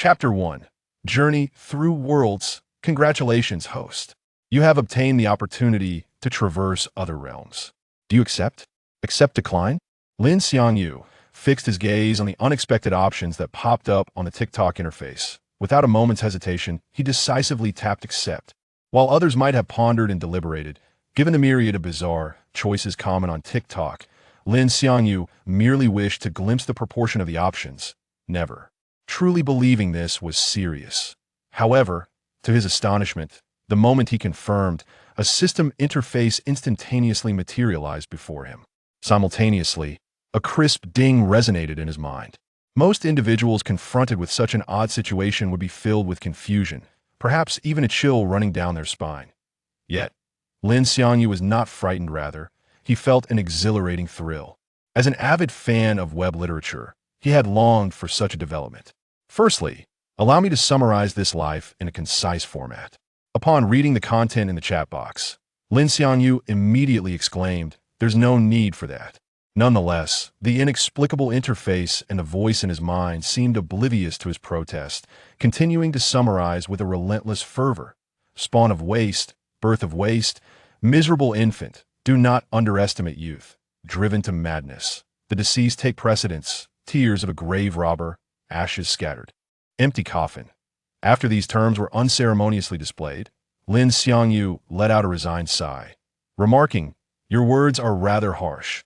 Chapter 1. Journey Through Worlds. Congratulations, host. You have obtained the opportunity to traverse other realms. Do you accept? Accept decline? Lin Xiangyu fixed his gaze on the unexpected options that popped up on the TikTok interface. Without a moment's hesitation, he decisively tapped accept. While others might have pondered and deliberated, given the myriad of bizarre choices common on TikTok, Lin Xiangyu merely wished to glimpse the proportion of the options, never truly believing this was serious. However, to his astonishment, the moment he confirmed, a system interface instantaneously materialized before him. Simultaneously, a crisp ding resonated in his mind. Most individuals confronted with such an odd situation would be filled with confusion, perhaps even a chill running down their spine. Yet, Lin Xiangyu was not frightened, rather, he felt an exhilarating thrill. As an avid fan of web literature, he had longed for such a development. Firstly, allow me to summarize this life in a concise format. Upon reading the content in the chat box, Lin Xiangyu immediately exclaimed, "There's no need for that." Nonetheless, the inexplicable interface and the voice in his mind seemed oblivious to his protest, continuing to summarize with a relentless fervor. Spawn of waste, birth of waste, miserable infant, do not underestimate youth, driven to madness. The deceased take precedence, tears of a grave robber, ashes scattered. Empty coffin. After these terms were unceremoniously displayed, Lin Xiangyu let out a resigned sigh, remarking, "Your words are rather harsh.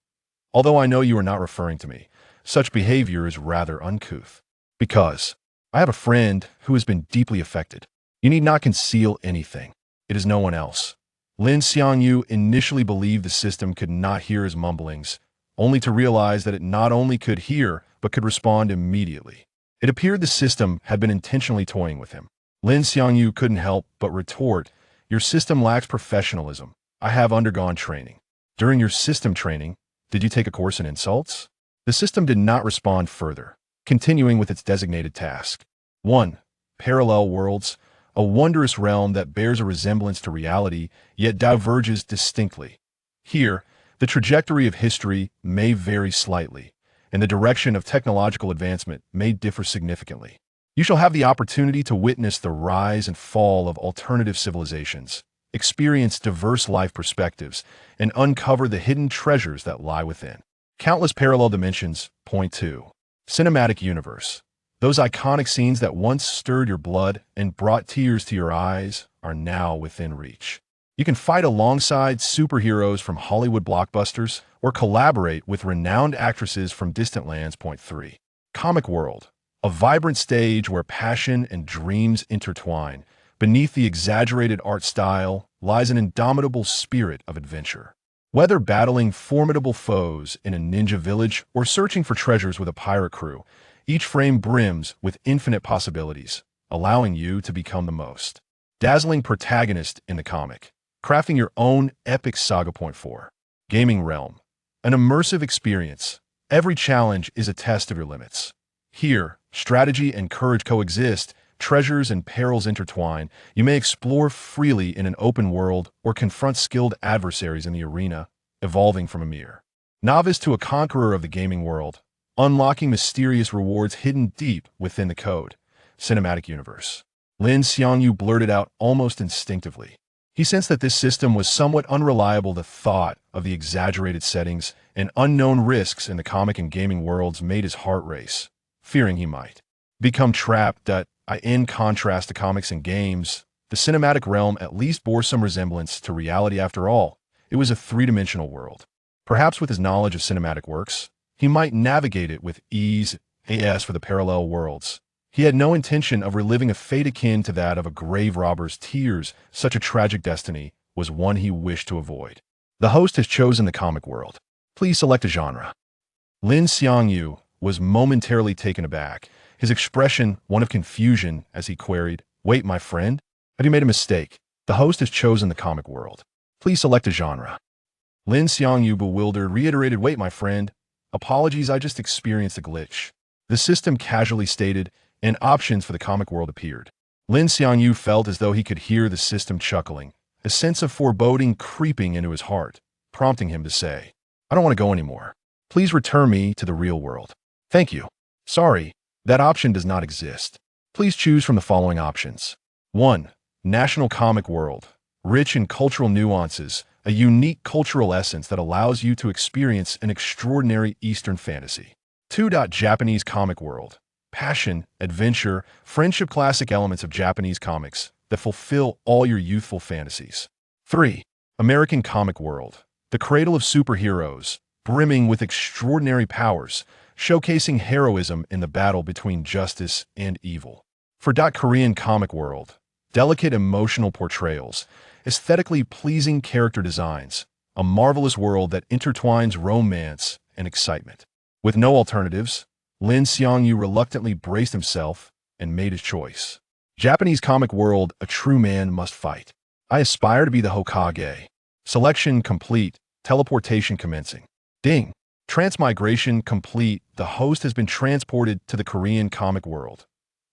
Although I know you are not referring to me, such behavior is rather uncouth. Because I have a friend who has been deeply affected. You need not conceal anything. It is no one else." Lin Xiangyu initially believed the system could not hear his mumblings, only to realize that it not only could hear, but could respond immediately. It appeared the system had been intentionally toying with him. Lin Xiangyu couldn't help but retort, "Your system lacks professionalism. I have undergone training." During your system training, did you take a course in insults? The system did not respond further, continuing with its designated task. 1. Parallel worlds, a wondrous realm that bears a resemblance to reality, yet diverges distinctly. Here, the trajectory of history may vary slightly, and the direction of technological advancement may differ significantly. You shall have the opportunity to witness the rise and fall of alternative civilizations, experience diverse life perspectives, and uncover the hidden treasures that lie within. Countless parallel dimensions. Point 2. Cinematic universe. Those iconic scenes that once stirred your blood and brought tears to your eyes are now within reach. You can fight alongside superheroes from Hollywood blockbusters or collaborate with renowned actresses from distant lands. Point 3. Comic world. A vibrant stage where passion and dreams intertwine. Beneath the exaggerated art style lies an indomitable spirit of adventure. Whether battling formidable foes in a ninja village or searching for treasures with a pirate crew, each frame brims with infinite possibilities, allowing you to become the most dazzling protagonist in the comic, crafting your own epic saga. Point 4. Gaming realm. An immersive experience. Every challenge is a test of your limits. Here, strategy and courage coexist, treasures and perils intertwine. You may explore freely in an open world or confront skilled adversaries in the arena, evolving from a mere novice to a conqueror of the gaming world, unlocking mysterious rewards hidden deep within the code. Cinematic universe. Lin Xiangyu blurted out almost instinctively. He sensed that this system was somewhat unreliable. The thought of the exaggerated settings and unknown risks in the comic and gaming worlds made his heart race, fearing he might become trapped. In contrast to comics and games, the cinematic realm at least bore some resemblance to reality. After all, it was a three-dimensional world. Perhaps with his knowledge of cinematic works, he might navigate it with ease. As for the parallel worlds, he had no intention of reliving a fate akin to that of a grave robber's tears. Such a tragic destiny was one he wished to avoid. The host has chosen the comic world. Please select a genre. Lin Xiangyu was momentarily taken aback, his expression one of confusion as he queried, "Wait, my friend? Have you made a mistake? The host has chosen the comic world. Please select a genre." Lin Xiangyu, bewildered, reiterated, "Wait, my friend. Apologies, I just experienced a glitch." The system casually stated, and options for the comic world appeared. Lin Xiangyu felt as though he could hear the system chuckling, a sense of foreboding creeping into his heart, prompting him to say, "I don't want to go anymore. Please return me to the real world." "Thank you. Sorry, that option does not exist. Please choose from the following options. 1. National comic world. Rich in cultural nuances, a unique cultural essence that allows you to experience an extraordinary Eastern fantasy. 2. Japanese comic world. Passion, adventure, friendship, classic elements of Japanese comics that fulfill all your youthful fantasies. 3. American comic world. The cradle of superheroes, brimming with extraordinary powers, showcasing heroism in the battle between justice and evil. 4. Korean comic world. Delicate emotional portrayals, aesthetically pleasing character designs, a marvelous world that intertwines romance and excitement. With no alternatives, Lin Xiangyu reluctantly braced himself and made his choice. Japanese comic world, a true man must fight. I aspire to be the Hokage. Selection complete, teleportation commencing. Ding. Transmigration complete, the host has been transported to the Korean comic world.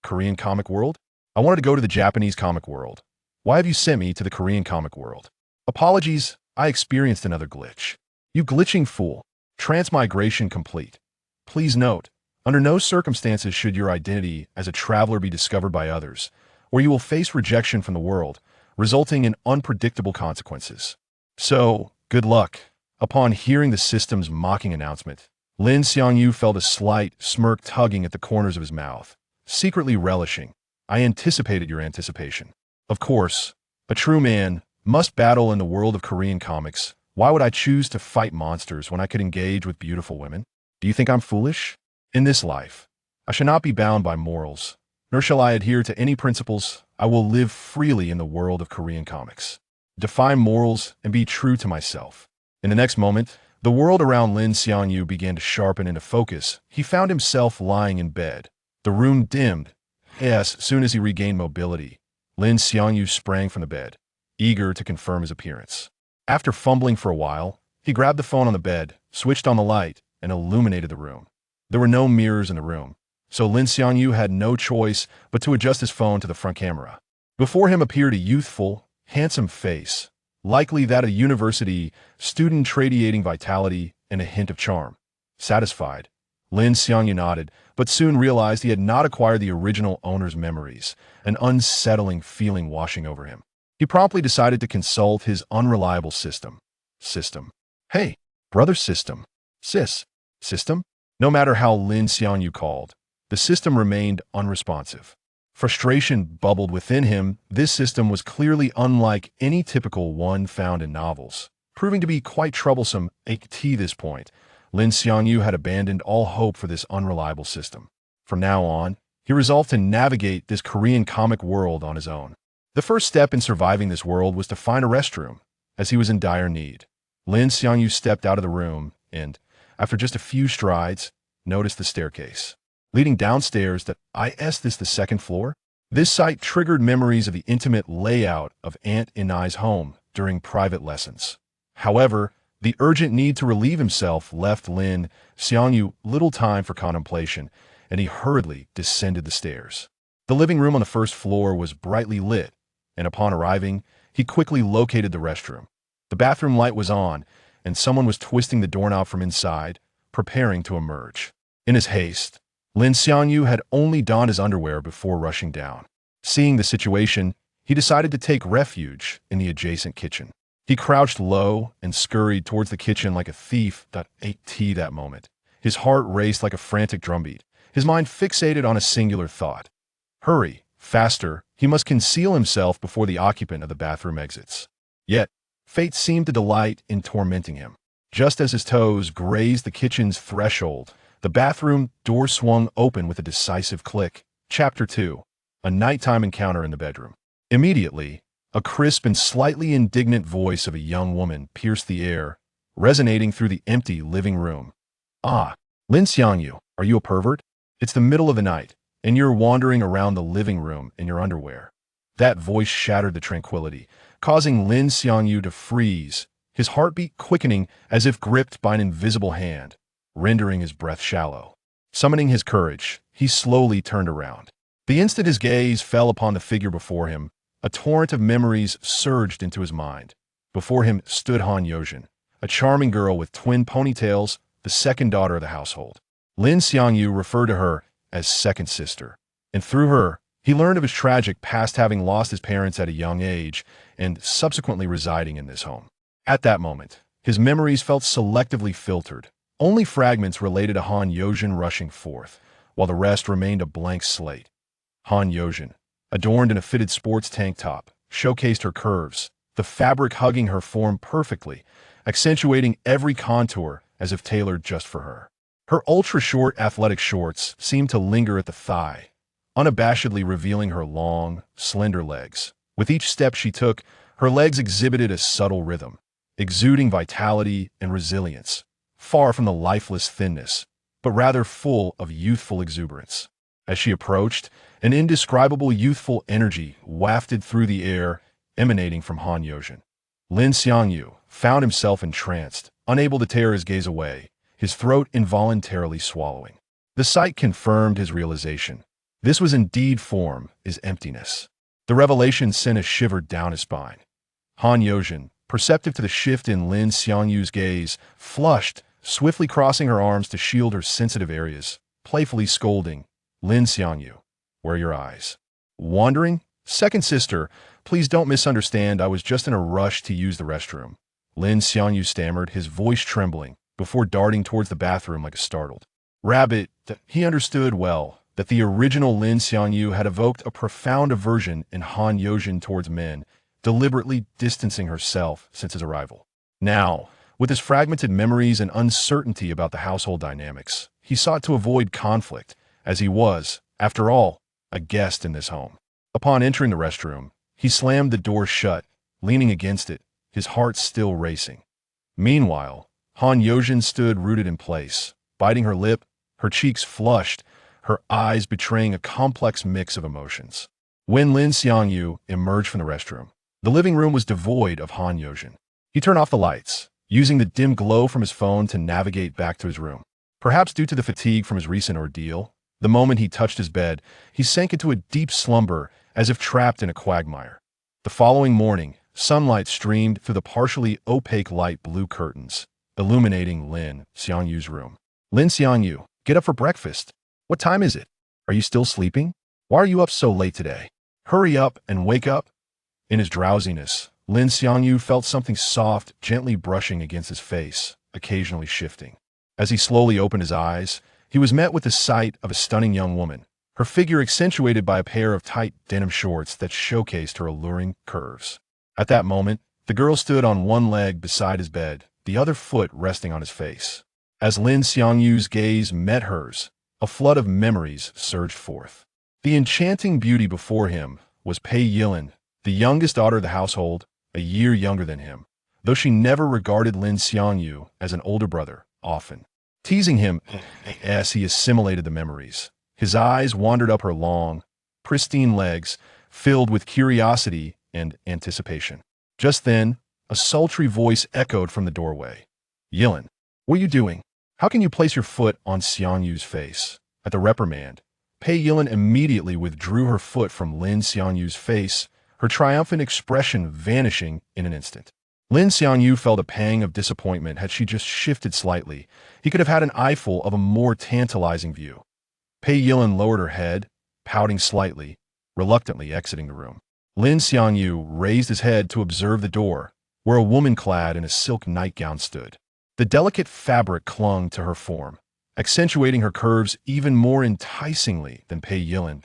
Korean comic world? I wanted to go to the Japanese comic world. Why have you sent me to the Korean comic world? Apologies, I experienced another glitch. You glitching fool. Transmigration complete. Please note, under no circumstances should your identity as a traveler be discovered by others, or you will face rejection from the world, resulting in unpredictable consequences. So, good luck. Upon hearing the system's mocking announcement, Lin Xiangyu felt a slight smirk tugging at the corners of his mouth, secretly relishing. I anticipated your anticipation. Of course, a true man must battle in the world of Korean comics. Why would I choose to fight monsters when I could engage with beautiful women? Do you think I'm foolish? In this life, I shall not be bound by morals, nor shall I adhere to any principles. I will live freely in the world of Korean comics, defy morals, and be true to myself. In the next moment, the world around Lin Xiangyu began to sharpen into focus. He found himself lying in bed. The room dimmed. As soon as he regained mobility, Lin Xiangyu sprang from the bed, eager to confirm his appearance. After fumbling for a while, he grabbed the phone on the bed, switched on the light, and illuminated the room. There were no mirrors in the room, so Lin Xiangyu had no choice but to adjust his phone to the front camera. Before him appeared a youthful, handsome face, likely that of a university student, radiating vitality and a hint of charm. Satisfied, Lin Xiangyu nodded, but soon realized he had not acquired the original owner's memories, an unsettling feeling washing over him. He promptly decided to consult his unreliable system. Hey, brother system. System? No matter how Lin Xiangyu called, the system remained unresponsive. Frustration bubbled within him. This system was clearly unlike any typical one found in novels, proving to be quite troublesome. At this point, Lin Xiangyu had abandoned all hope for this unreliable system. From now on, he resolved to navigate this Korean comic world on his own. The first step in surviving this world was to find a restroom, as he was in dire need. Lin Xiangyu stepped out of the room and, after just a few strides, noticed the staircase leading downstairs. The second floor? This sight triggered memories of the intimate layout of Aunt Inai's home during private lessons. However, the urgent need to relieve himself left Lin Xiangyu little time for contemplation, and he hurriedly descended the stairs. The living room on the first floor was brightly lit, and upon arriving, he quickly located the restroom. The bathroom light was on, and someone was twisting the doorknob from inside, preparing to emerge. In his haste, Lin Xiangyu had only donned his underwear before rushing down. Seeing the situation, he decided to take refuge in the adjacent kitchen. He crouched low and scurried towards the kitchen like a thief. Ate tea that moment. His heart raced like a frantic drumbeat, his mind fixated on a singular thought. Hurry, faster, he must conceal himself before the occupant of the bathroom exits. Yet, fate seemed to delight in tormenting him. Just as his toes grazed the kitchen's threshold, the bathroom door swung open with a decisive click. Chapter 2. A nighttime encounter in the bedroom. Immediately, a crisp and slightly indignant voice of a young woman pierced the air, resonating through the empty living room. Ah, Lin Xiangyu, are you a pervert? It's the middle of the night, and you're wandering around the living room in your underwear. That voice shattered the tranquility, causing Lin Xiangyu to freeze, his heartbeat quickening as if gripped by an invisible hand, rendering his breath shallow. Summoning his courage, he slowly turned around. The instant his gaze fell upon the figure before him, a torrent of memories surged into his mind. Before him stood Han Yojin, a charming girl with twin ponytails, the second daughter of the household. Lin Xiangyu referred to her as second sister, and through her, He learned of his tragic past, having lost his parents at a young age and subsequently residing in this home. At that moment, his memories felt selectively filtered, only fragments related to Han Yojin rushing forth, while the rest remained a blank slate. Han Yojin, adorned in a fitted sports tank top, showcased her curves, the fabric hugging her form perfectly, accentuating every contour as if tailored just for her. Her ultra-short athletic shorts seemed to linger at the thigh, unabashedly revealing her long, slender legs. With each step she took, her legs exhibited a subtle rhythm, exuding vitality and resilience, far from the lifeless thinness, but rather full of youthful exuberance. As she approached, an indescribable youthful energy wafted through the air, emanating from Han Yojin. Lin Xiangyu found himself entranced, unable to tear his gaze away, his throat involuntarily swallowing. The sight confirmed his realization. This was indeed form, is emptiness. The revelation sent a shiver down his spine. Han Yojin, perceptive to the shift in Lin Xiangyu's gaze, flushed, swiftly crossing her arms to shield her sensitive areas, playfully scolding, "Lin Xiangyu, where are your eyes? Wandering? Second sister, please don't misunderstand, I was just in a rush to use the restroom." Lin Xiangyu stammered, his voice trembling, before darting towards the bathroom like a startled rabbit. He understood well that the original Lin Xiangyu had evoked a profound aversion in Han Yojin towards men, deliberately distancing herself since his arrival. Now, with his fragmented memories and uncertainty about the household dynamics, he sought to avoid conflict, as he was, after all, a guest in this home. Upon entering the restroom, he slammed the door shut, leaning against it, his heart still racing. Meanwhile, Han Yojin stood rooted in place, biting her lip, her cheeks flushed, her eyes betraying a complex mix of emotions. When Lin Xiangyu emerged from the restroom, the living room was devoid of Han Yojin. He turned off the lights, using the dim glow from his phone to navigate back to his room. Perhaps due to the fatigue from his recent ordeal, the moment he touched his bed, he sank into a deep slumber as if trapped in a quagmire. The following morning, sunlight streamed through the partially opaque light blue curtains, illuminating Lin Xiangyu's room. "Lin Xiangyu, get up for breakfast. What time is it? Are you still sleeping? Why are you up so late today? Hurry up and wake up." In his drowsiness, Lin Xiangyu felt something soft gently brushing against his face, occasionally shifting. As he slowly opened his eyes, he was met with the sight of a stunning young woman, her figure accentuated by a pair of tight denim shorts that showcased her alluring curves. At that moment, the girl stood on one leg beside his bed, the other foot resting on his face. As Lin Xiangyu's gaze met hers, a flood of memories surged forth. The enchanting beauty before him was Pei Yilin, the youngest daughter of the household, a year younger than him, though she never regarded Lin Xiangyu as an older brother, often teasing him as he assimilated the memories. His eyes wandered up her long, pristine legs, filled with curiosity and anticipation. Just then, a sultry voice echoed from the doorway. "Yilin, what are you doing? How can you place your foot on Xiangyu's face?" At the reprimand, Pei Yilin immediately withdrew her foot from Lin Xiangyu's face, her triumphant expression vanishing in an instant. Lin Xiangyu felt a pang of disappointment. Had she just shifted slightly, he could have had an eyeful of a more tantalizing view. Pei Yilin lowered her head, pouting slightly, reluctantly exiting the room. Lin Xiangyu raised his head to observe the door, where a woman clad in a silk nightgown stood. The delicate fabric clung to her form, accentuating her curves even more enticingly than Pei Yilin.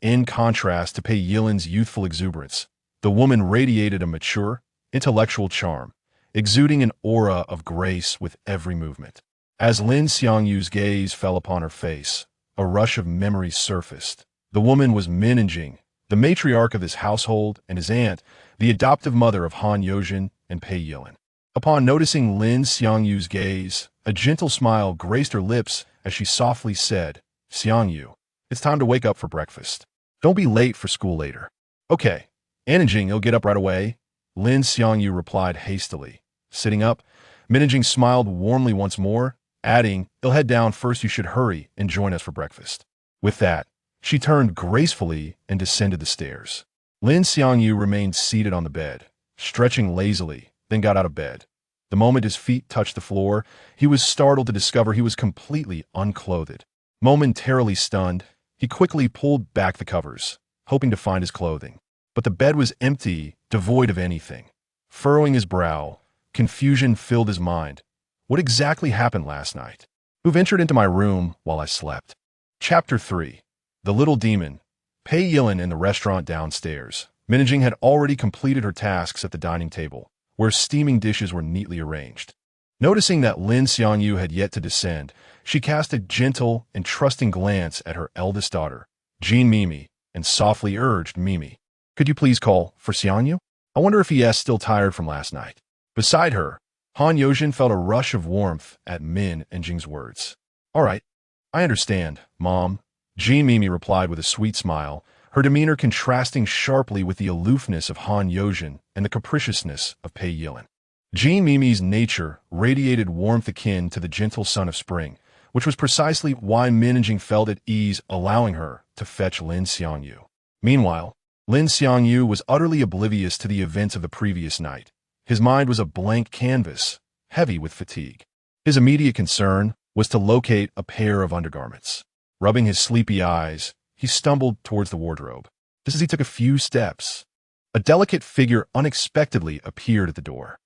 In contrast to Pei Yilin's youthful exuberance, the woman radiated a mature, intellectual charm, exuding an aura of grace with every movement. As Lin Xiangyu's gaze fell upon her face, a rush of memories surfaced. The woman was Min Jing, the matriarch of his household, and his aunt, the adoptive mother of Han Yojin and Pei Yilin. Upon noticing Lin Xiangyu's gaze, a gentle smile graced her lips as she softly said, "Xiangyu, it's time to wake up for breakfast. Don't be late for school later." "Okay, Minjing, you'll get up right away," Lin Xiangyu replied hastily. Sitting up, Minjing smiled warmly once more, adding, "You'll head down first, you should hurry and join us for breakfast." With that, she turned gracefully and descended the stairs. Lin Xiangyu remained seated on the bed, stretching lazily, then got out of bed. The moment his feet touched the floor, he was startled to discover he was completely unclothed. Momentarily stunned, he quickly pulled back the covers, hoping to find his clothing. But the bed was empty, devoid of anything. Furrowing his brow, confusion filled his mind. What exactly happened last night? Who ventured into my room while I slept? Chapter 3. The Little Demon. Pei Yilin in the restaurant downstairs. Minjing had already completed her tasks at the dining table, where steaming dishes were neatly arranged. Noticing that Lin Xiangyu had yet to descend, she cast a gentle and trusting glance at her eldest daughter, Jean Mimi, and softly urged Mimi, "Could you please call for Xiangyu? I wonder if he is still tired from last night." Beside her, Han Yozhen felt a rush of warmth at Min and Jing's words. "All right, I understand, Mom," Jean Mimi replied with a sweet smile, her demeanor contrasting sharply with the aloofness of Han Yozhen and the capriciousness of Pei Yilin. Jean Mimi's nature radiated warmth akin to the gentle sun of spring, which was precisely why Min and Jing felt at ease allowing her to fetch Lin Xiangyu. Meanwhile, Lin Xiangyu was utterly oblivious to the events of the previous night. His mind was a blank canvas, heavy with fatigue. His immediate concern was to locate a pair of undergarments. Rubbing his sleepy eyes, he stumbled towards the wardrobe. Just as he took a few steps, a delicate figure unexpectedly appeared at the door.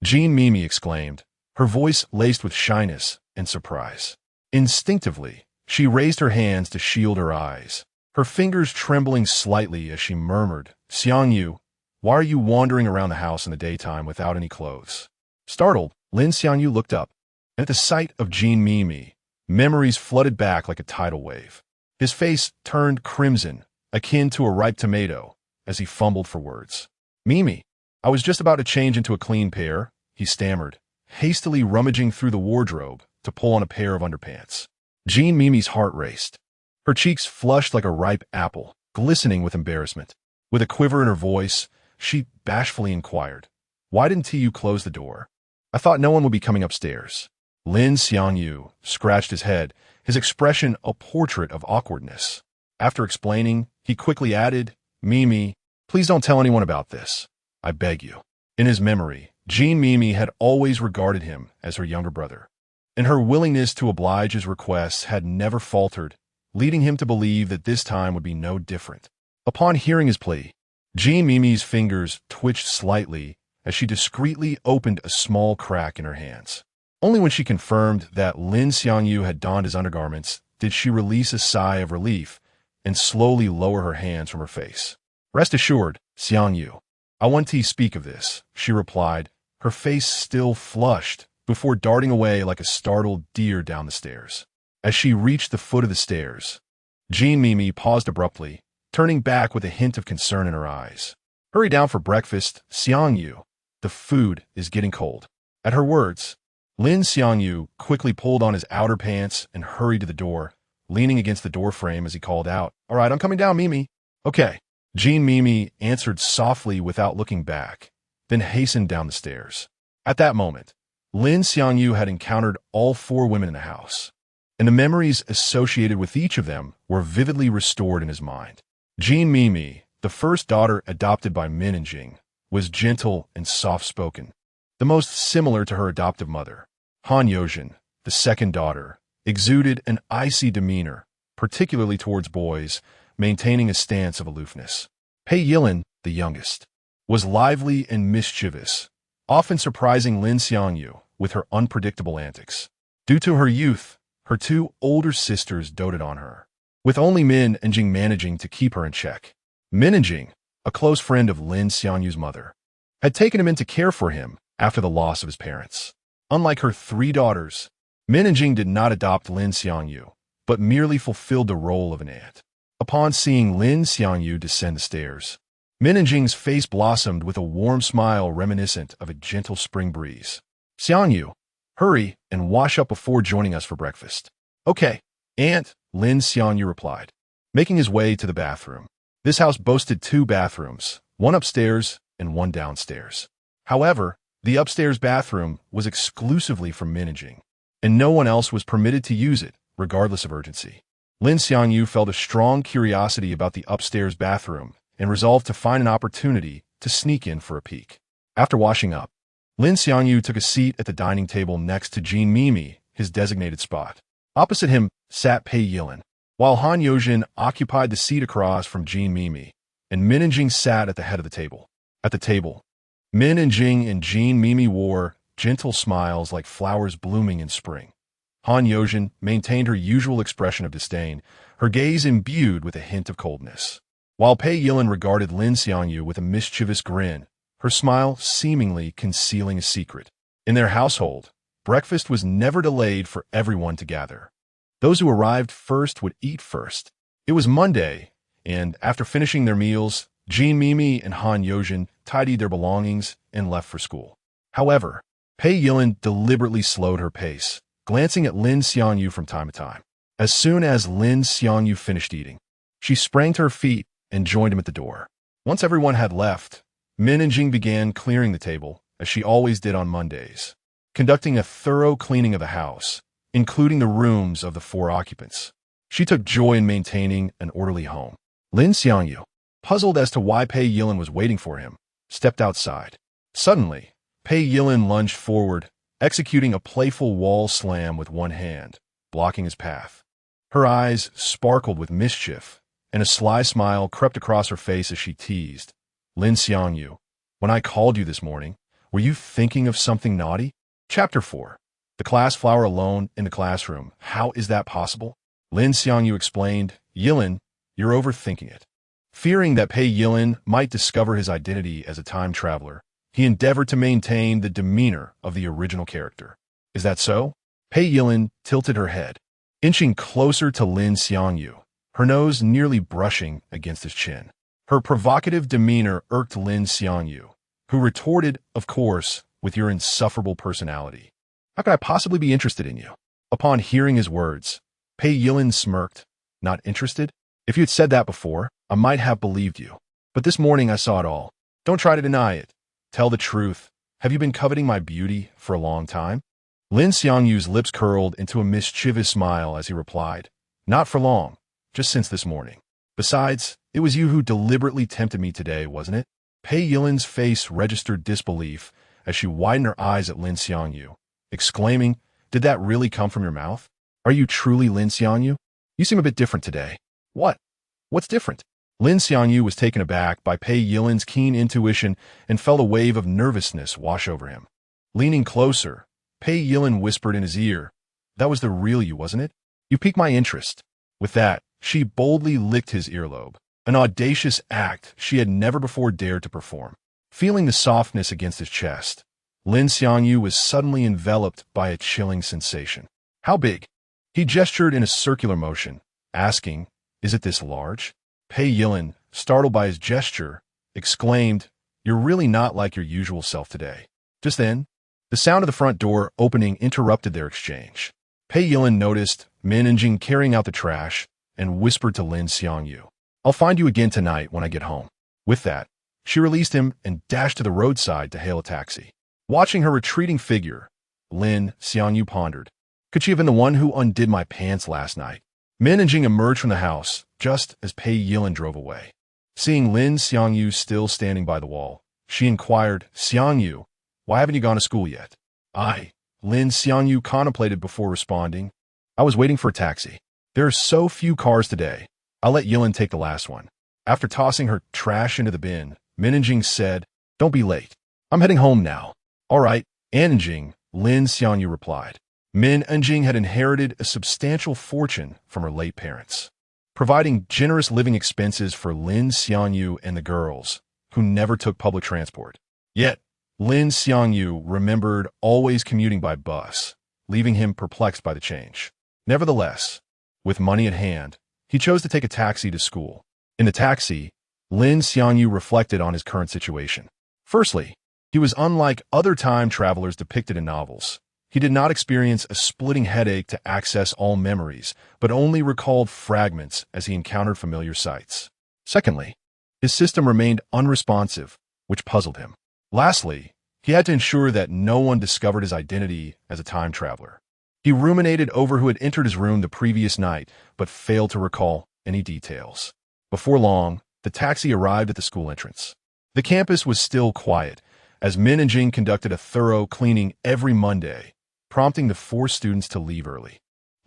Jean Mimi exclaimed, her voice laced with shyness and surprise. Instinctively, she raised her hands to shield her eyes, her fingers trembling slightly as she murmured, "Xiangyu, why are you wandering around the house in the daytime without any clothes?" Startled, Lin Xiangyu looked up, and at the sight of Jean Mimi, memories flooded back like a tidal wave. His face turned crimson, akin to a ripe tomato, as he fumbled for words. "Mimi, I was just about to change into a clean pair," he stammered, hastily rummaging through the wardrobe to pull on a pair of underpants. Jean Mimi's heart raced. Her cheeks flushed like a ripe apple, glistening with embarrassment. With a quiver in her voice, she bashfully inquired, "Why didn't you close the door? I thought no one would be coming upstairs." Lin Xiangyu scratched his head, his expression a portrait of awkwardness. After explaining, he quickly added, "Mimi, please don't tell anyone about this. I beg you." In his memory, Jean Mimi had always regarded him as her younger brother, and her willingness to oblige his requests had never faltered, leading him to believe that this time would be no different. Upon hearing his plea, Jean Mimi's fingers twitched slightly as she discreetly opened a small crack in her hands. Only when she confirmed that Lin Xiangyu had donned his undergarments did she release a sigh of relief and slowly lower her hands from her face. "Rest assured, Xiangyu, I want to speak of this," she replied, her face still flushed, before darting away like a startled deer down the stairs. As she reached the foot of the stairs, Jean Mimi paused abruptly, turning back with a hint of concern in her eyes. "Hurry down for breakfast, Xiangyu. The food is getting cold." At her words, Lin Xiangyu quickly pulled on his outer pants and hurried to the door, leaning against the doorframe as he called out, "All right, I'm coming down, Mimi." "Okay." Jean Mimi answered softly without looking back, then hastened down the stairs. At that moment, Lin Xiangyu had encountered all four women in the house, and the memories associated with each of them were vividly restored in his mind. Jean Mimi, the first daughter adopted by Min and Jing, was gentle and soft-spoken, the most similar to her adoptive mother. Han Yozhen, the second daughter, exuded an icy demeanor, particularly towards boys, maintaining a stance of aloofness. Pei Yilin, the youngest, was lively and mischievous, often surprising Lin Xiangyu with her unpredictable antics. Due to her youth, her two older sisters doted on her, with only Min and Jing managing to keep her in check. Min and Jing, a close friend of Lin Xiangyu's mother, had taken him in to care for him after the loss of his parents. Unlike her three daughters, Min and Jing did not adopt Lin Xiangyu, but merely fulfilled the role of an aunt. Upon seeing Lin Xiangyu descend the stairs, Min and Jing's face blossomed with a warm smile reminiscent of a gentle spring breeze. "Xiangyu, hurry and wash up before joining us for breakfast." "Okay, Aunt," Lin Xiangyu replied, making his way to the bathroom. This house boasted two bathrooms, one upstairs and one downstairs. However, the upstairs bathroom was exclusively for Min and Jing, and no one else was permitted to use it, regardless of urgency. Lin Xiangyu felt a strong curiosity about the upstairs bathroom and resolved to find an opportunity to sneak in for a peek. After washing up, Lin Xiangyu took a seat at the dining table next to Jean Mimi, his designated spot. Opposite him sat Pei Yilin, while Han Yojin occupied the seat across from Jean Mimi, and Min and Jing sat at the head of the table. At the table, Min and Jing and Jean Mimi wore gentle smiles like flowers blooming in spring. Han Yojin maintained her usual expression of disdain, her gaze imbued with a hint of coldness, while Pei Yilin regarded Lin Xiangyu with a mischievous grin, her smile seemingly concealing a secret. In their household, breakfast was never delayed for everyone to gather. Those who arrived first would eat first. It was Monday, and after finishing their meals, Jean Mimi and Han Yojin tidied their belongings and left for school. However, Pei Yilin deliberately slowed her pace, glancing at Lin Xiangyu from time to time. As soon as Lin Xiangyu finished eating, she sprang to her feet and joined him at the door. Once everyone had left, Min and Jing began clearing the table, as she always did on Mondays, conducting a thorough cleaning of the house, including the rooms of the 4 occupants. She took joy in maintaining an orderly home. Lin Xiangyu, puzzled as to why Pei Yilin was waiting for him, stepped outside. Suddenly, Pei Yilin lunged forward, executing a playful wall slam with one hand, blocking his path. Her eyes sparkled with mischief, and a sly smile crept across her face as she teased. Lin Xiangyu, when I called you this morning, were you thinking of something naughty? Chapter 4. The class flower alone in the classroom. How is that possible? Lin Xiangyu explained, Yilin, you're overthinking it. Fearing that Pei Yilin might discover his identity as a time traveler, he endeavored to maintain the demeanor of the original character. Is that so? Pei Yilin tilted her head, inching closer to Lin Xiangyu, her nose nearly brushing against his chin. Her provocative demeanor irked Lin Xiangyu, who retorted, of course, with your insufferable personality. How could I possibly be interested in you? Upon hearing his words, Pei Yilin smirked. Not interested? If you had said that before, I might have believed you. But this morning I saw it all. Don't try to deny it. Tell the truth. Have you been coveting my beauty for a long time? Lin Xiangyu's lips curled into a mischievous smile as he replied, Not for long, just since this morning. Besides, it was you who deliberately tempted me today, wasn't it? Pei Yilin's face registered disbelief as she widened her eyes at Lin Xiangyu, exclaiming, Did that really come from your mouth? Are you truly Lin Xiangyu? You seem a bit different today. What? What's different? Lin Xiangyu was taken aback by Pei Yilin's keen intuition and felt a wave of nervousness wash over him. Leaning closer, Pei Yilin whispered in his ear, That was the real you, wasn't it? You piqued my interest. With that, she boldly licked his earlobe, an audacious act she had never before dared to perform. Feeling the softness against his chest, Lin Xiangyu was suddenly enveloped by a chilling sensation. How big? He gestured in a circular motion, asking, Is it this large? Pei Yilin, startled by his gesture, exclaimed, You're really not like your usual self today. Just then, the sound of the front door opening interrupted their exchange. Pei Yilin noticed Min and Jing carrying out the trash and whispered to Lin Xiangyu, I'll find you again tonight when I get home. With that, she released him and dashed to the roadside to hail a taxi. Watching her retreating figure, Lin Xiangyu pondered, Could she have been the one who undid my pants last night? Min and Jing emerged from the house just as Pei Yilin drove away. Seeing Lin Xiangyu still standing by the wall, she inquired, Xiangyu, why haven't you gone to school yet? Lin Xiangyu contemplated before responding, I was waiting for a taxi. There are so few cars today. I'll let Yilin take the last one. After tossing her trash into the bin, Min and Jing said, Don't be late. I'm heading home now. All right, Ann and Jing, Lin Xiangyu replied. Min and Jing had inherited a substantial fortune from her late parents, providing generous living expenses for Lin Xiangyu and the girls, who never took public transport. Yet, Lin Xiangyu remembered always commuting by bus, leaving him perplexed by the change. Nevertheless, with money at hand, he chose to take a taxi to school. In the taxi, Lin Xiangyu reflected on his current situation. Firstly, he was unlike other time travelers depicted in novels. He did not experience a splitting headache to access all memories, but only recalled fragments as he encountered familiar sights. Secondly, his system remained unresponsive, which puzzled him. Lastly, he had to ensure that no one discovered his identity as a time traveler. He ruminated over who had entered his room the previous night, but failed to recall any details. Before long, the taxi arrived at the school entrance. The campus was still quiet, as Min and Jing conducted a thorough cleaning every Monday, prompting the 4 students to leave early.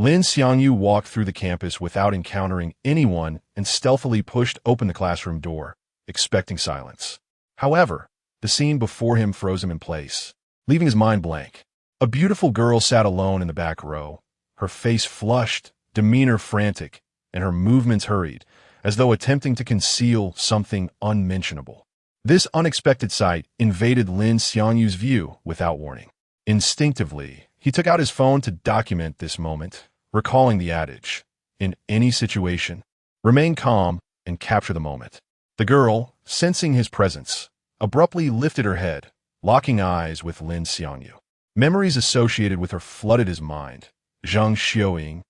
Lin Xiangyu walked through the campus without encountering anyone and stealthily pushed open the classroom door, expecting silence. However, the scene before him froze him in place, leaving his mind blank. A beautiful girl sat alone in the back row, her face flushed, demeanor frantic, and her movements hurried, as though attempting to conceal something unmentionable. This unexpected sight invaded Lin Xiangyu's view without warning. Instinctively, he took out his phone to document this moment, recalling the adage, in any situation, remain calm and capture the moment. The girl, sensing his presence, abruptly lifted her head, locking eyes with Lin Xiangyu. Memories associated with her flooded his mind. Zhang Xiaoying,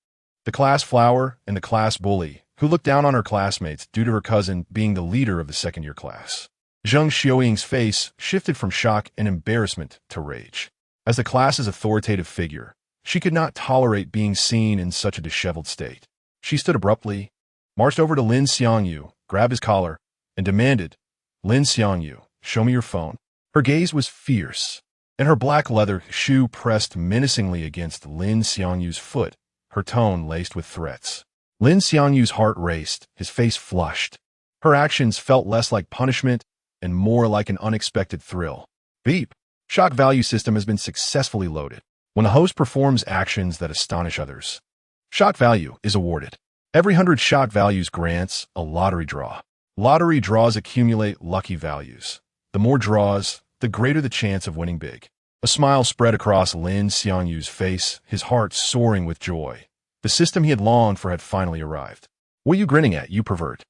the class flower and the class bully, who looked down on her classmates due to her cousin being the leader of the second-year class. Zhang Xiaoying's face shifted from shock and embarrassment to rage. As the class's authoritative figure, she could not tolerate being seen in such a disheveled state. She stood abruptly, marched over to Lin Xiangyu, grabbed his collar, and demanded, "Lin Xiangyu, show me your phone." Her gaze was fierce, and her black leather shoe pressed menacingly against Lin Xiangyu's foot, her tone laced with threats. Lin Xiangyu's heart raced, his face flushed. Her actions felt less like punishment and more like an unexpected thrill. Beep. Shock value system has been successfully loaded. When the host performs actions that astonish others, shock value is awarded. Every 100 shock values grants a lottery draw. Lottery draws accumulate lucky values. The more draws, the greater the chance of winning big. A smile spread across Lin Xiangyu's face, his heart soaring with joy. The system he had longed for had finally arrived. "What are you grinning at, you pervert?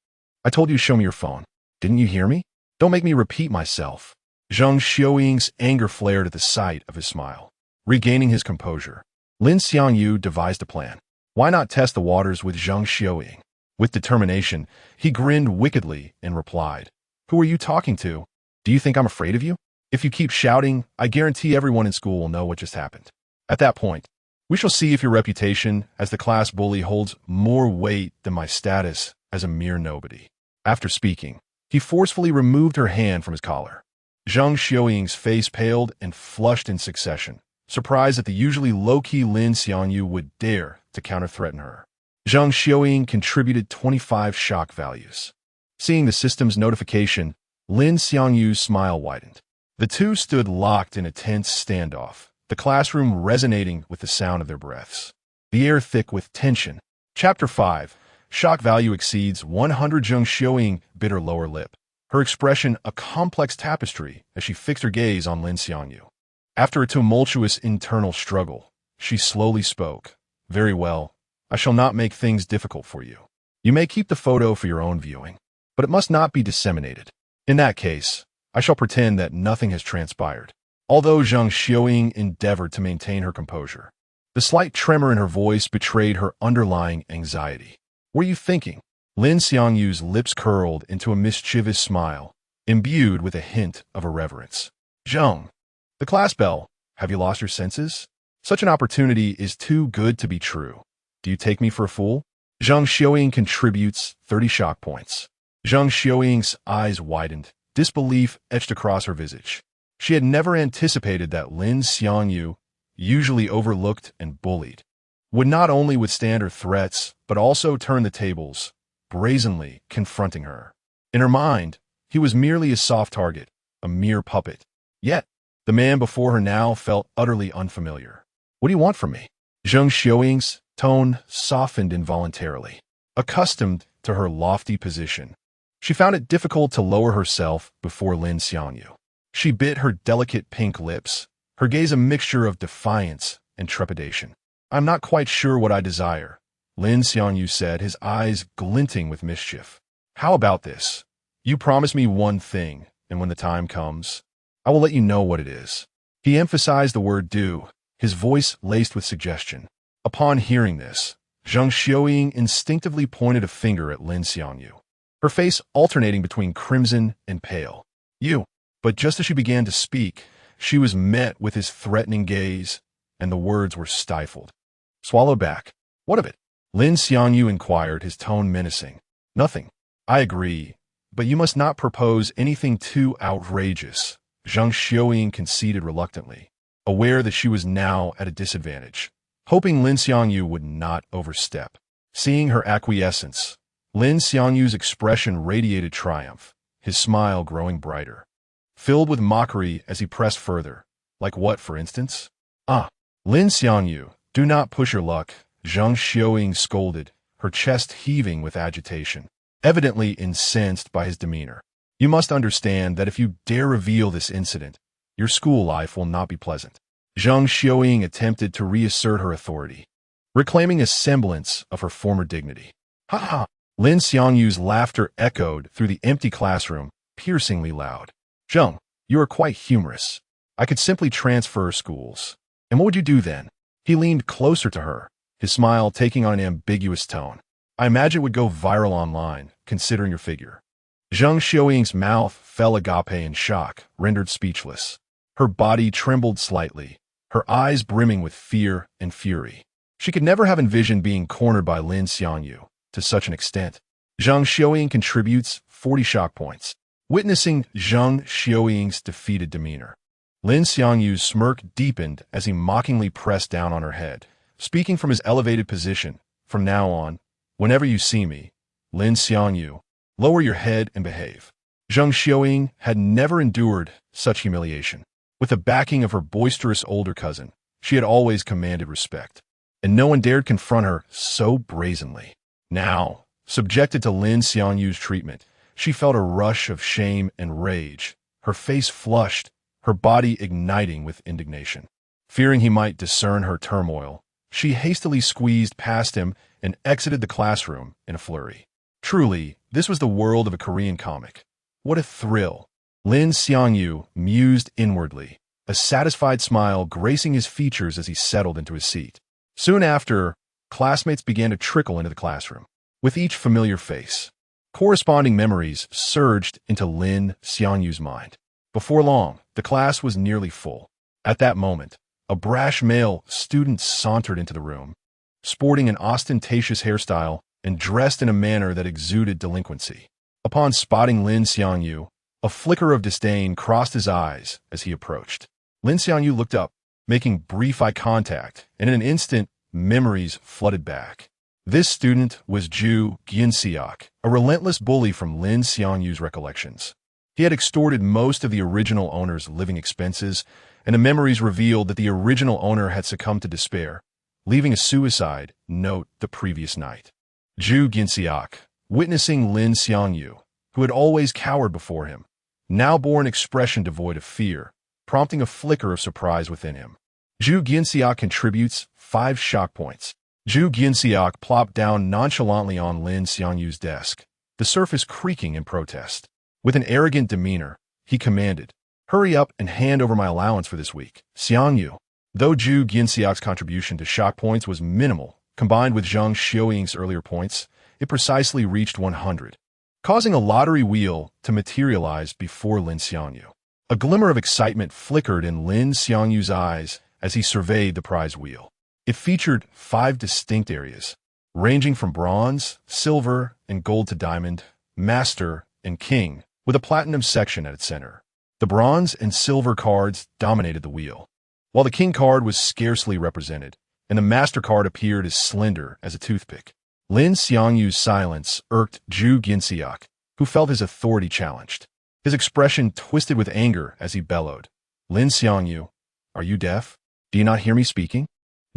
I told you to show me your phone. Didn't you hear me? Don't make me repeat myself." Zhang Xiaoying's anger flared at the sight of his smile. Regaining his composure, Lin Xiangyu devised a plan. Why not test the waters with Zhang Xiaoying? With determination, he grinned wickedly and replied, "Who are you talking to? Do you think I'm afraid of you? If you keep shouting, I guarantee everyone in school will know what just happened. At that point, we shall see if your reputation as the class bully holds more weight than my status as a mere nobody." After speaking, he forcefully removed her hand from his collar. Zhang Xiaoying's face paled and flushed in succession, surprised that the usually low-key Lin Xiangyu would dare to counter-threaten her. Zhang Xiaoying contributed 25 shock values. Seeing the system's notification, Lin Xiangyu's smile widened. The two stood locked in a tense standoff, the classroom resonating with the sound of their breaths. The air thick with tension. Chapter 5. Shock value exceeds 100. Zhang Xiaoying bit her lower lip, her expression a complex tapestry as she fixed her gaze on Lin Xiangyu. After a tumultuous internal struggle, she slowly spoke. "Very well. I shall not make things difficult for you. You may keep the photo for your own viewing, but it must not be disseminated. In that case, I shall pretend that nothing has transpired." Although Zhang Xiaoying endeavored to maintain her composure, the slight tremor in her voice betrayed her underlying anxiety. "What are you thinking?" Lin Xiangyu's lips curled into a mischievous smile, imbued with a hint of irreverence. "Zhang, the class bell, have you lost your senses? Such an opportunity is too good to be true. Do you take me for a fool?" Zhang Xiaoying contributes 30 shock points. Zhang Xiaoying's eyes widened, disbelief etched across her visage. She had never anticipated that Lin Xiangyu, usually overlooked and bullied, would not only withstand her threats, but also turn the tables, brazenly confronting her. In her mind, he was merely a soft target, a mere puppet. Yet, the man before her now felt utterly unfamiliar. "What do you want from me?" Zhang Xiaoying's tone softened involuntarily. Accustomed to her lofty position, she found it difficult to lower herself before Lin Xiangyu. She bit her delicate pink lips, her gaze a mixture of defiance and trepidation. "I'm not quite sure what I desire," Lin Xiangyu said, his eyes glinting with mischief. "How about this? You promise me one thing, and when the time comes, I will let you know what it is." He emphasized the word "do," his voice laced with suggestion. Upon hearing this, Zhang Xiaoying instinctively pointed a finger at Lin Xiangyu, her face alternating between crimson and pale. "You." But just as she began to speak, she was met with his threatening gaze, and the words were stifled. "Swallow back. What of it?" Lin Xiangyu inquired, his tone menacing. "Nothing. I agree, but you must not propose anything too outrageous," Zhang Xiaoying conceded reluctantly, aware that she was now at a disadvantage. hoping Lin Xiangyu would not overstep. Seeing her acquiescence, Lin Xiangyu's expression radiated triumph, his smile growing brighter, filled with mockery as he pressed further. Like what, for instance? Ah, Lin Xiangyu, do not push your luck, Zhang Xiaoying scolded, her chest heaving with agitation, evidently incensed by his demeanor. You must understand that if you dare reveal this incident, your school life will not be pleasant. Zhang Xiaoying attempted to reassert her authority, reclaiming a semblance of her former dignity. Ha ha! Lin Xiangyu's laughter echoed through the empty classroom, piercingly loud. Zhang, you are quite humorous. I could simply transfer schools. And what would you do then? He leaned closer to her, his smile taking on an ambiguous tone. I imagine it would go viral online, considering your figure. Zhang Xiaoying's mouth fell agape in shock, rendered speechless. Her body trembled slightly, her eyes brimming with fear and fury. She could never have envisioned being cornered by Lin Xiangyu to such an extent. Zhang Xiaoying contributes 40 shock points. Witnessing Zhang Xiaoying's defeated demeanor, Lin Xiangyu's smirk deepened as he mockingly pressed down on her head, speaking from his elevated position. From now on, whenever you see me, Lin Xiangyu, lower your head and behave. Zhang Xiaoying had never endured such humiliation. With the backing of her boisterous older cousin, she had always commanded respect, and no one dared confront her so brazenly. Now, subjected to Lin Xiangyu's treatment, she felt a rush of shame and rage, her face flushed, her body igniting with indignation. Fearing he might discern her turmoil, she hastily squeezed past him and exited the classroom in a flurry. Truly, this was the world of a Korean comic. What a thrill! Lin Xiangyu mused inwardly, a satisfied smile gracing his features as he settled into his seat. Soon after, classmates began to trickle into the classroom. With each familiar face, corresponding memories surged into Lin Xiangyu's mind. Before long, the class was nearly full. At that moment, a brash male student sauntered into the room, sporting an ostentatious hairstyle and dressed in a manner that exuded delinquency. Upon spotting Lin Xiangyu, a flicker of disdain crossed his eyes as he approached. Lin Xiangyu looked up, making brief eye contact, and in an instant, memories flooded back. This student was Zhu Ginxiak, a relentless bully from Lin Xiangyu's recollections. He had extorted most of the original owner's living expenses, and the memories revealed that the original owner had succumbed to despair, leaving a suicide note the previous night. Zhu Ginxiak, witnessing Lin Xiangyu, who had always cowered before him, now bore an expression devoid of fear, prompting a flicker of surprise within him. Zhu Ginxiak contributes 5 shock points. Zhu Ginxiak plopped down nonchalantly on Lin Xiangyu's desk, the surface creaking in protest. With an arrogant demeanor, he commanded, "Hurry up and hand over my allowance for this week, Xiangyu." Though Zhu Ginxiak's contribution to shock points was minimal, combined with Zhang Xiaoying's earlier points, it precisely reached 100, causing a lottery wheel to materialize before Lin Xiangyu. A glimmer of excitement flickered in Lin Xiangyu's eyes as he surveyed the prize wheel. It featured 5 distinct areas, ranging from bronze, silver, and gold to diamond, master, and king, with a platinum section at its center. The bronze and silver cards dominated the wheel, while the king card was scarcely represented, and the master card appeared as slender as a toothpick. Lin Xiangyu's silence irked Zhu Ginxiak, who felt his authority challenged. His expression twisted with anger as he bellowed, "Lin Xiangyu, are you deaf? Do you not hear me speaking?"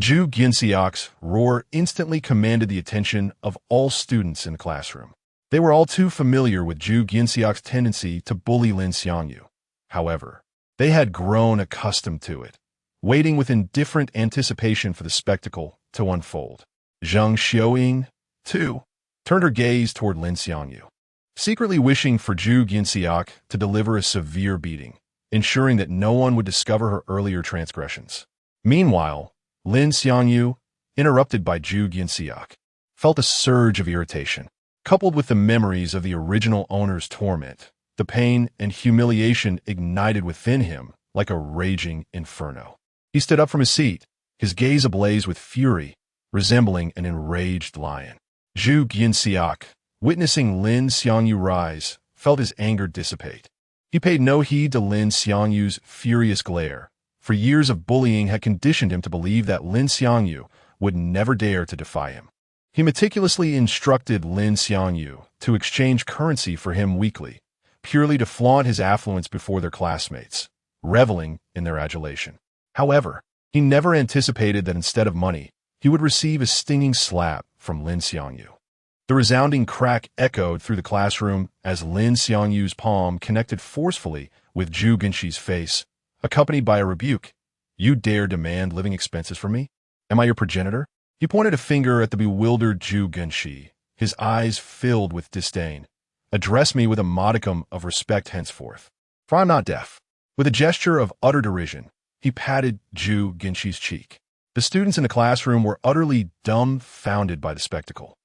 Zhu Ginxiak's roar instantly commanded the attention of all students in the classroom. They were all too familiar with Zhu Ginxiak's tendency to bully Lin Xiangyu. However, they had grown accustomed to it, waiting with indifferent anticipation for the spectacle to unfold. Zhang Xiaoying, too, turned her gaze toward Lin Xiangyu, secretly wishing for Zhu Ginxiak to deliver a severe beating, ensuring that no one would discover her earlier transgressions. Meanwhile, Lin Xiangyu, interrupted by Zhu Ginxiak, felt a surge of irritation. Coupled with the memories of the original owner's torment, the pain and humiliation ignited within him like a raging inferno. He stood up from his seat, his gaze ablaze with fury, resembling an enraged lion. Zhu Ginxiak, witnessing Lin Xiangyu rise, felt his anger dissipate. He paid no heed to Lin Xiangyu's furious glare, for years of bullying had conditioned him to believe that Lin Xiangyu would never dare to defy him. He meticulously instructed Lin Xiangyu to exchange currency for him weekly, purely to flaunt his affluence before their classmates, reveling in their adulation. However, he never anticipated that instead of money, he would receive a stinging slap from Lin Xiangyu. The resounding crack echoed through the classroom as Lin Xiangyu's palm connected forcefully with Zhu Genshi's face, accompanied by a rebuke. "You dare demand living expenses from me? Am I your progenitor?" He pointed a finger at the bewildered Zhu Genshi, his eyes filled with disdain. "Address me with a modicum of respect henceforth, for I'm not deaf." With a gesture of utter derision, he patted Zhu Genshi's cheek. The students in the classroom were utterly dumbfounded by the spectacle,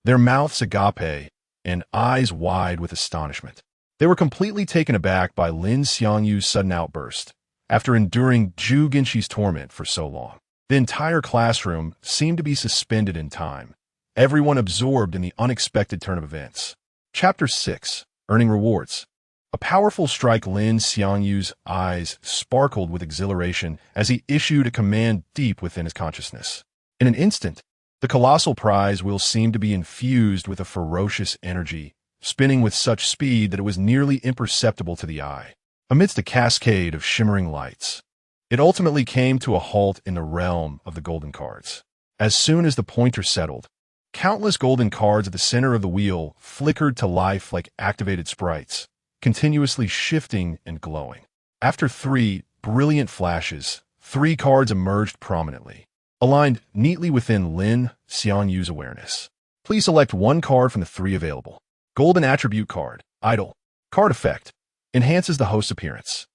their mouths agape and eyes wide with astonishment. They were completely taken aback by Lin Xiangyu's sudden outburst. After enduring Zhu Genshi's torment for so long, the entire classroom seemed to be suspended in time, everyone absorbed in the unexpected turn of events. Chapter 6. Earning Rewards. A powerful strike. Lin Xiangyu's eyes sparkled with exhilaration as he issued a command deep within his consciousness. In an instant, the colossal prize wheel seemed to be infused with a ferocious energy, spinning with such speed that it was nearly imperceptible to the eye. Amidst a cascade of shimmering lights, it ultimately came to a halt in the realm of the golden cards. As soon as the pointer settled, countless golden cards at the center of the wheel flickered to life like activated sprites, continuously shifting and glowing. After 3 brilliant flashes, 3 cards emerged prominently, aligned neatly within Lin Xiangyu's awareness. Please select 1 card from the 3 available. Golden Attribute Card, Idol. Card Effect, enhances the host's appearance.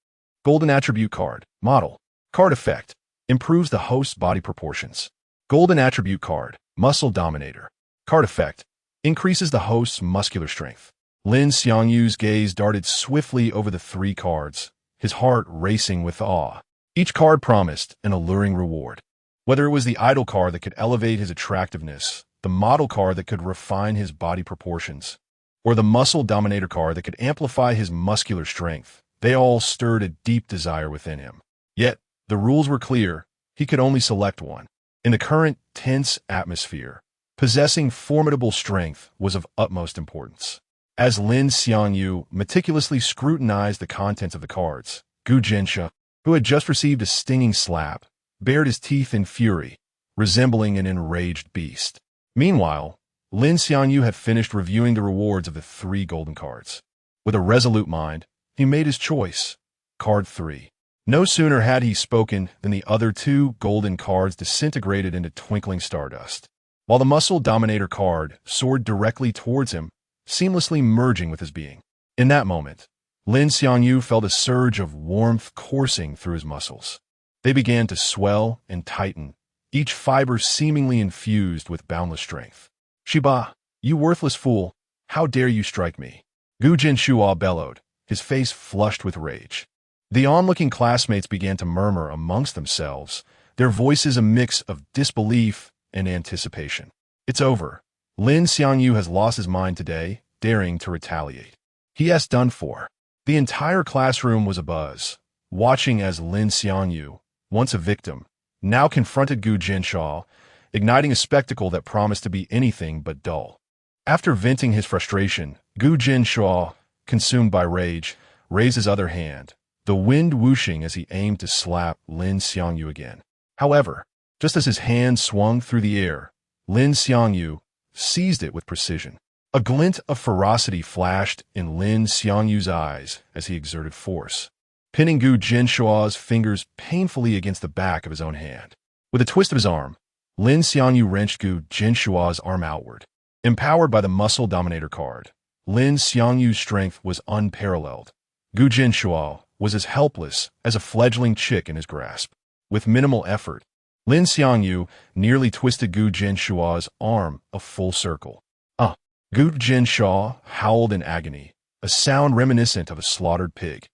Golden Attribute Card, Model. Card Effect, improves the host's body proportions. Golden Attribute Card, Muscle Dominator. Card Effect, increases the host's muscular strength. Lin Xiangyu's gaze darted swiftly over the 3 cards, his heart racing with awe. Each card promised an alluring reward. Whether it was the Idol card that could elevate his attractiveness, the Model card that could refine his body proportions, or the Muscle Dominator card that could amplify his muscular strength, they all stirred a deep desire within him. Yet, the rules were clear. He could only select one. In the current tense atmosphere, possessing formidable strength was of utmost importance. As Lin Xiangyu meticulously scrutinized the contents of the cards, Gu Jinsha, who had just received a stinging slap, bared his teeth in fury, resembling an enraged beast. Meanwhile, Lin Xiangyu had finished reviewing the rewards of the 3 golden cards. With a resolute mind, he made his choice. Card 3. No sooner had he spoken than the other 2 golden cards disintegrated into twinkling stardust, while the Muscle Dominator card soared directly towards him, seamlessly merging with his being. In that moment, Lin Xiangyu felt a surge of warmth coursing through his muscles. They began to swell and tighten, each fiber seemingly infused with boundless strength. "Shiba, you worthless fool, how dare you strike me?" Gu Jinshua bellowed, his face flushed with rage. The onlooking classmates began to murmur amongst themselves, their voices a mix of disbelief and anticipation. "It's over. Lin Xiangyu has lost his mind today, daring to retaliate. He has done for." The entire classroom was abuzz, watching as Lin Xiangyu, once a victim, now confronted Gu Jinshaw, igniting a spectacle that promised to be anything but dull. After venting his frustration, Gu Jinshaw, consumed by rage, raised his other hand, the wind whooshing as he aimed to slap Lin Xiangyu again. However, just as his hand swung through the air, Lin Xiangyu seized it with precision. A glint of ferocity flashed in Lin Xiangyu's eyes as he exerted force, pinning Gu Jinshua's fingers painfully against the back of his own hand. With a twist of his arm, Lin Xiangyu wrenched Gu Jinshua's arm outward. Empowered by the Muscle Dominator card, Lin Xiangyu's strength was unparalleled. Gu Jinshua was as helpless as a fledgling chick in his grasp. With minimal effort, Lin Xiangyu nearly twisted Gu Jinshua's arm a full circle. Gu Jinshaw howled in agony, a sound reminiscent of a slaughtered pig,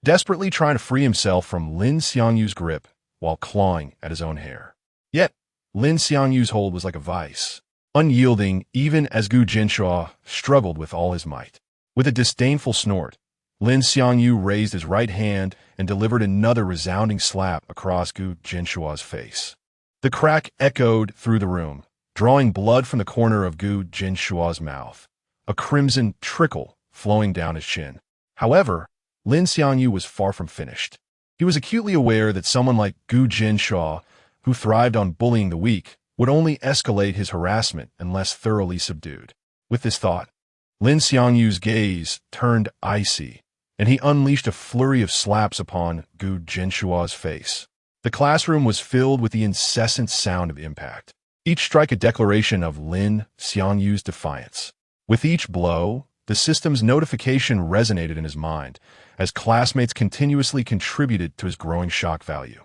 desperately trying to free himself from Lin Xiangyu's grip while clawing at his own hair. Yet, Lin Xiangyu's hold was like a vice, unyielding even as Gu Jinshaw struggled with all his might. With a disdainful snort, Lin Xiangyu raised his right hand and delivered another resounding slap across Gu Jinshua's face. The crack echoed through the room, drawing blood from the corner of Gu Jinshua's mouth, a crimson trickle flowing down his chin. However, Lin Xiangyu was far from finished. He was acutely aware that someone like Gu Jinshua, who thrived on bullying the weak, would only escalate his harassment unless thoroughly subdued. With this thought, Lin Xiangyu's gaze turned icy, and he unleashed a flurry of slaps upon Gu Jinshua's face. The classroom was filled with the incessant sound of impact, each strike a declaration of Lin Xiangyu's defiance. With each blow, the system's notification resonated in his mind, as classmates continuously contributed to his growing shock value.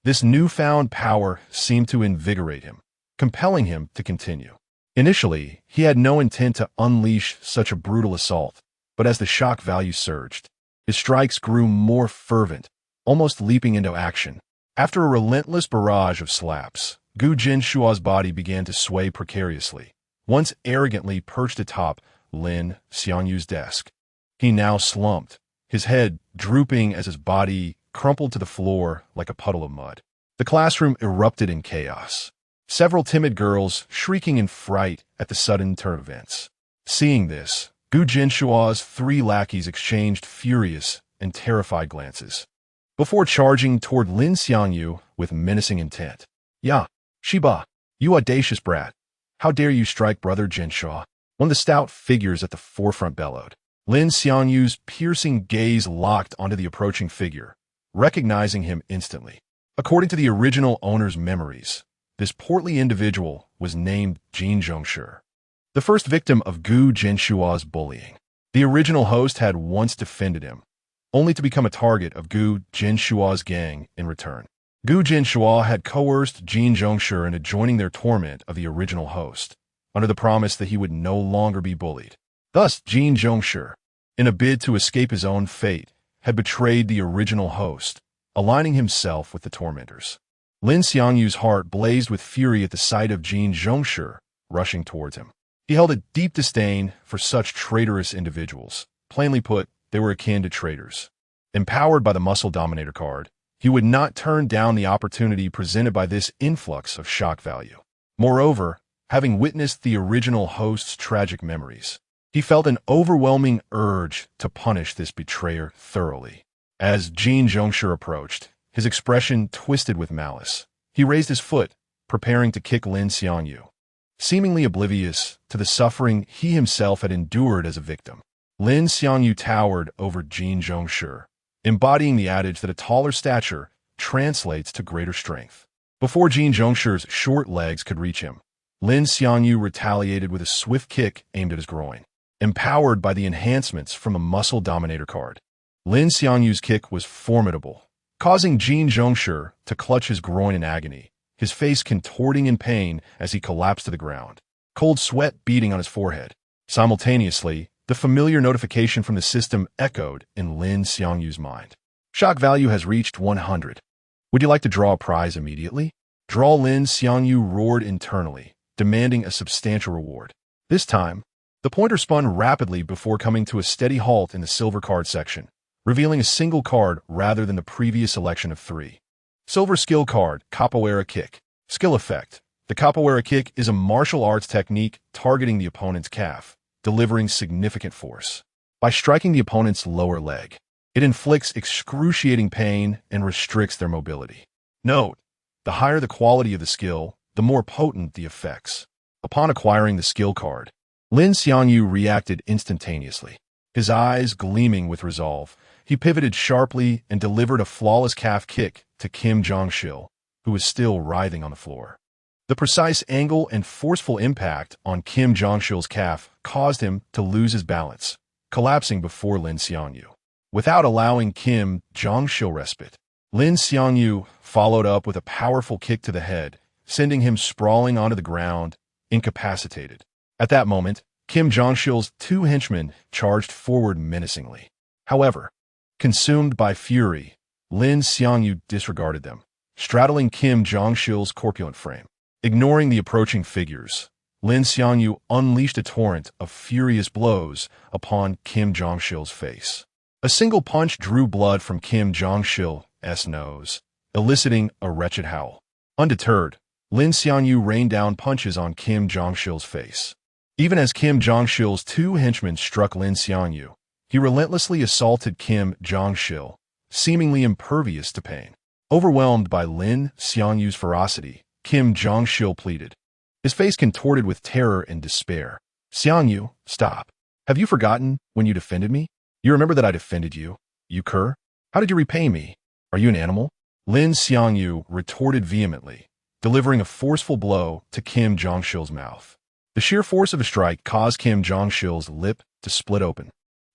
This newfound power seemed to invigorate him, compelling him to continue. Initially, he had no intent to unleash such a brutal assault, but as the shock value surged, his strikes grew more fervent, almost leaping into action. After a relentless barrage of slaps, Gu Jinshua's body began to sway precariously. Once arrogantly perched atop Lin Xiangyu's desk, he now slumped, his head drooping as his body crumpled to the floor like a puddle of mud. The classroom erupted in chaos, several timid girls shrieking in fright at the sudden turn of events. Seeing this, Gu Jinshua's 3 lackeys exchanged furious and terrified glances, before charging toward Lin Xiangyu with menacing intent. "Ya, Shiba, you audacious brat! How dare you strike Brother Jinshua?" One of the stout figures at the forefront bellowed. Lin Xiangyu's piercing gaze locked onto the approaching figure, recognizing him instantly. According to the original owner's memories, this portly individual was named Jin Zhongshi, the first victim of Gu Jinshua's bullying. The original host had once defended him, only to become a target of Gu Jinshua's gang in return. Gu Jinshua had coerced Jin Zhongshi into joining their torment of the original host, under the promise that he would no longer be bullied. Thus, Jin Zhongshi, in a bid to escape his own fate, had betrayed the original host, aligning himself with the tormentors. Lin Xiangyu's heart blazed with fury at the sight of Jin Zhongshi rushing towards him. He held a deep disdain for such traitorous individuals. Plainly put, they were akin to traitors. Empowered by the Muscle Dominator card, he would not turn down the opportunity presented by this influx of shock value. Moreover, having witnessed the original host's tragic memories, he felt an overwhelming urge to punish this betrayer thoroughly. As Jin Zhongshi approached, his expression twisted with malice. He raised his foot, preparing to kick Lin Xiangyu, seemingly oblivious to the suffering he himself had endured as a victim. Lin Xiangyu towered over Jin Zhongshi, embodying the adage that a taller stature translates to greater strength. Before Jin Zhongshi's short legs could reach him, Lin Xiangyu retaliated with a swift kick aimed at his groin. Empowered by the enhancements from the Muscle Dominator card, Lin Xiangyu's kick was formidable, causing Jin Zhongshi to clutch his groin in agony, his face contorting in pain as he collapsed to the ground, cold sweat beading on his forehead. Simultaneously, the familiar notification from the system echoed in Lin Xiangyu's mind. Shock value has reached 100. Would you like to draw a prize immediately? Draw. Lin Xiangyu roared internally, demanding a substantial reward. This time, the pointer spun rapidly before coming to a steady halt in the silver card section, revealing a single card rather than the previous selection of 3. Silver skill card, Capoeira Kick. Skill effect. The Capoeira Kick is a martial arts technique targeting the opponent's calf, delivering significant force. By striking the opponent's lower leg, it inflicts excruciating pain and restricts their mobility. Note, the higher the quality of the skill, the more potent the effects. Upon acquiring the skill card, Lin Xiangyu reacted instantaneously. His eyes gleaming with resolve, he pivoted sharply and delivered a flawless calf kick to Kim Jongshil, who was still writhing on the floor. The precise angle and forceful impact on Kim Jongshil's calf caused him to lose his balance, collapsing before Lin Xiangyu. Without allowing Kim Jongshil respite, Lin Xiangyu followed up with a powerful kick to the head, sending him sprawling onto the ground, incapacitated. At that moment, Kim Jongshil's 2 henchmen charged forward menacingly. However, consumed by fury, Lin Xiangyu disregarded them, straddling Kim Jongshil's corpulent frame. Ignoring the approaching figures, Lin Xiangyu unleashed a torrent of furious blows upon Kim Jongshil's face. A single punch drew blood from Kim Jongshil's nose, eliciting a wretched howl. Undeterred, Lin Xiangyu rained down punches on Kim Jongshil's face. Even as Kim Jongshil's two henchmen struck Lin Xiangyu, he relentlessly assaulted Kim Jongshil, seemingly impervious to pain. Overwhelmed by Lin Xiangyu's ferocity, Kim Jongshil pleaded, his face contorted with terror and despair. "Xiangyu, stop. Have you forgotten when you defended me? You remember that I defended you, you cur? How did you repay me? Are you an animal?" Lin Xiangyu retorted vehemently, delivering a forceful blow to Kim Jongshil's mouth. The sheer force of a strike caused Kim Jongshil's lip to split open,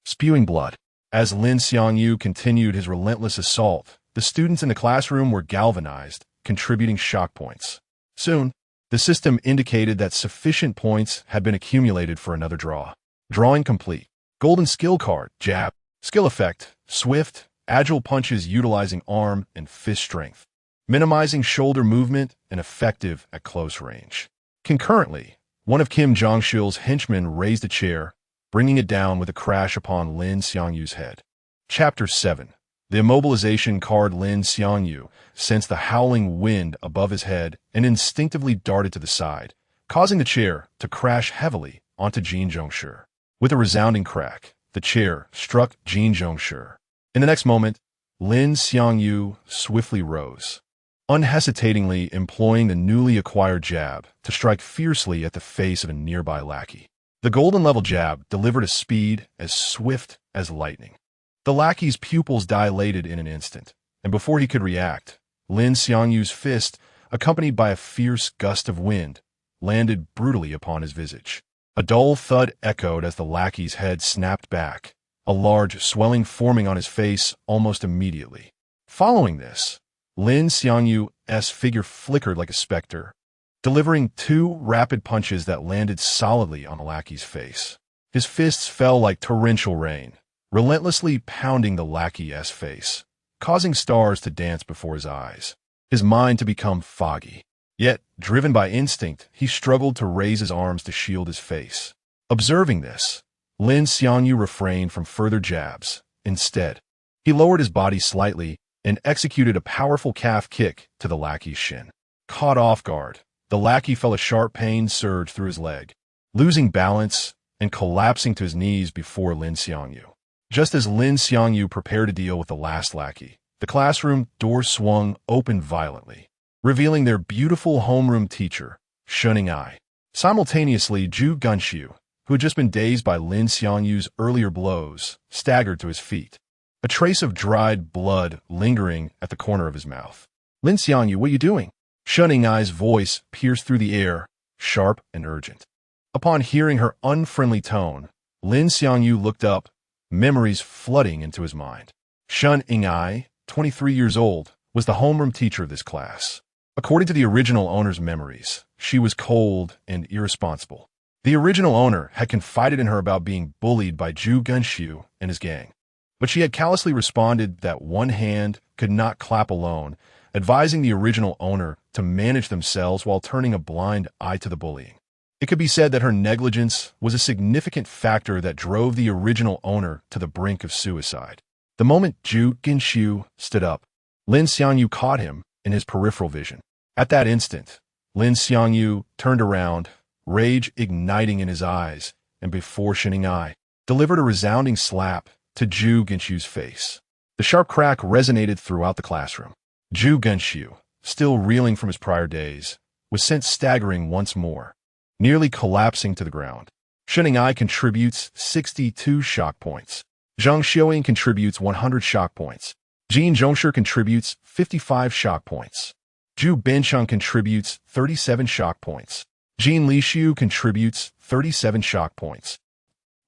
spewing blood. As Lin Xiangyu continued his relentless assault, the students in the classroom were galvanized, contributing shock points. Soon, the system indicated that sufficient points had been accumulated for another draw. Drawing complete. Golden skill card, jab. Skill effect, swift, agile punches utilizing arm and fist strength, minimizing shoulder movement and effective at close range. Concurrently, one of Kim Jongshil's henchmen raised a chair, bringing it down with a crash upon Lin Xiangyu's head. Chapter 7. The immobilization card. Lin Xiangyu sensed the howling wind above his head and instinctively darted to the side, causing the chair to crash heavily onto Jin Zhongshi. With a resounding crack, the chair struck Jin Zhongshi. In the next moment, Lin Xiangyu swiftly rose, unhesitatingly employing the newly acquired jab to strike fiercely at the face of a nearby lackey. The golden-level jab delivered a speed as swift as lightning. The lackey's pupils dilated in an instant, and before he could react, Lin Xiangyu's fist, accompanied by a fierce gust of wind, landed brutally upon his visage. A dull thud echoed as the lackey's head snapped back, a large swelling forming on his face almost immediately. Following this, Lin Xiangyu's figure flickered like a specter, delivering two rapid punches that landed solidly on the lackey's face. His fists fell like torrential rain, relentlessly pounding the lackey's face, causing stars to dance before his eyes, his mind to become foggy. Yet, driven by instinct, he struggled to raise his arms to shield his face. Observing this, Lin Xiangyu refrained from further jabs. Instead, he lowered his body slightly and executed a powerful calf kick to the lackey's shin. Caught off guard, the lackey felt a sharp pain surge through his leg, losing balance and collapsing to his knees before Lin Xiangyu. Just as Lin Xiangyu prepared to deal with the last lackey, the classroom door swung open violently, revealing their beautiful homeroom teacher, Shunning Eye. Simultaneously, Zhu Gunshu, who had just been dazed by Lin Xiangyu's earlier blows, staggered to his feet, a trace of dried blood lingering at the corner of his mouth. "Lin Xiangyu, what are you doing?" Shunning Eye's voice pierced through the air, sharp and urgent. Upon hearing her unfriendly tone, Lin Xiangyu looked up, memories flooding into his mind. Shunning Eye, 23 years old, was the homeroom teacher of this class. According to the original owner's memories, she was cold and irresponsible. The original owner had confided in her about being bullied by Zhu Gunshu and his gang, but she had callously responded that one hand could not clap alone, advising the original owner to manage themselves while turning a blind eye to the bullying. It could be said that her negligence was a significant factor that drove the original owner to the brink of suicide. The moment Zhu Gunshu stood up, Lin Xiangyu caught him in his peripheral vision. At that instant, Lin Xiangyu turned around, rage igniting in his eyes, and before Shunning Eye, delivered a resounding slap to Zhu Gunshu's face. The sharp crack resonated throughout the classroom. Zhu Gunshu, still reeling from his prior days, was sent staggering once more, nearly collapsing to the ground. Shunning Eye contributes 62 shock points. Zhang Xiaoying contributes 100 shock points. Jin Zhongshi contributes 55 shock points. Zhu Bencheng contributes 37 shock points. Jin Lishu contributes 37 shock points.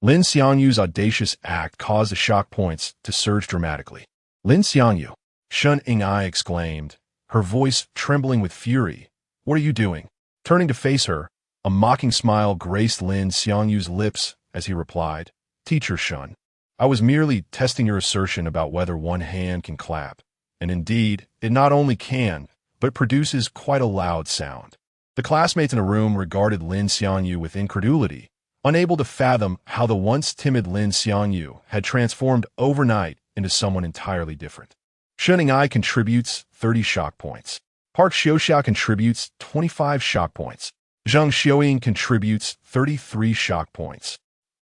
Lin Xiangyu's audacious act caused the shock points to surge dramatically. "Lin Xiangyu," Shunning Eye exclaimed, her voice trembling with fury. "What are you doing?" Turning to face her, a mocking smile graced Lin Xiangyu's lips as he replied, "Teacher Shun, I was merely testing your assertion about whether one hand can clap, and indeed, it not only can, but produces quite a loud sound." The classmates in the room regarded Lin Xiangyu with incredulity, unable to fathom how the once timid Lin Xiangyu had transformed overnight into someone entirely different. Shunning Eye contributes 30 shock points. Park Xiaoxia contributes 25 shock points. Zhang Xiaoying contributes 33 shock points.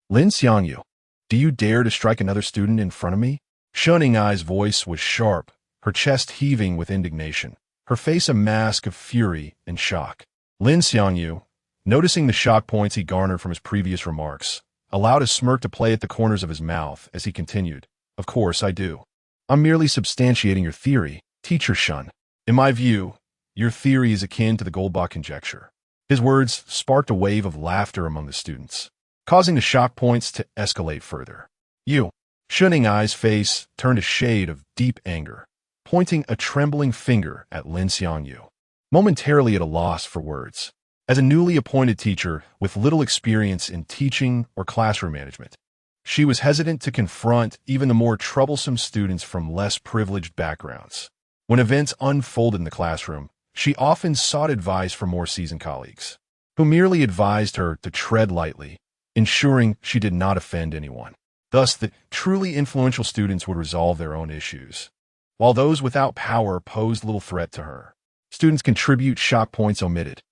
Lin Xiangyu, do you dare to strike another student in front of me? Shuning Ai's voice was sharp, her chest heaving with indignation, her face a mask of fury and shock. Lin Xiangyu, noticing the shock points he garnered from his previous remarks, allowed a smirk to play at the corners of his mouth as he continued. Of course I do. I'm merely substantiating your theory, Teacher Shun. In my view, your theory is akin to the Goldbach conjecture. His words sparked a wave of laughter among the students, causing the shock points to escalate further. You. Shuning Ai's face turned a shade of deep anger, pointing a trembling finger at Lin Xiangyu, momentarily at a loss for words. As a newly appointed teacher with little experience in teaching or classroom management, she was hesitant to confront even the more troublesome students from less privileged backgrounds. When events unfolded in the classroom, she often sought advice from more seasoned colleagues, who merely advised her to tread lightly, ensuring she did not offend anyone. Thus, the truly influential students would resolve their own issues, while those without power posed little threat to her. Students contribute shock points omitted.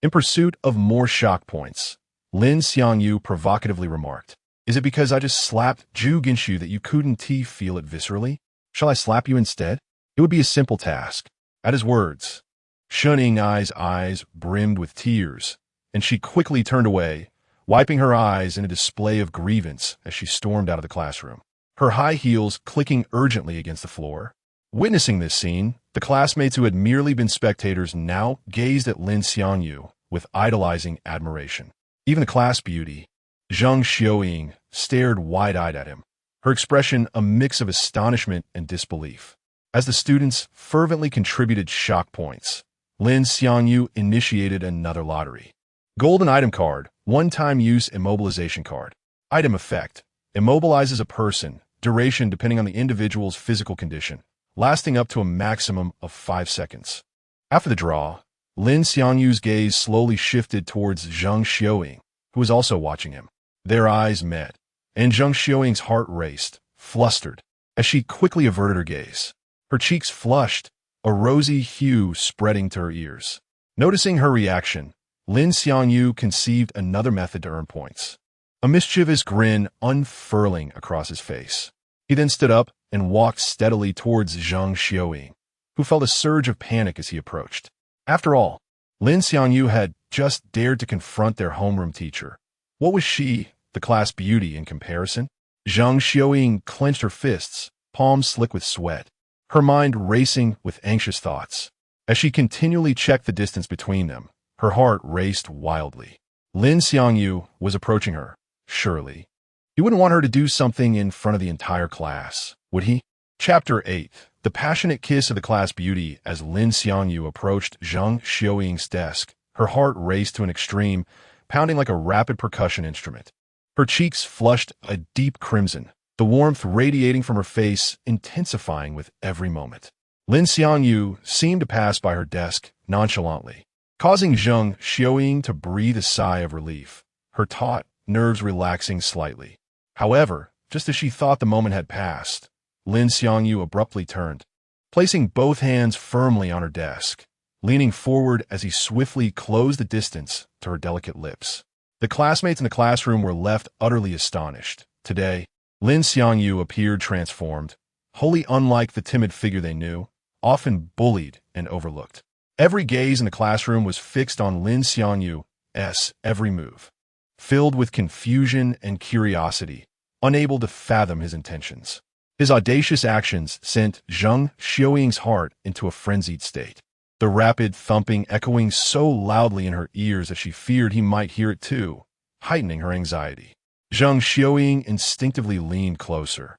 In pursuit of more shock points, Lin Xiangyu provocatively remarked, "Is it because I just slapped Zhu Ginshu that you couldn't feel it viscerally? Shall I slap you instead? It would be a simple task." At his words, Shuning Ai's eyes brimmed with tears, and she quickly turned away, wiping her eyes in a display of grievance as she stormed out of the classroom, her high heels clicking urgently against the floor. Witnessing this scene, the classmates who had merely been spectators now gazed at Lin Xiangyu with idolizing admiration. Even the class beauty, Zhang Xiaoying, stared wide-eyed at him, her expression a mix of astonishment and disbelief. As the students fervently contributed shock points, Lin Xiangyu initiated another lottery. Golden item card, one-time use immobilization card. Item effect, immobilizes a person, duration depending on the individual's physical condition, lasting up to a maximum of 5 seconds. After the draw, Lin Xiangyu's gaze slowly shifted towards Zhang Xiaoying, who was also watching him. Their eyes met, and Zhang Xiaoying's heart raced, flustered, as she quickly averted her gaze. Her cheeks flushed, a rosy hue spreading to her ears. Noticing her reaction, Lin Xiangyu conceived another method to earn points, a mischievous grin unfurling across his face. He then stood up and walked steadily towards Zhang Xiaoying, who felt a surge of panic as he approached. After all, Lin Xiangyu had just dared to confront their homeroom teacher. What was she, the class beauty, in comparison? Zhang Xiaoying clenched her fists, palms slick with sweat, her mind racing with anxious thoughts. As she continually checked the distance between them, her heart raced wildly. Lin Xiangyu was approaching her, surely. He wouldn't want her to do something in front of the entire class, would he? Chapter 8. The passionate kiss of the class beauty. As Lin Xiangyu approached Zhang Xiaoying's desk, her heart raced to an extreme, pounding like a rapid percussion instrument. Her cheeks flushed a deep crimson, the warmth radiating from her face intensifying with every moment. Lin Xiangyu seemed to pass by her desk nonchalantly, causing Zhang Xiaoying to breathe a sigh of relief, her taut nerves relaxing slightly. However, just as she thought the moment had passed, Lin Xiangyu abruptly turned, placing both hands firmly on her desk, leaning forward as he swiftly closed the distance to her delicate lips. The classmates in the classroom were left utterly astonished. Today, Lin Xiangyu appeared transformed, wholly unlike the timid figure they knew, often bullied and overlooked. Every gaze in the classroom was fixed on Lin Xiangyu's every move, filled with confusion and curiosity, unable to fathom his intentions. His audacious actions sent Zhang Xiaoying's heart into a frenzied state, the rapid thumping echoing so loudly in her ears that she feared he might hear it too, heightening her anxiety. Zhang Xiaoying instinctively leaned closer,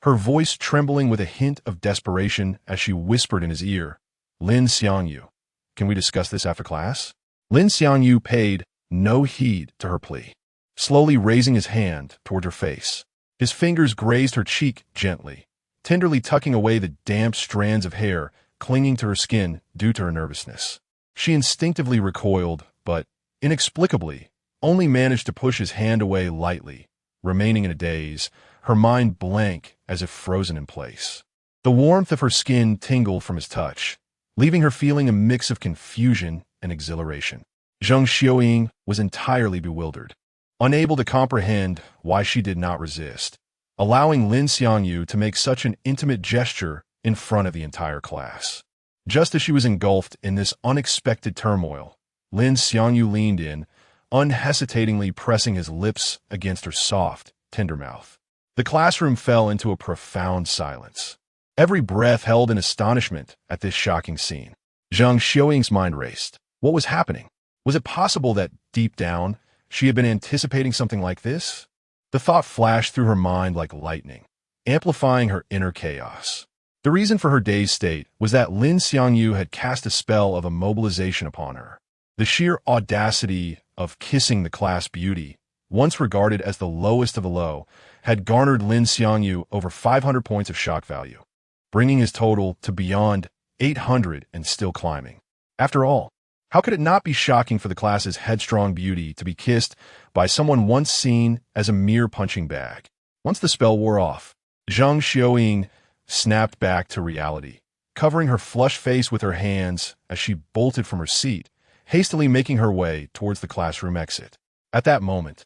her voice trembling with a hint of desperation as she whispered in his ear, "Lin Xiangyu, can we discuss this after class?" Lin Xiangyu paid no heed to her plea, slowly raising his hand toward her face. His fingers grazed her cheek gently, tenderly tucking away the damp strands of hair clinging to her skin due to her nervousness. She instinctively recoiled, but, inexplicably, only managed to push his hand away lightly, remaining in a daze, her mind blank as if frozen in place. The warmth of her skin tingled from his touch, leaving her feeling a mix of confusion and exhilaration. Zhang Xiaoying was entirely bewildered, unable to comprehend why she did not resist, allowing Lin Xiangyu to make such an intimate gesture in front of the entire class. Just as she was engulfed in this unexpected turmoil, Lin Xiangyu leaned in, unhesitatingly pressing his lips against her soft, tender mouth. The classroom fell into a profound silence, every breath held in astonishment at this shocking scene. Zhang Xiaoying's mind raced. What was happening? Was it possible that, deep down, she had been anticipating something like this? The thought flashed through her mind like lightning, amplifying her inner chaos. The reason for her dazed state was that Lin Xiangyu had cast a spell of immobilization upon her. The sheer audacity of kissing the class beauty, once regarded as the lowest of the low, had garnered Lin Xiangyu over 500 points of shock value, bringing his total to beyond 800 and still climbing. After all, how could it not be shocking for the class's headstrong beauty to be kissed by someone once seen as a mere punching bag? Once the spell wore off, Zhang Xiaoying snapped back to reality, covering her flushed face with her hands as she bolted from her seat, hastily making her way towards the classroom exit. At that moment,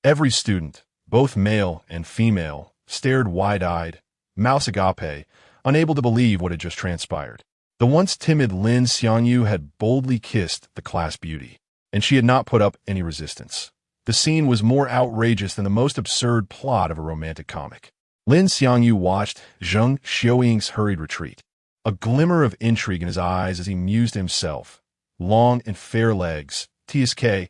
every student, both male and female, stared wide-eyed, mouths agape, unable to believe what had just transpired. The once timid Lin Xiangyu had boldly kissed the class beauty, and she had not put up any resistance. The scene was more outrageous than the most absurd plot of a romantic comic. Lin Xiangyu watched Zhang Xiaoying's hurried retreat, a glimmer of intrigue in his eyes as he mused to himself. Long and fair legs, TSK,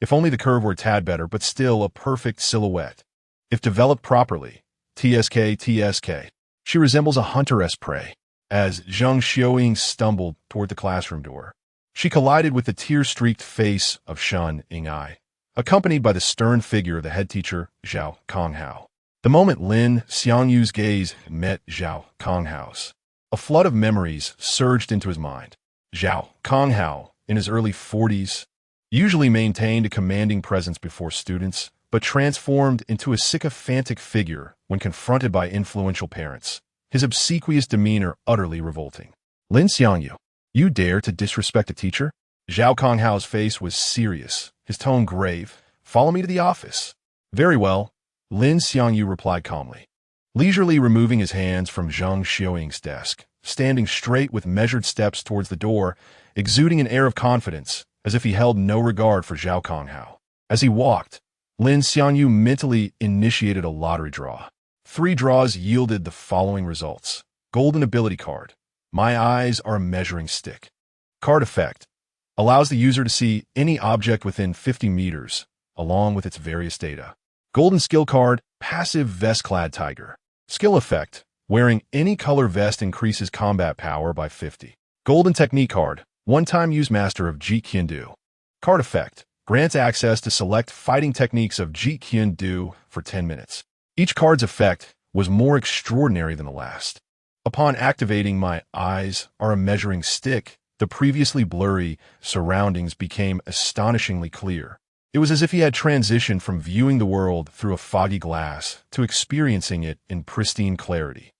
if only the curve were a tad better, but still a perfect silhouette. If developed properly, TSK. She resembles a hunteress prey. As Zhang Xiaoying stumbled toward the classroom door, she collided with the tear-streaked face of Shen Ying'ai, accompanied by the stern figure of the head teacher, Zhao Konghao. The moment Lin Xiangyu's gaze met Zhao Konghao's, a flood of memories surged into his mind. Zhao Konghao, in his early 40s, usually maintained a commanding presence before students, but transformed into a sycophantic figure when confronted by influential parents, his obsequious demeanor utterly revolting. Lin Xiangyu, you dare to disrespect a teacher? Zhao Konghao's face was serious, his tone grave. Follow me to the office. Very well, Lin Xiangyu replied calmly, leisurely removing his hands from Zhang Xiaoying's desk, standing straight with measured steps towards the door, exuding an air of confidence, as if he held no regard for Zhao Konghao. As he walked, Lin Xiangyu mentally initiated a lottery draw. 3 draws yielded the following results. Golden ability card. My eyes are a measuring stick. Card effect. Allows the user to see any object within 50 meters, along with its various data. Golden skill card. Passive vest-clad tiger. Skill effect. Wearing any color vest increases combat power by 50. Golden technique card. One-time use master of Jeet Kune Do. Card effect. Grants access to select fighting techniques of Jeet Kune Do for 10 minutes. Each card's effect was more extraordinary than the last. Upon activating my eyes are a measuring stick, the previously blurry surroundings became astonishingly clear. It was as if he had transitioned from viewing the world through a foggy glass to experiencing it in pristine clarity.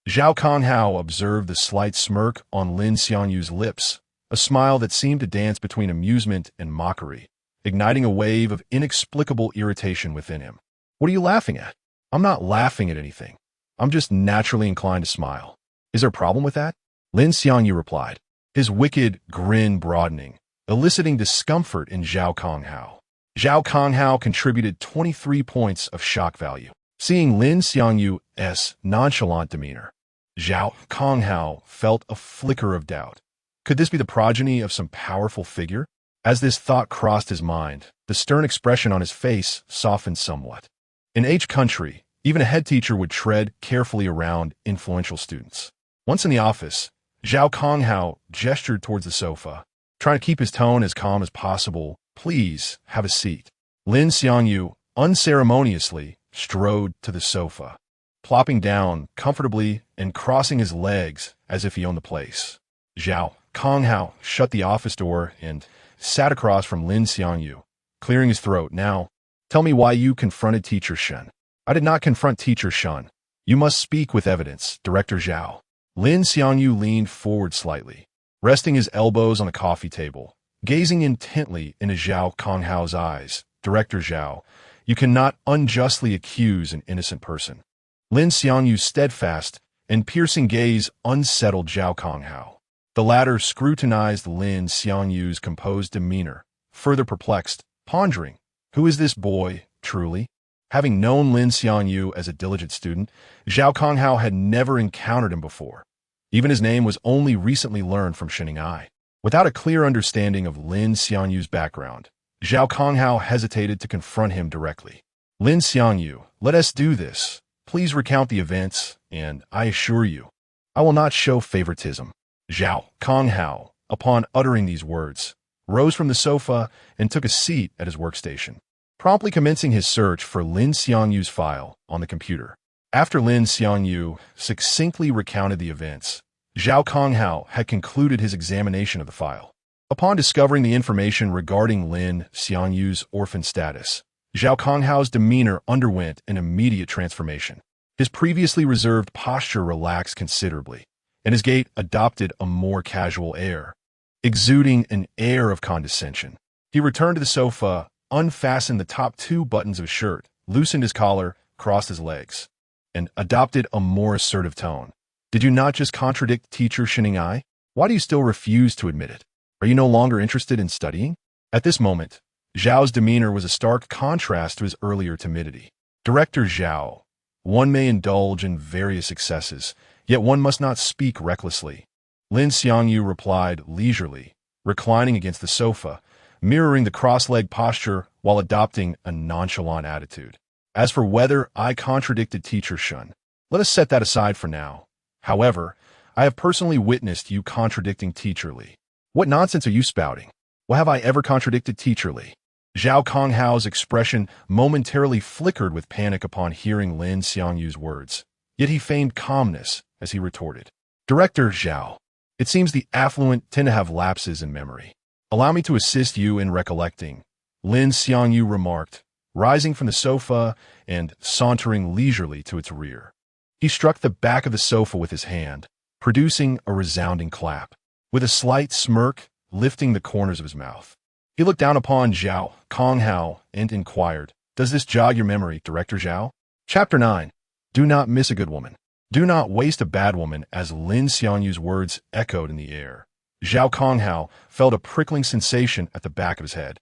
Zhao Konghao observed the slight smirk on Lin Xiangyu's lips, a smile that seemed to dance between amusement and mockery, igniting a wave of inexplicable irritation within him. What are you laughing at? I'm not laughing at anything. I'm just naturally inclined to smile. Is there a problem with that? Lin Xiangyu replied, his wicked grin broadening, eliciting discomfort in Zhao Konghao. Zhao Konghao contributed 23 points of shock value. Seeing Lin Xiangyu's nonchalant demeanor, Zhao Konghao felt a flicker of doubt. Could this be the progeny of some powerful figure? As this thought crossed his mind, the stern expression on his face softened somewhat. In H country, even a head teacher would tread carefully around influential students. Once in the office, Zhao Konghao gestured towards the sofa, trying to keep his tone as calm as possible. Please, have a seat. Lin Xiangyu unceremoniously strode to the sofa, plopping down comfortably and crossing his legs as if he owned the place. Zhao Konghao shut the office door and sat across from Lin Xiangyu, clearing his throat. Now, tell me why you confronted Teacher Shen. I did not confront Teacher Shen. You must speak with evidence, Director Zhao. Lin Xiangyu leaned forward slightly, resting his elbows on a coffee table, gazing intently into Zhao Konghao's eyes. Director Zhao, you cannot unjustly accuse an innocent person. Lin Xiangyu's steadfast and piercing gaze unsettled Zhao Konghao. The latter scrutinized Lin Xiangyu's composed demeanor, further perplexed, pondering, who is this boy, truly? Having known Lin Xiangyu as a diligent student, Zhao Konghao had never encountered him before. Even his name was only recently learned from Shining Ai. Without a clear understanding of Lin Xiangyu's background, Zhao Konghao hesitated to confront him directly. Lin Xiangyu, let us do this. Please recount the events, and I assure you, I will not show favoritism. Zhao Konghao, upon uttering these words, rose from the sofa and took a seat at his workstation, promptly commencing his search for Lin Xiangyu's file on the computer. After Lin Xiangyu succinctly recounted the events, Zhao Konghao had concluded his examination of the file. Upon discovering the information regarding Lin Xiangyu's orphan status, Zhao Konghao's demeanor underwent an immediate transformation. His previously reserved posture relaxed considerably, and his gait adopted a more casual air, exuding an air of condescension. He returned to the sofa, unfastened the top 2 buttons of his shirt, loosened his collar, crossed his legs, and adopted a more assertive tone. Did you not just contradict teacher Shining Ai? Why do you still refuse to admit it? Are you no longer interested in studying? At this moment, Zhao's demeanor was a stark contrast to his earlier timidity. Director Zhao, one may indulge in various excesses, yet one must not speak recklessly. Lin Xiangyu replied leisurely, reclining against the sofa, mirroring the cross-legged posture while adopting a nonchalant attitude. As for whether I contradicted teacher Shun, let us set that aside for now. However, I have personally witnessed you contradicting teacher Li. What nonsense are you spouting? Well, have I ever contradicted teacher Li? Zhao Konghao's expression momentarily flickered with panic upon hearing Lin Xiangyu's words, yet he feigned calmness as he retorted. Director Zhao, it seems the affluent tend to have lapses in memory. Allow me to assist you in recollecting, Lin Xiangyu remarked, rising from the sofa and sauntering leisurely to its rear. He struck the back of the sofa with his hand, producing a resounding clap. With a slight smirk lifting the corners of his mouth, he looked down upon Zhao Konghao and inquired, does this jog your memory, Director Zhao? Chapter 9. Do not miss a good woman. Do not waste a bad woman. As Lin Xiangyu's words echoed in the air, Zhao Konghao felt a prickling sensation at the back of his head.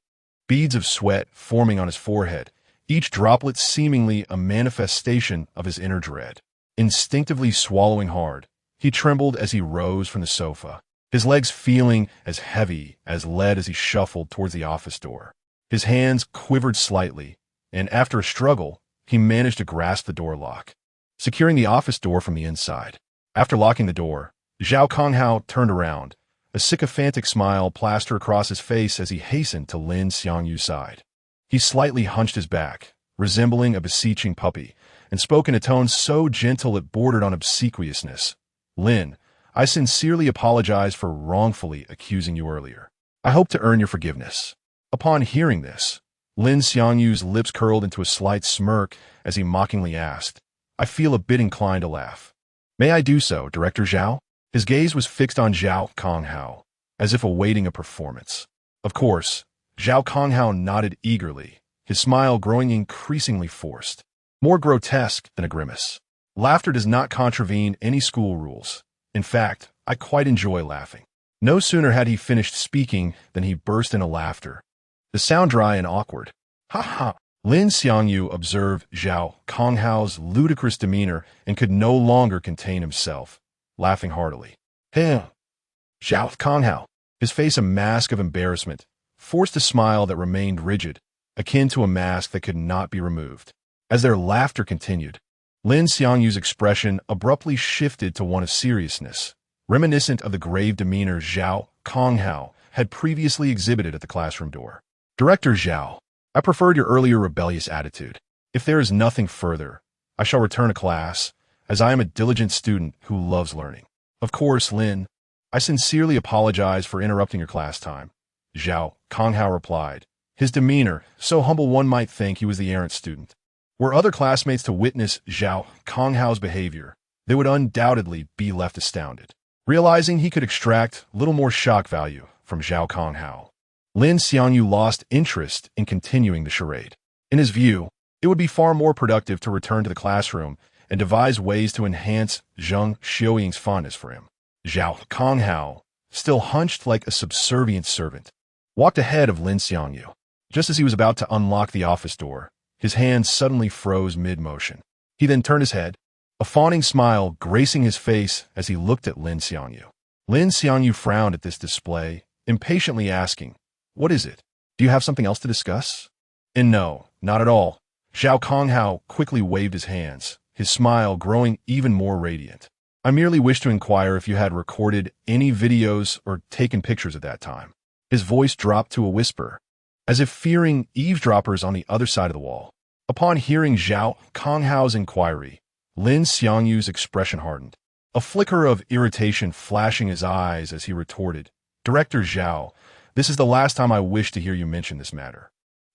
Beads of sweat forming on his forehead, each droplet seemingly a manifestation of his inner dread. Instinctively swallowing hard, he trembled as he rose from the sofa, his legs feeling as heavy as lead as he shuffled towards the office door. His hands quivered slightly, and after a struggle, he managed to grasp the door lock, securing the office door from the inside. After locking the door, Zhao Konghao turned around, a sycophantic smile plastered across his face as he hastened to Lin Xiangyu's side. He slightly hunched his back, resembling a beseeching puppy, and spoke in a tone so gentle it bordered on obsequiousness. Lin, I sincerely apologize for wrongfully accusing you earlier. I hope to earn your forgiveness. Upon hearing this, Lin Xiangyu's lips curled into a slight smirk as he mockingly asked, I feel a bit inclined to laugh. May I do so, Director Zhao? His gaze was fixed on Zhao Konghao, as if awaiting a performance. Of course, Zhao Konghao nodded eagerly, his smile growing increasingly forced, more grotesque than a grimace. Laughter does not contravene any school rules. In fact, I quite enjoy laughing. No sooner had he finished speaking than he burst into laughter, the sound dry and awkward. Ha ha! Lin Xiangyu observed Zhao Konghao's ludicrous demeanor and could no longer contain himself, laughing heartily. Hey, Zhao Konghao, his face a mask of embarrassment, forced a smile that remained rigid, akin to a mask that could not be removed. As their laughter continued, Lin Xiangyu's expression abruptly shifted to one of seriousness, reminiscent of the grave demeanor Zhao Konghao had previously exhibited at the classroom door. Director Zhao, I preferred your earlier rebellious attitude. If there is nothing further, I shall return to class, as I am a diligent student who loves learning. Of course, Lin, I sincerely apologize for interrupting your class time. Zhao Konghao replied, his demeanor so humble one might think he was the errant student. Were other classmates to witness Zhao Konghao's behavior, they would undoubtedly be left astounded. realizing he could extract little more shock value from Zhao Konghao. Lin Xiangyu lost interest in continuing the charade. In his view, it would be far more productive to return to the classroom and devise ways to enhance Zhang Xiuying's fondness for him. Zhao Konghao, still hunched like a subservient servant, walked ahead of Lin Xiangyu. Just as he was about to unlock the office door, his hand suddenly froze mid-motion. He then turned his head, a fawning smile gracing his face as he looked at Lin Xiangyu. Lin Xiangyu frowned at this display, impatiently asking, "What is it? Do you have something else to discuss?" And no, not at all. Zhao Konghao quickly waved his hands, his smile growing even more radiant. "I merely wish to inquire if you had recorded any videos or taken pictures at that time." His voice dropped to a whisper, as if fearing eavesdroppers on the other side of the wall. Upon hearing Zhao Konghao's inquiry, Lin Xiangyu's expression hardened, a flicker of irritation flashing his eyes as he retorted, "Director Zhao, this is the last time I wish to hear you mention this matter."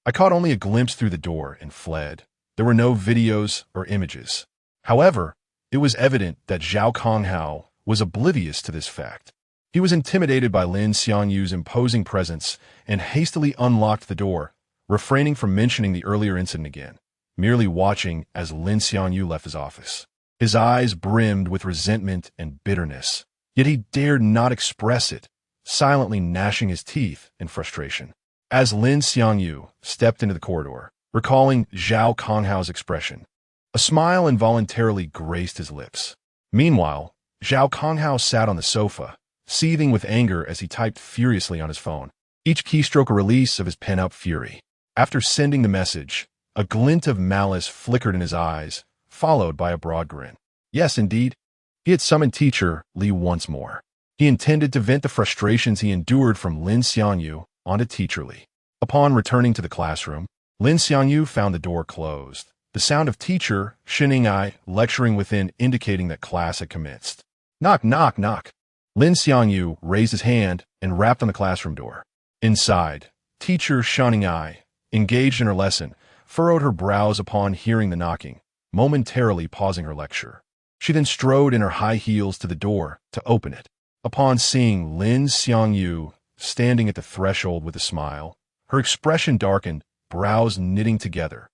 I caught only a glimpse through the door and fled. There were no videos or images. However, it was evident that Zhao Konghao was oblivious to this fact. He was intimidated by Lin Xiangyu's imposing presence and hastily unlocked the door, refraining from mentioning the earlier incident again, merely watching as Lin Xiangyu left his office. His eyes brimmed with resentment and bitterness, yet he dared not express it, silently gnashing his teeth in frustration. As Lin Xiangyu stepped into the corridor, recalling Zhao Konghao's expression, a smile involuntarily graced his lips. Meanwhile, Zhao Konghao sat on the sofa, seething with anger as he typed furiously on his phone, each keystroke a release of his pent-up fury. After sending the message, a glint of malice flickered in his eyes, followed by a broad grin. Yes, indeed, he had summoned teacher Li once more. He intended to vent the frustrations he endured from Lin Xiangyu onto teacher Li. Upon returning to the classroom, Lin Xiangyu found the door closed, the sound of teacher Xinning lecturing within indicating that class had commenced. "Knock, knock, knock." Lin Xiangyu raised his hand and rapped on the classroom door. Inside, teacher Xinning, engaged in her lesson, furrowed her brows upon hearing the knocking, momentarily pausing her lecture. She then strode in her high heels to the door to open it. Upon seeing Lin Xiangyu standing at the threshold with a smile, her expression darkened, brows knitting together.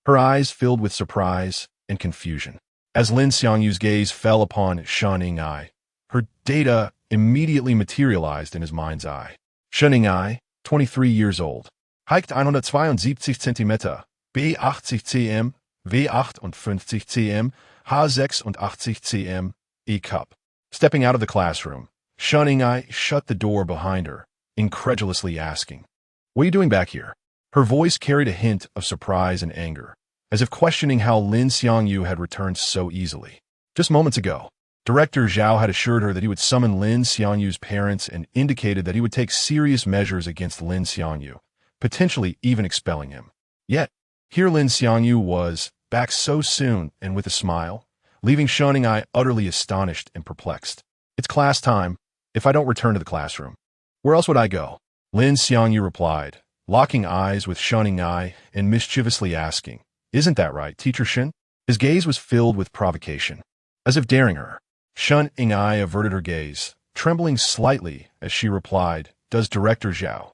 Her eyes filled with surprise and confusion. As Lin Xiangyu's gaze fell upon Xinning, her data immediately materialized in his mind's eye. Xinning, 23 years old, height 172 cm, B 80 cm, W 58 cm, H 86 cm, E-cup. Stepping out of the classroom, Xinning shut the door behind her, incredulously asking, "What are you doing back here?" Her voice carried a hint of surprise and anger, as if questioning how Lin Xiangyu had returned so easily. Just moments ago, Director Zhao had assured her that he would summon Lin Xiangyu's parents and indicated that he would take serious measures against Lin Xiangyu, potentially even expelling him. Yet, here Lin Xiangyu was, back so soon and with a smile, leaving Xinning utterly astonished and perplexed. "It's class time. If I don't return to the classroom, where else would I go?" Lin Xiangyu replied, locking eyes with Xinning and mischievously asking, "Isn't that right, Teacher Xin?" His gaze was filled with provocation. As if daring her, Xinning averted her gaze, trembling slightly as she replied, "Does Director Zhao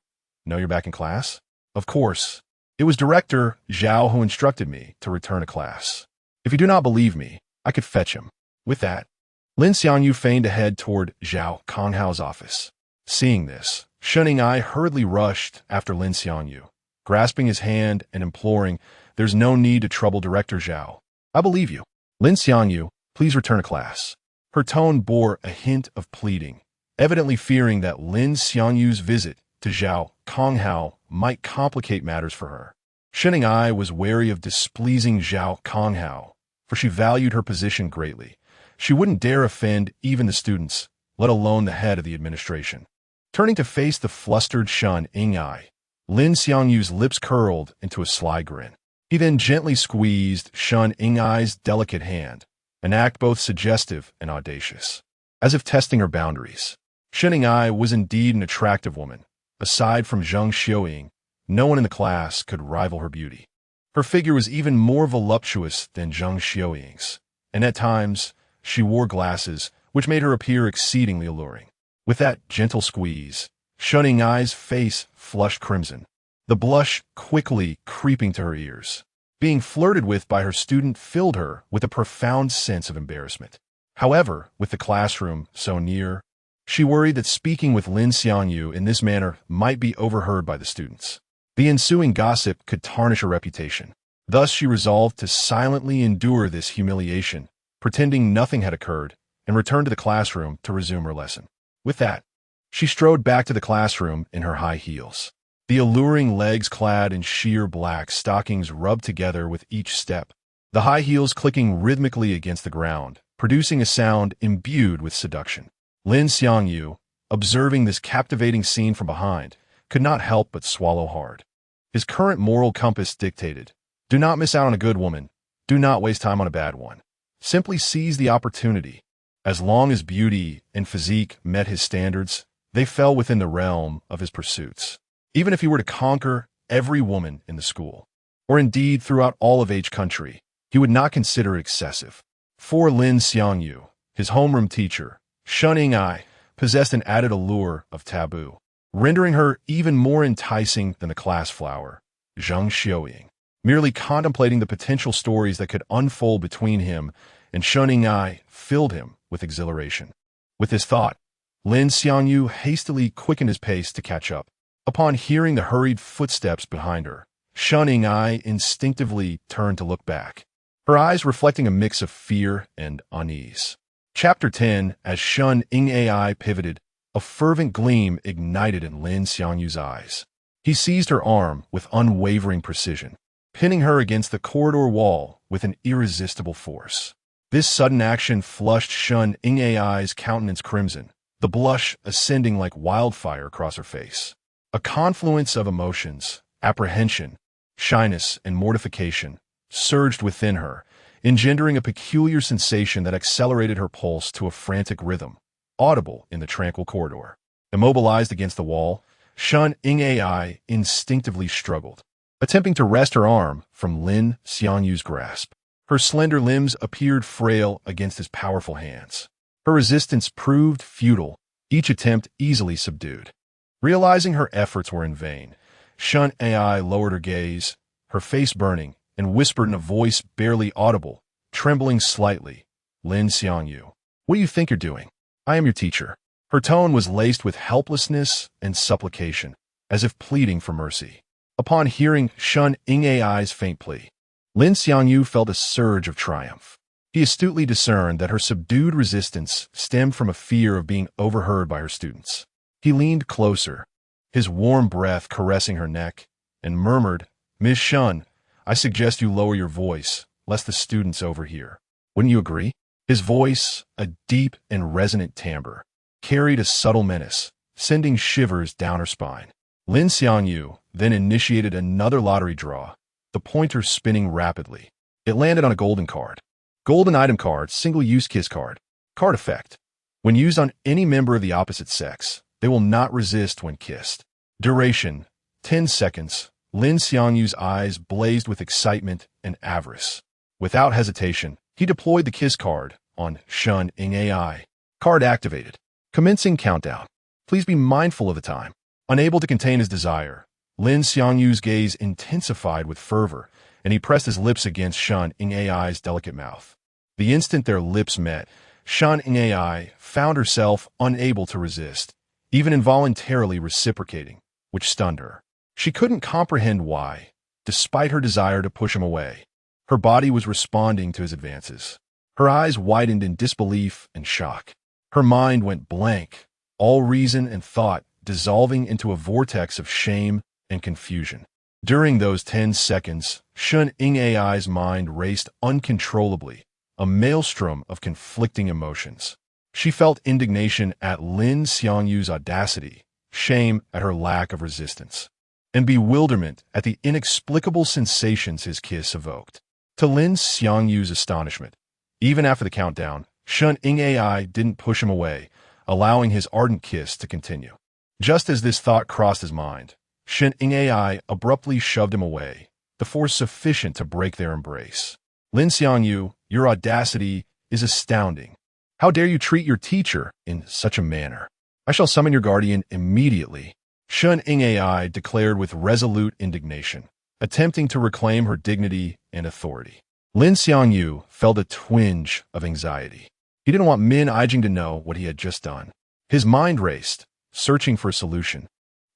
know you're back in class?" "Of course. It was Director Zhao who instructed me to return to class. If you do not believe me, I could fetch him." With that, Lin Xiangyu feigned to head toward Zhao Konghao's office. Seeing this, Xinning hurriedly rushed after Lin Xiangyu, grasping his hand and imploring, "There's no need to trouble Director Zhao. I believe you. Lin Xiangyu, please return to class." Her tone bore a hint of pleading, evidently fearing that Lin Xiangyu's visit to Zhao Konghao might complicate matters for her. Xinning was wary of displeasing Zhao Konghao, for she valued her position greatly. She wouldn't dare offend even the students, let alone the head of the administration. Turning to face the flustered Xinning, Lin Xiangyu's lips curled into a sly grin. He then gently squeezed Xinning's delicate hand, an act both suggestive and audacious, as if testing her boundaries. Xinning was indeed an attractive woman. Aside from Zhang Xiuying, no one in the class could rival her beauty. Her figure was even more voluptuous than Zhang Xiuying's, and at times she wore glasses which made her appear exceedingly alluring. With that gentle squeeze, Shunning Ai's face flushed crimson, the blush quickly creeping to her ears. Being flirted with by her student filled her with a profound sense of embarrassment. However, with the classroom so near, she worried that speaking with Lin Xiangyu in this manner might be overheard by the students. The ensuing gossip could tarnish her reputation. Thus she resolved to silently endure this humiliation, pretending nothing had occurred, and returned to the classroom to resume her lesson. With that, she strode back to the classroom in her high heels. The alluring legs clad in sheer black stockings rubbed together with each step, the high heels clicking rhythmically against the ground, producing a sound imbued with seduction. Lin Xiangyu, observing this captivating scene from behind, could not help but swallow hard. His current moral compass dictated, do not miss out on a good woman, do not waste time on a bad one. Simply seize the opportunity. As long as beauty and physique met his standards, they fell within the realm of his pursuits. Even if he were to conquer every woman in the school, or indeed throughout all of H country, he would not consider it excessive. For Lin Xiangyu, his homeroom teacher, Shunning Ai, possessed an added allure of taboo, rendering her even more enticing than the class flower, Zheng Xiuying. Merely contemplating the potential stories that could unfold between him and Shunning Ai filled him with exhilaration. With this thought, Lin Xiangyu hastily quickened his pace to catch up. Upon hearing the hurried footsteps behind her, Shunning Ai instinctively turned to look back, her eyes reflecting a mix of fear and unease. Chapter 10. As Shunning Ai pivoted, a fervent gleam ignited in Lin Xiangyu's eyes. He seized her arm with unwavering precision, pinning her against the corridor wall with an irresistible force. This sudden action flushed Shunning Ai's countenance crimson, the blush ascending like wildfire across her face. A confluence of emotions, apprehension, shyness, and mortification, surged within her, engendering a peculiar sensation that accelerated her pulse to a frantic rhythm, audible in the tranquil corridor. Immobilized against the wall, Shunning Ai instinctively struggled, attempting to wrest her arm from Lin Xiangyu's grasp. Her slender limbs appeared frail against his powerful hands. Her resistance proved futile, each attempt easily subdued. Realizing her efforts were in vain, Shunning Ai lowered her gaze, her face burning, and whispered in a voice barely audible, trembling slightly, Lin Xiangyu, what do you think you're doing? I am your teacher. Her tone was laced with helplessness and supplication, as if pleading for mercy. Upon hearing Shunning Ai's faint plea, Lin Xiangyu felt a surge of triumph. He astutely discerned that her subdued resistance stemmed from a fear of being overheard by her students. He leaned closer, his warm breath caressing her neck, and murmured, Ms. Shun, I suggest you lower your voice, lest the students overhear. Wouldn't you agree? His voice, a deep and resonant timbre, carried a subtle menace, sending shivers down her spine. Lin Xiangyu then initiated another lottery draw, the pointer spinning rapidly. It landed on a golden card. Golden item card, single-use kiss card. Card effect. When used on any member of the opposite sex, they will not resist when kissed. Duration, 10 seconds. Lin Xiangyu's eyes blazed with excitement and avarice. Without hesitation, he deployed the kiss card on Shunning Ai. Card activated. Commencing countdown. Please be mindful of the time. Unable to contain his desire, Lin Xiangyu's gaze intensified with fervor, and he pressed his lips against Shunning Ai's delicate mouth. The instant their lips met, Shunning Ai found herself unable to resist, even involuntarily reciprocating, which stunned her. She couldn't comprehend why, despite her desire to push him away. Her body was responding to his advances. Her eyes widened in disbelief and shock. Her mind went blank, all reason and thought dissolving into a vortex of shame and confusion. During those 10 seconds, Shunning Ai's mind raced uncontrollably, a maelstrom of conflicting emotions. She felt indignation at Lin Xiangyu's audacity, shame at her lack of resistance, and bewilderment at the inexplicable sensations his kiss evoked. To Lin Xiangyu's astonishment, even after the countdown, Shunning Ai didn't push him away, allowing his ardent kiss to continue. Just as this thought crossed his mind, Shunning Ai abruptly shoved him away, the force sufficient to break their embrace. Lin Xiangyu, your audacity is astounding. How dare you treat your teacher in such a manner? I shall summon your guardian immediately. Shun Ing Ai declared with resolute indignation, attempting to reclaim her dignity and authority. Lin Xiangyu felt a twinge of anxiety. He didn't want Min Aijing to know what he had just done. His mind raced, searching for a solution,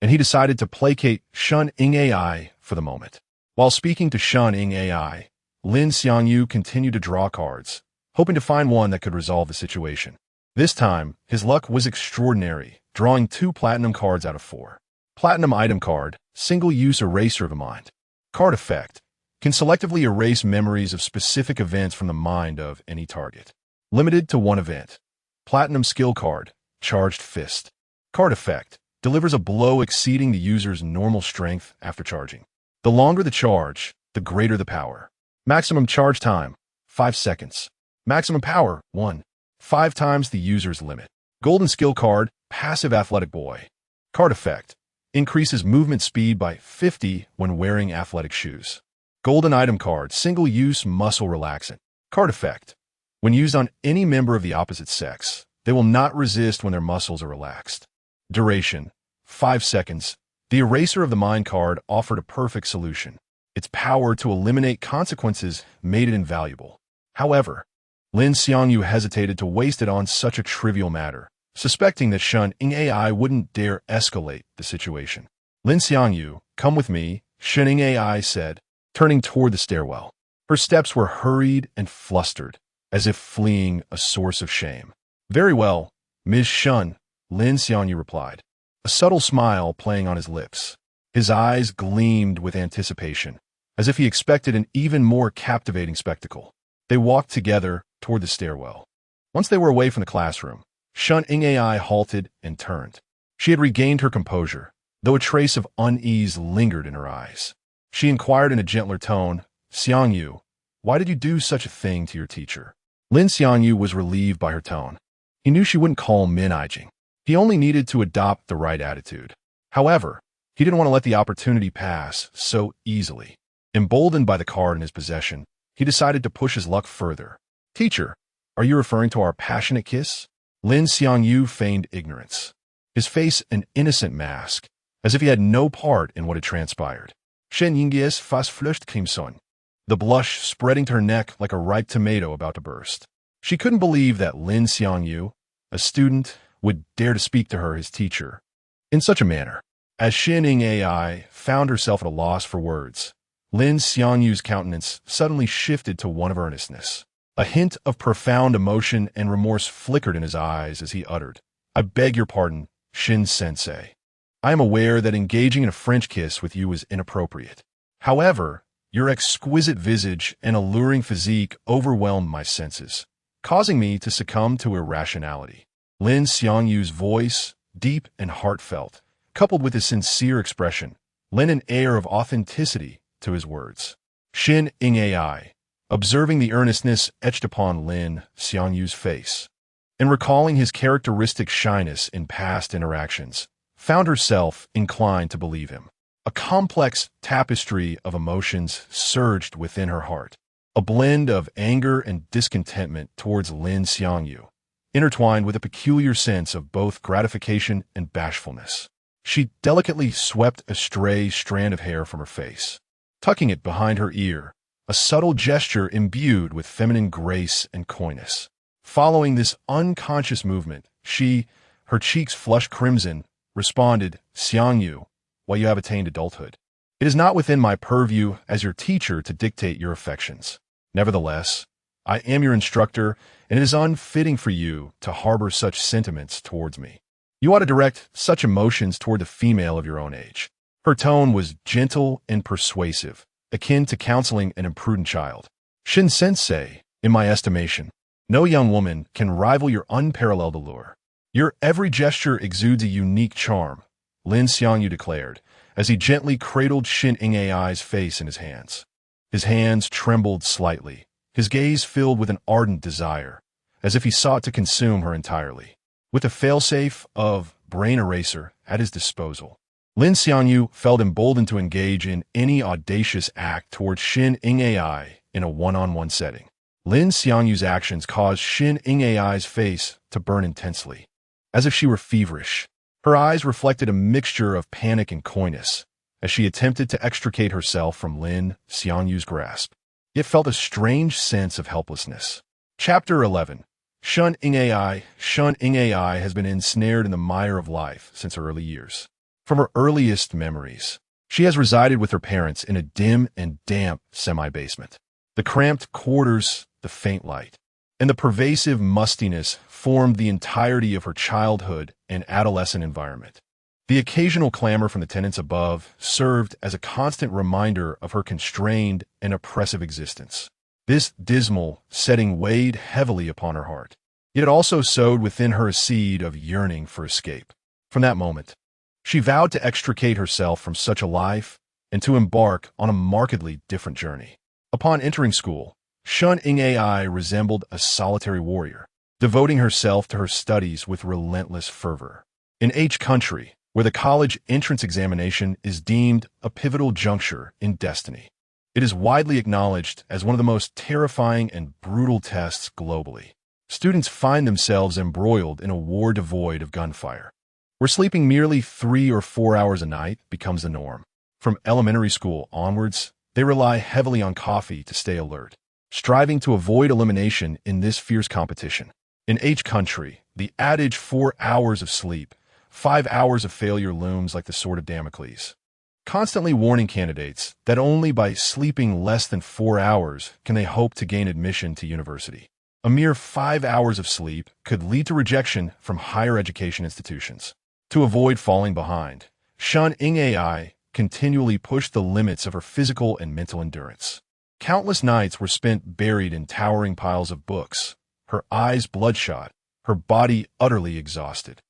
and he decided to placate Shun Ing Ai for the moment. While speaking to Shun Ing Ai, Lin Xiangyu continued to draw cards, hoping to find one that could resolve the situation. This time, his luck was extraordinary, drawing 2 platinum cards out of 4. Platinum item card, single-use eraser of the mind. Card effect, can selectively erase memories of specific events from the mind of any target. Limited to 1 event. Platinum skill card, charged fist. Card effect, delivers a blow exceeding the user's normal strength after charging. The longer the charge, the greater the power. Maximum charge time, 5 seconds. Maximum power, 1. 5 times the user's limit. Golden skill card, passive athletic boy. Card effect, increases movement speed by 50 when wearing athletic shoes. Golden item card, single-use muscle relaxant. Card effect, when used on any member of the opposite sex, they will not resist when their muscles are relaxed. Duration, 5 seconds. The eraser of the mind card offered a perfect solution. Its power to eliminate consequences made it invaluable. However, Lin Xiangyu hesitated to waste it on such a trivial matter, suspecting that Shun Ing Ai wouldn't dare escalate the situation. Lin Xiangyu, come with me, Shun Ing Ai said, turning toward the stairwell. Her steps were hurried and flustered, as if fleeing a source of shame. Very well, Ms. Shun, Lin Xiangyu replied, a subtle smile playing on his lips. His eyes gleamed with anticipation, as if he expected an even more captivating spectacle. They walked together toward the stairwell. Once they were away from the classroom, Shun Ing Ai halted and turned. She had regained her composure, though a trace of unease lingered in her eyes. She inquired in a gentler tone, Xiangyu, why did you do such a thing to your teacher? Lin Xiangyu was relieved by her tone. He knew she wouldn't call Min Aijing. He only needed to adopt the right attitude. However, he didn't want to let the opportunity pass so easily. Emboldened by the card in his possession, he decided to push his luck further. Teacher, are you referring to our passionate kiss? Lin Xiangyu feigned ignorance, his face an innocent mask, as if he had no part in what had transpired. Shen Yingye's fast flushed crimson, the blush spreading to her neck like a ripe tomato about to burst. She couldn't believe that Lin Xiangyu, a student, would dare to speak to her, his teacher, in such a manner. As Shin Ing Ai found herself at a loss for words, Lin Xiangyu's countenance suddenly shifted to one of earnestness. A hint of profound emotion and remorse flickered in his eyes as he uttered, I beg your pardon, Shin-sensei. I am aware that engaging in a French kiss with you is inappropriate. However, your exquisite visage and alluring physique overwhelmed my senses, causing me to succumb to irrationality. Lin Xiangyu's voice, deep and heartfelt, coupled with his sincere expression, lent an air of authenticity to his words. Shin Ing Ai, observing the earnestness etched upon Lin Xiangyu's face, and recalling his characteristic shyness in past interactions, found herself inclined to believe him. A complex tapestry of emotions surged within her heart, a blend of anger and discontentment towards Lin Xiangyu, intertwined with a peculiar sense of both gratification and bashfulness. She delicately swept a stray strand of hair from her face, tucking it behind her ear, a subtle gesture imbued with feminine grace and coyness. Following this unconscious movement, she, her cheeks flushed crimson, responded, Xiangyu, while you have attained adulthood. It is not within my purview as your teacher to dictate your affections. Nevertheless, I am your instructor, and it is unfitting for you to harbor such sentiments towards me. You ought to direct such emotions toward the female of your own age. Her tone was gentle and persuasive, akin to counseling an imprudent child. Shin-sensei, in my estimation, no young woman can rival your unparalleled allure. Your every gesture exudes a unique charm, Lin Xiangyu declared, as he gently cradled Shin Ing Ai's face in his hands. His hands trembled slightly, his gaze filled with an ardent desire, as if he sought to consume her entirely. With a failsafe of brain eraser at his disposal, Lin Xiangyu felt emboldened to engage in any audacious act towards Shin Ing Ai in a one-on-one setting. Lin Xiangyu's actions caused Xin Yingai's face to burn intensely, as if she were feverish. Her eyes reflected a mixture of panic and coyness as she attempted to extricate herself from Lin Xiangyu's grasp. It felt a strange sense of helplessness. Chapter 11. Shun Yingai has been ensnared in the mire of life since her early years. From her earliest memories, she has resided with her parents in a dim and damp semi-basement. The cramped quarters, the faint light, and the pervasive mustiness formed the entirety of her childhood and adolescent environment. The occasional clamor from the tenants above served as a constant reminder of her constrained and oppressive existence. This dismal setting weighed heavily upon her heart. Yet it also sowed within her a seed of yearning for escape. From that moment, she vowed to extricate herself from such a life and to embark on a markedly different journey. Upon entering school, Shun Yingai resembled a solitary warrior, devoting herself to her studies with relentless fervor. In H country, where the college entrance examination is deemed a pivotal juncture in destiny, it is widely acknowledged as one of the most terrifying and brutal tests globally. Students find themselves embroiled in a war devoid of gunfire, where sleeping merely 3 or 4 hours a night becomes the norm. From elementary school onwards, they rely heavily on coffee to stay alert, striving to avoid elimination in this fierce competition. In H country, the adage 4 hours of sleep, 5 hours of failure looms like the sword of Damocles, constantly warning candidates that only by sleeping less than 4 hours can they hope to gain admission to university. A mere 5 hours of sleep could lead to rejection from higher education institutions. To avoid falling behind, Shun Yingai continually pushed the limits of her physical and mental endurance. Countless nights were spent buried in towering piles of books, her eyes bloodshot, her body utterly exhausted.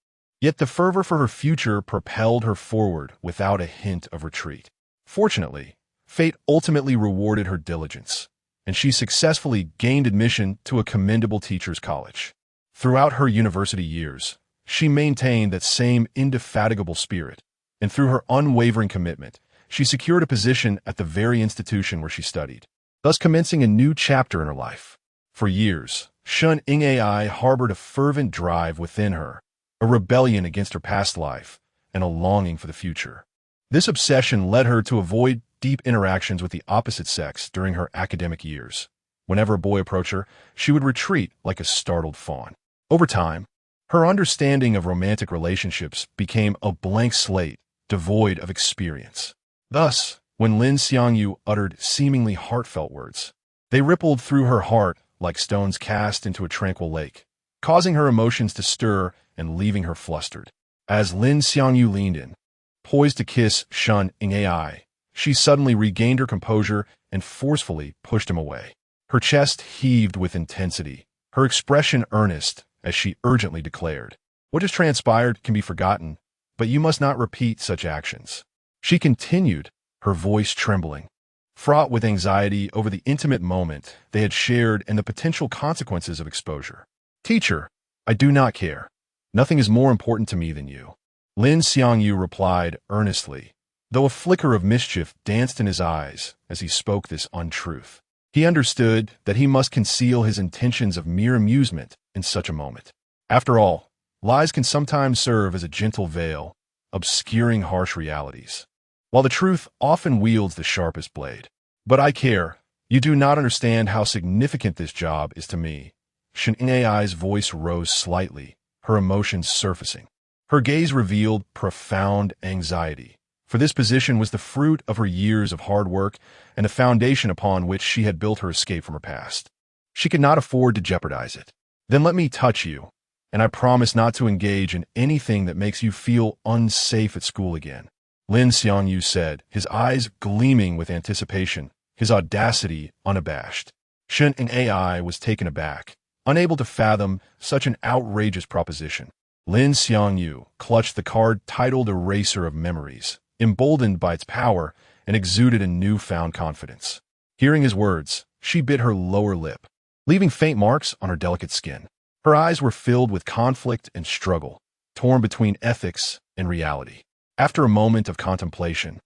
Yet the fervor for her future propelled her forward without a hint of retreat. Fortunately, fate ultimately rewarded her diligence, and she successfully gained admission to a commendable teacher's college. Throughout her university years, she maintained that same indefatigable spirit, and through her unwavering commitment, she secured a position at the very institution where she studied, thus commencing a new chapter in her life. For years, Shun Yingai harbored a fervent drive within her, a rebellion against her past life, and a longing for the future. This obsession led her to avoid deep interactions with the opposite sex during her academic years. Whenever a boy approached her, she would retreat like a startled fawn. Over time, her understanding of romantic relationships became a blank slate, devoid of experience. Thus, when Lin Xiangyu uttered seemingly heartfelt words, they rippled through her heart like stones cast into a tranquil lake, causing her emotions to stir and leaving her flustered. As Lin Xiangyu leaned in, poised to kiss Shun Yingai, she suddenly regained her composure and forcefully pushed him away. Her chest heaved with intensity, her expression earnest as she urgently declared, "What has transpired can be forgotten, but you must not repeat such actions." She continued, her voice trembling, fraught with anxiety over the intimate moment they had shared and the potential consequences of exposure. "Teacher, I do not care. Nothing is more important to me than you," Lin Xiangyu replied earnestly, though a flicker of mischief danced in his eyes as he spoke this untruth. He understood that he must conceal his intentions of mere amusement in such a moment. After all, lies can sometimes serve as a gentle veil, obscuring harsh realities, while the truth often wields the sharpest blade. "But I care. You do not understand how significant this job is to me." Shun Yingai's voice rose slightly, her emotions surfacing. Her gaze revealed profound anxiety, for this position was the fruit of her years of hard work and the foundation upon which she had built her escape from her past. She could not afford to jeopardize it. "Then let me touch you, and I promise not to engage in anything that makes you feel unsafe at school again," Lin Xiangyu said, his eyes gleaming with anticipation, his audacity unabashed. Shun Yingai was taken aback, unable to fathom such an outrageous proposition. Lin Xiangyu clutched the card titled Eraser of Memories, emboldened by its power, and exuded a newfound confidence. Hearing his words, she bit her lower lip, leaving faint marks on her delicate skin. Her eyes were filled with conflict and struggle, torn between ethics and reality. After a moment of contemplation,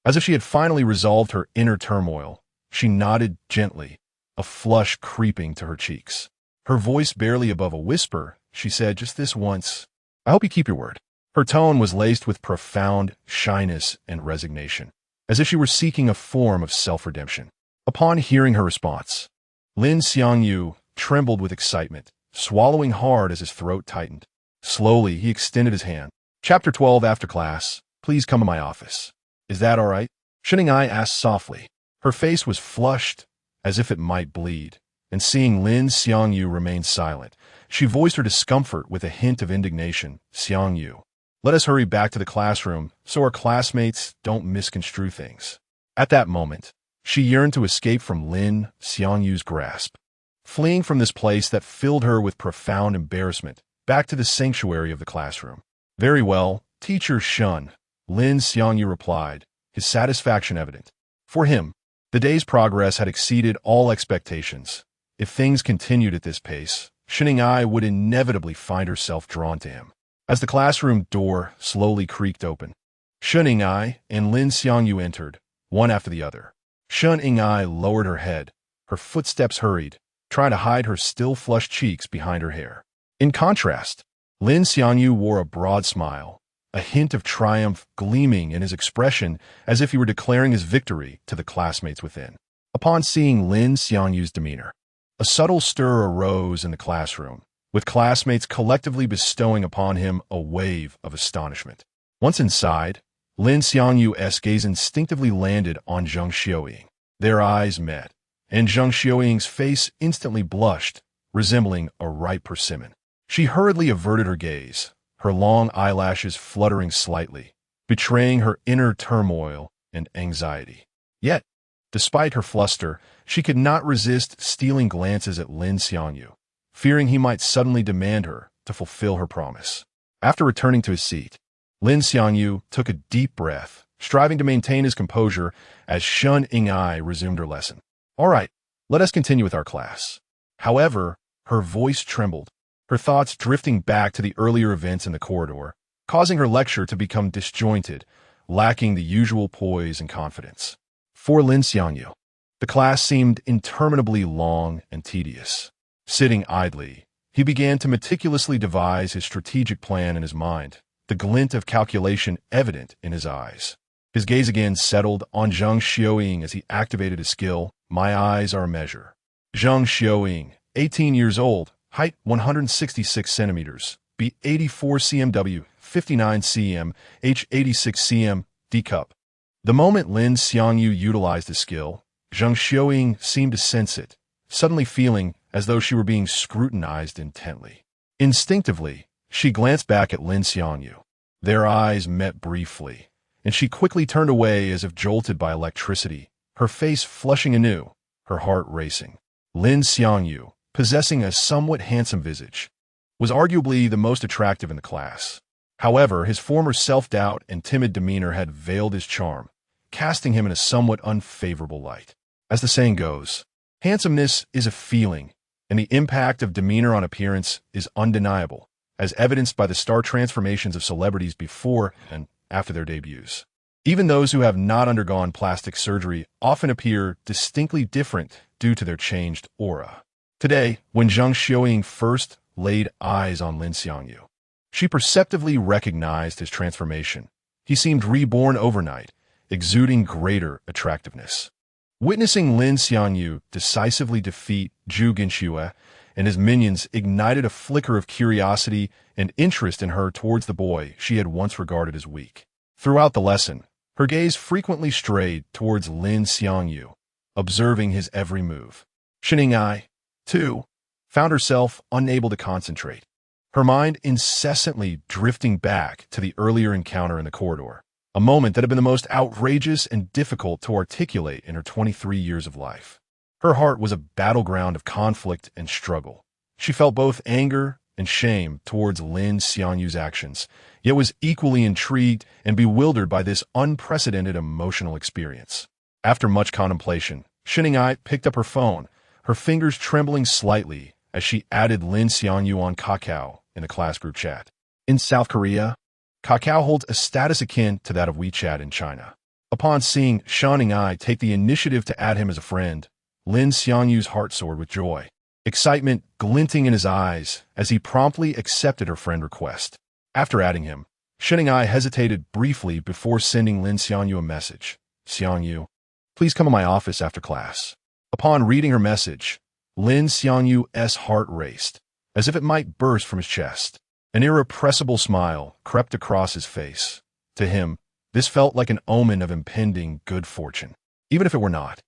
as if she had finally resolved her inner turmoil, she nodded gently, a flush creeping to her cheeks. Her voice barely above a whisper, she said, "Just this once. I hope you keep your word." Her tone was laced with profound shyness and resignation, as if she were seeking a form of self-redemption. Upon hearing her response, Lin Xiangyu trembled with excitement, swallowing hard as his throat tightened. Slowly, he extended his hand. "Chapter 12 after class. Please come to my office." "Is that all right?" Shining-ai asked softly. Her face was flushed, as if it might bleed, and seeing Lin Xiangyu remain silent, she voiced her discomfort with a hint of indignation. "Xiangyu, let us hurry back to the classroom so our classmates don't misconstrue things." At that moment, she yearned to escape from Lin Xiangyu's grasp, fleeing from this place that filled her with profound embarrassment, back to the sanctuary of the classroom. "Very well, Teacher Shun," Lin Xiangyu replied, his satisfaction evident. For him, the day's progress had exceeded all expectations. If things continued at this pace, Shining-ai would inevitably find herself drawn to him. As the classroom door slowly creaked open, Shining-ai and Lin Xiangyu entered, one after the other. Shining-ai lowered her head. Her footsteps hurried, trying to hide her still flushed cheeks behind her hair. In contrast, Lin Xiangyu wore a broad smile, a hint of triumph gleaming in his expression as if he were declaring his victory to the classmates within. Upon seeing Lin Xiangyu's demeanor, a subtle stir arose in the classroom, with classmates collectively bestowing upon him a wave of astonishment. Once inside, Lin Xiangyu's gaze instinctively landed on Zhang Xiaoying. Their eyes met, and Zhang Xiaoying's face instantly blushed, resembling a ripe persimmon. She hurriedly averted her gaze, her long eyelashes fluttering slightly, betraying her inner turmoil and anxiety. Yet, despite her fluster, she could not resist stealing glances at Lin Xiangyu, fearing he might suddenly demand her to fulfill her promise. After returning to his seat, Lin Xiangyu took a deep breath, striving to maintain his composure as Shining-ai resumed her lesson. "All right, let us continue with our class." However, her voice trembled, her thoughts drifting back to the earlier events in the corridor, causing her lecture to become disjointed, lacking the usual poise and confidence. For Lin Xiangyu, the class seemed interminably long and tedious. Sitting idly, he began to meticulously devise his strategic plan in his mind, the glint of calculation evident in his eyes. His gaze again settled on Zhang Xiaoying as he activated his skill, "My eyes are a measure." Zhang Xiaoying, 18 years old, height 166 centimeters, B 84 cmw, 59 cm, H 86 cm, D cup. The moment Lin Xiangyu utilized his skill, Zhang Xiaoying seemed to sense it, suddenly feeling as though she were being scrutinized intently. Instinctively, she glanced back at Lin Xiangyu. Their eyes met briefly, and she quickly turned away as if jolted by electricity, her face flushing anew, her heart racing. Lin Xiangyu, possessing a somewhat handsome visage, was arguably the most attractive in the class. However, his former self-doubt and timid demeanor had veiled his charm, casting him in a somewhat unfavorable light. As the saying goes, handsomeness is a feeling, and the impact of demeanor on appearance is undeniable, as evidenced by the star transformations of celebrities before and after their debuts. Even those who have not undergone plastic surgery often appear distinctly different due to their changed aura. Today, when Zhang Xiaoying first laid eyes on Lin Xiangyu, she perceptively recognized his transformation. He seemed reborn overnight, exuding greater attractiveness. Witnessing Lin Xiangyu decisively defeat Zhu Genxue and his minions ignited a flicker of curiosity and interest in her towards the boy she had once regarded as weak. Throughout the lesson, her gaze frequently strayed towards Lin Xiangyu, observing his every move. Shining-ai, too, found herself unable to concentrate, her mind incessantly drifting back to the earlier encounter in the corridor, a moment that had been the most outrageous and difficult to articulate in her 23 years of life. Her heart was a battleground of conflict and struggle. She felt both anger and shame towards Lin Xiangyu's actions, yet was equally intrigued and bewildered by this unprecedented emotional experience. After much contemplation, Shining-ai picked up her phone, her fingers trembling slightly as she added Lin Xiangyu on Kakao in the class group chat. In South Korea, Kakao holds a status akin to that of WeChat in China. Upon seeing Shining-ai take the initiative to add him as a friend, Lin Xiangyu's heart soared with joy, excitement glinting in his eyes as he promptly accepted her friend request. After adding him, Ai hesitated briefly before sending Lin Xiangyu a message. Xiangyu, please come to my office after class. Upon reading her message, Lin Xiangyu's heart raced, as if it might burst from his chest. An irrepressible smile crept across his face. To him, this felt like an omen of impending good fortune. Even if it were not,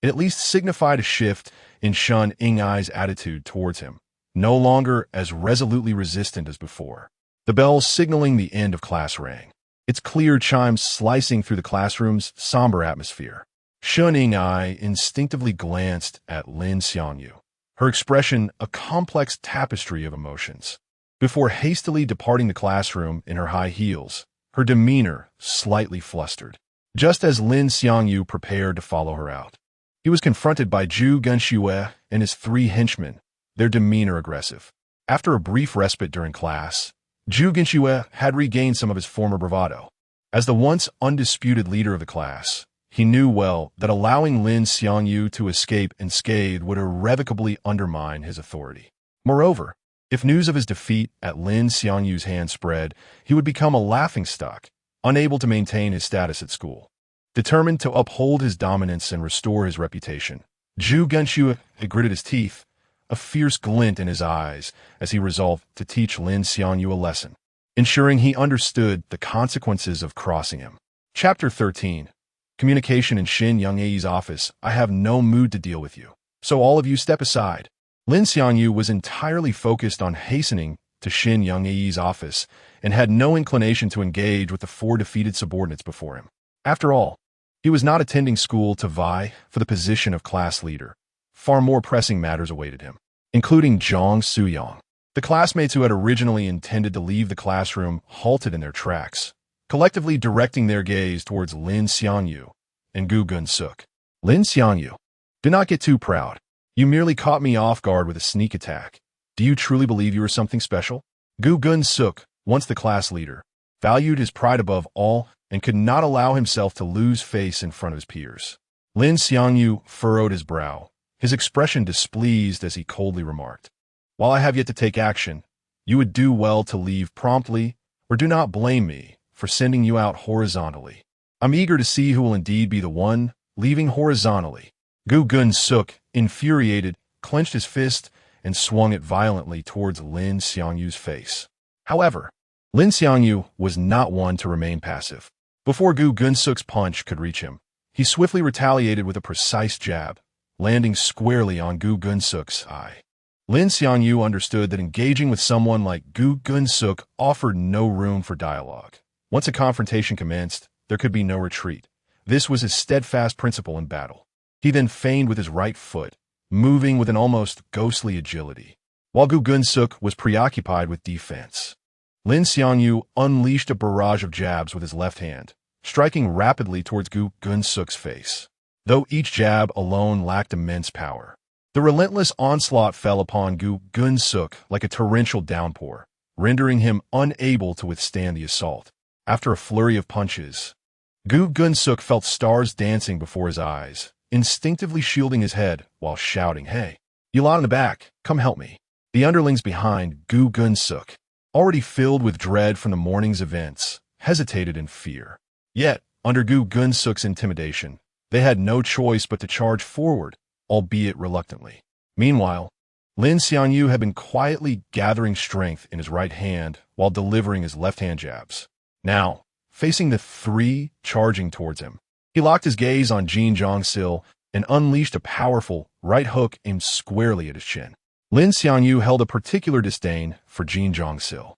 it at least signified a shift in Shun Yingai's attitude towards him, no longer as resolutely resistant as before. The bell signaling the end of class rang, its clear chimes slicing through the classroom's somber atmosphere. Shun Yingai instinctively glanced at Lin Xiangyu, her expression a complex tapestry of emotions. Before hastily departing the classroom in her high heels, her demeanor slightly flustered. Just as Lin Xiangyu prepared to follow her out, he was confronted by Zhu Genxue and his 3 henchmen, their demeanor aggressive. After a brief respite during class, Zhu Genxue had regained some of his former bravado. As the once undisputed leader of the class, he knew well that allowing Lin Xiangyu to escape unscathed would irrevocably undermine his authority. Moreover, if news of his defeat at Lin Xiangyu's hand spread, he would become a laughingstock, unable to maintain his status at school. Determined to uphold his dominance and restore his reputation, Zhu Genxue gritted his teeth, a fierce glint in his eyes as he resolved to teach Lin Xiangyu a lesson, ensuring he understood the consequences of crossing him. Chapter 13. Communication in Xin Yangyi's office. I have no mood to deal with you, so all of you step aside. Lin Xiangyu was entirely focused on hastening to Xin Yangyi's office and had no inclination to engage with the 4 defeated subordinates before him. After all, he was not attending school to vie for the position of class leader. Far more pressing matters awaited him, including Zhang Suyang. The classmates who had originally intended to leave the classroom halted in their tracks, collectively directing their gaze towards Lin Xiangyu and Gu Gunsuk. Lin Xiangyu, do not get too proud. You merely caught me off guard with a sneak attack. Do you truly believe you are something special? Gu Gunsuk, once the class leader, valued his pride above all and could not allow himself to lose face in front of his peers. Lin Xiangyu furrowed his brow, his expression displeased as he coldly remarked, while I have yet to take action, you would do well to leave promptly, or do not blame me for sending you out horizontally. I'm eager to see who will indeed be the one leaving horizontally. Gu Gunsuk, infuriated, clenched his fist and swung it violently towards Lin Xiangyu's face. However, Lin Xiangyu was not one to remain passive. Before Gu Gunsuk's punch could reach him, he swiftly retaliated with a precise jab, landing squarely on Gu Gunsuk's eye. Lin Xiangyu understood that engaging with someone like Gu Gunsuk offered no room for dialogue. Once a confrontation commenced, there could be no retreat. This was his steadfast principle in battle. He then feigned with his right foot, moving with an almost ghostly agility, while Gu Gunsuk was preoccupied with defense. Lin Xiangyu unleashed a barrage of jabs with his left hand, striking rapidly towards Gu Gunsuk's face. Though each jab alone lacked immense power, the relentless onslaught fell upon Gu Gunsuk like a torrential downpour, rendering him unable to withstand the assault. After a flurry of punches, Gu Gunsuk felt stars dancing before his eyes, instinctively shielding his head while shouting, "Hey, you lot in the back, come help me." The underlings behind Gu Gunsuk, already filled with dread from the morning's events, hesitated in fear. Yet, under Gu Gunsuk's intimidation, they had no choice but to charge forward, albeit reluctantly. Meanwhile, Lin Xiangyu had been quietly gathering strength in his right hand while delivering his left-hand jabs. Now, facing the 3 charging towards him, he locked his gaze on Jin Zhongsil and unleashed a powerful right hook aimed squarely at his chin. Lin Xiangyu held a particular disdain for Jin Zhongsil,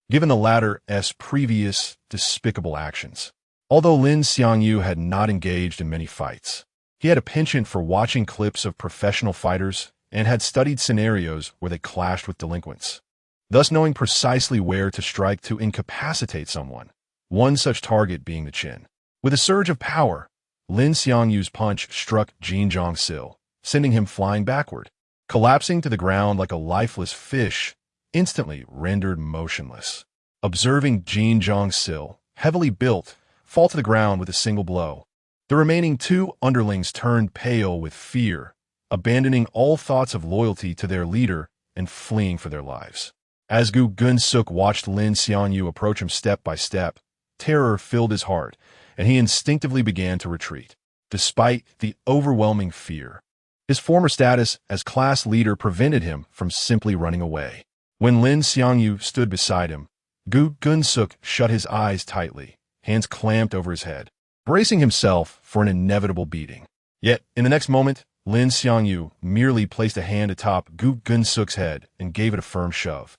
given the latter's previous despicable actions. Although Lin Xiangyu had not engaged in many fights, he had a penchant for watching clips of professional fighters and had studied scenarios where they clashed with delinquents, thus knowing precisely where to strike to incapacitate someone, one such target being the chin. With a surge of power, Lin Xiangyu's punch struck Jin Zhongsil, sending him flying backward, collapsing to the ground like a lifeless fish, instantly rendered motionless. Observing Jin Zhongsil, heavily built, fall to the ground with a single blow, the remaining 2 underlings turned pale with fear abandoning all thoughts of loyalty to their leader and fleeing for their lives. As Gu Gunsuk watched Lin Xiangyu approach him step by step, terror filled his heart, and he instinctively began to retreat. Despite the overwhelming fear, his former status as class leader prevented him from simply running away. When Lin Xiangyu stood beside him, Gu Gunsuk shut his eyes tightly, hands clamped over his head, bracing himself for an inevitable beating. Yet, in the next moment, Lin Xiangyu merely placed a hand atop Gu Gunsuk's head and gave it a firm shove.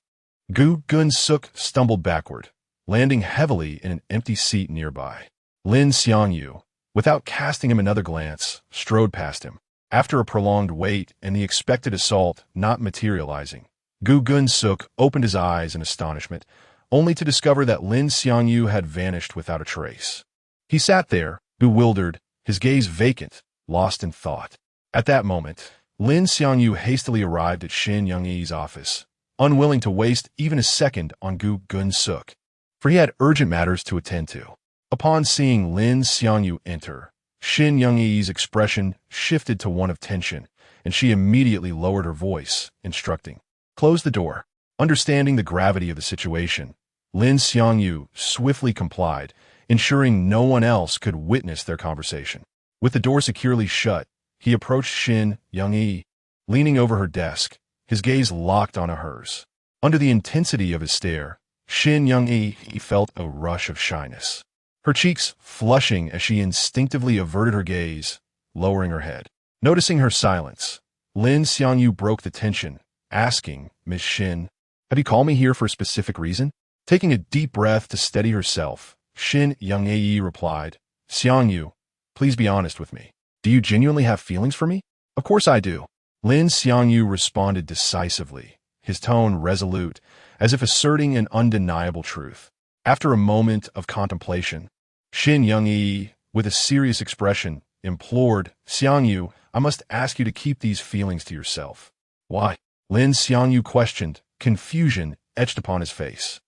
Gu Gunsuk stumbled backward, landing heavily in an empty seat nearby. Lin Xiangyu, without casting him another glance, strode past him. After a prolonged wait and the expected assault not materializing, Gu Gunsuk opened his eyes in astonishment, only to discover that Lin Xiangyu had vanished without a trace. He sat there, bewildered, his gaze vacant, lost in thought. At that moment, Lin Xiangyu hastily arrived at Xin Yangyi's office, unwilling to waste even a second on Gu Gunsuk, for he had urgent matters to attend to. Upon seeing Lin Xiangyu enter, Xin Yangyi's expression shifted to one of tension, and she immediately lowered her voice, instructing, "Close the door." Understanding the gravity of the situation, Lin Xiangyu swiftly complied, ensuring no one else could witness their conversation. With the door securely shut, he approached Xin Yangyi, leaning over her desk, his gaze locked onto hers. Under the intensity of his stare, Xin Yangyi felt a rush of shyness, her cheeks flushing as she instinctively averted her gaze, lowering her head. Noticing her silence, Lin Xiangyu broke the tension, asking, "Miss Xin, have you called me here for a specific reason?" Taking a deep breath to steady herself, Xin Yangyi replied, "Xiangyu, please be honest with me. Do you genuinely have feelings for me?" "Of course I do." Lin Xiangyu responded decisively, his tone resolute, as if asserting an undeniable truth. After a moment of contemplation, Xin Yangyi, with a serious expression, implored, "Xiangyu, I must ask you to keep these feelings to yourself." "Why?" Lin Xiangyu questioned, confusion etched upon his face.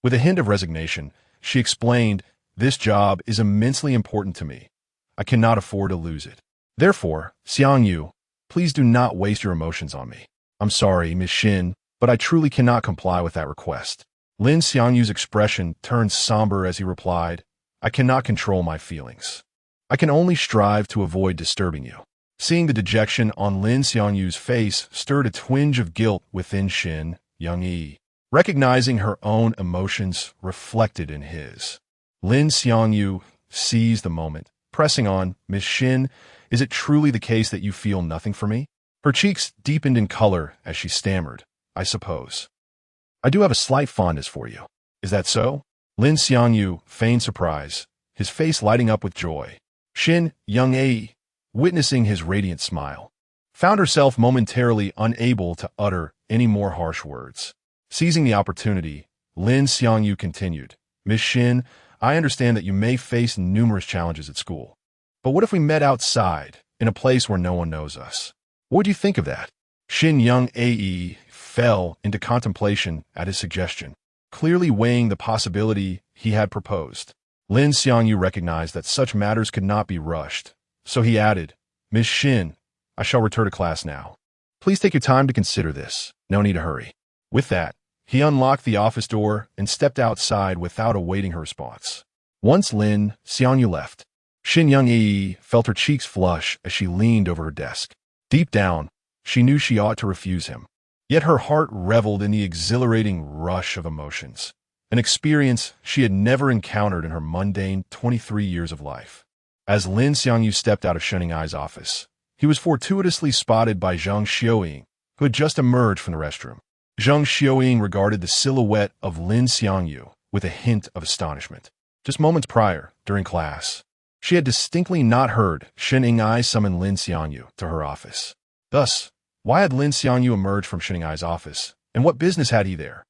With a hint of resignation, she explained, "This job is immensely important to me. I cannot afford to lose it. Therefore, Xiangyu, please do not waste your emotions on me." "I'm sorry, Miss Xin, but I truly cannot comply with that request." Lin Xiangyu's expression turned somber as he replied, "I cannot control my feelings. I can only strive to avoid disturbing you." Seeing the dejection on Lin Xiangyu's face stirred a twinge of guilt within Xin Yangyi. Recognizing her own emotions reflected in his, Lin Xiangyu seized the moment, pressing on, "Miss Xin, is it truly the case that you feel nothing for me?" Her cheeks deepened in color as she stammered, "I suppose. I do have a slight fondness for you. Is that so?" Lin Xiangyu feigned surprise, his face lighting up with joy. Xin Yangyi, witnessing his radiant smile, found herself momentarily unable to utter any more harsh words. Seizing the opportunity, Lin Xiangyu continued, "Miss Xin, I understand that you may face numerous challenges at school. But what if we met outside, in a place where no one knows us? What would you think of that?" Xin Yangyi fell into contemplation at his suggestion, clearly weighing the possibility he had proposed. Lin Xiangyu recognized that such matters could not be rushed, so he added, "Miss Xin, I shall return to class now. Please take your time to consider this. No need to hurry." With that, he unlocked the office door and stepped outside without awaiting her response. Once Lin Xiangyu left, Xin Yangyi felt her cheeks flush as she leaned over her desk. Deep down, she knew she ought to refuse him. Yet her heart reveled in the exhilarating rush of emotions, an experience she had never encountered in her mundane 23 years of life. As Lin Xiangyu stepped out of Shen Yangyi's office, he was fortuitously spotted by Zhang Xiaoying, who had just emerged from the restroom. Zhang Xiaoying regarded the silhouette of Lin Xiangyu with a hint of astonishment. Just moments prior, during class, she had distinctly not heard Shen Yangyi summon Lin Xiangyu to her office. Thus, why had Lin Xiangyu emerged from Shen Yangyi's office, and what business had he there?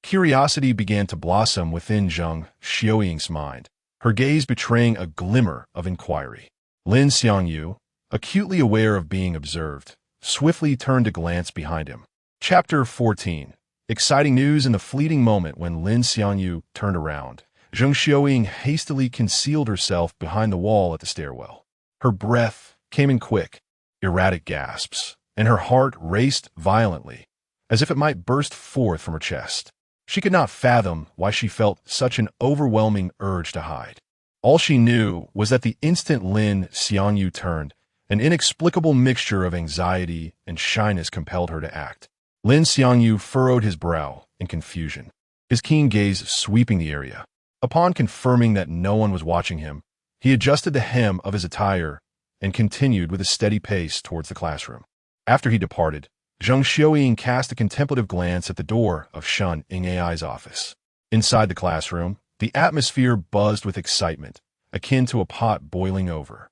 Curiosity began to blossom within Zhang Xiaoying's mind, her gaze betraying a glimmer of inquiry. Lin Xiangyu, acutely aware of being observed, swiftly turned to glance behind him. Chapter 14. Exciting news in the fleeting moment when Lin Xiangyu turned around. Zhang Xiaoying hastily concealed herself behind the wall at the stairwell. Her breath came in quick, erratic gasps, and her heart raced violently, as if it might burst forth from her chest. She could not fathom why she felt such an overwhelming urge to hide. All she knew was that the instant Lin Xiangyu turned, an inexplicable mixture of anxiety and shyness compelled her to act. Lin Xiangyu furrowed his brow in confusion, his keen gaze sweeping the area. Upon confirming that no one was watching him, he adjusted the hem of his attire and continued with a steady pace towards the classroom. After he departed, Zheng Xiuying cast a contemplative glance at the door of Shun Yingai's office. Inside the classroom, the atmosphere buzzed with excitement, akin to a pot boiling over.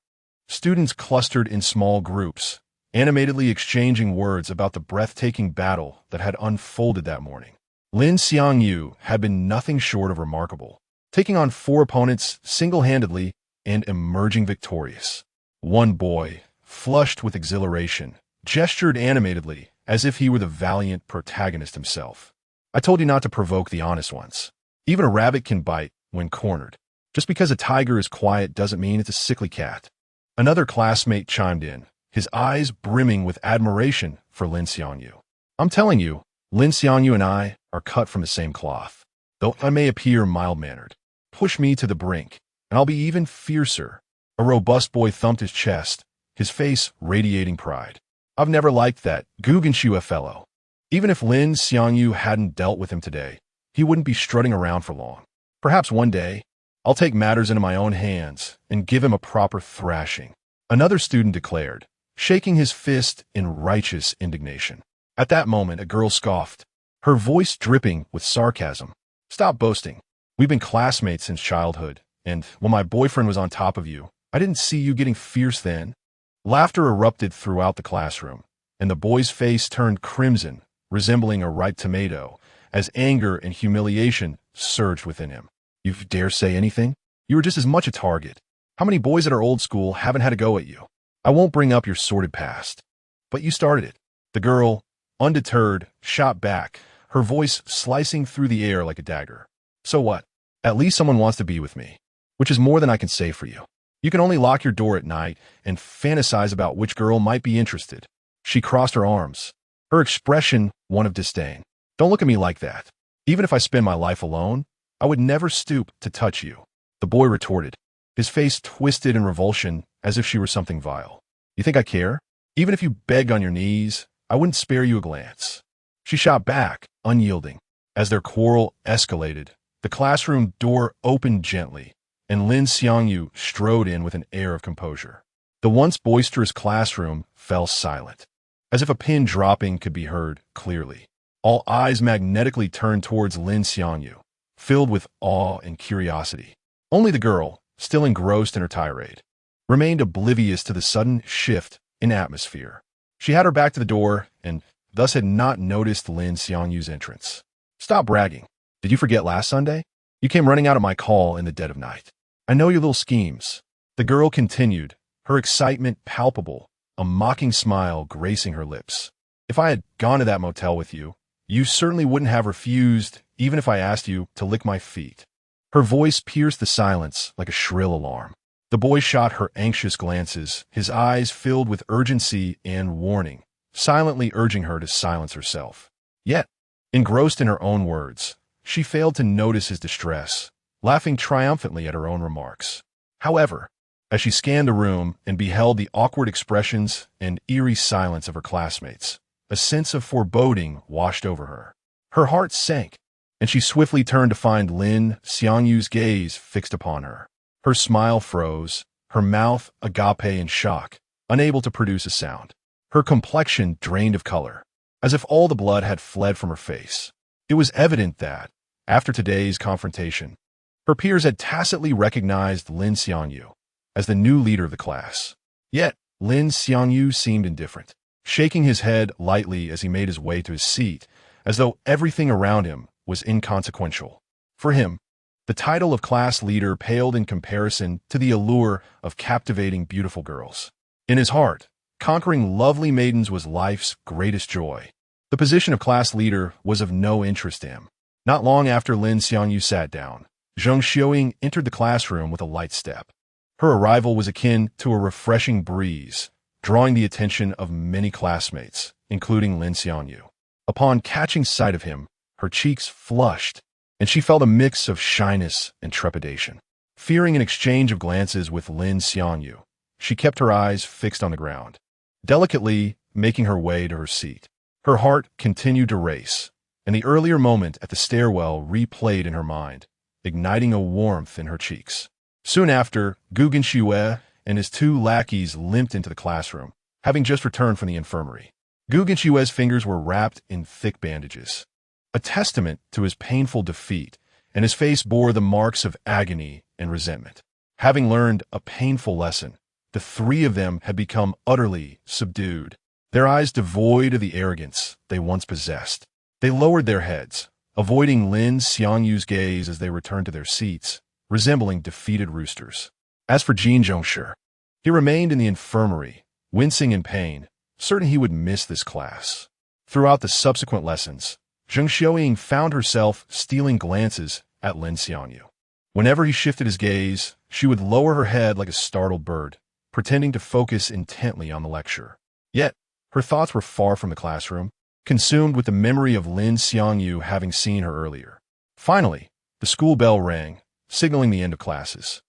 Students clustered in small groups, animatedly exchanging words about the breathtaking battle that had unfolded that morning. Lin Xiangyu had been nothing short of remarkable, taking on 4 opponents single-handedly and emerging victorious. One boy, flushed with exhilaration, gestured animatedly as if he were the valiant protagonist himself. I told you not to provoke the honest ones. Even a rabbit can bite when cornered. Just because a tiger is quiet doesn't mean it's a sickly cat. Another classmate chimed in, his eyes brimming with admiration for Lin Xiangyu. I'm telling you, Lin Xiangyu and I are cut from the same cloth. Though I may appear mild-mannered, push me to the brink, and I'll be even fiercer. A robust boy thumped his chest, his face radiating pride. I've never liked that Gugenshua fellow. Even if Lin Xiangyu hadn't dealt with him today, he wouldn't be strutting around for long. Perhaps one day, I'll take matters into my own hands and give him a proper thrashing. Another student declared, shaking his fist in righteous indignation. At that moment, a girl scoffed, her voice dripping with sarcasm. Stop boasting. We've been classmates since childhood, and when my boyfriend was on top of you, I didn't see you getting fierce then. Laughter erupted throughout the classroom, and the boy's face turned crimson, resembling a ripe tomato, as anger and humiliation surged within him. You dare say anything? You were just as much a target. How many boys at our old school haven't had a go at you? I won't bring up your sordid past. But you started it. The girl, undeterred, shot back, her voice slicing through the air like a dagger. So what? At least someone wants to be with me, which is more than I can say for you. You can only lock your door at night and fantasize about which girl might be interested. She crossed her arms, her expression one of disdain. Don't look at me like that. Even if I spend my life alone, I would never stoop to touch you. The boy retorted, his face twisted in revulsion as if she were something vile. You think I care? Even if you begged on your knees, I wouldn't spare you a glance. She shot back, unyielding. As their quarrel escalated, the classroom door opened gently, and Lin Xiangyu strode in with an air of composure. The once boisterous classroom fell silent, as if a pin dropping could be heard clearly. All eyes magnetically turned towards Lin Xiangyu, filled with awe and curiosity. Only the girl, still engrossed in her tirade, remained oblivious to the sudden shift in atmosphere. She had her back to the door and thus had not noticed Lin Xiangyu's entrance. Stop bragging. Did you forget last Sunday? You came running out at my call in the dead of night. I know your little schemes. The girl continued, her excitement palpable, a mocking smile gracing her lips. If I had gone to that motel with you, you certainly wouldn't have refused, even if I asked you to lick my feet. Her voice pierced the silence like a shrill alarm. The boy shot her anxious glances, his eyes filled with urgency and warning, silently urging her to silence herself. Yet, engrossed in her own words, she failed to notice his distress, laughing triumphantly at her own remarks. However, as she scanned the room and beheld the awkward expressions and eerie silence of her classmates, a sense of foreboding washed over her. Her heart sank, and she swiftly turned to find Lin Xiangyu's gaze fixed upon her. Her smile froze, her mouth agape in shock, unable to produce a sound. Her complexion drained of color, as if all the blood had fled from her face. It was evident that, after today's confrontation, her peers had tacitly recognized Lin Xiangyu as the new leader of the class. Yet, Lin Xiangyu seemed indifferent, shaking his head lightly as he made his way to his seat, as though everything around him was inconsequential. For him, the title of class leader paled in comparison to the allure of captivating beautiful girls. In his heart, conquering lovely maidens was life's greatest joy. The position of class leader was of no interest to him. Not long after Lin Xiangyu sat down, Zheng Xiuying entered the classroom with a light step. Her arrival was akin to a refreshing breeze, drawing the attention of many classmates, including Lin Xiangyu. Upon catching sight of him, her cheeks flushed, and she felt a mix of shyness and trepidation. Fearing an exchange of glances with Lin Xiangyu, she kept her eyes fixed on the ground, delicately making her way to her seat. Her heart continued to race, and the earlier moment at the stairwell replayed in her mind, igniting a warmth in her cheeks. Soon after, Gu Genxue and his two lackeys limped into the classroom, having just returned from the infirmary. Gu Genxue's fingers were wrapped in thick bandages, a testament to his painful defeat, and his face bore the marks of agony and resentment. Having learned a painful lesson, the three of them had become utterly subdued, their eyes devoid of the arrogance they once possessed. They lowered their heads, avoiding Lin Xiangyu's gaze as they returned to their seats, resembling defeated roosters. As for Jin Zhongshi, he remained in the infirmary, wincing in pain, certain he would miss this class. Throughout the subsequent lessons, Zheng Xiaoying found herself stealing glances at Lin Xiangyu. Whenever he shifted his gaze, she would lower her head like a startled bird, pretending to focus intently on the lecture. Yet, her thoughts were far from the classroom, consumed with the memory of Lin Xiangyu having seen her earlier. Finally, the school bell rang, signaling the end of classes.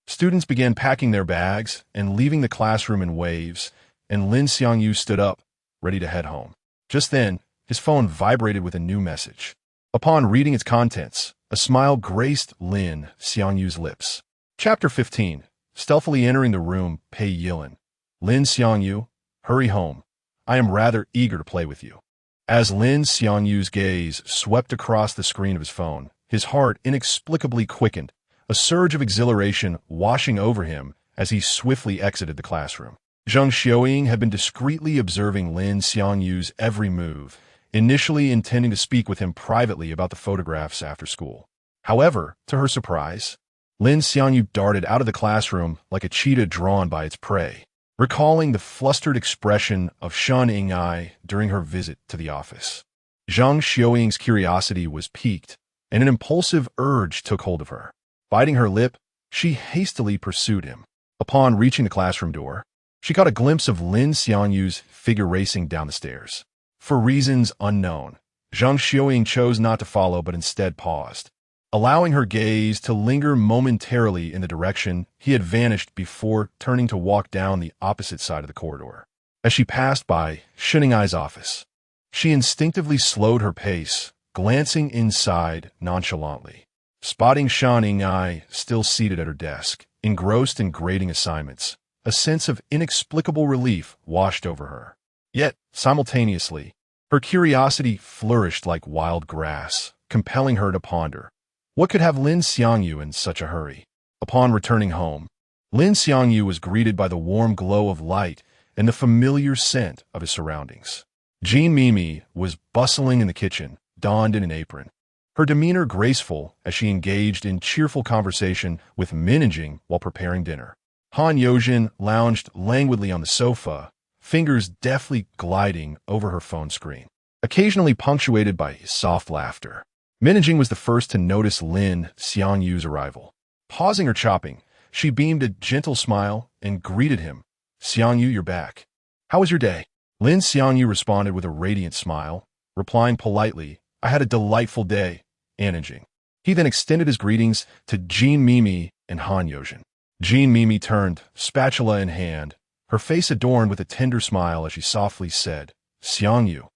Students began packing their bags and leaving the classroom in waves, and Lin Xiangyu stood up, ready to head home. Just then, his phone vibrated with a new message. Upon reading its contents, a smile graced Lin Xiangyu's lips. Chapter 15. Stealthily entering the room, Pei Yilin. Lin Xiangyu, hurry home. I am rather eager to play with you. As Lin Xiangyu's gaze swept across the screen of his phone, his heart inexplicably quickened, a surge of exhilaration washing over him as he swiftly exited the classroom. Zheng Xiaoying had been discreetly observing Lin Xiangyu's every move, initially intending to speak with him privately about the photographs after school. However, to her surprise, Lin Xiangyu darted out of the classroom like a cheetah drawn by its prey, recalling the flustered expression of Shen Ying'ai during her visit to the office. Zheng Xiaoying's curiosity was piqued, and an impulsive urge took hold of her. Biting her lip, she hastily pursued him. Upon reaching the classroom door, she caught a glimpse of Lin Xiangyu's figure racing down the stairs. For reasons unknown, Zheng Xiaoying chose not to follow but instead paused, allowing her gaze to linger momentarily in the direction he had vanished before turning to walk down the opposite side of the corridor. As she passed by Shen Ying'ai's office, she instinctively slowed her pace, glancing inside nonchalantly. Spotting Shen Ying'ai still seated at her desk, engrossed in grading assignments, a sense of inexplicable relief washed over her. Yet, simultaneously, her curiosity flourished like wild grass, compelling her to ponder. What could have Lin Xiangyu in such a hurry? Upon returning home, Lin Xiangyu was greeted by the warm glow of light and the familiar scent of his surroundings. Jean Mimi was bustling in the kitchen, donned in an apron, her demeanor graceful as she engaged in cheerful conversation with Minjing while preparing dinner. Han Yojin lounged languidly on the sofa, fingers deftly gliding over her phone screen, occasionally punctuated by his soft laughter. Minjing was the first to notice Lin Xiangyu's arrival. Pausing her chopping, she beamed a gentle smile and greeted him. Xiangyu, you're back. How was your day? Lin Xiangyu responded with a radiant smile, replying politely, I had a delightful day, Minjing. He then extended his greetings to Jean Mimi and Han Yojin. Jean Mimi turned, spatula in hand, her face adorned with a tender smile as she softly said, Xiangyu,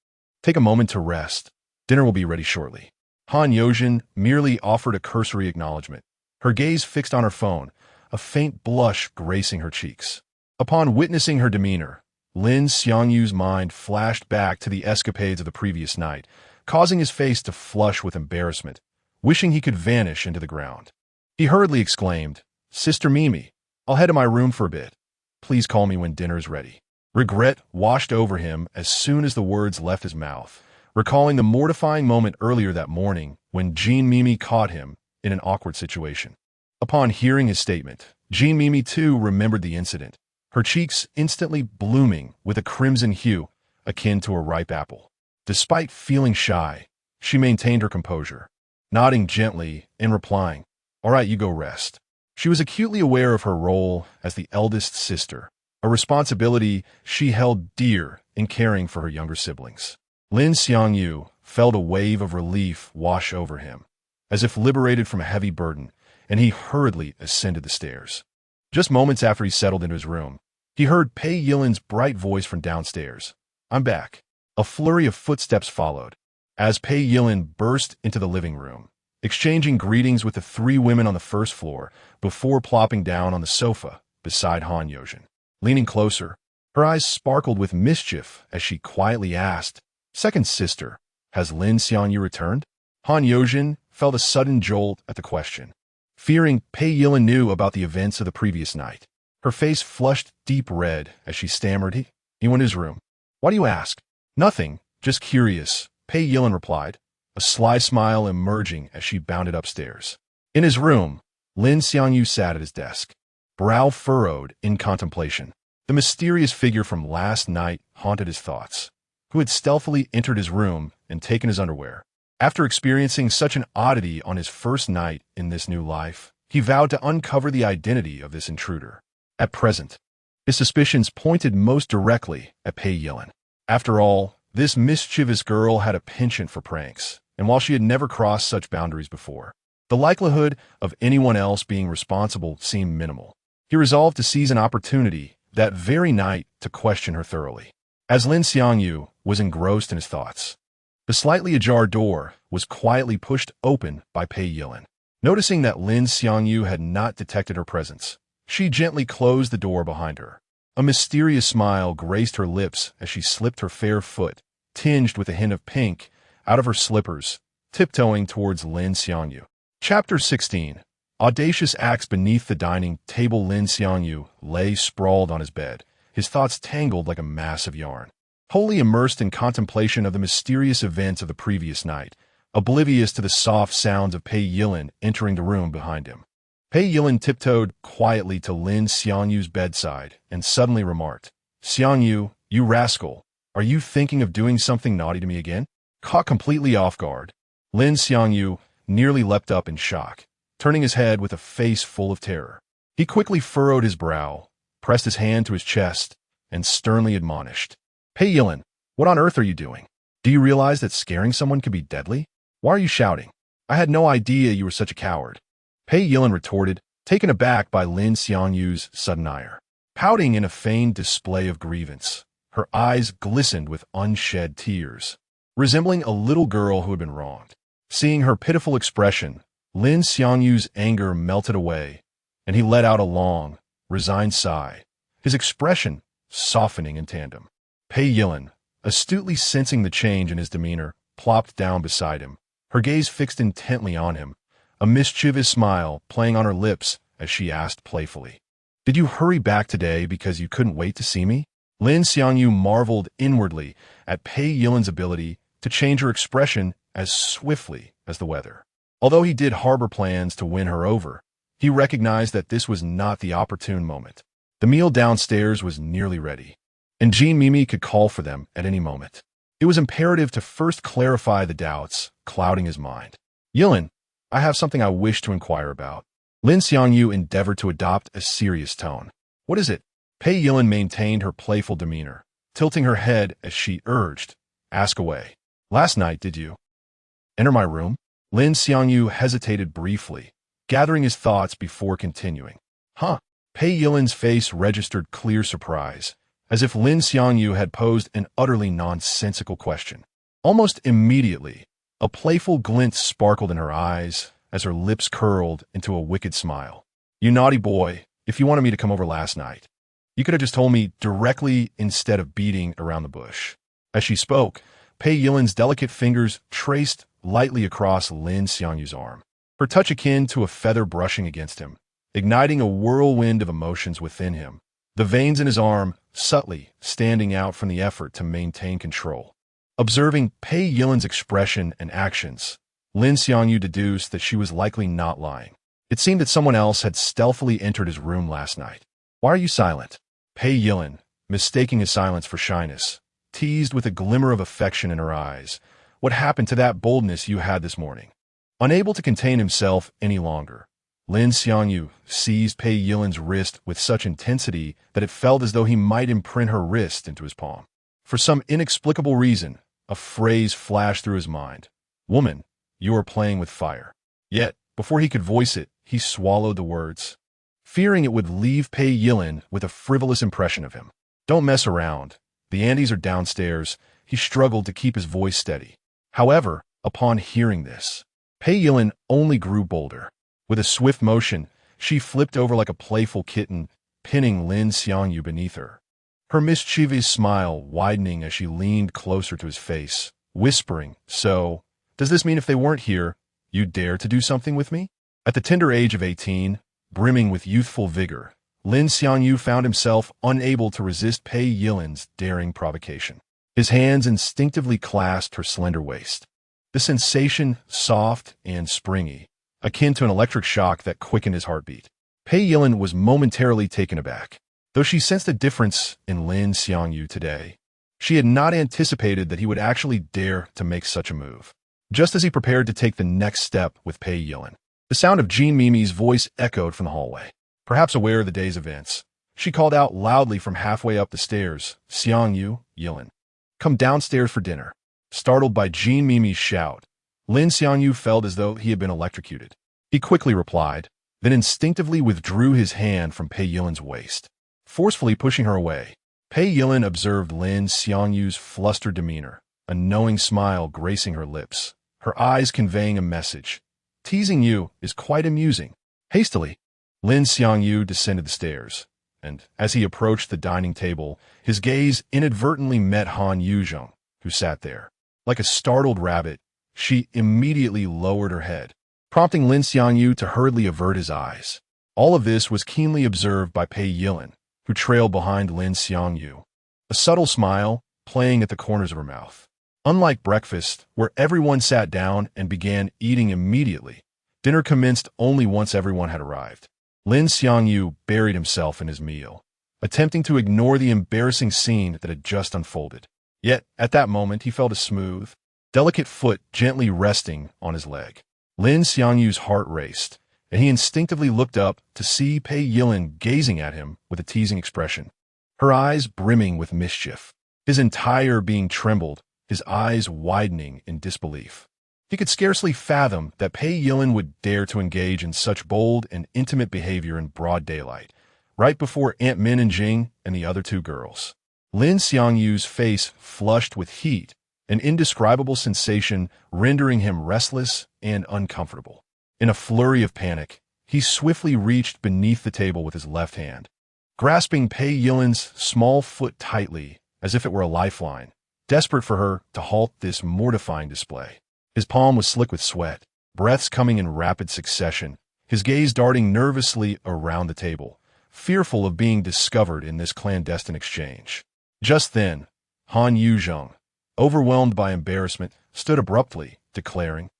take a moment to rest. Dinner will be ready shortly. Han Yojin merely offered a cursory acknowledgement, her gaze fixed on her phone, a faint blush gracing her cheeks. Upon witnessing her demeanor, Lin Xiangyu's mind flashed back to the escapades of the previous night, causing his face to flush with embarrassment, wishing he could vanish into the ground. He hurriedly exclaimed, Sister Mimi, I'll head to my room for a bit. Please call me when dinner is ready. Regret washed over him as soon as the words left his mouth, recalling the mortifying moment earlier that morning when Jean Mimi caught him in an awkward situation. Upon hearing his statement, Jean Mimi too remembered the incident, her cheeks instantly blooming with a crimson hue akin to a ripe apple. Despite feeling shy, she maintained her composure, nodding gently and replying, All right, you go rest. She was acutely aware of her role as the eldest sister, a responsibility she held dear in caring for her younger siblings. Lin Xiangyu felt a wave of relief wash over him, as if liberated from a heavy burden, and he hurriedly ascended the stairs. Just moments after he settled into his room, he heard Pei Yilin's bright voice from downstairs. "I'm back." A flurry of footsteps followed, as Pei Yilin burst into the living room, exchanging greetings with the three women on the first floor before plopping down on the sofa beside Han Yojin. Leaning closer, her eyes sparkled with mischief as she quietly asked, "Second sister, has Lin Xiangyu returned?" Han Yojin felt a sudden jolt at the question, fearing Pei Yilin knew about the events of the previous night. Her face flushed deep red as she stammered, He went to his room." "Why do you ask?" "Nothing, just curious," Pei Yilin replied, a sly smile emerging as she bounded upstairs. In his room, Lin Xiangyu sat at his desk, brow furrowed in contemplation. The mysterious figure from last night haunted his thoughts, who had stealthily entered his room and taken his underwear. After experiencing such an oddity on his first night in this new life, he vowed to uncover the identity of this intruder. At present, his suspicions pointed most directly at Pei Yilin. After all, this mischievous girl had a penchant for pranks, and while she had never crossed such boundaries before, the likelihood of anyone else being responsible seemed minimal. He resolved to seize an opportunity that very night to question her thoroughly. As Lin Xiangyu was engrossed in his thoughts, the slightly ajar door was quietly pushed open by Pei Yilin. Noticing that Lin Xiangyu had not detected her presence, she gently closed the door behind her. A mysterious smile graced her lips as she slipped her fair foot, tinged with a hint of pink, out of her slippers, tiptoeing towards Lin Xiangyu. Chapter 16. Audacious acts beneath the dining table. Lin Xiangyu lay sprawled on his bed, his thoughts tangled like a mass of yarn. Wholly immersed in contemplation of the mysterious events of the previous night, oblivious to the soft sounds of Pei Yilin entering the room behind him. Pei Yilin tiptoed quietly to Lin Xiangyu's bedside and suddenly remarked, "Xiangyu, you rascal, are you thinking of doing something naughty to me again?" Caught completely off guard, Lin Xiangyu nearly leapt up in shock, turning his head with a face full of terror. He quickly furrowed his brow, pressed his hand to his chest, and sternly admonished, "Pei Yilin, what on earth are you doing? Do you realize that scaring someone can be deadly? Why are you shouting? I had no idea you were such a coward." Pei Yilin retorted, taken aback by Lin Xiangyu's sudden ire. Pouting in a feigned display of grievance, her eyes glistened with unshed tears, resembling a little girl who had been wronged. Seeing her pitiful expression, Lin Xiangyu's anger melted away, and he let out a long, resigned sigh, his expression softening in tandem. Pei Yilin, astutely sensing the change in his demeanor, plopped down beside him, her gaze fixed intently on him, a mischievous smile playing on her lips as she asked playfully, "Did you hurry back today because you couldn't wait to see me?" Lin Xiangyu marveled inwardly at Pei Yilin's ability to change her expression as swiftly as the weather. Although he did harbor plans to win her over, he recognized that this was not the opportune moment. The meal downstairs was nearly ready, and Jean Mimi could call for them at any moment. It was imperative to first clarify the doubts clouding his mind. "Yilin, I have something I wish to inquire about." Lin Xiangyu endeavored to adopt a serious tone. "What is it?" Pei Yilin maintained her playful demeanor, tilting her head as she urged, "Ask away." "Last night, did you enter my room?" Lin Xiangyu hesitated briefly, gathering his thoughts before continuing. "Huh?" Pei Yilin's face registered clear surprise, as if Lin Xiangyu had posed an utterly nonsensical question. Almost immediately, a playful glint sparkled in her eyes as her lips curled into a wicked smile. "You naughty boy, if you wanted me to come over last night, you could have just told me directly instead of beating around the bush." As she spoke, Pei Yilin's delicate fingers traced lightly across Lin Xiangyu's arm, her touch akin to a feather brushing against him, igniting a whirlwind of emotions within him, the veins in his arm subtly standing out from the effort to maintain control. Observing Pei Yilin's expression and actions, Lin Xiangyu deduced that she was likely not lying. It seemed that someone else had stealthily entered his room last night. "Why are you silent?" Pei Yilin, mistaking his silence for shyness, teased with a glimmer of affection in her eyes. "What happened to that boldness you had this morning?" Unable to contain himself any longer, Lin Xiangyu seized Pei Yilin's wrist with such intensity that it felt as though he might imprint her wrist into his palm. For some inexplicable reason, a phrase flashed through his mind. "Woman, you are playing with fire." Yet, before he could voice it, he swallowed the words, fearing it would leave Pei Yilin with a frivolous impression of him. "Don't mess around. The Andes are downstairs." He struggled to keep his voice steady. However, upon hearing this, Pei Yilin only grew bolder. With a swift motion, she flipped over like a playful kitten, pinning Lin Xiangyu beneath her. Her mischievous smile widening as she leaned closer to his face, whispering, "So, does this mean if they weren't here, you'd dare to do something with me?" At the tender age of 18, brimming with youthful vigor, Lin Xiangyu found himself unable to resist Pei Yilin's daring provocation. His hands instinctively clasped her slender waist. The sensation, soft and springy, akin to an electric shock that quickened his heartbeat. Pei Yilin was momentarily taken aback. Though she sensed a difference in Lin Xiangyu today, she had not anticipated that he would actually dare to make such a move. Just as he prepared to take the next step with Pei Yilin, the sound of Jean Mimi's voice echoed from the hallway. Perhaps aware of the day's events, she called out loudly from halfway up the stairs, "Xiangyu, Yilin, come downstairs for dinner." Startled by Jean Mimi's shout, Lin Xiangyu felt as though he had been electrocuted. He quickly replied, then instinctively withdrew his hand from Pei Yilin's waist, forcefully pushing her away. Pei Yilin observed Lin Xiangyu's flustered demeanor, a knowing smile gracing her lips, her eyes conveying a message. "Teasing you is quite amusing." Hastily, Lin Xiangyu descended the stairs, and as he approached the dining table, his gaze inadvertently met Han Yuzhong, who sat there. Like a startled rabbit, she immediately lowered her head, prompting Lin Xiangyu to hurriedly avert his eyes. All of this was keenly observed by Pei Yilin, who trailed behind Lin Xiangyu, a subtle smile playing at the corners of her mouth. Unlike breakfast, where everyone sat down and began eating immediately, dinner commenced only once everyone had arrived. Lin Xiangyu buried himself in his meal, attempting to ignore the embarrassing scene that had just unfolded. Yet, at that moment, he felt a smooth, delicate foot gently resting on his leg. Lin Xiangyu's heart raced, and he instinctively looked up to see Pei Yilin gazing at him with a teasing expression, her eyes brimming with mischief. His entire being trembled, his eyes widening in disbelief. He could scarcely fathom that Pei Yilin would dare to engage in such bold and intimate behavior in broad daylight, right before Aunt Min and Jing and the other two girls. Lin Xiangyu's face flushed with heat, an indescribable sensation rendering him restless and uncomfortable. In a flurry of panic, he swiftly reached beneath the table with his left hand, grasping Pei Yilin's small foot tightly as if it were a lifeline, desperate for her to halt this mortifying display. His palm was slick with sweat, breaths coming in rapid succession, his gaze darting nervously around the table, fearful of being discovered in this clandestine exchange. Just then, Han Yuzhong, overwhelmed by embarrassment, stood abruptly, declaring,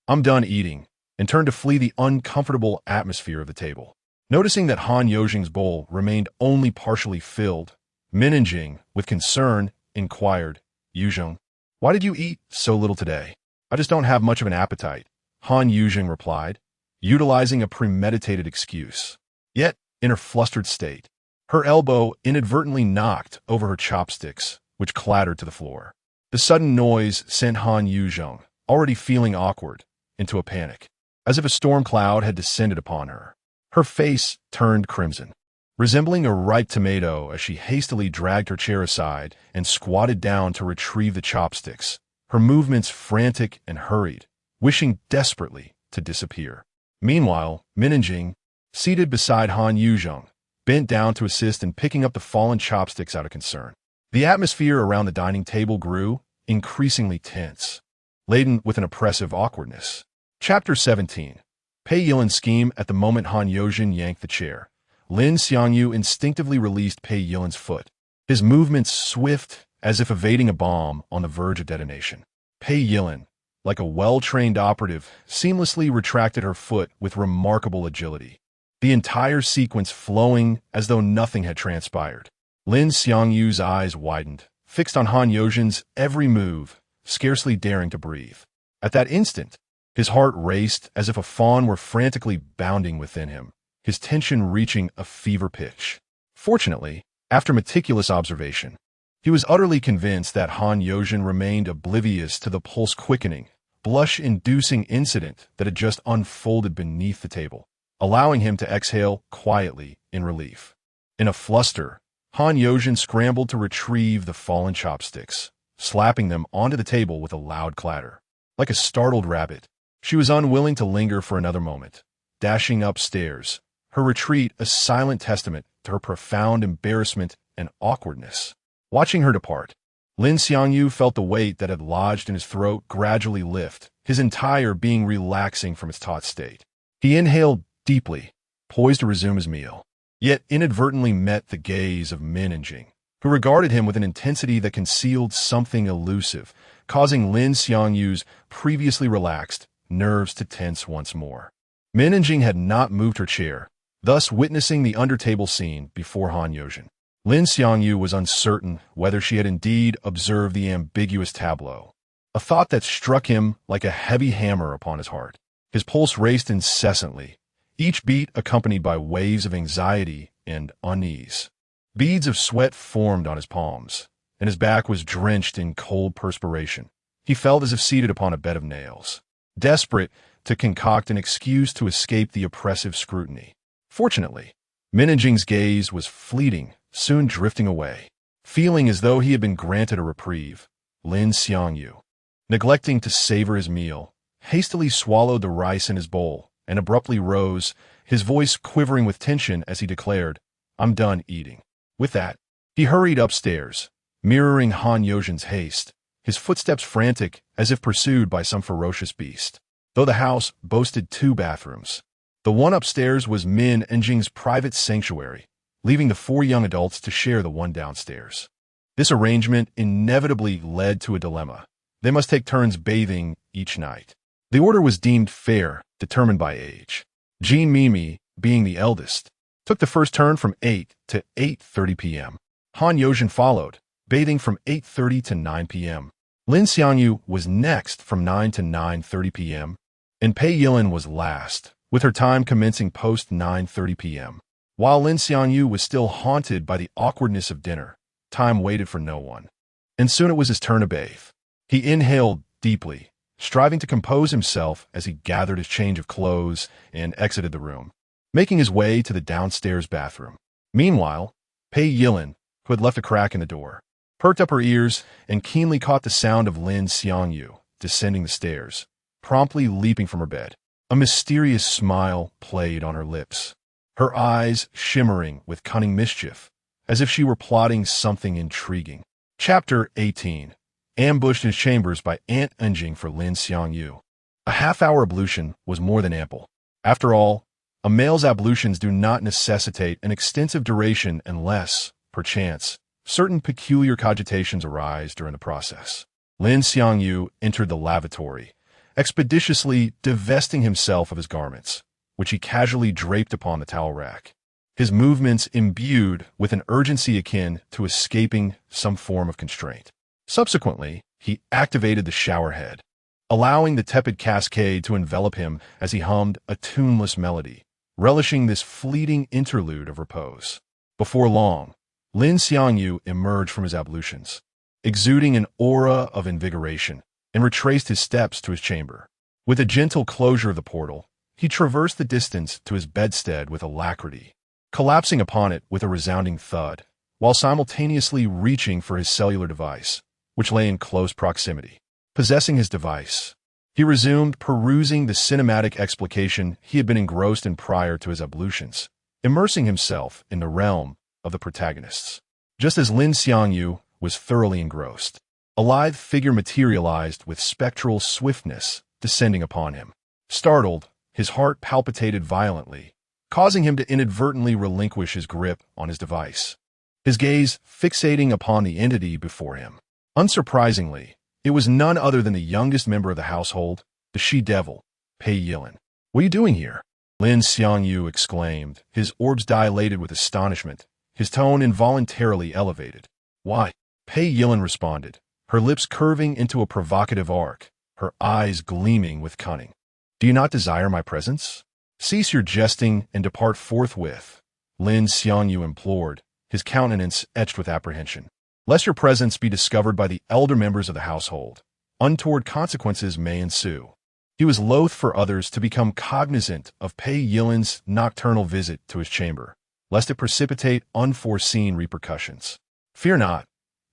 "I'm done eating," and turned to flee the uncomfortable atmosphere of the table. Noticing that Han Yuzhong's bowl remained only partially filled, Min and Jing, with concern, inquired, "Yuzhong, why did you eat so little today?" "I just don't have much of an appetite," Han Yuzhong replied, utilizing a premeditated excuse. Yet, in her flustered state, her elbow inadvertently knocked over her chopsticks, which clattered to the floor. The sudden noise sent Han Yuzhong, already feeling awkward, into a panic, as if a storm cloud had descended upon her. Her face turned crimson, resembling a ripe tomato as she hastily dragged her chair aside and squatted down to retrieve the chopsticks, her movements frantic and hurried, wishing desperately to disappear. Meanwhile, Min and Jing, seated beside Han Yuzhong, bent down to assist in picking up the fallen chopsticks out of concern. The atmosphere around the dining table grew increasingly tense, laden with an oppressive awkwardness. Chapter 17. Pei Yilin's scheme. At the moment Han Yuzhong yanked the chair, Lin Xiangyu instinctively released Pei Yilin's foot, his movements swift as if evading a bomb on the verge of detonation. Pei Yilin, like a well-trained operative, seamlessly retracted her foot with remarkable agility, the entire sequence flowing as though nothing had transpired. Lin Xiangyu's eyes widened, fixed on Han Yuzhong's every move, scarcely daring to breathe. At that instant, His heart raced as if a fawn were frantically bounding within him, his tension reaching a fever pitch. Fortunately, after meticulous observation, he was utterly convinced that Han Yozhen remained oblivious to the pulse-quickening, blush-inducing incident that had just unfolded beneath the table, allowing him to exhale quietly in relief. In a fluster, Han Yozhen scrambled to retrieve the fallen chopsticks, slapping them onto the table with a loud clatter. Like a startled rabbit, she was unwilling to linger for another moment, dashing upstairs, her retreat a silent testament to her profound embarrassment and awkwardness. Watching her depart, Lin Xiangyu felt the weight that had lodged in his throat gradually lift, his entire being relaxing from its taut state. He inhaled deeply, poised to resume his meal, yet inadvertently met the gaze of managing, who regarded him with an intensity that concealed something elusive, causing Lin Xiangyu's previously relaxed nerves to tense once more. Managing had not moved her chair, thus witnessing the under-table scene before Han Yozhen. Lin Xiangyu was uncertain whether she had indeed observed the ambiguous tableau, a thought that struck him like a heavy hammer upon his heart. His pulse raced incessantly, each beat accompanied by waves of anxiety and unease. Beads of sweat formed on his palms, and his back was drenched in cold perspiration. He felt as if seated upon a bed of nails, desperate to concoct an excuse to escape the oppressive scrutiny. Fortunately, Minajing's gaze was fleeting, soon drifting away. Feeling as though he had been granted a reprieve, Lin Xiangyu, neglecting to savor his meal, hastily swallowed the rice in his bowl and abruptly rose, his voice quivering with tension as he declared, "I'm done eating." With that, he hurried upstairs, mirroring Han Yozhen's haste, his footsteps frantic as if pursued by some ferocious beast. Though the house boasted 2 bathrooms, the one upstairs was Min and Jing's private sanctuary, leaving the 4 young adults to share the one downstairs. This arrangement inevitably led to a dilemma. They must take turns bathing each night. The order was deemed fair, determined by age. Jean Mimi, being the eldest, took the first turn from 8 to 8:30 p.m. Han Yozhen followed, bathing from 8:30 to 9 p.m. Lin Xiangyu was next from 9 to 9:30 p.m., and Pei Yilin was last, with her time commencing post 9:30 p.m. While Lin Xiangyu was still haunted by the awkwardness of dinner, time waited for no one, and soon it was his turn to bathe. He inhaled deeply, striving to compose himself as he gathered his change of clothes and exited the room, making his way to the downstairs bathroom. Meanwhile, Pei Yilin, who had left a crack in the door, perked up her ears and keenly caught the sound of Lin Xiangyu descending the stairs, promptly leaping from her bed. A mysterious smile played on her lips, her eyes shimmering with cunning mischief, as if she were plotting something intriguing. Chapter 18. Ambushed in his chambers by Aunt Enjing for Lin Xiangyu. A half-hour ablution was more than ample. After all, a male's ablutions do not necessitate an extensive duration unless, perchance, certain peculiar cogitations arise during the process. Lin Xiangyu entered the lavatory, expeditiously divesting himself of his garments, which he casually draped upon the towel rack, his movements imbued with an urgency akin to escaping some form of constraint. Subsequently, he activated the shower head, allowing the tepid cascade to envelop him as he hummed a tuneless melody, relishing this fleeting interlude of repose. Before long, Lin Xiangyu emerged from his ablutions, exuding an aura of invigoration, and retraced his steps to his chamber. With a gentle closure of the portal, he traversed the distance to his bedstead with alacrity, collapsing upon it with a resounding thud, while simultaneously reaching for his cellular device, which lay in close proximity. Possessing his device, he resumed perusing the cinematic explication he had been engrossed in prior to his ablutions, immersing himself in the realm of the protagonists. Just as Lin Xiangyu was thoroughly engrossed, a lithe figure materialized with spectral swiftness, descending upon him. Startled, his heart palpitated violently, causing him to inadvertently relinquish his grip on his device, his gaze fixating upon the entity before him. Unsurprisingly, it was none other than the youngest member of the household, the she-devil, Pei Yilin. "What are you doing here?" Lin Xiangyu exclaimed, his orbs dilated with astonishment, his tone involuntarily elevated. "Why?" Pei Yilin responded, her lips curving into a provocative arc, her eyes gleaming with cunning. Do you not desire my presence? Cease your jesting and depart forthwith, Lin Xiangyu implored, his countenance etched with apprehension. Lest your presence be discovered by the elder members of the household, untoward consequences may ensue. He was loath for others to become cognizant of Pei Yilin's nocturnal visit to his chamber, lest it precipitate unforeseen repercussions. Fear not,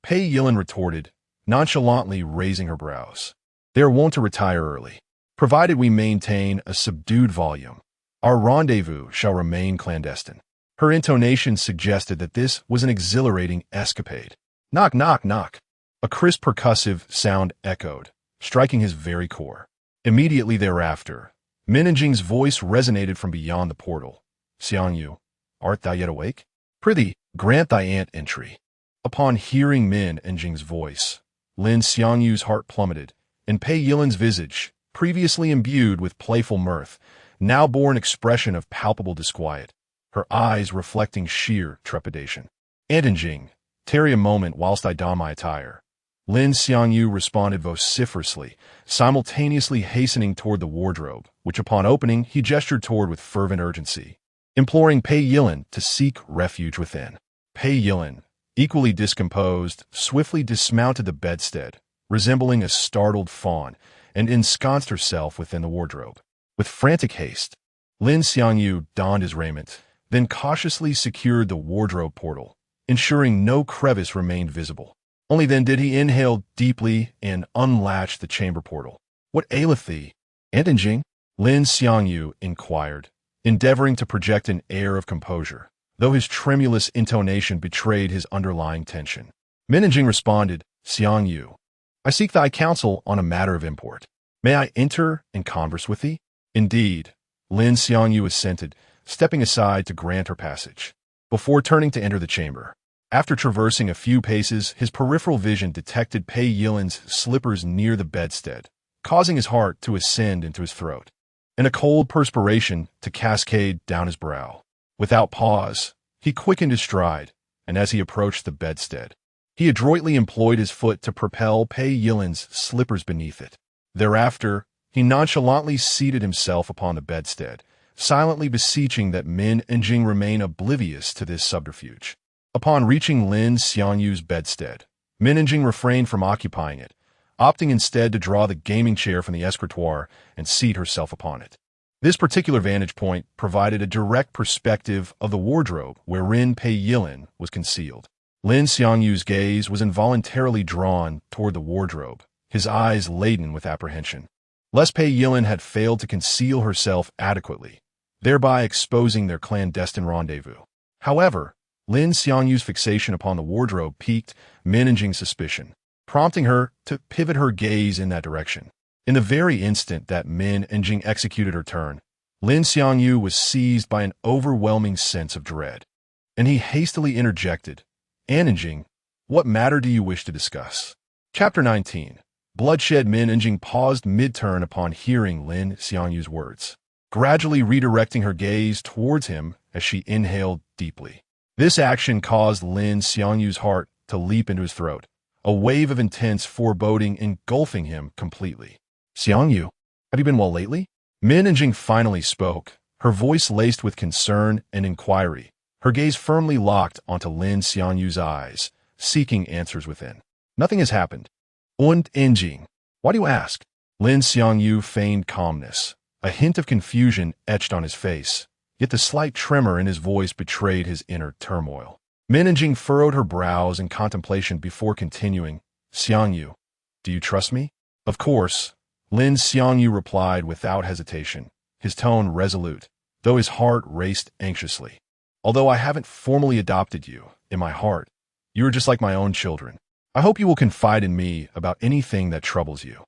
Pei Yilin retorted, nonchalantly raising her brows. They are wont to retire early. Provided we maintain a subdued volume, our rendezvous shall remain clandestine. Her intonation suggested that this was an exhilarating escapade. Knock, knock, knock. A crisp percussive sound echoed, striking his very core. Immediately thereafter, Minjing's voice resonated from beyond the portal. Xiangyu, art thou yet awake? Prithee, grant thy aunt entry. Upon hearing Minjing's voice, Lin Xiangyu's heart plummeted, and Pei Yilin's visage, previously imbued with playful mirth, now bore an expression of palpable disquiet, her eyes reflecting sheer trepidation. Minjing, tarry a moment whilst I don my attire. Lin Xiangyu responded vociferously, simultaneously hastening toward the wardrobe, which upon opening he gestured toward with fervent urgency, imploring Pei Yilin to seek refuge within. Pei Yilin, equally discomposed, swiftly dismounted the bedstead, resembling a startled fawn, and ensconced herself within the wardrobe. With frantic haste, Lin Xiangyu donned his raiment, then cautiously secured the wardrobe portal, ensuring no crevice remained visible. Only then did he inhale deeply and unlatch the chamber portal. What aileth thee, Minjing? Lin Xiangyu inquired, endeavoring to project an air of composure, though his tremulous intonation betrayed his underlying tension. Minjing responded, Xiangyu, I seek thy counsel on a matter of import. May I enter and converse with thee? Indeed, Lin Xiangyu assented, stepping aside to grant her passage. Before turning to enter the chamber, after traversing a few paces, his peripheral vision detected Pei Yilin's slippers near the bedstead, causing his heart to ascend into his throat, and a cold perspiration to cascade down his brow. Without pause, he quickened his stride, and as he approached the bedstead, he adroitly employed his foot to propel Pei Yilin's slippers beneath it. Thereafter, he nonchalantly seated himself upon the bedstead, silently beseeching that Minjing remain oblivious to this subterfuge. Upon reaching Lin Xiangyu's bedstead, Minjing refrained from occupying it, opting instead to draw the gaming chair from the escritoire and seat herself upon it. This particular vantage point provided a direct perspective of the wardrobe wherein Pei Yilin was concealed. Lin Xiangyu's gaze was involuntarily drawn toward the wardrobe, his eyes laden with apprehension, lest Pei Yilin had failed to conceal herself adequately, thereby exposing their clandestine rendezvous. However, Lin Xiangyu's fixation upon the wardrobe piqued Minjing's suspicion, prompting her to pivot her gaze in that direction. In the very instant that Minjing executed her turn, Lin Xiangyu was seized by an overwhelming sense of dread, and he hastily interjected, Minjing, what matter do you wish to discuss? Chapter 19. Bloodshed. Minjing paused mid-turn upon hearing Lin Xiangyu's words, gradually redirecting her gaze towards him as she inhaled deeply. This action caused Lin Xiangyu's heart to leap into his throat, a wave of intense foreboding engulfing him completely. Xiangyu, have you been well lately? Minjing finally spoke, her voice laced with concern and inquiry, her gaze firmly locked onto Lin Xiangyu's eyes, seeking answers within. Nothing has happened. Und Minjing, why do you ask? Lin Xiangyu feigned calmness, a hint of confusion etched on his face, yet the slight tremor in his voice betrayed his inner turmoil. Minjing furrowed her brows in contemplation before continuing, Xiangyu, do you trust me? Of course, Lin Xiangyu replied without hesitation, his tone resolute, though his heart raced anxiously. Although I haven't formally adopted you, in my heart, you are just like my own children. I hope you will confide in me about anything that troubles you.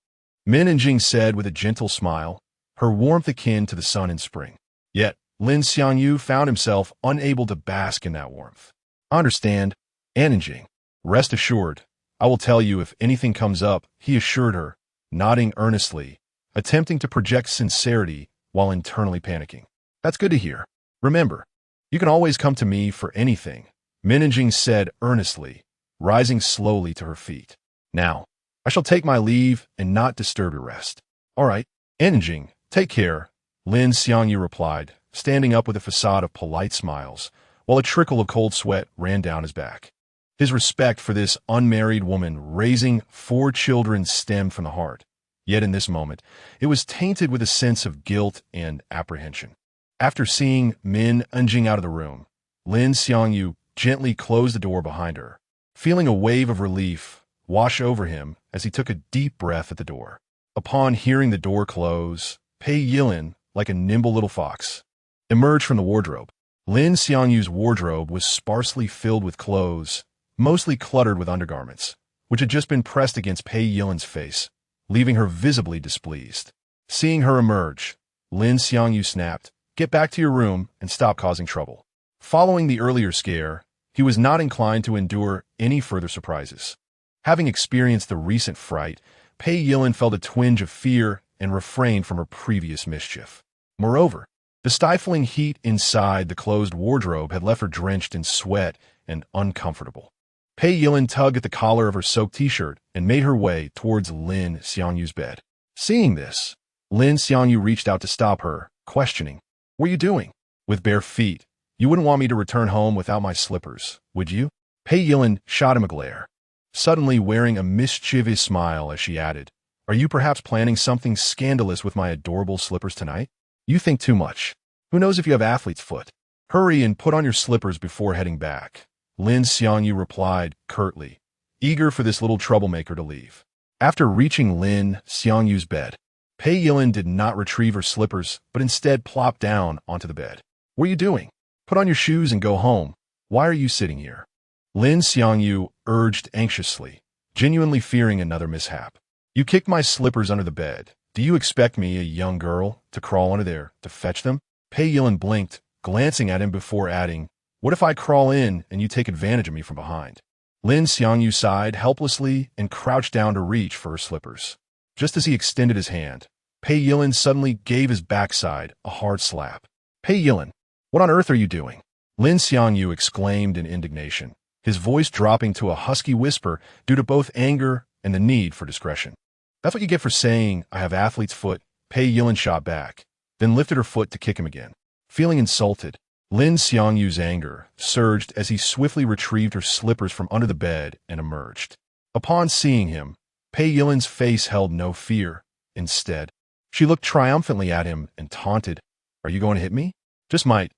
Minjing said with a gentle smile, her warmth akin to the sun in spring. Yet, Lin Xiangyu found himself unable to bask in that warmth. I understand, Minjing. Rest assured, I will tell you if anything comes up, he assured her, nodding earnestly, attempting to project sincerity while internally panicking. That's good to hear. Remember, you can always come to me for anything, Minjing said earnestly, rising slowly to her feet. Now, I shall take my leave and not disturb your rest. All right, Minjing, Take care, Lin Xiangyu replied, standing up with a facade of polite smiles, while a trickle of cold sweat ran down his back. His respect for this unmarried woman raising 4 children stemmed from the heart. Yet in this moment, it was tainted with a sense of guilt and apprehension. After seeing Min unging out of the room, Lin Xiangyu gently closed the door behind her, feeling a wave of relief wash over him as he took a deep breath at the door. Upon hearing the door close, Pei Yilin, like a nimble little fox, emerged from the wardrobe. Lin Xiangyu's wardrobe was sparsely filled with clothes, mostly cluttered with undergarments, which had just been pressed against Pei Yilin's face, leaving her visibly displeased. Seeing her emerge, Lin Xiangyu snapped, "Get back to your room and stop causing trouble." Following the earlier scare, he was not inclined to endure any further surprises. Having experienced the recent fright, Pei Yilin felt a twinge of fear and refrained from her previous mischief. Moreover, the stifling heat inside the closed wardrobe had left her drenched in sweat and uncomfortable. Pei Yilin tugged at the collar of her soaked t-shirt and made her way towards Lin Xiangyu's bed. Seeing this, Lin Xiangyu reached out to stop her, questioning, "What are you doing? With bare feet? You wouldn't want me to return home without my slippers, would you?" Pei Yilin shot him a glare, suddenly wearing a mischievous smile as she added, "Are you perhaps planning something scandalous with my adorable slippers tonight? You think too much. Who knows if you have athlete's foot? Hurry and put on your slippers before heading back." Lin Xiangyu replied curtly, eager for this little troublemaker to leave. After reaching Lin Xiangyu's bed, Pei Yilin did not retrieve her slippers, but instead plopped down onto the bed. "What are you doing? Put on your shoes and go home. Why are you sitting here?" Lin Xiangyu urged anxiously, genuinely fearing another mishap. "You kicked my slippers under the bed. Do you expect me, a young girl, to crawl under there to fetch them?" Pei Yilin blinked, glancing at him before adding, "What if I crawl in and you take advantage of me from behind?" Lin Xiangyu sighed helplessly and crouched down to reach for her slippers. Just as he extended his hand, Pei Yilin suddenly gave his backside a hard slap. "Pei Yilin, what on earth are you doing?" Lin Xiangyu exclaimed in indignation, his voice dropping to a husky whisper due to both anger and the need for discretion. "That's what you get for saying I have athlete's foot," Pei Yilin shot back, then lifted her foot to kick him again. Feeling insulted, Lin Xiangyu's anger surged as he swiftly retrieved her slippers from under the bed and emerged. Upon seeing him, Pei Yilin's face held no fear. Instead, she looked triumphantly at him and taunted, "Are you going to hit me?" "Just might,"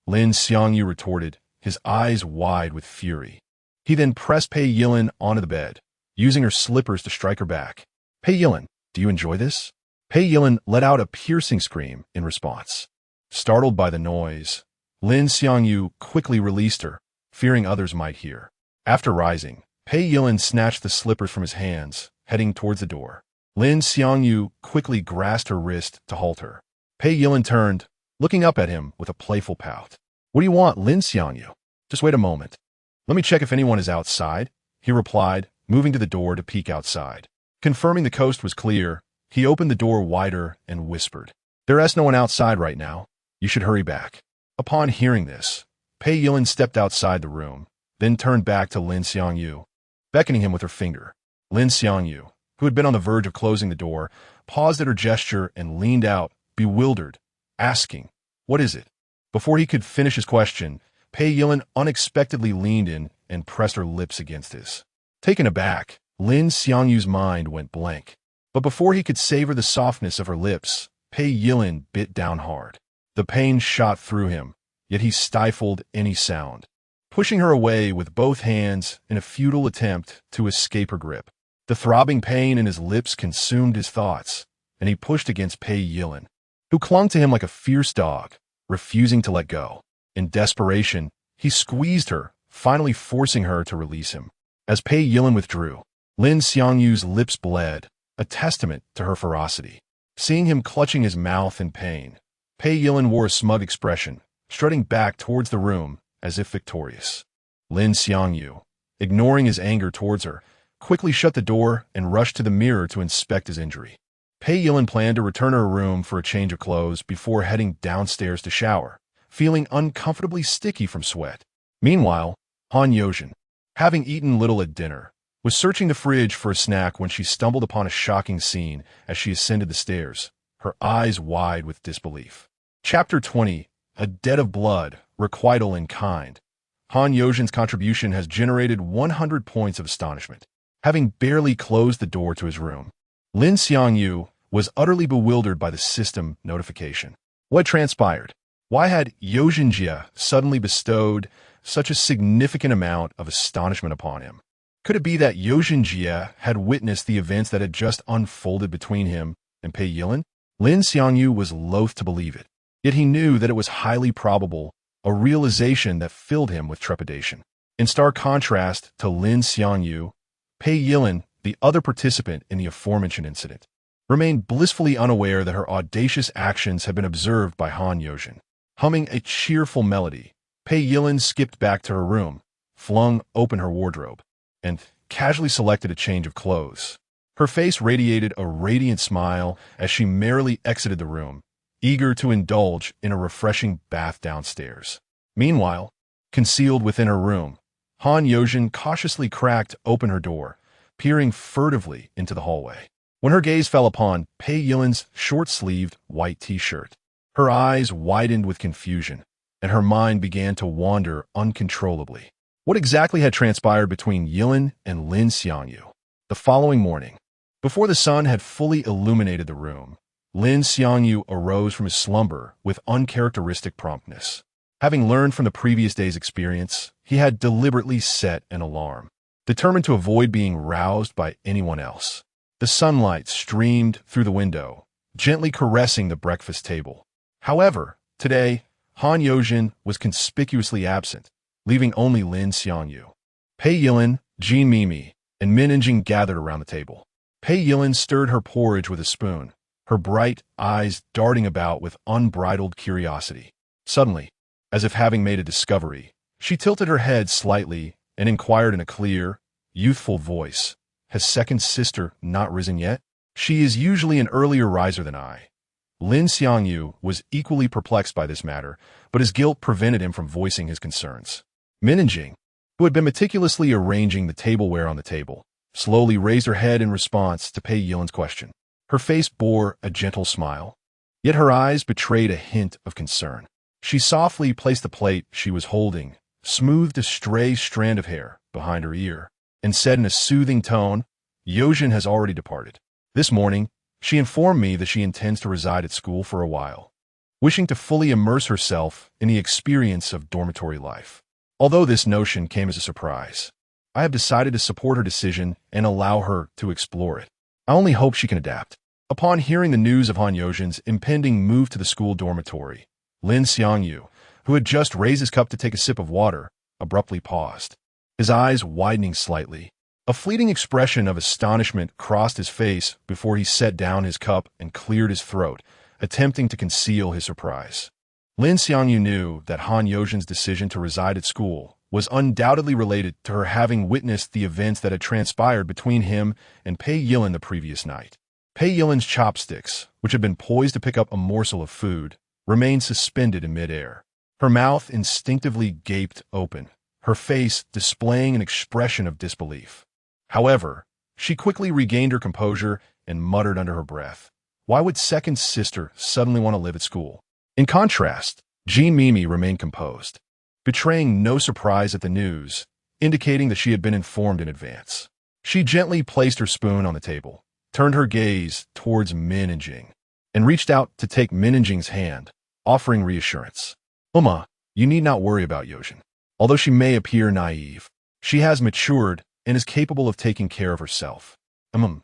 Lin Xiangyu retorted, his eyes wide with fury. He then pressed Pei Yilin onto the bed, using her slippers to strike her back. "Pei Yilin, do you enjoy this?" Pei Yilin let out a piercing scream in response. Startled by the noise, Lin Xiangyu quickly released her, fearing others might hear. After rising, Pei Yilin snatched the slippers from his hands, heading towards the door. Lin Xiangyu quickly grasped her wrist to halt her. Pei Yilin turned, looking up at him with a playful pout. "What do you want, Lin Xiangyu?" "Just wait a moment. Let me check if anyone is outside," he replied, moving to the door to peek outside. Confirming the coast was clear, he opened the door wider and whispered, "There is no one outside right now. You should hurry back." Upon hearing this, Pei Yilin stepped outside the room, then turned back to Lin Xiangyu, beckoning him with her finger. Lin Xiangyu, who had been on the verge of closing the door, paused at her gesture and leaned out, bewildered, asking, "What is it?" Before he could finish his question, Pei Yilin unexpectedly leaned in and pressed her lips against his. Taken aback, Lin Xiangyu's mind went blank. But before he could savor the softness of her lips, Pei Yilin bit down hard. The pain shot through him, yet he stifled any sound, pushing her away with both hands in a futile attempt to escape her grip. The throbbing pain in his lips consumed his thoughts, and he pushed against Pei Yilin, who clung to him like a fierce dog, refusing to let go. In desperation, he squeezed her, finally forcing her to release him. As Pei Yilin withdrew, Lin Xiangyu's lips bled, a testament to her ferocity. Seeing him clutching his mouth in pain, Pei Yilin wore a smug expression, strutting back towards the room as if victorious. Lin Xiangyu, ignoring his anger towards her, quickly shut the door and rushed to the mirror to inspect his injury. Pei Yilin planned to return to her room for a change of clothes before heading downstairs to shower, feeling uncomfortably sticky from sweat. Meanwhile, Han Yozhen, having eaten little at dinner, was searching the fridge for a snack when she stumbled upon a shocking scene as she ascended the stairs, her eyes wide with disbelief. Chapter 20, A Debt of Blood, Requital in Kind. Han Yozhin's contribution has generated 100 points of astonishment. Having barely closed the door to his room, Lin Xiangyu was utterly bewildered by the system notification. What transpired? Why had Yozhinjia suddenly bestowed such a significant amount of astonishment upon him? Could it be that Yozhinjia had witnessed the events that had just unfolded between him and Pei Yilin? Lin Xiangyu was loath to believe it, yet he knew that it was highly probable, a realization that filled him with trepidation. In stark contrast to Lin Xiangyu, Pei Yilin, the other participant in the aforementioned incident, remained blissfully unaware that her audacious actions had been observed by Han Yozhin. Humming a cheerful melody, Pei Yilin skipped back to her room, flung open her wardrobe, and casually selected a change of clothes. Her face radiated a radiant smile as she merrily exited the room, eager to indulge in a refreshing bath downstairs. Meanwhile, concealed within her room, Han Yozhin cautiously cracked open her door, peering furtively into the hallway. When her gaze fell upon Pei Yilin's short-sleeved white t-shirt, her eyes widened with confusion, and her mind began to wander uncontrollably. What exactly had transpired between Yilin and Lin Xiangyu? The following morning, before the sun had fully illuminated the room, Lin Xiangyu arose from his slumber with uncharacteristic promptness. Having learned from the previous day's experience, he had deliberately set an alarm, determined to avoid being roused by anyone else. The sunlight streamed through the window, gently caressing the breakfast table. However, today, Han Yozhin was conspicuously absent, leaving only Lin Xiangyu. Pei Yilin, Jin Mimi, and Min Enjing gathered around the table. Pei Yilin stirred her porridge with a spoon, her bright eyes darting about with unbridled curiosity. Suddenly, as if having made a discovery, she tilted her head slightly and inquired in a clear, youthful voice, "Has second sister not risen yet? She is usually an earlier riser than I." Lin Xiangyu was equally perplexed by this matter, but his guilt prevented him from voicing his concerns. Min Enjing, who had been meticulously arranging the tableware on the table, slowly raised her head in response to Pei Yilin's question. Her face bore a gentle smile, yet her eyes betrayed a hint of concern. She softly placed the plate she was holding, smoothed a stray strand of hair behind her ear, and said in a soothing tone, "Yozhin has already departed. This morning, she informed me that she intends to reside at school for a while, wishing to fully immerse herself in the experience of dormitory life. Although this notion came as a surprise, I have decided to support her decision and allow her to explore it. I only hope she can adapt." Upon hearing the news of Han Yozhin's impending move to the school dormitory, Lin Xiangyu, who had just raised his cup to take a sip of water, abruptly paused, his eyes widening slightly. A fleeting expression of astonishment crossed his face before he set down his cup and cleared his throat, attempting to conceal his surprise. Lin Xiangyu knew that Han Yozhin's decision to reside at school was undoubtedly related to her having witnessed the events that had transpired between him and Pei Yilin the previous night. Pei Yilin's chopsticks, which had been poised to pick up a morsel of food, remained suspended in midair. Her mouth instinctively gaped open, her face displaying an expression of disbelief. However, she quickly regained her composure and muttered under her breath, "Why would second sister suddenly want to live at school?" In contrast, Jin Mimi remained composed, betraying no surprise at the news, indicating that she had been informed in advance. She gently placed her spoon on the table, turned her gaze towards Min Enjing, and reached out to take Min Enjing's hand, offering reassurance. You need not worry about Yozhin. Although she may appear naive, she has matured and is capable of taking care of herself." Min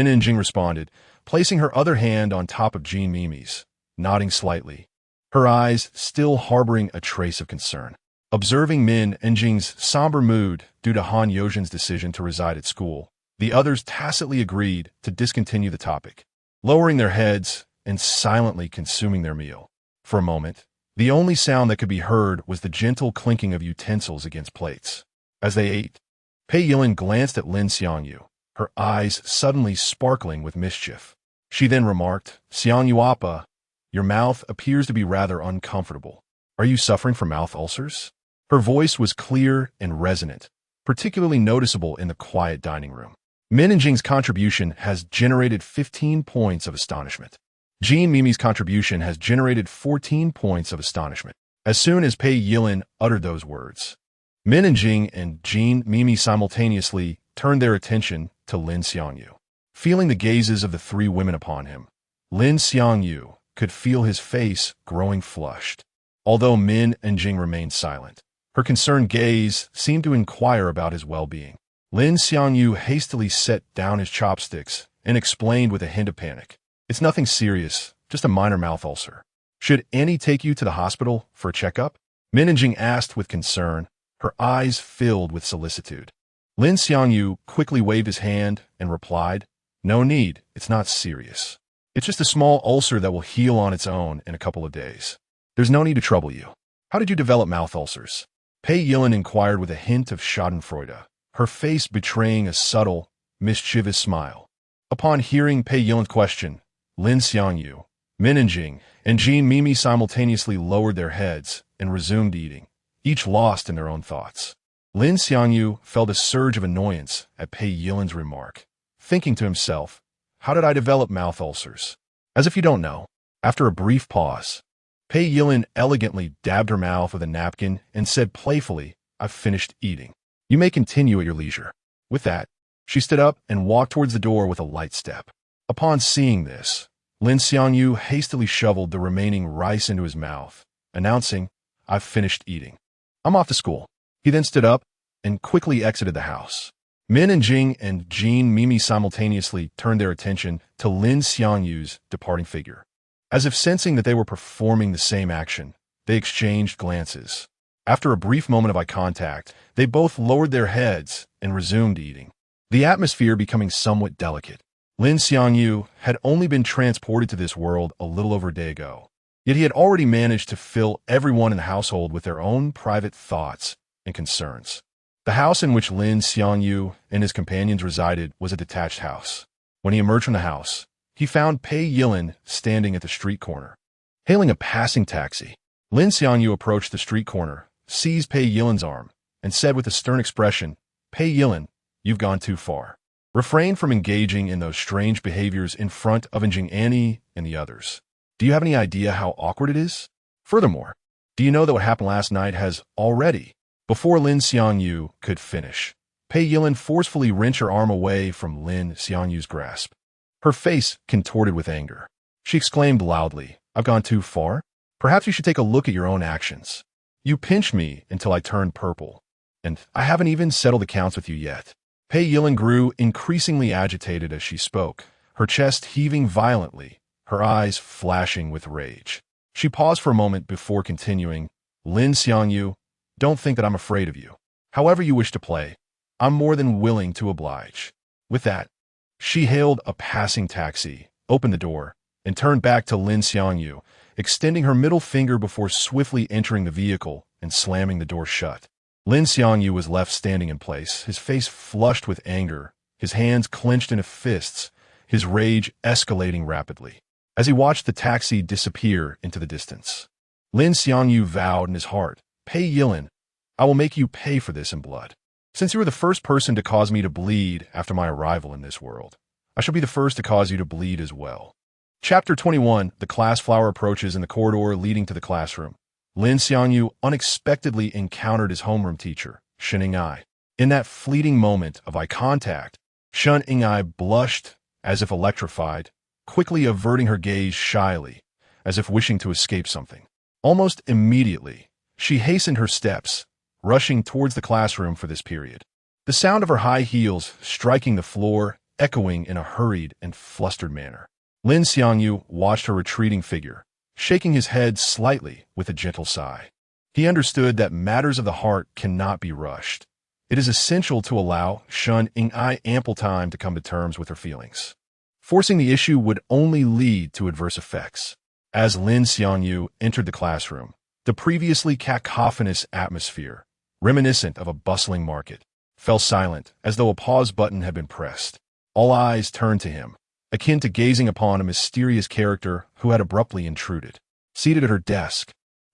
Enjing responded, placing her other hand on top of Jin Mimi's, nodding slightly, her eyes still harboring a trace of concern. Observing Min Enjing's somber mood due to Han Yozhin's decision to reside at school, the others tacitly agreed to discontinue the topic, lowering their heads and silently consuming their meal. For a moment, the only sound that could be heard was the gentle clinking of utensils against plates. As they ate, Pei Yilin glanced at Lin Xiangyu, her eyes suddenly sparkling with mischief. She then remarked, "Xiangyu Appa, your mouth appears to be rather uncomfortable. Are you suffering from mouth ulcers?" Her voice was clear and resonant, particularly noticeable in the quiet dining room. Min Enjing's contribution has generated 15 points of astonishment. Jean Mimi's contribution has generated 14 points of astonishment. As soon as Pei Yilin uttered those words, Min and Jing and Jean Mimi simultaneously turned their attention to Lin Xiangyu. Feeling the gazes of the three women upon him, Lin Xiangyu could feel his face growing flushed. Although Min and Jing remained silent, her concerned gaze seemed to inquire about his well-being. Lin Xiangyu hastily set down his chopsticks and explained with a hint of panic. It's nothing serious, just a minor mouth ulcer. Should Annie take you to the hospital for a checkup? Min and Jing asked with concern, her eyes filled with solicitude. Lin Xiangyu quickly waved his hand and replied, No need, it's not serious. It's just a small ulcer that will heal on its own in a couple of days. There's no need to trouble you. How did you develop mouth ulcers? Pei Yilin inquired with a hint of schadenfreude, her face betraying a subtle, mischievous smile. Upon hearing Pei Yilin's question, Lin Xiangyu, Min and Jing, and Jean Mimi simultaneously lowered their heads and resumed eating, each lost in their own thoughts. Lin Xiangyu felt a surge of annoyance at Pei Yilin's remark, thinking to himself, How did I develop mouth ulcers? As if you don't know. After a brief pause, Pei Yilin elegantly dabbed her mouth with a napkin and said playfully, I've finished eating. You may continue at your leisure. With that, she stood up and walked towards the door with a light step. Upon seeing this, Lin Xiangyu hastily shoveled the remaining rice into his mouth, announcing, I've finished eating. I'm off to school. He then stood up and quickly exited the house. Min and Jing and Jean Mimi simultaneously turned their attention to Lin Xiangyu's departing figure. As if sensing that they were performing the same action, they exchanged glances. After a brief moment of eye contact, they both lowered their heads and resumed eating, the atmosphere becoming somewhat delicate. Lin Xiangyu had only been transported to this world a little over a day ago, yet he had already managed to fill everyone in the household with their own private thoughts and concerns. The house in which Lin Xiangyu and his companions resided was a detached house. When he emerged from the house, he found Pei Yilin standing at the street corner. Hailing a passing taxi, Lin Xiangyu approached the street corner, seized Pei Yilin's arm, and said with a stern expression, Pei Yilin, you've gone too far. Refrain from engaging in those strange behaviors in front of Jing Annie and the others. Do you have any idea how awkward it is? Furthermore, do you know that what happened last night has already... Before Lin Xiangyu could finish, Pei Yilin forcefully wrenched her arm away from Lin Xiangyu's grasp. Her face contorted with anger. She exclaimed loudly, I've gone too far? Perhaps you should take a look at your own actions. You pinched me until I turned purple, and I haven't even settled accounts with you yet. Pei Yilin grew increasingly agitated as she spoke, her chest heaving violently, her eyes flashing with rage. She paused for a moment before continuing, Lin Xiangyu, don't think that I'm afraid of you. However you wish to play, I'm more than willing to oblige. With that, she hailed a passing taxi, opened the door, and turned back to Lin Xiangyu, extending her middle finger before swiftly entering the vehicle and slamming the door shut. Lin Xiangyu was left standing in place, his face flushed with anger, his hands clenched into fists, his rage escalating rapidly. As he watched the taxi disappear into the distance, Lin Xiangyu vowed in his heart, Pei Yilin, I will make you pay for this in blood. Since you were the first person to cause me to bleed after my arrival in this world, I shall be the first to cause you to bleed as well. Chapter 21, the class flower approaches in the corridor leading to the classroom. Lin Xiangyu unexpectedly encountered his homeroom teacher, Shen Ying'ai. In that fleeting moment of eye contact, Shen Ying'ai blushed as if electrified, quickly averting her gaze shyly, as if wishing to escape something. Almost immediately, she hastened her steps, rushing towards the classroom for this period. The sound of her high heels striking the floor echoing in a hurried and flustered manner. Lin Xiangyu watched her retreating figure, shaking his head slightly with a gentle sigh. He understood that matters of the heart cannot be rushed. It is essential to allow Shen Ying'ai ample time to come to terms with her feelings. Forcing the issue would only lead to adverse effects. As Lin Xiangyu entered the classroom, the previously cacophonous atmosphere, reminiscent of a bustling market, fell silent as though a pause button had been pressed. All eyes turned to him, akin to gazing upon a mysterious character who had abruptly intruded. Seated at her desk,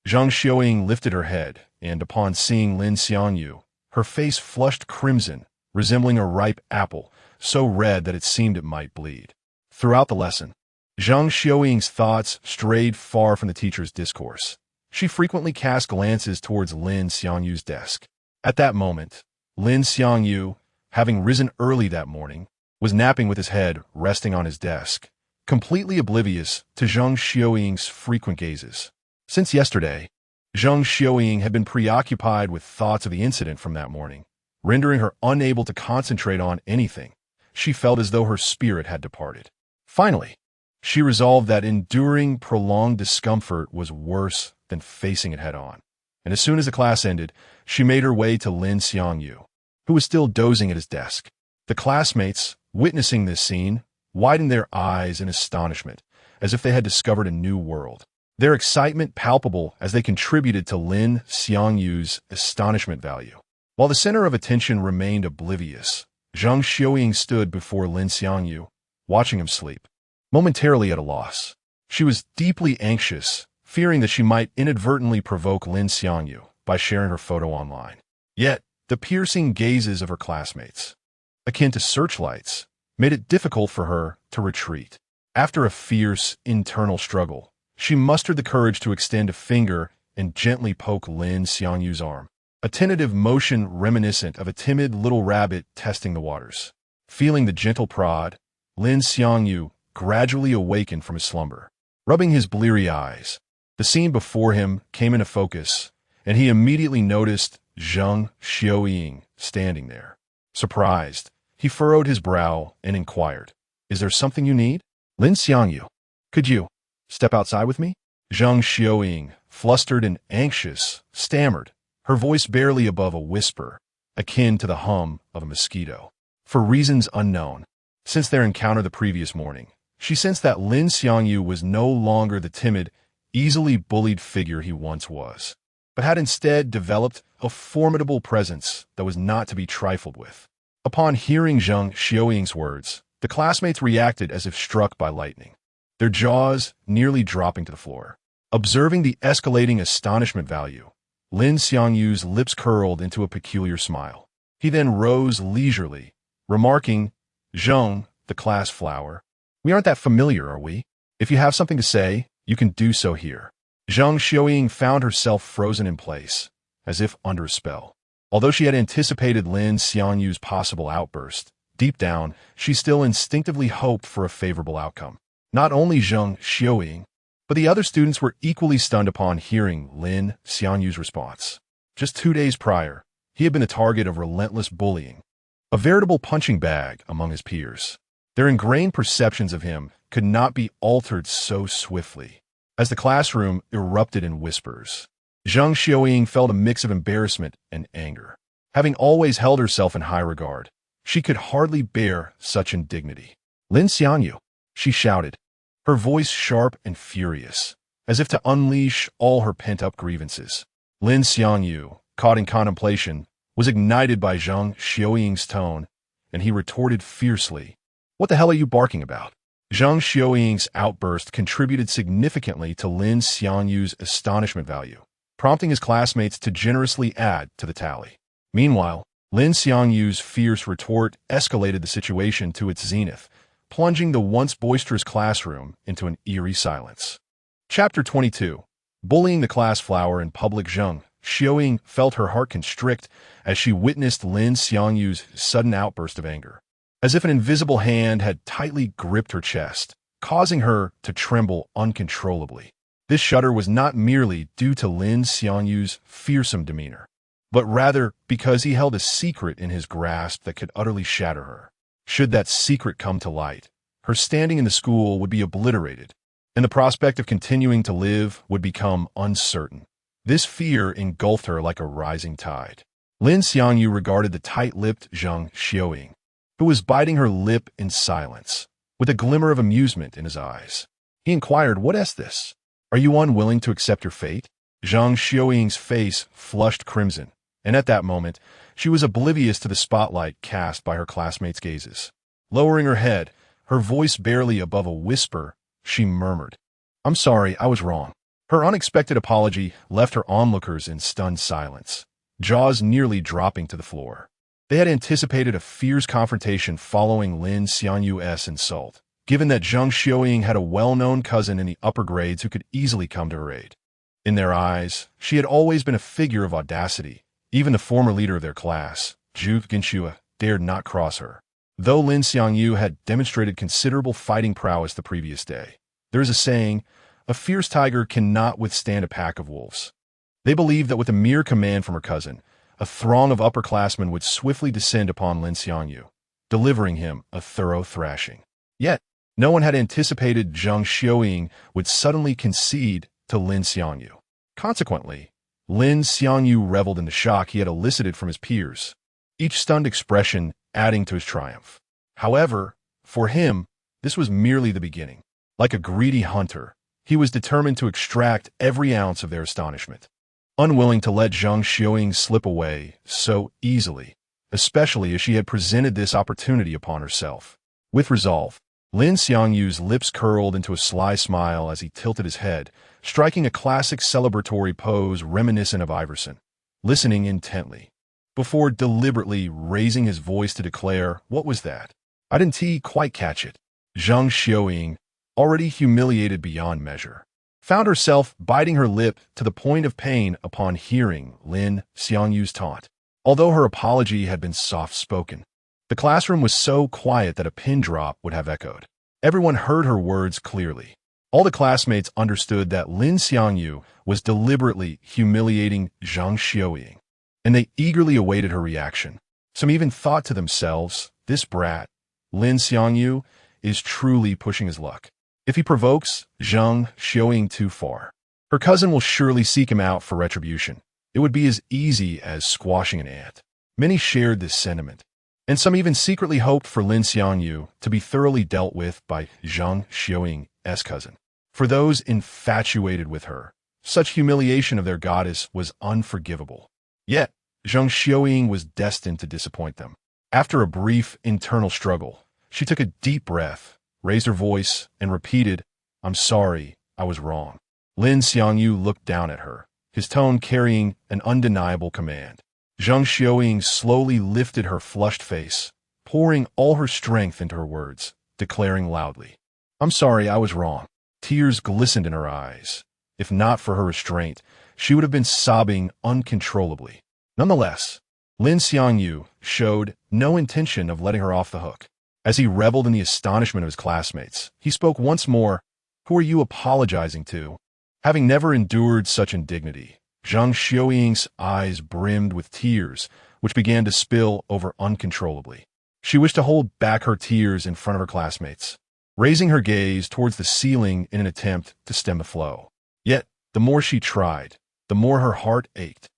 Zhang Xiaoying lifted her head, and upon seeing Lin Xiangyu, her face flushed crimson, resembling a ripe apple, so red that it seemed it might bleed. Throughout the lesson, Zhang Xiaoying's thoughts strayed far from the teacher's discourse. She frequently cast glances towards Lin Xiangyu's desk. At that moment, Lin Xiangyu, having risen early that morning, was napping with his head resting on his desk, completely oblivious to Zhang Xiaoying's frequent gazes. Since yesterday, Zhang Xiaoying had been preoccupied with thoughts of the incident from that morning, rendering her unable to concentrate on anything. She felt as though her spirit had departed. Finally, she resolved that enduring prolonged discomfort was worse than facing it head-on. And as soon as the class ended, she made her way to Lin Xiangyu, who was still dozing at his desk. The classmates, witnessing this scene, widened their eyes in astonishment, as if they had discovered a new world. Their excitement palpable as they contributed to Lin Xiangyu's astonishment value. While the center of attention remained oblivious, Zhang Xiaoying stood before Lin Xiangyu, watching him sleep, momentarily at a loss. She was deeply anxious, fearing that she might inadvertently provoke Lin Xiangyu by sharing her photo online. Yet, the piercing gazes of her classmates, akin to searchlights, made it difficult for her to retreat. After a fierce internal struggle, she mustered the courage to extend a finger and gently poke Lin Xiangyu's arm, a tentative motion reminiscent of a timid little rabbit testing the waters. Feeling the gentle prod, Lin Xiangyu gradually awakened from his slumber. Rubbing his bleary eyes, the scene before him came into focus, and he immediately noticed Zhang Xiaoying standing there. Surprised, he furrowed his brow and inquired, "Is there something you need? Lin Xiangyu, could you step outside with me?" Zhang Xiaoying, flustered and anxious, stammered, her voice barely above a whisper, akin to the hum of a mosquito. For reasons unknown, since their encounter the previous morning, she sensed that Lin Xiangyu was no longer the timid, easily bullied figure he once was, but had instead developed a formidable presence that was not to be trifled with. Upon hearing Zhang Xiaoying's words, the classmates reacted as if struck by lightning, their jaws nearly dropping to the floor. Observing the escalating astonishment value, Lin Xiangyu's lips curled into a peculiar smile. He then rose leisurely, remarking, "Zhang, the class flower, we aren't that familiar, are we? If you have something to say, you can do so here." Zhang Xiaoying found herself frozen in place, as if under a spell. Although she had anticipated Lin Xiangyu's possible outburst, deep down, she still instinctively hoped for a favorable outcome. Not only Zhang Xiaoying, but the other students were equally stunned upon hearing Lin Xiangyu's response. Just 2 days prior, he had been the target of relentless bullying, a veritable punching bag among his peers. Their ingrained perceptions of him could not be altered so swiftly. As the classroom erupted in whispers, Zhang Xiaoying felt a mix of embarrassment and anger. Having always held herself in high regard, she could hardly bear such indignity. "Lin Xiangyu," she shouted, her voice sharp and furious, as if to unleash all her pent-up grievances. Lin Xiangyu, caught in contemplation, was ignited by Zhang Xiaoying's tone, and he retorted fiercely, "What the hell are you barking about?" Zhang Xiaoying's outburst contributed significantly to Lin Xiangyu's astonishment value, prompting his classmates to generously add to the tally. Meanwhile, Lin Xiangyu's fierce retort escalated the situation to its zenith, plunging the once boisterous classroom into an eerie silence. Chapter 22. Bullying the class flower in public. Zhang Xiaoying felt her heart constrict as she witnessed Lin Xiangyu's sudden outburst of anger, as if an invisible hand had tightly gripped her chest, causing her to tremble uncontrollably. This shudder was not merely due to Lin Xiangyu's fearsome demeanor, but rather because he held a secret in his grasp that could utterly shatter her. Should that secret come to light, her standing in the school would be obliterated, and the prospect of continuing to live would become uncertain. This fear engulfed her like a rising tide. Lin Xiangyu regarded the tight-lipped Zhang Xiaoying, who was biting her lip in silence, with a glimmer of amusement in his eyes. He inquired, "What is this? Are you unwilling to accept your fate?" Zhang Xiaoying's face flushed crimson, and at that moment, she was oblivious to the spotlight cast by her classmates' gazes. Lowering her head, her voice barely above a whisper, she murmured, "I'm sorry, I was wrong." Her unexpected apology left her onlookers in stunned silence, jaws nearly dropping to the floor. They had anticipated a fierce confrontation following Lin Xiangyu's insult, given that Zhang Xiaoying had a well-known cousin in the upper grades who could easily come to her aid. In their eyes, she had always been a figure of audacity. Even the former leader of their class, Zhu Genshua, dared not cross her. Though Lin Xiangyu had demonstrated considerable fighting prowess the previous day, there is a saying, a fierce tiger cannot withstand a pack of wolves. They believed that with a mere command from her cousin, a throng of upperclassmen would swiftly descend upon Lin Xiangyu, delivering him a thorough thrashing. Yet, no one had anticipated Zhang Xiaoying would suddenly concede to Lin Xiangyu. Consequently, Lin Xiangyu reveled in the shock he had elicited from his peers, each stunned expression adding to his triumph. However, for him, this was merely the beginning. Like a greedy hunter, he was determined to extract every ounce of their astonishment, unwilling to let Zhang Xiaoying slip away so easily, especially as she had presented this opportunity upon herself. With resolve, Lin Xiangyu's lips curled into a sly smile as he tilted his head, striking a classic celebratory pose reminiscent of Iverson, listening intently, before deliberately raising his voice to declare, "What was that? I didn't quite catch it." Zhang Xiaoying, already humiliated beyond measure, found herself biting her lip to the point of pain upon hearing Lin Xiangyu's taunt. Although her apology had been soft-spoken, the classroom was so quiet that a pin drop would have echoed. Everyone heard her words clearly. All the classmates understood that Lin Xiangyu was deliberately humiliating Zhang Xiaoying, and they eagerly awaited her reaction. Some even thought to themselves, this brat, Lin Xiangyu, is truly pushing his luck. If he provokes Zhang Xiaoying too far, her cousin will surely seek him out for retribution. It would be as easy as squashing an ant. Many shared this sentiment, and some even secretly hoped for Lin Xiangyu to be thoroughly dealt with by Zhang Xiaoying's cousin. For those infatuated with her, such humiliation of their goddess was unforgivable. Yet, Zhang Xiaoying was destined to disappoint them. After a brief internal struggle, she took a deep breath, raised her voice, and repeated, "I'm sorry, I was wrong." Lin Xiangyu looked down at her, his tone carrying an undeniable command. Zhang Xiaoying slowly lifted her flushed face, pouring all her strength into her words, declaring loudly, "I'm sorry, I was wrong." Tears glistened in her eyes. If not for her restraint, she would have been sobbing uncontrollably. Nonetheless, Lin Xiangyu showed no intention of letting her off the hook. As he reveled in the astonishment of his classmates, he spoke once more, "Who are you apologizing to?" Having never endured such indignity, Zhang Xiaoying's eyes brimmed with tears, which began to spill over uncontrollably. She wished to hold back her tears in front of her classmates, raising her gaze towards the ceiling in an attempt to stem the flow. Yet, the more she tried, the more her heart ached,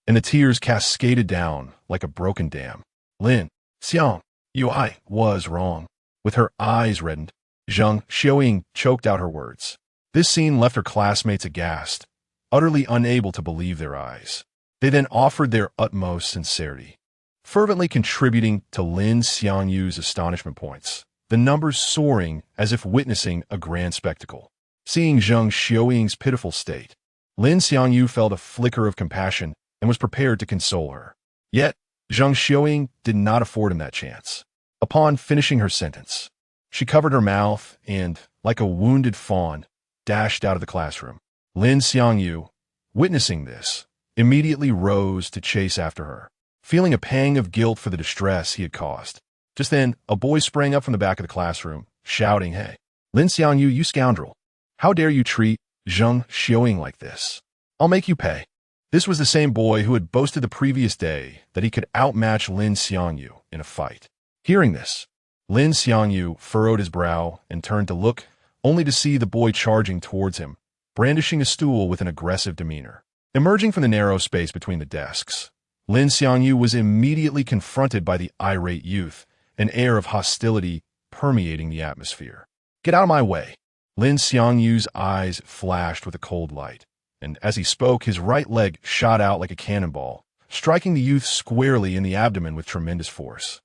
and the tears cascaded down like a broken dam. Lin Xiangyu, I was wrong. With her eyes reddened, Zhang Xiaoying choked out her words. This scene left her classmates aghast, utterly unable to believe their eyes. They then offered their utmost sincerity, fervently contributing to Lin Xiangyu's astonishment points, the numbers soaring as if witnessing a grand spectacle. Seeing Zhang Xiaoying's pitiful state, Lin Xiangyu felt a flicker of compassion and was prepared to console her. Yet, Zhang Xiaoying did not afford him that chance. Upon finishing her sentence, she covered her mouth and, like a wounded fawn, dashed out of the classroom. Lin Xiangyu, witnessing this, immediately rose to chase after her, feeling a pang of guilt for the distress he had caused. Just then, a boy sprang up from the back of the classroom, shouting, "Hey, Lin Xiangyu, you scoundrel! How dare you treat Zhang Xiaoying like this? I'll make you pay." This was the same boy who had boasted the previous day that he could outmatch Lin Xiangyu in a fight. Hearing this, Lin Xiangyu furrowed his brow and turned to look, only to see the boy charging towards him, brandishing a stool with an aggressive demeanor. Emerging from the narrow space between the desks, Lin Xiangyu was immediately confronted by the irate youth, an air of hostility permeating the atmosphere. "Get out of my way!" Lin Xiangyu's eyes flashed with a cold light, and as he spoke, his right leg shot out like a cannonball, striking the youth squarely in the abdomen with tremendous force.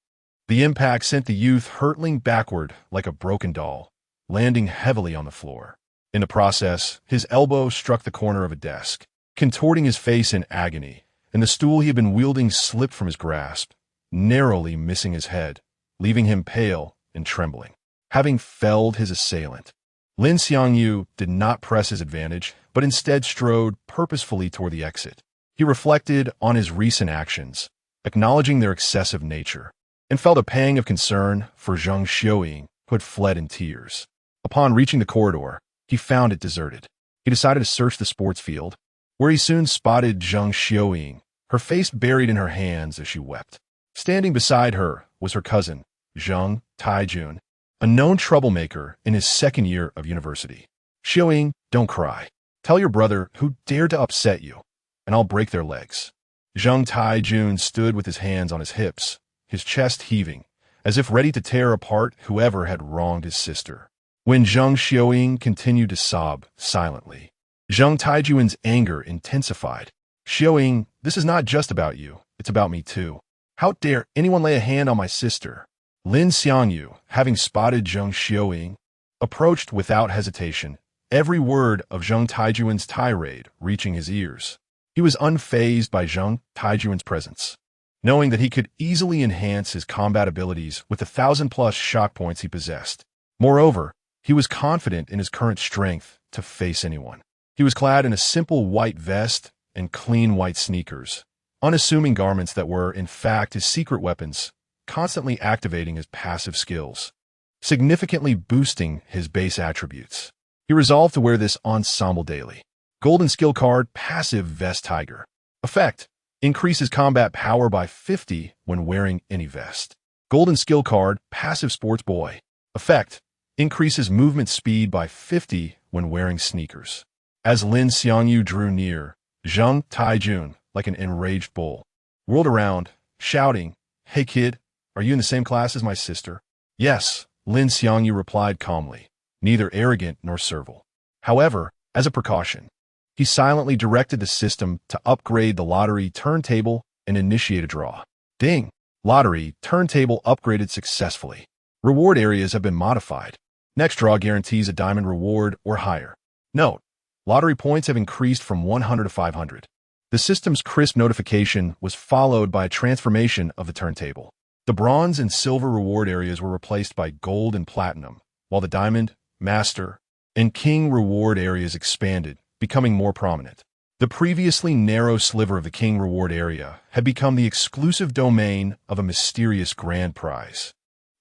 The impact sent the youth hurtling backward like a broken doll, landing heavily on the floor. In the process, his elbow struck the corner of a desk, contorting his face in agony, and the stool he had been wielding slipped from his grasp, narrowly missing his head, leaving him pale and trembling. having felled his assailant. Lin Xiangyu did not press his advantage, but instead strode purposefully toward the exit. He reflected on his recent actions, acknowledging their excessive nature, and felt a pang of concern for Zhang Xiuying, who had fled in tears. Upon reaching the corridor, he found it deserted. He decided to search the sports field, where he soon spotted Zhang Xiuying, her face buried in her hands as she wept. Standing beside her was her cousin, Zhang Taijun, a known troublemaker in his second year of university. Xiuying, don't cry. Tell your brother who dared to upset you, and I'll break their legs. Zhang Taijun stood with his hands on his hips, his chest heaving, as if ready to tear apart whoever had wronged his sister. When Zhang Xiuying continued to sob silently, Zhang Taijun's anger intensified. Xiuying, this is not just about you, it's about me too. How dare anyone lay a hand on my sister? Lin Xiangyu, having spotted Zhang Xiuying, approached without hesitation, every word of Zhang Taijun's tirade reaching his ears. He was unfazed by Zhang Taijun's presence, knowing that he could easily enhance his combat abilities with the 1,000+ shock points he possessed. Moreover, he was confident in his current strength to face anyone. He was clad in a simple white vest and clean white sneakers, unassuming garments that were, in fact, his secret weapons, constantly activating his passive skills, significantly boosting his base attributes. He resolved to wear this ensemble daily. Golden skill card, passive vest tiger. Effect: increases combat power by 50 when wearing any vest. Golden skill card, passive sports boy. Effect: increases movement speed by 50 when wearing sneakers. As Lin Xiangyu drew near, Zhang Taijun, like an enraged bull, whirled around, shouting, "Hey kid, are you in the same class as my sister?" "Yes," Lin Xiangyu replied calmly, neither arrogant nor servile. However, as a precaution, he silently directed the system to upgrade the lottery turntable and initiate a draw. Ding! Lottery turntable upgraded successfully. Reward areas have been modified. Next draw guarantees a diamond reward or higher. Note: lottery points have increased from 100 to 500. The system's crisp notification was followed by a transformation of the turntable. The bronze and silver reward areas were replaced by gold and platinum, while the diamond, master, and king reward areas expanded, becoming more prominent. The previously narrow sliver of the king reward area had become the exclusive domain of a mysterious grand prize,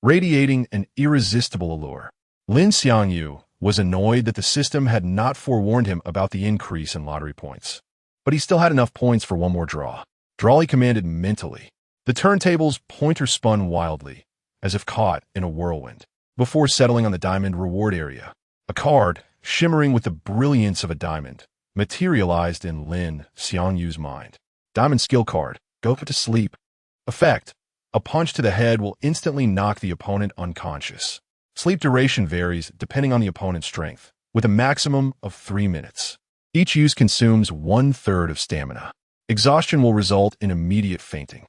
radiating an irresistible allure. Lin Xiangyu was annoyed that the system had not forewarned him about the increase in lottery points. But he still had enough points for one more draw. Draw, he commanded mentally. The turntable's pointer spun wildly, as if caught in a whirlwind, before settling on the diamond reward area. A card, shimmering with the brilliance of a diamond, materialized in Lin Xiangyu's mind. Diamond skill card, go to sleep. Effect: a punch to the head will instantly knock the opponent unconscious. Sleep duration varies depending on the opponent's strength, with a maximum of 3 minutes. Each use consumes 1/3 of stamina. Exhaustion will result in immediate fainting.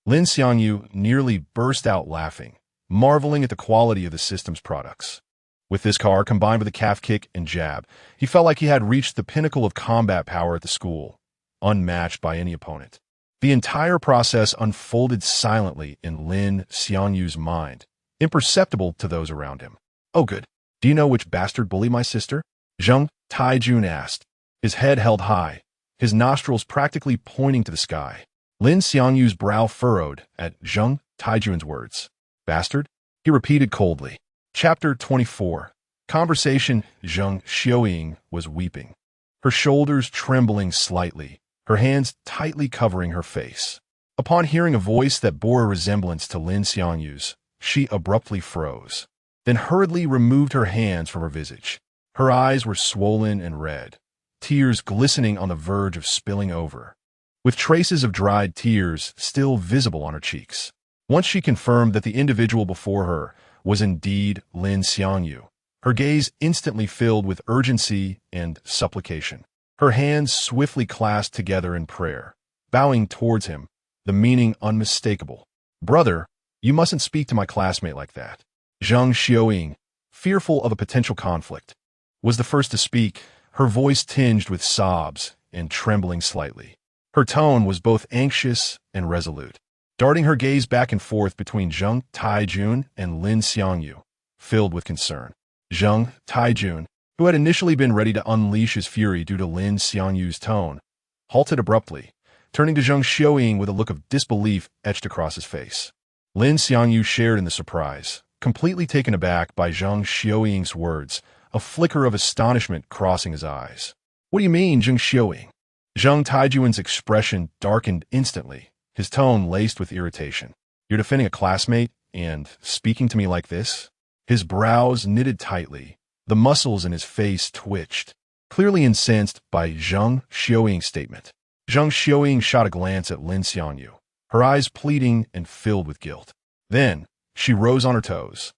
Lin Xiangyu nearly burst out laughing, marveling at the quality of the system's products. With this card combined with a calf kick and jab, he felt like he had reached the pinnacle of combat power at the school, unmatched by any opponent. The entire process unfolded silently in Lin Xiangyu's mind, imperceptible to those around him. "Oh good, do you know which bastard bullied my sister?" Zhang Taijun asked, his head held high, his nostrils practically pointing to the sky. Lin Xiangyu's brow furrowed at Zhang Taijun's words. "Bastard?" he repeated coldly. Chapter 24. Conversation. Zhang Xiuying was weeping, her shoulders trembling slightly, her hands tightly covering her face. Upon hearing a voice that bore a resemblance to Lin Xiangyu's, she abruptly froze, then hurriedly removed her hands from her visage. Her eyes were swollen and red, tears glistening on the verge of spilling over, with traces of dried tears still visible on her cheeks. Once she confirmed that the individual before her was indeed Lin Xiangyu, her gaze instantly filled with urgency and supplication. Her hands swiftly clasped together in prayer, bowing towards him, the meaning unmistakable. "Brother, you mustn't speak to my classmate like that." Zhang Xiuying, fearful of a potential conflict, was the first to speak, her voice tinged with sobs and trembling slightly. Her tone was both anxious and resolute, darting her gaze back and forth between Zhang Taijun and Lin Xiangyu, filled with concern. Zhang Taijun, who had initially been ready to unleash his fury due to Lin Xiangyu's tone, halted abruptly, turning to Zhang Xiaoying with a look of disbelief etched across his face. Lin Xiangyu shared in the surprise, completely taken aback by Zhang Xiaoying's words, a flicker of astonishment crossing his eyes. "What do you mean, Zhang Xiaoying?" Zhang Taijun's expression darkened instantly, his tone laced with irritation. "You're defending a classmate and speaking to me like this?" His brows knitted tightly, the muscles in his face twitched, clearly incensed by Zhang Xiaoying's statement. Zhang Xiaoying shot a glance at Lin Xiangyu, her eyes pleading and filled with guilt. Then, she rose on her toes,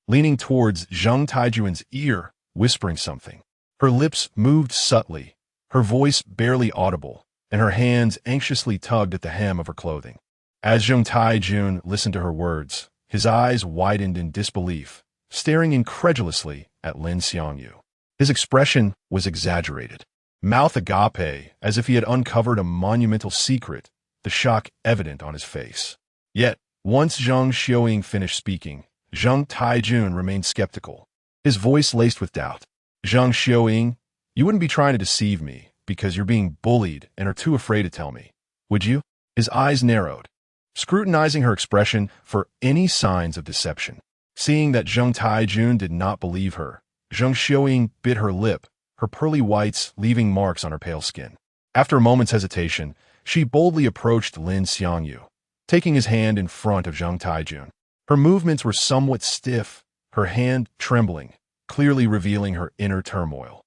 leaning towards Zhang Taijun's ear, whispering something. Her lips moved subtly, her voice barely audible, and her hands anxiously tugged at the hem of her clothing. As Zhang Taijun listened to her words, his eyes widened in disbelief, staring incredulously at Lin Xiangyu. His expression was exaggerated, mouth agape, as if he had uncovered a monumental secret, the shock evident on his face. Yet, once Zhang Xiaoying finished speaking, Zhang Taijun remained skeptical, his voice laced with doubt. "Zhang Xiaoying, you wouldn't be trying to deceive me because you're being bullied and are too afraid to tell me, would you?" His eyes narrowed, scrutinizing her expression for any signs of deception. Seeing that Zhang Taijun did not believe her, Zhang Xiaoying bit her lip, her pearly whites leaving marks on her pale skin. After a moment's hesitation, she boldly approached Lin Xiangyu, taking his hand in front of Zhang Taijun. Her movements were somewhat stiff, her hand trembling, clearly revealing her inner turmoil.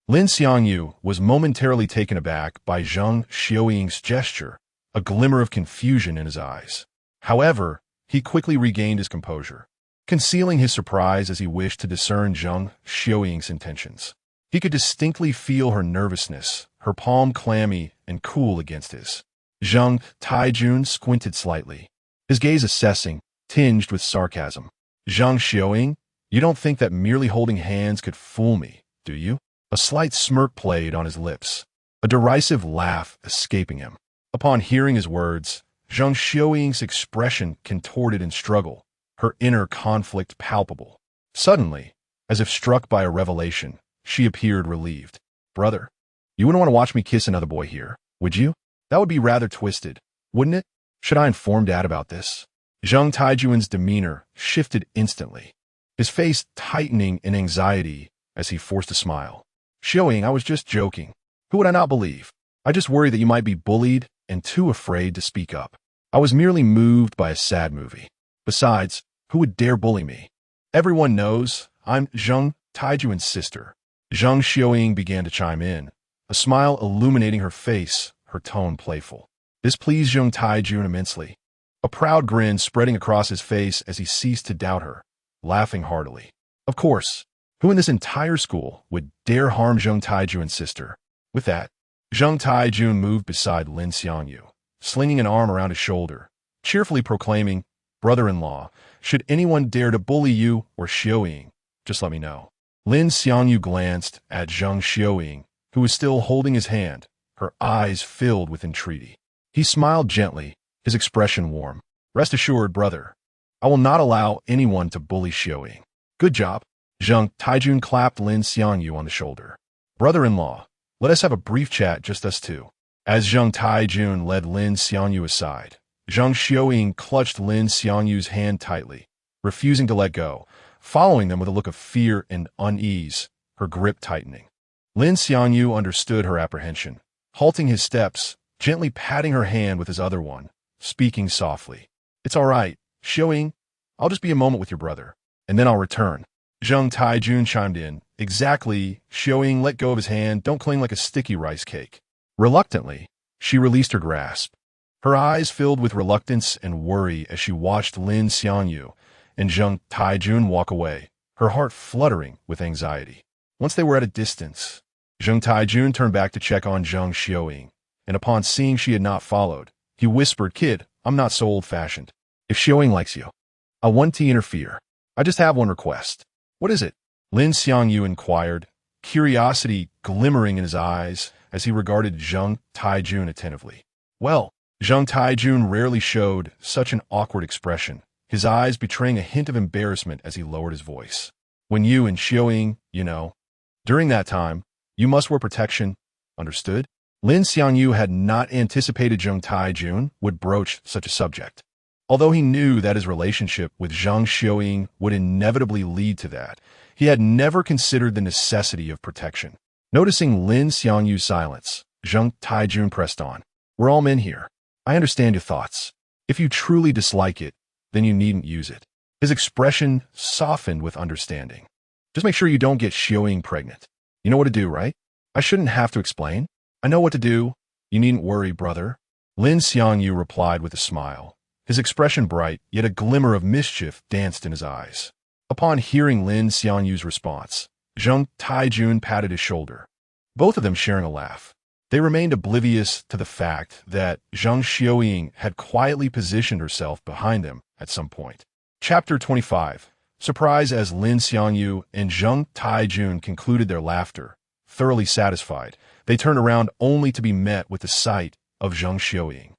Lin Xiangyu was momentarily taken aback by Zhang Xiaoying's gesture, a glimmer of confusion in his eyes. However, he quickly regained his composure, concealing his surprise as he wished to discern Zhang Xiaoying's intentions. He could distinctly feel her nervousness, her palm clammy and cool against his. Zhang Taijun squinted slightly, his gaze assessing, tinged with sarcasm. "Zhang Xiaoying, you don't think that merely holding hands could fool me, do you?" A slight smirk played on his lips, a derisive laugh escaping him. Upon hearing his words, Zhang Xiaoying's expression contorted in struggle, her inner conflict palpable. Suddenly, as if struck by a revelation, she appeared relieved. "Brother, you wouldn't want to watch me kiss another boy here, would you? That would be rather twisted, wouldn't it? Should I inform Dad about this?" Zhang Taijun's demeanor shifted instantly, his face tightening in anxiety as he forced a smile. "Xiaoying, I was just joking. Who would I not believe? I just worry that you might be bullied and too afraid to speak up. I was merely moved by a sad movie. Besides, who would dare bully me? Everyone knows I'm Zhang Taijun's sister." Zhang Xiaoying began to chime in, a smile illuminating her face, her tone playful. This pleased Zhang Taijun immensely, a proud grin spreading across his face as he ceased to doubt her, laughing heartily. Of course, who in this entire school would dare harm Zhang Taijun's sister? With that, Zhang Taijun moved beside Lin Xiangyu, slinging an arm around his shoulder, cheerfully proclaiming, "Brother-in-law, should anyone dare to bully you or Xiaoying, just let me know." Lin Xiangyu glanced at Zhang Xiaoying, who was still holding his hand, her eyes filled with entreaty. He smiled gently, his expression warm. "Rest assured, brother, I will not allow anyone to bully Xiaoying." "Good job." Zhang Taijun clapped Lin Xiangyu on the shoulder. "Brother-in-law, let us have a brief chat, just us two." As Zhang Taijun led Lin Xiangyu aside, Zhang Xiaoying clutched Lin Xiangyu's hand tightly, refusing to let go, following them with a look of fear and unease, her grip tightening. Lin Xiangyu understood her apprehension, halting his steps, gently patting her hand with his other one, speaking softly. "It's all right, Xiaoying. I'll just be a moment with your brother, and then I'll return." Zhang Taijun chimed in. "Exactly, Xiaoying, let go of his hand. Don't cling like a sticky rice cake." Reluctantly, she released her grasp, her eyes filled with reluctance and worry as she watched Lin Xiangyu and Zhang Taijun walk away, her heart fluttering with anxiety. Once they were at a distance, Zhang Taijun turned back to check on Zhang Xiaoying, and upon seeing she had not followed, he whispered, "Kid, I'm not so old-fashioned. If Xiaoying likes you, I want to interfere. I just have one request." "What is it?" Lin Xiangyu inquired, curiosity glimmering in his eyes as he regarded Zhang Taijun attentively. Well, Zhang Taijun rarely showed such an awkward expression, his eyes betraying a hint of embarrassment as he lowered his voice. When you and Xiaoying, During that time, you must wear protection. Understood? Lin Xiangyu had not anticipated Zheng Taijun would broach such a subject. Although he knew that his relationship with Zhang Xiaoying would inevitably lead to that, he had never considered the necessity of protection. Noticing Lin Xiangyu's silence, Zheng Taijun pressed on. We're all men here. I understand your thoughts. If you truly dislike it, then you needn't use it. His expression softened with understanding. Just make sure you don't get Xiaoying pregnant. You know what to do, right? I shouldn't have to explain. I know what to do. You needn't worry, brother. Lin Xiangyu replied with a smile. His expression bright, yet a glimmer of mischief danced in his eyes. Upon hearing Lin Xiangyu's response, Zheng Taijun patted his shoulder, both of them sharing a laugh. They remained oblivious to the fact that Zhang Xiaoying had quietly positioned herself behind them at some point. Chapter 25. Surprise. As Lin Xiangyu and Zheng Taijun concluded their laughter, thoroughly satisfied, they turned around only to be met with the sight of Zhang Xiaoying.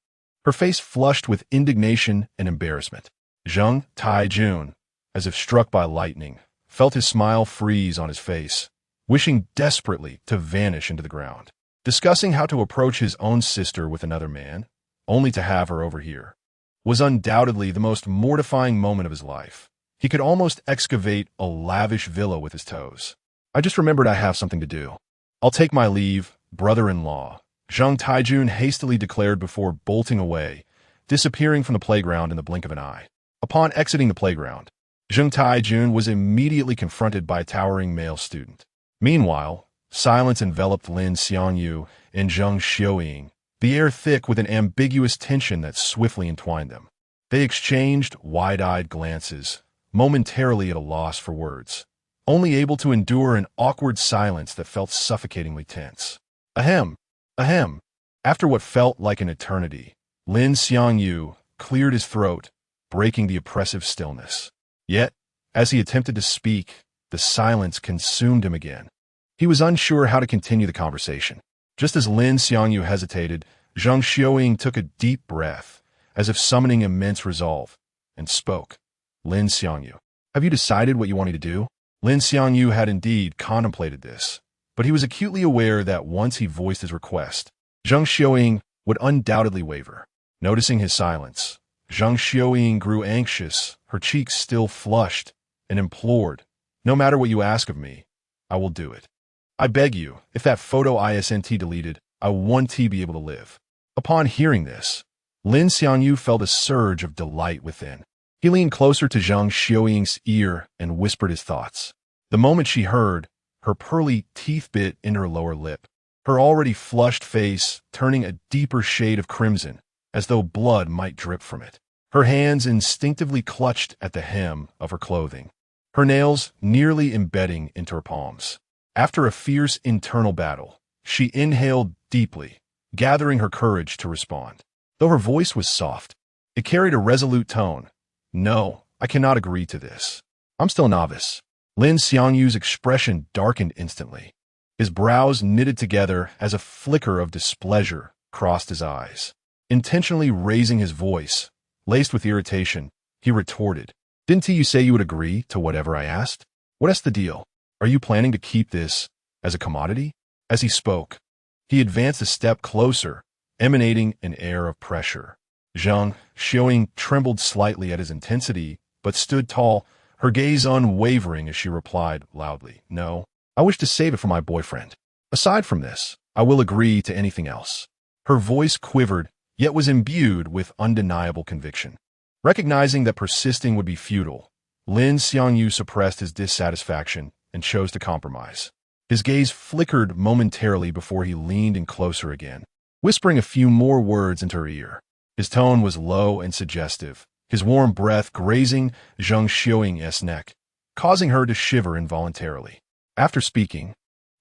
Her face flushed with indignation and embarrassment. Zheng Taijun, as if struck by lightning, felt his smile freeze on his face, wishing desperately to vanish into the ground. Discussing how to approach his own sister with another man, only to have her overhear, was undoubtedly the most mortifying moment of his life. He could almost excavate a lavish villa with his toes. I just remembered I have something to do. I'll take my leave, brother-in-law, Zheng Taijun hastily declared before bolting away, disappearing from the playground in the blink of an eye. Upon exiting the playground, Zheng Taijun was immediately confronted by a towering male student. Meanwhile, silence enveloped Lin Xiangyu and Zhang Xiaoying, the air thick with an ambiguous tension that swiftly entwined them. They exchanged wide-eyed glances, momentarily at a loss for words, only able to endure an awkward silence that felt suffocatingly tense. Ahem, ahem. After what felt like an eternity, Lin Xiangyu cleared his throat, breaking the oppressive stillness. Yet, as he attempted to speak, the silence consumed him again. He was unsure how to continue the conversation. Just as Lin Xiangyu hesitated, Zhang Xiaoying took a deep breath, as if summoning immense resolve, and spoke. Lin Xiangyu, have you decided what you want me to do? Lin Xiangyu had indeed contemplated this, but he was acutely aware that once he voiced his request, Zhang Xiaoying would undoubtedly waver. Noticing his silence, Zhang Xiaoying grew anxious, her cheeks still flushed, and implored, no matter what you ask of me, I will do it. I beg you, if that photo isn't deleted, I want to be able to live. Upon hearing this, Lin Xiangyu felt a surge of delight within. He leaned closer to Zhang Xiaoying's ear and whispered his thoughts. The moment she heard, her pearly teeth bit in her lower lip, her already flushed face turning a deeper shade of crimson, as though blood might drip from it. Her hands instinctively clutched at the hem of her clothing, her nails nearly embedding into her palms. After a fierce internal battle, she inhaled deeply, gathering her courage to respond. Though her voice was soft, it carried a resolute tone. No, I cannot agree to this. I'm still a novice. Lin Xiangyu's expression darkened instantly. His brows knitted together as a flicker of displeasure crossed his eyes. Intentionally raising his voice, laced with irritation, he retorted, Didn't you say you would agree to whatever I asked? What's the deal? Are you planning to keep this as a commodity? As he spoke, he advanced a step closer, emanating an air of pressure. Zhang Xiaoying trembled slightly at his intensity, but stood tall, her gaze unwavering as she replied loudly, No, I wish to save it for my boyfriend. Aside from this, I will agree to anything else. Her voice quivered, yet was imbued with undeniable conviction. Recognizing that persisting would be futile, Lin Xiangyu suppressed his dissatisfaction and chose to compromise. His gaze flickered momentarily before he leaned in closer again, whispering a few more words into her ear. His tone was low and suggestive, his warm breath grazing Zhang Xiaoying's neck, causing her to shiver involuntarily. After speaking,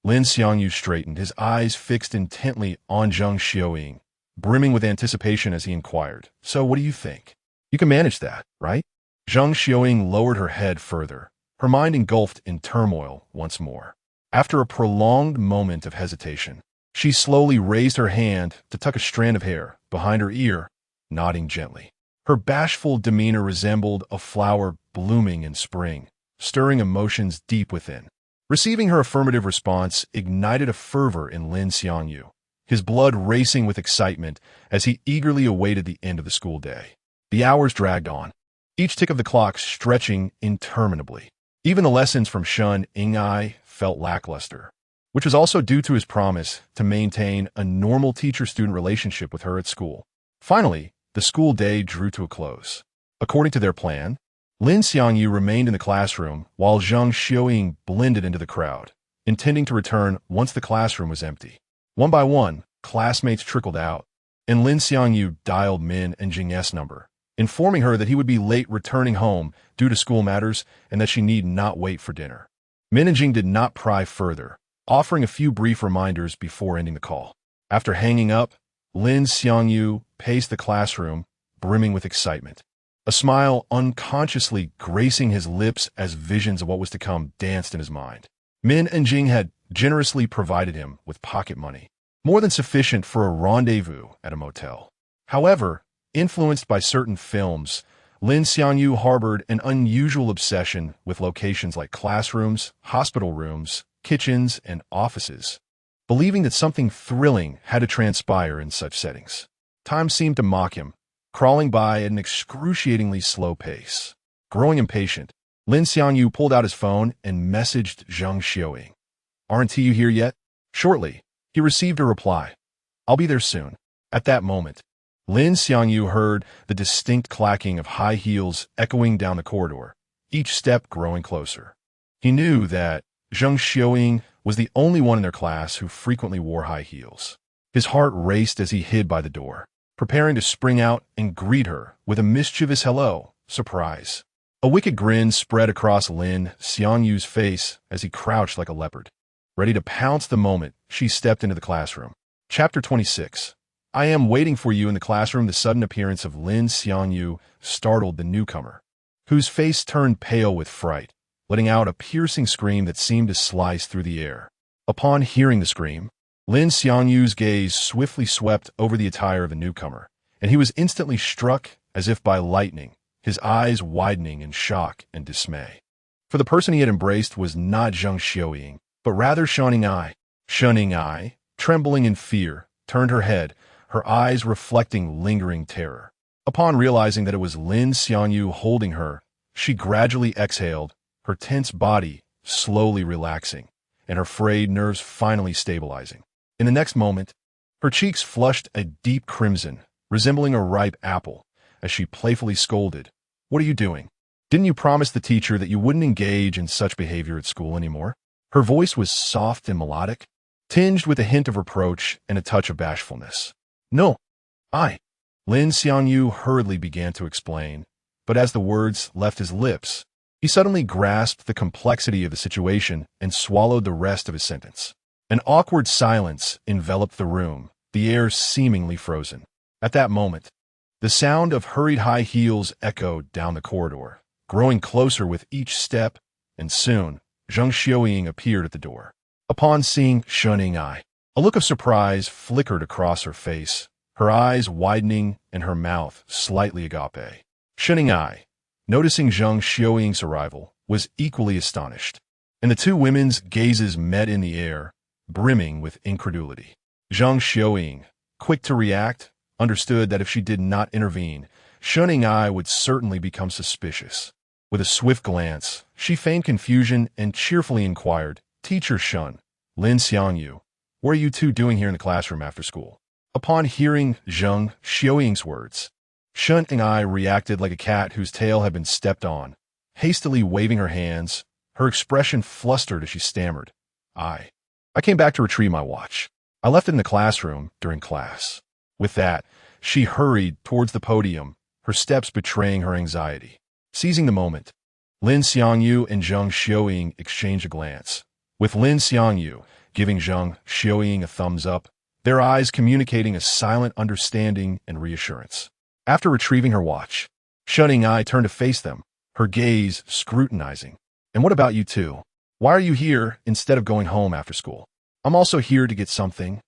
Lin Xiangyu straightened, his eyes fixed intently on Zhang Xiaoying, brimming with anticipation as he inquired, So what do you think? You can manage that, right? Zhang Xiaoying lowered her head further, her mind engulfed in turmoil once more. After a prolonged moment of hesitation, she slowly raised her hand to tuck a strand of hair behind her ear, nodding gently. Her bashful demeanor resembled a flower blooming in spring, stirring emotions deep within. Receiving her affirmative response ignited a fervor in Lin Xiangyu, his blood racing with excitement as he eagerly awaited the end of the school day. The hours dragged on, each tick of the clock stretching interminably. Even the lessons from Shun Ying felt lackluster, which was also due to his promise to maintain a normal teacher-student relationship with her at school. Finally, the school day drew to a close. According to their plan, Lin Xiangyu remained in the classroom while Zhang Xiaoying blended into the crowd, intending to return once the classroom was empty. One by one, classmates trickled out, and Lin Xiangyu dialed Min and Jing's number, informing her that he would be late returning home due to school matters and that she need not wait for dinner. Min and Jing did not pry further, offering a few brief reminders before ending the call. After hanging up, Lin Xiangyu paced the classroom, brimming with excitement. A smile unconsciously gracing his lips as visions of what was to come danced in his mind. Min and Jing had generously provided him with pocket money, more than sufficient for a rendezvous at a motel. However, influenced by certain films, Lin Xiangyu harbored an unusual obsession with locations like classrooms, hospital rooms, kitchens, and offices, believing that something thrilling had to transpire in such settings. Time seemed to mock him, crawling by at an excruciatingly slow pace. Growing impatient, Lin Xiangyu pulled out his phone and messaged Zhang Xiaoying. "Aren't you here yet?" Shortly, he received a reply. "I'll be there soon." At that moment, Lin Xiangyu heard the distinct clacking of high heels echoing down the corridor, each step growing closer. He knew that Zhang Xiaoying was the only one in their class who frequently wore high heels. His heart raced as he hid by the door, preparing to spring out and greet her with a mischievous hello, surprise. A wicked grin spread across Lin Xiangyu's face as he crouched like a leopard, ready to pounce the moment she stepped into the classroom. Chapter 26. I am waiting for you in the classroom. The sudden appearance of Lin Xiangyu startled the newcomer, whose face turned pale with fright, letting out a piercing scream that seemed to slice through the air. Upon hearing the scream, Lin Xiangyu's gaze swiftly swept over the attire of the newcomer, and he was instantly struck as if by lightning, his eyes widening in shock and dismay. For the person he had embraced was not Zhang Xiaoying, but rather Shun Ying. Shun Ying, trembling in fear, turned her head, her eyes reflecting lingering terror. Upon realizing that it was Lin Xiangyu holding her, she gradually exhaled, her tense body slowly relaxing, and her frayed nerves finally stabilizing. In the next moment, her cheeks flushed a deep crimson, resembling a ripe apple, as she playfully scolded, "What are you doing? Didn't you promise the teacher that you wouldn't engage in such behavior at school anymore?" Her voice was soft and melodic, tinged with a hint of reproach and a touch of bashfulness. "No, Lin Xiangyu hurriedly began to explain, but as the words left his lips, he suddenly grasped the complexity of the situation and swallowed the rest of his sentence. An awkward silence enveloped the room, the air seemingly frozen. At that moment, the sound of hurried high heels echoed down the corridor, growing closer with each step, and soon, Zhang Xiaoying appeared at the door. Upon seeing Shun Ying, a look of surprise flickered across her face, her eyes widening and her mouth slightly agape. Shun Ying, noticing Zhang Xiaoying's arrival, was equally astonished, and the two women's gazes met in the air, brimming with incredulity. Zhang Xiaoying, quick to react, understood that if she did not intervene, Shun Ying would certainly become suspicious. With a swift glance, she feigned confusion and cheerfully inquired, "Teacher Shun, Lin Xiangyu, what are you two doing here in the classroom after school?" Upon hearing Zhang Xiaoying's words, Shun Ying reacted like a cat whose tail had been stepped on, hastily waving her hands, her expression flustered as she stammered, I came back to retrieve my watch. I left it in the classroom during class." With that, she hurried towards the podium, her steps betraying her anxiety. Seizing the moment, Lin Xiangyu and Zhang Xiaoying exchanged a glance, with Lin Xiangyu giving Zhang Xiaoying a thumbs up, their eyes communicating a silent understanding and reassurance. After retrieving her watch, Shun Ying turned to face them, her gaze scrutinizing. "And what about you two? Why are you here instead of going home after school?" "I'm also here to get something,"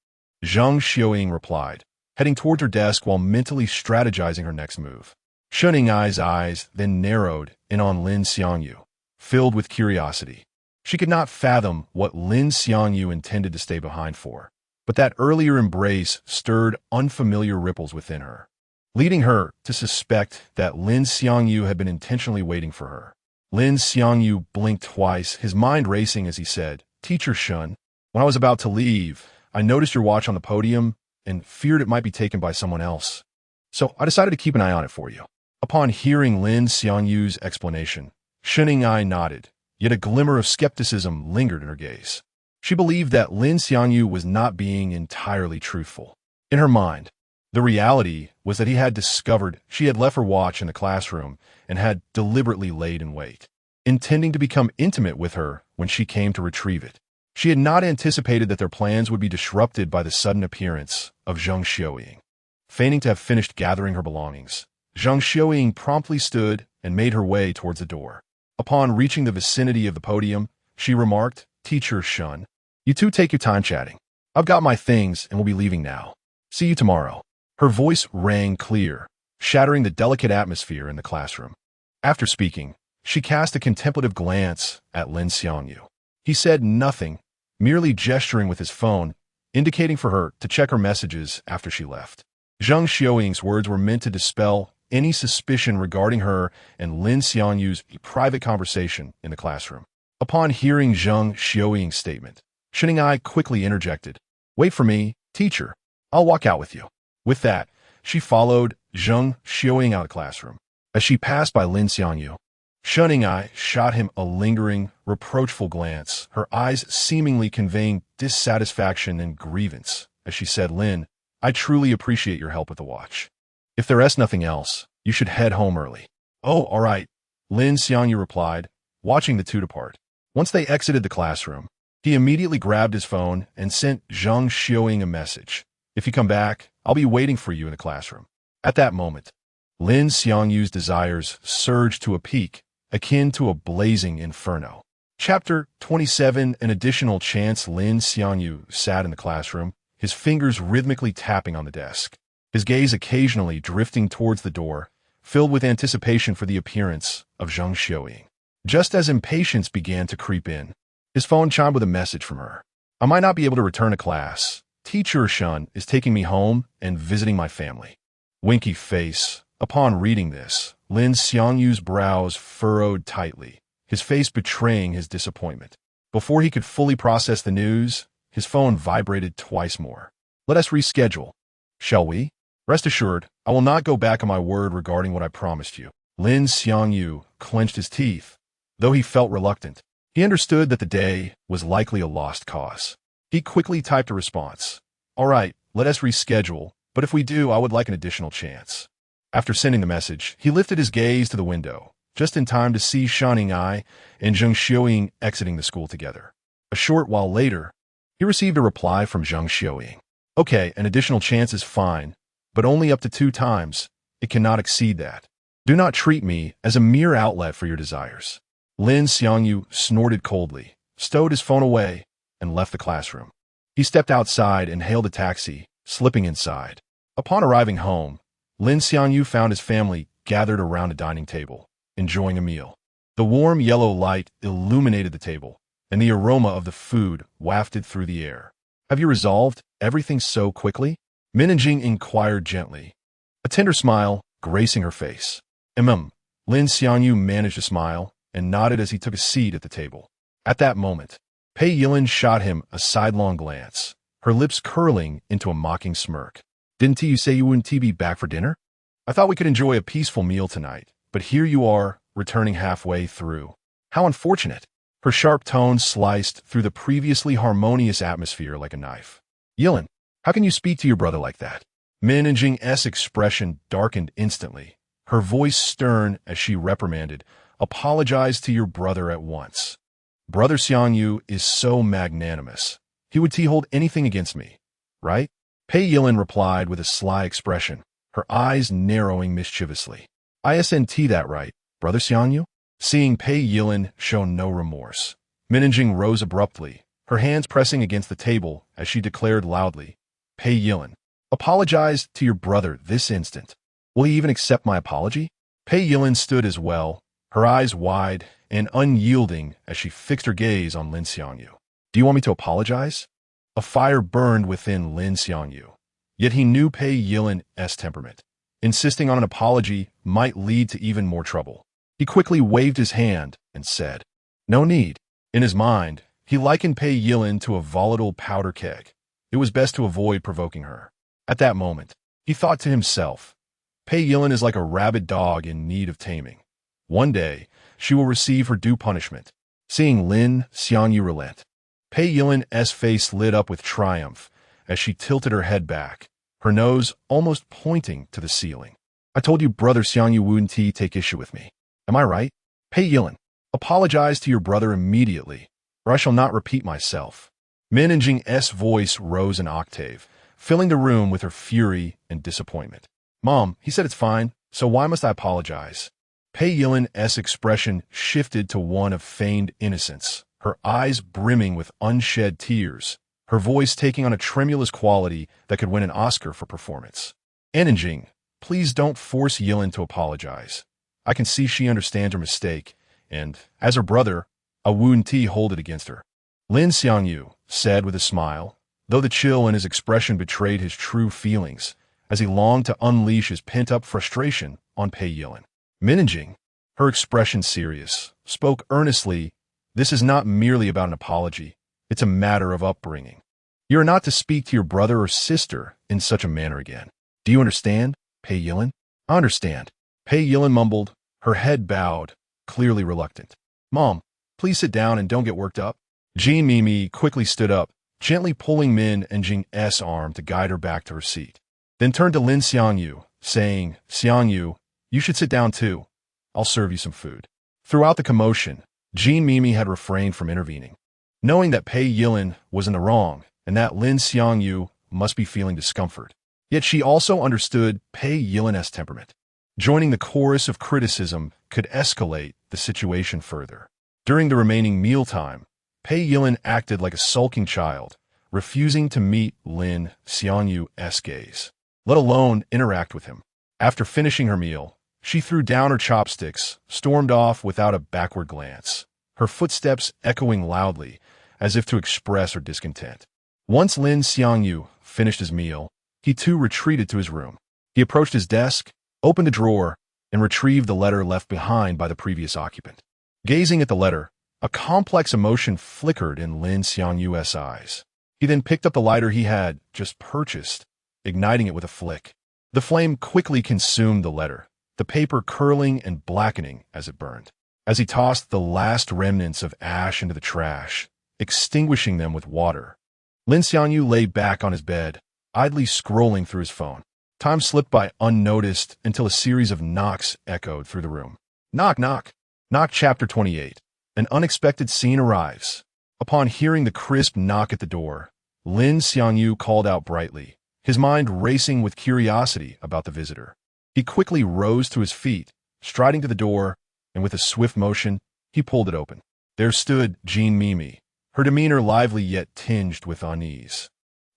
Zhang Xiaoying replied, heading towards her desk while mentally strategizing her next move. Shun Ying's eyes then narrowed in on Lin Xiangyu, filled with curiosity. She could not fathom what Lin Xiangyu intended to stay behind for, but that earlier embrace stirred unfamiliar ripples within her, leading her to suspect that Lin Xiangyu had been intentionally waiting for her. Lin Xiangyu blinked twice, his mind racing as he said, "Teacher Shun, when I was about to leave, I noticed your watch on the podium and feared it might be taken by someone else. So I decided to keep an eye on it for you." Upon hearing Lin Xiangyu's explanation, Shunning-ai nodded, yet a glimmer of skepticism lingered in her gaze. She believed that Lin Xiangyu was not being entirely truthful. In her mind, the reality was that he had discovered she had left her watch in the classroom and had deliberately laid in wait, intending to become intimate with her when she came to retrieve it. She had not anticipated that their plans would be disrupted by the sudden appearance of Zhang Xiaoying. Feigning to have finished gathering her belongings, Zhang Xiaoying promptly stood and made her way towards the door. Upon reaching the vicinity of the podium, she remarked, "Teacher Shun, you two take your time chatting. I've got my things and will be leaving now. See you tomorrow." Her voice rang clear, shattering the delicate atmosphere in the classroom. After speaking, she cast a contemplative glance at Lin Xiangyu. He said nothing, merely gesturing with his phone, indicating for her to check her messages after she left. Zhang Xiaoying's words were meant to dispel any suspicion regarding her and Lin Xiangyu's private conversation in the classroom. Upon hearing Zhang Xiaoying's statement, Shunning-ai quickly interjected, "Wait for me, teacher. I'll walk out with you." With that, she followed Zhang Xiaoying out of the classroom. As she passed by Lin Xiangyu, Shunning-ai shot him a lingering, reproachful glance, her eyes seemingly conveying dissatisfaction and grievance, as she said, "Lin, I truly appreciate your help with the watch. If there is nothing else, you should head home early." "Oh, all right," Lin Xiangyu replied, watching the two depart. Once they exited the classroom, he immediately grabbed his phone and sent Zhang Xiaoying a message. "If you come back, I'll be waiting for you in the classroom." At that moment, Lin Xiangyu's desires surged to a peak, akin to a blazing inferno. Chapter 27. An additional chance. Lin Xiangyu sat in the classroom, his fingers rhythmically tapping on the desk, his gaze occasionally drifting towards the door, filled with anticipation for the appearance of Zhang Xiaoying. Just as impatience began to creep in, his phone chimed with a message from her. "I might not be able to return to class. Teacher Shun is taking me home and visiting my family." Winky face. Upon reading this, Lin Xiangyu's brows furrowed tightly, his face betraying his disappointment. Before he could fully process the news, his phone vibrated twice more. "Let us reschedule, shall we? Rest assured, I will not go back on my word regarding what I promised you." Lin Xiangyu clenched his teeth, though he felt reluctant. He understood that the day was likely a lost cause. He quickly typed a response. "All right, let us reschedule, but if we do, I would like an additional chance." After sending the message, he lifted his gaze to the window, just in time to see Shunning-ai and Zhang Xiaoying exiting the school together. A short while later, he received a reply from Zhang Xiaoying. "Okay, an additional chance is fine, but only up to 2 times. It cannot exceed that. Do not treat me as a mere outlet for your desires." Lin Xiangyu snorted coldly, stowed his phone away, and left the classroom. He stepped outside and hailed a taxi, slipping inside. Upon arriving home, Lin Xiangyu found his family gathered around a dining table, enjoying a meal. The warm yellow light illuminated the table, and the aroma of the food wafted through the air. "Have you resolved everything so quickly?" Minjing inquired gently, a tender smile gracing her face. Lin Xiangyu managed a smile and nodded as he took a seat at the table. At that moment, Pei Yilin shot him a sidelong glance, her lips curling into a mocking smirk. "Didn't you say you wouldn't be back for dinner? I thought we could enjoy a peaceful meal tonight, but here you are, returning halfway through. How unfortunate." Her sharp tones sliced through the previously harmonious atmosphere like a knife. "Yilin, how can you speak to your brother like that?" Minjing's expression darkened instantly, her voice stern as she reprimanded, "Apologize to your brother at once. Brother Xiangyu is so magnanimous. He would hold anything against me, right?" Pei Yilin replied with a sly expression, her eyes narrowing mischievously. "Isn't that right, Brother Xiangyu?" Seeing Pei Yilin show no remorse, Minjing rose abruptly, her hands pressing against the table as she declared loudly, "Pei Yilin, apologize to your brother this instant. Will he even accept my apology?" Pei Yilin stood as well, her eyes wide and unyielding as she fixed her gaze on Lin Xiangyu. Do you want me to apologize? A fire burned within Lin Xiangyu. Yet he knew Pei Yilin's temperament. Insisting on an apology might lead to even more trouble. He quickly waved his hand and said, "No need." In his mind, he likened Pei Yilin to a volatile powder keg. It was best to avoid provoking her. At that moment, he thought to himself, Pei Yilin is like a rabid dog in need of taming. One day, she will receive her due punishment. Seeing Lin Xiangyu relent, Pei Yilin's face lit up with triumph as she tilted her head back, her nose almost pointing to the ceiling. "I told you Brother Xiangyu wouldn't take issue with me. Am I right? Pei Yilin, apologize to your brother immediately, or I shall not repeat myself." Minjing's voice rose an octave, filling the room with her fury and disappointment. "Mom, he said it's fine, so why must I apologize?" Pei Yilin's expression shifted to one of feigned innocence, her eyes brimming with unshed tears, her voice taking on a tremulous quality that could win an Oscar for performance. "Anjing, please don't force Yilin to apologize. I can see she understands her mistake, and, as her brother, I wouldn't hold it against her." Lin Xiangyu said with a smile, though the chill in his expression betrayed his true feelings, as he longed to unleash his pent-up frustration on Pei Yilin. Minjing, her expression serious, spoke earnestly, "This is not merely about an apology. It's a matter of upbringing. You are not to speak to your brother or sister in such a manner again. Do you understand, Pei Yilin?" "I understand." Pei Yilin mumbled, her head bowed, clearly reluctant. "Mom, please sit down and don't get worked up." Jean Mimi quickly stood up, gently pulling Minjing's arm to guide her back to her seat. Then turned to Lin Xiangyu, saying, "Xiangyu, you should sit down too. I'll serve you some food." Throughout the commotion, Jean Mimi had refrained from intervening. Knowing that Pei Yilin was in the wrong and that Lin Xiangyu must be feeling discomfort, yet she also understood Pei Yilin's temperament. Joining the chorus of criticism could escalate the situation further. During the remaining mealtime, Pei Yilin acted like a sulking child, refusing to meet Lin Xiangyu's gaze, let alone interact with him. After finishing her meal, she threw down her chopsticks, stormed off without a backward glance, her footsteps echoing loudly as if to express her discontent. Once Lin Xiangyu finished his meal, he too retreated to his room. He approached his desk, opened a drawer, and retrieved the letter left behind by the previous occupant. Gazing at the letter, a complex emotion flickered in Lin Xiangyu's eyes. He then picked up the lighter he had just purchased, igniting it with a flick. The flame quickly consumed the letter, the paper curling and blackening as it burned. As he tossed the last remnants of ash into the trash, extinguishing them with water, Lin Xiangyu lay back on his bed, idly scrolling through his phone. Time slipped by unnoticed until a series of knocks echoed through the room. Knock, knock. Knock Chapter 28. An unexpected scene arrives. Upon hearing the crisp knock at the door, Lin Xiangyu called out brightly, his mind racing with curiosity about the visitor. He quickly rose to his feet, striding to the door, and with a swift motion, he pulled it open. There stood Jean Mimi, her demeanor lively yet tinged with unease.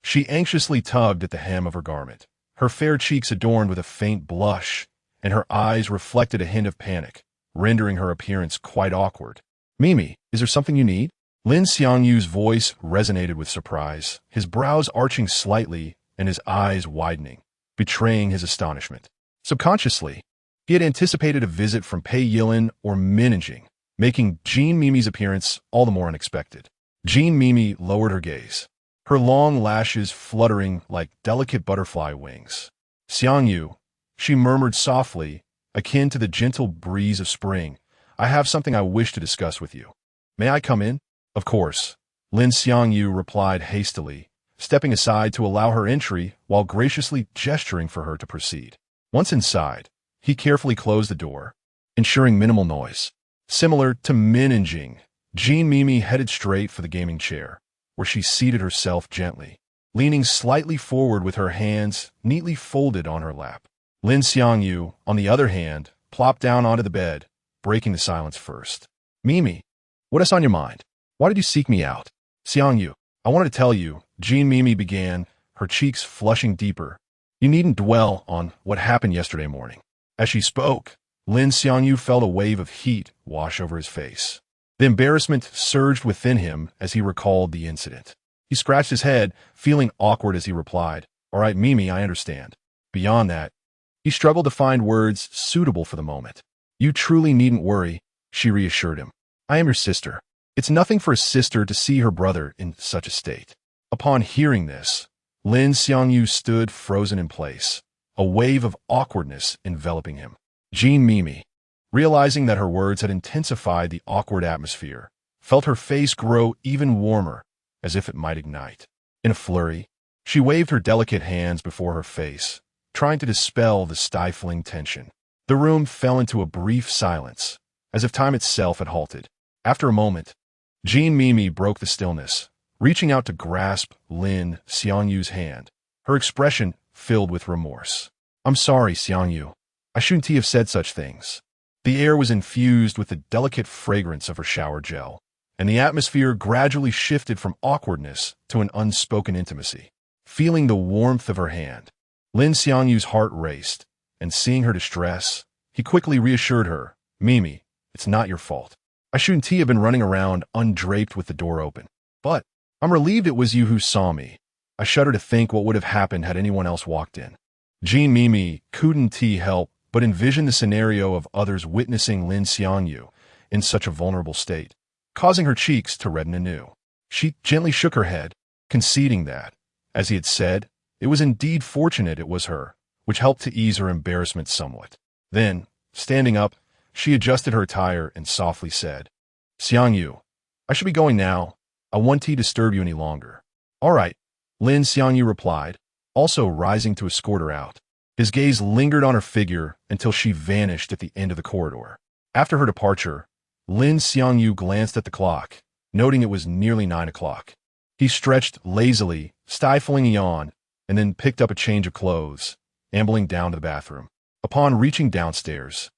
She anxiously tugged at the hem of her garment, her fair cheeks adorned with a faint blush, and her eyes reflected a hint of panic, rendering her appearance quite awkward. "Mimi, is there something you need?" Lin Xiangyu's voice resonated with surprise, his brows arching slightly and his eyes widening, betraying his astonishment. Subconsciously, he had anticipated a visit from Pei Yilin or Minjing, making Jean Mimi's appearance all the more unexpected. Jean Mimi lowered her gaze, her long lashes fluttering like delicate butterfly wings. "Xiangyu," she murmured softly, akin to the gentle breeze of spring, "I have something I wish to discuss with you. May I come in?" "Of course," Lin Xiangyu replied hastily, stepping aside to allow her entry while graciously gesturing for her to proceed. Once inside, he carefully closed the door, ensuring minimal noise. Similar to Minjing, Jean Mimi headed straight for the gaming chair, where she seated herself gently, leaning slightly forward with her hands neatly folded on her lap. Lin Xiangyu, on the other hand, plopped down onto the bed, breaking the silence first. "Mimi, what is on your mind? Why did you seek me out?" "Xiangyu, I wanted to tell you," Jean Mimi began, her cheeks flushing deeper. "You needn't dwell on what happened yesterday morning." As she spoke, Lin Xiangyu felt a wave of heat wash over his face. The embarrassment surged within him as he recalled the incident. He scratched his head, feeling awkward as he replied, "All right, Mimi, I understand." Beyond that, he struggled to find words suitable for the moment. "You truly needn't worry," she reassured him. "I am your sister. It's nothing for a sister to see her brother in such a state." Upon hearing this, Lin Xiangyu stood frozen in place, a wave of awkwardness enveloping him. Jean Mimi, realizing that her words had intensified the awkward atmosphere, felt her face grow even warmer, as if it might ignite. In a flurry, she waved her delicate hands before her face, trying to dispel the stifling tension. The room fell into a brief silence, as if time itself had halted. After a moment, Jean Mimi broke the stillness, reaching out to grasp Lin Xiangyu's hand, her expression filled with remorse. "I'm sorry, Xiangyu. I shouldn't have said such things." The air was infused with the delicate fragrance of her shower gel, and the atmosphere gradually shifted from awkwardness to an unspoken intimacy. Feeling the warmth of her hand, Lin Xiangyu's heart raced, and seeing her distress, he quickly reassured her, "Mimi, it's not your fault. I shouldn't have been running around undraped with the door open. But I'm relieved it was you who saw me. I shudder to think what would have happened had anyone else walked in." Jean Mimi couldn't help but envision the scenario of others witnessing Lin Xiangyu in such a vulnerable state, causing her cheeks to redden anew. She gently shook her head, conceding that, as he had said, it was indeed fortunate it was her, which helped to ease her embarrassment somewhat. Then, standing up, she adjusted her attire and softly said, "Xiangyu, I should be going now. I won't disturb you any longer." "All right," Lin Xiangyu replied, also rising to escort her out. His gaze lingered on her figure until she vanished at the end of the corridor. After her departure, Lin Xiangyu glanced at the clock, noting it was nearly 9 o'clock. He stretched lazily, stifling a yawn, and then picked up a change of clothes, ambling down to the bathroom. Upon reaching downstairs,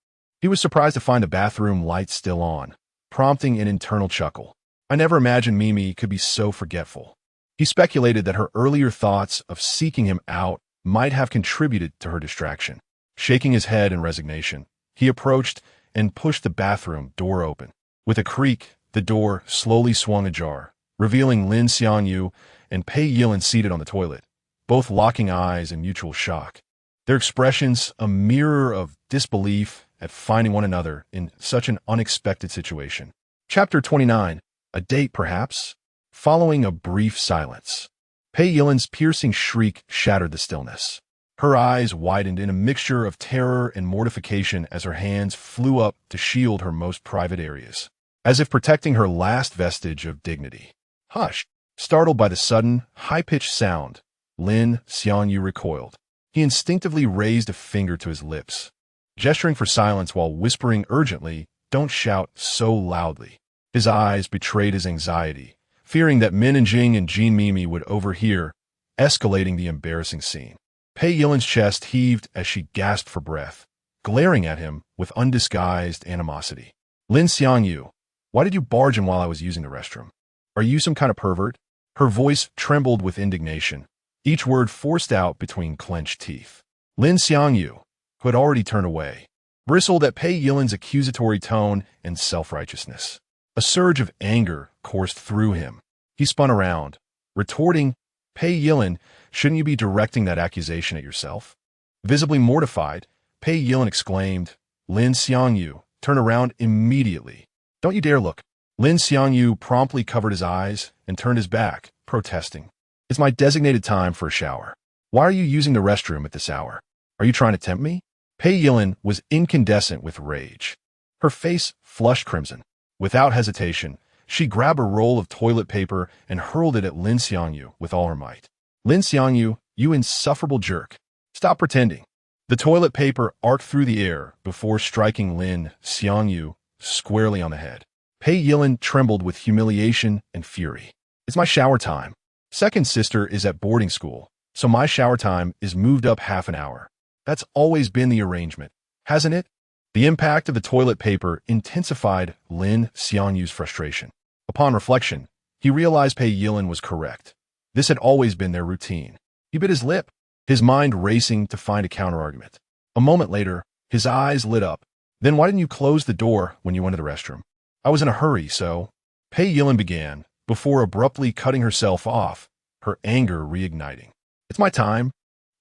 he was surprised to find the bathroom light still on, prompting an internal chuckle. I never imagined Mimi could be so forgetful. He speculated that her earlier thoughts of seeking him out might have contributed to her distraction. Shaking his head in resignation, he approached and pushed the bathroom door open. With a creak, the door slowly swung ajar, revealing Lin Xiangyu and Pei Yilin seated on the toilet, both locking eyes in mutual shock. Their expressions a mirror of disbelief at finding one another in such an unexpected situation. Chapter 29. A date, perhaps? Following a brief silence, Pei Yilin's piercing shriek shattered the stillness. Her eyes widened in a mixture of terror and mortification as her hands flew up to shield her most private areas, as if protecting her last vestige of dignity. "Hush!" Startled by the sudden, high-pitched sound, Lin Xiangyu recoiled. He instinctively raised a finger to his lips, gesturing for silence while whispering urgently, "Don't shout so loudly." His eyes betrayed his anxiety, fearing that Min and Jing and Jean Mimi would overhear, escalating the embarrassing scene. Pei Yilin's chest heaved as she gasped for breath, glaring at him with undisguised animosity. "Lin Xiangyu, why did you barge in while I was using the restroom? Are you some kind of pervert?" Her voice trembled with indignation, each word forced out between clenched teeth. Lin Xiangyu, who had already turned away, bristled at Pei Yilin's accusatory tone and self-righteousness. A surge of anger coursed through him. He spun around, retorting, "Pei Yilin, shouldn't you be directing that accusation at yourself?" Visibly mortified, Pei Yilin exclaimed, "Lin Xiangyu, turn around immediately. Don't you dare look." Lin Xiangyu promptly covered his eyes and turned his back, protesting, "It's my designated time for a shower. Why are you using the restroom at this hour? Are you trying to tempt me?" Pei Yilin was incandescent with rage. Her face flushed crimson. Without hesitation, she grabbed a roll of toilet paper and hurled it at Lin Xiangyu with all her might. "Lin Xiangyu, you insufferable jerk. Stop pretending." The toilet paper arced through the air before striking Lin Xiangyu squarely on the head. Pei Yilin trembled with humiliation and fury. "It's my shower time. Second sister is at boarding school, so my shower time is moved up half an hour. That's always been the arrangement, hasn't it?" The impact of the toilet paper intensified Lin Xiangyu's frustration. Upon reflection, he realized Pei Yilin was correct. This had always been their routine. He bit his lip, his mind racing to find a counterargument. A moment later, his eyes lit up, Then why didn't you close the door when you went to the restroom? I was in a hurry, so... Pei Yilin began, before abruptly cutting herself off, her anger reigniting. It's my time,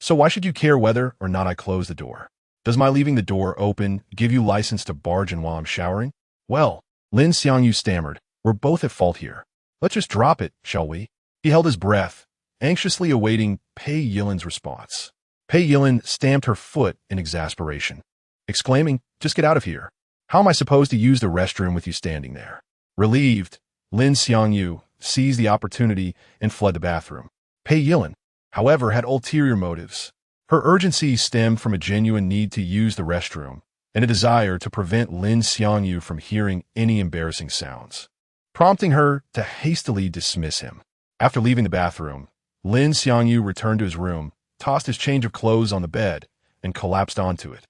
so why should you care whether or not I close the door? Does my leaving the door open give you license to barge in while I'm showering? Well, Lin Xiangyu stammered, we're both at fault here. Let's just drop it, shall we? He held his breath, anxiously awaiting Pei Yilin's response. Pei Yilin stamped her foot in exasperation, exclaiming, just get out of here. How am I supposed to use the restroom with you standing there? Relieved, Lin Xiangyu seized the opportunity and fled the bathroom. Pei Yilin, however, had ulterior motives. Her urgency stemmed from a genuine need to use the restroom and a desire to prevent Lin Xiangyu from hearing any embarrassing sounds, prompting her to hastily dismiss him. After leaving the bathroom, Lin Xiangyu returned to his room, tossed his change of clothes on the bed, and collapsed onto it.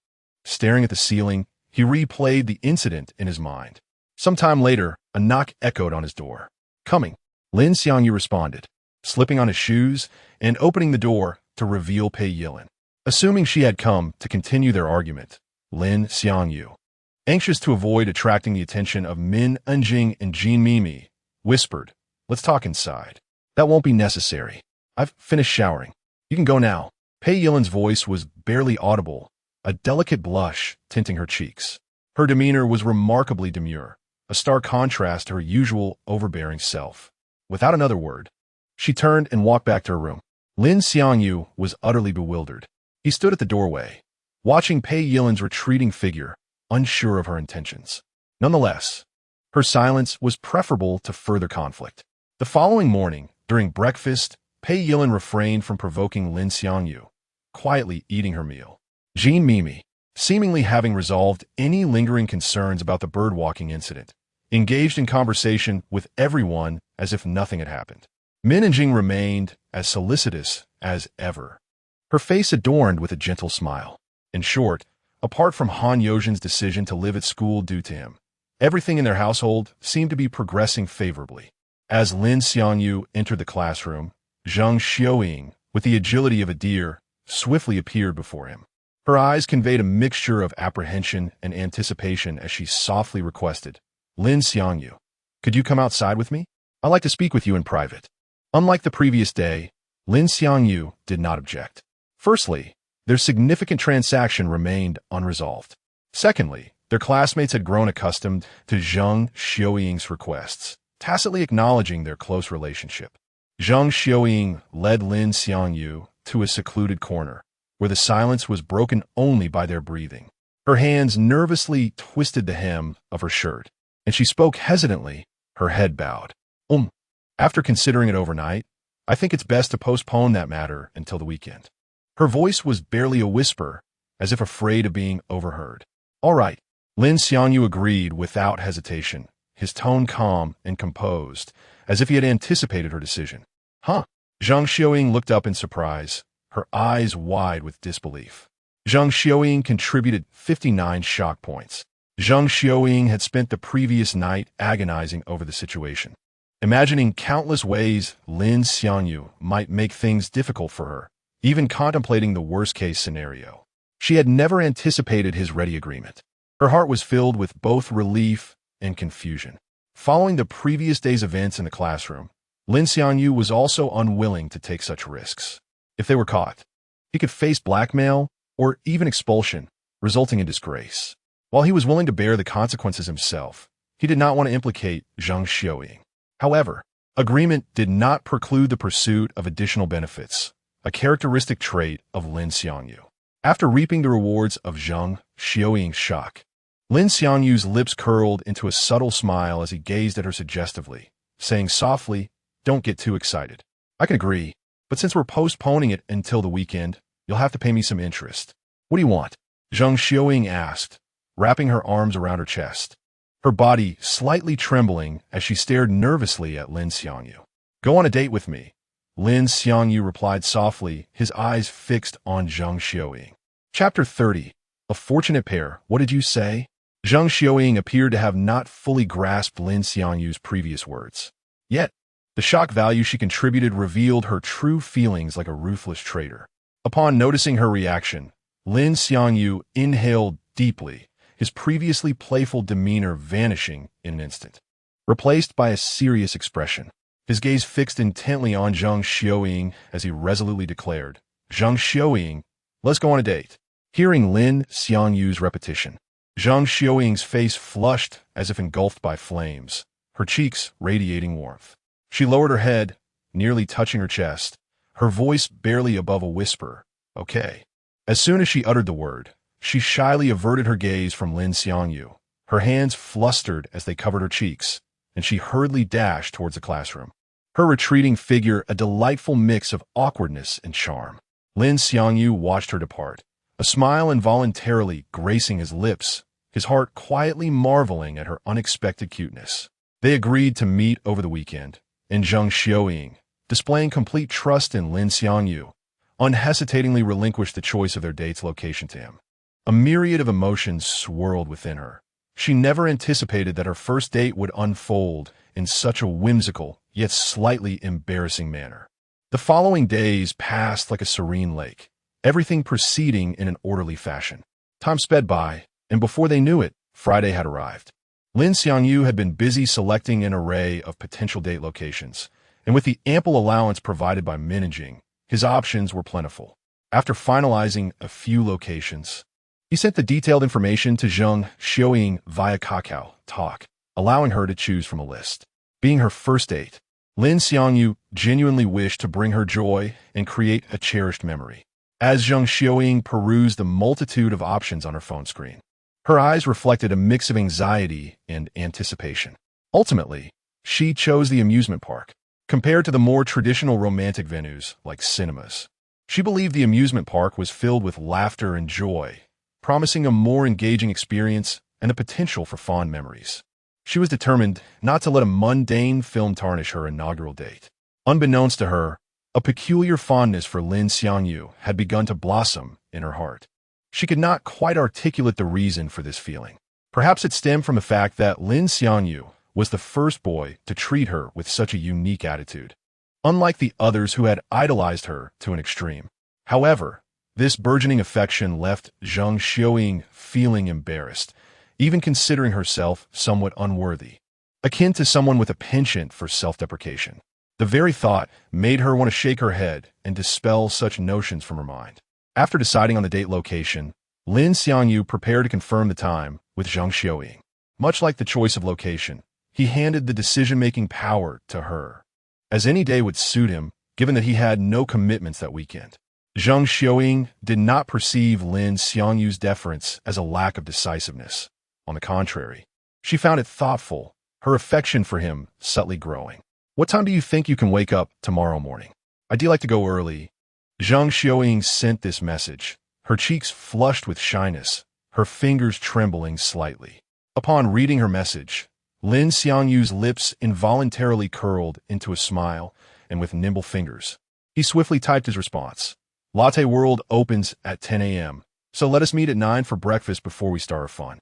Staring at the ceiling, he replayed the incident in his mind. Sometime later, a knock echoed on his door. Coming, Lin Xiangyu responded, slipping on his shoes and opening the door to reveal Pei Yilin. Assuming she had come to continue their argument, Lin Xiangyu, anxious to avoid attracting the attention of Min Enjing and Jean Mimi, whispered, let's talk inside. That won't be necessary. I've finished showering. You can go now. Pei Yilin's voice was barely audible, a delicate blush tinting her cheeks. Her demeanor was remarkably demure, a stark contrast to her usual overbearing self. Without another word, she turned and walked back to her room. Lin Xiangyu was utterly bewildered. He stood at the doorway, watching Pei Yilin's retreating figure, unsure of her intentions. Nonetheless, her silence was preferable to further conflict. The following morning, during breakfast, Pei Yilin refrained from provoking Lin Xiangyu, quietly eating her meal. Jean Mimi, seemingly having resolved any lingering concerns about the birdwalking incident, engaged in conversation with everyone as if nothing had happened. Min Enjing remained as solicitous as ever, her face adorned with a gentle smile. In short, apart from Han Yozhin's decision to live at school due to him, everything in their household seemed to be progressing favorably. As Lin Xiangyu entered the classroom, Zhang Xiaoying, with the agility of a deer, swiftly appeared before him. Her eyes conveyed a mixture of apprehension and anticipation as she softly requested, Lin Xiangyu, could you come outside with me? I'd like to speak with you in private. Unlike the previous day, Lin Xiangyu did not object. Firstly, their significant transaction remained unresolved. Secondly, their classmates had grown accustomed to Zhang Xiaoying's requests, tacitly acknowledging their close relationship. Zhang Xiaoying led Lin Xiangyu to a secluded corner, where the silence was broken only by their breathing. Her hands nervously twisted the hem of her shirt, and she spoke hesitantly, her head bowed. After considering it overnight, I think it's best to postpone that matter until the weekend. Her voice was barely a whisper, as if afraid of being overheard. All right, Lin Xiangyu agreed without hesitation, his tone calm and composed, as if he had anticipated her decision. Huh? Zhang Xiaoying looked up in surprise, her eyes wide with disbelief. Zhang Xiaoying contributed 59 shock points. Zhang Xiaoying had spent the previous night agonizing over the situation, imagining countless ways Lin Xiangyu might make things difficult for her, even contemplating the worst-case scenario. She had never anticipated his ready agreement. Her heart was filled with both relief and confusion. Following the previous day's events in the classroom, Lin Xiangyu was also unwilling to take such risks. If they were caught, he could face blackmail or even expulsion, resulting in disgrace. While he was willing to bear the consequences himself, he did not want to implicate Zhang Xiaoying. However, agreement did not preclude the pursuit of additional benefits, a characteristic trait of Lin Xiangyu. After reaping the rewards of Zhang Xiaoying's shock, Lin Xiangyu's lips curled into a subtle smile as he gazed at her suggestively, saying softly, don't get too excited. I can agree, but since we're postponing it until the weekend, you'll have to pay me some interest. What do you want? Zhang Xiaoying asked, wrapping her arms around her chest, her body slightly trembling as she stared nervously at Lin Xiangyu. Go on a date with me, Lin Xiangyu replied softly, his eyes fixed on Zhang Xiaoying. Chapter 30. A Fortunate Pair. What did you say? Zhang Xiaoying appeared to have not fully grasped Lin Xiangyu's previous words. Yet, the shock value she contributed revealed her true feelings like a ruthless traitor. Upon noticing her reaction, Lin Xiangyu inhaled deeply, his previously playful demeanor vanishing in an instant, replaced by a serious expression. His gaze fixed intently on Zhang Xiaoying as he resolutely declared, "Zhang Xiaoying, let's go on a date." Hearing Lin Xiangyu's repetition, Zhang Xiaoying's face flushed as if engulfed by flames, her cheeks radiating warmth. She lowered her head, nearly touching her chest, her voice barely above a whisper, "Okay." As soon as she uttered the word, she shyly averted her gaze from Lin Xiangyu. Her hands flustered as they covered her cheeks, and she hurriedly dashed towards the classroom, her retreating figure a delightful mix of awkwardness and charm. Lin Xiangyu watched her depart, a smile involuntarily gracing his lips, his heart quietly marveling at her unexpected cuteness. They agreed to meet over the weekend, and Zhang Xiaoying, displaying complete trust in Lin Xiangyu, unhesitatingly relinquished the choice of their date's location to him. A myriad of emotions swirled within her. She never anticipated that her first date would unfold in such a whimsical, yet slightly embarrassing manner. The following days passed like a serene lake, everything proceeding in an orderly fashion. Time sped by, and before they knew it, Friday had arrived. Lin Xiangyu had been busy selecting an array of potential date locations, and with the ample allowance provided by managing, his options were plentiful. After finalizing a few locations, he sent the detailed information to Zhang Xiaoying via Kakao Talk, allowing her to choose from a list. Being her first date, Lin Xiangyu genuinely wished to bring her joy and create a cherished memory. As Zhang Xiaoying perused the multitude of options on her phone screen, her eyes reflected a mix of anxiety and anticipation. Ultimately, she chose the amusement park. Compared to the more traditional romantic venues like cinemas, she believed the amusement park was filled with laughter and joy, promising a more engaging experience and the potential for fond memories. She was determined not to let a mundane film tarnish her inaugural date. Unbeknownst to her, a peculiar fondness for Lin Xiangyu had begun to blossom in her heart. She could not quite articulate the reason for this feeling. Perhaps it stemmed from the fact that Lin Xiangyu was the first boy to treat her with such a unique attitude, unlike the others who had idolized her to an extreme. However, this burgeoning affection left Zhang Xiaoying feeling embarrassed, even considering herself somewhat unworthy, akin to someone with a penchant for self-deprecation. The very thought made her want to shake her head and dispel such notions from her mind. After deciding on the date location, Lin Xiangyu prepared to confirm the time with Zhang Xiaoying. Much like the choice of location, he handed the decision-making power to her, as any day would suit him, given that he had no commitments that weekend. Zhang Xiaoying did not perceive Lin Xiangyu's deference as a lack of decisiveness. On the contrary, she found it thoughtful, her affection for him subtly growing. "What time do you think you can wake up tomorrow morning? I'd like to go early." Zhang Xiaoying sent this message, her cheeks flushed with shyness, her fingers trembling slightly. Upon reading her message, Lin Xiangyu's lips involuntarily curled into a smile, and with nimble fingers, he swiftly typed his response. "Latte World opens at 10 a.m., so let us meet at 9 for breakfast before we start our fun."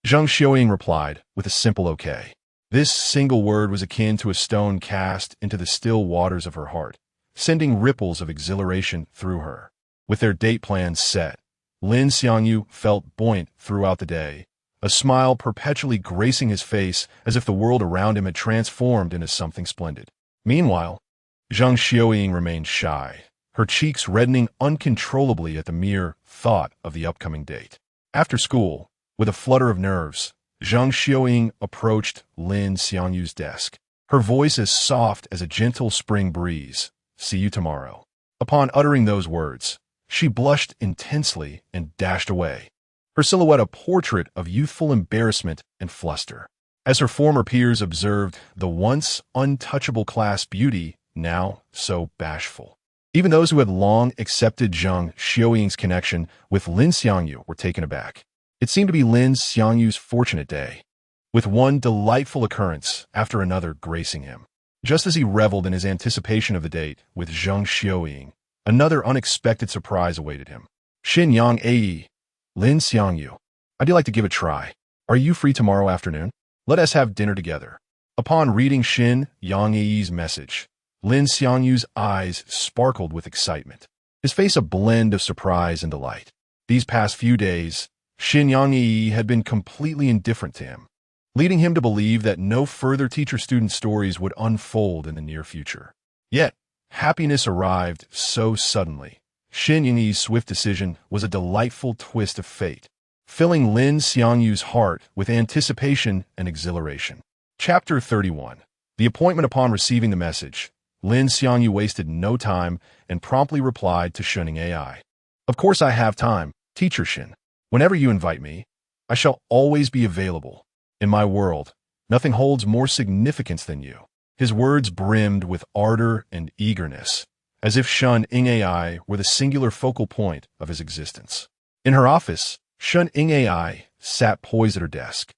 Zhang Xiaoying replied with a simple okay. This single word was akin to a stone cast into the still waters of her heart, sending ripples of exhilaration through her. With their date plans set, Lin Xiangyu felt buoyant throughout the day, a smile perpetually gracing his face as if the world around him had transformed into something splendid. Meanwhile, Zhang Xiaoying remained shy, her cheeks reddening uncontrollably at the mere thought of the upcoming date. After school, with a flutter of nerves, Zhang Xiaoying approached Lin Xiangyu's desk, her voice as soft as a gentle spring breeze. "See you tomorrow." Upon uttering those words, she blushed intensely and dashed away, her silhouette a portrait of youthful embarrassment and fluster. As her former peers observed the once untouchable class beauty, now so bashful. Even those who had long accepted Zhang Xiaoying's connection with Lin Xiangyu were taken aback. It seemed to be Lin Xiangyu's fortunate day, with one delightful occurrence after another gracing him. Just as he reveled in his anticipation of the date with Zhang Xiaoying, another unexpected surprise awaited him. "Xin Yang Ae, Lin Xiangyu, I'd like to give a try. Are you free tomorrow afternoon? Let us have dinner together." Upon reading Xin Yang Ae's message, Lin Xiangyu's eyes sparkled with excitement, his face a blend of surprise and delight. These past few days, Lin Xiangyu had been completely indifferent to him, leading him to believe that no further teacher-student stories would unfold in the near future. Yet, happiness arrived so suddenly. Lin Xiangyu's swift decision was a delightful twist of fate, filling Lin Xiangyu's heart with anticipation and exhilaration. Chapter 31. The appointment. Upon receiving the message, Lin Xiangyu wasted no time and promptly replied to Shunning AI. Of course I have time, Teacher Shin. Whenever you invite me, I shall always be available. In my world, nothing holds more significance than you. His words brimmed with ardor and eagerness, as if Shunning AI were the singular focal point of his existence. In her office, Shunning AI sat poised at her desk,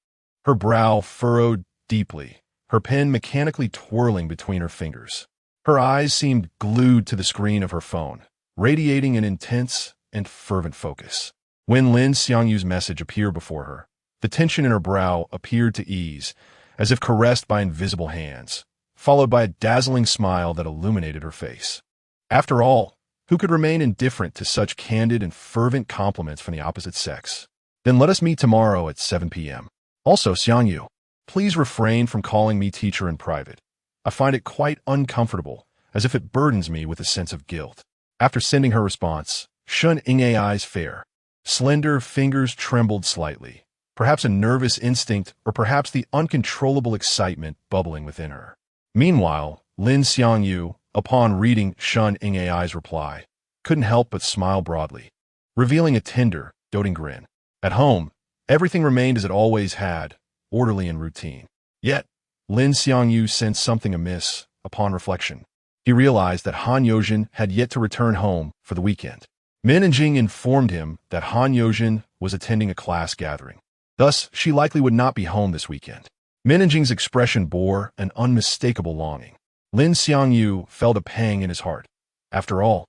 her brow furrowed deeply, her pen mechanically twirling between her fingers. Her eyes seemed glued to the screen of her phone, radiating an intense and fervent focus. When Lin Xiangyu's message appeared before her, the tension in her brow appeared to ease, as if caressed by invisible hands, followed by a dazzling smile that illuminated her face. After all, who could remain indifferent to such candid and fervent compliments from the opposite sex? Then let us meet tomorrow at 7 p.m. Also, Xiangyu, please refrain from calling me teacher in private. I find it quite uncomfortable, as if it burdens me with a sense of guilt. After sending her response, Shunning AI's fair, slender fingers trembled slightly, perhaps a nervous instinct or perhaps the uncontrollable excitement bubbling within her. Meanwhile, Lin Xiangyu, upon reading Shunning AI's reply, couldn't help but smile broadly, revealing a tender, doting grin. At home, everything remained as it always had, orderly and routine. Yet, Lin Xiangyu sensed something amiss upon reflection. He realized that Han Yozhen had yet to return home for the weekend. Min Jing informed him that Han Yozhen was attending a class gathering. Thus, she likely would not be home this weekend. Min Jing's expression bore an unmistakable longing. Lin Xiangyu felt a pang in his heart. After all,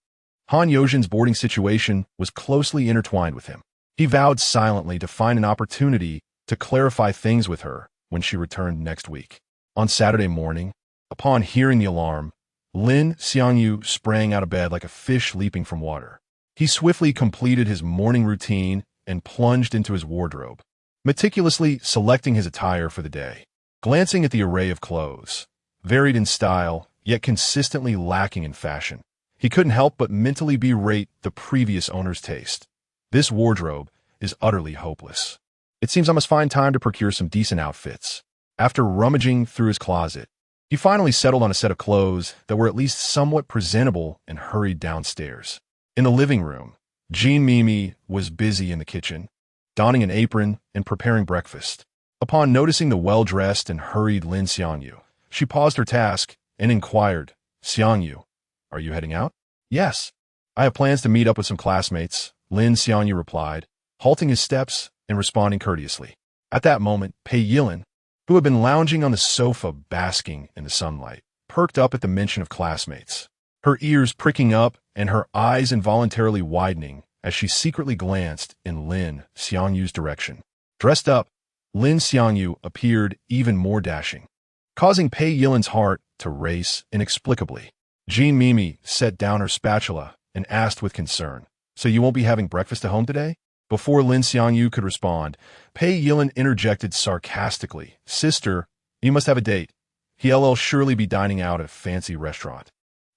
Han Yozhen's boarding situation was closely intertwined with him. He vowed silently to find an opportunity to clarify things with her when she returned next week. On Saturday morning, upon hearing the alarm, Lin Xiangyu sprang out of bed like a fish leaping from water. He swiftly completed his morning routine and plunged into his wardrobe, meticulously selecting his attire for the day. Glancing at the array of clothes, varied in style, yet consistently lacking in fashion, he couldn't help but mentally berate the previous owner's taste. This wardrobe is utterly hopeless. It seems I must find time to procure some decent outfits. After rummaging through his closet, he finally settled on a set of clothes that were at least somewhat presentable and hurried downstairs. In the living room, Jean Mimi was busy in the kitchen, donning an apron and preparing breakfast. Upon noticing the well-dressed and hurried Lin Xiangyu, she paused her task and inquired, "Xiangyu, are you heading out?" "Yes. I have plans to meet up with some classmates," Lin Xiangyu replied, halting his steps and responding courteously. At that moment, Pei Yilin, who had been lounging on the sofa basking in the sunlight, perked up at the mention of classmates, her ears pricking up and her eyes involuntarily widening as she secretly glanced in Lin Xiangyu's direction. Dressed up, Lin Xiangyu appeared even more dashing, causing Pei Yilin's heart to race inexplicably. Jean Mimi set down her spatula and asked with concern, "So you won't be having breakfast at home today?" Before Lin Xiangyu could respond, Pei Yilin interjected sarcastically, "Sister, you must have a date. He'll surely be dining out at a fancy restaurant.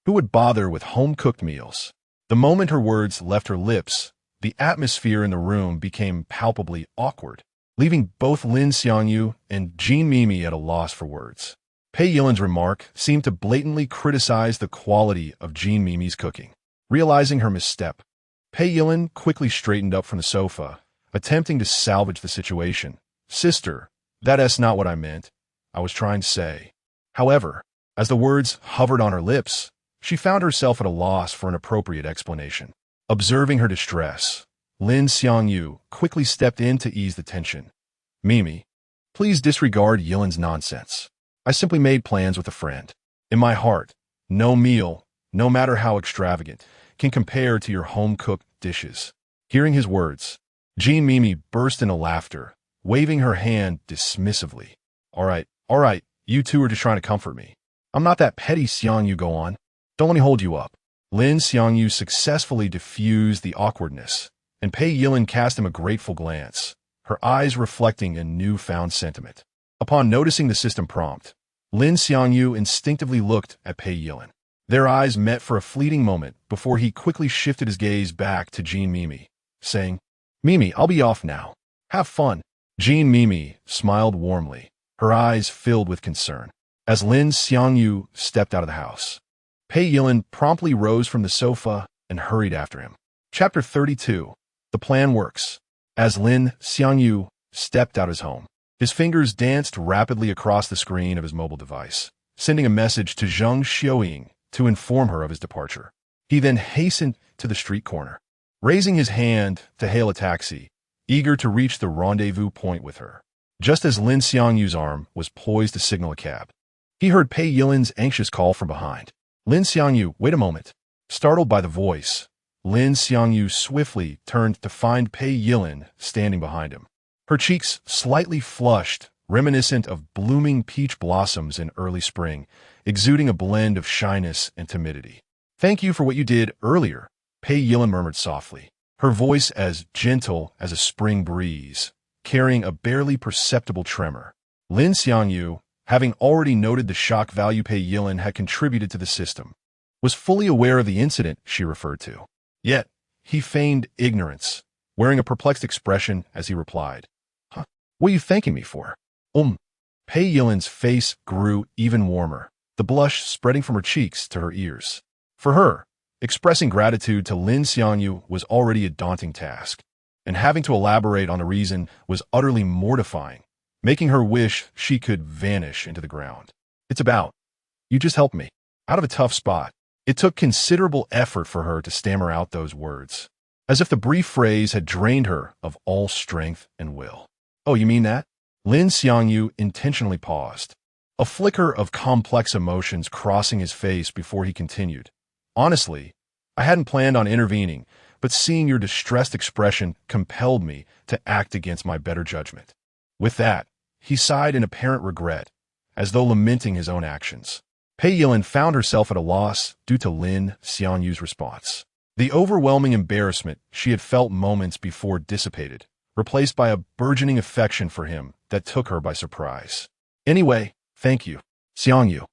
Who would bother with home-cooked meals?" The moment her words left her lips, the atmosphere in the room became palpably awkward, leaving both Lin Xiangyu and Jean Mimi at a loss for words. Pei Yilin's remark seemed to blatantly criticize the quality of Jean Mimi's cooking. Realizing her misstep, Pei Yilin quickly straightened up from the sofa, attempting to salvage the situation. "Sister, that's not what I meant. I was trying to say." However, as the words hovered on her lips, she found herself at a loss for an appropriate explanation. Observing her distress, Lin Xiangyu quickly stepped in to ease the tension. "Mimi, please disregard Yilin's nonsense. I simply made plans with a friend. In my heart, no meal, no matter how extravagant, can compare to your home-cooked dishes." Hearing his words, Jean Mimi burst into laughter, waving her hand dismissively. All right, you two are just trying to comfort me. I'm not that petty, Xiangyu, go on. Don't let me hold you up." Lin Xiangyu successfully diffused the awkwardness and Pei Yilin cast him a grateful glance, her eyes reflecting a newfound sentiment. Upon noticing the system prompt, Lin Xiangyu instinctively looked at Pei Yilin. Their eyes met for a fleeting moment before he quickly shifted his gaze back to Jean Mimi, saying, "Mimi, I'll be off now. Have fun." Jean Mimi smiled warmly, her eyes filled with concern. As Lin Xiangyu stepped out of the house, Pei Yilin promptly rose from the sofa and hurried after him. Chapter 32. The Plan Works. As Lin Xiangyu stepped out of his home, his fingers danced rapidly across the screen of his mobile device, sending a message to Zheng Xiaoying to inform her of his departure. He then hastened to the street corner, raising his hand to hail a taxi, eager to reach the rendezvous point with her. Just as Lin Xiangyu's arm was poised to signal a cab, he heard Pei Yilin's anxious call from behind. "Lin Xiangyu, wait a moment." Startled by the voice, Lin Xiangyu swiftly turned to find Pei Yilin standing behind him. Her cheeks slightly flushed, reminiscent of blooming peach blossoms in early spring, exuding a blend of shyness and timidity. "Thank you for what you did earlier," Pei Yilin murmured softly, her voice as gentle as a spring breeze, carrying a barely perceptible tremor. Lin Xiangyu, having already noted the shock value Pei Yilin had contributed to the system, was fully aware of the incident she referred to. Yet, he feigned ignorance, wearing a perplexed expression as he replied, "Huh? What are you thanking me for?" Pei Yilin's face grew even warmer, the blush spreading from her cheeks to her ears. For her, expressing gratitude to Lin Xiangyu was already a daunting task, and having to elaborate on the reason was utterly mortifying, making her wish she could vanish into the ground. "It's about, you just helped me out of a tough spot." It took considerable effort for her to stammer out those words, as if the brief phrase had drained her of all strength and will. "Oh, you mean that?" Lin Xiangyu intentionally paused, a flicker of complex emotions crossing his face before he continued. "Honestly, I hadn't planned on intervening, but seeing your distressed expression compelled me to act against my better judgment." With that, he sighed in apparent regret, as though lamenting his own actions. Pei Yilin found herself at a loss due to Lin Xiangyu's response. The overwhelming embarrassment she had felt moments before dissipated, replaced by a burgeoning affection for him that took her by surprise. "Anyway, thank you, Xiangyu."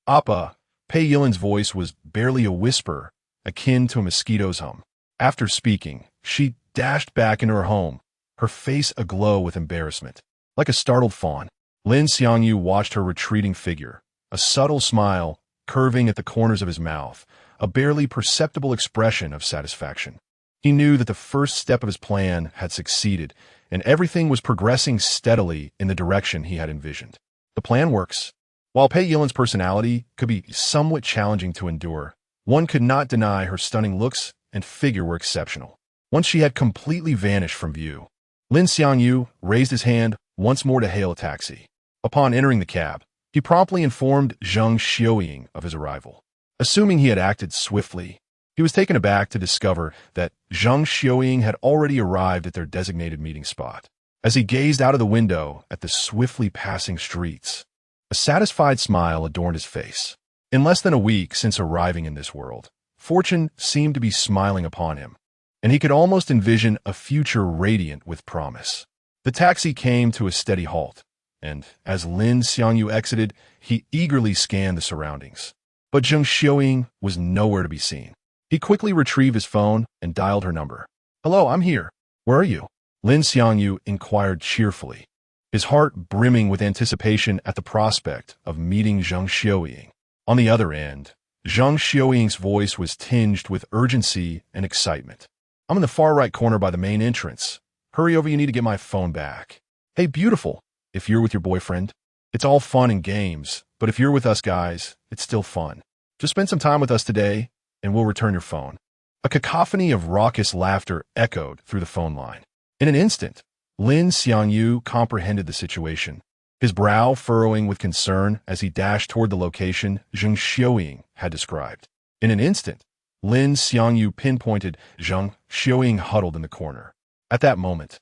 "Appa." Pei Yilin's voice was barely a whisper, akin to a mosquito's hum. After speaking, she dashed back into her home, her face aglow with embarrassment. Like a startled fawn, Lin Xiangyu watched her retreating figure, a subtle smile curving at the corners of his mouth, a barely perceptible expression of satisfaction. He knew that the first step of his plan had succeeded, and everything was progressing steadily in the direction he had envisioned. The plan works. While Pei Yilin's personality could be somewhat challenging to endure, one could not deny her stunning looks and figure were exceptional. Once she had completely vanished from view, Lin Xiangyu raised his hand once more to hail a taxi. Upon entering the cab, he promptly informed Zheng Xiaoying of his arrival. Assuming he had acted swiftly, he was taken aback to discover that Zheng Xiaoying had already arrived at their designated meeting spot. As he gazed out of the window at the swiftly passing streets, a satisfied smile adorned his face. In less than a week since arriving in this world, fortune seemed to be smiling upon him, and he could almost envision a future radiant with promise. The taxi came to a steady halt, and as Lin Xiangyu exited, he eagerly scanned the surroundings. But Zheng Xiaoying was nowhere to be seen. He quickly retrieved his phone and dialed her number. "Hello, I'm here. Where are you?" Lin Xiangyu inquired cheerfully, his heart brimming with anticipation at the prospect of meeting Zheng Xiaoying. On the other end, Zheng Xiaoying's voice was tinged with urgency and excitement. "I'm in the far right corner by the main entrance. Hurry over, you need to get my phone back." "Hey, beautiful. If you're with your boyfriend, it's all fun and games, but if you're with us guys, it's still fun. Just spend some time with us today, and we'll return your phone." A cacophony of raucous laughter echoed through the phone line. In an instant, Lin Xiangyu comprehended the situation, his brow furrowing with concern as he dashed toward the location Zheng Xiaoying had described. In an instant, Lin Xiangyu pinpointed Zheng Xiaoying huddled in the corner. At that moment,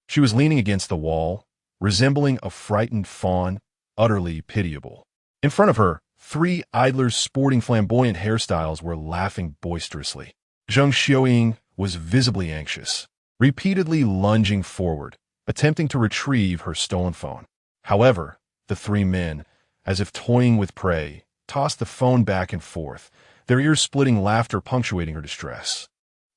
she was leaning against the wall, resembling a frightened fawn, utterly pitiable. In front of her, three idlers sporting flamboyant hairstyles were laughing boisterously. Zheng Xiaoying was visibly anxious, repeatedly lunging forward, attempting to retrieve her stolen phone. However, the three men, as if toying with prey, tossed the phone back and forth, their ear-splitting laughter punctuating her distress.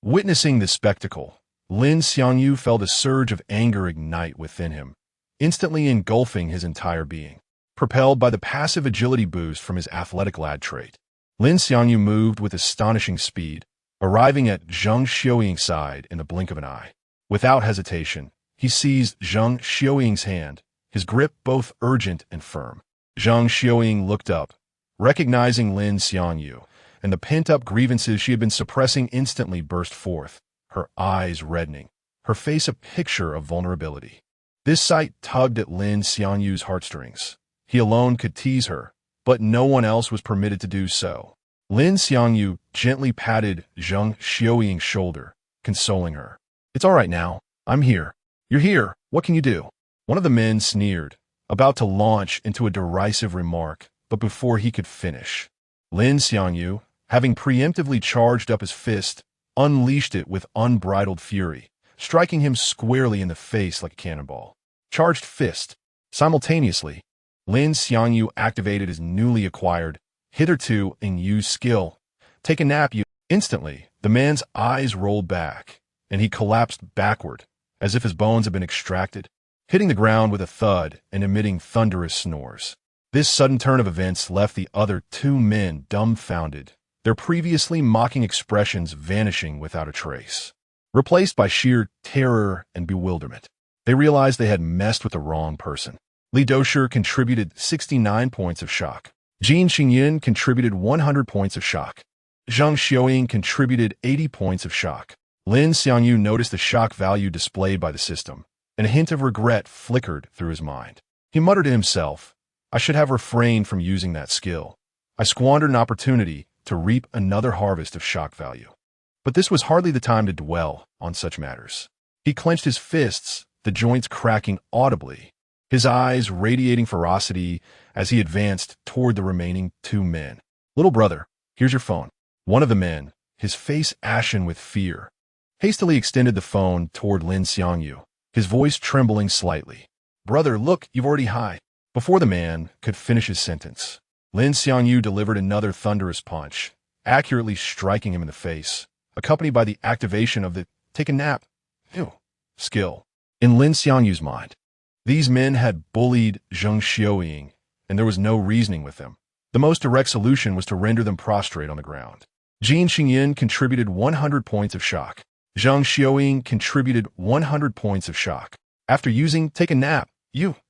Witnessing this spectacle, Lin Xiangyu felt a surge of anger ignite within him, instantly engulfing his entire being. Propelled by the passive agility boost from his athletic lad trait, Lin Xiangyu moved with astonishing speed, arriving at Zhang Xiaoying's side in the blink of an eye. Without hesitation, he seized Zhang Xiaoying's hand, his grip both urgent and firm. Zhang Xiaoying looked up, recognizing Lin Xiangyu, and the pent-up grievances she had been suppressing instantly burst forth, her eyes reddening, her face a picture of vulnerability. This sight tugged at Lin Xiangyu's heartstrings. He alone could tease her, but no one else was permitted to do so. Lin Xiangyu gently patted Zhang Xiaoying's shoulder, consoling her. "It's all right now. I'm here. You're here. What can you do?" One of the men sneered, about to launch into a derisive remark, but before he could finish, Lin Xiangyu, having preemptively charged up his fist, unleashed it with unbridled fury, striking him squarely in the face like a cannonball. Charged fist. Simultaneously, Lin Xiangyu activated his newly acquired, hitherto unused skill. "Take a nap, you." Instantly, the man's eyes rolled back, and he collapsed backward, as if his bones had been extracted, hitting the ground with a thud and emitting thunderous snores. This sudden turn of events left the other two men dumbfounded, their previously mocking expressions vanishing without a trace, replaced by sheer terror and bewilderment. They realized they had messed with the wrong person. Li Doshi contributed 69 points of shock. Jin Xingyin contributed 100 points of shock. Zhang Xiaoying contributed 80 points of shock. Lin Xiangyu noticed the shock value displayed by the system, and a hint of regret flickered through his mind. He muttered to himself, "I should have refrained from using that skill. I squandered an opportunity to reap another harvest of shock value." But this was hardly the time to dwell on such matters. He clenched his fists, the joints cracking audibly, his eyes radiating ferocity as he advanced toward the remaining two men. "Little brother, here's your phone." One of the men, his face ashen with fear, hastily extended the phone toward Lin Xiangyu, his voice trembling slightly. "Brother, look, you've already high." Before the man could finish his sentence, Lin Xiangyu delivered another thunderous punch, accurately striking him in the face, accompanied by the activation of the "take a nap" skill. In Lin Xiangyu's mind, these men had bullied Zhang Xiaoying, and there was no reasoning with them. The most direct solution was to render them prostrate on the ground. Jin Xingyin contributed 100 points of shock. Zhang Xiaoying contributed 100 points of shock. After using "take a nap"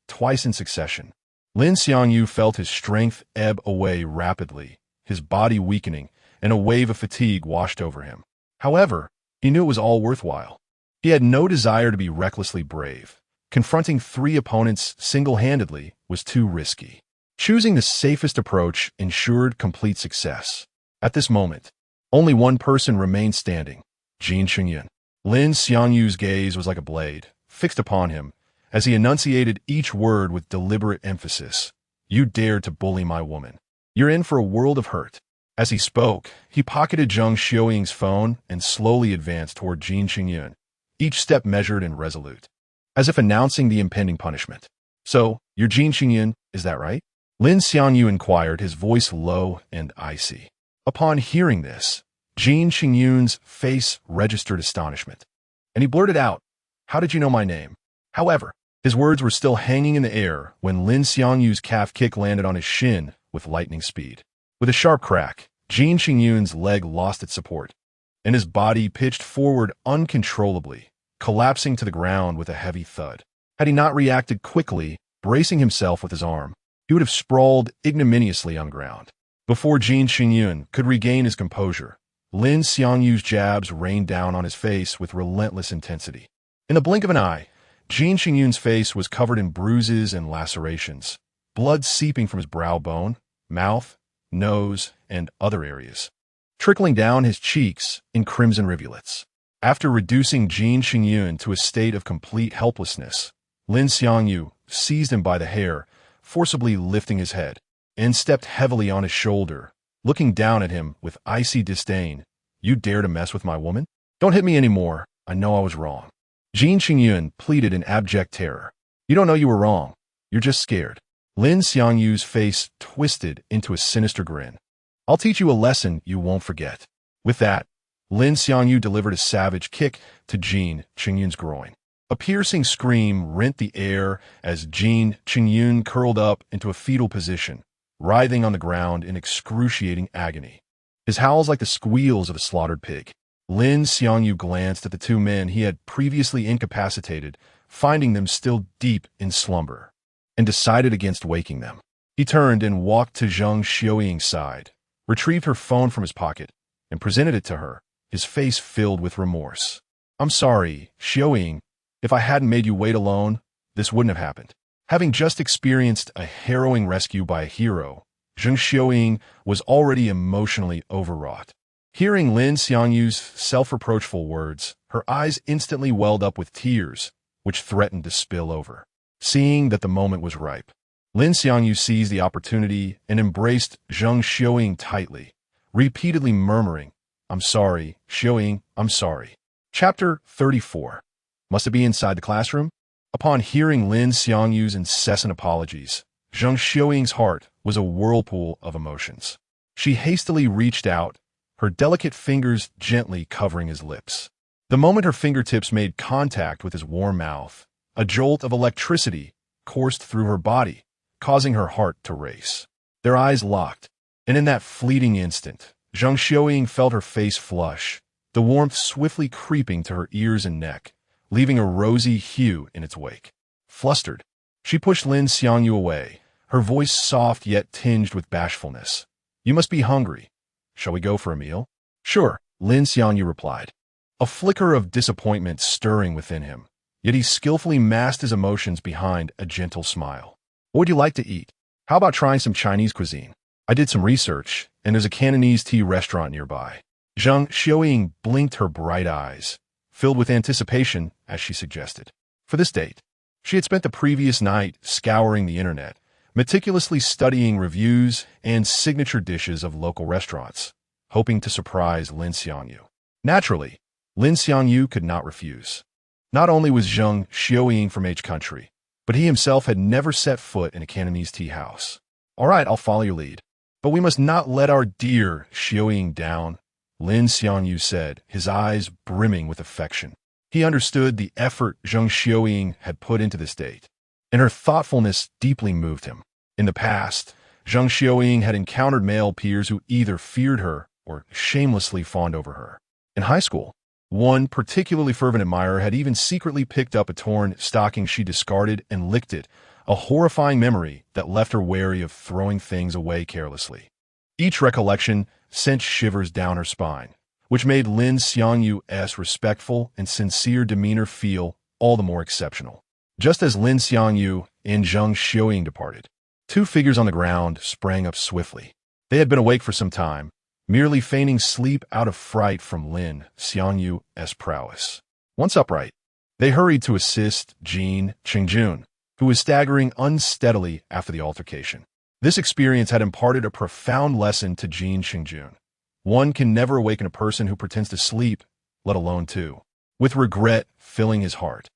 twice in succession, Lin Xiangyu felt his strength ebb away rapidly, his body weakening, and a wave of fatigue washed over him. However, he knew it was all worthwhile. He had no desire to be recklessly brave. Confronting three opponents single-handedly was too risky. Choosing the safest approach ensured complete success. At this moment, only one person remained standing, Jin Xingyin. Lin Xiangyu's gaze was like a blade, fixed upon him, as he enunciated each word with deliberate emphasis. "You dared to bully my woman. You're in for a world of hurt." As he spoke, he pocketed Zhang Xiaoying's phone and slowly advanced toward Jin Xingyin, each step measured and resolute, as if announcing the impending punishment. "So, you're Jin Xingyin, is that right?" Lin Xiangyu inquired, his voice low and icy. Upon hearing this, Jin Xingyun's face registered astonishment, and he blurted out, "How did you know my name?" However, his words were still hanging in the air when Lin Xiangyu's calf kick landed on his shin with lightning speed. With a sharp crack, Jin Xingyun's leg lost its support, and his body pitched forward uncontrollably, collapsing to the ground with a heavy thud. Had he not reacted quickly, bracing himself with his arm, he would have sprawled ignominiously on the ground. Before Jin Xingyun could regain his composure, Lin Xiangyu's jabs rained down on his face with relentless intensity. In the blink of an eye, Jin Xingyun's face was covered in bruises and lacerations, blood seeping from his brow bone, mouth, nose, and other areas, trickling down his cheeks in crimson rivulets. After reducing Jin Xingyun to a state of complete helplessness, Lin Xiangyu seized him by the hair, forcibly lifting his head, and stepped heavily on his shoulder, looking down at him with icy disdain. "You dare to mess with my woman?" Don't hit me anymore. I know I was wrong. Lin Xiangyu pleaded in abject terror. You don't know you were wrong. You're just scared. Lin Xiangyu's face twisted into a sinister grin. I'll teach you a lesson you won't forget. With that, Lin Xiangyu delivered a savage kick to Lin Xiangyu's groin. A piercing scream rent the air as Lin Xiangyu curled up into a fetal position, writhing on the ground in excruciating agony. His howls like the squeals of a slaughtered pig. Lin Xiangyu glanced at the two men he had previously incapacitated, finding them still deep in slumber, and decided against waking them. He turned and walked to Zhang Xiaoying's side, retrieved her phone from his pocket, and presented it to her, his face filled with remorse. I'm sorry, Xiaoying. If I hadn't made you wait alone, this wouldn't have happened. Having just experienced a harrowing rescue by a hero, Zhang Xiaoying was already emotionally overwrought. Hearing Lin Xiangyu's self-reproachful words, her eyes instantly welled up with tears, which threatened to spill over. Seeing that the moment was ripe, Lin Xiangyu seized the opportunity and embraced Zhang Xiaoying tightly, repeatedly murmuring, I'm sorry, Xiaoying, I'm sorry. Chapter 34. Must it be inside the classroom? Upon hearing Lin Xiangyu's incessant apologies, Zhang Xiaoying's heart was a whirlpool of emotions. She hastily reached out, her delicate fingers gently covering his lips. The moment her fingertips made contact with his warm mouth, a jolt of electricity coursed through her body, causing her heart to race. Their eyes locked, and in that fleeting instant, Zhang Xiaoying felt her face flush, the warmth swiftly creeping to her ears and neck, leaving a rosy hue in its wake. Flustered, she pushed Lin Xiangyu away, her voice soft yet tinged with bashfulness. You must be hungry. Shall we go for a meal? Sure, Lin Xiangyu replied, a flicker of disappointment stirring within him, yet he skillfully masked his emotions behind a gentle smile. What would you like to eat? How about trying some Chinese cuisine? I did some research, and there's a Cantonese tea restaurant nearby. Zhang Xiaoying blinked her bright eyes, filled with anticipation as she suggested. For this date, she had spent the previous night scouring the internet, meticulously studying reviews and signature dishes of local restaurants, hoping to surprise Lin Xiangyu. Naturally, Lin Xiangyu could not refuse. Not only was Zhang Xiaoying from H country, but he himself had never set foot in a Cantonese tea house. All right, I'll follow your lead. But we must not let our dear Xiaoying down, Lin Xiangyu said, his eyes brimming with affection. He understood the effort Zhang Xiaoying had put into this date, and her thoughtfulness deeply moved him. In the past, Zhang Xiaoying had encountered male peers who either feared her or shamelessly fawned over her. In high school, one particularly fervent admirer had even secretly picked up a torn stocking she discarded and licked it, a horrifying memory that left her wary of throwing things away carelessly. Each recollection sent shivers down her spine, which made Lin Xiangyu's respectful and sincere demeanor feel all the more exceptional. Just as Lin Xiangyu and Zhang Xiaoying departed, two figures on the ground sprang up swiftly. They had been awake for some time, merely feigning sleep out of fright from Lin Xiangyu's prowess. Once upright, they hurried to assist Lin Xiangyu, who was staggering unsteadily after the altercation. This experience had imparted a profound lesson to Lin Xiangyu. One can never awaken a person who pretends to sleep, let alone two. With regret filling his heart,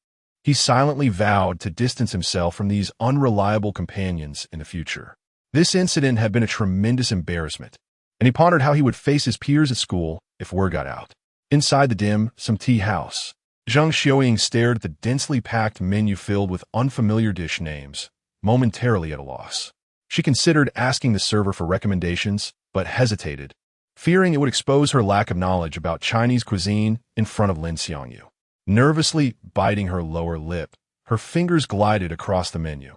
he silently vowed to distance himself from these unreliable companions in the future. This incident had been a tremendous embarrassment, and he pondered how he would face his peers at school if word got out. Inside the dim, some tea house, Zhang Xiaoying stared at the densely packed menu filled with unfamiliar dish names, momentarily at a loss. She considered asking the server for recommendations, but hesitated, fearing it would expose her lack of knowledge about Chinese cuisine in front of Lin Xiangyu. Nervously biting her lower lip, her fingers glided across the menu,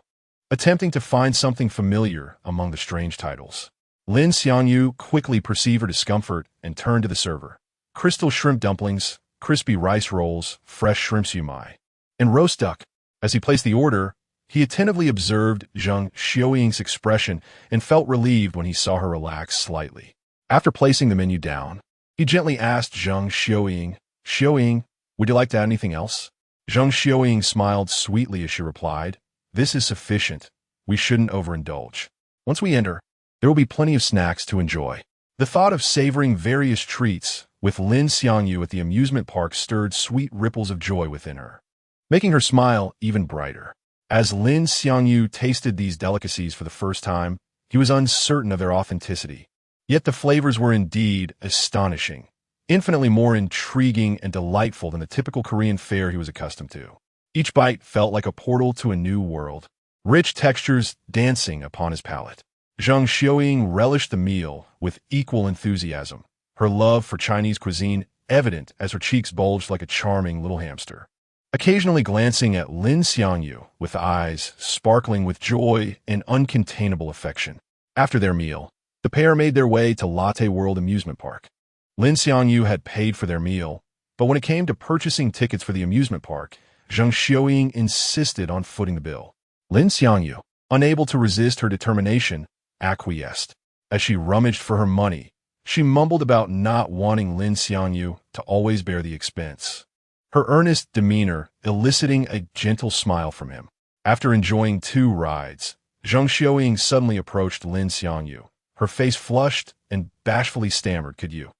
attempting to find something familiar among the strange titles. Lin Xiangyu quickly perceived her discomfort and turned to the server. Crystal shrimp dumplings, crispy rice rolls, fresh shrimp siumai, and roast duck. As he placed the order, he attentively observed Zhang Xiaoying's expression and felt relieved when he saw her relax slightly. After placing the menu down, he gently asked Zhang Xiaoying, Xiaoying, would you like to add anything else? Zhang Xiaoying smiled sweetly as she replied, this is sufficient. We shouldn't overindulge. Once we enter, there will be plenty of snacks to enjoy. The thought of savoring various treats with Lin Xiangyu at the amusement park stirred sweet ripples of joy within her, making her smile even brighter. As Lin Xiangyu tasted these delicacies for the first time, he was uncertain of their authenticity. Yet the flavors were indeed astonishing, infinitely more intriguing and delightful than the typical Korean fare he was accustomed to. Each bite felt like a portal to a new world, rich textures dancing upon his palate. Zhang Xiaoying relished the meal with equal enthusiasm, her love for Chinese cuisine evident as her cheeks bulged like a charming little hamster. Occasionally glancing at Lin Xiangyu with eyes sparkling with joy and uncontainable affection. After their meal, the pair made their way to Latte World amusement park. Lin Xiangyu had paid for their meal, but when it came to purchasing tickets for the amusement park, Zhang Xiaoying insisted on footing the bill. Lin Xiangyu, unable to resist her determination, acquiesced. As she rummaged for her money, she mumbled about not wanting Lin Xiangyu to always bear the expense, her earnest demeanor eliciting a gentle smile from him. After enjoying 2 rides, Zhang Xiaoying suddenly approached Lin Xiangyu. Her face flushed and bashfully stammered, Could you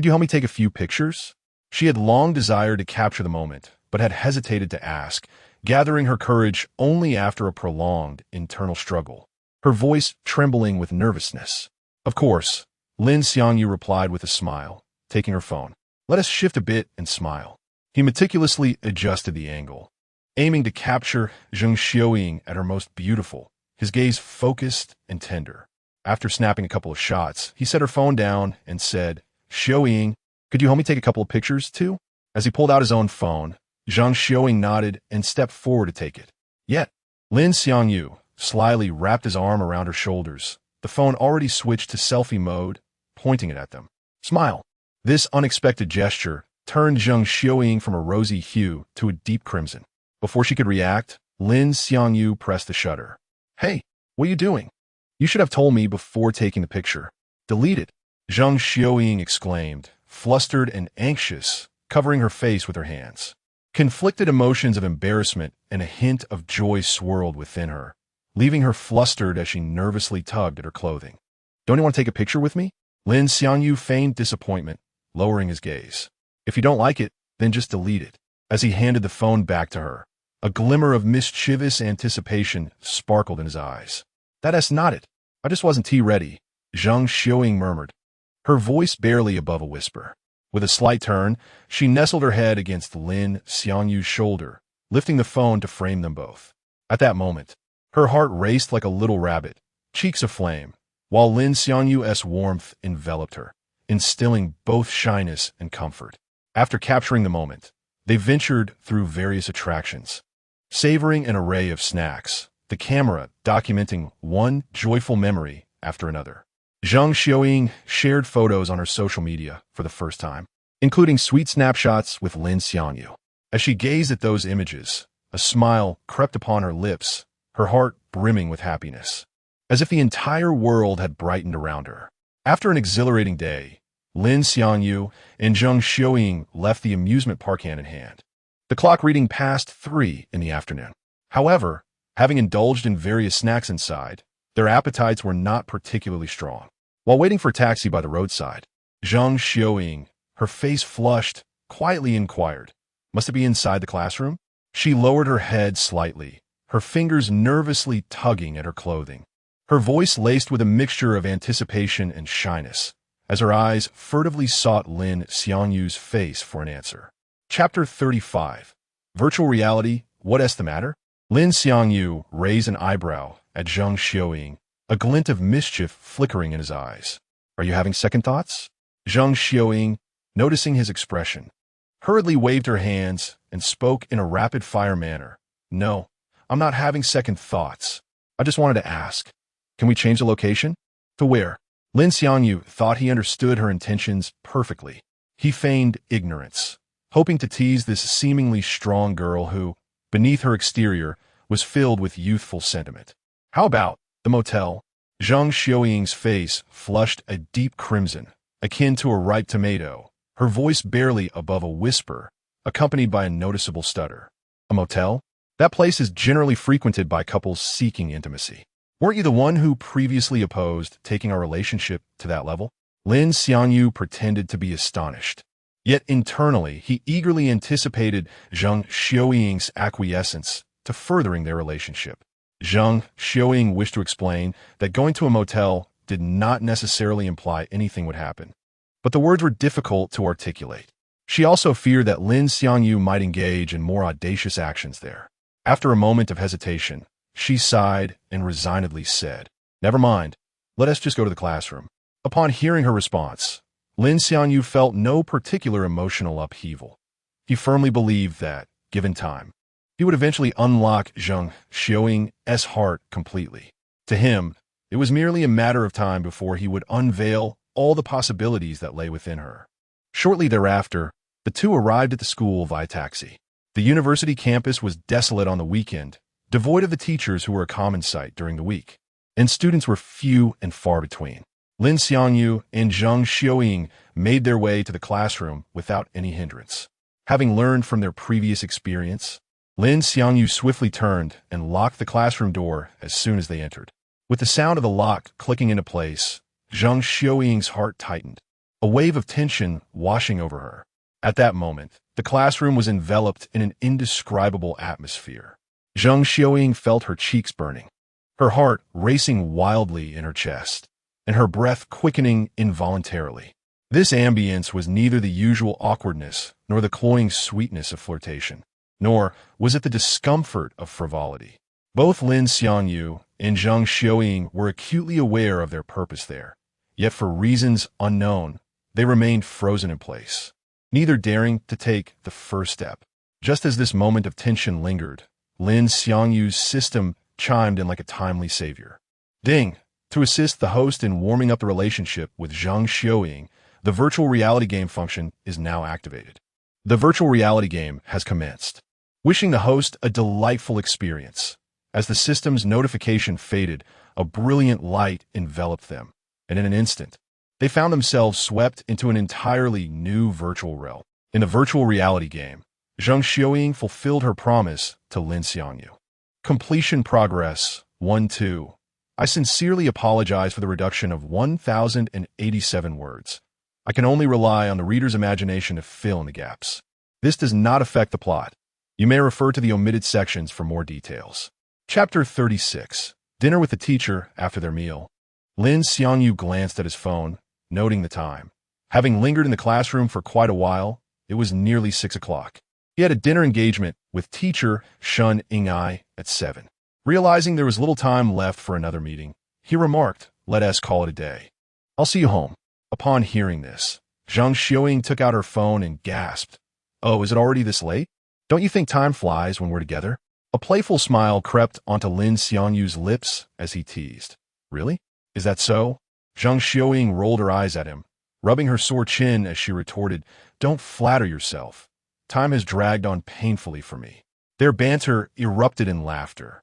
help me take a few pictures? She had long desired to capture the moment, but had hesitated to ask, gathering her courage only after a prolonged internal struggle, her voice trembling with nervousness. Of course, Lin Xiangyu replied with a smile, taking her phone. Let us shift a bit and smile. He meticulously adjusted the angle, aiming to capture Zhang Xiaoying at her most beautiful, his gaze focused and tender. After snapping a couple of shots, he set her phone down and said, Xiaoying, could you help me take a couple of pictures, too? As he pulled out his own phone, Zhang Xiaoying nodded and stepped forward to take it. Yet, Lin Xiangyu slyly wrapped his arm around her shoulders, the phone already switched to selfie mode, pointing it at them. Smile. This unexpected gesture turned Zhang Xiaoying from a rosy hue to a deep crimson. Before she could react, Lin Xiangyu pressed the shutter. Hey, what are you doing? You should have told me before taking the picture. Delete it, Zhang Xiaoying exclaimed, flustered and anxious, covering her face with her hands. Conflicted emotions of embarrassment and a hint of joy swirled within her, leaving her flustered as she nervously tugged at her clothing. Don't you want to take a picture with me? Lin Xiangyu feigned disappointment, lowering his gaze. If you don't like it, then just delete it. As he handed the phone back to her, a glimmer of mischievous anticipation sparkled in his eyes. That's not it. I just wasn't tea-ready, Zhang Xiaoying murmured, her voice barely above a whisper. With a slight turn, she nestled her head against Lin Xiangyu's shoulder, lifting the phone to frame them both. At that moment, her heart raced like a little rabbit, cheeks aflame, while Lin Xiangyu's warmth enveloped her, instilling both shyness and comfort. After capturing the moment, they ventured through various attractions, savoring an array of snacks, the camera documenting one joyful memory after another. Zhang Xiaoying shared photos on her social media for the first time, including sweet snapshots with Lin Xiangyu. As she gazed at those images, a smile crept upon her lips, her heart brimming with happiness, as if the entire world had brightened around her. After an exhilarating day, Lin Xiangyu and Zhang Xiaoying left the amusement park hand in hand, the clock reading past 3 in the afternoon. However, having indulged in various snacks inside, their appetites were not particularly strong. While waiting for a taxi by the roadside, Zhang Xiaoying, her face flushed, quietly inquired, Must it be inside the classroom? She lowered her head slightly, her fingers nervously tugging at her clothing, her voice laced with a mixture of anticipation and shyness, as her eyes furtively sought Lin Xiangyu's face for an answer. Chapter 35. Virtual Reality, What's the Matter? Lin Xiangyu raised an eyebrow at Zhang Xiaoying, a glint of mischief flickering in his eyes. Are you having second thoughts? Zhang Xiaoying, noticing his expression, hurriedly waved her hands and spoke in a rapid-fire manner. No, I'm not having second thoughts. I just wanted to ask, can we change the location? To where? Lin Xiangyu thought he understood her intentions perfectly. He feigned ignorance, hoping to tease this seemingly strong girl who, beneath her exterior, was filled with youthful sentiment. How about the motel? Zhang Xiaoying's face flushed a deep crimson, akin to a ripe tomato, her voice barely above a whisper, accompanied by a noticeable stutter. A motel? That place is generally frequented by couples seeking intimacy. Weren't you the one who previously opposed taking our relationship to that level? Lin Xiangyu pretended to be astonished. Yet internally, he eagerly anticipated Zhang Xiuying's acquiescence to furthering their relationship. Zhang Xiuying wished to explain that going to a motel did not necessarily imply anything would happen, but the words were difficult to articulate. She also feared that Lin Xiangyu might engage in more audacious actions there. After a moment of hesitation, she sighed and resignedly said, "Never mind, let us just go to the classroom." Upon hearing her response, Lin Xiangyu felt no particular emotional upheaval. He firmly believed that, given time, he would eventually unlock Zhang Xiuying's heart completely. To him, it was merely a matter of time before he would unveil all the possibilities that lay within her. Shortly thereafter, the two arrived at the school via taxi. The university campus was desolate on the weekend, devoid of the teachers who were a common sight during the week, and students were few and far between. Lin Xiangyu and Zhang Xiuying made their way to the classroom without any hindrance. Having learned from their previous experience, Lin Xiangyu swiftly turned and locked the classroom door as soon as they entered. With the sound of the lock clicking into place, Zhang Xiuying's heart tightened, a wave of tension washing over her. At that moment, the classroom was enveloped in an indescribable atmosphere. Zhang Xiuying felt her cheeks burning, her heart racing wildly in her chest, and her breath quickening involuntarily. This ambience was neither the usual awkwardness nor the cloying sweetness of flirtation, nor was it the discomfort of frivolity. Both Lin Xiangyu and Zhang Xiuying were acutely aware of their purpose there, yet for reasons unknown, they remained frozen in place, neither daring to take the first step. Just as this moment of tension lingered, Lin Xiangyu's system chimed in like a timely savior. Ding! To assist the host in warming up the relationship with Zhang Xiuying, the virtual reality game function is now activated. The virtual reality game has commenced. Wishing the host a delightful experience. As the system's notification faded, a brilliant light enveloped them, and in an instant, they found themselves swept into an entirely new virtual realm. In the virtual reality game, Zhang Xiuying fulfilled her promise to Lin Xiangyu. Completion progress 1-2. I sincerely apologize for the reduction of 1,087 words. I can only rely on the reader's imagination to fill in the gaps. This does not affect the plot. You may refer to the omitted sections for more details. Chapter 36. Dinner with the teacher after their meal. Lin Xiangyu glanced at his phone, noting the time. Having lingered in the classroom for quite a while, it was nearly 6 o'clock. He had a dinner engagement with teacher Shun Ying'ai at 7. Realizing there was little time left for another meeting, he remarked, "Let us call it a day. I'll see you home." Upon hearing this, Zhang Xiuying took out her phone and gasped, "Oh, is it already this late? Don't you think time flies when we're together?" A playful smile crept onto Lin Xiangyu's lips as he teased. "Really? Is that so?" Zhang Xiuying rolled her eyes at him, rubbing her sore chin as she retorted, "Don't flatter yourself. Time has dragged on painfully for me." Their banter erupted in laughter.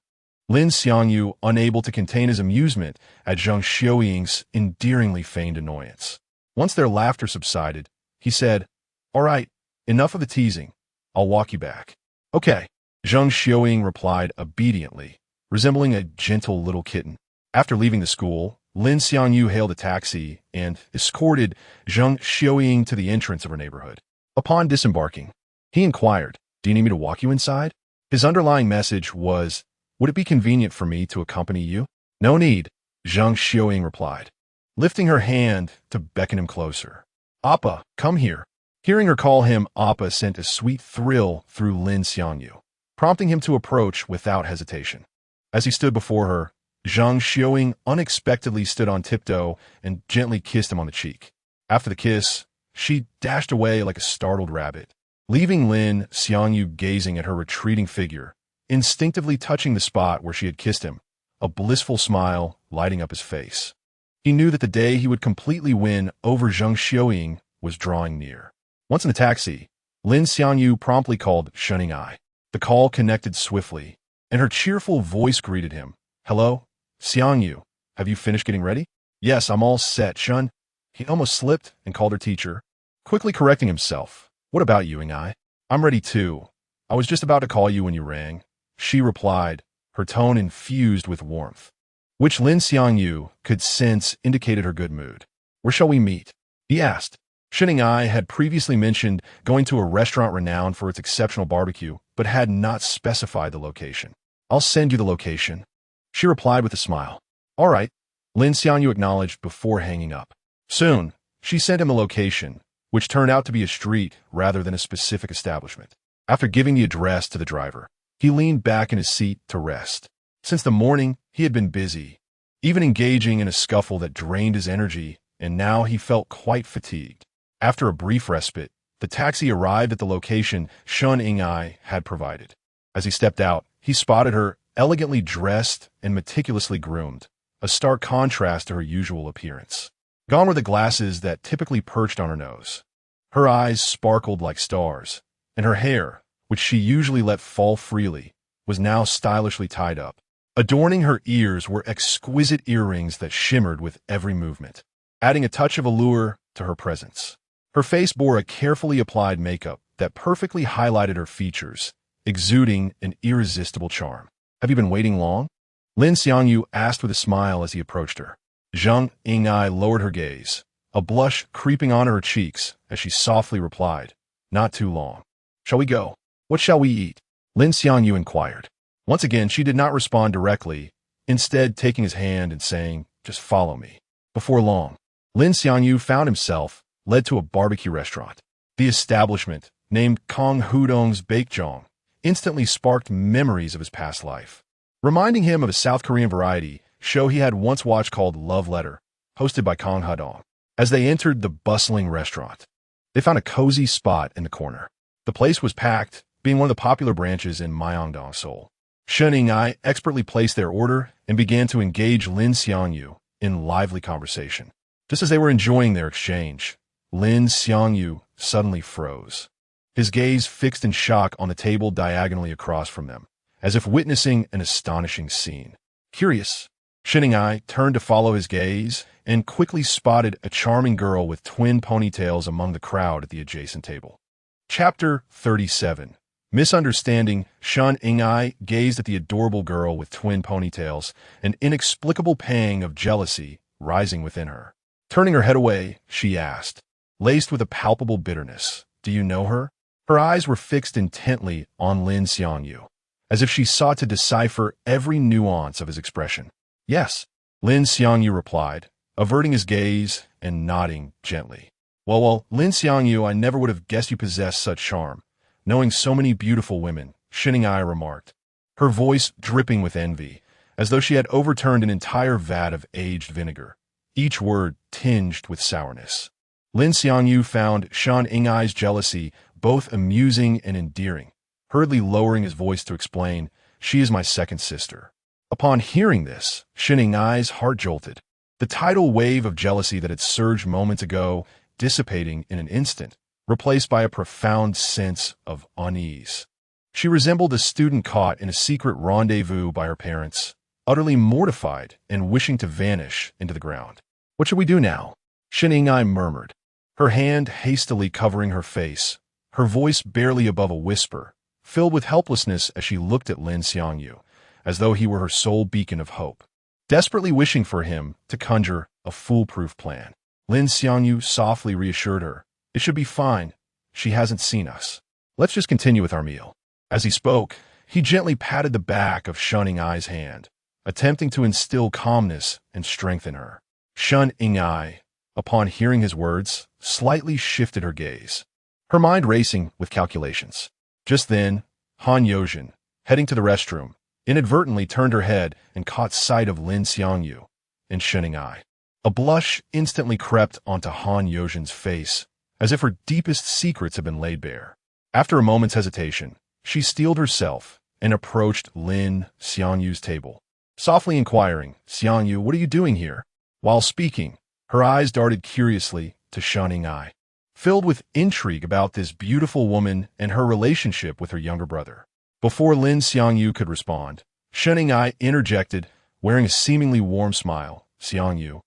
Lin Xiangyu, unable to contain his amusement at Zhang Xiuying's endearingly feigned annoyance. Once their laughter subsided, he said, "All right, enough of the teasing. I'll walk you back." "Okay," Zhang Xiuying replied obediently, resembling a gentle little kitten. After leaving the school, Lin Xiangyu hailed a taxi and escorted Zhang Xiuying to the entrance of her neighborhood. Upon disembarking, he inquired, "Do you need me to walk you inside?" His underlying message was, "Would it be convenient for me to accompany you?" "No need," Zhang Xiuying replied, lifting her hand to beckon him closer. "Appa, come here." Hearing her call him Appa sent a sweet thrill through Lin Xiangyu, prompting him to approach without hesitation. As he stood before her, Zhang Xiuying unexpectedly stood on tiptoe and gently kissed him on the cheek. After the kiss, she dashed away like a startled rabbit, leaving Lin Xiangyu gazing at her retreating figure, instinctively touching the spot where she had kissed him, a blissful smile lighting up his face. He knew that the day he would completely win over Zhang Xiuying was drawing near. Once in the taxi, Lin Xiangyu promptly called Shun Ying'ai. The call connected swiftly, and her cheerful voice greeted him. "Hello, Xiangyu, have you finished getting ready?" "Yes, I'm all set, Shun." He almost slipped and called her teacher, quickly correcting himself. "What about you, Ying'ai?" "I'm ready too. I was just about to call you when you rang," she replied, her tone infused with warmth, which Lin Xiangyu could sense indicated her good mood. Where shall we meet? He asked. Ai had previously mentioned going to a restaurant renowned for its exceptional barbecue, but had not specified the location. I'll send you the location, she replied with a smile. All right, Lin Xiangyu acknowledged before hanging up. Soon, she sent him a location, which turned out to be a street rather than a specific establishment. After giving the address to the driver, he leaned back in his seat to rest. Since the morning, he had been busy, even engaging in a scuffle that drained his energy, and now he felt quite fatigued. After a brief respite, the taxi arrived at the location Ai had provided. As he stepped out, he spotted her, elegantly dressed and meticulously groomed, a stark contrast to her usual appearance. Gone were the glasses that typically perched on her nose. Her eyes sparkled like stars, and her hair, which she usually let fall freely, was now stylishly tied up. Adorning her ears were exquisite earrings that shimmered with every movement, adding a touch of allure to her presence. Her face bore a carefully applied makeup that perfectly highlighted her features, exuding an irresistible charm. Have you been waiting long? Lin Xiangyu asked with a smile as he approached her. Zhang Ying'ai lowered her gaze, a blush creeping onto her cheeks as she softly replied, Not too long. Shall we go? What shall we eat? Lin Xiangyu inquired. Once again, she did not respond directly, instead taking his hand and saying, Just follow me. Before long, Lin Xiangyu found himself led to a barbecue restaurant. The establishment, named Kong Hudong's Baekjeong, instantly sparked memories of his past life, reminding him of a South Korean variety show he had once watched called Love Letter, hosted by Kong Hudong. As they entered the bustling restaurant, they found a cozy spot in the corner. The place was packed, being one of the popular branches in Myeongdong, Seoul. Ai expertly placed their order and began to engage Lin Xiangyu in lively conversation. Just as they were enjoying their exchange, Lin Xiangyu suddenly froze, his gaze fixed in shock on the table diagonally across from them, as if witnessing an astonishing scene. Curious, Ai turned to follow his gaze and quickly spotted a charming girl with twin ponytails among the crowd at the adjacent table. Chapter 37. Misunderstanding. Ai gazed at the adorable girl with twin ponytails, an inexplicable pang of jealousy rising within her. Turning her head away, she asked, laced with a palpable bitterness, Do you know her? Her eyes were fixed intently on Lin Xiangyu, as if she sought to decipher every nuance of his expression. Yes, Lin Xiangyu replied, averting his gaze and nodding gently. Well, Lin Xiangyu, I never would have guessed you possessed such charm, knowing so many beautiful women, Ai remarked, her voice dripping with envy, as though she had overturned an entire vat of aged vinegar, each word tinged with sourness. Lin Xiangyu found Ai's jealousy both amusing and endearing, hurriedly lowering his voice to explain, She is my second sister. Upon hearing this, Ai's heart jolted, the tidal wave of jealousy that had surged moments ago dissipating in an instant, replaced by a profound sense of unease. She resembled a student caught in a secret rendezvous by her parents, utterly mortified and wishing to vanish into the ground. What should we do now? Ai murmured, her hand hastily covering her face, her voice barely above a whisper, filled with helplessness as she looked at Lin Xiangyu, as though he were her sole beacon of hope, desperately wishing for him to conjure a foolproof plan. Lin Xiangyu softly reassured her, It should be fine. She hasn't seen us. Let's just continue with our meal. As he spoke, he gently patted the back of Ai's hand, attempting to instill calmness and strength in her. Ai, upon hearing his words, slightly shifted her gaze, her mind racing with calculations. Just then, Han Yojin, heading to the restroom, inadvertently turned her head and caught sight of Lin Xiangyu and Ai. A blush instantly crept onto Han Yojin's face, as if her deepest secrets had been laid bare. After a moment's hesitation, she steeled herself and approached Lin Xiangyu's table, softly inquiring, Xiangyu, what are you doing here? While speaking, her eyes darted curiously to Ai, filled with intrigue about this beautiful woman and her relationship with her younger brother. Before Lin Xiangyu could respond, Ai interjected, wearing a seemingly warm smile, Xiangyu,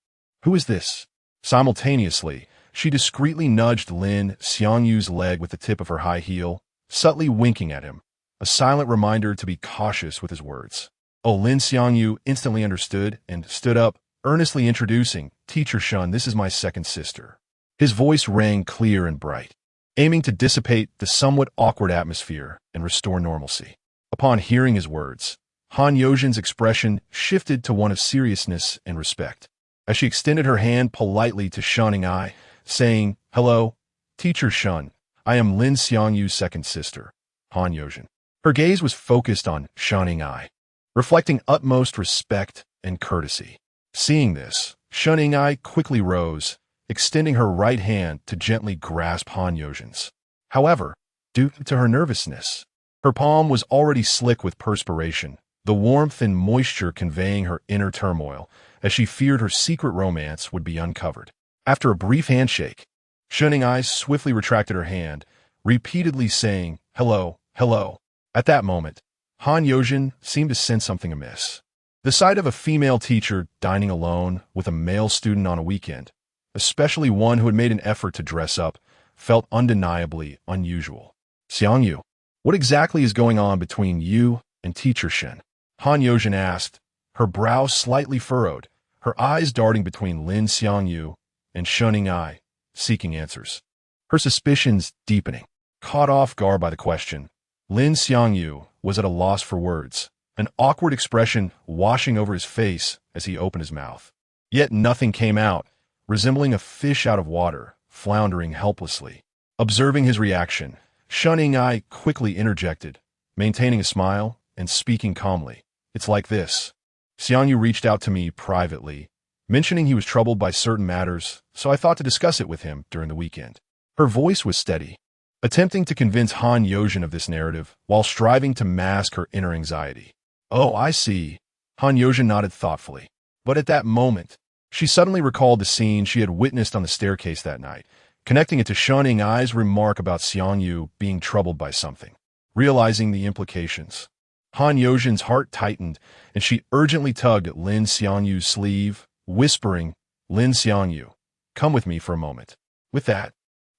who is this? Simultaneously, she discreetly nudged Lin Xiangyu's leg with the tip of her high heel, subtly winking at him, a silent reminder to be cautious with his words. Lin Xiangyu instantly understood and stood up, earnestly introducing, "Teacher Shun, this is my second sister." His voice rang clear and bright, aiming to dissipate the somewhat awkward atmosphere and restore normalcy. Upon hearing his words, Han Yojin's expression shifted to one of seriousness and respect, as she extended her hand politely to Shunning Ai, saying, "Hello, Teacher Shun. I am Lin Xiangyu's second sister, Han Yojin." Her gaze was focused on Shunning Ai, reflecting utmost respect and courtesy. Seeing this, Shunning Ai quickly rose, extending her right hand to gently grasp Han Yojin's. However, due to her nervousness, her palm was already slick with perspiration, the warmth and moisture conveying her inner turmoil, as she feared her secret romance would be uncovered. After a brief handshake, Shunning Ai swiftly retracted her hand, repeatedly saying, "Hello, hello." At that moment, Han Yojin seemed to sense something amiss. The sight of a female teacher dining alone with a male student on a weekend, especially one who had made an effort to dress up, felt undeniably unusual. "Xiangyu, what exactly is going on between you and Teacher Shen?" Han Yojin asked, her brow slightly furrowed, her eyes darting between Lin Xiangyu and Shunning Ai, seeking answers. Her suspicions deepening. Caught off guard by the question, Lin Xiangyu was at a loss for words, an awkward expression washing over his face as he opened his mouth. Yet nothing came out, resembling a fish out of water, floundering helplessly. Observing his reaction, Shunning Ai quickly interjected, maintaining a smile and speaking calmly. "It's like this. Xiangyu reached out to me privately, mentioning he was troubled by certain matters, so I thought to discuss it with him during the weekend." Her voice was steady, attempting to convince Han Yojin of this narrative while striving to mask her inner anxiety. "Oh, I see." Han Yojin nodded thoughtfully. But at that moment, she suddenly recalled the scene she had witnessed on the staircase that night, connecting it to Shunning Ai's remark about Xiangyu being troubled by something. Realizing the implications, Han Yojin's heart tightened, and she urgently tugged at Lin Xiangyu's sleeve, whispering, "Lin Xiangyu, come with me for a moment." With that,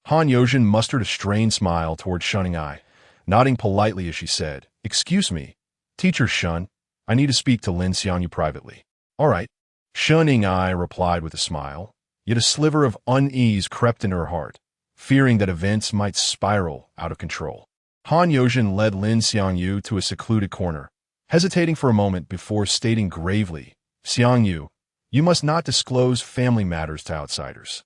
Han Yojin mustered a strained smile toward Shunning Ai, nodding politely as she said, "Excuse me, Teacher Shun, I need to speak to Lin Xiangyu privately." "All right." Shunning Ai replied with a smile, yet a sliver of unease crept into her heart, fearing that events might spiral out of control. Han Yojin led Lin Xiangyu to a secluded corner, hesitating for a moment before stating gravely, "Xiangyu, you must not disclose family matters to outsiders.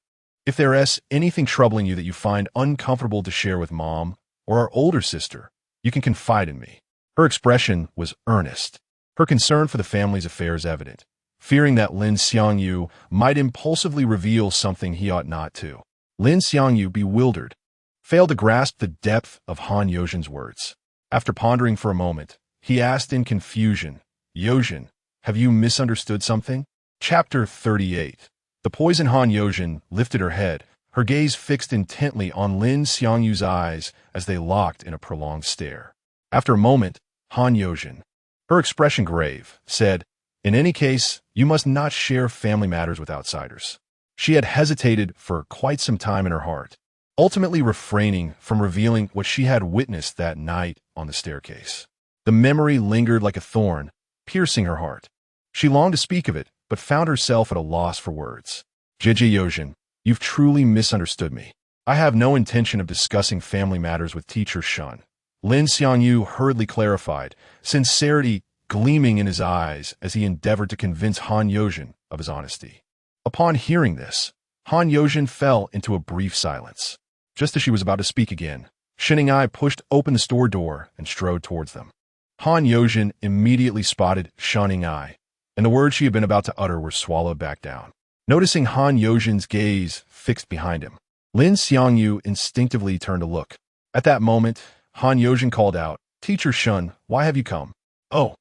If there is anything troubling you that you find uncomfortable to share with Mom or our older sister, you can confide in me." Her expression was earnest, her concern for the family's affairs evident, fearing that Lin Xiangyu might impulsively reveal something he ought not to. Lin Xiangyu, bewildered, failed to grasp the depth of Han Yojin's words. After pondering for a moment, he asked in confusion, "Yojin, have you misunderstood something?" Chapter 38. The poison Han Yojin lifted her head, her gaze fixed intently on Lin Xiangyu's eyes as they locked in a prolonged stare. After a moment, Han Yojin, her expression grave, said, "In any case, you must not share family matters with outsiders." She had hesitated for quite some time in her heart, ultimately refraining from revealing what she had witnessed that night on the staircase. The memory lingered like a thorn, piercing her heart. She longed to speak of it, but found herself at a loss for words. "Jiji Yojin, you've truly misunderstood me. I have no intention of discussing family matters with Teacher Shun." Lin Xiangyu hurriedly clarified, sincerity gleaming in his eyes as he endeavored to convince Han Yojin of his honesty. Upon hearing this, Han Yojin fell into a brief silence. Just as she was about to speak again, Shunning Ai pushed open the store door and strode towards them. Han Yojin immediately spotted Shunning Ai, and the words she had been about to utter were swallowed back down. Noticing Han Yojin's gaze fixed behind him, Lin Xiangyu instinctively turned to look. At that moment, Han Yojin called out, "Teacher Shun, why have you come?" "Oh,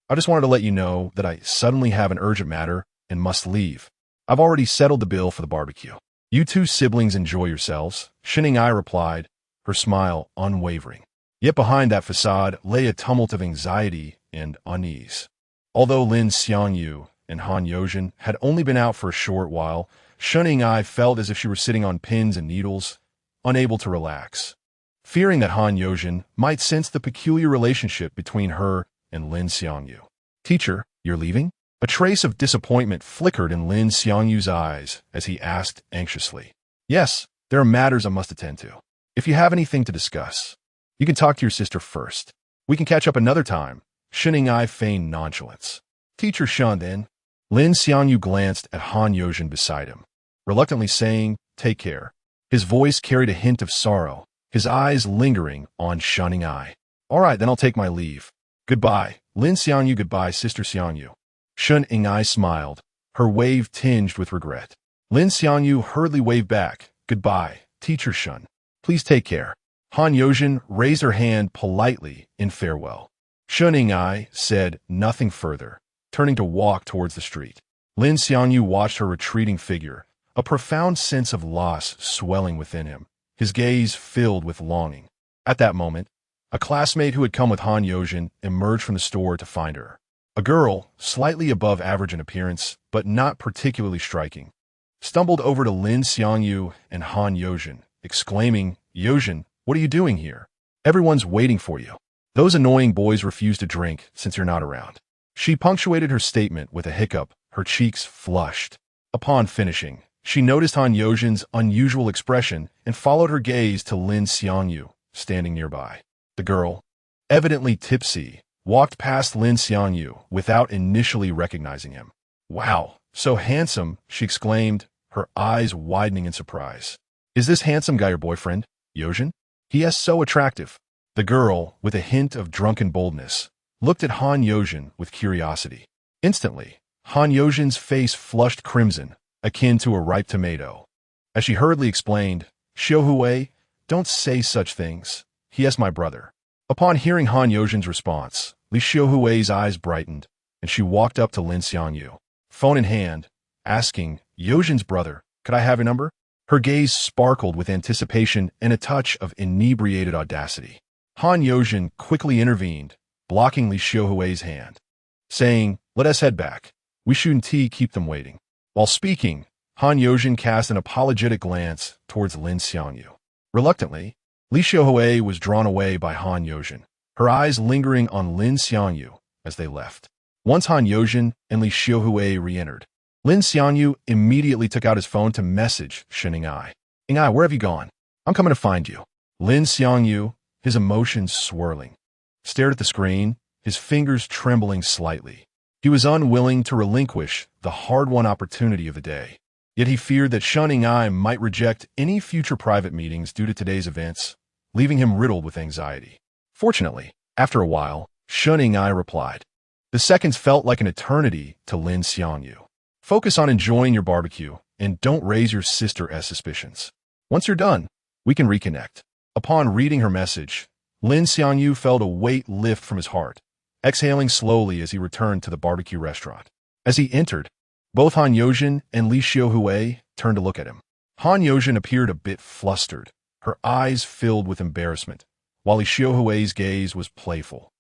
I just wanted to let you know that I suddenly have an urgent matter and must leave. I've already settled the bill for the barbecue. You two siblings enjoy yourselves," Shunning Ai replied, her smile unwavering. Yet behind that facade lay a tumult of anxiety and unease. Although Lin Xiangyu and Han Yojin had only been out for a short while, Shunning Ai felt as if she were sitting on pins and needles, unable to relax. Fearing that Han Yojin might sense the peculiar relationship between her and Lin Xiangyu. "Teacher, you're leaving?" A trace of disappointment flickered in Lin Xiangyu's eyes as he asked anxiously, "Yes, there are matters I must attend to. If you have anything to discuss, you can talk to your sister first. We can catch up another time." Shining Ai feigned nonchalance. "Teacher Shan then." Lin Xiangyu glanced at Han Yozhen beside him, reluctantly saying, "Take care." His voice carried a hint of sorrow, his eyes lingering on Shining Ai. "All right, then I'll take my leave. Goodbye, Lin Xiangyu. Goodbye, Sister Xiangyu." Shining Ai smiled, her wave tinged with regret. Lin Xiangyu hurriedly waved back, "Goodbye, Teacher Shun. Please take care." Han Yozhen raised her hand politely in farewell. Shining Ai said nothing further, turning to walk towards the street. Lin Xiangyu watched her retreating figure, a profound sense of loss swelling within him, his gaze filled with longing. At that moment, a classmate who had come with Han Yozhen emerged from the store to find her. A girl, slightly above average in appearance, but not particularly striking, stumbled over to Lin Xiangyu and Han Yozhen, exclaiming, "Yozhen, what are you doing here? Everyone's waiting for you. Those annoying boys refuse to drink since you're not around." She punctuated her statement with a hiccup, her cheeks flushed. Upon finishing, she noticed Han Yozhen's unusual expression and followed her gaze to Lin Xiangyu, standing nearby. The girl, evidently tipsy, walked past Lin Xiangyu without initially recognizing him. "Wow, so handsome," she exclaimed, her eyes widening in surprise. "Is this handsome guy your boyfriend, Yozhen? He is so attractive." The girl, with a hint of drunken boldness, looked at Han Yozhen with curiosity. Instantly, Han Yozhen's face flushed crimson, akin to a ripe tomato. As she hurriedly explained, "Xiaohui, don't say such things. He is my brother." Upon hearing Han Yozhen's response, Li Xiaohui's eyes brightened, and she walked up to Lin Xiangyu, phone in hand, asking, "Yozhen's brother, could I have your number?" Her gaze sparkled with anticipation and a touch of inebriated audacity. Han Yozhen quickly intervened, blocking Li Xiaohui's hand, saying, "Let us head back. We shouldn't keep them waiting." While speaking, Han Yozhen cast an apologetic glance towards Lin Xiangyu. Reluctantly, Li Xiaohui was drawn away by Han Yozhen, her eyes lingering on Lin Xiangyu as they left. Once Han Yozhen and Li Xiaohui re-entered, Lin Xiangyu immediately took out his phone to message Shining Ai. "Ing Ai, where have you gone? I'm coming to find you." Lin Xiangyu, his emotions swirling, stared at the screen, his fingers trembling slightly. He was unwilling to relinquish the hard-won opportunity of the day, yet he feared that Shining Ai might reject any future private meetings due to today's events, leaving him riddled with anxiety. Fortunately, after a while, Shining Ai replied. The seconds felt like an eternity to Lin Xiangyu. "Focus on enjoying your barbecue, and don't raise your sister's suspicions. Once you're done, we can reconnect." Upon reading her message, Lin Xiangyu felt a weight lift from his heart, exhaling slowly as he returned to the barbecue restaurant. As he entered, both Han Yozhen and Li Xiaohui turned to look at him. Han Yozhen appeared a bit flustered, her eyes filled with embarrassment, while Li Xiaohui's gaze was playful,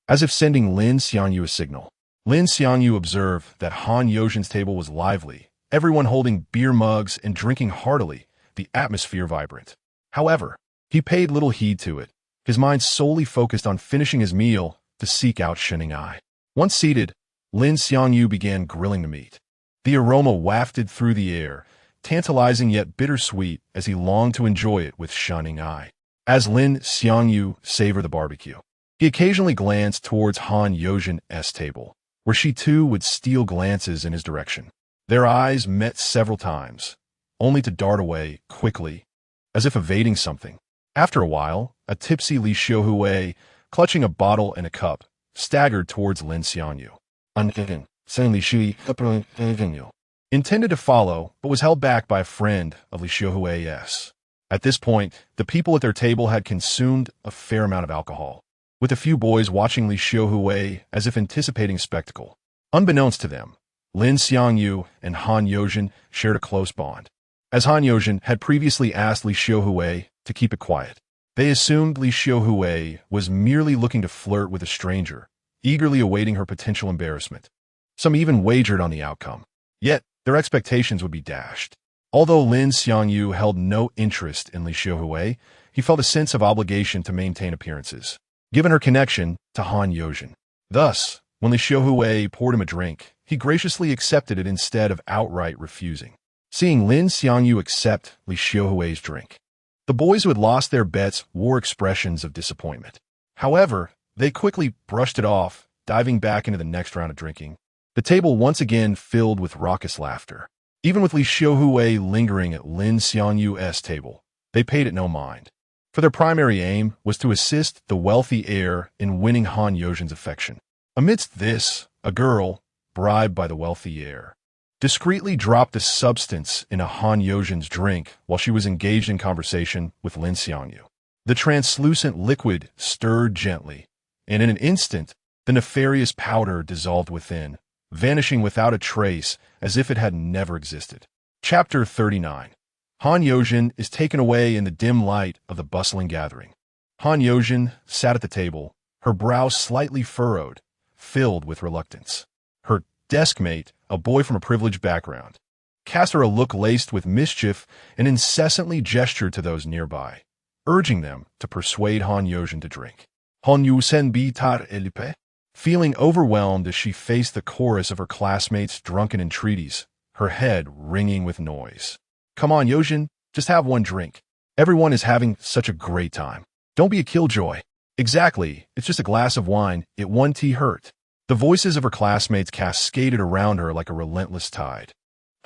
as if sending Lin Xiangyu a signal. Lin Xiangyu observed that Han Yozhen's table was lively, everyone holding beer mugs and drinking heartily, the atmosphere vibrant. However, he paid little heed to it, his mind solely focused on finishing his meal to seek out Shining Ai. Once seated, Lin Xiangyu began grilling the meat. The aroma wafted through the air, tantalizing yet bittersweet as he longed to enjoy it with Shining Ai. As Lin Xiangyu savored the barbecue, he occasionally glanced towards Han Yozhen's table, where she too would steal glances in his direction. Their eyes met several times, only to dart away quickly, as if evading something. After a while, a tipsy Li Xiaohui, clutching a bottle and a cup, staggered towards Lin Xiangyu. Intended to follow, but was held back by a friend of Li Xiaohui's. At this point, the people at their table had consumed a fair amount of alcohol, with a few boys watching Li Xiaohui as if anticipating a spectacle. Unbeknownst to them, Lin Xiangyu and Han Yozhen shared a close bond. As Han Yozhen had previously asked Li Xiaohui to keep it quiet, they assumed Li Xiaohui was merely looking to flirt with a stranger, eagerly awaiting her potential embarrassment. Some even wagered on the outcome. Yet, their expectations would be dashed. Although Lin Xiangyu held no interest in Li Xiaohui, he felt a sense of obligation to maintain appearances, given her connection to Han Yozhen. Thus, when Li Xiaohui poured him a drink, he graciously accepted it instead of outright refusing. Seeing Lin Xiangyu accept Li Xiaohui's drink, the boys who had lost their bets wore expressions of disappointment. However, they quickly brushed it off, diving back into the next round of drinking. The table once again filled with raucous laughter. Even with Li Xiaohui lingering at Lin Xiangyu's table, they paid it no mind. For their primary aim was to assist the wealthy heir in winning Han Yozhen's affection. Amidst this, a girl, bribed by the wealthy heir, discreetly dropped the substance in a Han Yozhen's drink while she was engaged in conversation with Lin Xiangyu. The translucent liquid stirred gently, and in an instant, the nefarious powder dissolved within, vanishing without a trace as if it had never existed. Chapter 39. Han Yozhen is taken away in the dim light of the bustling gathering. Han Yozhen sat at the table, her brow slightly furrowed, filled with reluctance. Her deskmate, a boy from a privileged background, cast her a look laced with mischief and incessantly gestured to those nearby, urging them to persuade Han Yozhen to drink. Han Yozhen bi tar elipe? Feeling overwhelmed as she faced the chorus of her classmates' drunken entreaties, her head ringing with noise. Come on, Yozhen, just have one drink. Everyone is having such a great time. Don't be a killjoy. Exactly, it's just a glass of wine, it won't hurt. The voices of her classmates cascaded around her like a relentless tide.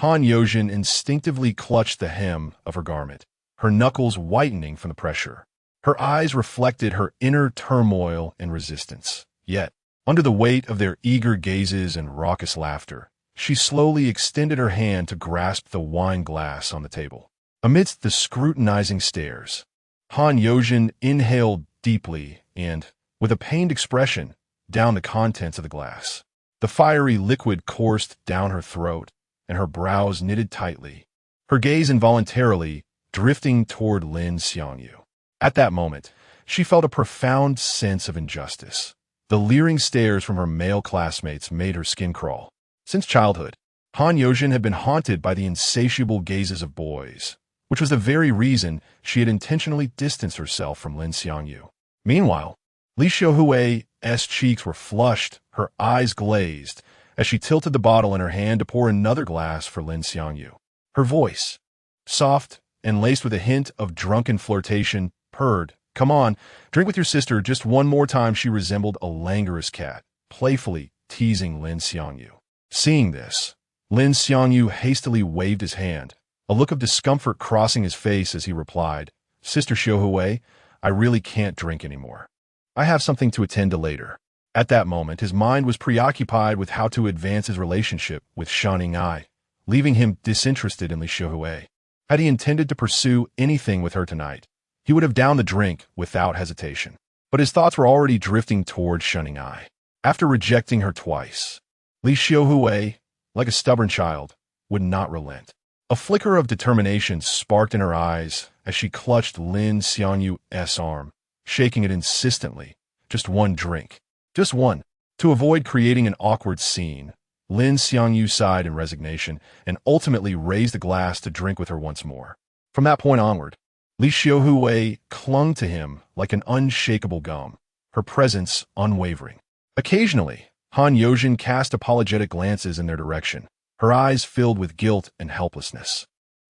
Han Yozhen instinctively clutched the hem of her garment, her knuckles whitening from the pressure. Her eyes reflected her inner turmoil and resistance. Yet, under the weight of their eager gazes and raucous laughter, she slowly extended her hand to grasp the wine glass on the table. Amidst the scrutinizing stares, Han Yozhen inhaled deeply and, with a pained expression, downed the contents of the glass. The fiery liquid coursed down her throat, and her brows knitted tightly, her gaze involuntarily drifting toward Lin Xiangyu. At that moment, she felt a profound sense of injustice. The leering stares from her male classmates made her skin crawl. Since childhood, Han Yozhen had been haunted by the insatiable gazes of boys, which was the very reason she had intentionally distanced herself from Lin Xiangyu. Meanwhile, Li Xiaohui's cheeks were flushed, her eyes glazed, as she tilted the bottle in her hand to pour another glass for Lin Xiangyu. Her voice, soft and laced with a hint of drunken flirtation, purred, "Come on, drink with your sister just one more time." She resembled a languorous cat, playfully teasing Lin Xiangyu. Seeing this, Lin Xiangyu hastily waved his hand, a look of discomfort crossing his face as he replied, "Sister Xiaohui, I really can't drink anymore. I have something to attend to later." At that moment, his mind was preoccupied with how to advance his relationship with Shan Ai, leaving him disinterested in Li Xiaohui. Had he intended to pursue anything with her tonight, he would have downed the drink without hesitation. But his thoughts were already drifting toward Shan Ai. After rejecting her twice, Li Xiaohui, like a stubborn child, would not relent. A flicker of determination sparked in her eyes as she clutched Lin Xiangyu's arm, shaking it insistently. Just one drink. Just one. To avoid creating an awkward scene, Lin Xiangyu sighed in resignation and ultimately raised the glass to drink with her once more. From that point onward, Li Xiaohui clung to him like an unshakable gum, her presence unwavering. Occasionally, Han Yozhen cast apologetic glances in their direction, her eyes filled with guilt and helplessness.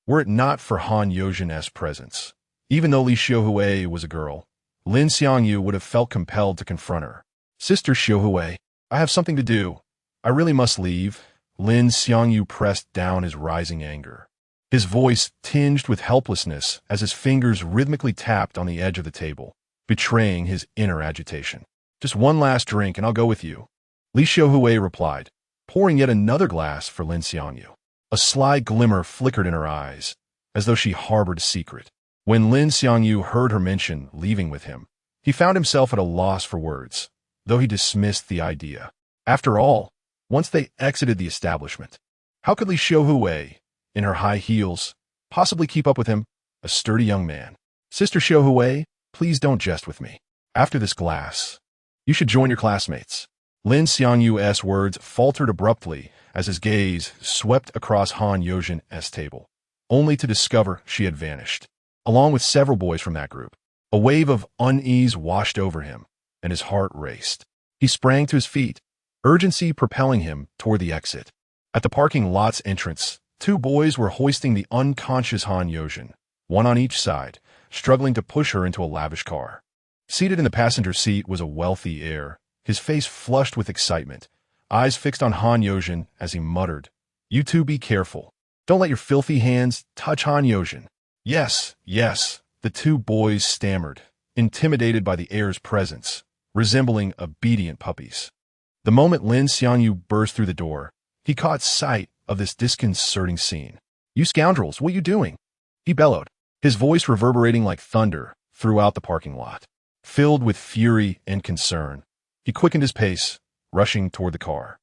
Were it not for Han Yozhen's presence, even though Li Xiaohui was a girl, Lin Xiangyu would have felt compelled to confront her. "Sister Xiaohui, I have something to do. I really must leave." Lin Xiangyu pressed down his rising anger, his voice tinged with helplessness as his fingers rhythmically tapped on the edge of the table, betraying his inner agitation. "Just one last drink and I'll go with you," Li Xiaohui replied, pouring yet another glass for Lin Xiangyu. A sly glimmer flickered in her eyes, as though she harbored a secret. When Lin Xiangyu heard her mention leaving with him, he found himself at a loss for words, though he dismissed the idea. After all, once they exited the establishment, how could Li Xiaohui, in her high heels, possibly keep up with him, a sturdy young man? "Sister Xiaohui, please don't jest with me. After this glass, you should join your classmates." Lin Xiangyu's words faltered abruptly as his gaze swept across Han Yozhen's table, only to discover she had vanished, along with several boys from that group. A wave of unease washed over him, and his heart raced. He sprang to his feet, urgency propelling him toward the exit. At the parking lot's entrance, two boys were hoisting the unconscious Han Yojin, one on each side, struggling to push her into a lavish car. Seated in the passenger seat was a wealthy heir, his face flushed with excitement, eyes fixed on Han Yojin as he muttered, "You two be careful. Don't let your filthy hands touch Han Yojin." "Yes, yes," the two boys stammered, intimidated by the heir's presence, resembling obedient puppies. The moment Lin Xiangyu burst through the door, he caught sight of this disconcerting scene. "You scoundrels, what are you doing?" he bellowed, his voice reverberating like thunder throughout the parking lot. Filled with fury and concern, he quickened his pace, rushing toward the car.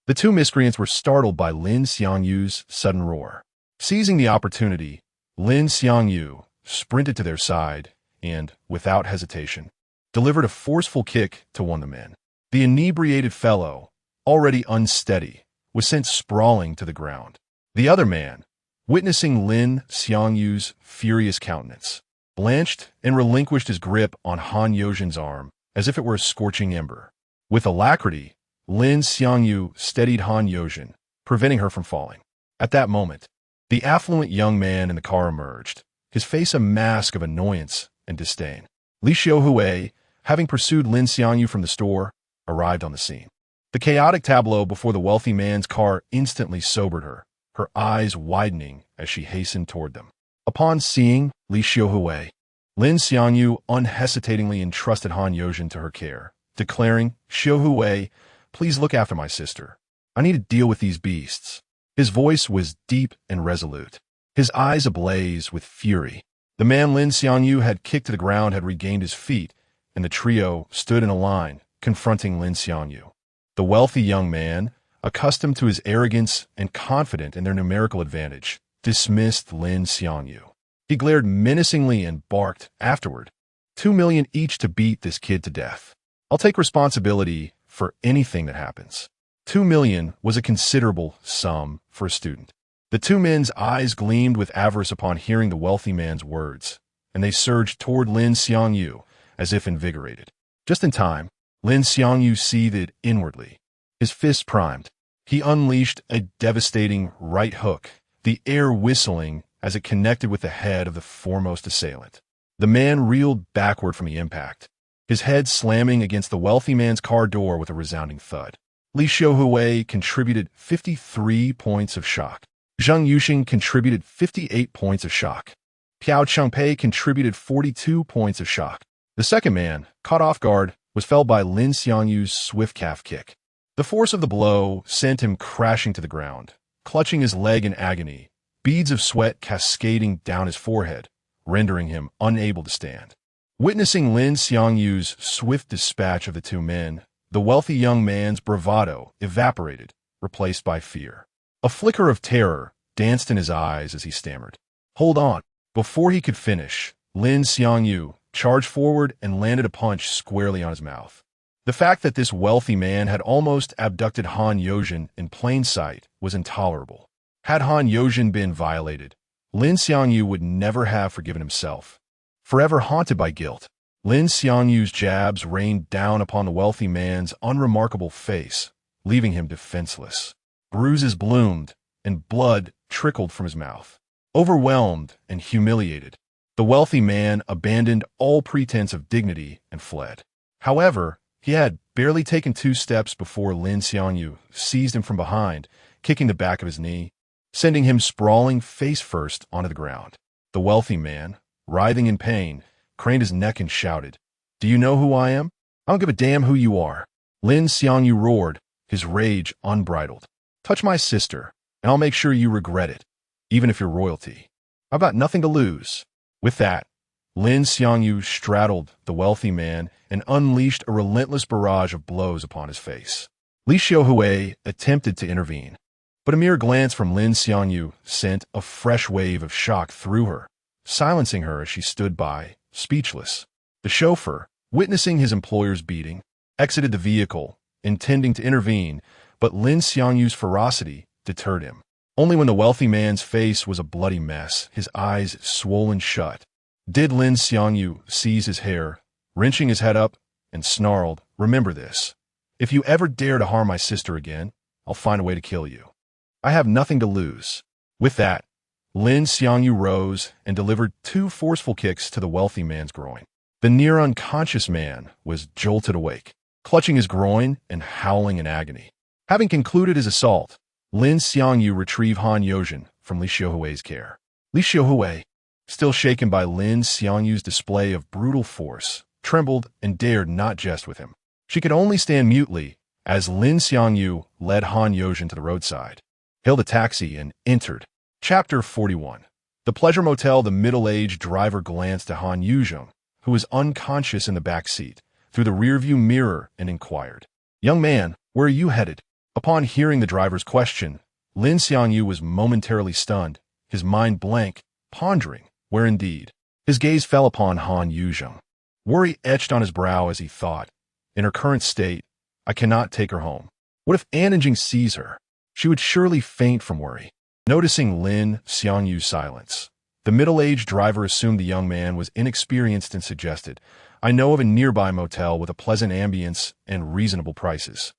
The two miscreants were startled by Lin Xiangyu's sudden roar. Seizing the opportunity, Lin Xiangyu sprinted to their side and, without hesitation, delivered a forceful kick to one of the men. The inebriated fellow, already unsteady, was sent sprawling to the ground. The other man, witnessing Lin Xiangyu's furious countenance, blanched and relinquished his grip on Han Yojin's arm as if it were a scorching ember. With alacrity, Lin Xiangyu steadied Han Yojin, preventing her from falling. At that moment, the affluent young man in the car emerged, his face a mask of annoyance and disdain. Li Xiaohui, having pursued Lin Xiangyu from the store, arrived on the scene. The chaotic tableau before the wealthy man's car instantly sobered her, her eyes widening as she hastened toward them. Upon seeing Li Xiaohui, Lin Xiangyu unhesitatingly entrusted Han Yojin to her care, declaring, "Xiaohui, please look after my sister. I need to deal with these beasts." His voice was deep and resolute, his eyes ablaze with fury. The man Lin Xiangyu had kicked to the ground had regained his feet, and the trio stood in a line, confronting Lin Xiangyu. The wealthy young man, accustomed to his arrogance and confident in their numerical advantage, dismissed Lin Xiangyu. He glared menacingly and barked afterward, "2 million each to beat this kid to death. I'll take responsibility for anything that happens." 2 million was a considerable sum for a student. The two men's eyes gleamed with avarice upon hearing the wealthy man's words, and they surged toward Lin Xiangyu as if invigorated. Just in time, Lin Xiangyu seethed inwardly, his fists primed. He unleashed a devastating right hook, the air whistling as it connected with the head of the foremost assailant. The man reeled backward from the impact, his head slamming against the wealthy man's car door with a resounding thud. Li Xiaohui contributed 53 points of shock. Zheng Yuxing contributed 58 points of shock. Piao Chengpei contributed 42 points of shock. The second man, caught off guard, was felled by Lin Xiangyu's swift calf kick. The force of the blow sent him crashing to the ground, clutching his leg in agony, beads of sweat cascading down his forehead, rendering him unable to stand. Witnessing Lin Xiangyu's swift dispatch of the two men, the wealthy young man's bravado evaporated, replaced by fear. A flicker of terror danced in his eyes as he stammered, "Hold on." Before he could finish, Lin Xiangyu charged forward and landed a punch squarely on his mouth. The fact that this wealthy man had almost abducted Han Yojin in plain sight was intolerable. Had Han Yojin been violated, Lin Xiangyu would never have forgiven himself. Forever haunted by guilt, Lin Xiangyu's jabs rained down upon the wealthy man's unremarkable face, leaving him defenseless. Bruises bloomed, and blood trickled from his mouth. Overwhelmed and humiliated, the wealthy man abandoned all pretense of dignity and fled. However, he had barely taken 2 steps before Lin Xiangyu seized him from behind, kicking the back of his knee, sending him sprawling face first onto the ground. The wealthy man, writhing in pain, craned his neck and shouted, "Do you know who I am? I don't give a damn who you are." Lin Xiangyu roared, his rage unbridled. "Touch my sister, and I'll make sure you regret it, even if you're royalty. I've got nothing to lose." With that, Lin Xiangyu straddled the wealthy man and unleashed a relentless barrage of blows upon his face. Li Xiaohui attempted to intervene, but a mere glance from Lin Xiangyu sent a fresh wave of shock through her, silencing her as she stood by, speechless. The chauffeur, witnessing his employer's beating, exited the vehicle, intending to intervene, but Lin Xiangyu's ferocity deterred him. Only when the wealthy man's face was a bloody mess, his eyes swollen shut, did Lin Xiangyu seize his hair, wrenching his head up, and snarled, "Remember this. If you ever dare to harm my sister again, I'll find a way to kill you. I have nothing to lose." With that, Lin Xiangyu rose and delivered 2 forceful kicks to the wealthy man's groin. The near-unconscious man was jolted awake, clutching his groin and howling in agony. Having concluded his assault, Lin Xiangyu retrieved Han Yozhen from Li Xiaohui's care. Li Xiaohui, still shaken by Lin Xiangyu's display of brutal force, trembled and dared not jest with him. She could only stand mutely as Lin Xiangyu led Han Yozhen to the roadside, hailed a taxi, and entered. Chapter 41. The Pleasure Motel. The middle-aged driver glanced at Han Yuzheng, who was unconscious in the back seat, through the rearview mirror and inquired, "Young man, where are you headed?" Upon hearing the driver's question, Lin Xiangyu was momentarily stunned, his mind blank, pondering where indeed. His gaze fell upon Han Yuzheng. Worry etched on his brow as he thought, "In her current state, I cannot take her home. What if Anjing sees her? She would surely faint from worry." Noticing Lin Xiangyu's silence, the middle-aged driver assumed the young man was inexperienced and suggested, "I know of a nearby motel with a pleasant ambience and reasonable prices.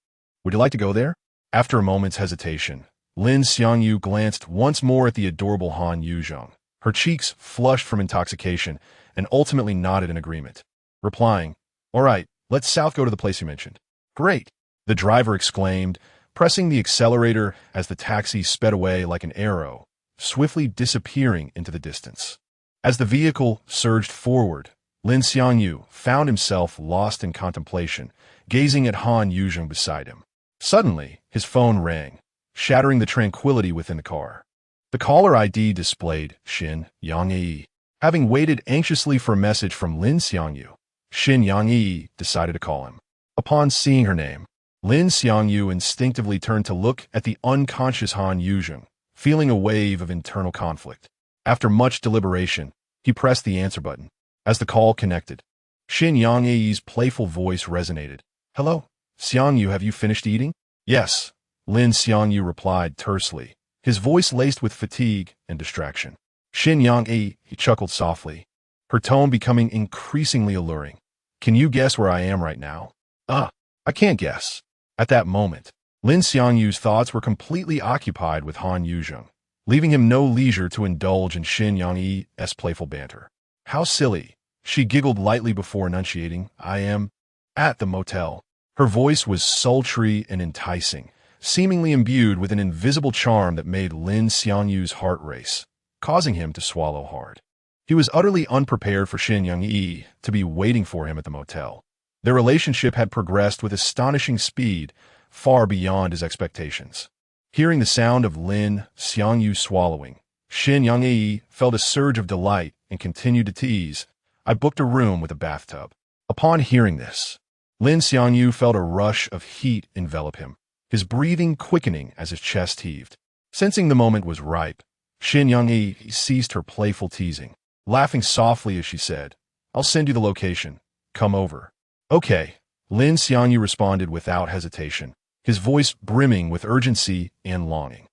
Would you like to go there?" After a moment's hesitation, Lin Xiangyu glanced once more at the adorable Han Yuzheng. Her cheeks flushed from intoxication and ultimately nodded in agreement, replying, "All right, let's south go to the place you mentioned." "Great," the driver exclaimed, pressing the accelerator as the taxi sped away like an arrow, swiftly disappearing into the distance. As the vehicle surged forward, Lin Xiangyu found himself lost in contemplation, gazing at Han Yuzheng beside him. Suddenly, his phone rang, shattering the tranquility within the car. The caller ID displayed Xin Yangyi. Having waited anxiously for a message from Lin Xiangyu, Xin Yangyi decided to call him. Upon seeing her name, Lin Xiangyu instinctively turned to look at the unconscious Han Yuzheng, feeling a wave of internal conflict. After much deliberation, he pressed the answer button. As the call connected, Xin Yangyi's playful voice resonated. "Hello, Xiangyu, have you finished eating?" "Yes," Lin Xiangyu replied tersely, his voice laced with fatigue and distraction. Xin Yangyi, he chuckled softly, her tone becoming increasingly alluring. "Can you guess where I am right now?" I can't guess." At that moment, Lin Xiangyu's thoughts were completely occupied with Han Yuzheng, leaving him no leisure to indulge in Xin Yangyi's playful banter. "How silly," she giggled lightly before enunciating, "I am at the motel." Her voice was sultry and enticing, seemingly imbued with an invisible charm that made Lin Xiangyu's heart race, causing him to swallow hard. He was utterly unprepared for Xin Yangyi to be waiting for him at the motel. Their relationship had progressed with astonishing speed, far beyond his expectations. Hearing the sound of Lin Xiangyu swallowing, Xin Yangyi felt a surge of delight and continued to tease, "I booked a room with a bathtub." Upon hearing this, Lin Xiangyu felt a rush of heat envelop him, his breathing quickening as his chest heaved. Sensing the moment was ripe, Xin Yangyi ceased her playful teasing, laughing softly as she said, "I'll send you the location. Come over." "Okay," Lin Xiangyu responded without hesitation, his voice brimming with urgency and longing.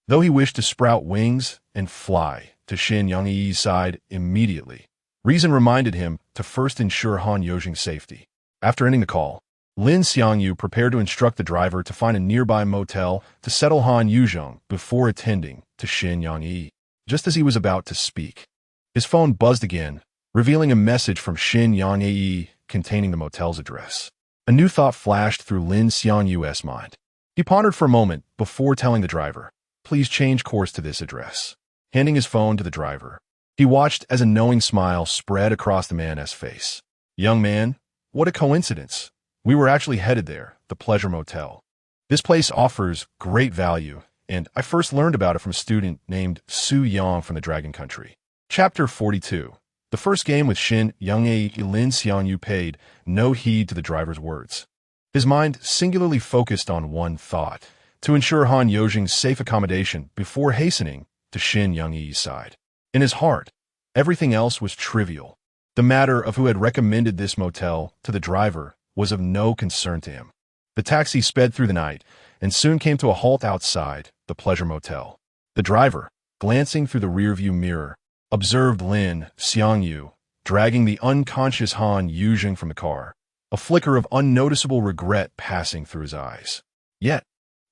Though he wished to sprout wings and fly to Xin Yangyi's side immediately, reason reminded him to first ensure Han Yozheng's safety. After ending the call, Lin Xiangyu prepared to instruct the driver to find a nearby motel to settle Han Yuzheng before attending to Xin Yangyi. Just as he was about to speak, his phone buzzed again, revealing a message from Xin Yangyi containing the motel's address. A new thought flashed through Lin Xiangyu's mind. He pondered for a moment before telling the driver, "Please change course to this address." Handing his phone to the driver, he watched as a knowing smile spread across the man's face. "Young man, what a coincidence. We were actually headed there, the Pleasure Motel. This place offers great value, and I first learned about it from a student named Su Yang from the Dragon Country." Chapter 42. The first game with Xin Yangyi. Lin Xiangyu paid no heed to the driver's words. His mind singularly focused on one thought, to ensure Han Yozheng's safe accommodation before hastening to Xin Yangyi's side. In his heart, everything else was trivial. The matter of who had recommended this motel to the driver was of no concern to him. The taxi sped through the night and soon came to a halt outside the Pleasure Motel. The driver, glancing through the rearview mirror, observed Lin Xiangyu dragging the unconscious Han Yuzheng from the car, a flicker of unnoticeable regret passing through his eyes. Yet,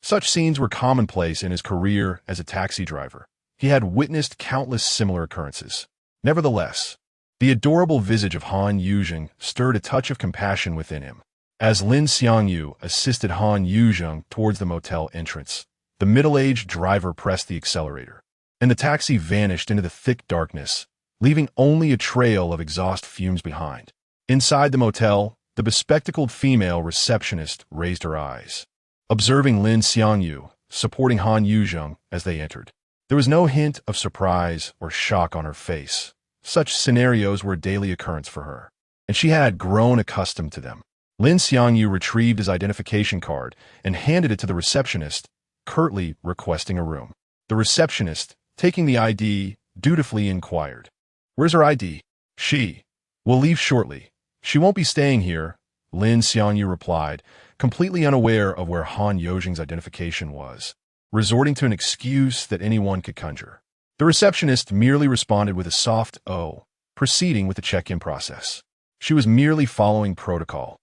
such scenes were commonplace in his career as a taxi driver. He had witnessed countless similar occurrences. Nevertheless, the adorable visage of Han Yuzheng stirred a touch of compassion within him. As Lin Xiangyu assisted Han Yuzheng towards the motel entrance, the middle-aged driver pressed the accelerator, and the taxi vanished into the thick darkness, leaving only a trail of exhaust fumes behind. Inside the motel, the bespectacled female receptionist raised her eyes, observing Lin Xiangyu supporting Han Yuzheng as they entered. There was no hint of surprise or shock on her face. Such scenarios were a daily occurrence for her, and she had grown accustomed to them. Lin Xiangyu retrieved his identification card and handed it to the receptionist, curtly requesting a room. The receptionist, taking the ID, dutifully inquired, "Where's her ID?" "She will leave shortly. She won't be staying here," Lin Xiangyu replied, completely unaware of where Han Yuzheng's identification was, resorting to an excuse that anyone could conjure. The receptionist merely responded with a soft "oh," proceeding with the check-in process. She was merely following protocol,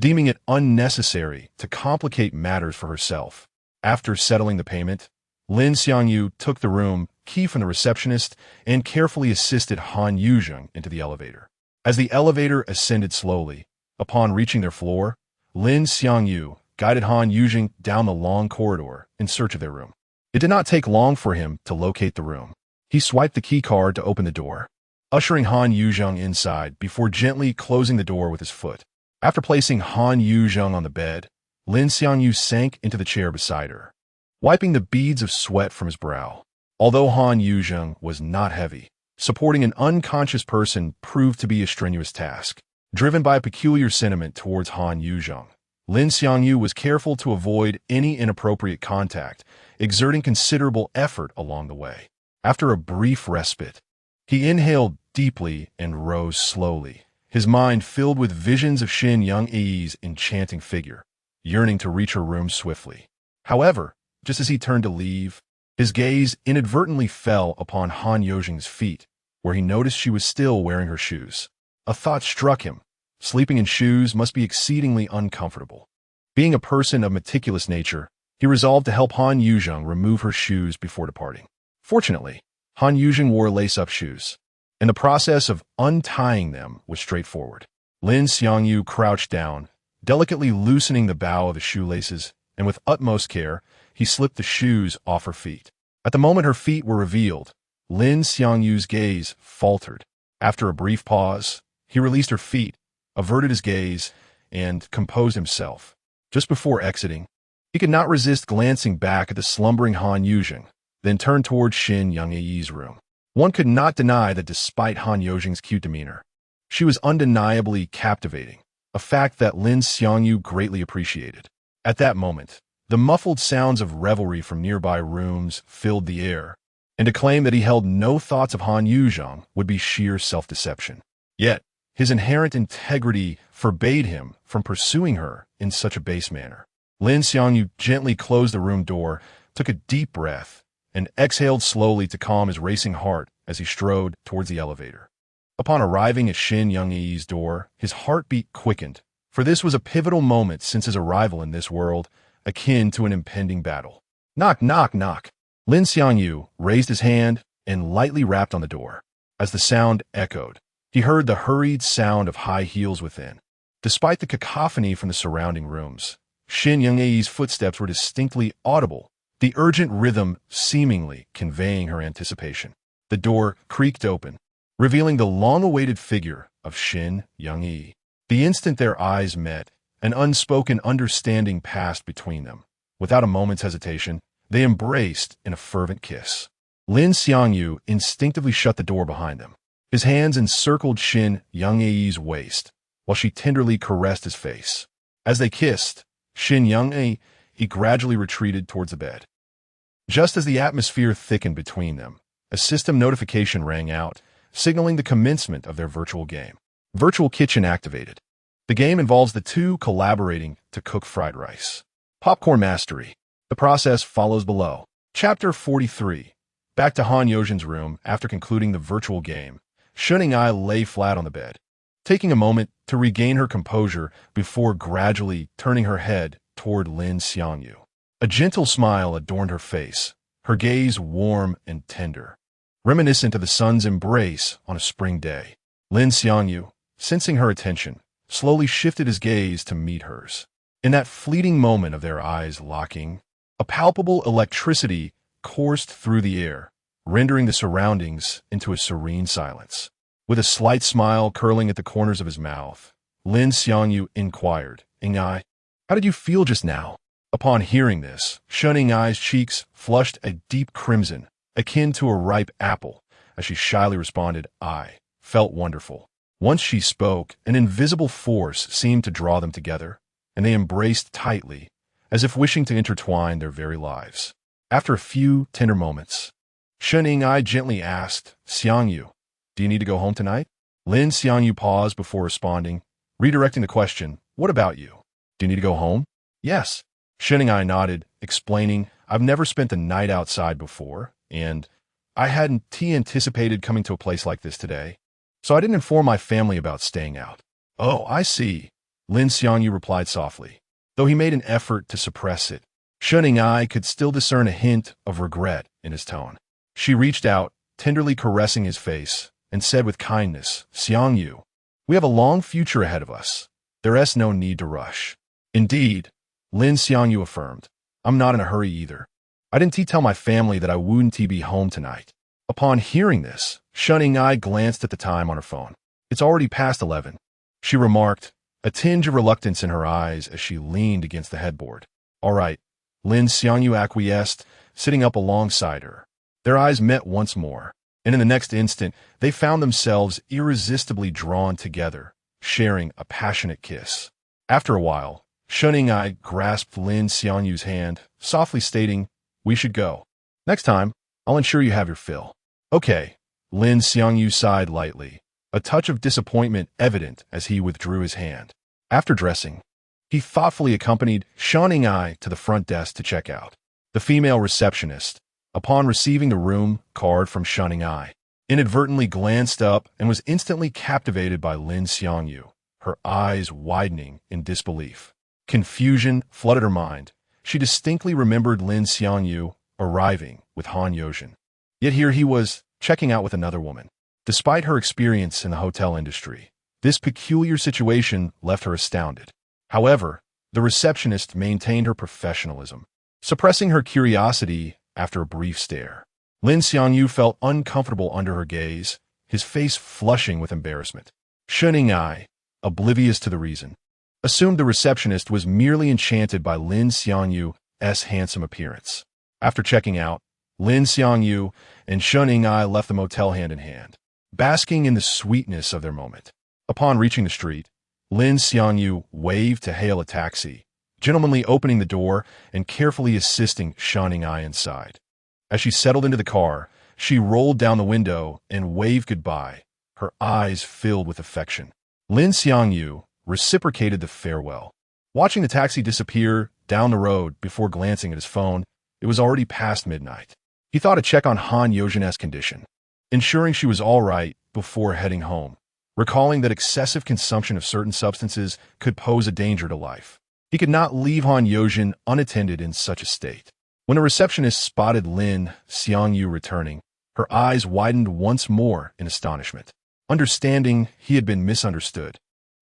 deeming it unnecessary to complicate matters for herself. After settling the payment, Lin Xiangyu took the room key from the receptionist and carefully assisted Han Yuzheng into the elevator. As the elevator ascended slowly, upon reaching their floor, Lin Xiangyu guided Han Yuzheng down the long corridor in search of their room. It did not take long for him to locate the room. He swiped the key card to open the door, ushering Han Yuzheng inside before gently closing the door with his foot. After placing Han Yuzheng on the bed, Lin Xiangyu sank into the chair beside her, wiping the beads of sweat from his brow. Although Han Yuzheng was not heavy, supporting an unconscious person proved to be a strenuous task. Driven by a peculiar sentiment towards Han Yuzheng, Lin Xiangyu was careful to avoid any inappropriate contact, exerting considerable effort along the way. After a brief respite, he inhaled deeply and rose slowly, his mind filled with visions of Xin Yangyi's enchanting figure, yearning to reach her room swiftly. However, just as he turned to leave, his gaze inadvertently fell upon Han Yuzheng's feet, where he noticed she was still wearing her shoes. A thought struck him. Sleeping in shoes must be exceedingly uncomfortable. Being a person of meticulous nature, he resolved to help Han Yuzheng remove her shoes before departing. Fortunately, Han Yuzheng wore lace-up shoes, and the process of untying them was straightforward. Lin Xiangyu crouched down, delicately loosening the bow of the shoelaces, and with utmost care, he slipped the shoes off her feet. At the moment her feet were revealed, Lin Xiangyu's gaze faltered. After a brief pause, he released her feet, averted his gaze, and composed himself. Just before exiting, he could not resist glancing back at the slumbering Han Yuzheng, then turned toward Xin Yangyi's room. One could not deny that despite Han Yuzheng's cute demeanor, she was undeniably captivating, a fact that Lin Xiangyu greatly appreciated. At that moment, the muffled sounds of revelry from nearby rooms filled the air, and to claim that he held no thoughts of Han Yuzheng would be sheer self-deception. Yet, his inherent integrity forbade him from pursuing her in such a base manner. Lin Xiangyu gently closed the room door, took a deep breath, and exhaled slowly to calm his racing heart as he strode towards the elevator. Upon arriving at Xin Yangyi's door, his heartbeat quickened, for this was a pivotal moment since his arrival in this world, akin to an impending battle. Knock, knock, knock. Lin Xiangyu raised his hand and lightly rapped on the door. As the sound echoed, he heard the hurried sound of high heels within. Despite the cacophony from the surrounding rooms, Xin Yangyi's footsteps were distinctly audible, the urgent rhythm seemingly conveying her anticipation. The door creaked open, revealing the long-awaited figure of Xin Yangyi. The instant their eyes met, an unspoken understanding passed between them. Without a moment's hesitation, they embraced in a fervent kiss. Lin Xiangyu instinctively shut the door behind them. His hands encircled Xin Yangyi's waist, while she tenderly caressed his face. As they kissed, Xin Yangyi gradually retreated towards the bed. Just as the atmosphere thickened between them, a system notification rang out, signaling the commencement of their virtual game. Virtual Kitchen activated. The game involves the two collaborating to cook fried rice. Popcorn mastery. The process follows below. Chapter 43. Back to Han Yuzheng's room after concluding the virtual game. Shunning Ai lay flat on the bed, taking a moment to regain her composure before gradually turning her head toward Lin Xiangyu. A gentle smile adorned her face, her gaze warm and tender, reminiscent of the sun's embrace on a spring day. Lin Xiangyu, sensing her attention, slowly shifted his gaze to meet hers. In that fleeting moment of their eyes locking, a palpable electricity coursed through the air, rendering the surroundings into a serene silence. With a slight smile curling at the corners of his mouth, Lin Xiangyu inquired, "Ai, how did you feel just now?" Upon hearing this, Shun Ai's cheeks flushed a deep crimson, akin to a ripe apple, as she shyly responded, "I felt wonderful." Once she spoke, an invisible force seemed to draw them together, and they embraced tightly, as if wishing to intertwine their very lives. After a few tender moments, Shun Ai gently asked, "Xiangyu, do you need to go home tonight?" Lin Xiangyu paused before responding, redirecting the question, "What about you? Do you need to go home?" "Yes." Shun Ai nodded, explaining, "I've never spent the night outside before, and I hadn't anticipated coming to a place like this today, so I didn't inform my family about staying out." "Oh, I see," Lin Xiangyu replied softly, though he made an effort to suppress it. Shun Ai could still discern a hint of regret in his tone. She reached out, tenderly caressing his face, and said with kindness, "Xiangyu, we have a long future ahead of us. There's no need to rush." "Indeed," Lin Xiangyu affirmed, "I'm not in a hurry either. I didn't tell my family that I wouldn't be home tonight." Upon hearing this, Shun Ai glanced at the time on her phone. "It's already past 11, she remarked, a tinge of reluctance in her eyes as she leaned against the headboard. "All right," Lin Xiangyu acquiesced, sitting up alongside her. Their eyes met once more, and in the next instant, they found themselves irresistibly drawn together, sharing a passionate kiss. After a while, Shun Ai grasped Lin Xiangyu's hand, softly stating, "We should go. Next time, I'll ensure you have your fill." "Okay," Lin Xiangyu sighed lightly, a touch of disappointment evident as he withdrew his hand. After dressing, he thoughtfully accompanied Shun Ai to the front desk to check out. The female receptionist, upon receiving the room card from Shun Ai, inadvertently glanced up and was instantly captivated by Lin Xiangyu, her eyes widening in disbelief. Confusion flooded her mind. She distinctly remembered Lin Xiangyu arriving with Han Yozhen. Yet here he was, checking out with another woman. Despite her experience in the hotel industry, this peculiar situation left her astounded. However, the receptionist maintained her professionalism, suppressing her curiosity after a brief stare. Lin Xiangyu felt uncomfortable under her gaze, his face flushing with embarrassment. Shun Ai, oblivious to the reason, assumed the receptionist was merely enchanted by Lin Xiangyu's handsome appearance. After checking out, Lin Xiangyu and Shun Ai left the motel hand in hand, basking in the sweetness of their moment. Upon reaching the street, Lin Xiangyu waved to hail a taxi, gentlemanly opening the door and carefully assisting Shun Ai inside. As she settled into the car, she rolled down the window and waved goodbye, her eyes filled with affection. Lin Xiangyu reciprocated the farewell. Watching the taxi disappear down the road before glancing at his phone, it was already past midnight. He thought to check on Han Yozhen's condition, ensuring she was all right before heading home, recalling that excessive consumption of certain substances could pose a danger to life. He could not leave Han Yozhen unattended in such a state. When a receptionist spotted Lin Xiangyu returning, her eyes widened once more in astonishment. Understanding he had been misunderstood,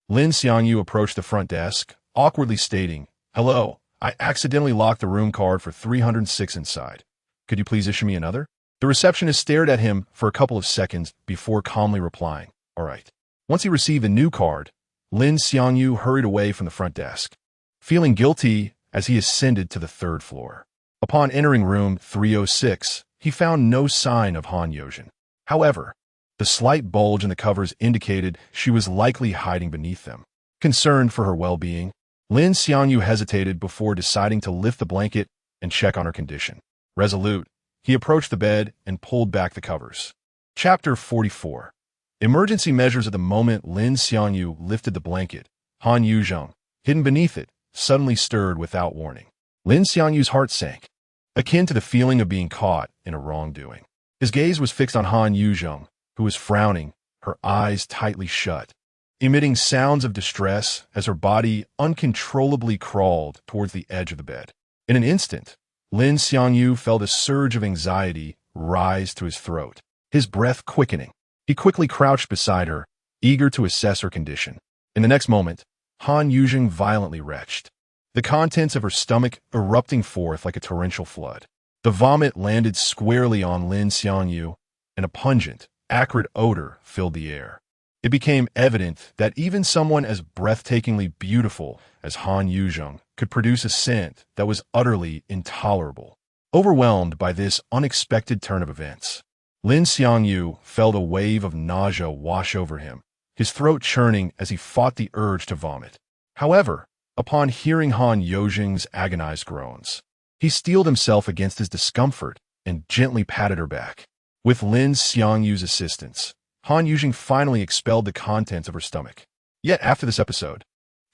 Lin Xiangyu approached the front desk, awkwardly stating, "Hello, I accidentally locked the room card for 306 inside. Could you please issue me another?" The receptionist stared at him for a couple of seconds before calmly replying, "All right." Once he received the new card, Lin Xiangyu hurried away from the front desk, feeling guilty as he ascended to the third floor. Upon entering room 306, he found no sign of Han Yozhen. However, the slight bulge in the covers indicated she was likely hiding beneath them. Concerned for her well-being, Lin Xiangyu hesitated before deciding to lift the blanket and check on her condition. Resolute, he approached the bed and pulled back the covers. Chapter 44. Emergency measures. At the moment Lin Xiangyu lifted the blanket, Han Yozhen, hidden beneath it, suddenly stirred without warning. Lin Xiangyu's heart sank, akin to the feeling of being caught in a wrongdoing. His gaze was fixed on Han Yozhen, who was frowning, her eyes tightly shut. emitting sounds of distress as her body uncontrollably crawled towards the edge of the bed. In an instant, Lin Xiangyu felt a surge of anxiety rise to his throat, his breath quickening. He quickly crouched beside her, eager to assess her condition. In the next moment, Han Yuzheng violently retched, the contents of her stomach erupting forth like a torrential flood. The vomit landed squarely on Lin Xiangyu, and a pungent, acrid odor filled the air. It became evident that even someone as breathtakingly beautiful as Han Yuzheng could produce a scent that was utterly intolerable. Overwhelmed by this unexpected turn of events, Lin Xiangyu felt a wave of nausea wash over him, his throat churning as he fought the urge to vomit. However, upon hearing Han Yuzheng's agonized groans, he steeled himself against his discomfort and gently patted her back. With Lin Xiangyu's assistance, Han Yuzheng finally expelled the contents of her stomach. Yet after this episode,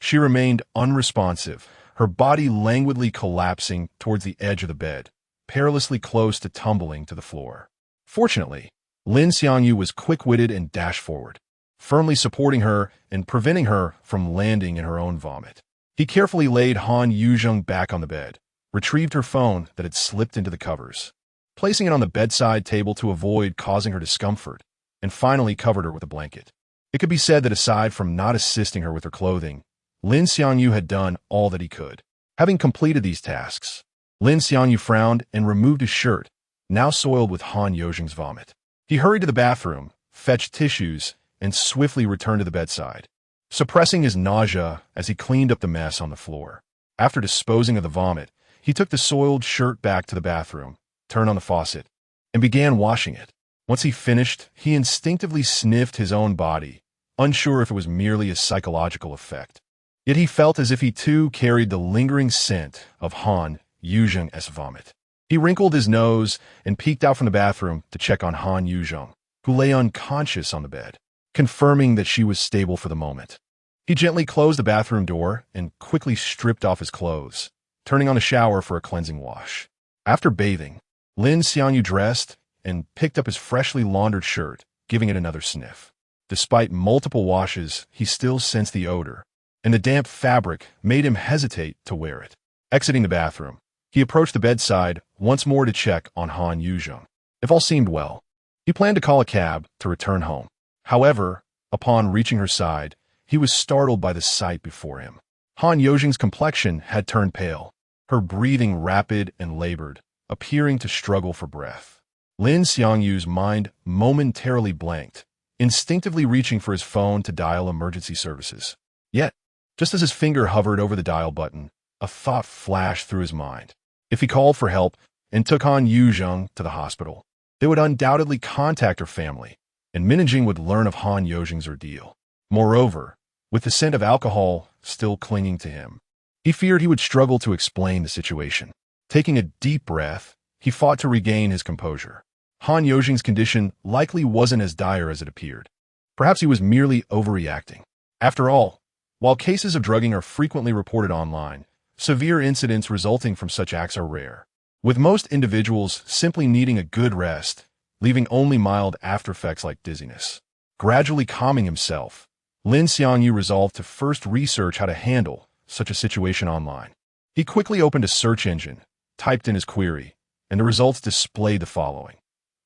she remained unresponsive, her body languidly collapsing towards the edge of the bed, perilously close to tumbling to the floor. Fortunately, Lin Xiangyu was quick-witted and dashed forward, firmly supporting her and preventing her from landing in her own vomit. He carefully laid Han Yuzheng back on the bed, retrieved her phone that had slipped into the covers, placing it on the bedside table to avoid causing her discomfort, and finally covered her with a blanket. It could be said that aside from not assisting her with her clothing, Lin Xiangyu had done all that he could. Having completed these tasks, Lin Xiangyu frowned and removed his shirt, now soiled with Han Yuzheng's vomit. He hurried to the bathroom, fetched tissues, and swiftly returned to the bedside, suppressing his nausea as he cleaned up the mess on the floor. After disposing of the vomit, he took the soiled shirt back to the bathroom, turned on the faucet, and began washing it. Once he finished, he instinctively sniffed his own body, unsure if it was merely a psychological effect. Yet he felt as if he too carried the lingering scent of Han Yuzheng's vomit. He wrinkled his nose and peeked out from the bathroom to check on Han Yuzheng, who lay unconscious on the bed, confirming that she was stable for the moment. He gently closed the bathroom door and quickly stripped off his clothes, turning on the shower for a cleansing wash. After bathing, Lin Xiangyu dressed and picked up his freshly laundered shirt, giving it another sniff. Despite multiple washes, he still sensed the odor, and the damp fabric made him hesitate to wear it. Exiting the bathroom, he approached the bedside once more to check on Han Yuzheng. If all seemed well, he planned to call a cab to return home. However, upon reaching her side, he was startled by the sight before him. Han Yuzheng's complexion had turned pale, her breathing rapid and labored, appearing to struggle for breath. Lin Xiangyu's mind momentarily blanked, instinctively reaching for his phone to dial emergency services. Yet, just as his finger hovered over the dial button, a thought flashed through his mind. If he called for help and took Han Yuzheng to the hospital, they would undoubtedly contact her family, and Minjing would learn of Han Yuzheng's ordeal. Moreover, with the scent of alcohol still clinging to him, he feared he would struggle to explain the situation. Taking a deep breath, he fought to regain his composure. Han Yuzheng's condition likely wasn't as dire as it appeared. Perhaps he was merely overreacting. After all, while cases of drugging are frequently reported online, severe incidents resulting from such acts are rare, with most individuals simply needing a good rest, leaving only mild aftereffects like dizziness. Gradually calming himself, Lin Xiangyu resolved to first research how to handle such a situation online. He quickly opened a search engine, typed in his query, and the results displayed the following.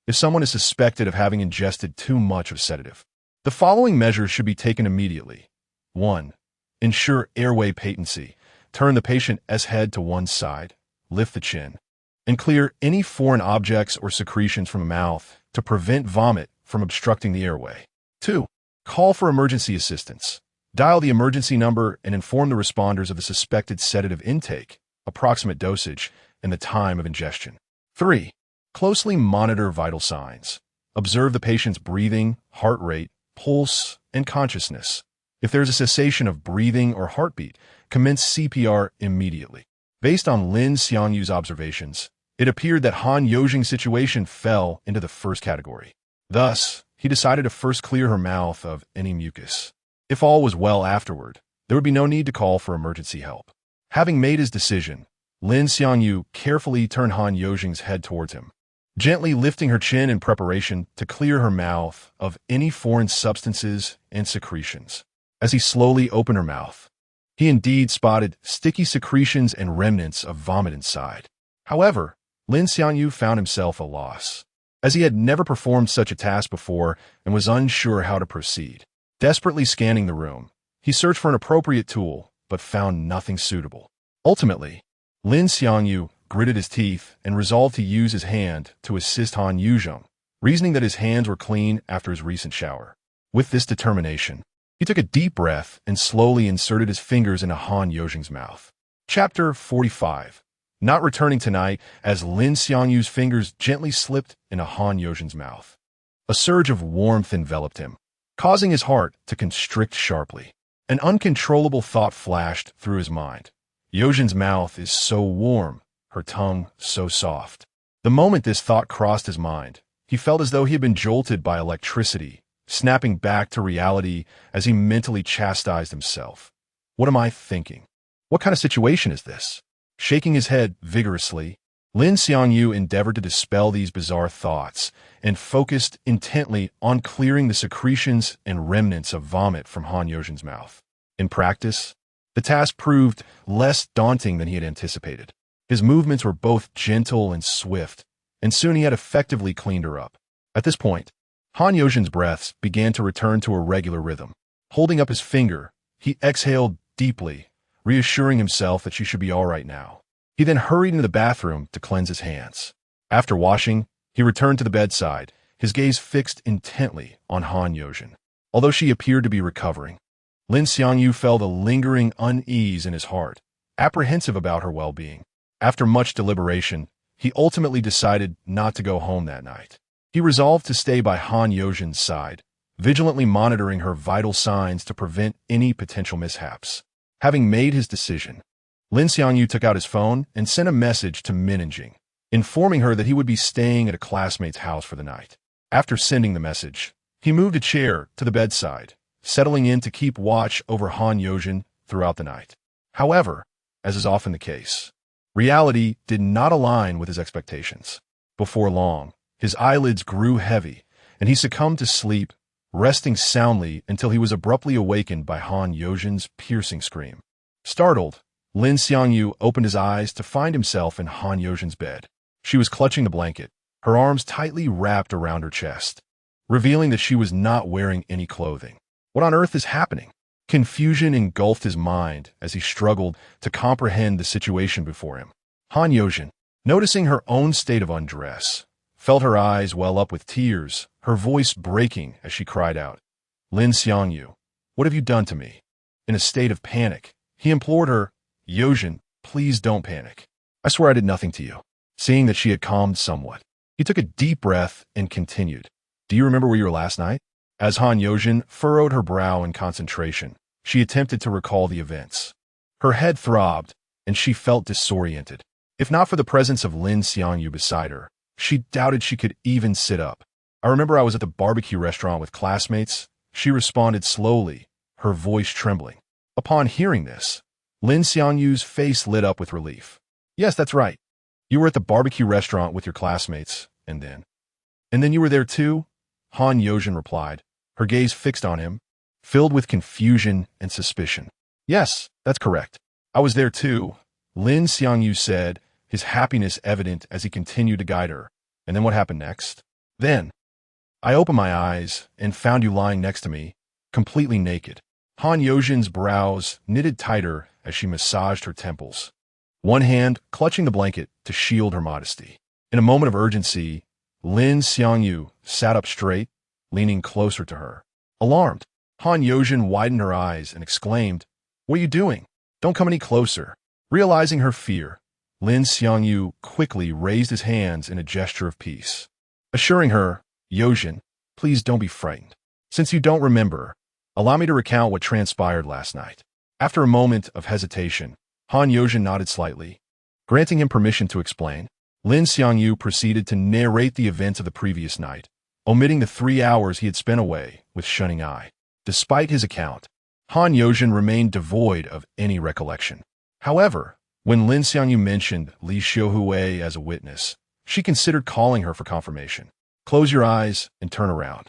If someone is suspected of having ingested too much of sedative, the following measures should be taken immediately. 1. Ensure airway patency. Turn the patient's head to one side, lift the chin, and clear any foreign objects or secretions from the mouth to prevent vomit from obstructing the airway. 2. Call for emergency assistance. Dial the emergency number and inform the responders of the suspected sedative intake, approximate dosage, and the time of ingestion. 3. Closely monitor vital signs. Observe the patient's breathing, heart rate, pulse, and consciousness. If there is a cessation of breathing or heartbeat, commence CPR immediately. Based on Lin Xiangyu's observations, it appeared that Han Yuzheng's situation fell into the first category. Thus, he decided to first clear her mouth of any mucus. If all was well afterward, there would be no need to call for emergency help. Having made his decision, Lin Xiangyu carefully turned Han Yuzheng's head towards him, gently lifting her chin in preparation to clear her mouth of any foreign substances and secretions. As he slowly opened her mouth, he indeed spotted sticky secretions and remnants of vomit inside. However, Lin Xiangyu found himself at a loss, as he had never performed such a task before and was unsure how to proceed. Desperately scanning the room, he searched for an appropriate tool, but found nothing suitable. Ultimately, Lin Xiangyu gritted his teeth and resolved to use his hand to assist Han Yuzhong, reasoning that his hands were clean after his recent shower. With this determination, he took a deep breath and slowly inserted his fingers into Han Yuzhong's mouth. Chapter 45. Not returning tonight, as Lin Xiangyu's fingers gently slipped into Han Yuzhong's mouth. A surge of warmth enveloped him, causing his heart to constrict sharply. An uncontrollable thought flashed through his mind. Yuzhong's mouth is so warm, her tongue so soft. The moment this thought crossed his mind, he felt as though he had been jolted by electricity, snapping back to reality as he mentally chastised himself. What am I thinking? What kind of situation is this? Shaking his head vigorously, Lin Xiangyu endeavored to dispel these bizarre thoughts and focused intently on clearing the secretions and remnants of vomit from Han Yuzhong's mouth. In practice, the task proved less daunting than he had anticipated. His movements were both gentle and swift, and soon he had effectively cleaned her up. At this point, Han Yuzhong's breaths began to return to a regular rhythm. Holding up his finger, he exhaled deeply, reassuring himself that she should be all right now. He then hurried into the bathroom to cleanse his hands. After washing, he returned to the bedside, his gaze fixed intently on Han Yuzhong. Although she appeared to be recovering, Lin Xiangyu felt a lingering unease in his heart, apprehensive about her well-being. After much deliberation, he ultimately decided not to go home that night. He resolved to stay by Han Yuzhong's side, vigilantly monitoring her vital signs to prevent any potential mishaps. Having made his decision, Lin Xiangyu took out his phone and sent a message to Minjing, informing her that he would be staying at a classmate's house for the night. After sending the message, he moved a chair to the bedside, settling in to keep watch over Han Yuzhong throughout the night. However, as is often the case, reality did not align with his expectations. Before long, his eyelids grew heavy, and he succumbed to sleep, resting soundly until he was abruptly awakened by Han Yuzhong's piercing scream. Startled, Lin Xiangyu opened his eyes to find himself in Han Yuzhong's bed. She was clutching the blanket, her arms tightly wrapped around her chest, revealing that she was not wearing any clothing. What on earth is happening? Confusion engulfed his mind as he struggled to comprehend the situation before him. Han Yuzhong, noticing her own state of undress, felt her eyes well up with tears, her voice breaking as she cried out, "Lin Xiangyu, what have you done to me?" In a state of panic, he implored her, "Yuzhong, please don't panic. I swear I did nothing to you." Seeing that she had calmed somewhat, he took a deep breath and continued, "Do you remember where you were last night?" As Han Yuzhong furrowed her brow in concentration, she attempted to recall the events. Her head throbbed, and she felt disoriented. If not for the presence of Lin Xiangyu beside her, she doubted she could even sit up. "I remember I was at the barbecue restaurant with classmates," she responded slowly, her voice trembling. Upon hearing this, Lin Xiangyu's face lit up with relief. "Yes, that's right. You were at the barbecue restaurant with your classmates, and then you were there too?" Han Yuzhong replied, her gaze fixed on him, filled with confusion and suspicion. "Yes, that's correct. I was there too," Lin Xiangyu said, his happiness evident as he continued to guide her. "And then what happened next?" "Then I opened my eyes and found you lying next to me, completely naked." Han Yuzhong's brows knitted tighter as she massaged her temples, one hand clutching the blanket to shield her modesty. In a moment of urgency, Lin Xiangyu sat up straight, leaning closer to her. Alarmed, Han Yuzhong widened her eyes and exclaimed, "What are you doing? Don't come any closer." Realizing her fear, Lin Xiangyu quickly raised his hands in a gesture of peace, assuring her, "Yuzhong, please don't be frightened. Since you don't remember, allow me to recount what transpired last night." After a moment of hesitation, Han Yuzhong nodded slightly, granting him permission to explain. Lin Xiangyu proceeded to narrate the events of the previous night, omitting the 3 hours he had spent away with shunning eye. Despite his account, Han Yuzhong remained devoid of any recollection. However, when Lin Xiangyu mentioned Li Xiaohui as a witness, she considered calling her for confirmation. "Close your eyes and turn around."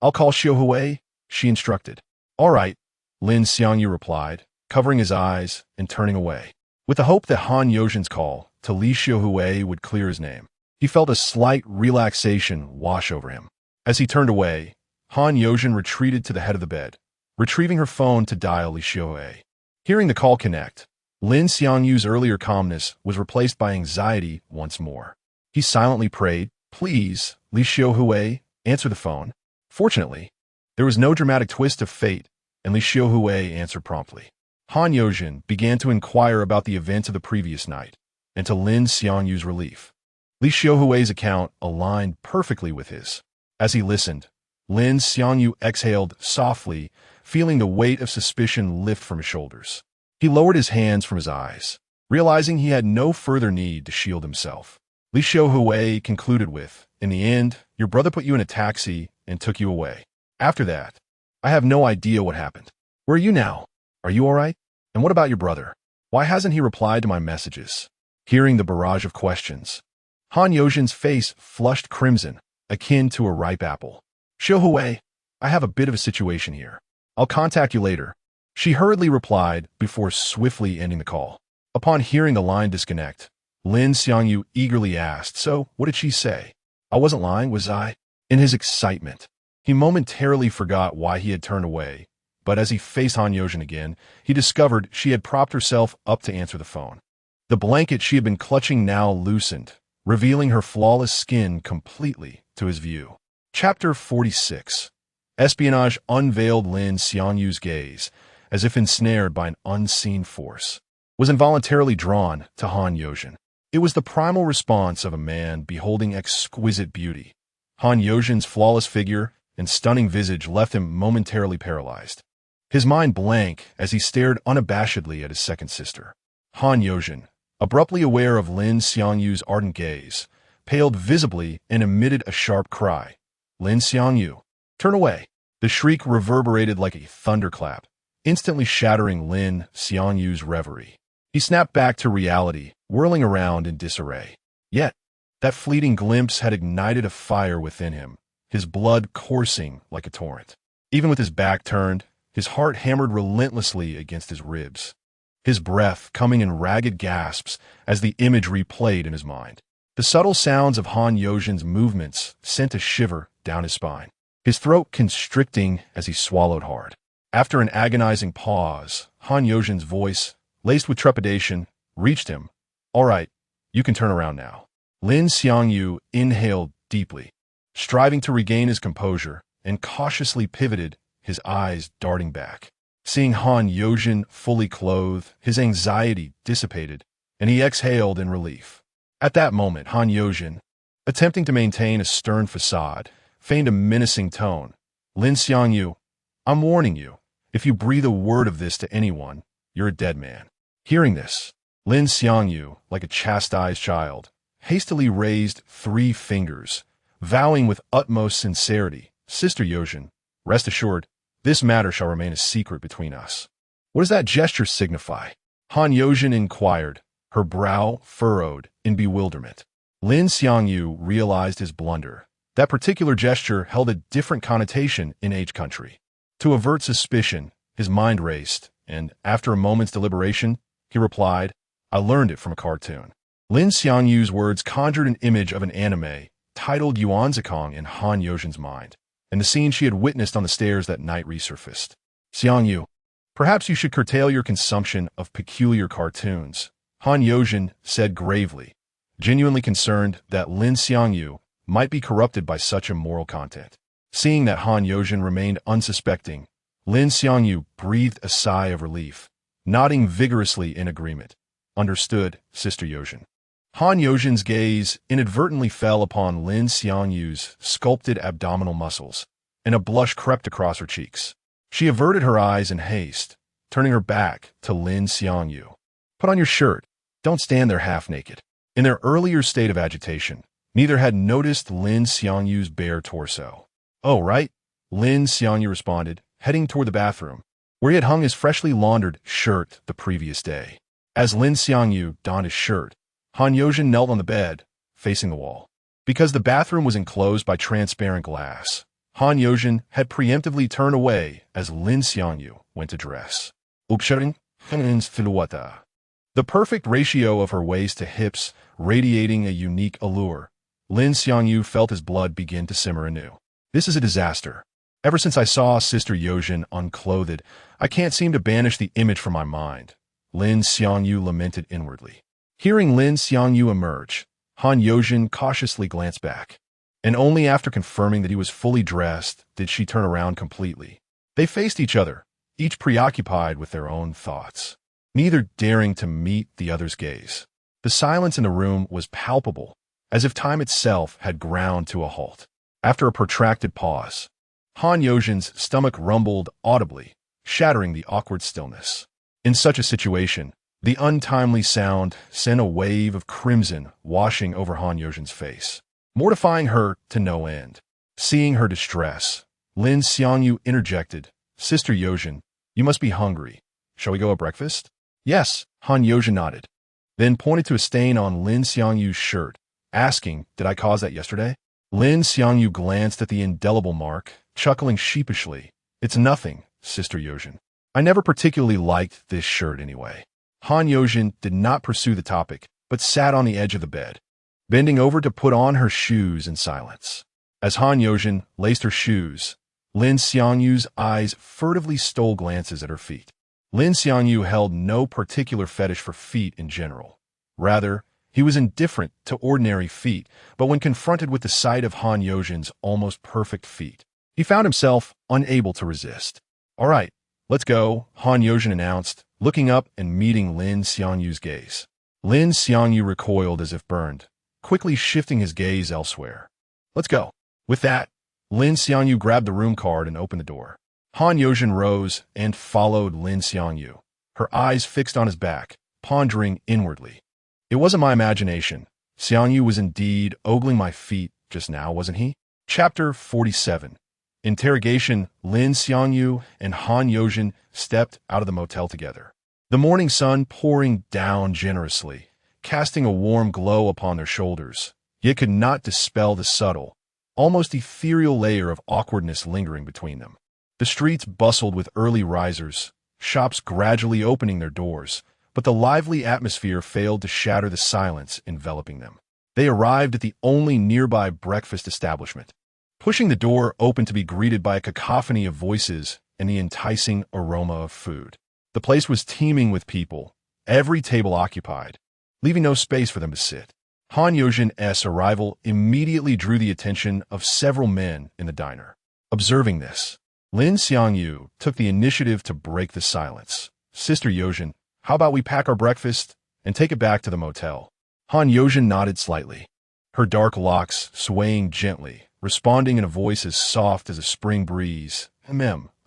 "I'll call Xiaohui," she instructed. "All right," Lin Xiangyu replied, covering his eyes and turning away. With the hope that Han Yozhen's call to Li Xiaohui would clear his name, he felt a slight relaxation wash over him. As he turned away, Han Yozhen retreated to the head of the bed, retrieving her phone to dial Li Xiaohui. Hearing the call connect, Lin Xiangyu's earlier calmness was replaced by anxiety once more. He silently prayed, "Please, Li Xiaohui, answer the phone." Fortunately, there was no dramatic twist of fate, and Li Xiaohui answered promptly. Han Yozhen began to inquire about the events of the previous night, and to Lin Xiangyu's relief, Li Xiaohui's account aligned perfectly with his. As he listened, Lin Xiangyu exhaled softly, feeling the weight of suspicion lift from his shoulders. He lowered his hands from his eyes, realizing he had no further need to shield himself. Li Xiaohui concluded with, "In the end, your brother put you in a taxi and took you away. After that, I have no idea what happened. Where are you now? Are you all right? And what about your brother? Why hasn't he replied to my messages?" Hearing the barrage of questions, Han Yozhen's face flushed crimson, akin to a ripe apple. "Xiaohui, I have a bit of a situation here. I'll contact you later," she hurriedly replied before swiftly ending the call. Upon hearing the line disconnect, Lin Xiangyu eagerly asked, "So, what did she say? I wasn't lying, was I?" In his excitement, he momentarily forgot why he had turned away, but as he faced Han Yozhen again, he discovered she had propped herself up to answer the phone. The blanket she had been clutching now loosened, revealing her flawless skin completely to his view. Chapter 46. Espionage unveiled. Lin Xiangyu's gaze, as if ensnared by an unseen force, was involuntarily drawn to Han Yozhen. It was the primal response of a man beholding exquisite beauty. Han Yozhen's flawless figure and stunning visage left him momentarily paralyzed, his mind blank as he stared unabashedly at his second sister. Han Yozhen, abruptly aware of Lin Xiangyu's ardent gaze, paled visibly and emitted a sharp cry. "Lin Xiangyu, turn away!" The shriek reverberated like a thunderclap, instantly shattering Lin Xiangyu's reverie. He snapped back to reality, whirling around in disarray. Yet, that fleeting glimpse had ignited a fire within him, his blood coursing like a torrent. Even with his back turned, his heart hammered relentlessly against his ribs, his breath coming in ragged gasps as the image replayed in his mind. The subtle sounds of Han Yozhen's movements sent a shiver down his spine, his throat constricting as he swallowed hard. After an agonizing pause, Han Yozhen's voice, laced with trepidation, reached him. "All right, you can turn around now." Lin Xiangyu inhaled deeply, striving to regain his composure, and cautiously pivoted, his eyes darting back. Seeing Han Yozhen fully clothed, his anxiety dissipated, and he exhaled in relief. At that moment, Han Yozhen, attempting to maintain a stern facade, feigned a menacing tone. "Lin Xiangyu, I'm warning you. If you breathe a word of this to anyone, you're a dead man." Hearing this, Lin Xiangyu, like a chastised child, hastily raised 3 fingers, vowing with utmost sincerity, "Sister Yozhen, rest assured, this matter shall remain a secret between us." "What does that gesture signify?" Han Yozhen inquired, her brow furrowed in bewilderment. Lin Xiangyu realized his blunder. That particular gesture held a different connotation in H country. To avert suspicion, his mind raced, and after a moment's deliberation, he replied, "I learned it from a cartoon." Lin Xiangyu's words conjured an image of an anime titled Yuanzikong in Han Yozhen's mind, and the scene she had witnessed on the stairs that night resurfaced. "Xiangyu, perhaps you should curtail your consumption of peculiar cartoons," Han Yozhen said gravely, genuinely concerned that Lin Xiangyu might be corrupted by such immoral content. Seeing that Han Yozhen remained unsuspecting, Lin Xiangyu breathed a sigh of relief, nodding vigorously in agreement. "Understood, Sister Yozhen." Han Yozhen's gaze inadvertently fell upon Lin Xiangyu's sculpted abdominal muscles, and a blush crept across her cheeks. She averted her eyes in haste, turning her back to Lin Xiangyu. "Put on your shirt. Don't stand there half-naked." In their earlier state of agitation, neither had noticed Lin Xiangyu's bare torso. "Oh, right," Lin Xiangyu responded, heading toward the bathroom, where he had hung his freshly laundered shirt the previous day. As Lin Xiangyu donned his shirt, Han Yozhen knelt on the bed, facing the wall. Because the bathroom was enclosed by transparent glass, Han Yozhen had preemptively turned away as Lin Xiangyu went to dress. The perfect ratio of her waist to hips, radiating a unique allure. Lin Xiangyu felt his blood begin to simmer anew. This is a disaster. Ever since I saw Sister Yozhen unclothed, I can't seem to banish the image from my mind. Lin Xiangyu lamented inwardly. Hearing Lin Xiangyu emerge, Han Yozhen cautiously glanced back. And only after confirming that he was fully dressed did she turn around completely. They faced each other, each preoccupied with their own thoughts, neither daring to meet the other's gaze. The silence in the room was palpable, as if time itself had ground to a halt. After a protracted pause, Han Yozhen's stomach rumbled audibly, shattering the awkward stillness. In such a situation, the untimely sound sent a wave of crimson washing over Han Yozhen's face, mortifying her to no end. Seeing her distress, Lin Xiangyu interjected, "Sister Yozhen, you must be hungry. Shall we go at breakfast?" "Yes," Han Yozhen nodded, then pointed to a stain on Lin Xiangyu's shirt, asking, "Did I cause that yesterday?" Lin Xiangyu glanced at the indelible mark, chuckling sheepishly. "It's nothing, Sister Yozhen. I never particularly liked this shirt anyway." Han Yozhen did not pursue the topic, but sat on the edge of the bed, bending over to put on her shoes in silence. As Han Yozhen laced her shoes, Lin Xiangyu's eyes furtively stole glances at her feet. Lin Xiangyu held no particular fetish for feet in general. Rather, he was indifferent to ordinary feet, but when confronted with the sight of Han Yozhen's almost perfect feet, he found himself unable to resist. "All right, let's go," Han Yozhen announced, looking up and meeting Lin Xiangyu's gaze. Lin Xiangyu recoiled as if burned, quickly shifting his gaze elsewhere. "Let's go." With that, Lin Xiangyu grabbed the room card and opened the door. Han Yozhen rose and followed Lin Xiangyu, her eyes fixed on his back, pondering inwardly. It wasn't my imagination. Xiangyu was indeed ogling my feet just now, wasn't he? Chapter 47. Interrogation. Lin Xiangyu and Han Yozhen stepped out of the motel together. The morning sun pouring down generously, casting a warm glow upon their shoulders, yet could not dispel the subtle, almost ethereal layer of awkwardness lingering between them. The streets bustled with early risers, shops gradually opening their doors, but the lively atmosphere failed to shatter the silence enveloping them. They arrived at the only nearby breakfast establishment, pushing the door open to be greeted by a cacophony of voices and the enticing aroma of food. The place was teeming with people, every table occupied, leaving no space for them to sit. Han Yozhen's arrival immediately drew the attention of several men in the diner. Observing this, Lin Xiangyu took the initiative to break the silence. "Sister Yozhen, how about we pack our breakfast and take it back to the motel?" Han Yozhen nodded slightly, her dark locks swaying gently, responding in a voice as soft as a spring breeze.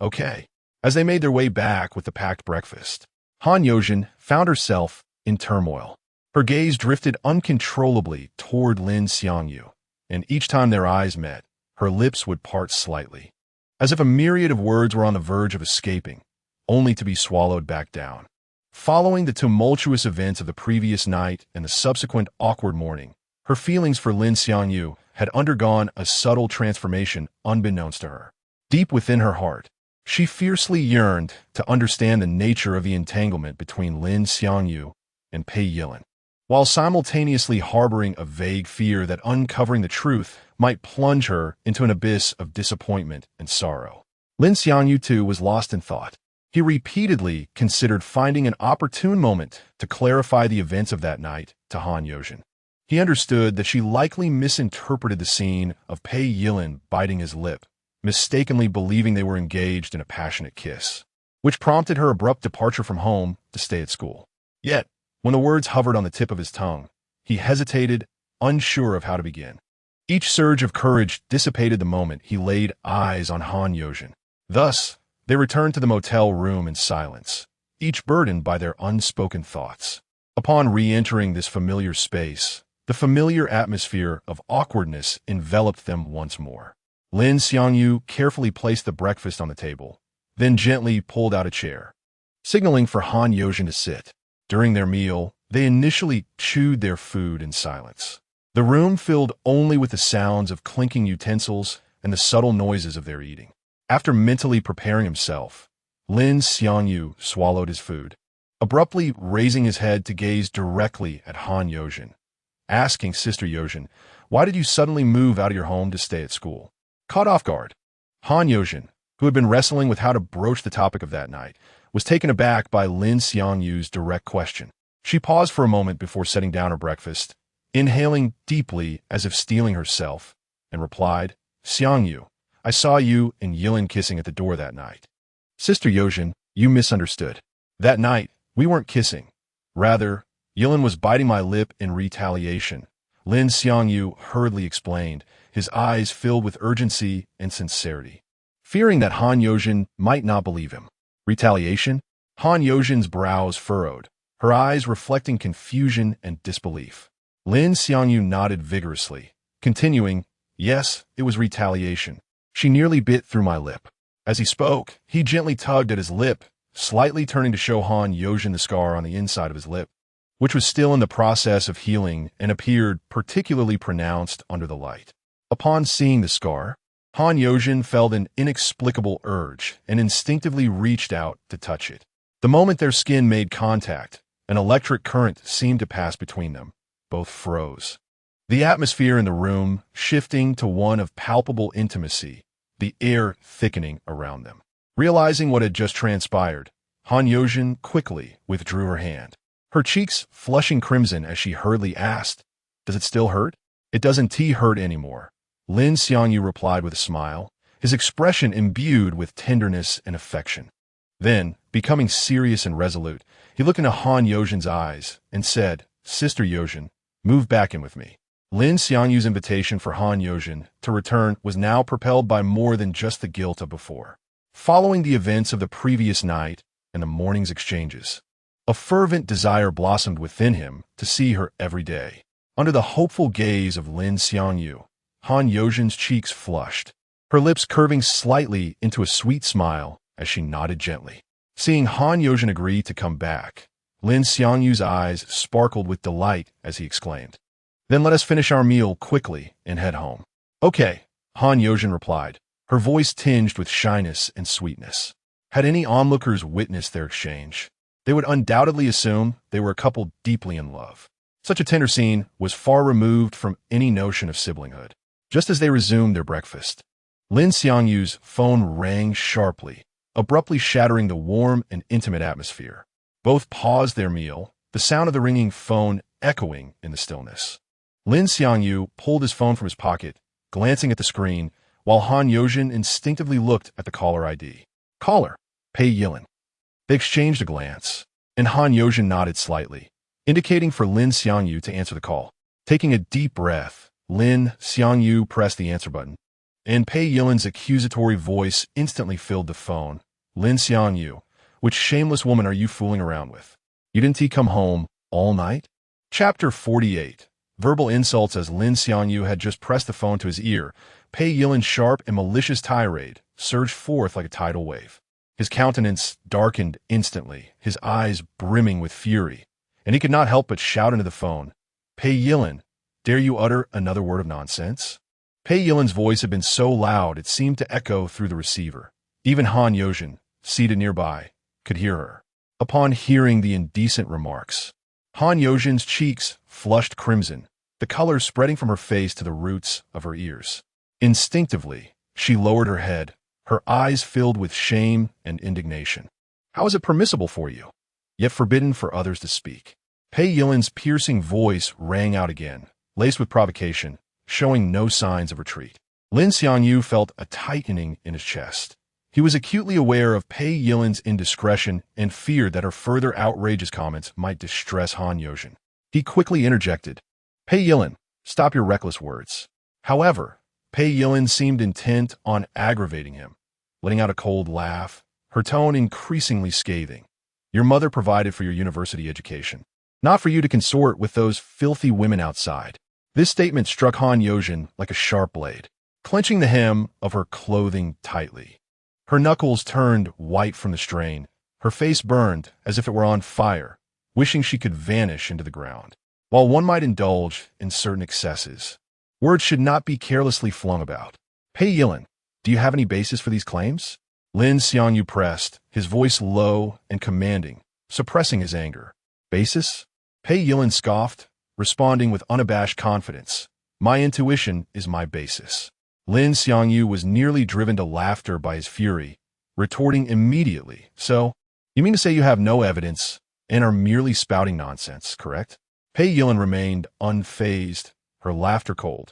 Okay." As they made their way back with the packed breakfast, Han Yozhen found herself in turmoil. Her gaze drifted uncontrollably toward Lin Xiangyu, and each time their eyes met, her lips would part slightly, as if a myriad of words were on the verge of escaping, only to be swallowed back down. Following the tumultuous events of the previous night and the subsequent awkward morning, her feelings for Lin Xiangyu had undergone a subtle transformation unbeknownst to her. Deep within her heart, she fiercely yearned to understand the nature of the entanglement between Lin Xiangyu and Pei Yilin, while simultaneously harboring a vague fear that uncovering the truth might plunge her into an abyss of disappointment and sorrow. Lin Xiangyu, too, was lost in thought. He repeatedly considered finding an opportune moment to clarify the events of that night to Han Yozhen. He understood that she likely misinterpreted the scene of Pei Yilin biting his lip, mistakenly believing they were engaged in a passionate kiss, which prompted her abrupt departure from home to stay at school. Yet, when the words hovered on the tip of his tongue, he hesitated, unsure of how to begin. Each surge of courage dissipated the moment he laid eyes on Han Yozhen. Thus, they returned to the motel room in silence, each burdened by their unspoken thoughts. Upon re-entering this familiar space, the familiar atmosphere of awkwardness enveloped them once more. Lin Xiangyu carefully placed the breakfast on the table, then gently pulled out a chair, signaling for Han Yozhen to sit. During their meal, they initially chewed their food in silence. The room filled only with the sounds of clinking utensils, and the subtle noises of their eating. After mentally preparing himself, Lin Xiangyu swallowed his food, abruptly raising his head to gaze directly at Han Yozhen, asking Sister Yozhen, "Why did you suddenly move out of your home to stay at school?" Caught off guard, Han Yozhen, who had been wrestling with how to broach the topic of that night, was taken aback by Lin Xiangyu's direct question. She paused for a moment before setting down her breakfast, inhaling deeply as if steeling herself, and replied, "Xiangyu, I saw you and Yilin kissing at the door that night." "Sister Yozhen, you misunderstood. That night, we weren't kissing. Rather, Yilin was biting my lip in retaliation," Lin Xiangyu hurriedly explained, his eyes filled with urgency and sincerity. Fearing that Han Yozhen might not believe him. Retaliation? Han Yozhen's brows furrowed, her eyes reflecting confusion and disbelief. Lin Xiangyu nodded vigorously, continuing, "Yes, it was retaliation. She nearly bit through my lip." As he spoke, he gently tugged at his lip, slightly turning to show Han Yozhen the scar on the inside of his lip, which was still in the process of healing and appeared particularly pronounced under the light. Upon seeing the scar, Han Yozhen felt an inexplicable urge and instinctively reached out to touch it. The moment their skin made contact, an electric current seemed to pass between them. Both froze. The atmosphere in the room shifting to one of palpable intimacy, the air thickening around them. Realizing what had just transpired, Han Yozhen quickly withdrew her hand, her cheeks flushing crimson as she hurriedly asked, "Does it still hurt?" "It doesn't hurt anymore," Lin Xiangyu replied with a smile, his expression imbued with tenderness and affection. Then, becoming serious and resolute, he looked into Han Yozhen's eyes and said, "Sister Yozhen, move back in with me." Lin Xiangyu's invitation for Han Yozhen to return was now propelled by more than just the guilt of before. Following the events of the previous night and the morning's exchanges, a fervent desire blossomed within him to see her every day. Under the hopeful gaze of Lin Xiangyu, Han Yozhen's cheeks flushed, her lips curving slightly into a sweet smile as she nodded gently. Seeing Han Yozhen agree to come back, Lin Xiangyu's eyes sparkled with delight as he exclaimed, "Then let us finish our meal quickly and head home." "Okay," Han Yozhen replied, her voice tinged with shyness and sweetness. Had any onlookers witnessed their exchange, they would undoubtedly assume they were a couple deeply in love. Such a tender scene was far removed from any notion of siblinghood. Just as they resumed their breakfast, Lin Xiangyu's phone rang sharply, abruptly shattering the warm and intimate atmosphere. Both paused their meal, the sound of the ringing phone echoing in the stillness. Lin Xiangyu pulled his phone from his pocket, glancing at the screen, while Han Yozhen instinctively looked at the caller ID. "Caller, Pei Yilin." They exchanged a glance, and Han Yozhen nodded slightly, indicating for Lin Xiangyu to answer the call. Taking a deep breath, Lin Xiangyu pressed the answer button, and Pei Yilin's accusatory voice instantly filled the phone. "Lin Xiangyu, which shameless woman are you fooling around with? You didn't come home all night?" Chapter 48. Verbal insults. As Lin Xiangyu had just pressed the phone to his ear, Pei Yilin's sharp and malicious tirade surged forth like a tidal wave. His countenance darkened instantly, his eyes brimming with fury, and he could not help but shout into the phone, "Pei Yilin, dare you utter another word of nonsense?" Pei Yilin's voice had been so loud it seemed to echo through the receiver. Even Han Yozhen, seated nearby, could hear her. Upon hearing the indecent remarks, Han Yozhen's cheeks flushed crimson, the color spreading from her face to the roots of her ears. Instinctively, she lowered her head, her eyes filled with shame and indignation. "How is it permissible for you, yet forbidden for others to speak?" Pei Yilin's piercing voice rang out again, laced with provocation, showing no signs of retreat. Lin Xiangyu felt a tightening in his chest. He was acutely aware of Pei Yilin's indiscretion and feared that her further outrageous comments might distress Han Yozhen. He quickly interjected, "Pei Yilin, stop your reckless words." However, Pei Yilin seemed intent on aggravating him, letting out a cold laugh, her tone increasingly scathing. "Your mother provided for your university education, not for you to consort with those filthy women outside." This statement struck Han Yozhen like a sharp blade, clenching the hem of her clothing tightly. Her knuckles turned white from the strain, her face burned as if it were on fire, wishing she could vanish into the ground. While one might indulge in certain excesses, words should not be carelessly flung about. Hey Yilin, do you have any basis for these claims? Lin Xiangyu pressed, his voice low and commanding, suppressing his anger. Basis? Pei Yilin scoffed, responding with unabashed confidence. My intuition is my basis. Lin Xiangyu was nearly driven to laughter by his fury, retorting immediately. So, you mean to say you have no evidence and are merely spouting nonsense, correct? Pei Yilin remained unfazed, her laughter cold.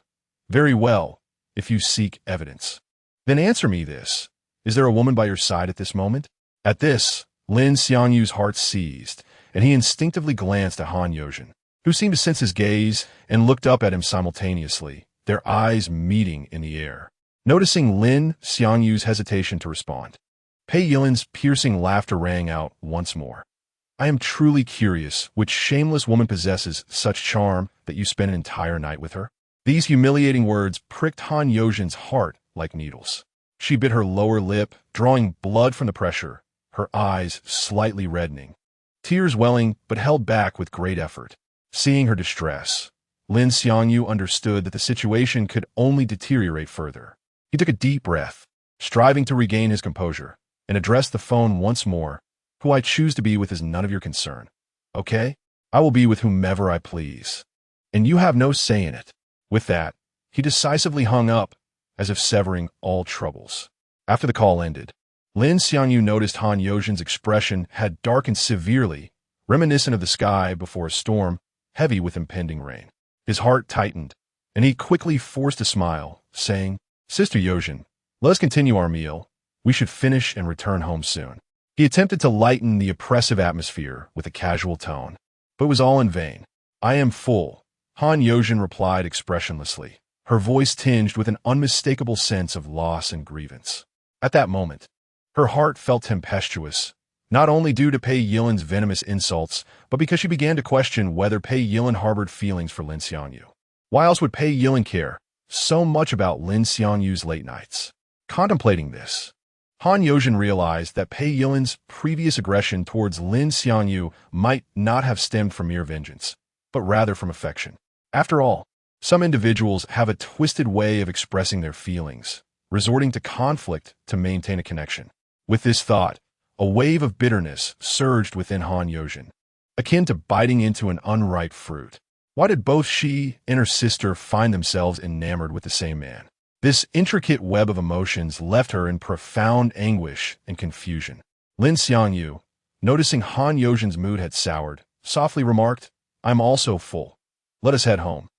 Very well, if you seek evidence. Then answer me this. Is there a woman by your side at this moment? At this, Lin Xiangyu's heart seized, and he instinctively glanced at Han Yozhen, who seemed to sense his gaze and looked up at him simultaneously, their eyes meeting in the air. Noticing Lin Xiangyu's hesitation to respond, Pei Yilin's piercing laughter rang out once more. I am truly curious which shameless woman possesses such charm that you spend an entire night with her. These humiliating words pricked Han Yozhen's heart like needles. She bit her lower lip, drawing blood from the pressure, her eyes slightly reddening. Tears welling, but held back with great effort. Seeing her distress, Lin Xiangyu understood that the situation could only deteriorate further. He took a deep breath, striving to regain his composure, and addressed the phone once more. Who I choose to be with is none of your concern. Okay? I will be with whomever I please. And you have no say in it. With that, he decisively hung up, as if severing all troubles. After the call ended, Lin Xiangyu noticed Han Yozhen's expression had darkened severely, reminiscent of the sky before a storm, heavy with impending rain. His heart tightened, and he quickly forced a smile, saying, Sister Yozhen, let us continue our meal. We should finish and return home soon. He attempted to lighten the oppressive atmosphere with a casual tone, but it was all in vain. I am full, Han Yozhen replied expressionlessly, her voice tinged with an unmistakable sense of loss and grievance. At that moment, her heart felt tempestuous, not only due to Pei Yilin's venomous insults, but because she began to question whether Pei Yilin harbored feelings for Lin Xiangyu. Why else would Pei Yilin care so much about Lin Xiangyu's late nights? Contemplating this, Han Yozhen realized that Pei Yilin's previous aggression towards Lin Xiangyu might not have stemmed from mere vengeance, but rather from affection. After all, some individuals have a twisted way of expressing their feelings, resorting to conflict to maintain a connection. With this thought, a wave of bitterness surged within Han Yozhen, akin to biting into an unripe fruit. Why did both she and her sister find themselves enamored with the same man? This intricate web of emotions left her in profound anguish and confusion. Lin Xiangyu, noticing Han Yozhen's mood had soured, softly remarked, I'm also full. Let us head home.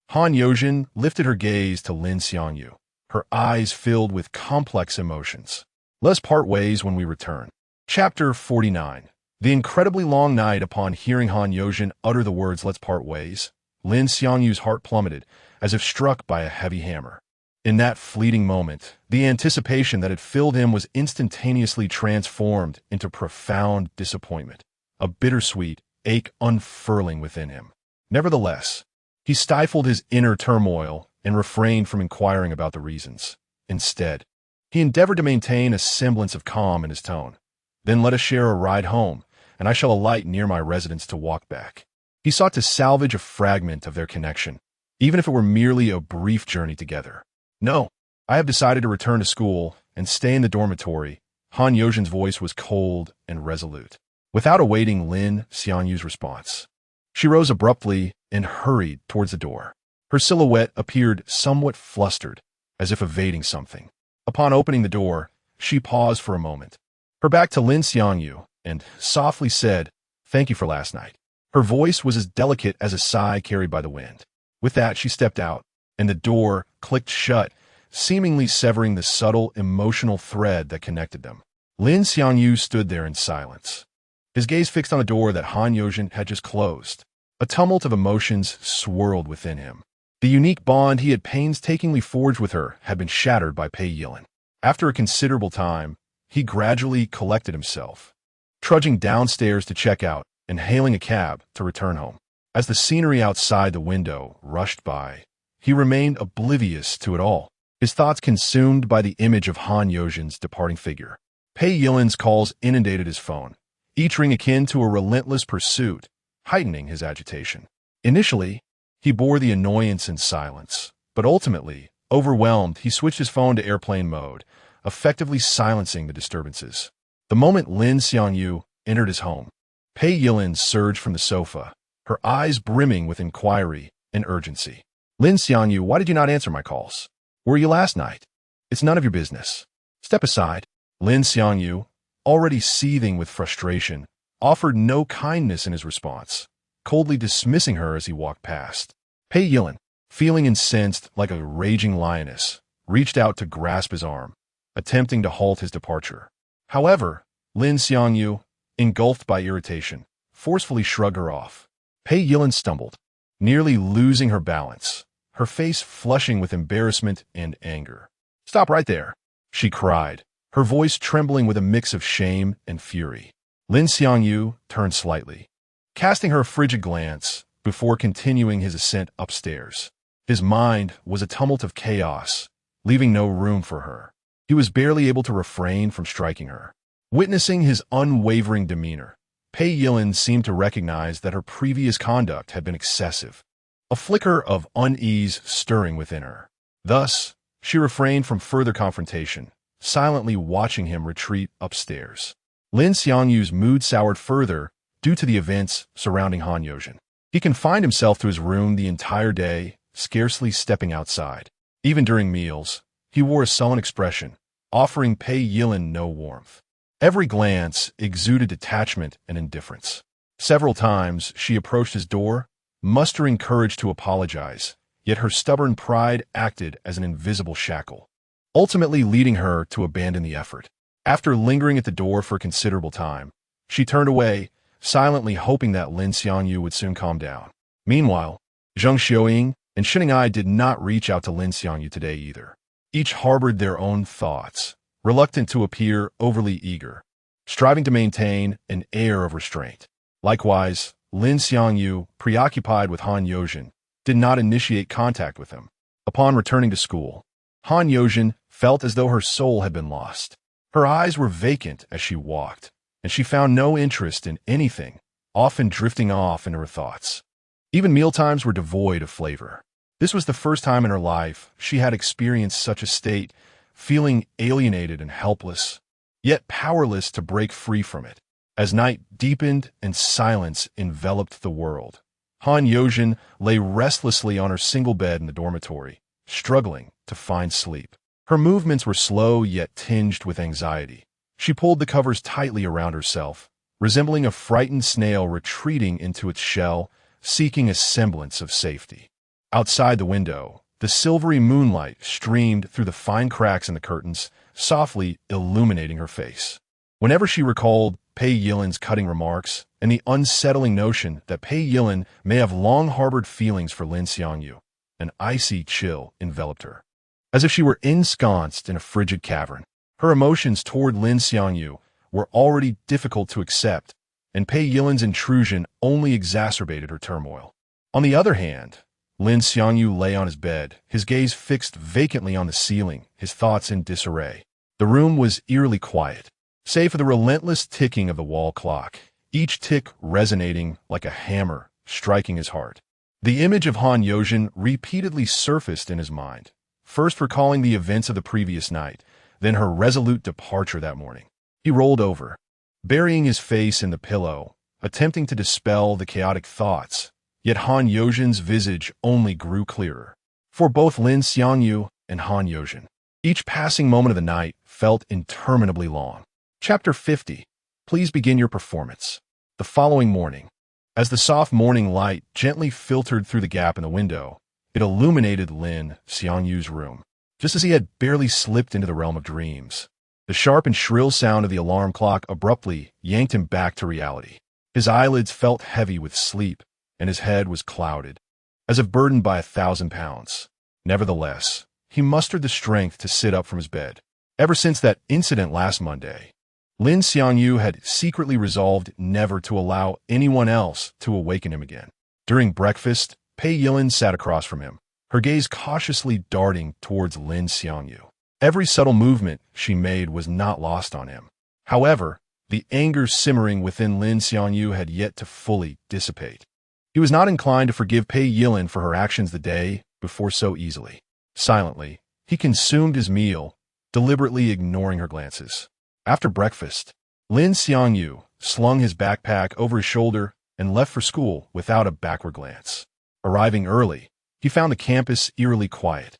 Han Yozhen lifted her gaze to Lin Xiangyu, her eyes filled with complex emotions. Let us part ways when we return. Chapter 49. The incredibly long night. Upon hearing Han Yozhen utter the words, let's part ways, Lin Xiangyu's heart plummeted, as if struck by a heavy hammer. In that fleeting moment, the anticipation that had filled him was instantaneously transformed into profound disappointment, a bittersweet ache unfurling within him. Nevertheless, he stifled his inner turmoil and refrained from inquiring about the reasons. Instead, he endeavored to maintain a semblance of calm in his tone. Then let us share a ride home, and I shall alight near my residence to walk back. He sought to salvage a fragment of their connection, even if it were merely a brief journey together. No, I have decided to return to school and stay in the dormitory. Han Yozhen's voice was cold and resolute. Without awaiting Lin Xiangyu's response, she rose abruptly and hurried towards the door. Her silhouette appeared somewhat flustered, as if evading something. Upon opening the door, she paused for a moment, her back to Lin Xiangyu, and softly said, Thank you for last night. Her voice was as delicate as a sigh carried by the wind. With that, she stepped out, and the door clicked shut, seemingly severing the subtle emotional thread that connected them. Lin Xiangyu stood there in silence, his gaze fixed on the door that Han Yozhen had just closed. A tumult of emotions swirled within him. The unique bond he had painstakingly forged with her had been shattered by Pei Yilin. After a considerable time, he gradually collected himself, trudging downstairs to check out and hailing a cab to return home. As the scenery outside the window rushed by, he remained oblivious to it all, his thoughts consumed by the image of Han Yozhen's departing figure. Pei Yilin's calls inundated his phone, each ring akin to a relentless pursuit, heightening his agitation. Initially, he bore the annoyance in silence, but ultimately, Overwhelmed, he switched his phone to airplane mode, effectively silencing the disturbances. The moment Lin Xiangyu entered his home, Pei Yilin surged from the sofa, her eyes brimming with inquiry and urgency. Lin Xiangyu, why did you not answer my calls? Where were you last night? It's none of your business. Step aside. Lin Xiangyu, already seething with frustration, offered no kindness in his response, coldly dismissing her as he walked past. Pei Yilin, feeling incensed like a raging lioness, reached out to grasp his arm, attempting to halt his departure. However, Lin Xiangyu, engulfed by irritation, forcefully shrugged her off. Pei Yilin stumbled, nearly losing her balance, her face flushing with embarrassment and anger. "Stop right there," she cried, her voice trembling with a mix of shame and fury. Lin Xiangyu turned slightly, casting her a frigid glance before continuing his ascent upstairs. His mind was a tumult of chaos, leaving no room for her. He was barely able to refrain from striking her. Witnessing his unwavering demeanor, Pei Yilin seemed to recognize that her previous conduct had been excessive, a flicker of unease stirring within her. Thus, she refrained from further confrontation, silently watching him retreat upstairs. Lin Xiangyu's mood soured further due to the events surrounding Han Yozhen. He confined himself to his room the entire day, scarcely stepping outside. Even during meals, he wore a sullen expression, offering Pei Yilin no warmth. Every glance exuded detachment and indifference. Several times she approached his door, mustering courage to apologize, yet her stubborn pride acted as an invisible shackle, ultimately leading her to abandon the effort. After lingering at the door for a considerable time, she turned away, silently hoping that Lin Xiangyu would soon calm down. Meanwhile, Zheng Xiaoying and Shining did not reach out to Lin Xiangyu today either. Each harbored their own thoughts, reluctant to appear overly eager, striving to maintain an air of restraint. Likewise, Lin Xiangyu, preoccupied with Han Yozhen, did not initiate contact with him. Upon returning to school, Han Yozhen felt as though her soul had been lost. Her eyes were vacant as she walked, and she found no interest in anything, often drifting off into her thoughts. Even mealtimes were devoid of flavor. This was the first time in her life she had experienced such a state, feeling alienated and helpless, yet powerless to break free from it. As night deepened and silence enveloped the world, Han Yozhen lay restlessly on her single bed in the dormitory, struggling to find sleep. Her movements were slow yet tinged with anxiety. She pulled the covers tightly around herself, resembling a frightened snail retreating into its shell, seeking a semblance of safety. Outside the window, the silvery moonlight streamed through the fine cracks in the curtains, softly illuminating her face. Whenever she recalled Pei Yilin's cutting remarks and the unsettling notion that Pei Yilin may have long harbored feelings for Lin Xiangyu, an icy chill enveloped her. As if she were ensconced in a frigid cavern, her emotions toward Lin Xiangyu were already difficult to accept, and Pei Yilin's intrusion only exacerbated her turmoil. On the other hand, Lin Xiangyu lay on his bed, his gaze fixed vacantly on the ceiling, his thoughts in disarray. The room was eerily quiet, save for the relentless ticking of the wall clock, each tick resonating like a hammer striking his heart. The image of Han Yozhen repeatedly surfaced in his mind, first recalling the events of the previous night, then her resolute departure that morning. He rolled over, burying his face in the pillow, attempting to dispel the chaotic thoughts, yet Han Yozhen's visage only grew clearer. For both Lin Xiangyu and Han Yozhen, each passing moment of the night felt interminably long. Chapter 50. Please begin your performance. The following morning, as the soft morning light gently filtered through the gap in the window, it illuminated Lin Xiangyu's room, just as he had barely slipped into the realm of dreams. The sharp and shrill sound of the alarm clock abruptly yanked him back to reality. His eyelids felt heavy with sleep, and his head was clouded, as if burdened by 1,000 pounds. Nevertheless, he mustered the strength to sit up from his bed. Ever since that incident last Monday, Lin Xiangyu had secretly resolved never to allow anyone else to awaken him again. During breakfast, Pei Yilin sat across from him, her gaze cautiously darting towards Lin Xiangyu. Every subtle movement she made was not lost on him. However, the anger simmering within Lin Xiangyu had yet to fully dissipate. He was not inclined to forgive Pei Yilin for her actions the day before so easily. Silently, He consumed his meal, deliberately ignoring her glances. After breakfast, Lin Xiangyu slung his backpack over his shoulder and left for school without a backward glance. Arriving early, he found the campus eerily quiet,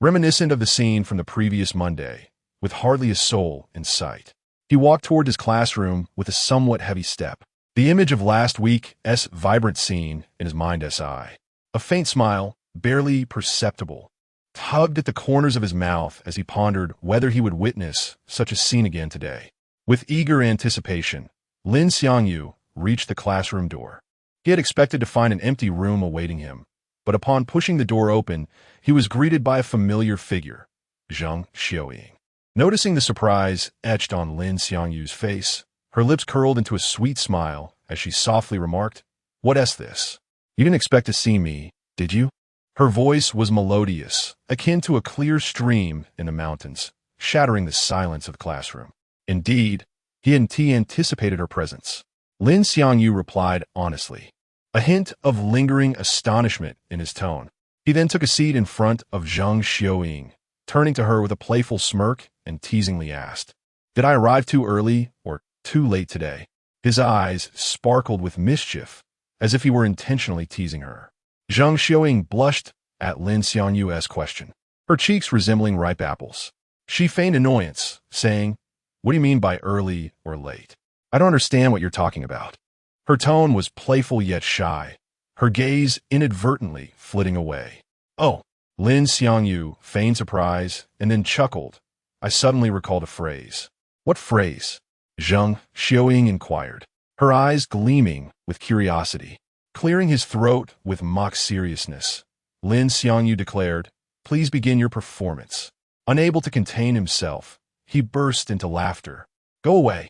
reminiscent of the scene from the previous Monday, with hardly a soul in sight. He walked toward his classroom with a somewhat heavy step, the image of last week's vibrant scene in his mind's eye. A faint smile, barely perceptible, tugged at the corners of his mouth as he pondered whether he would witness such a scene again today. With eager anticipation, Lin Xiangyu reached the classroom door. He had expected to find an empty room awaiting him, but upon pushing the door open, he was greeted by a familiar figure, Zhang Xiaoying. Noticing the surprise etched on Lin Xiangyu's face, her lips curled into a sweet smile as she softly remarked, "What's this? You didn't expect to see me, did you?" Her voice was melodious, akin to a clear stream in the mountains, shattering the silence of the classroom. Indeed, he anticipated her presence. Lin Xiangyu replied honestly, a hint of lingering astonishment in his tone. He then took a seat in front of Zhang Xiaoying, turning to her with a playful smirk and teasingly asked, "Did I arrive too early or too late today?" His eyes sparkled with mischief, as if he were intentionally teasing her. Zhang Xiaoying blushed at Lin Xiangyu's question, her cheeks resembling ripe apples. She feigned annoyance, saying, "What do you mean by early or late? I don't understand what you're talking about." Her tone was playful yet shy, her gaze inadvertently flitting away. "Oh," Lin Xiangyu feigned surprise and then chuckled. "I suddenly recalled a phrase." "What phrase?" Zhang Xiaoying inquired, her eyes gleaming with curiosity. Clearing his throat with mock seriousness, Lin Xiangyu declared, "Please begin your performance." Unable to contain himself, he burst into laughter. "Go away,"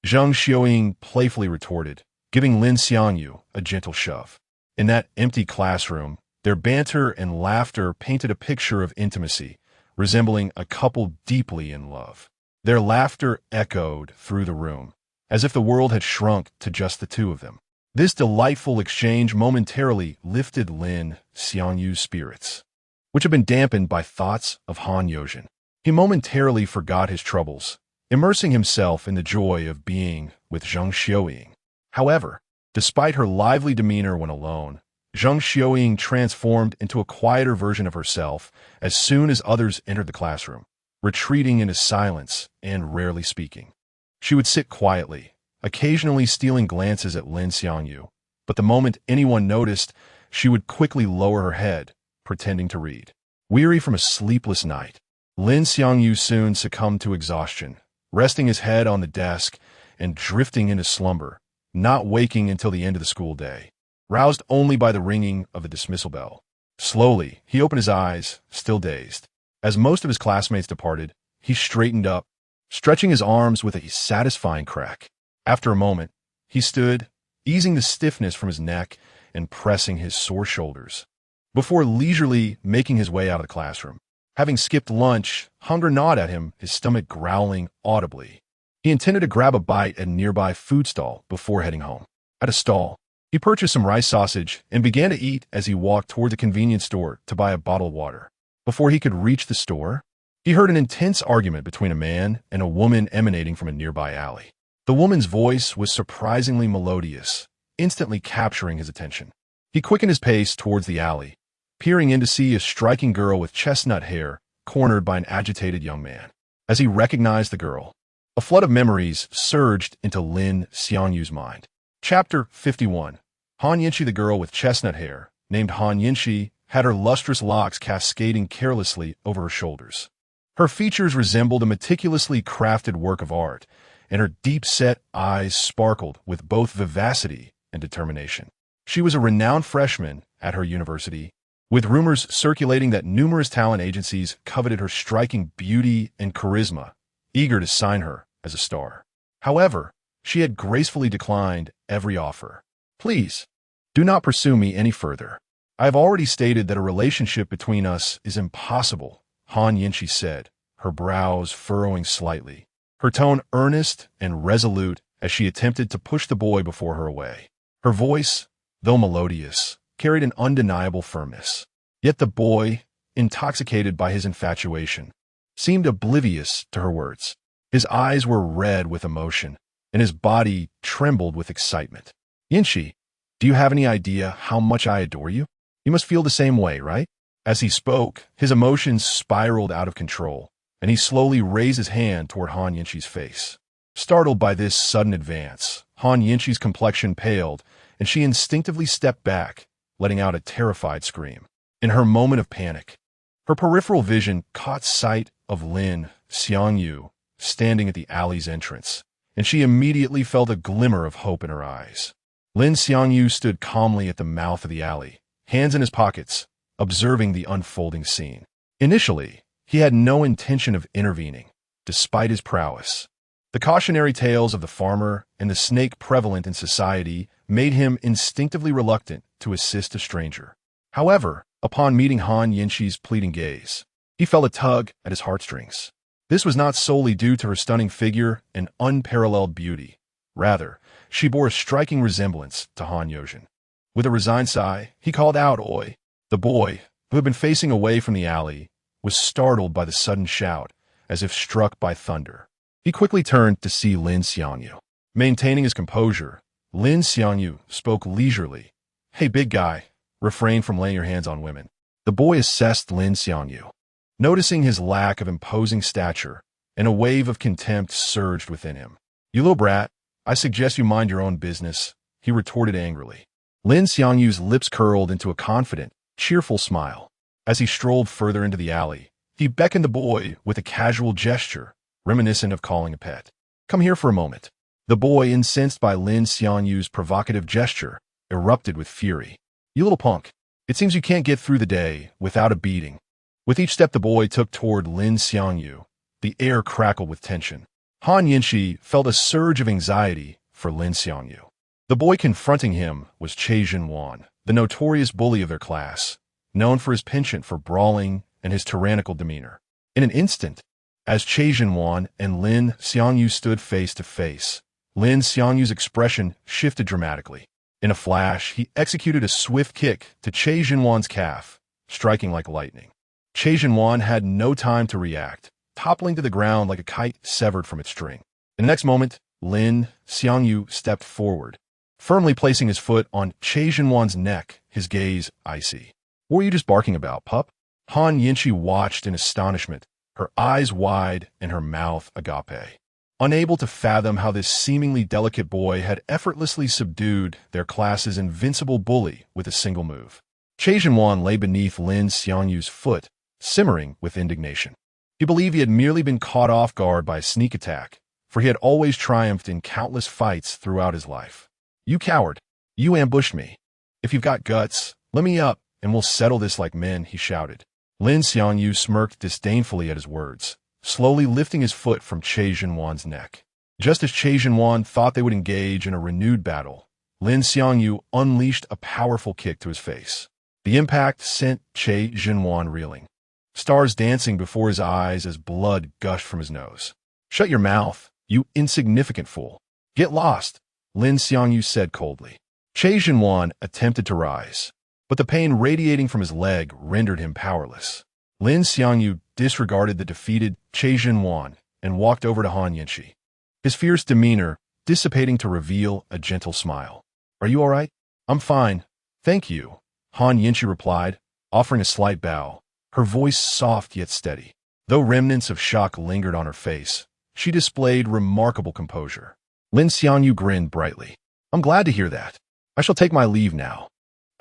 Zhang Xiaoying playfully retorted, giving Lin Xiangyu a gentle shove. In that empty classroom, their banter and laughter painted a picture of intimacy, resembling a couple deeply in love. Their laughter echoed through the room, as if the world had shrunk to just the two of them. This delightful exchange momentarily lifted Lin Xiangyu's spirits, which had been dampened by thoughts of Han Yozhen. He momentarily forgot his troubles, immersing himself in the joy of being with Zhang Xiaoying. However, despite her lively demeanor when alone, Zhang Xiaoying transformed into a quieter version of herself as soon as others entered the classroom, retreating into silence and rarely speaking. She would sit quietly, occasionally stealing glances at Lin Xiangyu, but the moment anyone noticed, she would quickly lower her head, pretending to read. Weary from a sleepless night, Lin Xiangyu soon succumbed to exhaustion, resting his head on the desk and drifting into slumber, not waking until the end of the school day, roused only by the ringing of the dismissal bell. Slowly, he opened his eyes, still dazed. As most of his classmates departed, he straightened up, stretching his arms with a satisfying crack. After a moment, he stood, easing the stiffness from his neck and pressing his sore shoulders, before leisurely making his way out of the classroom. Having skipped lunch, hunger gnawed at him, his stomach growling audibly. He intended to grab a bite at a nearby food stall before heading home. At a stall, he purchased some rice sausage and began to eat as he walked toward the convenience store to buy a bottle of water. Before he could reach the store, he heard an intense argument between a man and a woman emanating from a nearby alley. The woman's voice was surprisingly melodious, instantly capturing his attention. He quickened his pace towards the alley, peering in to see a striking girl with chestnut hair cornered by an agitated young man. As he recognized the girl, a flood of memories surged into Lin Xiangyu's mind. Chapter 51. Han Yinshi. The girl with chestnut hair, named Han Yinshi, had her lustrous locks cascading carelessly over her shoulders. Her features resembled a meticulously crafted work of art, and her deep-set eyes sparkled with both vivacity and determination. She was a renowned freshman at her university, with rumors circulating that numerous talent agencies coveted her striking beauty and charisma, eager to sign her as a star. However, she had gracefully declined every offer. "Please, do not pursue me any further. I have already stated that a relationship between us is impossible," Han Yinshi said, her brows furrowing slightly, her tone earnest and resolute as she attempted to push the boy before her away. Her voice, though melodious, carried an undeniable firmness. Yet the boy, intoxicated by his infatuation, seemed oblivious to her words. His eyes were red with emotion, and his body trembled with excitement. Yinshi, do you have any idea how much I adore you? You must feel the same way, right? As he spoke, his emotions spiraled out of control, and he slowly raised his hand toward Han Yinshi's face. Startled by this sudden advance, Han Yinshi's complexion paled, and she instinctively stepped back, letting out a terrified scream. In her moment of panic, her peripheral vision caught sight of Lin Xiangyu standing at the alley's entrance, and she immediately felt a glimmer of hope in her eyes. Lin Xiangyu stood calmly at the mouth of the alley, hands in his pockets, observing the unfolding scene. Initially, he had no intention of intervening, despite his prowess. The cautionary tales of the farmer and the snake prevalent in society made him instinctively reluctant to assist a stranger. However, upon meeting Han Yinshi's pleading gaze, he felt a tug at his heartstrings. This was not solely due to her stunning figure and unparalleled beauty. Rather, she bore a striking resemblance to Han Yozhin. With a resigned sigh, he called out, "Oi!" The boy, who had been facing away from the alley, was startled by the sudden shout, as if struck by thunder. He quickly turned to see Lin Xiangyu. Maintaining his composure, Lin Xiangyu spoke leisurely. "Hey, big guy, refrain from laying your hands on women." The boy assessed Lin Xiangyu. Noticing his lack of imposing stature, and a wave of contempt surged within him. "You little brat, I suggest you mind your own business," he retorted angrily. Lin Xiangyu's lips curled into a confident, cheerful smile. As he strolled further into the alley, he beckoned the boy with a casual gesture, reminiscent of calling a pet. "Come here for a moment." The boy, incensed by Lin Xiangyu's provocative gesture, erupted with fury. "You little punk, it seems you can't get through the day without a beating." With each step the boy took toward Lin Xiangyu, the air crackled with tension. Han Yinshi felt a surge of anxiety for Lin Xiangyu. The boy confronting him was Che Jinwan, the notorious bully of their class, known for his penchant for brawling and his tyrannical demeanor. In an instant, as Che Jinwan and Lin Xiangyu stood face to face, Lin Xiangyu's expression shifted dramatically. In a flash, he executed a swift kick to Che Jinwan's calf, striking like lightning. Che Jinwan had no time to react, toppling to the ground like a kite severed from its string. In the next moment, Lin Xiangyu stepped forward, firmly placing his foot on Che Jinwan's neck, his gaze icy. "What were you just barking about, pup?" Han Yinshi watched in astonishment, her eyes wide and her mouth agape. Unable to fathom how this seemingly delicate boy had effortlessly subdued their class's invincible bully with a single move. Che Jinwan lay beneath Lin Xiangyu's foot, simmering with indignation. He believed he had merely been caught off guard by a sneak attack, for he had always triumphed in countless fights throughout his life. "You coward! You ambushed me. If you've got guts, let me up, and we'll settle this like men," he shouted. Lin Xiangyu smirked disdainfully at his words, slowly lifting his foot from Che Jinwan's neck. Just as Che Jinwan thought they would engage in a renewed battle, Lin Xiangyu unleashed a powerful kick to his face. The impact sent Che Jinwan reeling, stars dancing before his eyes as blood gushed from his nose. "Shut your mouth, you insignificant fool. Get lost," Lin Xiangyu said coldly. Che Jinwan attempted to rise, but the pain radiating from his leg rendered him powerless. Lin Xiangyu disregarded the defeated Che Jinwan and walked over to Han Yinshi, his fierce demeanor dissipating to reveal a gentle smile. "Are you all right?" "I'm fine, thank you," Han Yinshi replied, offering a slight bow, her voice soft yet steady. Though remnants of shock lingered on her face, she displayed remarkable composure. Lin Xiangyu grinned brightly. "I'm glad to hear that. I shall take my leave now."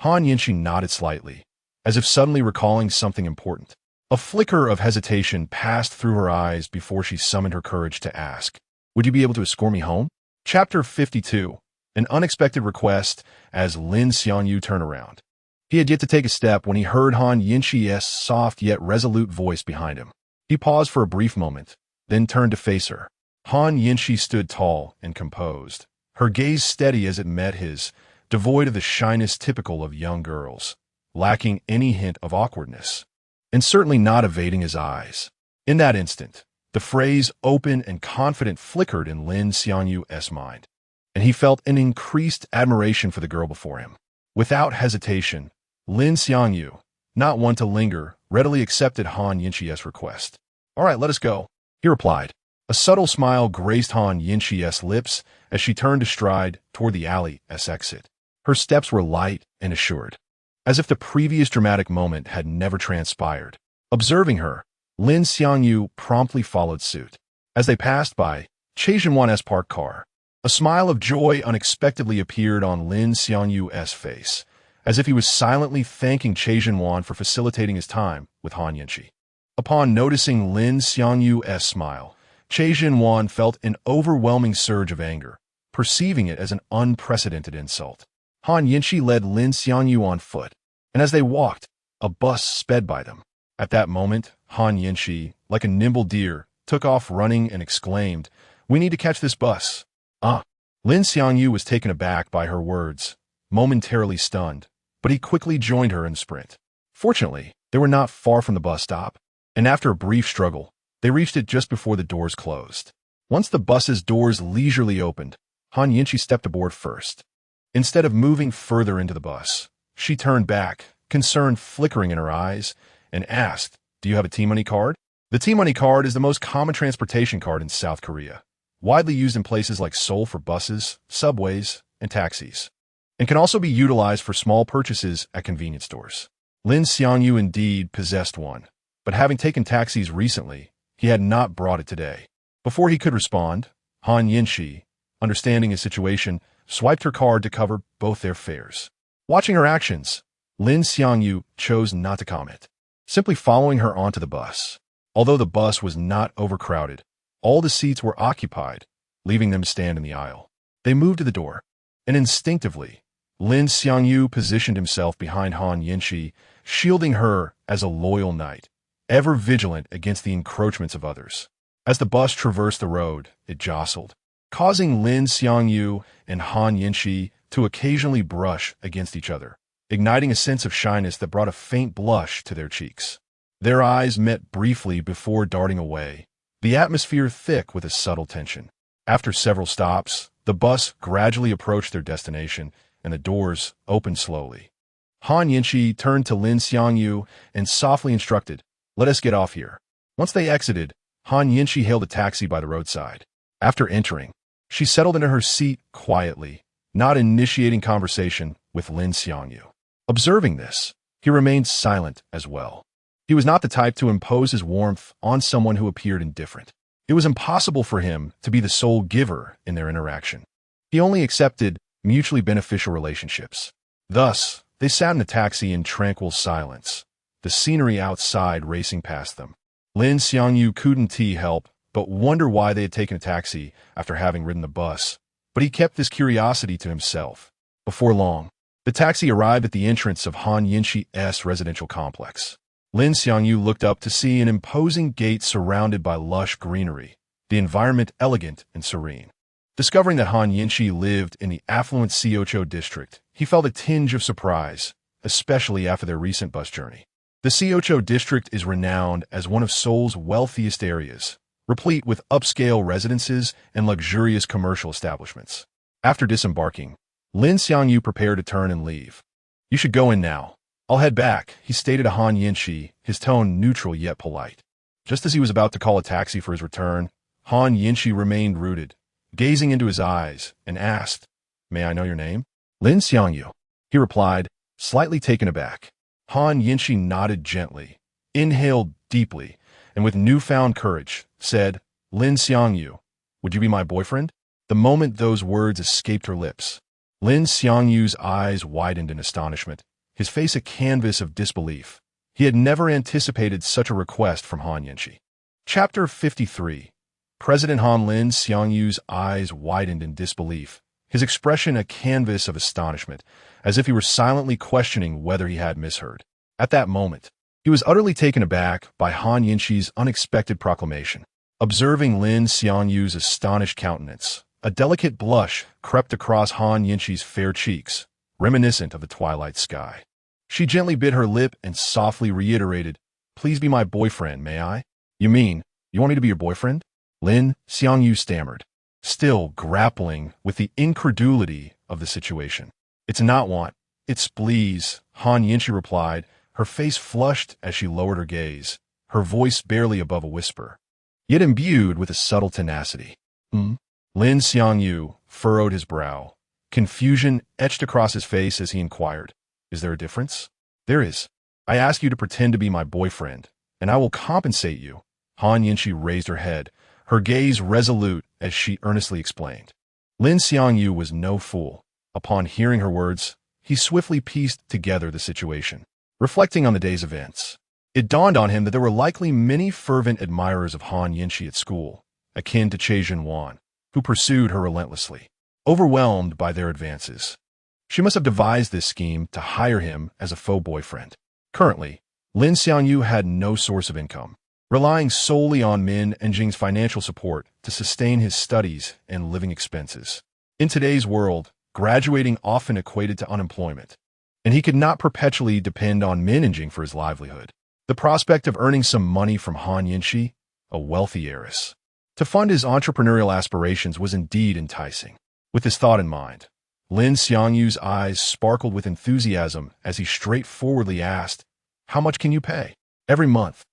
Han Yinshi nodded slightly, as if suddenly recalling something important. A flicker of hesitation passed through her eyes before she summoned her courage to ask, "Would you be able to escort me home?" Chapter 52. An unexpected request as Lin Xiangyu turned around. He had yet to take a step when he heard Han Yinshi's soft yet resolute voice behind him. He paused for a brief moment, then turned to face her. Han Yinshi stood tall and composed, her gaze steady as it met his, devoid of the shyness typical of young girls, lacking any hint of awkwardness, and certainly not evading his eyes. In that instant, the phrase open and confident flickered in Lin Xiangyu's mind, and he felt an increased admiration for the girl before him. Without hesitation, Lin Xiangyu, not one to linger, readily accepted Han Yinxi's request. "All right, let us go," he replied. A subtle smile graced Han Yinxi's lips as she turned to stride toward the alley's exit. Her steps were light and assured, as if the previous dramatic moment had never transpired. Observing her, Lin Xiangyu promptly followed suit. As they passed by Chime parked car, a smile of joy unexpectedly appeared on Lin Xiangyu's face, as if he was silently thanking Chime for facilitating his time with Han Yinxi. Upon noticing Lin Xiangyu's smile, Chime felt an overwhelming surge of anger, perceiving it as an unprecedented insult. Han Yinxi led Lin Xiangyu on foot, and as they walked, a bus sped by them. At that moment, Han Yinxi, like a nimble deer, took off running and exclaimed, "We need to catch this bus." Lin Xiangyu was taken aback by her words, momentarily stunned, but he quickly joined her in the sprint. Fortunately, they were not far from the bus stop, and after a brief struggle, they reached it just before the doors closed. Once the bus's doors leisurely opened, Han Yinxi stepped aboard first. Instead of moving further into the bus, she turned back, concern flickering in her eyes, and asked, "Do you have a T-Money card?" The T-Money card is the most common transportation card in South Korea, widely used in places like Seoul for buses, subways, and taxis, and can also be utilized for small purchases at convenience stores. Lin Xiangyu indeed possessed one, but having taken taxis recently, he had not brought it today. Before he could respond, Han Yinxi, understanding his situation, swiped her card to cover both their fares. Watching her actions, Lin Xiangyu chose not to comment, simply following her onto the bus. Although the bus was not overcrowded, all the seats were occupied, leaving them to stand in the aisle. They moved to the door, and instinctively, Lin Xiangyu positioned himself behind Han Yinxi, shielding her as a loyal knight, ever vigilant against the encroachments of others. As the bus traversed the road, it jostled, causing Lin Xiangyu and Han Yinxi to occasionally brush against each other, igniting a sense of shyness that brought a faint blush to their cheeks. Their eyes met briefly before darting away, the atmosphere thick with a subtle tension. After several stops, the bus gradually approached their destination, and the doors opened slowly. Han Yinxi turned to Lin Xiangyu and softly instructed, "Let us get off here." Once they exited, Han Yinxi hailed a taxi by the roadside. After entering, she settled into her seat quietly, not initiating conversation with Lin Xiangyu. Observing this, he remained silent as well. He was not the type to impose his warmth on someone who appeared indifferent. It was impossible for him to be the sole giver in their interaction. He only accepted mutually beneficial relationships. Thus, they sat in the taxi in tranquil silence, the scenery outside racing past them. Lin Xiangyu couldn't help but wonder why they had taken a taxi after having ridden the bus, but he kept this curiosity to himself. Before long, the taxi arrived at the entrance of Han Yinxi's residential complex. Lin Xiangyu looked up to see an imposing gate surrounded by lush greenery, the environment elegant and serene. Discovering that Han Yinxi lived in the affluent Siocho district, he felt a tinge of surprise, especially after their recent bus journey. The Siocho district is renowned as one of Seoul's wealthiest areas, replete with upscale residences and luxurious commercial establishments. After disembarking, Lin Xiangyu prepared to turn and leave. "You should go in now. I'll head back," he stated to Han Yinxi, his tone neutral yet polite. Just as he was about to call a taxi for his return, Han Yinxi remained rooted, gazing into his eyes, and asked, "May I know your name?" "Lin Xiangyu," he replied, slightly taken aback. Han Yinxi nodded gently, inhaled deeply, and with newfound courage, said, "Lin Xiangyu, would you be my boyfriend?" The moment those words escaped her lips, Lin Xiangyu's eyes widened in astonishment, his face a canvas of disbelief. He had never anticipated such a request from Han Yinxi. Chapter 53. President Han. Lin Xiangyu's eyes widened in disbelief, his expression a canvas of astonishment, as if he were silently questioning whether he had misheard. At that moment, he was utterly taken aback by Han Yinxi's unexpected proclamation. Observing Lin Xiangyu's astonished countenance, a delicate blush crept across Han Yinxi's fair cheeks, reminiscent of the twilight sky. She gently bit her lip and softly reiterated, "Please be my boyfriend, may I?" "You mean, you want me to be your boyfriend?" Lin Xiangyu stammered, still grappling with the incredulity of the situation. "It's not want, it's please," Han Yinxi replied, her face flushed as she lowered her gaze, her voice barely above a whisper, yet imbued with a subtle tenacity. Hmm? Lin Xiangyu furrowed his brow. Confusion etched across his face as he inquired, "Is there a difference?" "There is. I ask you to pretend to be my boyfriend, and I will compensate you." Han Yinshi raised her head, her gaze resolute as she earnestly explained. Lin Xiangyu was no fool. Upon hearing her words, he swiftly pieced together the situation. Reflecting on the day's events, it dawned on him that there were likely many fervent admirers of Han Yinshi at school, akin to Che Zhenwan, who pursued her relentlessly. Overwhelmed by their advances, she must have devised this scheme to hire him as a faux boyfriend. Currently, Lin Xiangyu had no source of income, relying solely on Min and Jing's financial support to sustain his studies and living expenses. In today's world, graduating often equated to unemployment, and he could not perpetually depend on Min and Jing for his livelihood. The prospect of earning some money from Han Yinshi, a wealthy heiress, to fund his entrepreneurial aspirations was indeed enticing. With this thought in mind, Lin Xiangyu's eyes sparkled with enthusiasm as he straightforwardly asked, "How much can you pay?" "Every month."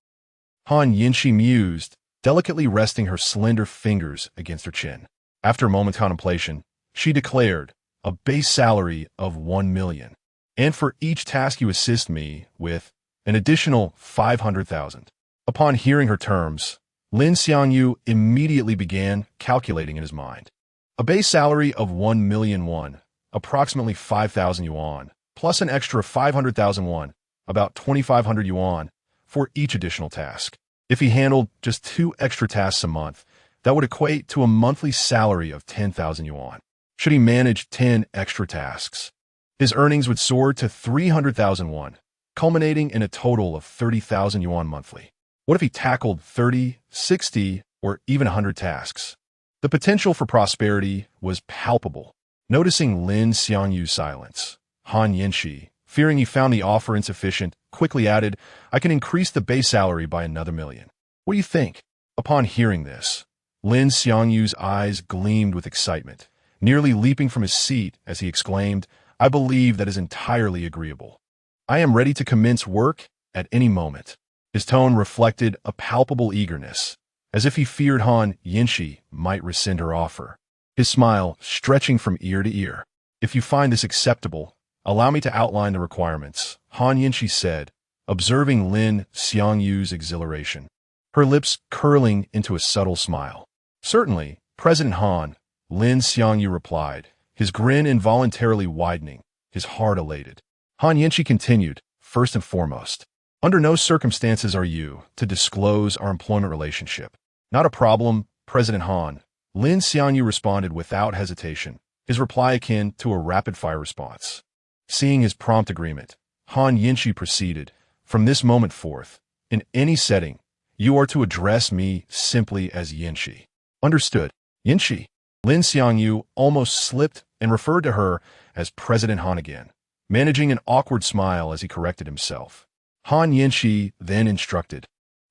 Han Yinshi mused, delicately resting her slender fingers against her chin. After a moment's contemplation, she declared, "A base salary of 1 million. And for each task you assist me with, an additional 500,000. Upon hearing her terms, Lin Xiangyu immediately began calculating in his mind. A base salary of 1 million won, approximately 5,000 yuan, plus an extra 500,000 won, about 2,500 yuan, for each additional task. If he handled just 2 extra tasks a month, that would equate to a monthly salary of 10,000 yuan. Should he manage 10 extra tasks, his earnings would soar to 300,000 won, culminating in a total of 30,000 yuan monthly. What if he tackled 30, 60, or even 100 tasks? The potential for prosperity was palpable. Noticing Lin Xiangyu's silence, Han Yinshi, fearing he found the offer insufficient, quickly added, "I can increase the base salary by another 1,000,000. What do you think?" Upon hearing this, Lin Xiangyu's eyes gleamed with excitement, nearly leaping from his seat as he exclaimed, "I believe that is entirely agreeable. I am ready to commence work at any moment." His tone reflected a palpable eagerness, as if he feared Han Yinshi might rescind her offer. His smile stretching from ear to ear. "If you find this acceptable, allow me to outline the requirements," Han Yinshi said, observing Lin Xiangyu's exhilaration, her lips curling into a subtle smile. "Certainly, President Han," Lin Xiangyu replied, his grin involuntarily widening, his heart elated. Han Yinshi continued, "First and foremost, under no circumstances are you to disclose our employment relationship." "Not a problem, President Han," Lin Xiangyu responded without hesitation, his reply akin to a rapid-fire response. Seeing his prompt agreement, Han Yinshi proceeded, "From this moment forth, in any setting, you are to address me simply as Yinshi." "Understood, Yinshi." Lin Xiangyu almost slipped and referred to her as President Han again, managing an awkward smile as he corrected himself. Han Yinshi then instructed,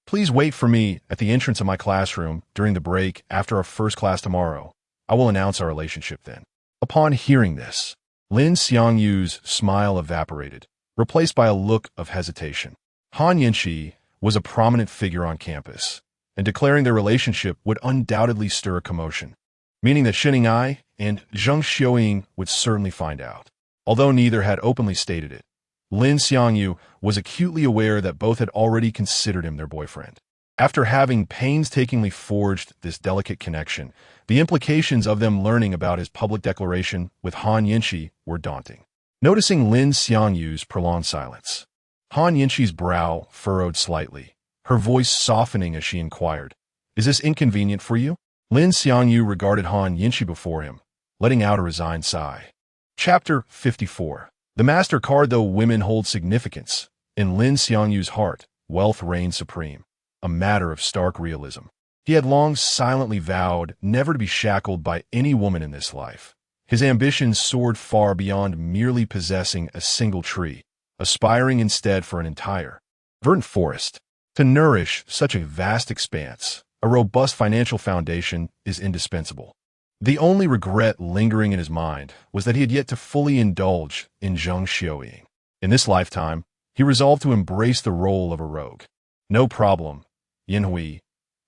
"Please wait for me at the entrance of my classroom during the break after our first class tomorrow. I will announce our relationship then." Upon hearing this, Lin Xiangyu's smile evaporated, replaced by a look of hesitation. Han Yinshi was a prominent figure on campus, and declaring their relationship would undoubtedly stir a commotion, meaning that Shen Ai and Zheng Xiuying would certainly find out. Although neither had openly stated it, Lin Xiangyu was acutely aware that both had already considered him their boyfriend. After having painstakingly forged this delicate connection, the implications of them learning about his public declaration with Han Yinshi were daunting. Noticing Lin Xiangyu's prolonged silence, Han Yinshi's brow furrowed slightly, her voice softening as she inquired, "Is this inconvenient for you?" Lin Xiangyu regarded Han Yinshi before him, letting out a resigned sigh. Chapter 54. The Master Card. Though women hold significance, in Lin Xiangyu's heart, wealth reigned supreme, a matter of stark realism. He had long silently vowed never to be shackled by any woman in this life. His ambitions soared far beyond merely possessing a single tree, aspiring instead for an entire, verdant forest. To nourish such a vast expanse, a robust financial foundation is indispensable. The only regret lingering in his mind was that he had yet to fully indulge in Zheng Xiuying. In this lifetime, He resolved to embrace the role of a rogue. "No problem, Yinhui,"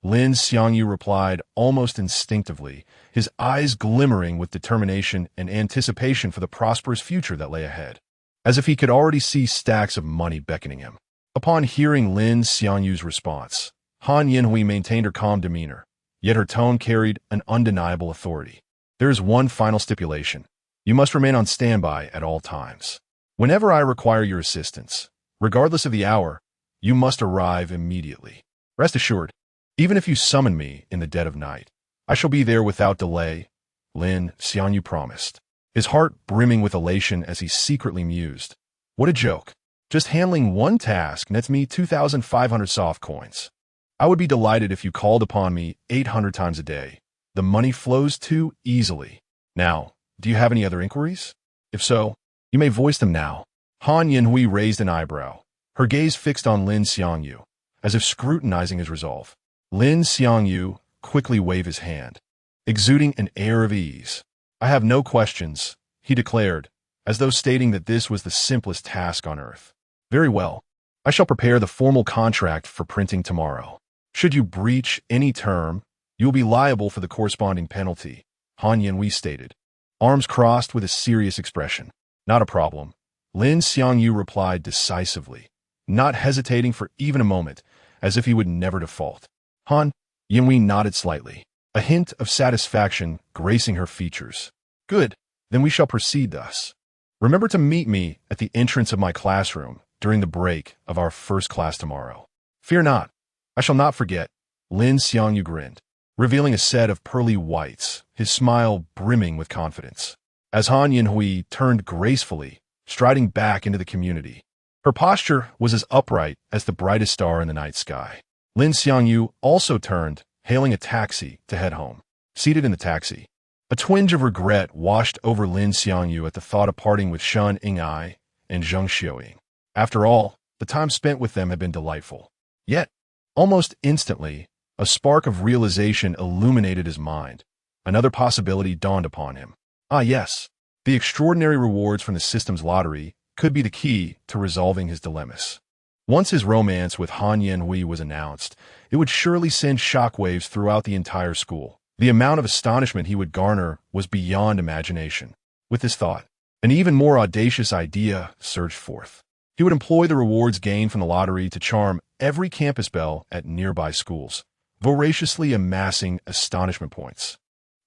Lin Xiangyu replied almost instinctively, his eyes glimmering with determination and anticipation for the prosperous future that lay ahead, as if he could already see stacks of money beckoning him. Upon hearing Lin Xiangyu's response, Han Yinhui maintained her calm demeanor, yet her tone carried an undeniable authority. "There is one final stipulation. You must remain on standby at all times. Whenever I require your assistance, regardless of the hour, you must arrive immediately. Rest assured, even if you summon me in the dead of night, I shall be there without delay," Lin Xiangyu promised, his heart brimming with elation as he secretly mused. "What a joke. Just handling one task nets me 2,500 soft coins. I would be delighted if you called upon me 800 times a day. The money flows too easily. Now, do you have any other inquiries? If so, you may voice them now." Han Yinhui raised an eyebrow, her gaze fixed on Lin Xiangyu, as if scrutinizing his resolve. Lin Xiangyu quickly waved his hand, exuding an air of ease. "I have no questions," he declared, as though stating that this was the simplest task on earth. "Very well. I shall prepare the formal contract for printing tomorrow. Should you breach any term, you will be liable for the corresponding penalty," Han Yinhui stated, arms crossed with a serious expression. "Not a problem," Lin Xiangyu replied decisively, not hesitating for even a moment, as if he would never default. Han Yinhui nodded slightly, a hint of satisfaction gracing her features. "Good, then we shall proceed thus. Remember to meet me at the entrance of my classroom during the break of our first class tomorrow." "Fear not, I shall not forget," Lin Xiangyu grinned, revealing a set of pearly whites, his smile brimming with confidence, as Han Yinhui turned gracefully, striding back into the community. Her posture was as upright as the brightest star in the night sky. Lin Xiangyu also turned, hailing a taxi to head home. Seated in the taxi, a twinge of regret washed over Lin Xiangyu at the thought of parting with Shen Ying'ai and Zheng Xiuying. After all, the time spent with them had been delightful. Yet, almost instantly, a spark of realization illuminated his mind. Another possibility dawned upon him. Ah yes, the extraordinary rewards from the system's lottery could be the key to resolving his dilemmas. Once his romance with Han Yinhui was announced, it would surely send shockwaves throughout the entire school. The amount of astonishment he would garner was beyond imagination. With this thought, an even more audacious idea surged forth. He would employ the rewards gained from the lottery to charm every campus belle at nearby schools, voraciously amassing astonishment points.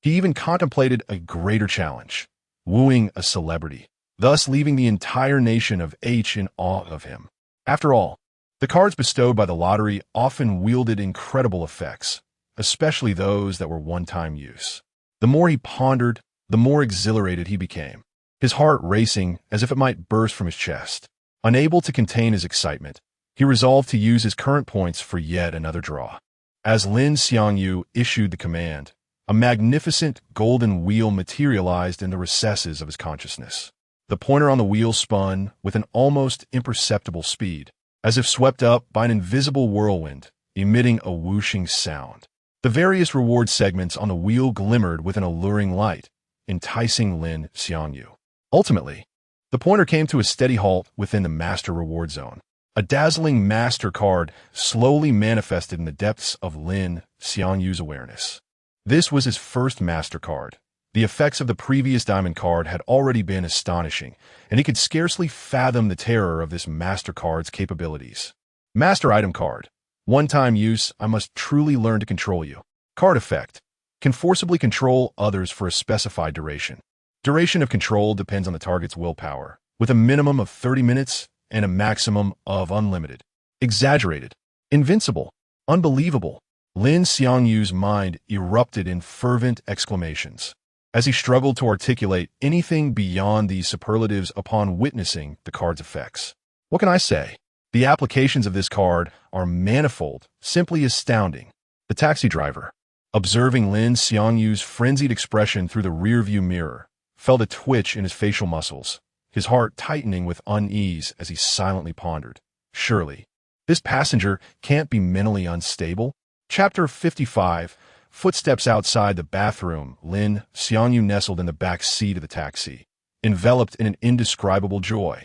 He even contemplated a greater challenge, wooing a celebrity, thus leaving the entire nation of H in awe of him. After all, the cards bestowed by the lottery often wielded incredible effects, especially those that were one-time use. The more he pondered, the more exhilarated he became, his heart racing as if it might burst from his chest. Unable to contain his excitement, he resolved to use his current points for yet another draw. As Lin Xiangyu issued the command, a magnificent golden wheel materialized in the recesses of his consciousness. The pointer on the wheel spun with an almost imperceptible speed, as if swept up by an invisible whirlwind, emitting a whooshing sound. The various reward segments on the wheel glimmered with an alluring light, enticing Lin Xiangyu. Ultimately, the pointer came to a steady halt within the Master Reward Zone. A dazzling Master card slowly manifested in the depths of Lin Xiangyu's awareness. This was his first Master card. The effects of the previous Diamond card had already been astonishing, and he could scarcely fathom the terror of this Master card's capabilities. Master Item Card. One-time use, I must truly learn to control you. Card Effect. Can forcibly control others for a specified duration. Duration of control depends on the target's willpower, with a minimum of 30 minutes and a maximum of unlimited. Exaggerated. Invincible. Unbelievable. Lin Xiangyu's mind erupted in fervent exclamations, as he struggled to articulate anything beyond these superlatives upon witnessing the card's effects. What can I say? The applications of this card are manifold, simply astounding. The taxi driver, observing Lin Xiangyu's frenzied expression through the rearview mirror, felt a twitch in his facial muscles, his heart tightening with unease as he silently pondered. Surely, this passenger can't be mentally unstable? Chapter 55. Footsteps outside the bathroom. Lin Xiangyu nestled in the back seat of the taxi, enveloped in an indescribable joy.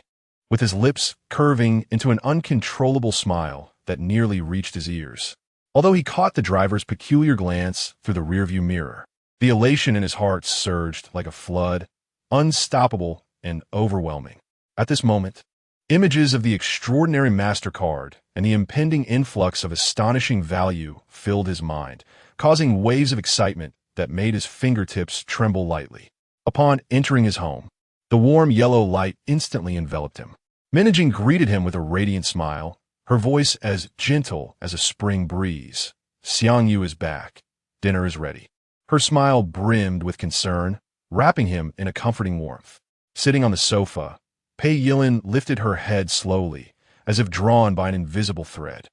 with his lips curving into an uncontrollable smile that nearly reached his ears. Although he caught the driver's peculiar glance through the rearview mirror, the elation in his heart surged like a flood, unstoppable and overwhelming. At this moment, images of the extraordinary MasterCard and the impending influx of astonishing value filled his mind, causing waves of excitement that made his fingertips tremble lightly. Upon entering his home, the warm yellow light instantly enveloped him. Minjing greeted him with a radiant smile, her voice as gentle as a spring breeze. "Xiangyu is back. Dinner is ready." Her smile brimmed with concern, wrapping him in a comforting warmth. Sitting on the sofa, Pei Yilin lifted her head slowly, as if drawn by an invisible thread.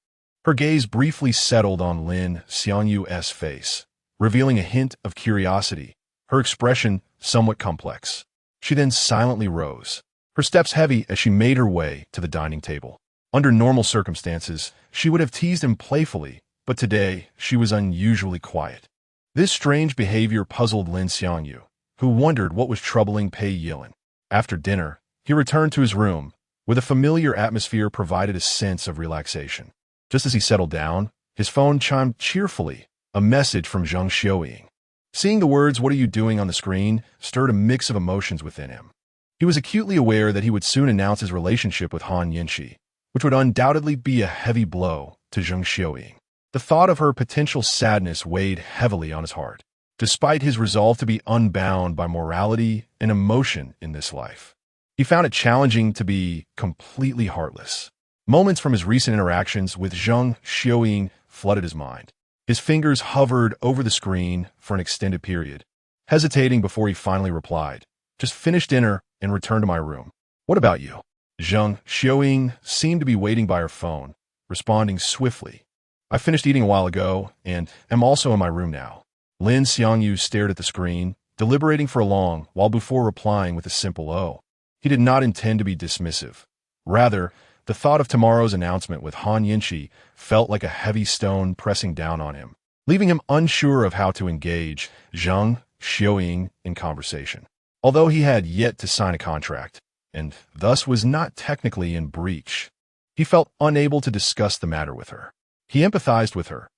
Her gaze briefly settled on Lin Xiangyu's face, revealing a hint of curiosity, her expression somewhat complex. She then silently rose, her steps heavy as she made her way to the dining table. Under normal circumstances, she would have teased him playfully, but today she was unusually quiet. This strange behavior puzzled Lin Xiangyu, who wondered what was troubling Pei Yilin. After dinner, he returned to his room, where the familiar atmosphere provided a sense of relaxation. Just as he settled down, his phone chimed cheerfully, a message from Zheng Xiaoying. Seeing the words "What are you doing?" on the screen stirred a mix of emotions within him. He was acutely aware that he would soon announce his relationship with Han Yinxi, which would undoubtedly be a heavy blow to Zheng Xiaoying. The thought of her potential sadness weighed heavily on his heart, despite his resolve to be unbound by morality and emotion in this life. He found it challenging to be completely heartless. Moments from his recent interactions with Zheng Xiaoying flooded his mind. His fingers hovered over the screen for an extended period, hesitating before he finally replied, "Just finished dinner and returned to my room. What about you?" Zheng Xiaoying seemed to be waiting by her phone, responding swiftly, "I finished eating a while ago and am also in my room now." Lin Xiangyu stared at the screen, deliberating for a long while before replying with a simple "Oh." He did not intend to be dismissive. Rather, the thought of tomorrow's announcement with Han Yinxi felt like a heavy stone pressing down on him, leaving him unsure of how to engage Zheng Xiaoying in conversation. Although he had yet to sign a contract, and thus was not technically in breach, he felt unable to discuss the matter with her. He empathized with her.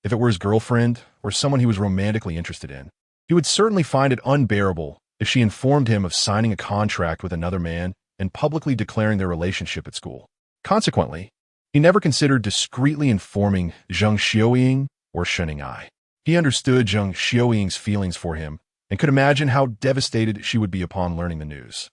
If it were his girlfriend or someone he was romantically interested in, he would certainly find it unbearable if she informed him of signing a contract with another man and publicly declaring their relationship at school. Consequently, he never considered discreetly informing Zheng Xiaoying or Shenning Ai. He understood Zheng Xiaoying's feelings for him and could imagine how devastated she would be upon learning the news.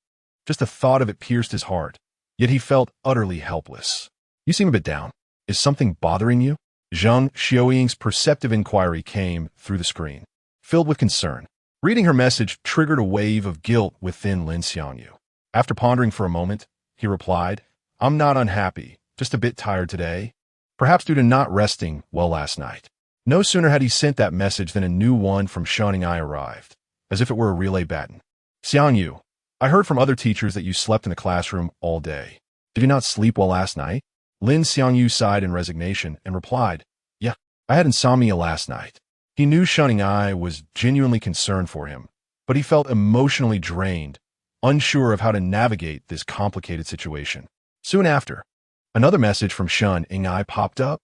Just the thought of it pierced his heart, yet he felt utterly helpless. "You seem a bit down. Is something bothering you?" Zheng Xiaoying's perceptive inquiry came through the screen, filled with concern. Reading her message triggered a wave of guilt within Lin Xiangyu. After pondering for a moment, he replied, "I'm not unhappy, just a bit tired today, perhaps due to not resting well last night." No sooner had he sent that message than a new one from Shenning Ai arrived, as if it were a relay baton. "Xiangyu, I heard from other teachers that you slept in the classroom all day. Did you not sleep well last night?" Lin Xiangyu sighed in resignation and replied, "Yeah, I had insomnia last night." He knew Shenning Ai was genuinely concerned for him, but he felt emotionally drained, unsure of how to navigate this complicated situation. Soon after, another message from Shenning Ai popped up.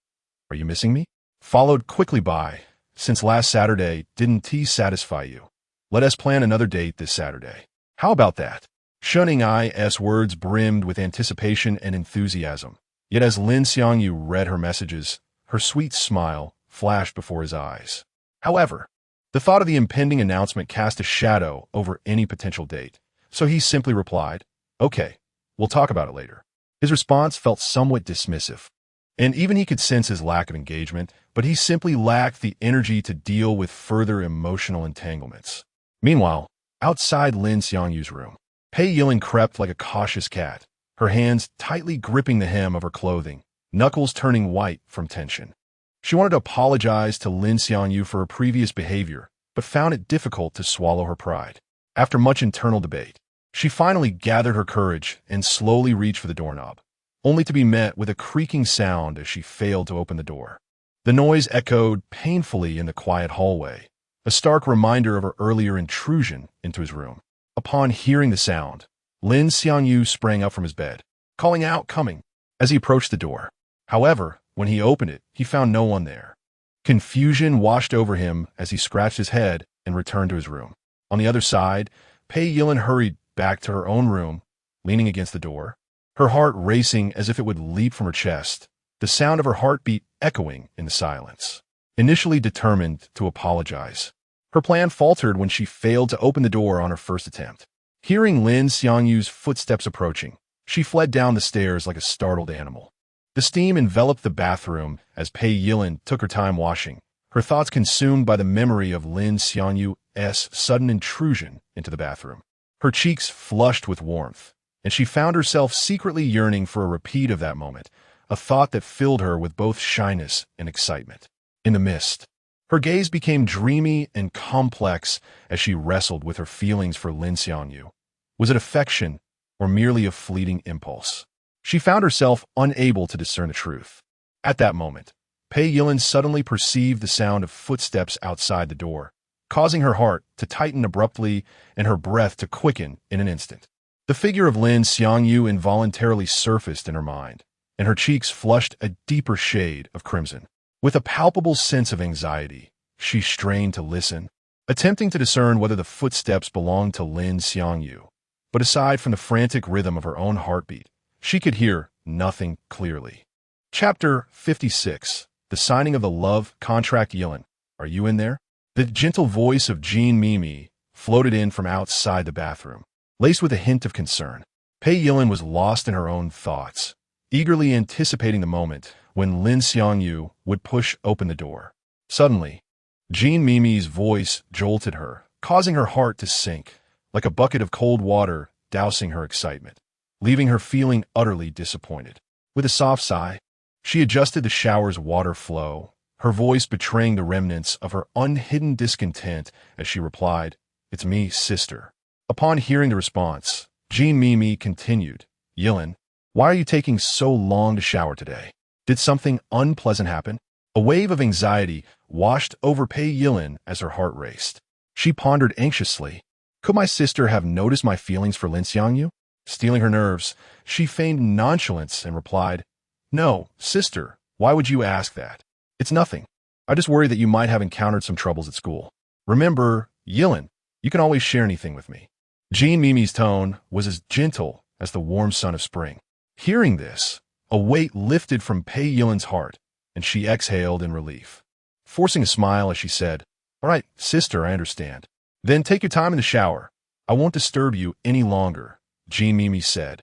"Are you missing me?" Followed quickly by, "Since last Saturday didn't tea satisfy you, let us plan another date this Saturday. How about that?" Shenning Ai's words brimmed with anticipation and enthusiasm. Yet as Lin Xiangyu read her messages, her sweet smile flashed before his eyes. However, the thought of the impending announcement cast a shadow over any potential date, so he simply replied, "Okay, we'll talk about it later." His response felt somewhat dismissive, and even he could sense his lack of engagement, but he simply lacked the energy to deal with further emotional entanglements. Meanwhile, outside Lin Xiangyu's room, Pei Yilin crept like a cautious cat, her hands tightly gripping the hem of her clothing, knuckles turning white from tension. She wanted to apologize to Lin Xiangyu for her previous behavior, but found it difficult to swallow her pride. After much internal debate, she finally gathered her courage and slowly reached for the doorknob, only to be met with a creaking sound as she failed to open the door. The noise echoed painfully in the quiet hallway, a stark reminder of her earlier intrusion into his room. Upon hearing the sound, Lin Xiangyu sprang up from his bed, calling out, "Coming," as he approached the door. However, when he opened it, he found no one there. Confusion washed over him as he scratched his head and returned to his room. On the other side, Pei Yilin hurried back to her own room, leaning against the door, her heart racing as if it would leap from her chest, the sound of her heartbeat echoing in the silence. Initially determined to apologize, her plan faltered when she failed to open the door on her first attempt. Hearing Lin Xiangyu's footsteps approaching, she fled down the stairs like a startled animal. The steam enveloped the bathroom as Pei Yilin took her time washing, her thoughts consumed by the memory of Lin Xiangyu's sudden intrusion into the bathroom. Her cheeks flushed with warmth, and she found herself secretly yearning for a repeat of that moment, a thought that filled her with both shyness and excitement. In the mist, her gaze became dreamy and complex as she wrestled with her feelings for Lin Xiangyu. Was it affection or merely a fleeting impulse? She found herself unable to discern the truth. At that moment, Pei Yilin suddenly perceived the sound of footsteps outside the door, causing her heart to tighten abruptly and her breath to quicken in an instant. The figure of Lin Xiangyu involuntarily surfaced in her mind, and her cheeks flushed a deeper shade of crimson. With a palpable sense of anxiety, she strained to listen, attempting to discern whether the footsteps belonged to Lin Xiangyu. But aside from the frantic rhythm of her own heartbeat, she could hear nothing clearly. Chapter 56. The Signing of the Love Contract. Yilin, are you in there? The gentle voice of Jean Mimi floated in from outside the bathroom, laced with a hint of concern. Pei Yilin was lost in her own thoughts, eagerly anticipating the moment when Lin Xiangyu would push open the door. Suddenly, Jean Mimi's voice jolted her, causing her heart to sink, like a bucket of cold water dousing her excitement, leaving her feeling utterly disappointed. With a soft sigh, she adjusted the shower's water flow, her voice betraying the remnants of her unhidden discontent as she replied, "It's me, sister." Upon hearing the response, Jean Mimi continued, "Yilin, why are you taking so long to shower today? Did something unpleasant happen?" A wave of anxiety washed over Pei Yilin as her heart raced. She pondered anxiously, could my sister have noticed my feelings for Lin Xiangyu? Stealing her nerves, she feigned nonchalance and replied, "No, sister, why would you ask that? It's nothing. I just worry that you might have encountered some troubles at school. Remember, Yilin, you can always share anything with me." Jean Mimi's tone was as gentle as the warm sun of spring. Hearing this, a weight lifted from Pei Yilin's heart, and she exhaled in relief, forcing a smile as she said, "All right, sister, I understand. Then take your time in the shower. I won't disturb you any longer," Jean Mimi said,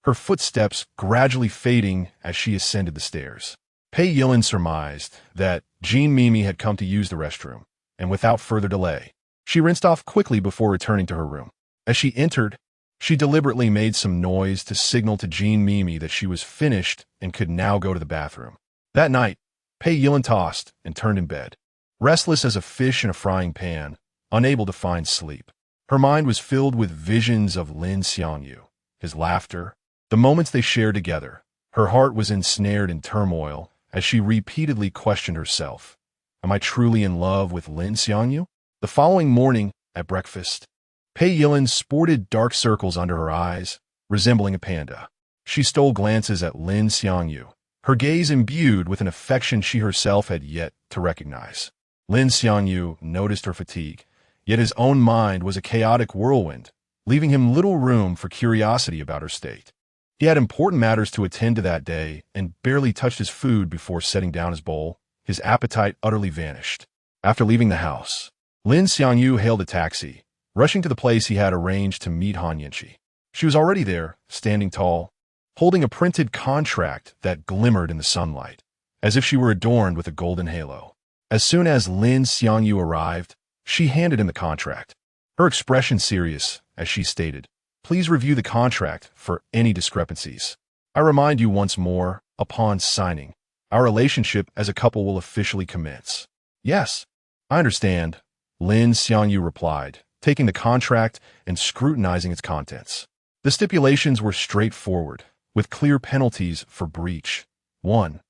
her footsteps gradually fading as she ascended the stairs. Pei Yilin surmised that Jean Mimi had come to use the restroom, and without further delay, she rinsed off quickly before returning to her room. As she entered, she deliberately made some noise to signal to Jean Mimi that she was finished and could now go to the bathroom. That night, Pei Yilin tossed and turned in bed, restless as a fish in a frying pan, unable to find sleep. Her mind was filled with visions of Lin Xiangyu, his laughter, the moments they shared together. Her heart was ensnared in turmoil as she repeatedly questioned herself, "Am I truly in love with Lin Xiangyu?" The following morning, at breakfast, Pei Yilin sported dark circles under her eyes, resembling a panda. She stole glances at Lin Xiangyu, her gaze imbued with an affection she herself had yet to recognize. Lin Xiangyu noticed her fatigue, yet his own mind was a chaotic whirlwind, leaving him little room for curiosity about her state. He had important matters to attend to that day and barely touched his food before setting down his bowl. His appetite utterly vanished. After leaving the house, Lin Xiangyu hailed a taxi, rushing to the place he had arranged to meet Han Yanqi. She was already there, standing tall, holding a printed contract that glimmered in the sunlight, as if she were adorned with a golden halo. As soon as Lin Xiangyu arrived, she handed him the contract, her expression serious as she stated, "Please review the contract for any discrepancies. I remind you once more, upon signing, our relationship as a couple will officially commence." "Yes, I understand," Lin Xiangyu replied, taking the contract and scrutinizing its contents. The stipulations were straightforward, with clear penalties for breach. 1.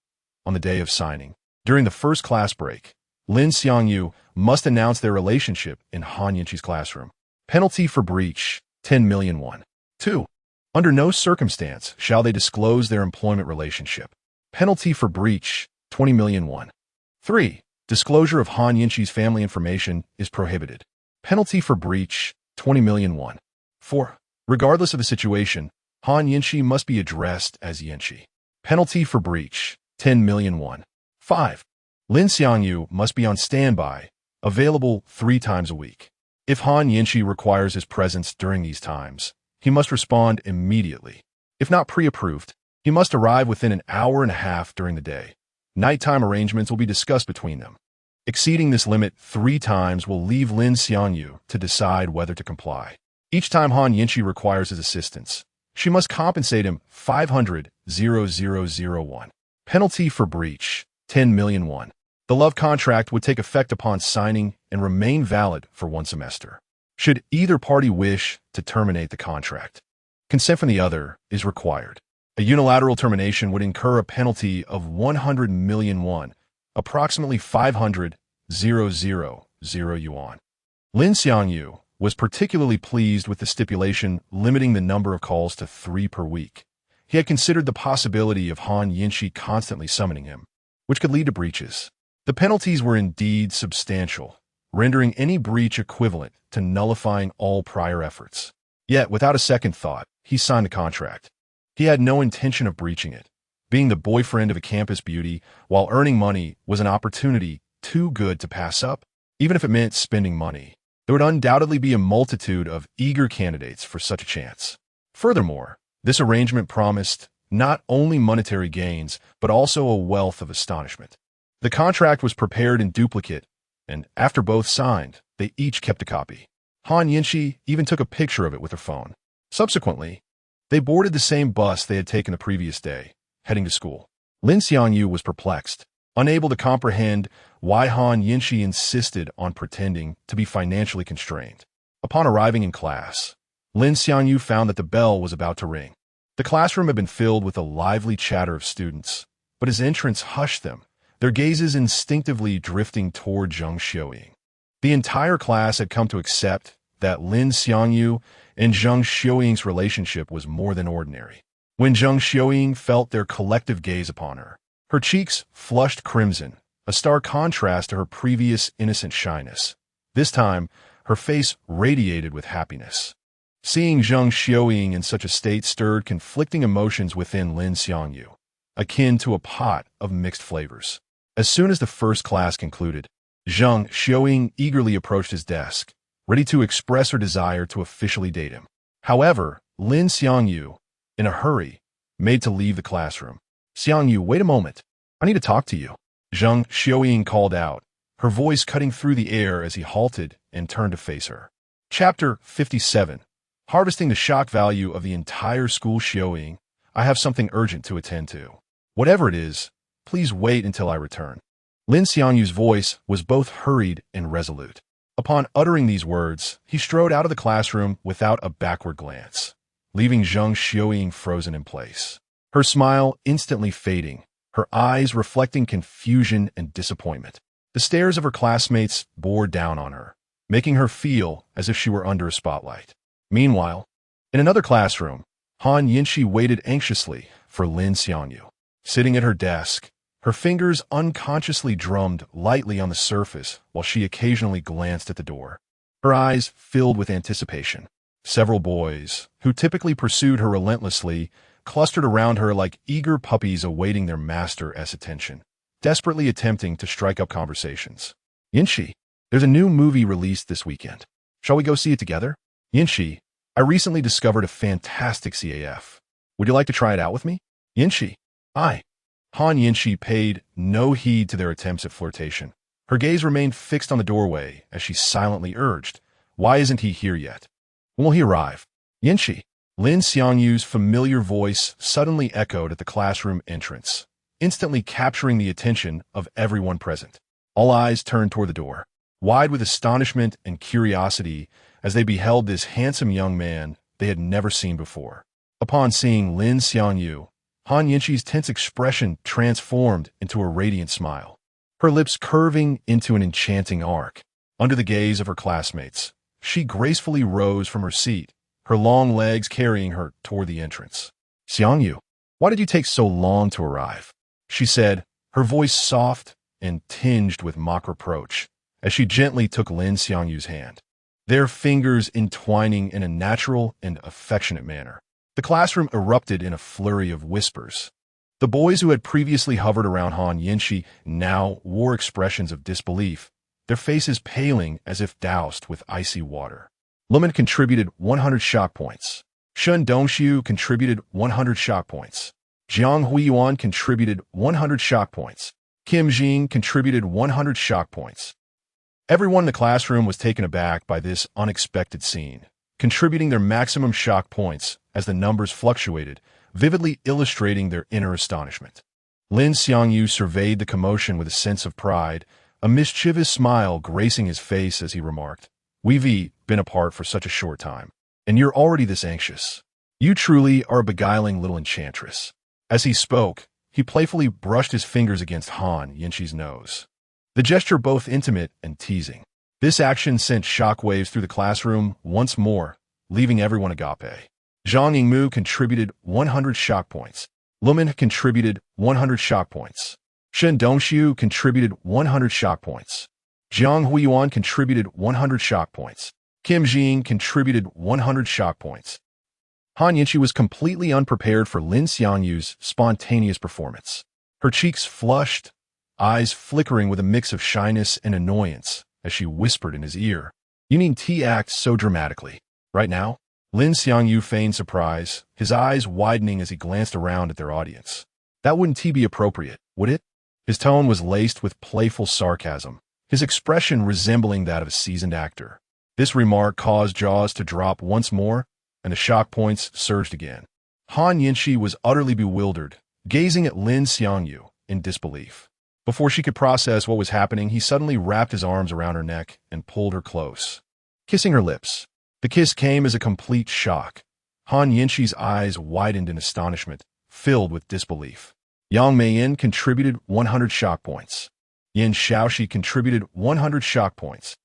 On the day of signing, during the first class break, Lin Xiangyu must announce their relationship in Han Yanqi's classroom. Penalty for breach, 10 million won. 2. Under no circumstance shall they disclose their employment relationship. Penalty for breach, 20 million won. 3. Disclosure of Han Yinxi's family information is prohibited. Penalty for breach, 20 million won. 4. Regardless of the situation, Han Yinxi must be addressed as Yinxi. Penalty for breach, 10 million won. 5. Lin Xiangyu must be on standby, available 3 times a week. If Han Yinxi requires his presence during these times, he must respond immediately. If not pre-approved, he must arrive within an hour and a half during the day. Nighttime arrangements will be discussed between them. Exceeding this limit 3 times will leave Lin Xiangyu to decide whether to comply. Each time Han Yinxi requires his assistance, she must compensate him 500,000 won. Penalty for breach, 10 million won. The love contract would take effect upon signing and remain valid for 1 semester. Should either party wish to terminate the contract, consent from the other is required. A unilateral termination would incur a penalty of 100 million won, approximately 500,000 yuan. Lin Xiangyu was particularly pleased with the stipulation limiting the number of calls to 3 per week. He had considered the possibility of Han Yinxi constantly summoning him, which could lead to breaches. The penalties were indeed substantial, rendering any breach equivalent to nullifying all prior efforts. Yet, without a second thought, he signed the contract. He had no intention of breaching it. Being the boyfriend of a campus beauty while earning money was an opportunity too good to pass up, even if it meant spending money. There would undoubtedly be a multitude of eager candidates for such a chance. Furthermore, this arrangement promised not only monetary gains, but also a wealth of astonishment. The contract was prepared in duplicate, and after both signed, they each kept a copy. Han Yinxi even took a picture of it with her phone. Subsequently, they boarded the same bus they had taken the previous day, heading to school. Lin Xiangyu was perplexed, unable to comprehend why Han Yinxi insisted on pretending to be financially constrained. Upon arriving in class, Lin Xiangyu found that the bell was about to ring. The classroom had been filled with a lively chatter of students, but his entrance hushed them, their gazes instinctively drifting toward Zheng Xiuying. The entire class had come to accept that Lin Xiangyu and Zheng Xiuying's relationship was more than ordinary. When Zheng Xiuying felt their collective gaze upon her, her cheeks flushed crimson, a stark contrast to her previous innocent shyness. This time, her face radiated with happiness. Seeing Zheng Xiuying in such a state stirred conflicting emotions within Lin Xiangyu, akin to a pot of mixed flavors. As soon as the first class concluded, Zheng Xiuying eagerly approached his desk, ready to express her desire to officially date him. However, Lin Xiangyu, in a hurry, made to leave the classroom. "Xiangyu, wait a moment. I need to talk to you," Zheng Xiuying called out, her voice cutting through the air as he halted and turned to face her. Chapter 57. Harvesting the shock value of the entire school. Xiuying, I have something urgent to attend to. Whatever it is, please wait until I return. Lin Xiangyu's voice was both hurried and resolute. Upon uttering these words, he strode out of the classroom without a backward glance, leaving Zheng Xiuying frozen in place. Her smile instantly fading, her eyes reflecting confusion and disappointment. The stares of her classmates bore down on her, making her feel as if she were under a spotlight. Meanwhile, in another classroom, Han Yinxi waited anxiously for Lin Xiangyu. Sitting at her desk, her fingers unconsciously drummed lightly on the surface while she occasionally glanced at the door. Her eyes filled with anticipation. Several boys, who typically pursued her relentlessly, clustered around her like eager puppies awaiting their master's attention, desperately attempting to strike up conversations. "Yinxi, there's a new movie released this weekend. Shall we go see it together? Yinxi, I recently discovered a fantastic CAF. Would you like to try it out with me? Yinxi, I." Han Yinxi paid no heed to their attempts at flirtation. Her gaze remained fixed on the doorway as she silently urged, "Why isn't he here yet? When will he arrive?" "Yinxi." Lin Xiangyu's familiar voice suddenly echoed at the classroom entrance, instantly capturing the attention of everyone present. All eyes turned toward the door, wide with astonishment and curiosity as they beheld this handsome young man they had never seen before. Upon seeing Lin Xiangyu, Han Yinxi's tense expression transformed into a radiant smile, her lips curving into an enchanting arc. Under the gaze of her classmates, she gracefully rose from her seat, her long legs carrying her toward the entrance. "Xiangyu, why did you take so long to arrive?" she said, her voice soft and tinged with mock reproach, as she gently took Lin Xiangyu's hand, their fingers entwining in a natural and affectionate manner. The classroom erupted in a flurry of whispers. The boys who had previously hovered around Han Yinshi now wore expressions of disbelief, their faces paling as if doused with icy water. Lumen contributed 100 shock points. Shun Dongxiu contributed 100 shock points. Jiang Huiyuan contributed 100 shock points. Kim Jing contributed 100 shock points. Everyone in the classroom was taken aback by this unexpected scene, contributing their maximum shock points as the numbers fluctuated, vividly illustrating their inner astonishment. Lin Xiangyu surveyed the commotion with a sense of pride, a mischievous smile gracing his face as he remarked, "We've been apart for such a short time, and you're already this anxious. You truly are a beguiling little enchantress." As he spoke, he playfully brushed his fingers against Han Yinshi's nose, the gesture both intimate and teasing. This action sent shockwaves through the classroom once more, leaving everyone agape. Zhang Yingmu contributed 100 shock points. Lumen contributed 100 shock points. Shen Dongxiu contributed 100 shock points. Jiang Huiyuan contributed 100 shock points. Kim Jing contributed 100 shock points. Han Yinshi was completely unprepared for Lin Xiangyu's spontaneous performance. Her cheeks flushed, eyes flickering with a mix of shyness and annoyance as she whispered in his ear, "You need to act so dramatically. Right now?" Lin Xiangyu feigned surprise, his eyes widening as he glanced around at their audience. "That wouldn't be appropriate, would it?" His tone was laced with playful sarcasm, his expression resembling that of a seasoned actor. This remark caused jaws to drop once more, and the shock points surged again. Han Yinshi was utterly bewildered, gazing at Lin Xiangyu in disbelief. Before she could process what was happening, he suddenly wrapped his arms around her neck and pulled her close, kissing her lips. The kiss came as a complete shock. Han Yinshi's eyes widened in astonishment, filled with disbelief. Yang Meiyin contributed 100 shock points. Yin Shaoxi contributed 100 shock points.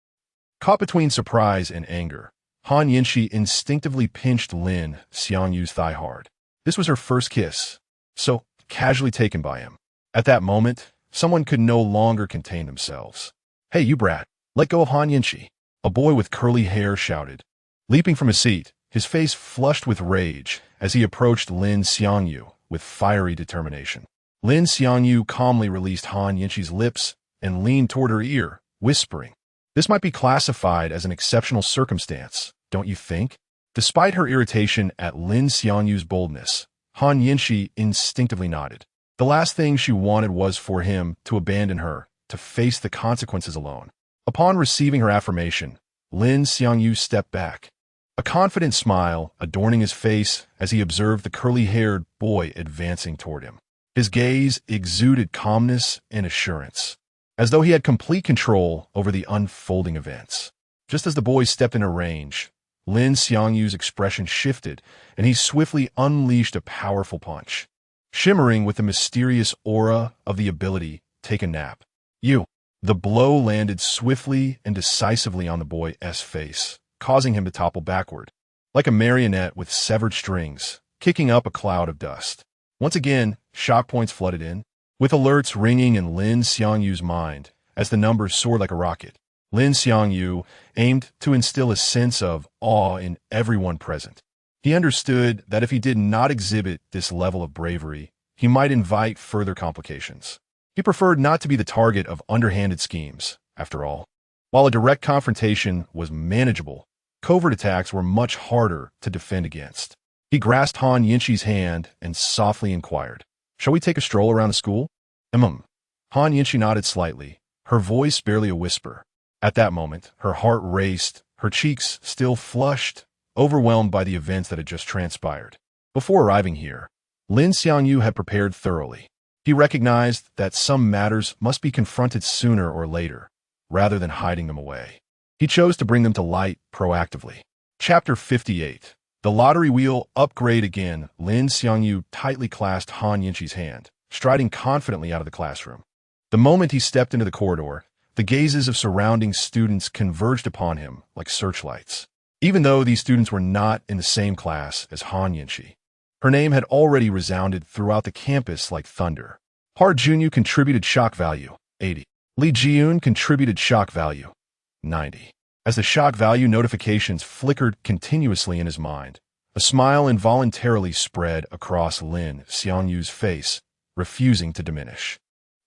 Caught between surprise and anger, Han Yinshi instinctively pinched Lin Xiangyu's thigh hard. This was her first kiss, so casually taken by him. At that moment, someone could no longer contain themselves. "Hey, you brat, let go of Han Yinshi," a boy with curly hair shouted. Leaping from his seat, his face flushed with rage as he approached Lin Xiangyu with fiery determination. Lin Xiangyu calmly released Han Yinshi's lips and leaned toward her ear, whispering, "This might be classified as an exceptional circumstance, don't you think?" Despite her irritation at Lin Xiangyu's boldness, Han Yinshi instinctively nodded. The last thing she wanted was for him to abandon her, to face the consequences alone. Upon receiving her affirmation, Lin Xiangyu stepped back, a confident smile adorning his face as he observed the curly-haired boy advancing toward him. His gaze exuded calmness and assurance, as though he had complete control over the unfolding events. Just as the boy stepped into range, Lin Xiangyu's expression shifted, and he swiftly unleashed a powerful punch, shimmering with the mysterious aura of the ability "Take a Nap." "You!" The blow landed swiftly and decisively on the boy's face, causing him to topple backward, like a marionette with severed strings, kicking up a cloud of dust. Once again, shock points flooded in, with alerts ringing in Lin Xiangyu's mind as the numbers soared like a rocket. Lin Xiangyu aimed to instill a sense of awe in everyone present. He understood that if he did not exhibit this level of bravery, he might invite further complications. He preferred not to be the target of underhanded schemes, after all. While a direct confrontation was manageable, covert attacks were much harder to defend against. He grasped Han Yinshi's hand and softly inquired, "Shall we take a stroll around the school?" Han Yinshi nodded slightly, her voice barely a whisper. At that moment, her heart raced, her cheeks still flushed, overwhelmed by the events that had just transpired. Before arriving here, Lin Xiangyu had prepared thoroughly. He recognized that some matters must be confronted sooner or later, rather than hiding them away. He chose to bring them to light proactively. Chapter 58. The lottery wheel upgrade again. Lin Xiangyu tightly clasped Han Yinshi's hand, striding confidently out of the classroom. The moment he stepped into the corridor, the gazes of surrounding students converged upon him like searchlights. Even though these students were not in the same class as Han Yinxi, her name had already resounded throughout the campus like thunder. Park Junyu contributed shock value, 80. Li Jiyun contributed shock value, 90. As the shock value notifications flickered continuously in his mind, a smile involuntarily spread across Lin Xiangyu's face, refusing to diminish.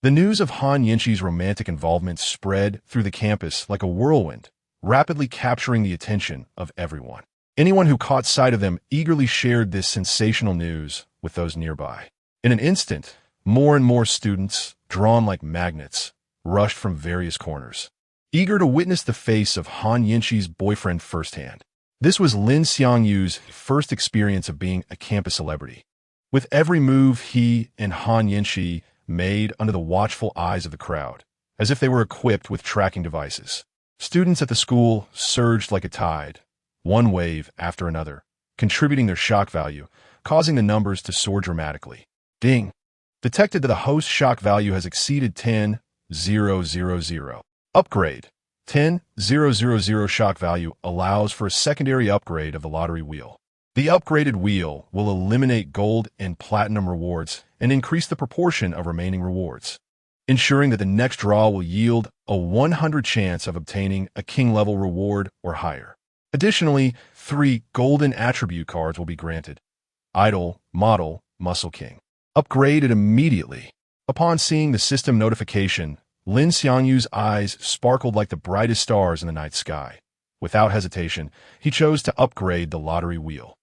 The news of Han Yinxi's romantic involvement spread through the campus like a whirlwind, rapidly capturing the attention of everyone. Anyone who caught sight of them eagerly shared this sensational news with those nearby. In an instant, more and more students, drawn like magnets, rushed from various corners, eager to witness the face of Han Yinxi's boyfriend firsthand. This was Lin Xiangyu's first experience of being a campus celebrity. With every move he and Han Yinxi made under the watchful eyes of the crowd, as if they were equipped with tracking devices, students at the school surged like a tide, one wave after another, contributing their shock value, causing the numbers to soar dramatically. Ding! Detected that the host's shock value has exceeded 10,000. Upgrade. 10,000 shock value allows for a secondary upgrade of the lottery wheel. The upgraded wheel will eliminate gold and platinum rewards and increase the proportion of remaining rewards, ensuring that the next draw will yield a 100 chance of obtaining a king-level reward or higher. Additionally, 3 golden attribute cards will be granted. Idol, Model, Muscle King. Upgraded immediately. Upon seeing the system notification, Lin Xiangyu's eyes sparkled like the brightest stars in the night sky. Without hesitation, he chose to upgrade the lottery wheel.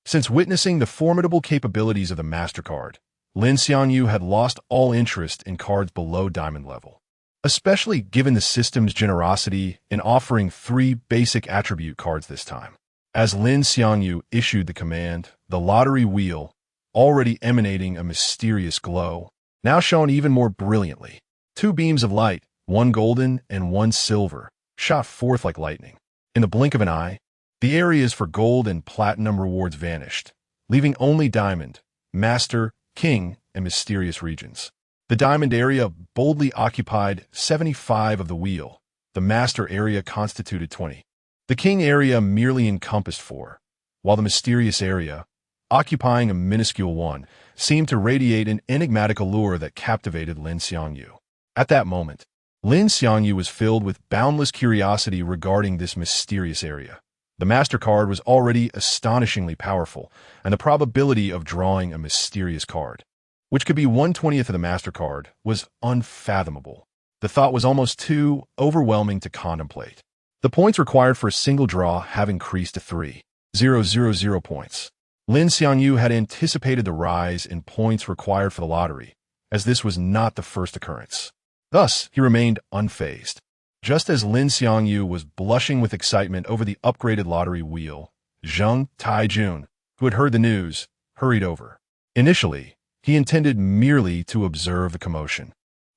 Since witnessing the formidable capabilities of the MasterCard, Lin Xiangyu had lost all interest in cards below diamond level, especially given the system's generosity in offering 3 basic attribute cards this time. As Lin Xiangyu issued the command, the lottery wheel, already emanating a mysterious glow, now shone even more brilliantly. 2 beams of light, 1 golden and 1 silver, shot forth like lightning. In the blink of an eye, the areas for gold and platinum rewards vanished, leaving only diamond, master, king, and mysterious regions. The diamond area boldly occupied 75 of the wheel. The master area constituted 20. The king area merely encompassed 4, while the mysterious area, occupying a minuscule 1, seemed to radiate an enigmatic allure that captivated Lin Xiangyu. At that moment, Lin Xiangyu was filled with boundless curiosity regarding this mysterious area. The MasterCard was already astonishingly powerful, and the probability of drawing a mysterious card, which could be 1/20th of the MasterCard, was unfathomable. The thought was almost too overwhelming to contemplate. The points required for a single draw have increased to 3,000 points. Lin Xiangyu had anticipated the rise in points required for the lottery, as this was not the first occurrence. Thus, he remained unfazed. Just as Lin Xiangyu was blushing with excitement over the upgraded lottery wheel, Zheng Taijun, who had heard the news, hurried over. Initially, he intended merely to observe the commotion.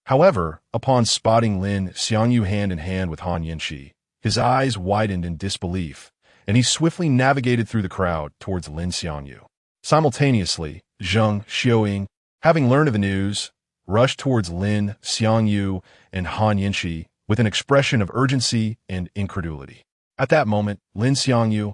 However, upon spotting Lin Xiangyu hand in hand with Han Yinxi, his eyes widened in disbelief, and he swiftly navigated through the crowd towards Lin Xiangyu. Simultaneously, Zheng Xiaoying, having learned of the news, rushed towards Lin Xiangyu and Han Yinxi with an expression of urgency and incredulity. At that moment, Lin Xiangyu,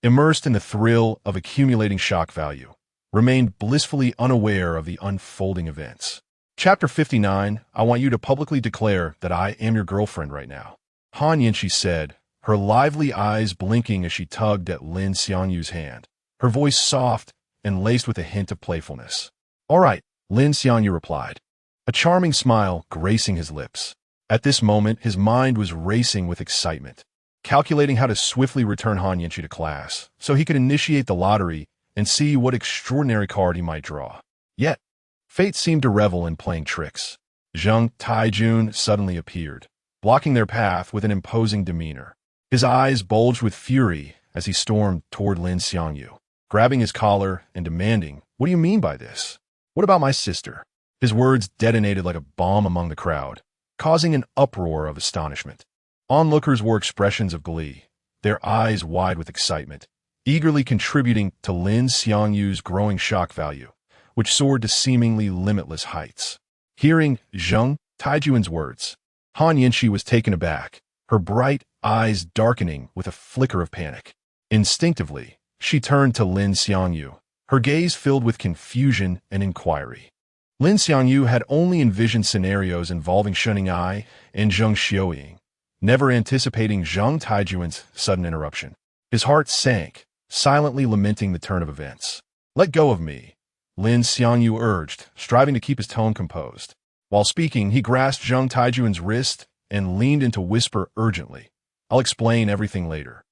immersed in the thrill of accumulating shock value, remained blissfully unaware of the unfolding events. Chapter 59, I want you to publicly declare that I am your girlfriend right now. Han Yinxi said, her lively eyes blinking as she tugged at Lin Xiangyu's hand, her voice soft and laced with a hint of playfulness. All right, Lin Xiangyu replied, a charming smile gracing his lips. At this moment, his mind was racing with excitement, calculating how to swiftly return Han Yinxi to class so he could initiate the lottery and see what extraordinary card he might draw. Yet, fate seemed to revel in playing tricks. Zheng Taijun suddenly appeared, blocking their path with an imposing demeanor. His eyes bulged with fury as he stormed toward Lin Xiangyu, grabbing his collar and demanding, "What do you mean by this? What about my sister?" His words detonated like a bomb among the crowd, causing an uproar of astonishment. Onlookers wore expressions of glee, their eyes wide with excitement, eagerly contributing to Lin Xiangyu's growing shock value, which soared to seemingly limitless heights. Hearing Zheng Taijun's words, Han Yinxi was taken aback, her bright eyes darkening with a flicker of panic. Instinctively, she turned to Lin Xiangyu, her gaze filled with confusion and inquiry. Lin Xiangyu had only envisioned scenarios involving Shuning Ai and Zheng Xiuying, never anticipating Zhang Taijuan's sudden interruption. His heart sank, silently lamenting the turn of events. "Let go of me," Lin Xiangyu urged, striving to keep his tone composed. While speaking, he grasped Zhang Taijuan's wrist and leaned in to whisper urgently, "I'll explain everything later."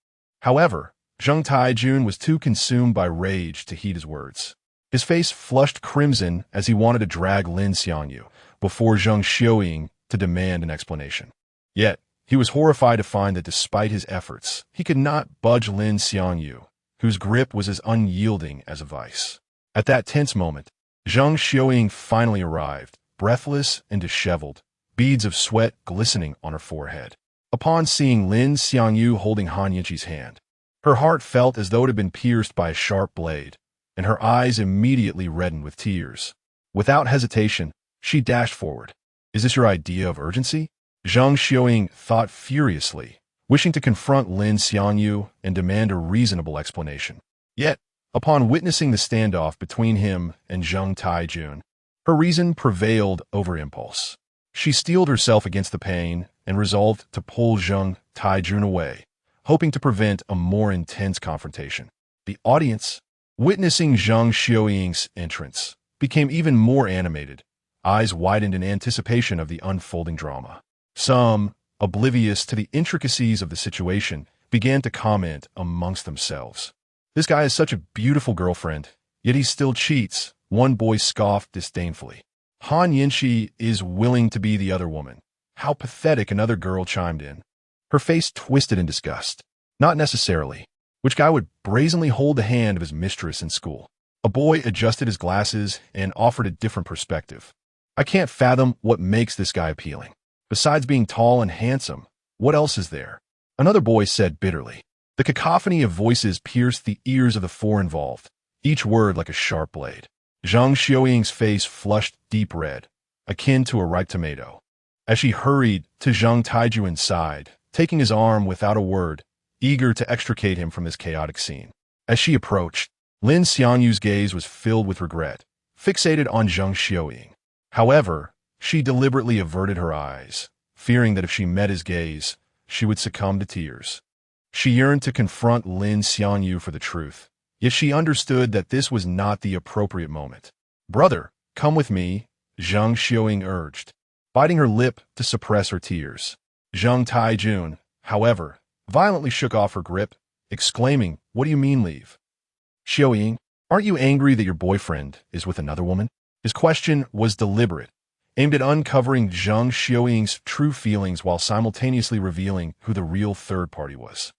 However, Zhang Taijun was too consumed by rage to heed his words. His face flushed crimson as he wanted to drag Lin Xiangyu before Zheng Xiuying to demand an explanation. Yet, he was horrified to find that despite his efforts, he could not budge Lin Xiangyu, whose grip was as unyielding as a vice. At that tense moment, Zheng Xiuying finally arrived, breathless and disheveled, beads of sweat glistening on her forehead. Upon seeing Lin Xiangyu holding Han Yanqi's hand, her heart felt as though it had been pierced by a sharp blade, and her eyes immediately reddened with tears. Without hesitation, she dashed forward. "Is this your idea of urgency?" Zheng Xiuying thought furiously, wishing to confront Lin Xiangyu and demand a reasonable explanation. Yet, upon witnessing the standoff between him and Zheng Taijun, her reason prevailed over impulse. She steeled herself against the pain and resolved to pull Zheng Taijun away, hoping to prevent a more intense confrontation. The audience, witnessing Zheng Xiuying's entrance, became even more animated, eyes widened in anticipation of the unfolding drama. Some, oblivious to the intricacies of the situation, began to comment amongst themselves. "This guy is such a beautiful girlfriend, yet he still cheats," one boy scoffed disdainfully. "Han Yanqi is willing to be the other woman. How pathetic," another girl chimed in, her face twisted in disgust. "Not necessarily. Which guy would brazenly hold the hand of his mistress in school?" A boy adjusted his glasses and offered a different perspective. "I can't fathom what makes this guy appealing. Besides being tall and handsome, what else is there?" Another boy said bitterly. The cacophony of voices pierced the ears of the four involved, each word like a sharp blade. Zhang Xiuying's face flushed deep red, akin to a ripe tomato. As she hurried to Zhang Taijuan's side, taking his arm without a word, eager to extricate him from this chaotic scene. As she approached, Lin Xiangyu's gaze was filled with regret, fixated on Zheng Xiuying. However, she deliberately averted her eyes, fearing that if she met his gaze, she would succumb to tears. She yearned to confront Lin Xiangyu for the truth, yet she understood that this was not the appropriate moment. "Brother, come with me," Zheng Xiuying urged, biting her lip to suppress her tears. Zheng Taijun, however, violently shook off her grip, exclaiming, "What do you mean leave? Xiuying, aren't you angry that your boyfriend is with another woman?" His question was deliberate, aimed at uncovering Zheng Xiuying's true feelings while simultaneously revealing who the real third party was.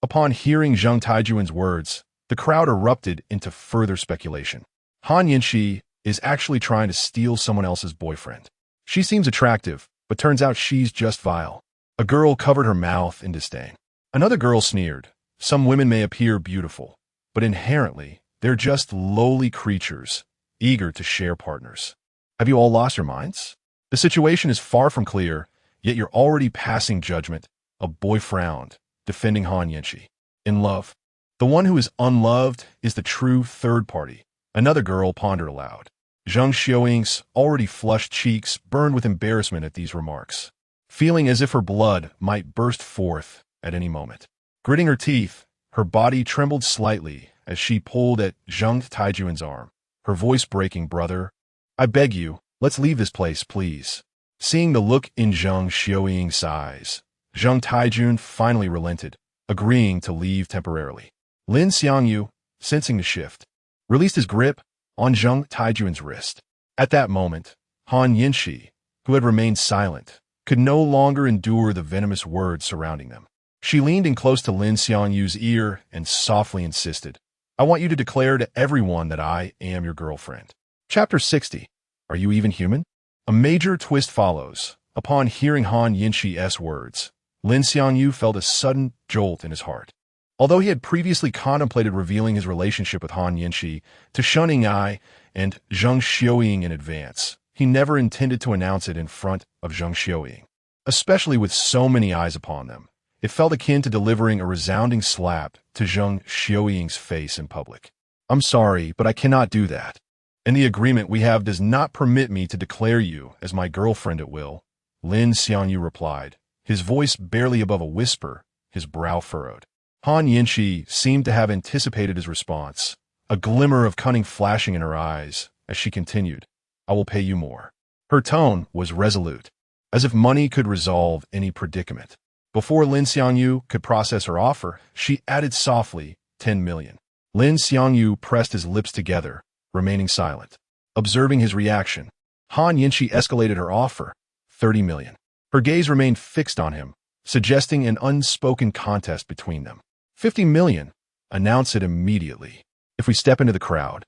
Upon hearing Zheng Taijuan's words, the crowd erupted into further speculation. Han Yanqi is actually trying to steal someone else's boyfriend. She seems attractive, but turns out she's just vile. A girl covered her mouth in disdain. Another girl sneered, "Some women may appear beautiful, but inherently, they're just lowly creatures, eager to share partners. Have you all lost your minds? The situation is far from clear, yet you're already passing judgment." A boy frowned, defending Han Yanqi. "In love. The one who is unloved is the true third party," another girl pondered aloud. Zheng Xiuying's already flushed cheeks burned with embarrassment at these remarks, feeling as if her blood might burst forth at any moment. Gritting her teeth, her body trembled slightly as she pulled at Zheng Taijuan's arm, her voice breaking, "Brother, I beg you, let's leave this place, please." Seeing the look in Zheng Xiuying's eyes, Zheng Taijun finally relented, agreeing to leave temporarily. Lin Xiangyu, sensing the shift, released his grip on Zheng Taijuan's wrist. At that moment, Han Yanqi, who had remained silent, could no longer endure the venomous words surrounding them. She leaned in close to Lin Xiangyu's ear and softly insisted, "I want you to declare to everyone that I am your girlfriend." Chapter 60. Are you even human? A major twist follows. Upon hearing Han Yanqi's words, Lin Xiangyu felt a sudden jolt in his heart. Although he had previously contemplated revealing his relationship with Han Yanqi to Shuning Ai and Zheng Xiuying in advance, he never intended to announce it in front of Zheng Xiuying. Especially with so many eyes upon them, It felt akin to delivering a resounding slap to Zhang Xiaoying's face in public. I'm sorry, but I cannot do that. And the agreement we have does not permit me to declare you as my girlfriend at will, Lin Xiangyu replied, his voice barely above a whisper, his brow furrowed. Han Yinshi seemed to have anticipated his response, a glimmer of cunning flashing in her eyes as she continued, I will pay you more. Her tone was resolute, as if money could resolve any predicament. Before Lin Xiangyu could process her offer, she added softly, 10 million. Lin Xiangyu pressed his lips together, remaining silent. Observing his reaction, Han Yinshi escalated her offer, 30 million. Her gaze remained fixed on him, suggesting an unspoken contest between them. 50 million. Announce it immediately. If we step into the crowd,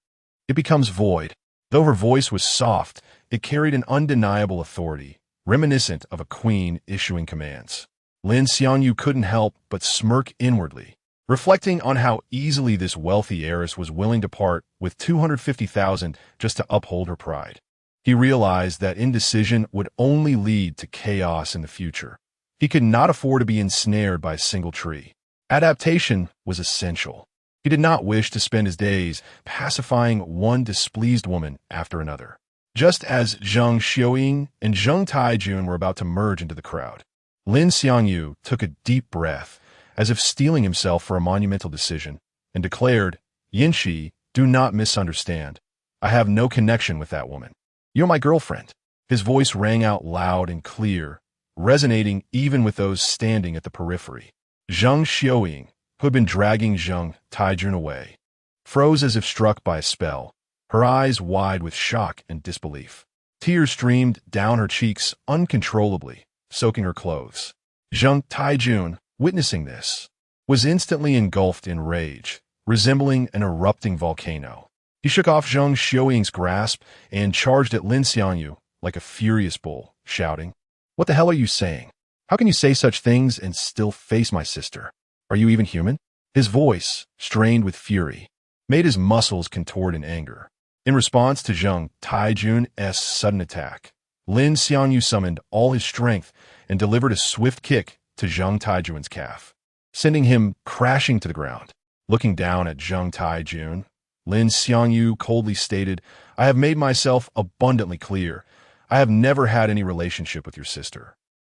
it becomes void. Though her voice was soft, it carried an undeniable authority, reminiscent of a queen issuing commands. Lin Xiangyu couldn't help but smirk inwardly, reflecting on how easily this wealthy heiress was willing to part with 250,000 just to uphold her pride. He realized that indecision would only lead to chaos in the future. He could not afford to be ensnared by a single tree. Adaptation was essential. He did not wish to spend his days pacifying one displeased woman after another. Just as Zhang Xiaoying and Zheng Taijun were about to merge into the crowd, Lin Xiangyu took a deep breath, as if steeling himself for a monumental decision, and declared, Yinshi, do not misunderstand. I have no connection with that woman. You're my girlfriend. His voice rang out loud and clear, resonating even with those standing at the periphery. Zhang Xiaoying, who had been dragging Zheng Taijun away, froze as if struck by a spell, her eyes wide with shock and disbelief. Tears streamed down her cheeks uncontrollably, soaking her clothes. Zheng Taijun, witnessing this, was instantly engulfed in rage, resembling an erupting volcano. He shook off Zhang Xiaoying's grasp and charged at Lin Xiangyu like a furious bull, shouting, What the hell are you saying? How can you say such things and still face my sister? Are you even human? His voice, strained with fury, made his muscles contort in anger. In response to Zheng Taijun's sudden attack, Lin Xiangyu summoned all his strength and delivered a swift kick to Zheng Taijun's calf, sending him crashing to the ground. Looking down at Zheng Taijun, Lin Xiangyu coldly stated, I have made myself abundantly clear. I have never had any relationship with your sister.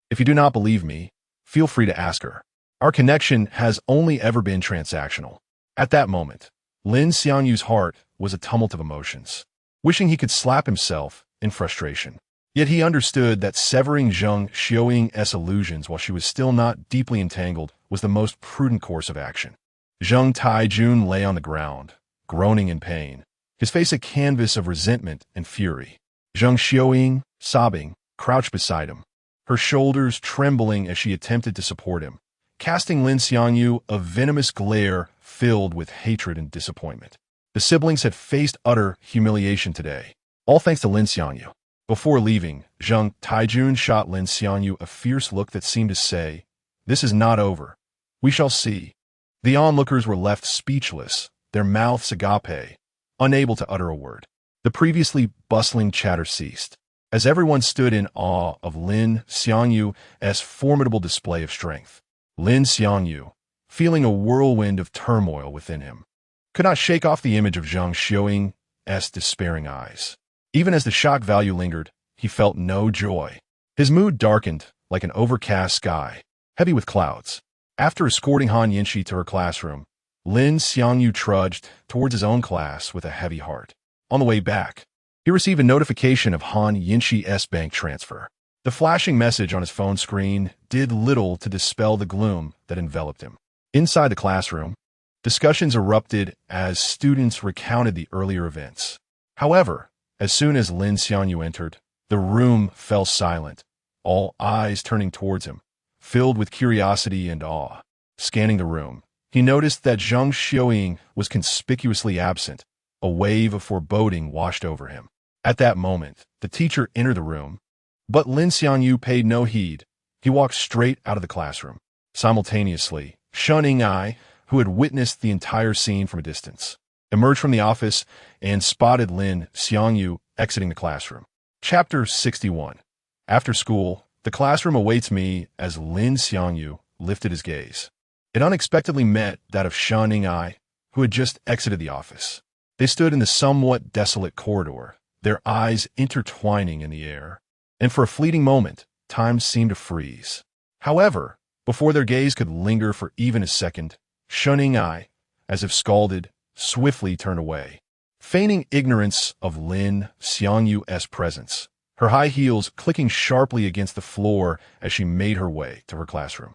If you do not believe me, feel free to ask her. Our connection has only ever been transactional. At that moment, Lin Xiangyu's heart was a tumult of emotions, wishing he could slap himself in frustration. Yet he understood that severing Zheng Xiaoying's illusions while she was still not deeply entangled was the most prudent course of action. Zheng Taijun lay on the ground, groaning in pain, his face a canvas of resentment and fury. Zheng Xiaoying, sobbing, crouched beside him, her shoulders trembling as she attempted to support him, casting Lin Xiangyu a venomous glare filled with hatred and disappointment. The siblings had faced utter humiliation today, all thanks to Lin Xiangyu. Before leaving, Zheng Taijun shot Lin Xiangyu a fierce look that seemed to say, This is not over. We shall see. The onlookers were left speechless, their mouths agape, unable to utter a word. The previously bustling chatter ceased, as everyone stood in awe of Lin Xiangyu's formidable display of strength. Lin Xiangyu, feeling a whirlwind of turmoil within him, could not shake off the image of Zheng Xiaoying's despairing eyes. Even as the shock value lingered, he felt no joy. His mood darkened like an overcast sky, heavy with clouds. After escorting Han Yinshi to her classroom, Lin Xiangyu trudged towards his own class with a heavy heart. On the way back, he received a notification of Han Yinshi's bank transfer. The flashing message on his phone screen did little to dispel the gloom that enveloped him. Inside the classroom, discussions erupted as students recounted the earlier events. However, as soon as Lin Xiangyu entered, the room fell silent, all eyes turning towards him, filled with curiosity and awe. Scanning the room, he noticed that Zheng Xiaoying was conspicuously absent. A wave of foreboding washed over him. At that moment, the teacher entered the room, but Lin Xiangyu paid no heed. He walked straight out of the classroom. Simultaneously, Shen Ying'ai, who had witnessed the entire scene from a distance, emerged from the office and spotted Lin Xiangyu exiting the classroom. Chapter 61. After school, the classroom awaits me as Lin Xiangyu, lifted his gaze. It unexpectedly met that of Shan Ning-ai, who had just exited the office. They stood in the somewhat desolate corridor, their eyes intertwining in the air. And for a fleeting moment, time seemed to freeze. However, before their gaze could linger for even a second, Shan Ning-ai, as if scalded, swiftly turned away. Feigning ignorance of Lin Xiangyu's presence, her high heels clicking sharply against the floor as she made her way to her classroom.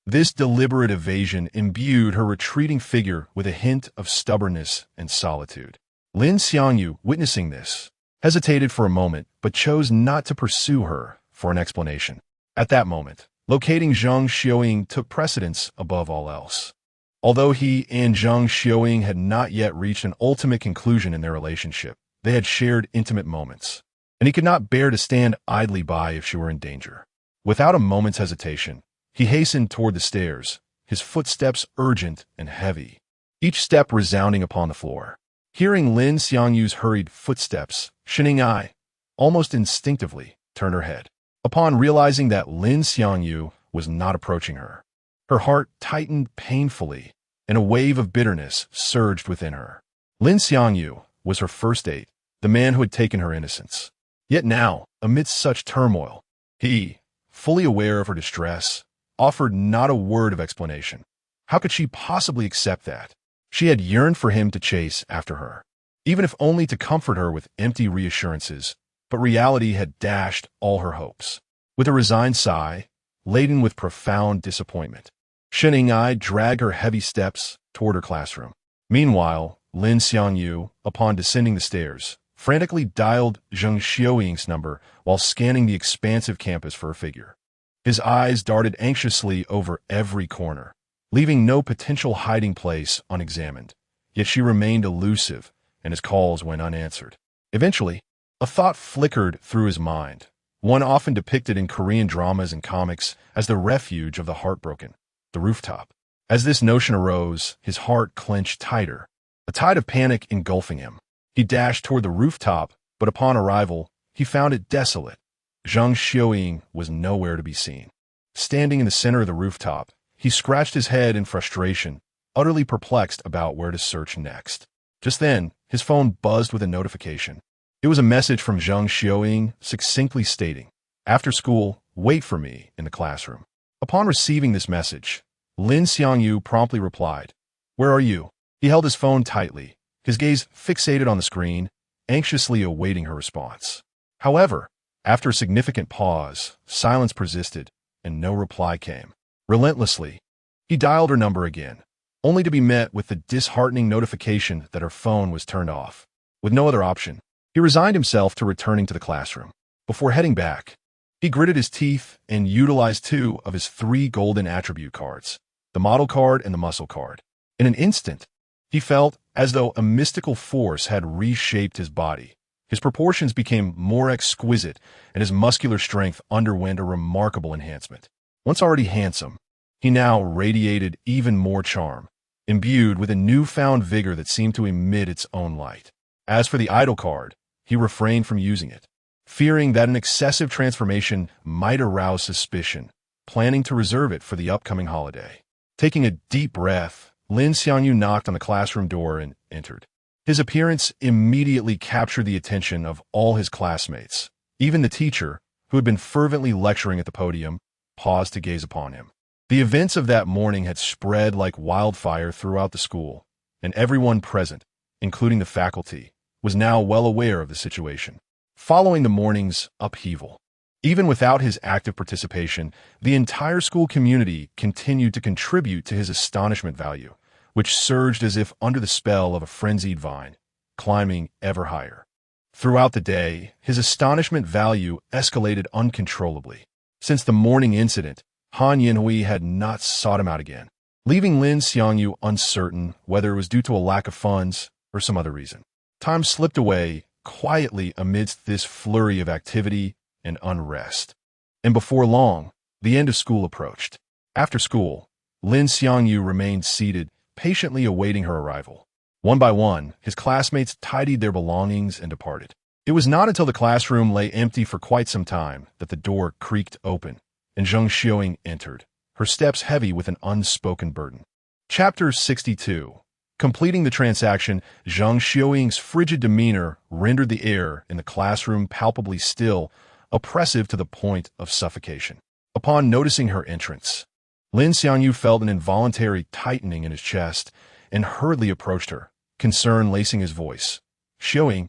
This deliberate evasion imbued her retreating figure with a hint of stubbornness and solitude. Lin Xiangyu, witnessing this, hesitated for a moment but chose not to pursue her for an explanation. At that moment, locating Zhang Xiaoying took precedence above all else. Although he and Zhang Xiaoying had not yet reached an ultimate conclusion in their relationship, they had shared intimate moments, and he could not bear to stand idly by if she were in danger. Without a moment's hesitation, he hastened toward the stairs, his footsteps urgent and heavy, each step resounding upon the floor. Hearing Lin Xiangyu's hurried footsteps, Shan Ning-ai, almost instinctively, turned her head. Upon realizing that Lin Xiangyu was not approaching her, her heart tightened painfully, and a wave of bitterness surged within her. Lin Xiangyu was her first date, the man who had taken her innocence. Yet now, amidst such turmoil, he, fully aware of her distress, offered not a word of explanation. How could she possibly accept that? She had yearned for him to chase after her, even if only to comfort her with empty reassurances, but reality had dashed all her hopes. With a resigned sigh, laden with profound disappointment, Shan Ning-ai dragged her heavy steps toward her classroom. Meanwhile, Lin Xiangyu, upon descending the stairs, frantically dialed Zhang Xiaoying's number while scanning the expansive campus for her figure. His eyes darted anxiously over every corner, leaving no potential hiding place unexamined. Yet she remained elusive, and his calls went unanswered. Eventually, a thought flickered through his mind, one often depicted in Korean dramas and comics as the refuge of the heartbroken, the rooftop. As this notion arose, his heart clenched tighter, a tide of panic engulfing him. He dashed toward the rooftop, but upon arrival, he found it desolate. Zhang Xiaoying was nowhere to be seen. Standing in the center of the rooftop, he scratched his head in frustration, utterly perplexed about where to search next. Just then, his phone buzzed with a notification. It was a message from Zhang Xiaoying succinctly stating, "After school, wait for me in the classroom." Upon receiving this message, Lin Xiangyu promptly replied, "Where are you?" He held his phone tightly, his gaze fixated on the screen, anxiously awaiting her response. However, after a significant pause, silence persisted, and no reply came. Relentlessly, he dialed her number again, only to be met with the disheartening notification that her phone was turned off. With no other option, he resigned himself to returning to the classroom. Before heading back, he gritted his teeth and utilized 2 of his 3 golden attribute cards, the model card and the muscle card. In an instant, he felt as though a mystical force had reshaped his body. His proportions became more exquisite, and his muscular strength underwent a remarkable enhancement. Once already handsome, he now radiated even more charm, imbued with a newfound vigor that seemed to emit its own light. As for the idol card, he refrained from using it, fearing that an excessive transformation might arouse suspicion, planning to reserve it for the upcoming holiday. Taking a deep breath, Lin Xiangyu knocked on the classroom door and entered. His appearance immediately captured the attention of all his classmates. Even the teacher, who had been fervently lecturing at the podium, paused to gaze upon him. The events of that morning had spread like wildfire throughout the school, and everyone present, including the faculty, was now well aware of the situation. Following the morning's upheaval, even without his active participation, the entire school community continued to contribute to his astonishment value, which surged as if under the spell of a frenzied vine, climbing ever higher. Throughout the day, his astonishment value escalated uncontrollably. Since the morning incident, Han Yinhui had not sought him out again, leaving Lin Xiangyu uncertain whether it was due to a lack of funds or some other reason. Time slipped away quietly amidst this flurry of activity and unrest. And before long, the end of school approached. After school, Lin Xiangyu remained seated, patiently awaiting her arrival. One by one, his classmates tidied their belongings and departed. It was not until the classroom lay empty for quite some time that the door creaked open, and Zhang Xiaoying entered, her steps heavy with an unspoken burden. Chapter 62. Completing the transaction, Zhang Xiuying's frigid demeanor rendered the air in the classroom palpably still, oppressive to the point of suffocation. Upon noticing her entrance, Lin Xiangyu felt an involuntary tightening in his chest and hurriedly approached her, concern lacing his voice. "Xiuying,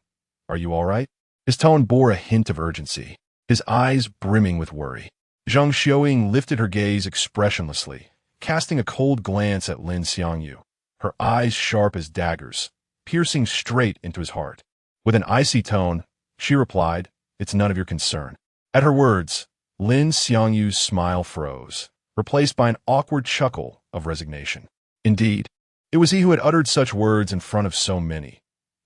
are you all right?" His tone bore a hint of urgency, his eyes brimming with worry. Zhang Xiuying lifted her gaze expressionlessly, casting a cold glance at Lin Xiangyu, her eyes sharp as daggers, piercing straight into his heart. With an icy tone, she replied, "It's none of your concern." At her words, Lin Xiangyu's smile froze, replaced by an awkward chuckle of resignation. Indeed, it was he who had uttered such words in front of so many.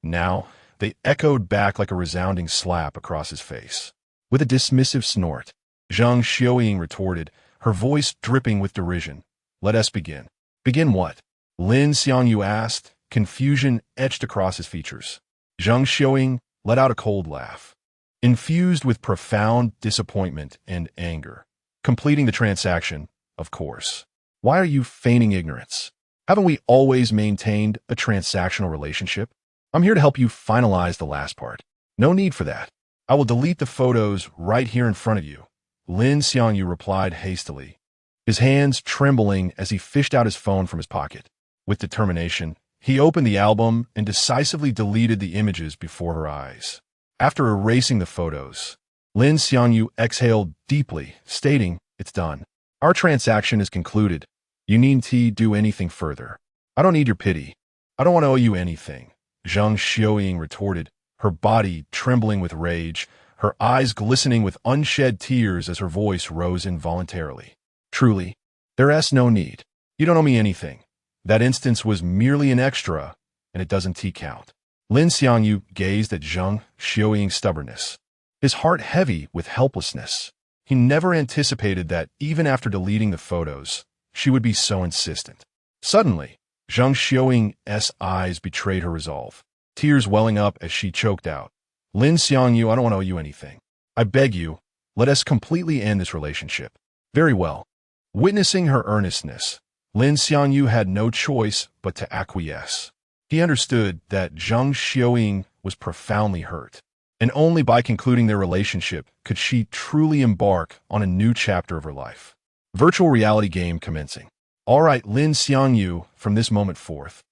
Now, they echoed back like a resounding slap across his face. With a dismissive snort, Zhang Xiuying retorted, her voice dripping with derision. "Let us begin." "Begin what?" Lin Xiangyu asked, confusion etched across his features. Zhang Xiuying let out a cold laugh, infused with profound disappointment and anger. "Completing the transaction, of course. Why are you feigning ignorance? Haven't we always maintained a transactional relationship? I'm here to help you finalize the last part. No need for that. I will delete the photos right here in front of you." Lin Xiangyu replied hastily, his hands trembling as he fished out his phone from his pocket. With determination, he opened the album and decisively deleted the images before her eyes. After erasing the photos, Lin Xiangyu exhaled deeply, stating, "It's done. Our transaction is concluded. You needn't do anything further. I don't need your pity. I don't want to owe you anything." Zhang Xiuying retorted, her body trembling with rage, her eyes glistening with unshed tears as her voice rose involuntarily. "Truly, there is no need. You don't owe me anything. That instance was merely an extra, and it doesn't count." Lin Xiangyu gazed at Zhang Xiuying's stubbornness, his heart heavy with helplessness. He never anticipated that, even after deleting the photos, she would be so insistent. Suddenly, Zhang Xiuying's eyes betrayed her resolve, tears welling up as she choked out, "Lin Xiangyu, I don't want to owe you anything. I beg you, let us completely end this relationship." "Very well." Witnessing her earnestness, Lin Xiangyu had no choice but to acquiesce. He understood that Zhang Xiuying was profoundly hurt, and only by concluding their relationship could she truly embark on a new chapter of her life. Virtual reality game commencing. "All right, Lin Xiangyu, from this moment forth,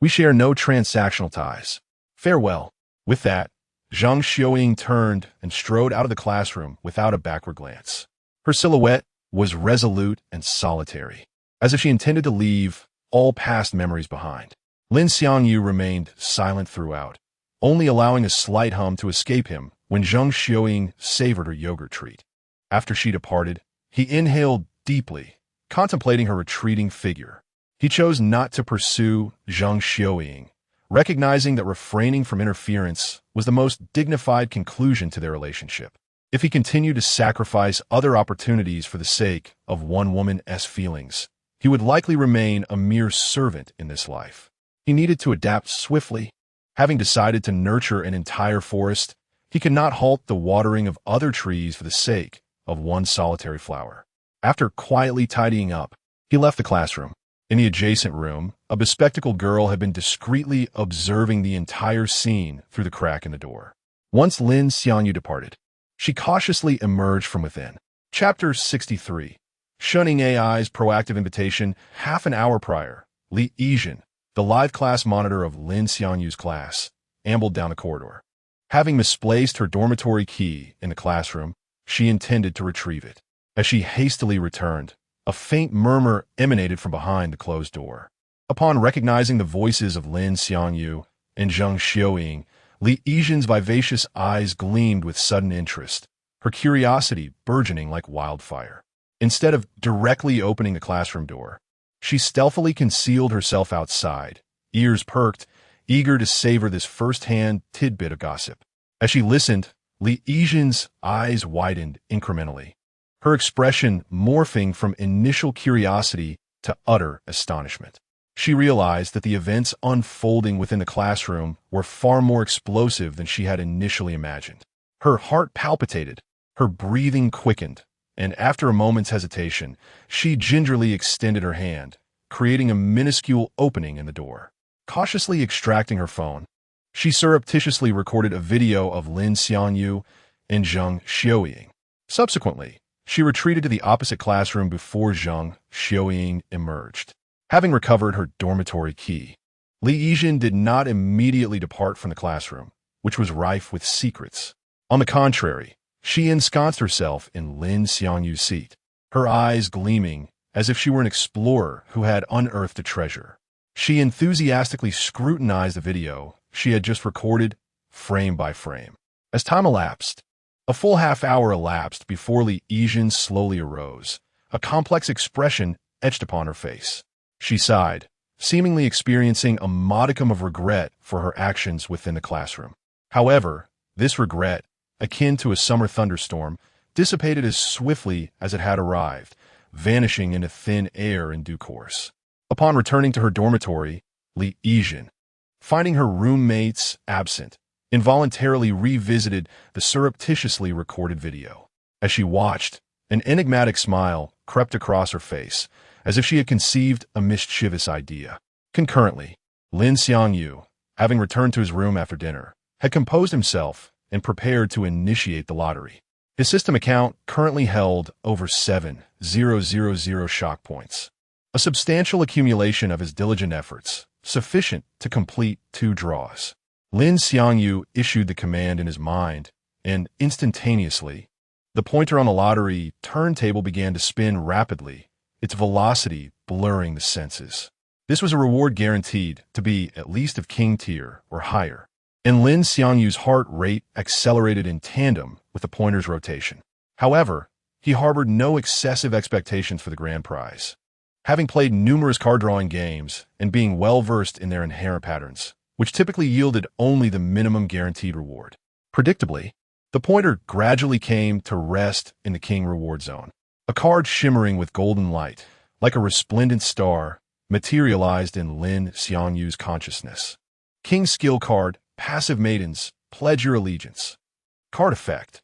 we share no transactional ties. Farewell." With that, Zhang Xiuying turned and strode out of the classroom without a backward glance. Her silhouette was resolute and solitary, as if she intended to leave all past memories behind. Lin Xiangyu remained silent throughout, only allowing a slight hum to escape him when Zhang Xiuying savored her yogurt treat. After she departed, he inhaled deeply, contemplating her retreating figure. He chose not to pursue Zhang Xiuying, recognizing that refraining from interference was the most dignified conclusion to their relationship. If he continued to sacrifice other opportunities for the sake of one woman's feelings, he would likely remain a mere servant in this life. He needed to adapt swiftly. Having decided to nurture an entire forest, he could not halt the watering of other trees for the sake of one solitary flower. After quietly tidying up, he left the classroom. In the adjacent room, a bespectacled girl had been discreetly observing the entire scene through the crack in the door. Once Lin Xiangyu departed, she cautiously emerged from within. Chapter 63. Shunning AI's proactive invitation. Half an hour prior, Li Yijin, the live class monitor of Lin Xiangyu's class, ambled down the corridor. Having misplaced her dormitory key in the classroom, she intended to retrieve it. As she hastily returned, a faint murmur emanated from behind the closed door. Upon recognizing the voices of Lin Xiangyu and Zhang Xiuying, Li Yijin's vivacious eyes gleamed with sudden interest, her curiosity burgeoning like wildfire. Instead of directly opening the classroom door, she stealthily concealed herself outside, ears perked, eager to savor this first-hand tidbit of gossip. As she listened, Li Yijin's eyes widened incrementally, her expression morphing from initial curiosity to utter astonishment. She realized that the events unfolding within the classroom were far more explosive than she had initially imagined. Her heart palpitated, her breathing quickened, and after a moment's hesitation, she gingerly extended her hand, creating a minuscule opening in the door. Cautiously extracting her phone, she surreptitiously recorded a video of Lin Xiangyu and Zheng Xiaoying. Subsequently, she retreated to the opposite classroom before Zheng Xiaoying emerged. Having recovered her dormitory key, Li Yijin did not immediately depart from the classroom, which was rife with secrets. On the contrary, she ensconced herself in Lin Xiangyu's seat, her eyes gleaming as if she were an explorer who had unearthed a treasure. She enthusiastically scrutinized the video she had just recorded, frame by frame. As time elapsed, a full half-hour elapsed before Li Yijin slowly arose, a complex expression etched upon her face. She sighed, seemingly experiencing a modicum of regret for her actions within the classroom. However, this regret, akin to a summer thunderstorm, dissipated as swiftly as it had arrived, vanishing into thin air in due course. Upon returning to her dormitory, Li Yijin, finding her roommates absent, involuntarily revisited the surreptitiously recorded video. As she watched, an enigmatic smile crept across her face, as if she had conceived a mischievous idea. Concurrently, Lin Xiangyu, having returned to his room after dinner, had composed himself and prepared to initiate the lottery. His system account currently held over 7,000 shock points, a substantial accumulation of his diligent efforts, sufficient to complete 2 draws. Lin Xiangyu issued the command in his mind, and instantaneously, the pointer on the lottery turntable began to spin rapidly, its velocity blurring the senses. This was a reward guaranteed to be at least of king tier or higher, and Lin Xiangyu's heart rate accelerated in tandem with the pointer's rotation. However, he harbored no excessive expectations for the grand prize. Having played numerous card-drawing games and being well-versed in their inherent patterns, which typically yielded only the minimum guaranteed reward. Predictably, the pointer gradually came to rest in the king reward zone. A card shimmering with golden light, like a resplendent star, materialized in Lin Xiangyu's consciousness. King skill card, passive maidens, pledge your allegiance. Card effect.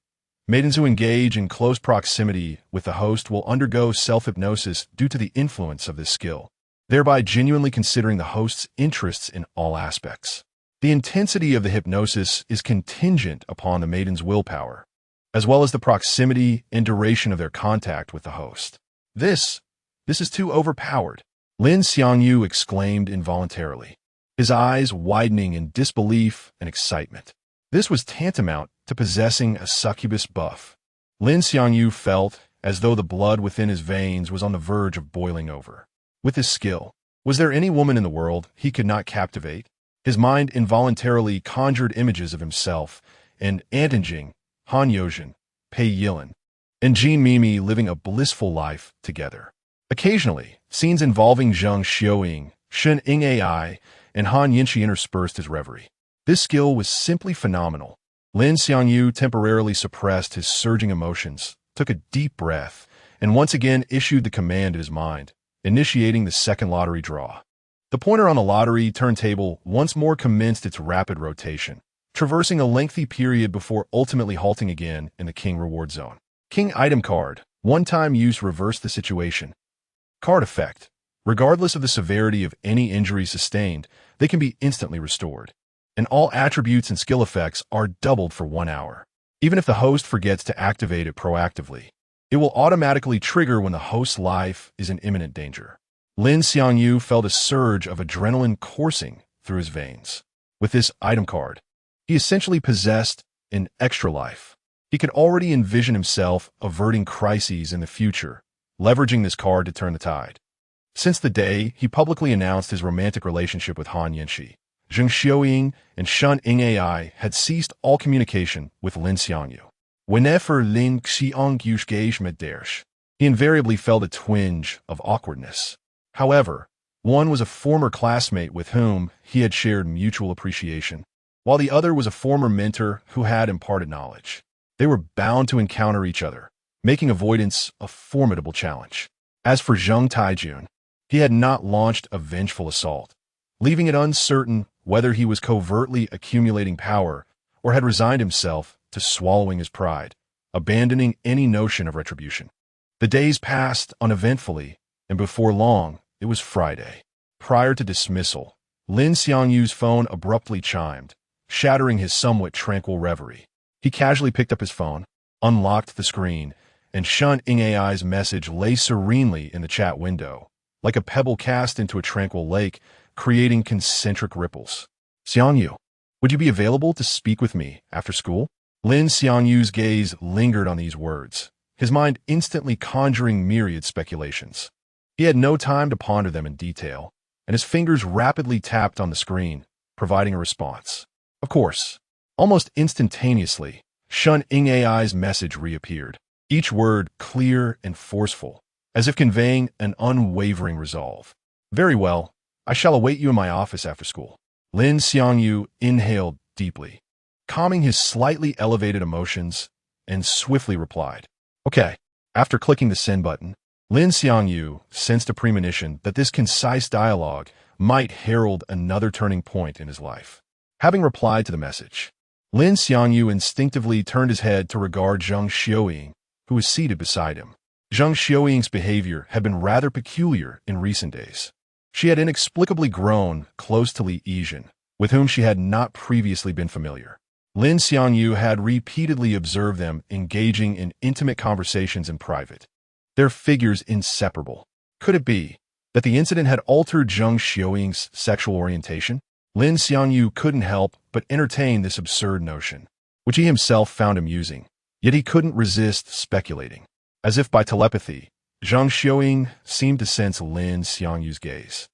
Maidens who engage in close proximity with the host will undergo self-hypnosis due to the influence of this skill, thereby genuinely considering the host's interests in all aspects. The intensity of the hypnosis is contingent upon the maiden's willpower, as well as the proximity and duration of their contact with the host. This is too overpowered, Lin Xiangyu exclaimed involuntarily, his eyes widening in disbelief and excitement. This was tantamount to possessing a succubus buff. Lin Xiangyu felt as though the blood within his veins was on the verge of boiling over. With his skill, was there any woman in the world he could not captivate? His mind involuntarily conjured images of himself and Antinjing, Han Yozhen, Pei Yilin, and Jean Mimi living a blissful life together. Occasionally, scenes involving Zheng Xiaoying, Shen Ing Ai, and Han Yinshi interspersed his reverie. This skill was simply phenomenal. Lin Xiangyu temporarily suppressed his surging emotions, took a deep breath, and once again issued the command in his mind, initiating the second lottery draw. The pointer on the lottery turntable once more commenced its rapid rotation, traversing a lengthy period before ultimately halting again in the king reward zone. King item card, one-time use reverse the situation. Card effect. Regardless of the severity of any injury sustained, they can be instantly restored, and all attributes and skill effects are doubled for 1 hour. Even if the host forgets to activate it proactively, it will automatically trigger when the host's life is in imminent danger. Lin Xiangyu felt a surge of adrenaline coursing through his veins. With this item card, he essentially possessed an extra life. He could already envision himself averting crises in the future, leveraging this card to turn the tide. Since the day he publicly announced his romantic relationship with Han Yinshi, Zheng Xiaoying and Shen Ing Ai had ceased all communication with Lin Xiangyu. Whenever Lin Xiangyu gave mit dersh, he invariably felt a twinge of awkwardness. However, one was a former classmate with whom he had shared mutual appreciation, while the other was a former mentor who had imparted knowledge. They were bound to encounter each other, making avoidance a formidable challenge. As for Zheng Taijun, he had not launched a vengeful assault, leaving it uncertain whether he was covertly accumulating power or had resigned himself to swallowing his pride, abandoning any notion of retribution. The days passed uneventfully, and before long, it was Friday. Prior to dismissal, Lin Xiangyu's phone abruptly chimed, shattering his somewhat tranquil reverie. He casually picked up his phone, unlocked the screen, and Shun Ingai's message lay serenely in the chat window, like a pebble cast into a tranquil lake, creating concentric ripples. Xiangyu, would you be available to speak with me after school? Lin Xiangyu's gaze lingered on these words, his mind instantly conjuring myriad speculations. He had no time to ponder them in detail, and his fingers rapidly tapped on the screen, providing a response. Of course, almost instantaneously, Shun Ingai's message reappeared, each word clear and forceful, as if conveying an unwavering resolve. Very well, I shall await you in my office after school. Lin Xiangyu inhaled deeply, calming his slightly elevated emotions, and swiftly replied, Okay. After clicking the send button, Lin Xiangyu sensed a premonition that this concise dialogue might herald another turning point in his life. Having replied to the message, Lin Xiangyu instinctively turned his head to regard Zhang Xiuying, who was seated beside him. Zhang Xiuying's behavior had been rather peculiar in recent days. She had inexplicably grown close to Li Xiangyu, with whom she had not previously been familiar. Lin Xiangyu had repeatedly observed them engaging in intimate conversations in private, their figures inseparable. Could it be that the incident had altered Zhang Xiuying's sexual orientation? Lin Xiangyu couldn't help but entertain this absurd notion, which he himself found amusing, yet he couldn't resist speculating. As if by telepathy, Zhang Xiuying seemed to sense Lin Xiangyu's gaze.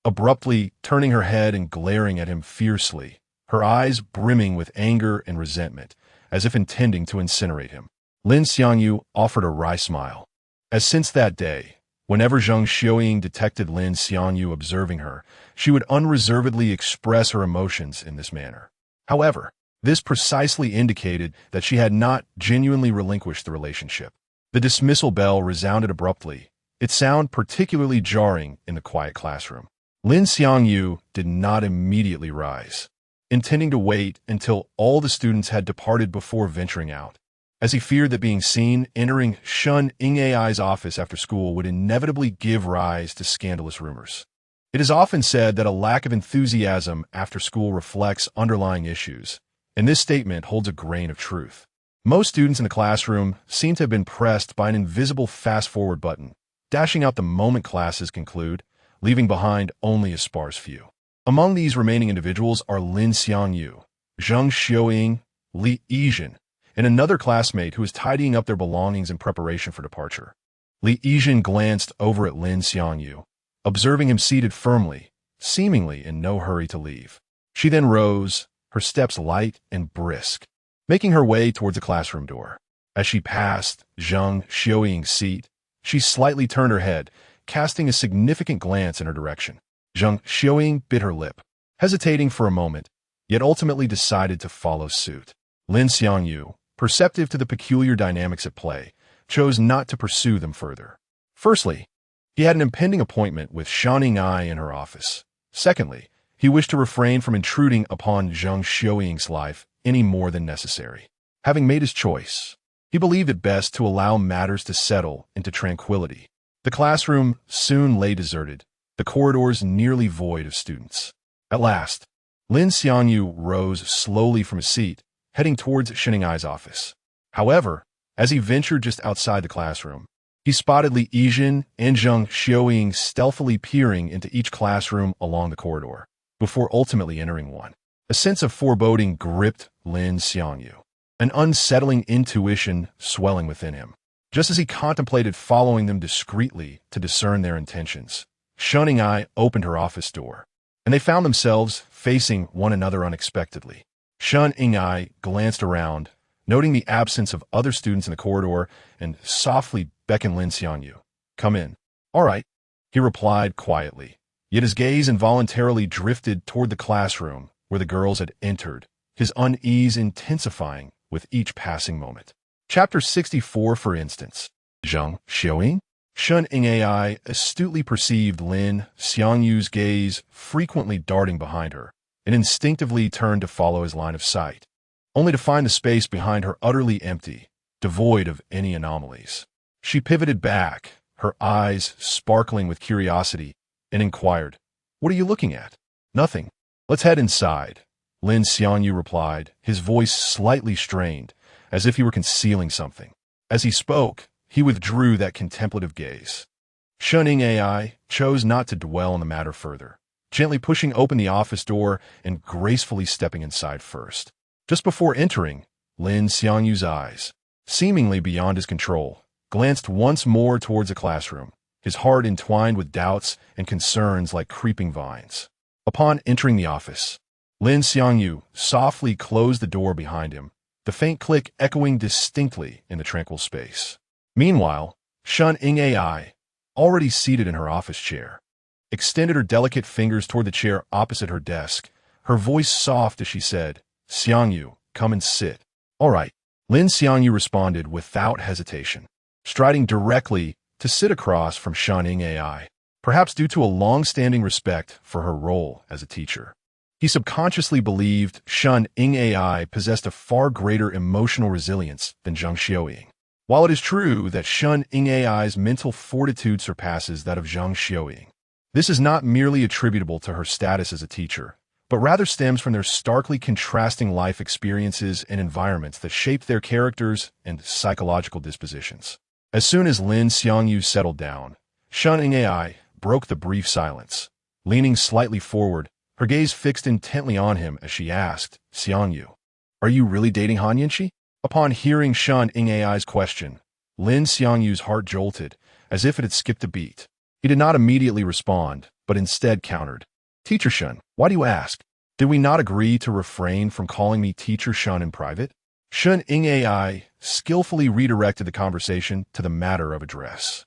Abruptly turning her head and glaring at him fiercely, her eyes brimming with anger and resentment, as if intending to incinerate him, Lin Xiangyu offered a wry smile. As since that day, whenever Zhang Xiuying detected Lin Xiangyu observing her, she would unreservedly express her emotions in this manner. However, this precisely indicated that she had not genuinely relinquished the relationship. The dismissal bell resounded abruptly, its sound particularly jarring in the quiet classroom. Lin Xiangyu did not immediately rise, intending to wait until all the students had departed before venturing out, as he feared that being seen entering Shun Ingai's office after school would inevitably give rise to scandalous rumors. It is often said that a lack of enthusiasm after school reflects underlying issues, and this statement holds a grain of truth. Most students in the classroom seem to have been pressed by an invisible fast-forward button, dashing out the moment classes conclude, leaving behind only a sparse few. Among these remaining individuals are Lin Xiangyu, Zhang Xiuying, Li Xiangyu, and another classmate who is tidying up their belongings in preparation for departure. Li Xiangyu glanced over at Lin Xiangyu, observing him seated firmly, seemingly in no hurry to leave. She then rose, her steps light and brisk, making her way towards the classroom door. As she passed Zhang Xiuying's seat, she slightly turned her head, casting a significant glance in her direction. Zhang Xiuying bit her lip, hesitating for a moment, yet ultimately decided to follow suit. Lin Xiangyu, perceptive to the peculiar dynamics at play, chose not to pursue them further. Firstly, he had an impending appointment with Shan Ingai in her office. Secondly, he wished to refrain from intruding upon Zhang Xiuying's life any more than necessary. Having made his choice, he believed it best to allow matters to settle into tranquility. The classroom soon lay deserted, the corridors nearly void of students. At last, Lin Xiangyu rose slowly from his seat, heading towards Sheningai's office. However, as he ventured just outside the classroom, he spotted Li Xiangyu and Zhang Xiuying stealthily peering into each classroom along the corridor, before ultimately entering one. A sense of foreboding gripped Lin Xiangyu, an unsettling intuition swelling within him. Just as he contemplated following them discreetly to discern their intentions, Shun Ingai opened her office door, and they found themselves facing one another unexpectedly. Shun Ingai glanced around, noting the absence of other students in the corridor, and softly beckoned Lin Xiangyu. Come in. All right, he replied quietly, yet his gaze involuntarily drifted toward the classroom where the girls had entered, his unease intensifying with each passing moment. Chapter 64, for instance. Zhang Xiuying? Shun Ingai astutely perceived Lin Xiangyu's gaze frequently darting behind her, and instinctively turned to follow his line of sight, only to find the space behind her utterly empty, devoid of any anomalies. She pivoted back, her eyes sparkling with curiosity, and inquired, "What are you looking at?" "Nothing. Let's head inside," Lin Xiangyu replied, his voice slightly strained, as if he were concealing something. As he spoke, he withdrew that contemplative gaze. Shunning AI chose not to dwell on the matter further, gently pushing open the office door and gracefully stepping inside first. Just before entering, Lin Xiangyu's eyes, seemingly beyond his control, glanced once more towards the classroom, his heart entwined with doubts and concerns like creeping vines. Upon entering the office, Lin Xiangyu softly closed the door behind him, the faint click echoing distinctly in the tranquil space. Meanwhile, Shun-ing AI, already seated in her office chair, extended her delicate fingers toward the chair opposite her desk, her voice soft as she said, "Xiangyu, come and sit." "All right," Lin Xiangyu responded without hesitation, striding directly to sit across from Shun-ing AI, perhaps due to a long-standing respect for her role as a teacher. He subconsciously believed Shun-ing AI possessed a far greater emotional resilience than Zhang Xiaoying. While it is true that Shun-ing AI's mental fortitude surpasses that of Zhang Xiaoying, this is not merely attributable to her status as a teacher, but rather stems from their starkly contrasting life experiences and environments that shaped their characters and psychological dispositions. As soon as Lin Xiangyu settled down, Shun-ing AI broke the brief silence. Leaning slightly forward, her gaze fixed intently on him as she asked, "Xiangyu, are you really dating Han Yanqi?" Upon hearing Shun-ing AI's question, Lin Xiangyu's heart jolted, as if it had skipped a beat. He did not immediately respond, but instead countered, "Teacher Shun, why do you ask? Did we not agree to refrain from calling me Teacher Shun in private?" Shun-ing AI skillfully redirected the conversation to the matter of address,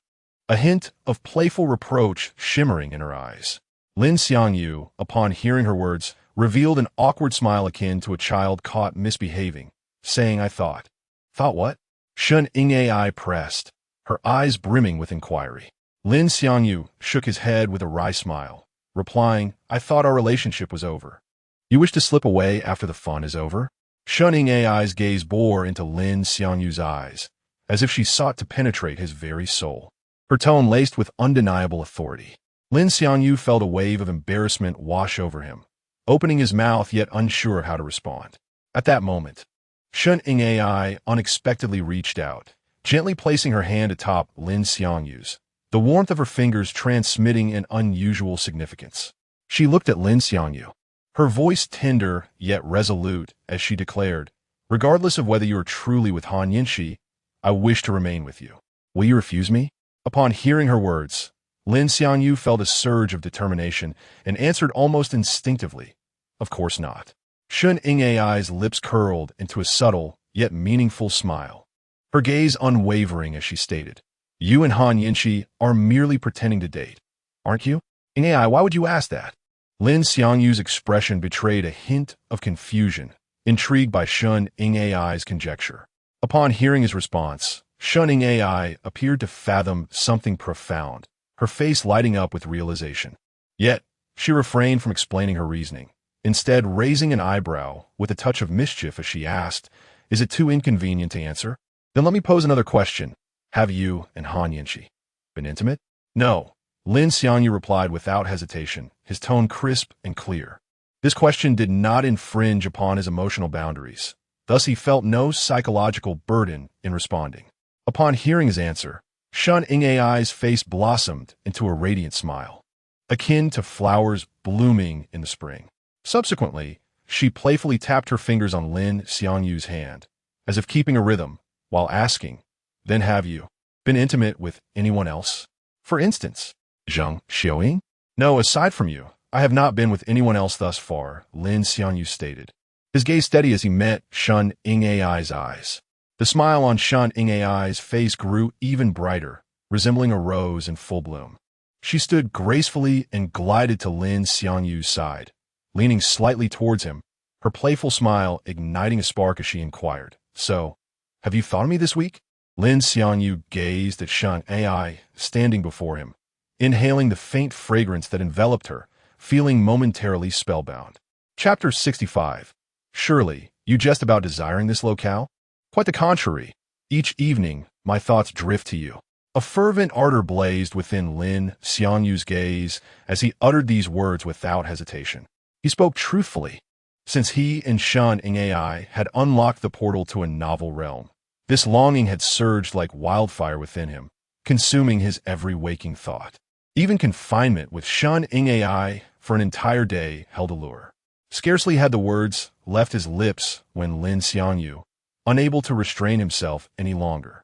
a hint of playful reproach shimmering in her eyes. Lin Xiangyu, upon hearing her words, revealed an awkward smile akin to a child caught misbehaving, saying, "I thought." "Thought what?" Shun-ing AI pressed, her eyes brimming with inquiry. Lin Xiangyu shook his head with a wry smile, replying, "I thought our relationship was over." "You wish to slip away after the fun is over?" Shun-ing AI's gaze bore into Lin Xiangyu's eyes, as if she sought to penetrate his very soul, her tone laced with undeniable authority. Lin Xiangyu felt a wave of embarrassment wash over him, opening his mouth yet unsure how to respond. At that moment, Shun-ing AI unexpectedly reached out, gently placing her hand atop Lin Xiangyu's, the warmth of her fingers transmitting an unusual significance. She looked at Lin Xiangyu, her voice tender yet resolute as she declared, "Regardless of whether you are truly with Han Yanqi, I wish to remain with you. Will you refuse me?" Upon hearing her words, Lin Xiangyu felt a surge of determination and answered almost instinctively, "Of course not." Shun-ing AI's lips curled into a subtle yet meaningful smile, her gaze unwavering as she stated, "You and Han Yanqi are merely pretending to date, aren't you?" "Ing AI, why would you ask that?" Lin Xiangyu's expression betrayed a hint of confusion, intrigued by Shun-ing AI's conjecture. Upon hearing his response, Shun-ing AI appeared to fathom something profound, her face lighting up with realization. Yet, she refrained from explaining her reasoning, instead raising an eyebrow with a touch of mischief as she asked, "Is it too inconvenient to answer? Then let me pose another question. Have you and Han Yanqi been intimate?" "No," Lin Xiangyu replied without hesitation, his tone crisp and clear. This question did not infringe upon his emotional boundaries, thus he felt no psychological burden in responding. Upon hearing his answer, Shun-ing AI's face blossomed into a radiant smile, akin to flowers blooming in the spring. Subsequently, she playfully tapped her fingers on Lin Xiangyu's hand, as if keeping a rhythm, while asking, "Then have you been intimate with anyone else? For instance, Zhang Xiaoying?" "No, aside from you, I have not been with anyone else thus far," Lin Xiangyu stated, his gaze steady as he met Shun-ing AI's eyes. The smile on Shun-ing AI's face grew even brighter, resembling a rose in full bloom. She stood gracefully and glided to Lin Xiangyu's side, leaning slightly towards him, her playful smile igniting a spark as she inquired, "So, have you thought of me this week?" Lin Xiangyu gazed at Shun AI standing before him, inhaling the faint fragrance that enveloped her, feeling momentarily spellbound. Chapter 65. Surely, you jest about desiring this locale? Quite the contrary. Each evening, my thoughts drift to you, A fervent ardor blazed within Lin Xiangyu's gaze as he uttered these words without hesitation. He spoke truthfully, since he and Shen Ai had unlocked the portal to a novel realm. This longing had surged like wildfire within him, consuming his every waking thought. Even confinement with Shen Ai for an entire day held allure. Scarcely had the words left his lips when Lin Xiangyu, unable to restrain himself any longer,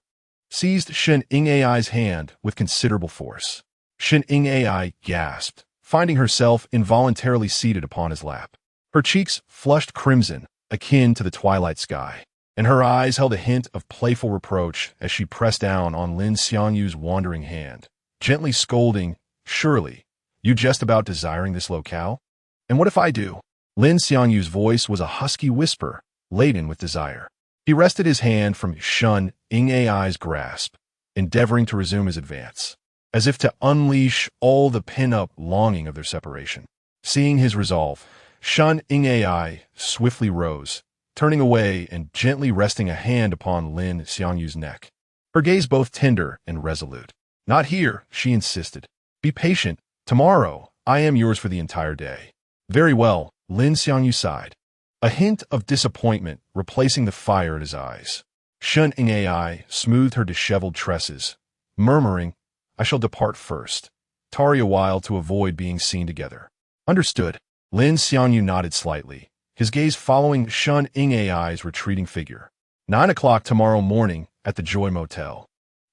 seized Shen Ai's hand with considerable force. Shen Ai gasped, finding herself involuntarily seated upon his lap. Her cheeks flushed crimson, akin to the twilight sky, and her eyes held a hint of playful reproach as she pressed down on Lin Xiangyu's wandering hand, gently scolding, "Surely, you just about desiring this locale? And what if I do?" Lin Xiangyu's voice was a husky whisper, laden with desire. He wrested his hand from Shen Ai's grasp, endeavoring to resume his advance, as if to unleash all the pin-up longing of their separation. Seeing his resolve, Shen Ai swiftly rose, turning away and gently resting a hand upon Lin Xiangyu's neck, her gaze both tender and resolute. "Not here," she insisted. "Be patient. Tomorrow, I am yours for the entire day." "Very well," Lin Xiangyu sighed, a hint of disappointment replacing the fire in his eyes. Shen Ai smoothed her disheveled tresses, murmuring, "I shall depart first. Tarry a while to avoid being seen together." "Understood." Lin Xiangyu nodded slightly, his gaze following Shen Ai's retreating figure. 9 o'clock tomorrow morning at the Joy Motel,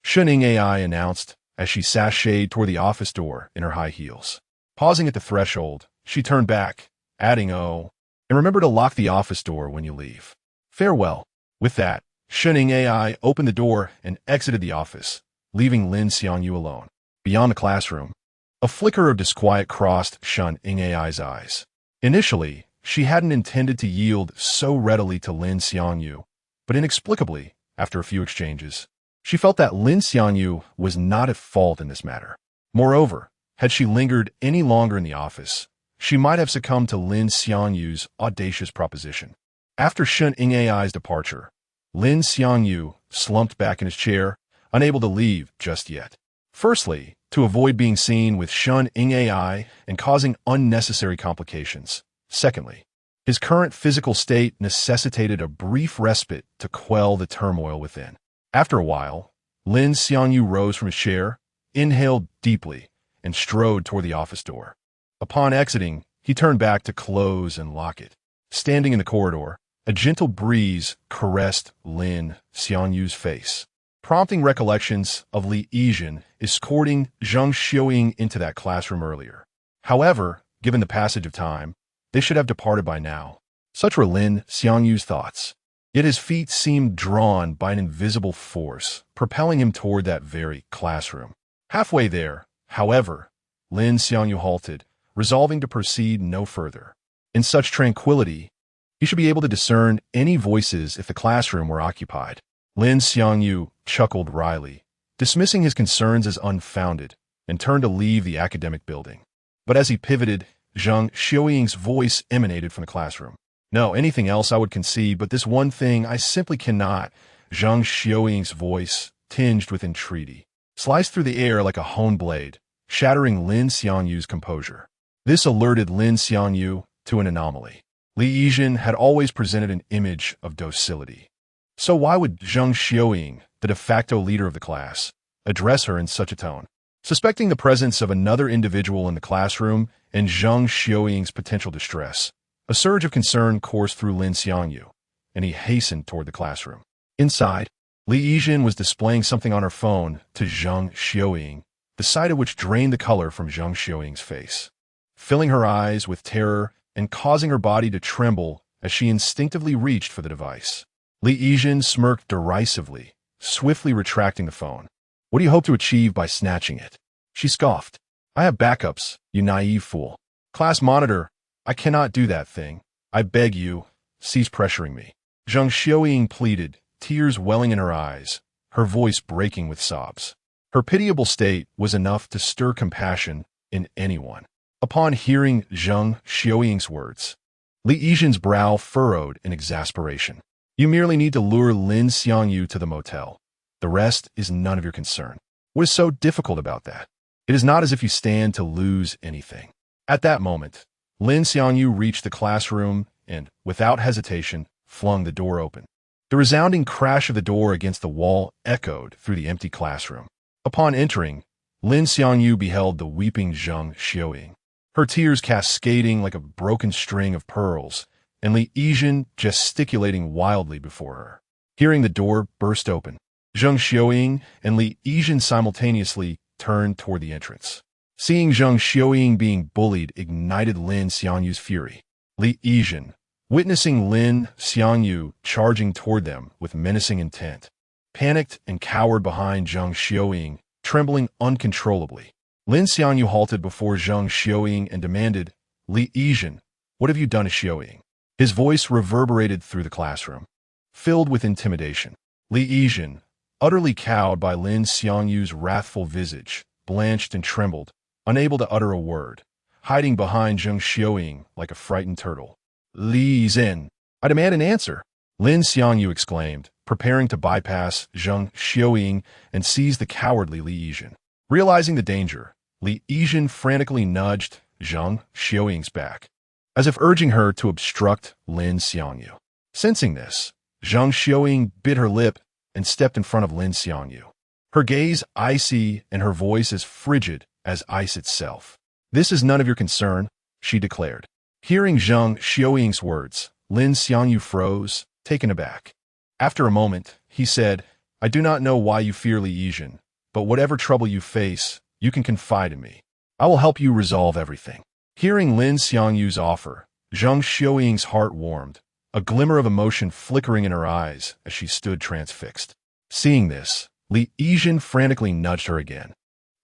Shen Ai announced as she sashayed toward the office door in her high heels. Pausing at the threshold, she turned back, adding, "Oh, and remember to lock the office door when you leave. Farewell." With that, Shen Ai opened the door and exited the office, leaving Lin Xiangyu alone. Beyond the classroom, a flicker of disquiet crossed Shen Ai's eyes. Initially, she hadn't intended to yield so readily to Lin Xiangyu, but inexplicably, after a few exchanges, she felt that Lin Xiangyu was not at fault in this matter. Moreover, had she lingered any longer in the office, she might have succumbed to Lin Xiangyu's audacious proposition. After Shen Ai's departure, Lin Xiangyu slumped back in his chair, unable to leave just yet. Firstly, to avoid being seen with Shen Ai and causing unnecessary complications. Secondly, his current physical state necessitated a brief respite to quell the turmoil within. After a while, Lin Xiangyu rose from his chair, inhaled deeply, and strode toward the office door. Upon exiting, he turned back to close and lock it. Standing in the corridor, a gentle breeze caressed Lin Xiangyu's face, prompting recollections of Li Yijin escorting Zhang Xiuying into that classroom earlier. However, given the passage of time, they should have departed by now. Such were Lin Xiangyu's thoughts. Yet his feet seemed drawn by an invisible force, propelling him toward that very classroom. Halfway there, however, Lin Xiangyu halted, resolving to proceed no further. In such tranquility, he should be able to discern any voices if the classroom were occupied. Lin Xiangyu chuckled wryly, dismissing his concerns as unfounded, and turned to leave the academic building. But as he pivoted, Zhang Xiuying's voice emanated from the classroom. "No, anything else I would concede, but this one thing I simply cannot." Zhang Xiuying's voice, tinged with entreaty, sliced through the air like a honed blade, shattering Lin Xiangyu's composure. This alerted Lin Xiangyu to an anomaly. Li Yijin had always presented an image of docility. So why would Zhang Xiuying, the de facto leader of the class, address her in such a tone? Suspecting the presence of another individual in the classroom and Zhang Xiuying's potential distress, a surge of concern coursed through Lin Xiangyu, and he hastened toward the classroom. Inside, Li Yijin was displaying something on her phone to Zhang Xiuying, the sight of which drained the color from Zhang Xiuying's face, filling her eyes with terror and causing her body to tremble as she instinctively reached for the device. Li Yijin smirked derisively, swiftly retracting the phone. "What do you hope to achieve by snatching it?" She scoffed. "I have backups, you naive fool. Class monitor, I cannot do that thing. I beg you, cease pressuring me." Zhang Xiuying pleaded, tears welling in her eyes, her voice breaking with sobs. Her pitiable state was enough to stir compassion in anyone. Upon hearing Zhang Xiuying's words, Li Yijin's brow furrowed in exasperation. "You merely need to lure Lin Xiangyu to the motel. The rest is none of your concern." What is so difficult about that? It is not as if you stand to lose anything. At that moment, Lin Xiangyu reached the classroom and, without hesitation, flung the door open. The resounding crash of the door against the wall echoed through the empty classroom. Upon entering, Lin Xiangyu beheld the weeping Zhang Xiaoying, her tears cascading like a broken string of pearls, and Li Yizhen gesticulating wildly before her. Hearing the door burst open, Zhang Xiaoying and Li Yizhen simultaneously turned toward the entrance. Seeing Zhang Xiaoying being bullied ignited Lin Xiangyu's fury. Li Yizhen, witnessing Lin Xiangyu charging toward them with menacing intent, panicked and cowered behind Zhang Xiaoying, trembling uncontrollably. Lin Xiangyu halted before Zhang Xiaoying and demanded, "Li Yizhen, what have you done to Xiaoying?" His voice reverberated through the classroom, filled with intimidation. Li Yizhen, utterly cowed by Lin Xiangyu's wrathful visage, blanched and trembled, unable to utter a word, hiding behind Zhang Xiaoying like a frightened turtle. "Li Yizhen, I demand an answer," Lin Xiangyu exclaimed, preparing to bypass Zhang Xiaoying and seize the cowardly Li Yizhen. Realizing the danger, Li Yizhen frantically nudged Zhang Xiaoying's back, as if urging her to obstruct Lin Xiangyu. Sensing this, Zhang Xiaoying bit her lip and stepped in front of Lin Xiangyu, her gaze icy and her voice as frigid as ice itself. "This is none of your concern," she declared. Hearing Zhang Xiaoying's words, Lin Xiangyu froze, taken aback. After a moment, he said, "I do not know why you fear Li Yizhen, but whatever trouble you face, you can confide in me. I will help you resolve everything." Hearing Lin Xiangyu's offer, Zhang Xiaoying's heart warmed, a glimmer of emotion flickering in her eyes as she stood transfixed. Seeing this, Li Yizhen frantically nudged her again,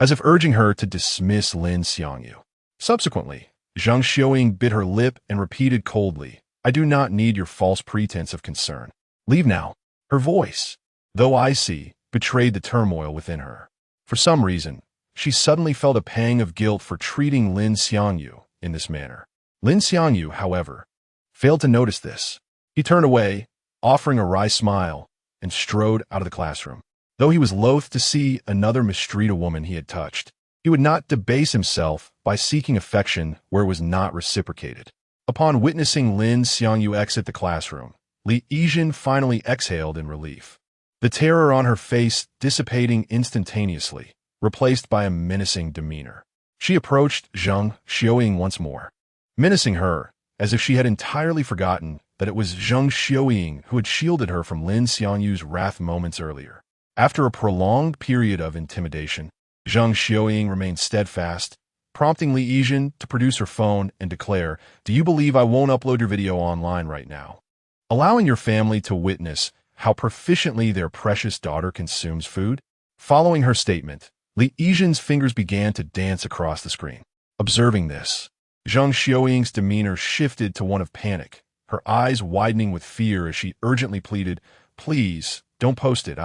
as if urging her to dismiss Lin Xiangyu. Subsequently, Zhang Xiaoying bit her lip and repeated coldly, "I do not need your false pretense of concern. Leave now." Her voice, though icy, betrayed the turmoil within her. For some reason, she suddenly felt a pang of guilt for treating Lin Xiangyu in this manner. Lin Xiangyu, however, failed to notice this. He turned away, offering a wry smile, and strode out of the classroom. Though he was loath to see another mistreat a woman he had touched, he would not debase himself by seeking affection where it was not reciprocated. Upon witnessing Lin Xiangyu exit the classroom, Li Yizhen finally exhaled in relief, the terror on her face dissipating instantaneously, replaced by a menacing demeanor. She approached Zhang Xiaoying once more, menacing her as if she had entirely forgotten that it was Zhang Xiaoying who had shielded her from Lin Xiangyu's wrath moments earlier. After a prolonged period of intimidation, Zhang Xiaoying remained steadfast, prompting Li Yizhen to produce her phone and declare, "Do you believe I won't upload your video online right now?" Allowing your family to witness how proficiently their precious daughter consumes food? Following her statement, Li Yizhen's fingers began to dance across the screen. Observing this, Zhang Xiaoying's demeanor shifted to one of panic, her eyes widening with fear as she urgently pleaded, "Please, don't post it,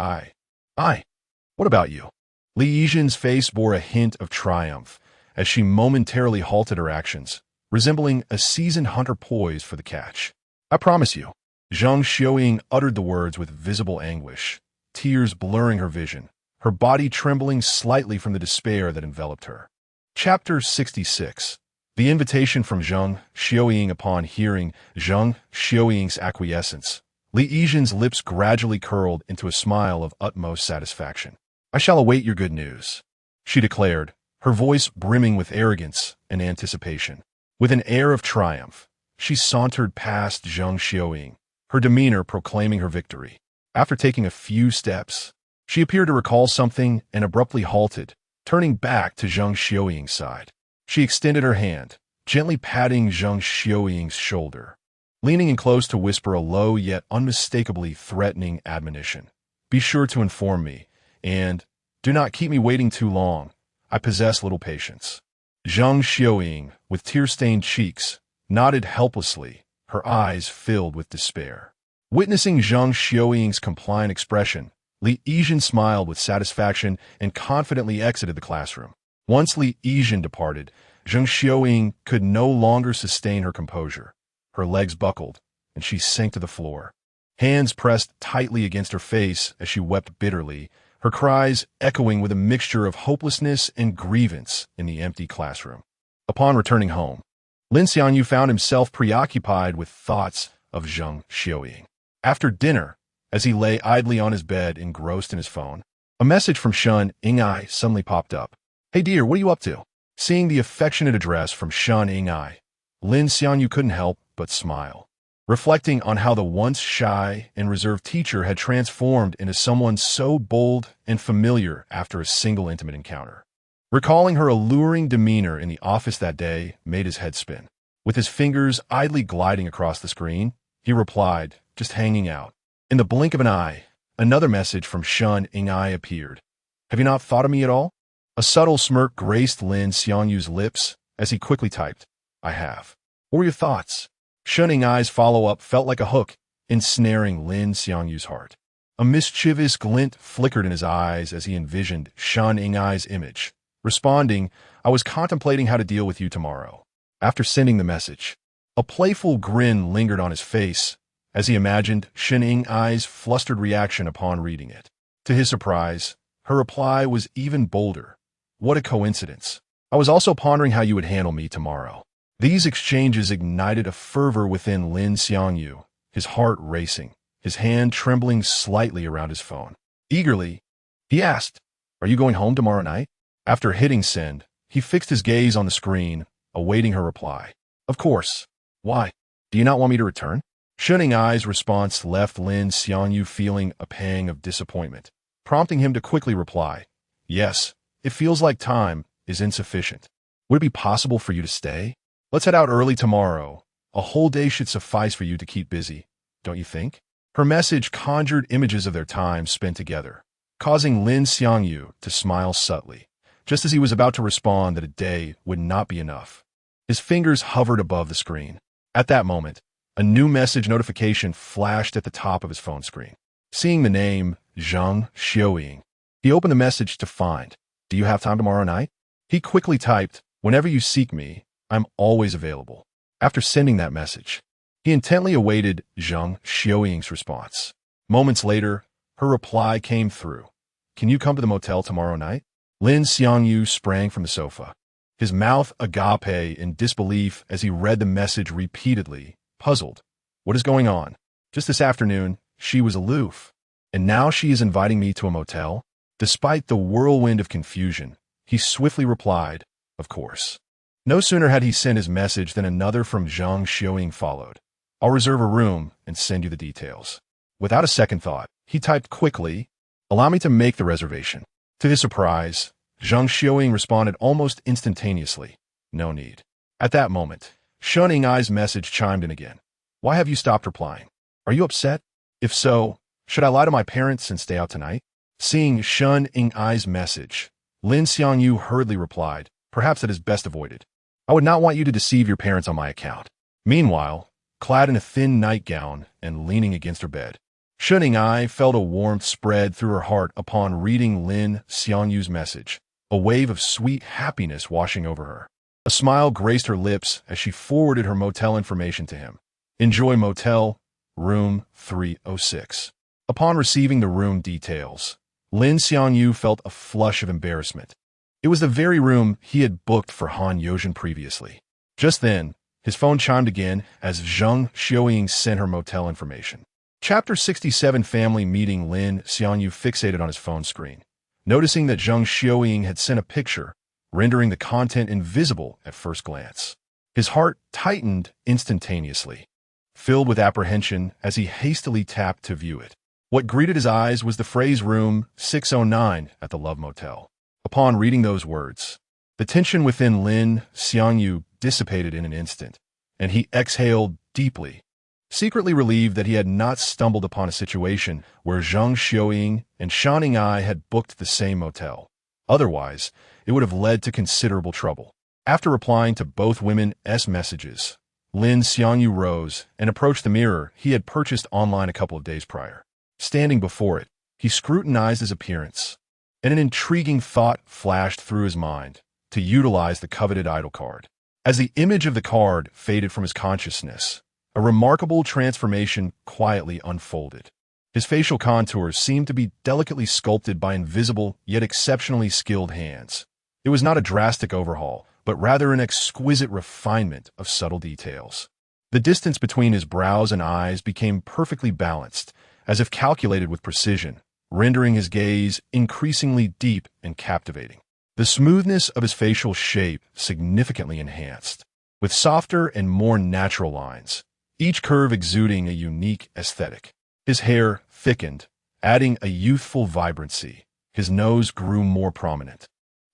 What about you?" Li Yizhen's face bore a hint of triumph as she momentarily halted her actions, resembling a seasoned hunter poised for the catch. "I promise you." Zhang Xiaoying uttered the words with visible anguish, tears blurring her vision, her body trembling slightly from the despair that enveloped her. Chapter 66. The invitation from Zhang Xiaoying. Upon hearing Zhang Xiaoying's acquiescence, Li Yizhen's lips gradually curled into a smile of utmost satisfaction. "I shall await your good news," she declared, her voice brimming with arrogance and anticipation. With an air of triumph, she sauntered past Zhang Xiaoying, her demeanor proclaiming her victory. After taking a few steps, she appeared to recall something and abruptly halted, turning back to Zhang Xiaoying's side. She extended her hand, gently patting Zhang Xiaoying's shoulder, leaning in close to whisper a low yet unmistakably threatening admonition. "Be sure to inform me, and do not keep me waiting too long. I possess little patience." Zhang Xiaoying, with tear-stained cheeks, nodded helplessly, her eyes filled with despair. Witnessing Zhang Xiaoying's compliant expression, Li Yizhen smiled with satisfaction and confidently exited the classroom. Once Li Yizhen departed, Zhang Xiaoying could no longer sustain her composure. Her legs buckled, and she sank to the floor. Hands pressed tightly against her face as she wept bitterly, her cries echoing with a mixture of hopelessness and grievance in the empty classroom. Upon returning home, Lin Xiangyu found himself preoccupied with thoughts of Zhang Xiaoying. After dinner, as he lay idly on his bed engrossed in his phone, a message from Shen Ying'ai suddenly popped up. "Hey dear, what are you up to?" Seeing the affectionate address from Shen Ying'ai, Lin Xiangyu couldn't help but smile, reflecting on how the once shy and reserved teacher had transformed into someone so bold and familiar after a single intimate encounter. Recalling her alluring demeanor in the office that day made his head spin. With his fingers idly gliding across the screen, he replied, "Just hanging out." In the blink of an eye, another message from Shen Ying'ai appeared. "Have you not thought of me at all?" A subtle smirk graced Lin Xiangyu's lips as he quickly typed, "I have." "What were your thoughts?" Shen Ying'ai's follow-up felt like a hook, ensnaring Lin Xiangyu's heart. A mischievous glint flickered in his eyes as he envisioned Shen Ying'ai's image, responding, "I was contemplating how to deal with you tomorrow." After sending the message, a playful grin lingered on his face as he imagined Shen Ying'ai's flustered reaction upon reading it. To his surprise, her reply was even bolder. "What a coincidence. I was also pondering how you would handle me tomorrow." These exchanges ignited a fervor within Lin Xiangyu, his heart racing, his hand trembling slightly around his phone. Eagerly, he asked, "Are you going home tomorrow night?" After hitting send, he fixed his gaze on the screen, awaiting her reply. "Of course. Why? Do you not want me to return?" Shen Ying'ai's response left Lin Xiangyu feeling a pang of disappointment, prompting him to quickly reply, "Yes, it feels like time is insufficient. Would it be possible for you to stay? Let's head out early tomorrow. A whole day should suffice for you to keep busy, don't you think?" Her message conjured images of their time spent together, causing Lin Xiangyu to smile subtly, just as he was about to respond that a day would not be enough. His fingers hovered above the screen. At that moment, a new message notification flashed at the top of his phone screen. Seeing the name Zhang Xiaoying, he opened the message to find, "Do you have time tomorrow night?" He quickly typed, "Whenever you seek me, I'm always available." After sending that message, he intently awaited Zhang Xiaoying's response. Moments later, her reply came through. "Can you come to the motel tomorrow night?" Lin Xiangyu sprang from the sofa, his mouth agape in disbelief as he read the message repeatedly, puzzled. What is going on? Just this afternoon, she was aloof, and now she is inviting me to a motel? Despite the whirlwind of confusion, he swiftly replied, "Of course." No sooner had he sent his message than another from Zhang Xiaoying followed. "I'll reserve a room and send you the details." Without a second thought, he typed quickly, "Allow me to make the reservation." To his surprise, Zhang Xiaoying responded almost instantaneously, "No need." At that moment, Shen Ying'ai's message chimed in again. "Why have you stopped replying? Are you upset? If so, should I lie to my parents and stay out tonight?" Seeing Shen Ying'ai's message, Lin Xiangyu hurriedly replied, "Perhaps it is best avoided. I would not want you to deceive your parents on my account." Meanwhile, clad in a thin nightgown and leaning against her bed, Shen Ying'ai felt a warmth spread through her heart upon reading Lin Xiangyu's message, a wave of sweet happiness washing over her. A smile graced her lips as she forwarded her motel information to him. "Enjoy motel, room 306. Upon receiving the room details, Lin Xiangyu felt a flush of embarrassment. It was the very room he had booked for Han Yozhen previously. Just then, his phone chimed again as Zhang Xiaoying sent her motel information. Chapter 67 Family Meeting. Lin Xiangyu fixated on his phone screen, noticing that Zhang Xiaoying had sent a picture, rendering the content invisible at first glance. His heart tightened instantaneously, filled with apprehension as he hastily tapped to view it. What greeted his eyes was the phrase "Room 609 at the Love Motel." Upon reading those words, the tension within Lin Xiangyu dissipated in an instant, and he exhaled deeply, secretly relieved that he had not stumbled upon a situation where Zhang Xiaoying and Shen Ying'ai had booked the same motel. Otherwise, it would have led to considerable trouble. After replying to both women's messages, Lin Xiangyu rose and approached the mirror he had purchased online a couple of days prior. Standing before it, he scrutinized his appearance, and an intriguing thought flashed through his mind to utilize the coveted idol card. As the image of the card faded from his consciousness, a remarkable transformation quietly unfolded. His facial contours seemed to be delicately sculpted by invisible yet exceptionally skilled hands. It was not a drastic overhaul, but rather an exquisite refinement of subtle details. The distance between his brows and eyes became perfectly balanced, as if calculated with precision, rendering his gaze increasingly deep and captivating. The smoothness of his facial shape significantly enhanced, with softer and more natural lines, each curve exuding a unique aesthetic. His hair thickened, adding a youthful vibrancy. His nose grew more prominent,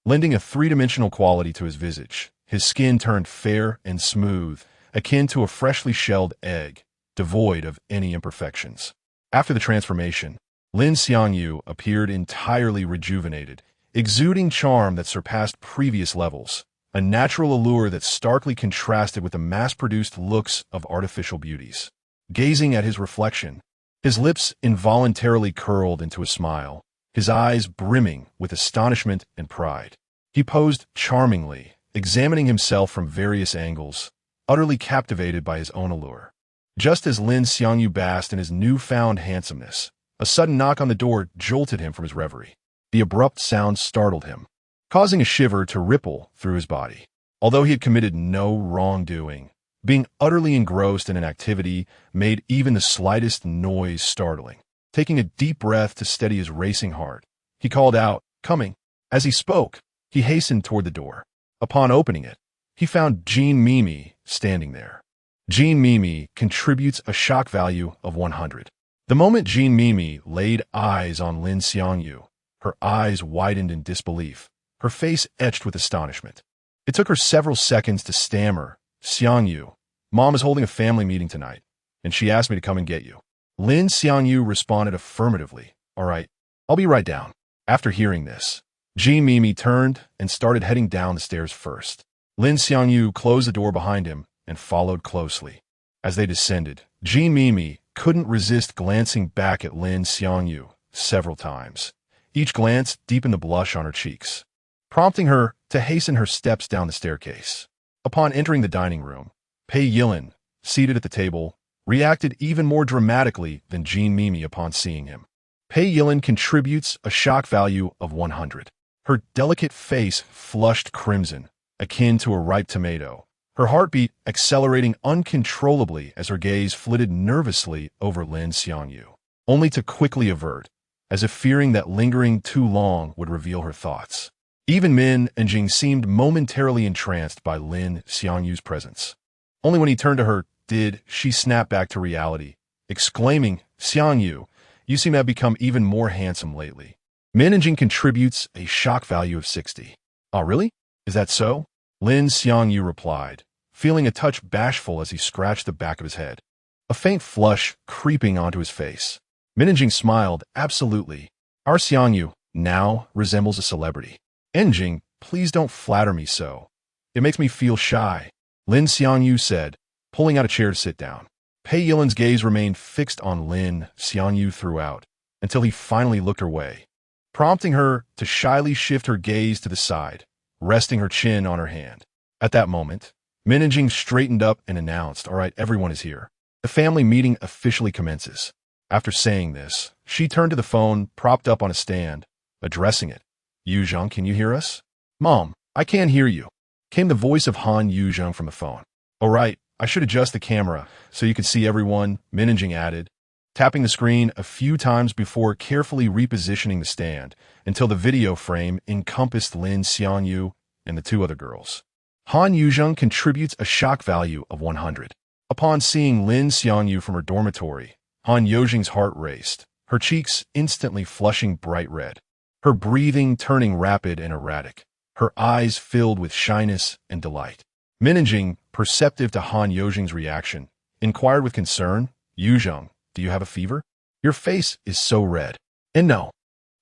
lending a three-dimensional quality to his visage. His skin turned fair and smooth, akin to a freshly shelled egg, devoid of any imperfections. After the transformation, Lin Xiangyu appeared entirely rejuvenated, exuding charm that surpassed previous levels, a natural allure that starkly contrasted with the mass-produced looks of artificial beauties. Gazing at his reflection, his lips involuntarily curled into a smile, his eyes brimming with astonishment and pride. He posed charmingly, examining himself from various angles, utterly captivated by his own allure. Just as Lin Xiangyu basked in his newfound handsomeness, a sudden knock on the door jolted him from his reverie. The abrupt sound startled him, causing a shiver to ripple through his body. Although he had committed no wrongdoing, being utterly engrossed in an activity made even the slightest noise startling. Taking a deep breath to steady his racing heart, he called out, "Coming." As he spoke, he hastened toward the door. Upon opening it, he found Jean Mimi standing there. Jean Mimi contributes a shock value of 100. The moment Jean Mimi laid eyes on Lin Xiangyu, her eyes widened in disbelief, her face etched with astonishment. It took her several seconds to stammer, "Xiangyu, Mom is holding a family meeting tonight, and she asked me to come and get you." Lin Xiangyu responded affirmatively, "All right, I'll be right down." After hearing this, Jean Mimi turned and started heading down the stairs first. Lin Xiangyu closed the door behind him and followed closely. As they descended, Jean Mimi couldn't resist glancing back at Lin Xiangyu several times. Each glance deepened the blush on her cheeks, prompting her to hasten her steps down the staircase. Upon entering the dining room, Pei Yilin, seated at the table, reacted even more dramatically than Jean Mimi upon seeing him. Pei Yilin contributes a shock value of 100. Her delicate face flushed crimson, akin to a ripe tomato, her heartbeat accelerating uncontrollably as her gaze flitted nervously over Lin Xiangyu, only to quickly avert, as if fearing that lingering too long would reveal her thoughts. Even Min and Jing seemed momentarily entranced by Lin Xiangyu's presence. Only when he turned to her did she snap back to reality, exclaiming, "Xiangyu, you seem to have become even more handsome lately." Min and Jing contributes a shock value of 60. "Oh, really? Is that so?" Lin Xiangyu replied, feeling a touch bashful as he scratched the back of his head, a faint flush creeping onto his face. Min and Jing smiled, "Absolutely. Our Xiangyu now resembles a celebrity." "Enjing, please don't flatter me so. It makes me feel shy," Lin Xiangyu said, pulling out a chair to sit down. Pei Yilin's gaze remained fixed on Lin Xiangyu throughout, until he finally looked her way, prompting her to shyly shift her gaze to the side, resting her chin on her hand. At that moment, Min and Jing straightened up and announced, "All right, everyone is here. The family meeting officially commences." After saying this, she turned to the phone propped up on a stand, addressing it. "Yuzhong, can you hear us?" "Mom, I can't hear you," came the voice of Han Yuzhong from the phone. "All right, I should adjust the camera so you can see everyone," Min and Jing added, tapping the screen a few times before carefully repositioning the stand until the video frame encompassed Lin Xiangyu and the two other girls. Han Yuzhong contributes a shock value of 100. Upon seeing Lin Xiangyu from her dormitory, Han Yuzhong's heart raced, her cheeks instantly flushing bright red, her breathing turning rapid and erratic, her eyes filled with shyness and delight. Min and Jing, perceptive to Han Yuzhong's reaction, inquired with concern, "Yuzhong, do you have a fever? Your face is so red." "And no,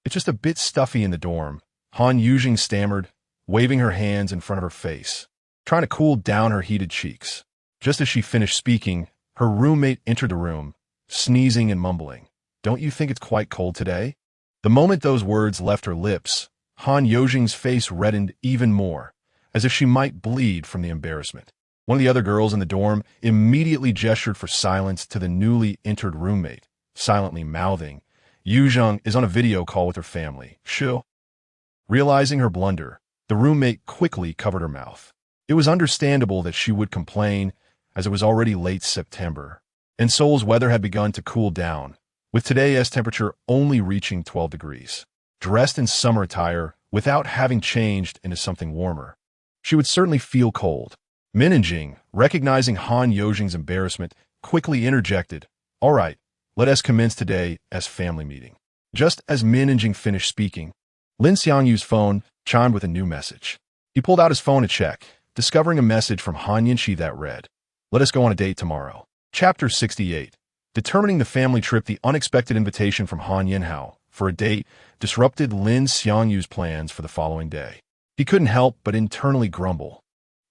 it's just a bit stuffy in the dorm," Han Yuzhong stammered, waving her hands in front of her face, trying to cool down her heated cheeks. Just as she finished speaking, her roommate entered the room, sneezing and mumbling, "Don't you think it's quite cold today?" The moment those words left her lips, Han Yuzhong's face reddened even more, as if she might bleed from the embarrassment. One of the other girls in the dorm immediately gestured for silence to the newly entered roommate, silently mouthing, Yuzheng is on a video call with her family. Shoo. Realizing her blunder, the roommate quickly covered her mouth. It was understandable that she would complain, as it was already late September, and Seoul's weather had begun to cool down, with today's temperature only reaching 12 degrees. Dressed in summer attire, without having changed into something warmer, she would certainly feel cold. Min and Jing, recognizing Han Yozhing's embarrassment, quickly interjected, "All right, let us commence today as family meeting." Just as Min and Jing finished speaking, Lin Xiangyu's phone chimed with a new message. He pulled out his phone to check, discovering a message from Han Yinshi that read, "Let us go on a date tomorrow." Chapter 68. Determining the family trip. The unexpected invitation from Han Yinhao for a date disrupted Lin Xiangyu's plans for the following day. He couldn't help but internally grumble.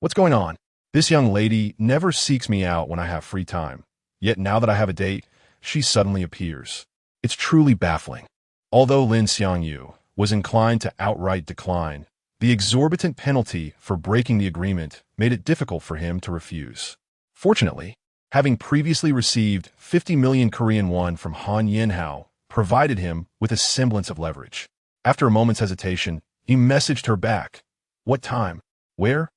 "What's going on? This young lady never seeks me out when I have free time. Yet now that I have a date, she suddenly appears. It's truly baffling." Although Lin Xiangyu was inclined to outright decline, the exorbitant penalty for breaking the agreement made it difficult for him to refuse. Fortunately, having previously received 50 million Korean won from Han Yinhao provided him with a semblance of leverage. After a moment's hesitation, he messaged her back. What time? Where?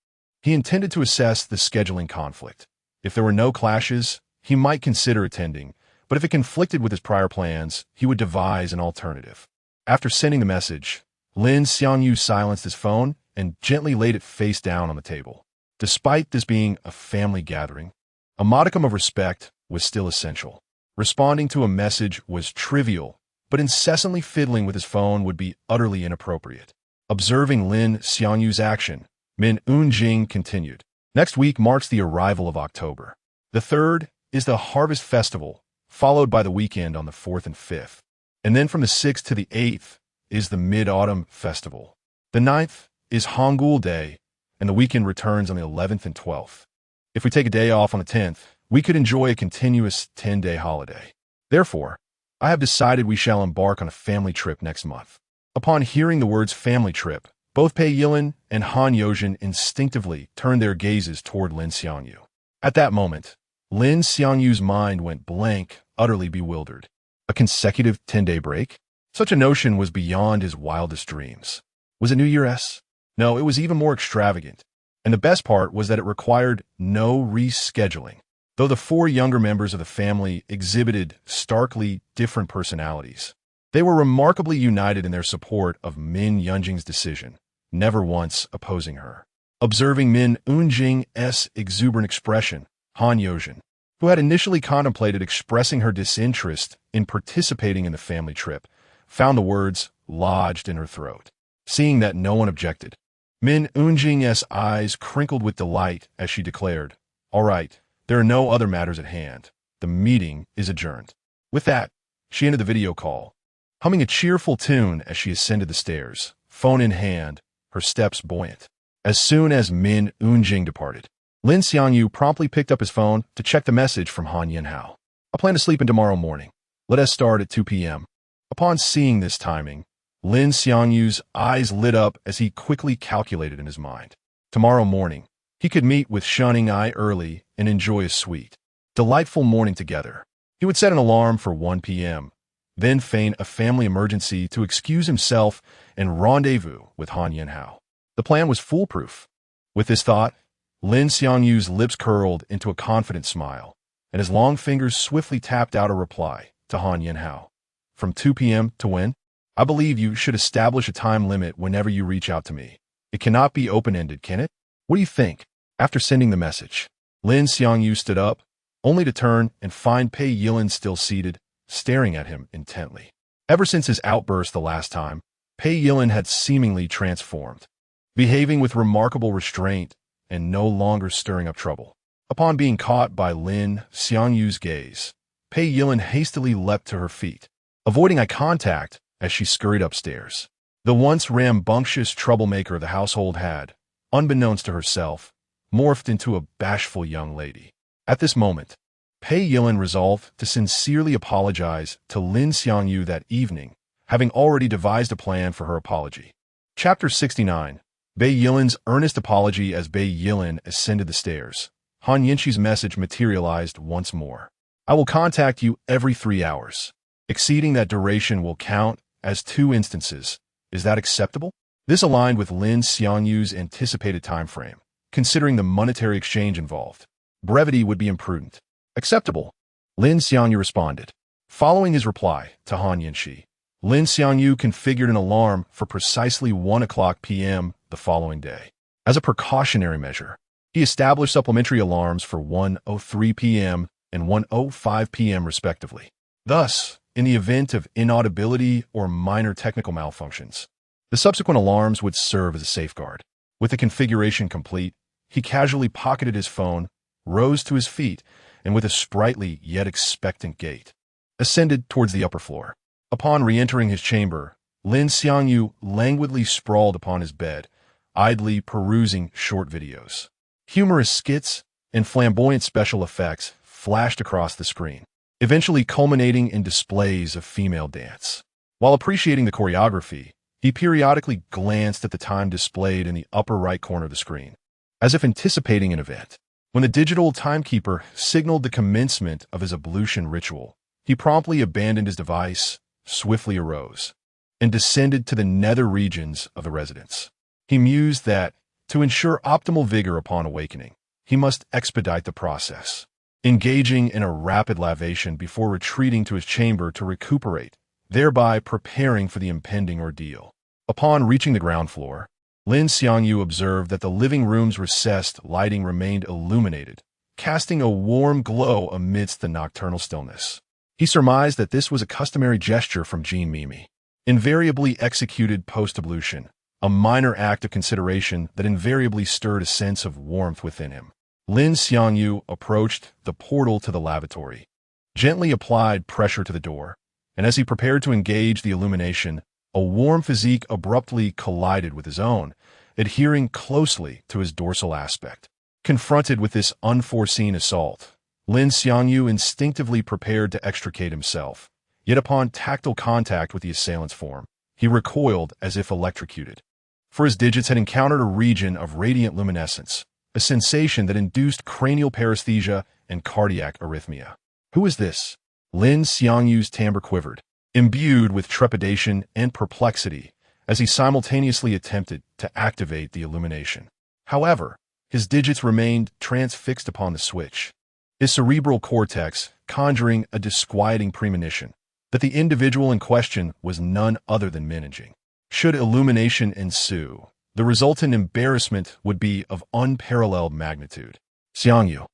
He intended to assess the scheduling conflict. If there were no clashes, he might consider attending, but if it conflicted with his prior plans, he would devise an alternative. After sending the message, Lin Xiangyu silenced his phone and gently laid it face down on the table. Despite this being a family gathering, a modicum of respect was still essential. Responding to a message was trivial, but incessantly fiddling with his phone would be utterly inappropriate. Observing Lin Xiangyu's action, Min Eunjing continued. Next week marks the arrival of October. The 3rd is the Harvest Festival, followed by the weekend on the 4th and 5th. And then from the 6th to the 8th is the Mid-Autumn Festival. The 9th is Hangul Day, and the weekend returns on the 11th and 12th. If we take a day off on the 10th, we could enjoy a continuous 10-day holiday. Therefore, I have decided we shall embark on a family trip next month. Upon hearing the words family trip, both Pei Yilin and Han Yozhin instinctively turned their gazes toward Lin Xiangyu. At that moment, Lin Xiangyu's mind went blank, utterly bewildered. A consecutive 10-day break? Such a notion was beyond his wildest dreams. Was it New Year's? No, it was even more extravagant. And the best part was that it required no rescheduling. Though the 4 younger members of the family exhibited starkly different personalities, they were remarkably united in their support of Min Eunjing's decision, never once opposing her. Observing Min Eunjing's exuberant expression, Han Yozhin, who had initially contemplated expressing her disinterest in participating in the family trip, found the words lodged in her throat. Seeing that no one objected, Min Eunjing's eyes crinkled with delight as she declared, "All right, there are no other matters at hand. The meeting is adjourned." With that, she ended the video call, humming a cheerful tune as she ascended the stairs, phone in hand, her steps buoyant. As soon as Min Eunjing departed, Lin Xiangyu promptly picked up his phone to check the message from Han Yinhao. "I plan to sleep in tomorrow morning. Let us start at 2 p.m. Upon seeing this timing, Lin Xiangyu's eyes lit up as he quickly calculated in his mind. Tomorrow morning, he could meet with Shunning Ai early and enjoy a sweet, delightful morning together. He would set an alarm for 1 p.m., then feign a family emergency to excuse himself and rendezvous with Han Yinhao. The plan was foolproof. With this thought, Lin Xiangyu's lips curled into a confident smile, and his long fingers swiftly tapped out a reply to Han Yinhao. "From 2 p.m. to when? I believe you should establish a time limit whenever you reach out to me. It cannot be open-ended, can it? What do you think?" After sending the message, Lin Xiangyu stood up, only to turn and find Pei Yilin still seated, staring at him intently. Ever since his outburst the last time, Pei Yilin had seemingly transformed, behaving with remarkable restraint and no longer stirring up trouble. Upon being caught by Lin Xiangyu's gaze, Pei Yilin hastily leapt to her feet, avoiding eye contact as she scurried upstairs. The once rambunctious troublemaker of the household had, unbeknownst to herself, morphed into a bashful young lady. At this moment, Pei Yilin resolved to sincerely apologize to Lin Xiangyu that evening, having already devised a plan for her apology. Chapter 69. Pei Yilin's earnest apology. As Pei Yilin ascended the stairs, Han Yinshi's message materialized once more. "I will contact you every 3 hours. Exceeding that duration will count as 2 instances. Is that acceptable? This aligned with Lin Xiangyu's anticipated time frame, considering the monetary exchange involved. Brevity would be imprudent. Acceptable. Lin Xiangyu responded. Following his reply to Han Yanxi, Lin Xiangyu configured an alarm for precisely 1 p.m. the following day. As a precautionary measure, he established supplementary alarms for 1:03 p.m. and 1:05 p.m. respectively. Thus, in the event of inaudibility or minor technical malfunctions, the subsequent alarms would serve as a safeguard. With the configuration complete, he casually pocketed his phone, rose to his feet, and with a sprightly yet expectant gait, ascended towards the upper floor. Upon re-entering his chamber, Lin Xiangyu languidly sprawled upon his bed, idly perusing short videos. Humorous skits and flamboyant special effects flashed across the screen, eventually culminating in displays of female dance. While appreciating the choreography, he periodically glanced at the time displayed in the upper right corner of the screen, as if anticipating an event. When the digital timekeeper signaled the commencement of his ablution ritual, he promptly abandoned his device, swiftly arose, and descended to the nether regions of the residence. He mused that, to ensure optimal vigor upon awakening, he must expedite the process, engaging in a rapid lavation before retreating to his chamber to recuperate, thereby preparing for the impending ordeal. Upon reaching the ground floor, Lin Xiangyu observed that the living room's recessed lighting remained illuminated, casting a warm glow amidst the nocturnal stillness. He surmised that this was a customary gesture from Jean Mimi, invariably executed post-ablution, a minor act of consideration that invariably stirred a sense of warmth within him. Lin Xiangyu approached the portal to the lavatory, gently applied pressure to the door, and as he prepared to engage the illumination, a warm physique abruptly collided with his own, adhering closely to his dorsal aspect. Confronted with this unforeseen assault, Lin Xiangyu instinctively prepared to extricate himself, yet upon tactile contact with the assailant's form, he recoiled as if electrocuted. For his digits had encountered a region of radiant luminescence, a sensation that induced cranial paresthesia and cardiac arrhythmia. Who is this? Lin Xiangyu's timbre quivered, imbued with trepidation and perplexity as he simultaneously attempted to activate the illumination. However, his digits remained transfixed upon the switch, his cerebral cortex conjuring a disquieting premonition that the individual in question was none other than managing. Should illumination ensue, the resultant embarrassment would be of unparalleled magnitude. Xiangyu.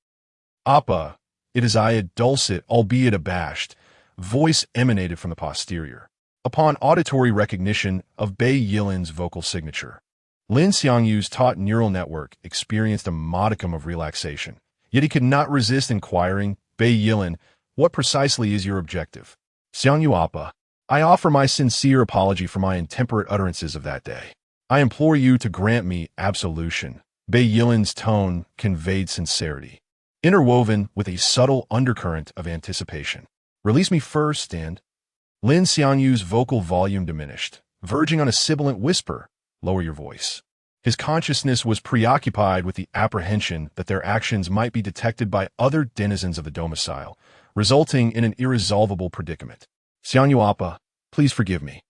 Appa, it is I, a dulcet, albeit abashed, voice emanated from the posterior. Upon auditory recognition of Bei Yilin's vocal signature, Lin Xiangyu's taut neural network experienced a modicum of relaxation, yet he could not resist inquiring, Bei Yilin, what precisely is your objective? Xiangyu Appa, I offer my sincere apology for my intemperate utterances of that day. I implore you to grant me absolution. Bei Yilin's tone conveyed sincerity, interwoven with a subtle undercurrent of anticipation. Release me first, and Lin Xiangyu's vocal volume diminished, verging on a sibilant whisper. Lower your voice. His consciousness was preoccupied with the apprehension that their actions might be detected by other denizens of the domicile, resulting in an irresolvable predicament. Xiangyu Appa, please forgive me.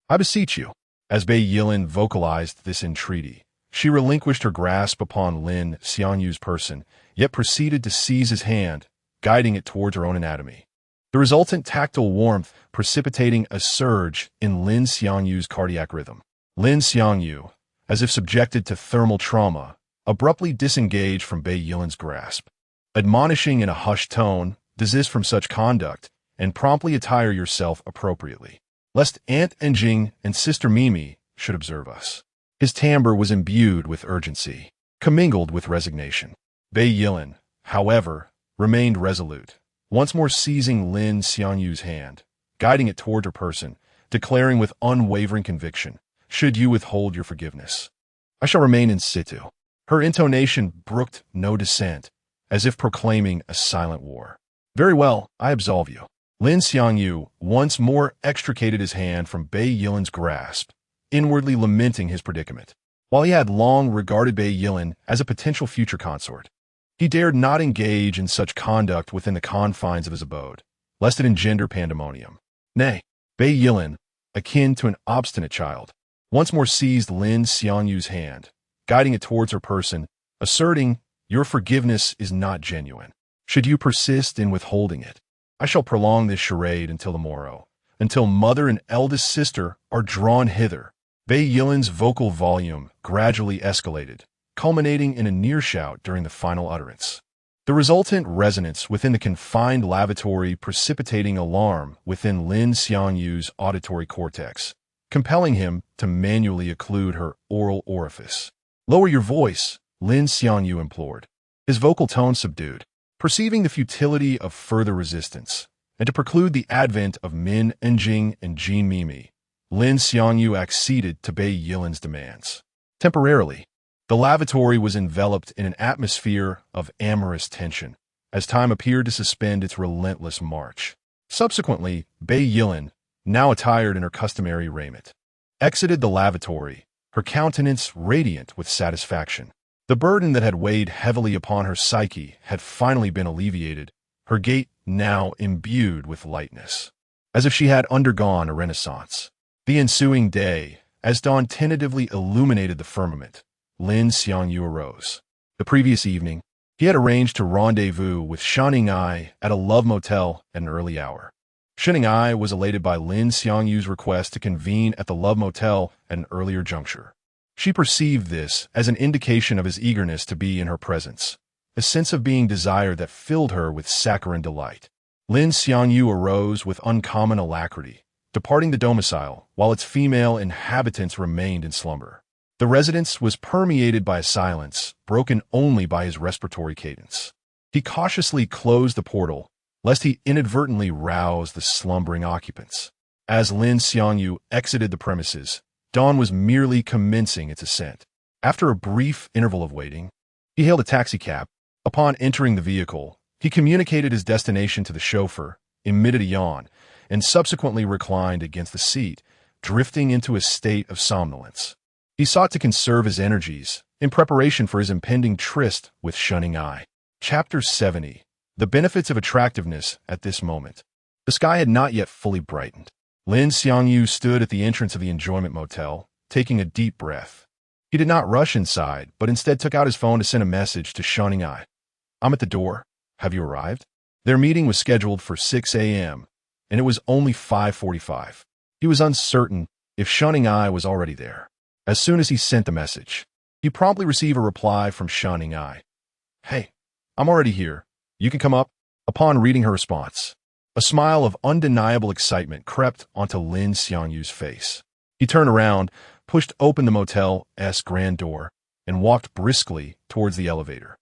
I beseech you. As Bei Yilin vocalized this entreaty, she relinquished her grasp upon Lin Xiangyu's person, yet proceeded to seize his hand, guiding it towards her own anatomy. The resultant tactile warmth precipitating a surge in Lin Xiangyu's cardiac rhythm. Lin Xiangyu, as if subjected to thermal trauma, abruptly disengaged from Bei Yilin's grasp, admonishing in a hushed tone, desist from such conduct, and promptly attire yourself appropriately, lest Aunt Enjing and Sister Mimi should observe us. His timbre was imbued with urgency, commingled with resignation. Bei Yilin, however, remained resolute, once more seizing Lin Xiangyu's hand, guiding it toward her person, declaring with unwavering conviction, should you withhold your forgiveness, I shall remain in situ. Her intonation brooked no dissent, as if proclaiming a silent war. Very well, I absolve you. Lin Xiangyu once more extricated his hand from Bei Yilin's grasp, inwardly lamenting his predicament. While he had long regarded Bei Yilin as a potential future consort, he dared not engage in such conduct within the confines of his abode, lest it engender pandemonium. Nay, Bei Yilin, akin to an obstinate child, once more seized Lin Xiangyu's hand, guiding it towards her person, asserting, "Your forgiveness is not genuine. Should you persist in withholding it, I shall prolong this charade until the morrow, until mother and eldest sister are drawn hither." Bei Yilin's vocal volume gradually escalated, culminating in a near shout during the final utterance. The resultant resonance within the confined lavatory precipitating alarm within Lin Xiangyu's auditory cortex, compelling him to manually occlude her oral orifice. "Lower your voice," Lin Xiangyu implored, his vocal tone subdued, perceiving the futility of further resistance, and to preclude the advent of Min Enjing and Jean Mimi. Lin Xiangyu acceded to Bei Yilin's demands. Temporarily, the lavatory was enveloped in an atmosphere of amorous tension, as time appeared to suspend its relentless march. Subsequently, Bei Yilin, now attired in her customary raiment, exited the lavatory, her countenance radiant with satisfaction. The burden that had weighed heavily upon her psyche had finally been alleviated, her gait now imbued with lightness, as if she had undergone a renaissance. The ensuing day, as dawn tentatively illuminated the firmament, Lin Xiangyu arose. The previous evening, he had arranged to rendezvous with Shining Eye at a love motel at an early hour. Shining Eye was elated by Lin Xiangyu's request to convene at the love motel at an earlier juncture. She perceived this as an indication of his eagerness to be in her presence, a sense of being desired that filled her with saccharine delight. Lin Xiangyu arose with uncommon alacrity, departing the domicile while its female inhabitants remained in slumber. The residence was permeated by a silence broken only by his respiratory cadence. He cautiously closed the portal, lest he inadvertently rouse the slumbering occupants. As Lin Xiangyu exited the premises, dawn was merely commencing its ascent. After a brief interval of waiting, he hailed a taxicab. Upon entering the vehicle, he communicated his destination to the chauffeur, emitted a yawn, and subsequently reclined against the seat, drifting into a state of somnolence. He sought to conserve his energies in preparation for his impending tryst with Shining Eye. Chapter 70. The Benefits of Attractiveness at this moment. The sky had not yet fully brightened. Lin Xiangyu stood at the entrance of the Enjoyment Motel, taking a deep breath. He did not rush inside, but instead took out his phone to send a message to Shining Eye. "I'm at the door. Have you arrived?" Their meeting was scheduled for 6 a.m., and it was only 5:45. He was uncertain if Shining Eye was already there. As soon as he sent the message, he promptly received a reply from Shining Eye. "Hey, I'm already here. You can come up." Upon reading her response, a smile of undeniable excitement crept onto Lin Xiangyu's face. He turned around, pushed open the motel's grand door, and walked briskly towards the elevator.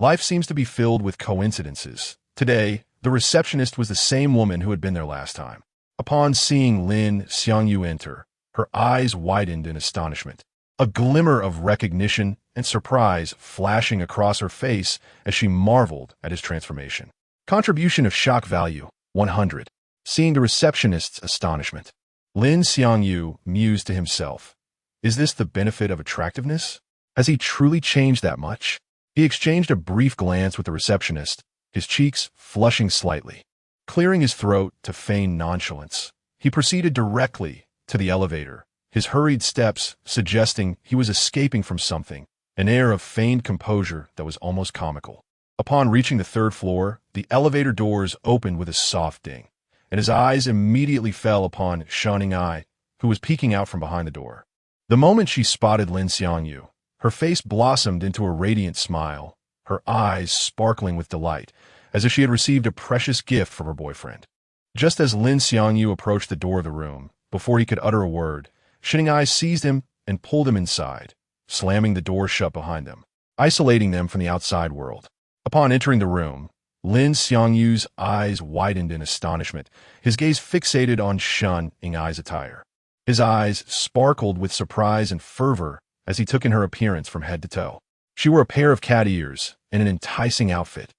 Life seems to be filled with coincidences. Today, the receptionist was the same woman who had been there last time. Upon seeing Lin Xiangyu enter, her eyes widened in astonishment, a glimmer of recognition and surprise flashing across her face as she marveled at his transformation. Contribution of shock value, 100. Seeing the receptionist's astonishment, Lin Xiangyu mused to himself, "Is this the benefit of attractiveness? Has he truly changed that much?" He exchanged a brief glance with the receptionist, his cheeks flushing slightly. Clearing his throat to feign nonchalance, he proceeded directly to the elevator, his hurried steps suggesting he was escaping from something, an air of feigned composure that was almost comical. Upon reaching the third floor, the elevator doors opened with a soft ding, and his eyes immediately fell upon Shining Eye, who was peeking out from behind the door. The moment she spotted Lin Xiangyu, her face blossomed into a radiant smile, her eyes sparkling with delight, as if she had received a precious gift from her boyfriend. Just as Lin Xiangyu approached the door of the room, before he could utter a word, Shining Eye seized him and pulled him inside, slamming the door shut behind them, isolating them from the outside world. Upon entering the room, Lin Xiangyu's eyes widened in astonishment, his gaze fixated on Shining Eye's attire. His eyes sparkled with surprise and fervor as he took in her appearance from head to toe. She wore a pair of cat ears and an enticing outfit,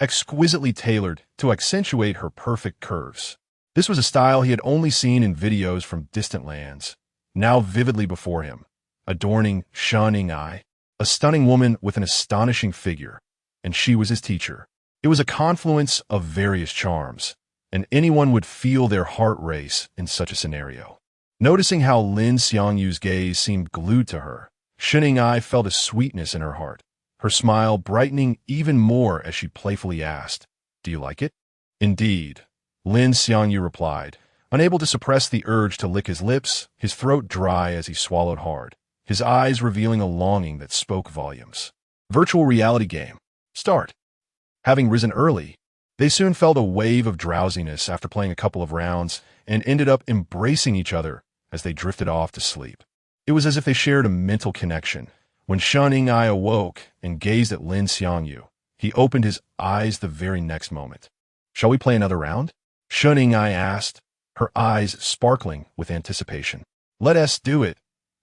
exquisitely tailored to accentuate her perfect curves. This was a style he had only seen in videos from distant lands, now vividly before him, adorning Shining Eye, a stunning woman with an astonishing figure, and she was his teacher. It was a confluence of various charms, and anyone would feel their heart race in such a scenario. Noticing how Lin Xiangyu's gaze seemed glued to her, Ai felt a sweetness in her heart, her smile brightening even more as she playfully asked, "Do you like it?" "Indeed," Lin Xiangyu replied, unable to suppress the urge to lick his lips, his throat dry as he swallowed hard, his eyes revealing a longing that spoke volumes. Virtual reality game. Start. Having risen early, they soon felt a wave of drowsiness after playing a couple of rounds and ended up embracing each other as they drifted off to sleep. It was as if they shared a mental connection. When Ai awoke and gazed at Lin Xiangyu, he opened his eyes the very next moment. "Shall we play another round?" Ai asked, her eyes sparkling with anticipation. "Let us do it,"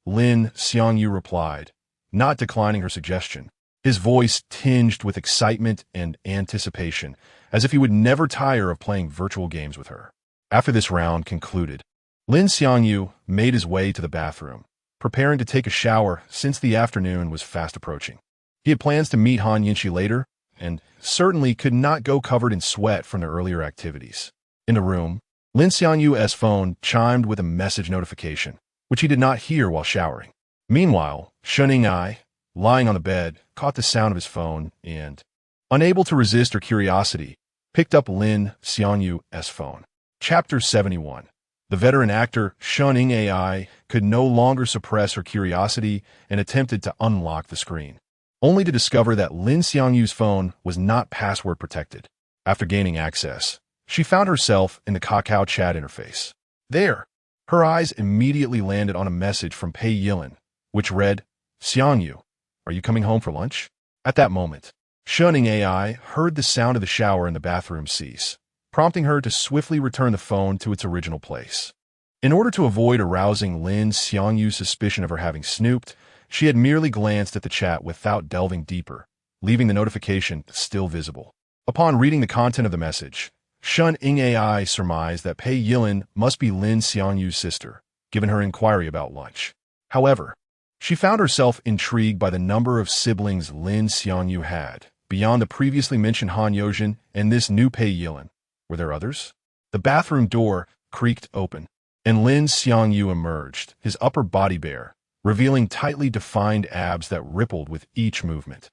Lin Xiangyu replied, not declining her suggestion, his voice tinged with excitement and anticipation, as if he would never tire of playing virtual games with her. After this round concluded, Lin Xiangyu made his way to the bathroom, preparing to take a shower since the afternoon was fast approaching. He had plans to meet Han Yinxi later, and certainly could not go covered in sweat from their earlier activities. In the room, Lin Xiangyu's phone chimed with a message notification, which he did not hear while showering. Meanwhile, Ai, lying on the bed, caught the sound of his phone and, unable to resist her curiosity, picked up Lin Xiangyu's phone. Chapter 71. The veteran actor Ai could no longer suppress her curiosity and attempted to unlock the screen, only to discover that Lin Xiangyu's phone was not password protected. After gaining access, she found herself in the Kakao chat interface. There, her eyes immediately landed on a message from Pei Yilin, which read, "Xiangyu, are you coming home for lunch?" At that moment, Ai heard the sound of the shower in the bathroom cease, prompting her to swiftly return the phone to its original place. In order to avoid arousing Lin Xiangyu's suspicion of her having snooped, she had merely glanced at the chat without delving deeper, leaving the notification still visible. Upon reading the content of the message, Ai surmised that Pei Yilin must be Lin Xiangyu's sister, given her inquiry about lunch. However, she found herself intrigued by the number of siblings Lin Xiangyu had, beyond the previously mentioned Han Yojin and this new Pei Yilin. Were there others? The bathroom door creaked open, and Lin Xiangyu emerged, his upper body bare, revealing tightly defined abs that rippled with each movement.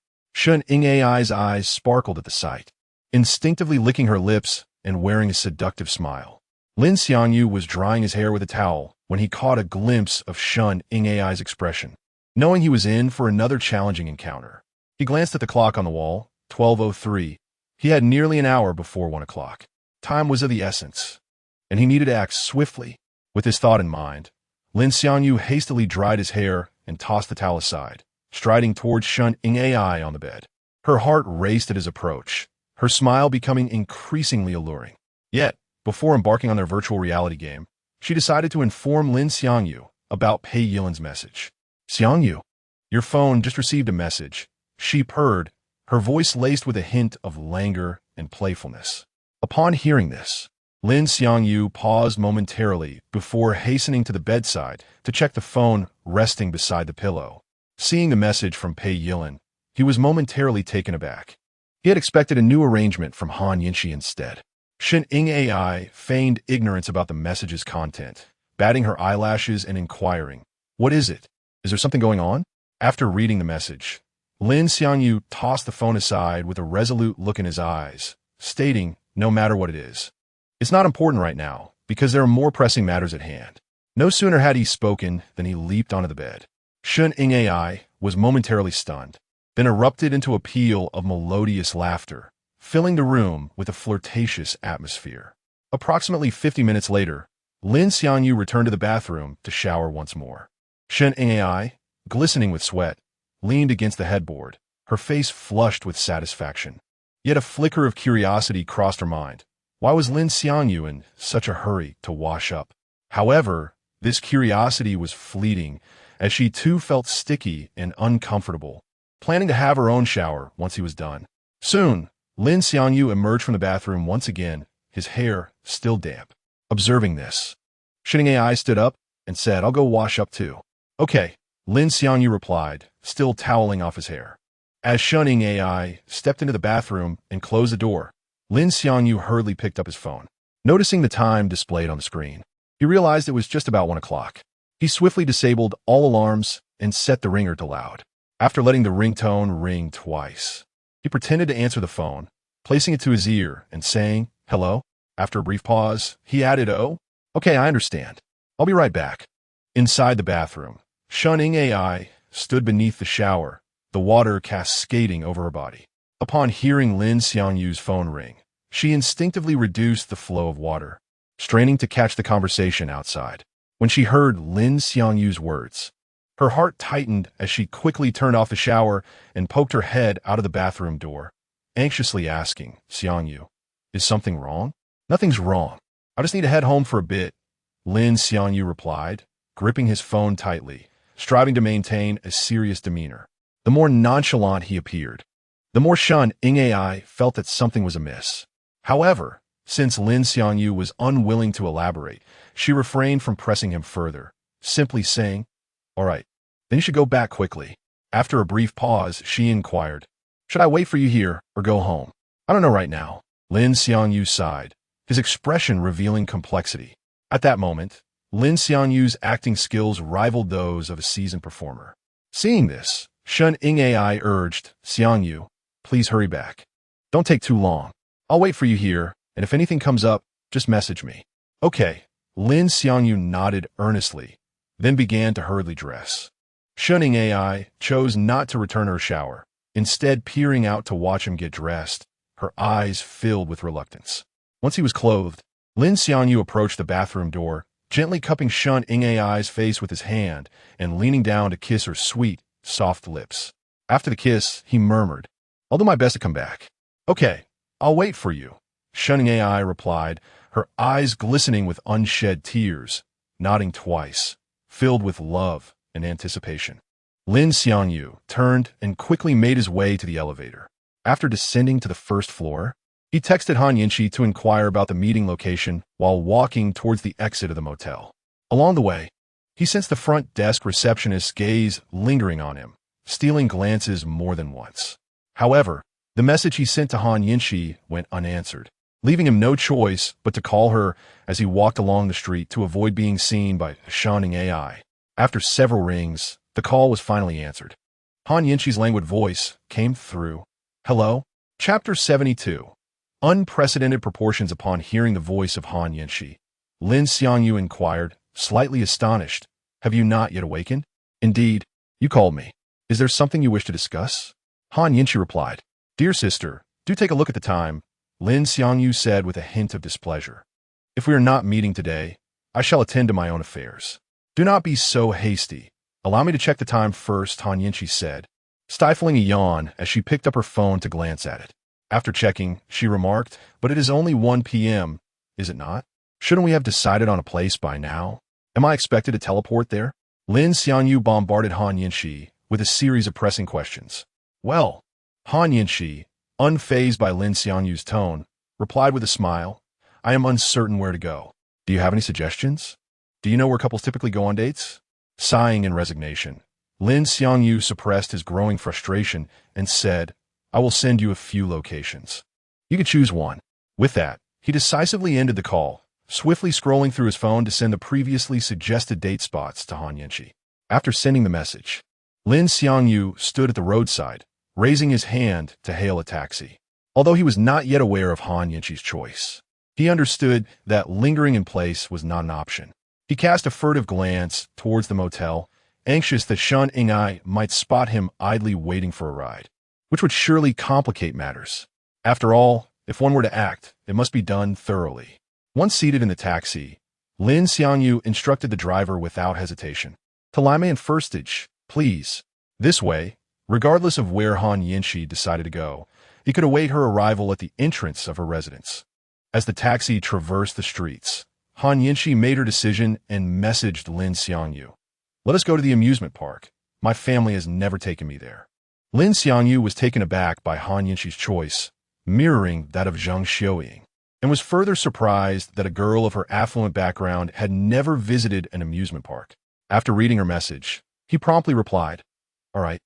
Ai's eyes sparkled at the sight, instinctively licking her lips and wearing a seductive smile. Lin Xiangyu was drying his hair with a towel when he caught a glimpse of Ai's expression. Knowing he was in for another challenging encounter, he glanced at the clock on the wall, 12:03. He had nearly an hour before 1 o'clock. Time was of the essence, and he needed to act swiftly. With this thought in mind, Lin Xiangyu hastily dried his hair and tossed the towel aside, striding towards Ai on the bed. Her heart raced at his approach, her smile becoming increasingly alluring. Yet, before embarking on their virtual reality game, she decided to inform Lin Xiangyu about Pei Yilin's message. "Xiangyu, your phone just received a message," she purred, her voice laced with a hint of languor and playfulness. Upon hearing this, Lin Xiangyu paused momentarily before hastening to the bedside to check the phone resting beside the pillow. Seeing the message from Pei Yilin, he was momentarily taken aback. He had expected a new arrangement from Han Yinxi instead. Ai feigned ignorance about the message's content, batting her eyelashes and inquiring, "What is it? Is there something going on?" After reading the message, Lin Xiangyu tossed the phone aside with a resolute look in his eyes, stating, "No matter what it is, it's not important right now, because there are more pressing matters at hand." No sooner had he spoken than he leaped onto the bed. Ai was momentarily stunned, then erupted into a peal of melodious laughter, filling the room with a flirtatious atmosphere. Approximately 50 minutes later, Lin Xiangyu returned to the bathroom to shower once more. Ai, glistening with sweat, leaned against the headboard, her face flushed with satisfaction. Yet a flicker of curiosity crossed her mind. Why was Lin Xiangyu in such a hurry to wash up? However, this curiosity was fleeting, as she too felt sticky and uncomfortable, planning to have her own shower once he was done. Soon, Lin Xiangyu emerged from the bathroom once again, his hair still damp. Observing this, Ai stood up and said, "I'll go wash up too." "Okay," Lin Xiangyu replied, still toweling off his hair. As Ai stepped into the bathroom and closed the door, Lin Xiangyu hurriedly picked up his phone. Noticing the time displayed on the screen, he realized it was just about 1 o'clock. He swiftly disabled all alarms and set the ringer to loud. After letting the ringtone ring twice, he pretended to answer the phone, placing it to his ear and saying, "Hello?" After a brief pause, he added, "Oh, okay, I understand. I'll be right back." Inside the bathroom, Shunning AI stood beneath the shower, the water cascading over her body. Upon hearing Lin Xiangyu's phone ring, she instinctively reduced the flow of water, straining to catch the conversation outside. When she heard Lin Xiangyu's words, her heart tightened as she quickly turned off the shower and poked her head out of the bathroom door, anxiously asking, "Xiangyu, is something wrong?" "Nothing's wrong. I just need to head home for a bit," Lin Xiangyu replied, gripping his phone tightly, striving to maintain a serious demeanor. The more nonchalant he appeared, the more Shun Ing Ai felt that something was amiss. However, since Lin Xiangyu was unwilling to elaborate, she refrained from pressing him further, simply saying, "All right, then you should go back quickly." After a brief pause, she inquired, "Should I wait for you here or go home?" "I don't know right now." Lin Xiangyu sighed, his expression revealing complexity. At that moment, Lin Xiangyu's acting skills rivaled those of a seasoned performer. Seeing this, Shun Ing Ai urged, "Xiangyu, please hurry back. Don't take too long. I'll wait for you here, and if anything comes up, just message me." "Okay." Lin Xiangyu nodded earnestly, then began to hurriedly dress. Shun Ing Ai chose not to return her shower, instead peering out to watch him get dressed, her eyes filled with reluctance. Once he was clothed, Lin Xiangyu approached the bathroom door, gently cupping Shun Ing Ai's face with his hand and leaning down to kiss her sweet, soft lips. After the kiss, he murmured, "I'll do my best to come back." "Okay, I'll wait for you," Shun Ing Ai replied, her eyes glistening with unshed tears, nodding twice, filled with love and anticipation. Lin Xiangyu turned and quickly made his way to the elevator. After descending to the first floor, he texted Han Yinshi to inquire about the meeting location while walking towards the exit of the motel. Along the way, he sensed the front desk receptionist's gaze lingering on him, stealing glances more than once. However, the message he sent to Han Yinshi went unanswered, leaving him no choice but to call her as he walked along the street to avoid being seen by Shun Ing Ai. After several rings, the call was finally answered. Han Yinshi's languid voice came through. "Hello?" Chapter 72. Unprecedented proportions. Upon hearing the voice of Han Yinshi, Lin Xiangyu inquired, slightly astonished, "Have you not yet awakened?" "Indeed, you called me. Is there something you wish to discuss?" Han Yinshi replied, "Dear sister, do take a look at the time," Lin Xiangyu said with a hint of displeasure. "If we are not meeting today, I shall attend to my own affairs." "Do not be so hasty. Allow me to check the time first," Han Yinshi said, stifling a yawn as she picked up her phone to glance at it. After checking, she remarked, "But it is only 1 p.m., is it not? Shouldn't we have decided on a place by now? Am I expected to teleport there?" Lin Xiangyu bombarded Han Yinshi with a series of pressing questions. "Well," Han Yinshi, unfazed by Lin Xiangyu's tone, replied with a smile, "I am uncertain where to go. Do you have any suggestions? Do you know where couples typically go on dates?" Sighing in resignation, Lin Xiangyu suppressed his growing frustration and said, "I will send you a few locations. You can choose one." With that, he decisively ended the call, swiftly scrolling through his phone to send the previously suggested date spots to Han Yinshi. After sending the message, Lin Xiangyu stood at the roadside, raising his hand to hail a taxi. Although he was not yet aware of Han Yinshi's choice, he understood that lingering in place was not an option. He cast a furtive glance towards the motel, anxious that Shun Ing Ai might spot him idly waiting for a ride, which would surely complicate matters. After all, if one were to act, it must be done thoroughly. Once seated in the taxi, Lin Xiangyu instructed the driver without hesitation, "To Lime and Firstage, please." This way, regardless of where Han Yinshi decided to go, he could await her arrival at the entrance of her residence. As the taxi traversed the streets, Han Yinshi made her decision and messaged Lin Xiangyu, "Let us go to the amusement park. My family has never taken me there." Lin Xiangyu was taken aback by Han Yinshi's choice, mirroring that of Zhang Xiuying, and was further surprised that a girl of her affluent background had never visited an amusement park. After reading her message, he promptly replied, "All right,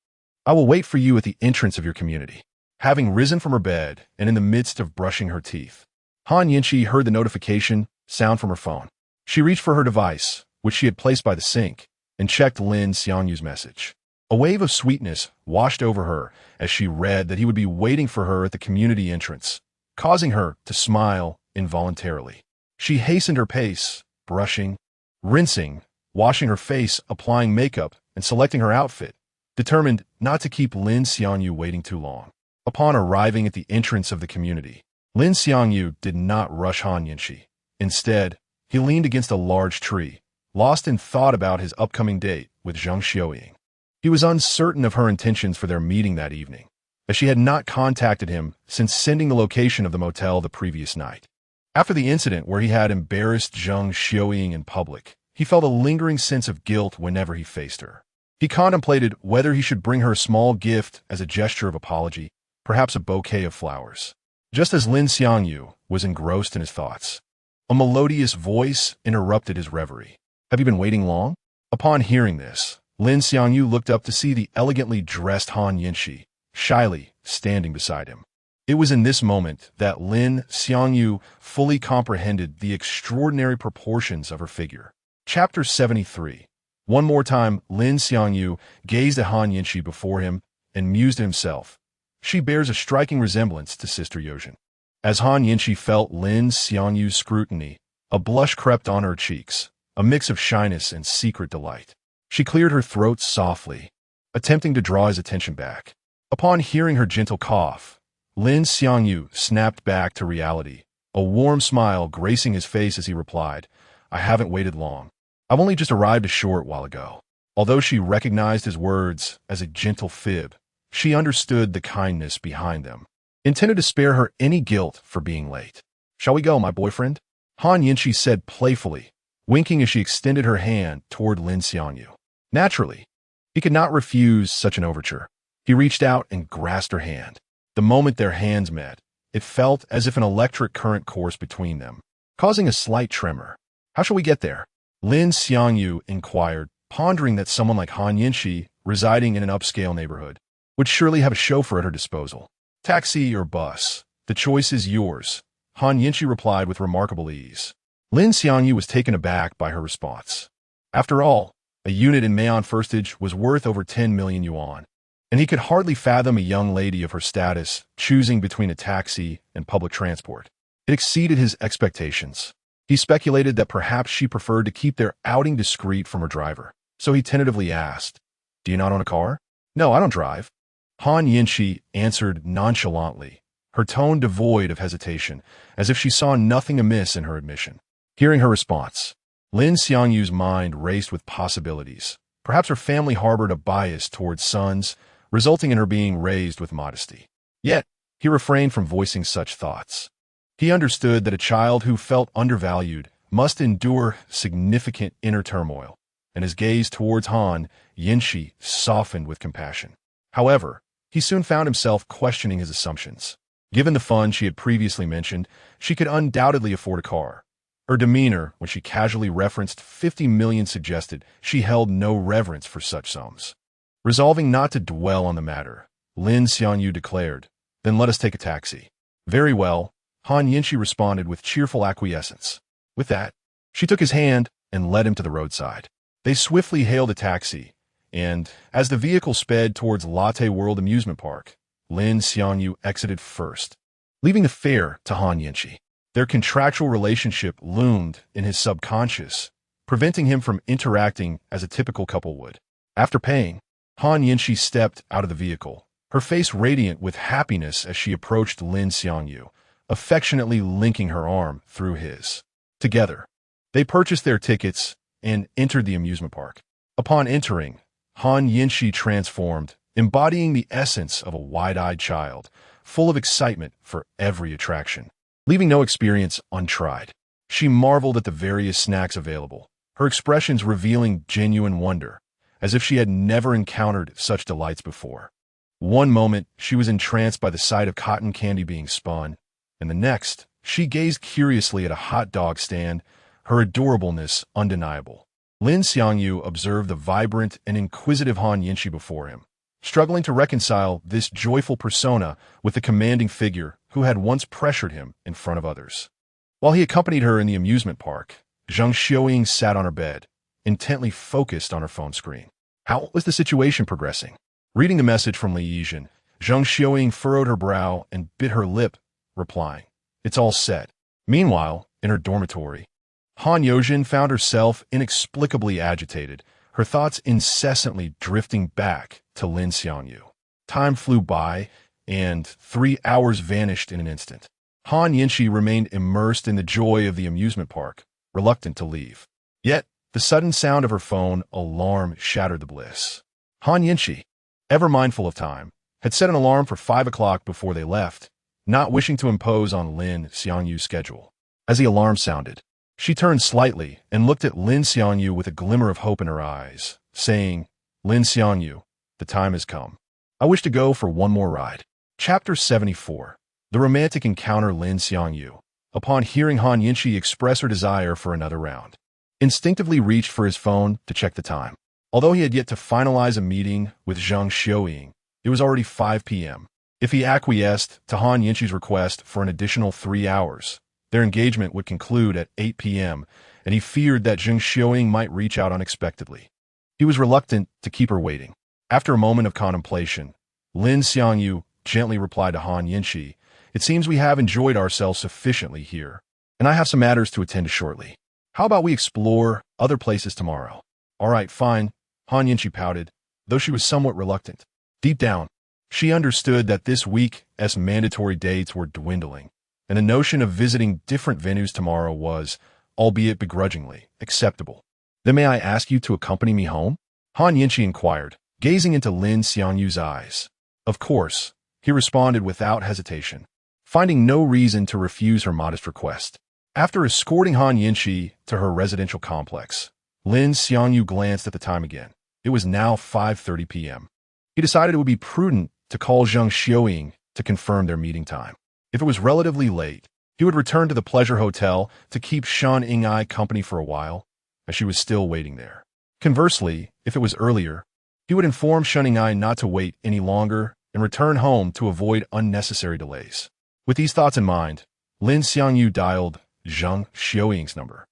I will wait for you at the entrance of your community." Having risen from her bed and in the midst of brushing her teeth, Han Yinchi heard the notification sound from her phone. She reached for her device, which she had placed by the sink, and checked Lin Xiangyu's message. A wave of sweetness washed over her as she read that he would be waiting for her at the community entrance, causing her to smile involuntarily. She hastened her pace, brushing, rinsing, washing her face, applying makeup, and selecting her outfit, determined not to keep Lin Xiangyu waiting too long. Upon arriving at the entrance of the community, Lin Xiangyu did not rush Han Yinchi. Instead, he leaned against a large tree, lost in thought about his upcoming date with Zhang Xiaoying. He was uncertain of her intentions for their meeting that evening, as she had not contacted him since sending the location of the motel the previous night. After the incident where he had embarrassed Zhang Xiaoying in public, he felt a lingering sense of guilt whenever he faced her. He contemplated whether he should bring her a small gift as a gesture of apology, perhaps a bouquet of flowers. Just as Lin Xiangyu was engrossed in his thoughts, a melodious voice interrupted his reverie. "Have you been waiting long?" Upon hearing this, Lin Xiangyu looked up to see the elegantly dressed Han Yinchi, shyly standing beside him. It was in this moment that Lin Xiangyu fully comprehended the extraordinary proportions of her figure. Chapter 73. One more time, Lin Xiangyu gazed at Han Yinchi before him and mused to himself. She bears a striking resemblance to Sister Yozhen. As Han Yinchi felt Lin Xiangyu's scrutiny, a blush crept on her cheeks, a mix of shyness and secret delight. She cleared her throat softly, attempting to draw his attention back. Upon hearing her gentle cough, Lin Xiangyu snapped back to reality, a warm smile gracing his face as he replied, "I haven't waited long. I've only just arrived a short while ago." Although she recognized his words as a gentle fib, she understood the kindness behind them, intended to spare her any guilt for being late. "Shall we go, my boyfriend?" Han Yinchi said playfully, winking as she extended her hand toward Lin Xiangyu. Naturally, he could not refuse such an overture. He reached out and grasped her hand. The moment their hands met, it felt as if an electric current coursed between them, causing a slight tremor. "How shall we get there?" Lin Xiangyu inquired, pondering that someone like Han Yinchi, residing in an upscale neighborhood, would surely have a chauffeur at her disposal. "Taxi or bus, the choice is yours," Han Yinchi replied with remarkable ease. Lin Xiangyu was taken aback by her response. After all, a unit in Mayon firstage was worth over 10 million yuan, and he could hardly fathom a young lady of her status choosing between a taxi and public transport. It exceeded his expectations. He speculated that perhaps she preferred to keep their outing discreet from her driver, so he tentatively asked, "Do you not own a car?" "No, I don't drive," Han Yinchi answered nonchalantly, her tone devoid of hesitation, as if she saw nothing amiss in her admission. Hearing her response, Lin Xiangyu's mind raced with possibilities. Perhaps her family harbored a bias towards sons, resulting in her being raised with modesty. Yet, he refrained from voicing such thoughts. He understood that a child who felt undervalued must endure significant inner turmoil, and his gaze towards Han Yinchi softened with compassion. However, he soon found himself questioning his assumptions. Given the funds she had previously mentioned, she could undoubtedly afford a car. Her demeanor, when she casually referenced 50 million, suggested she held no reverence for such sums. Resolving not to dwell on the matter, Lin Xiangyu declared, "Then let us take a taxi." "Very well," Han Yinchi responded with cheerful acquiescence. With that, she took his hand and led him to the roadside. They swiftly hailed a taxi, and, as the vehicle sped towards Latte World Amusement Park, Lin Xiangyu exited first, leaving the fare to Han Yinchi. Their contractual relationship loomed in his subconscious, preventing him from interacting as a typical couple would. After paying, Han Yinchi stepped out of the vehicle, her face radiant with happiness as she approached Lin Xiangyu, affectionately linking her arm through his. Together, they purchased their tickets and entered the amusement park. Upon entering, Han Yinchi transformed, embodying the essence of a wide-eyed child, full of excitement for every attraction, leaving no experience untried. She marveled at the various snacks available, her expressions revealing genuine wonder, as if she had never encountered such delights before. One moment, she was entranced by the sight of cotton candy being spun, and the next, she gazed curiously at a hot dog stand, her adorableness undeniable. Lin Xiangyu observed the vibrant and inquisitive Han Yinchi before him, struggling to reconcile this joyful persona with the commanding figure who had once pressured him in front of others. While he accompanied her in the amusement park, Zhang Xiaoying sat on her bed, intently focused on her phone screen. How was the situation progressing? Reading the message from Lin Xiangyu, Zhang Xiaoying furrowed her brow and bit her lip, replying, "It's all set." Meanwhile, in her dormitory, Han Yojin found herself inexplicably agitated, her thoughts incessantly drifting back to Lin Xiangyu. Time flew by, and 3 hours vanished in an instant. Han Yinshi remained immersed in the joy of the amusement park, reluctant to leave. Yet, the sudden sound of her phone alarm shattered the bliss. Han Yinshi, ever mindful of time, had set an alarm for 5 o'clock before they left, not wishing to impose on Lin Xiangyu's schedule. As the alarm sounded, she turned slightly and looked at Lin Xiangyu with a glimmer of hope in her eyes, saying, "Lin Xiangyu, the time has come. I wish to go for one more ride." Chapter 74. The romantic encounter. Lin Xiangyu, upon hearing Han Yinshi express her desire for another round, instinctively reached for his phone to check the time. Although he had yet to finalize a meeting with Zhang Xiaoying, it was already 5 p.m. If he acquiesced to Han Yinshi's request for an additional 3 hours, their engagement would conclude at 8 p.m., and he feared that Zhang Xiaoying might reach out unexpectedly. He was reluctant to keep her waiting. After a moment of contemplation, Lin Xiangyu gently replied to Han Yinshi, "It seems we have enjoyed ourselves sufficiently here, and I have some matters to attend to shortly. How about we explore other places tomorrow?" "All right, fine," Han Yinshi pouted, though she was somewhat reluctant. Deep down, she understood that this week's mandatory dates were dwindling, and the notion of visiting different venues tomorrow was, albeit begrudgingly, acceptable. "Then may I ask you to accompany me home?" Han Yinshi inquired, gazing into Lin Xiangyu's eyes. "Of course," he responded without hesitation, finding no reason to refuse her modest request. After escorting Han Yinshi to her residential complex, Lin Xiangyu glanced at the time again. It was now 5:30 p.m. He decided it would be prudent to call Zhang Xiaoying to confirm their meeting time. If it was relatively late, he would return to the Pleasure Hotel to keep Shan Ying-ai company for a while, as she was still waiting there. Conversely, if it was earlier, he would inform Shan Ying-ai not to wait any longer and return home to avoid unnecessary delays. With these thoughts in mind, Lin Xiangyu dialed Zhang Xiaoying's number.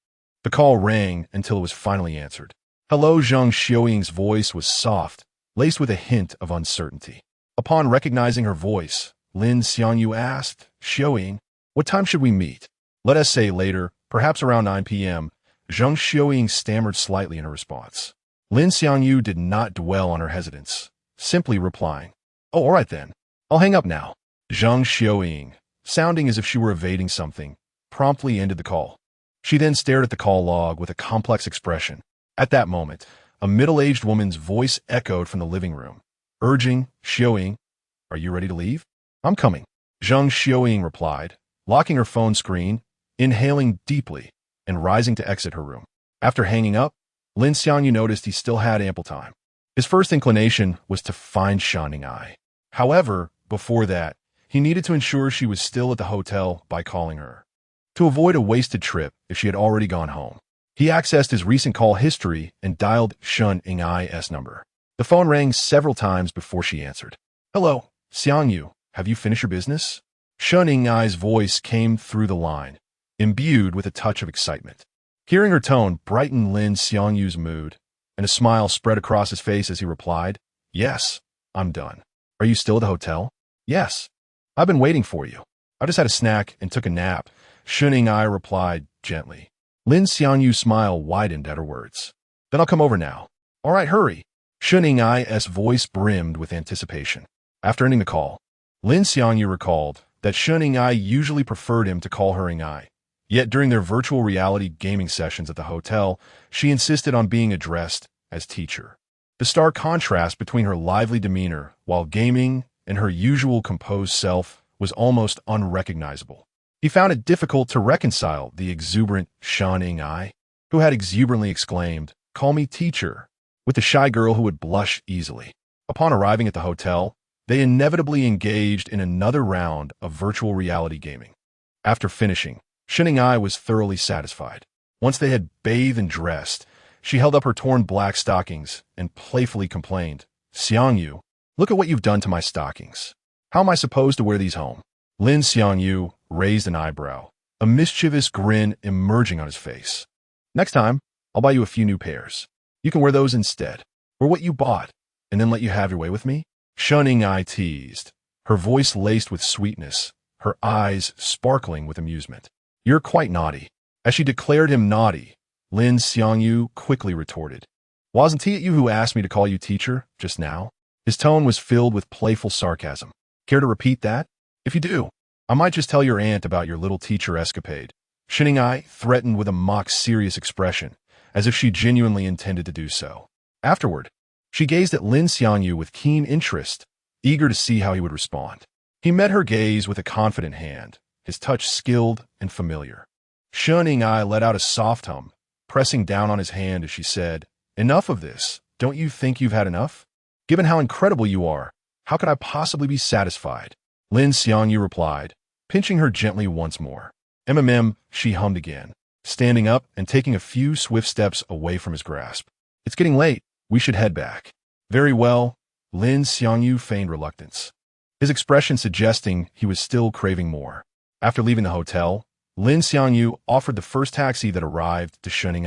The call rang until it was finally answered. "Hello." Zhang Xiaoying's voice was soft, laced with a hint of uncertainty. Upon recognizing her voice, Lin Xiangyu asked, "Xiaoying, what time should we meet?" "Let us say later, perhaps around 9 p.m., Zhang Xiaoying stammered slightly in her response. Lin Xiangyu did not dwell on her hesitance, simply replying, "Oh, all right then. I'll hang up now." Zhang Xiaoying, sounding as if she were evading something, promptly ended the call. She then stared at the call log with a complex expression. At that moment, a middle-aged woman's voice echoed from the living room, urging, "Xiaoying, are you ready to leave?" "I'm coming," Zhang Xiaoying replied, locking her phone screen, inhaling deeply, and rising to exit her room. After hanging up, Lin Xiangyu noticed he still had ample time. His first inclination was to find Shan Ying-ai. However, before that, he needed to ensure she was still at the hotel by calling her. To avoid a wasted trip if she had already gone home, he accessed his recent call history and dialed Shan Ying-ai's number. The phone rang several times before she answered. "Hello, Xiangyu, have you finished your business?" Shan Ying-ai's voice came through the line, imbued with a touch of excitement. Hearing her tone brightened Lin Xiangyu's mood, and a smile spread across his face as he replied, "Yes, I'm done. Are you still at the hotel?" "Yes. I've been waiting for you. I just had a snack and took a nap," Shan Ying-ai replied gently. Lin Xiangyu's smile widened at her words. "Then I'll come over now." "All right, hurry." Shan Ying-ai's voice brimmed with anticipation. After ending the call, Lin Xiangyu recalled that Shan Ying-ai usually preferred him to call her Ying-ai. Yet during their virtual reality gaming sessions at the hotel, she insisted on being addressed as teacher. The stark contrast between her lively demeanor while gaming and her usual composed self was almost unrecognizable. He found it difficult to reconcile the exuberant Shan Ying-ai, who had exuberantly exclaimed, "Call me teacher," with the shy girl who would blush easily. Upon arriving at the hotel, they inevitably engaged in another round of virtual reality gaming. After finishing, Shan Ying-ai was thoroughly satisfied. Once they had bathed and dressed, she held up her torn black stockings and playfully complained, "Xiangyu, Look at what you've done to my stockings. How am I supposed to wear these home? Lin Xiangyu raised an eyebrow, a mischievous grin emerging on his face. Next time, I'll buy you a few new pairs. You can wear those instead, or what you bought, and then let you have your way with me? Shunning I teased, her voice laced with sweetness, her eyes sparkling with amusement. You're quite naughty. As she declared him naughty, Lin Xiangyu quickly retorted. Wasn't it you who asked me to call you teacher just now? His tone was filled with playful sarcasm. Care to repeat that? If you do, I might just tell your aunt about your little teacher escapade. Shining threatened with a mock-serious expression, as if she genuinely intended to do so. Afterward, she gazed at Lin Xiangyu with keen interest, eager to see how he would respond. He met her gaze with a confident hand, his touch skilled and familiar. Shining let out a soft hum, pressing down on his hand as she said, Enough of this. Don't you think you've had enough? Given how incredible you are, how could I possibly be satisfied? Lin Xiangyu replied, pinching her gently once more. She hummed again, standing up and taking a few swift steps away from his grasp. It's getting late. We should head back. Very well. Lin Xiangyu feigned reluctance, his expression suggesting he was still craving more. After leaving the hotel, Lin Xiangyu offered the first taxi that arrived to Shining.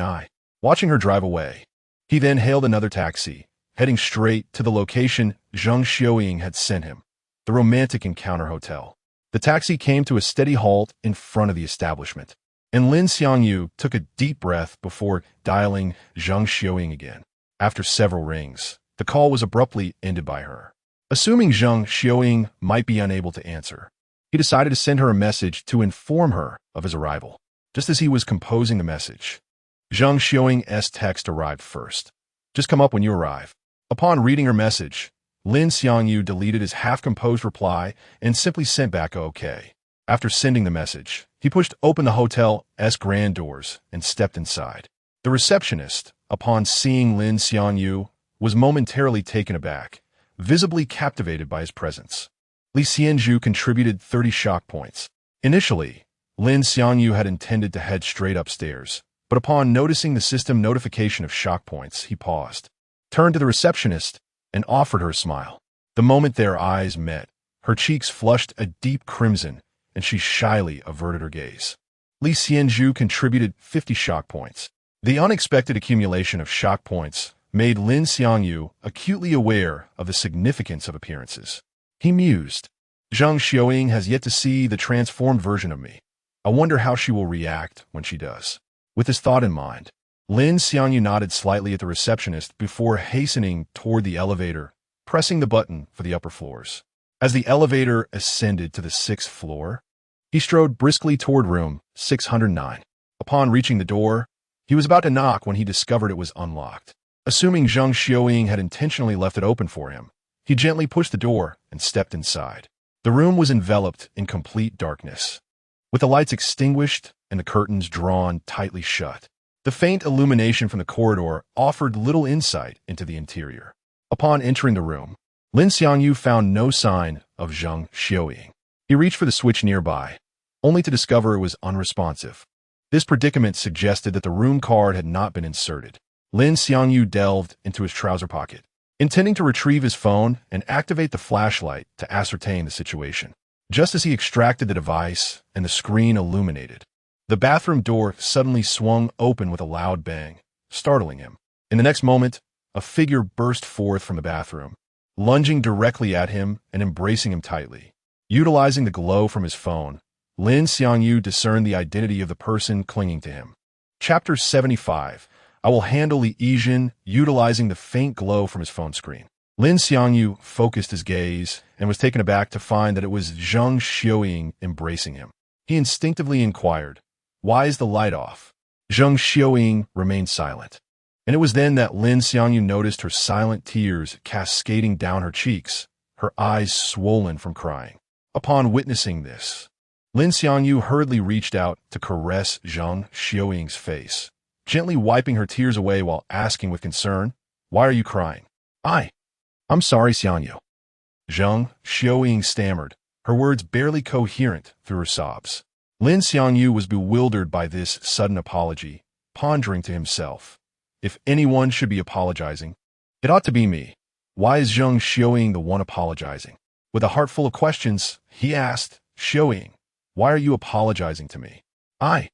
Watching her drive away, he then hailed another taxi, heading straight to the location Zhang Xiaoying had sent him, the romantic encounter hotel. The taxi came to a steady halt in front of the establishment, and Lin Xiangyu took a deep breath before dialing Zhang Xiaoying again. After several rings, the call was abruptly ended by her. Assuming Zhang Xiaoying might be unable to answer, he decided to send her a message to inform her of his arrival. Just as he was composing the message, Zhang Xiaoying's text arrived first. Just come up when you arrive. Upon reading her message, Lin Xiangyu deleted his half-composed reply and simply sent back OK. After sending the message, he pushed open the hotel's grand doors and stepped inside. The receptionist, upon seeing Lin Xiangyu, was momentarily taken aback, visibly captivated by his presence. Lin Xiangyu contributed 30 shock points. Initially, Lin Xiangyu had intended to head straight upstairs, but upon noticing the system notification of shock points, he paused, turned to the receptionist, and offered her a smile. The moment their eyes met, her cheeks flushed a deep crimson, and she shyly averted her gaze. Lin Xiangyu contributed 50 shock points. The unexpected accumulation of shock points made Lin Xiangyu acutely aware of the significance of appearances. He mused, Zhang Xiaoying has yet to see the transformed version of me. I wonder how she will react when she does. With this thought in mind, Lin Xiangyu nodded slightly at the receptionist before hastening toward the elevator, pressing the button for the upper floors. As the elevator ascended to the 6th floor, he strode briskly toward room 609. Upon reaching the door, he was about to knock when he discovered it was unlocked. Assuming Zhang Xiaoying had intentionally left it open for him, he gently pushed the door and stepped inside. The room was enveloped in complete darkness, with the lights extinguished and the curtains drawn tightly shut. The faint illumination from the corridor offered little insight into the interior. Upon entering the room, Lin Xiangyu found no sign of Zhang Xiaoying. He reached for the switch nearby, only to discover it was unresponsive. This predicament suggested that the room card had not been inserted. Lin Xiangyu delved into his trouser pocket, intending to retrieve his phone and activate the flashlight to ascertain the situation. Just as he extracted the device and the screen illuminated, the bathroom door suddenly swung open with a loud bang, startling him. In the next moment, a figure burst forth from the bathroom, lunging directly at him and embracing him tightly. Utilizing the glow from his phone, Lin Xiangyu discerned the identity of the person clinging to him. Chapter 75. I will handle the Asian, utilizing the faint glow from his phone screen. Lin Xiangyu focused his gaze and was taken aback to find that it was Zhang Xiaoying embracing him. He instinctively inquired, Why is the light off? Zhang Xiaoying remained silent, and it was then that Lin Xiangyu noticed her silent tears cascading down her cheeks, her eyes swollen from crying. Upon witnessing this, Lin Xiangyu hurriedly reached out to caress Zhang Xiaoying's face, gently wiping her tears away while asking with concern, Why are you crying? I'm sorry, Xiangyu. Zhang Xiaoying stammered, her words barely coherent through her sobs. Lin Xiangyu was bewildered by this sudden apology, pondering to himself, if anyone should be apologizing, it ought to be me. Why is Zhang Xiaoying the one apologizing? With a heart full of questions, he asked, Xiaoying, why are you apologizing to me? I.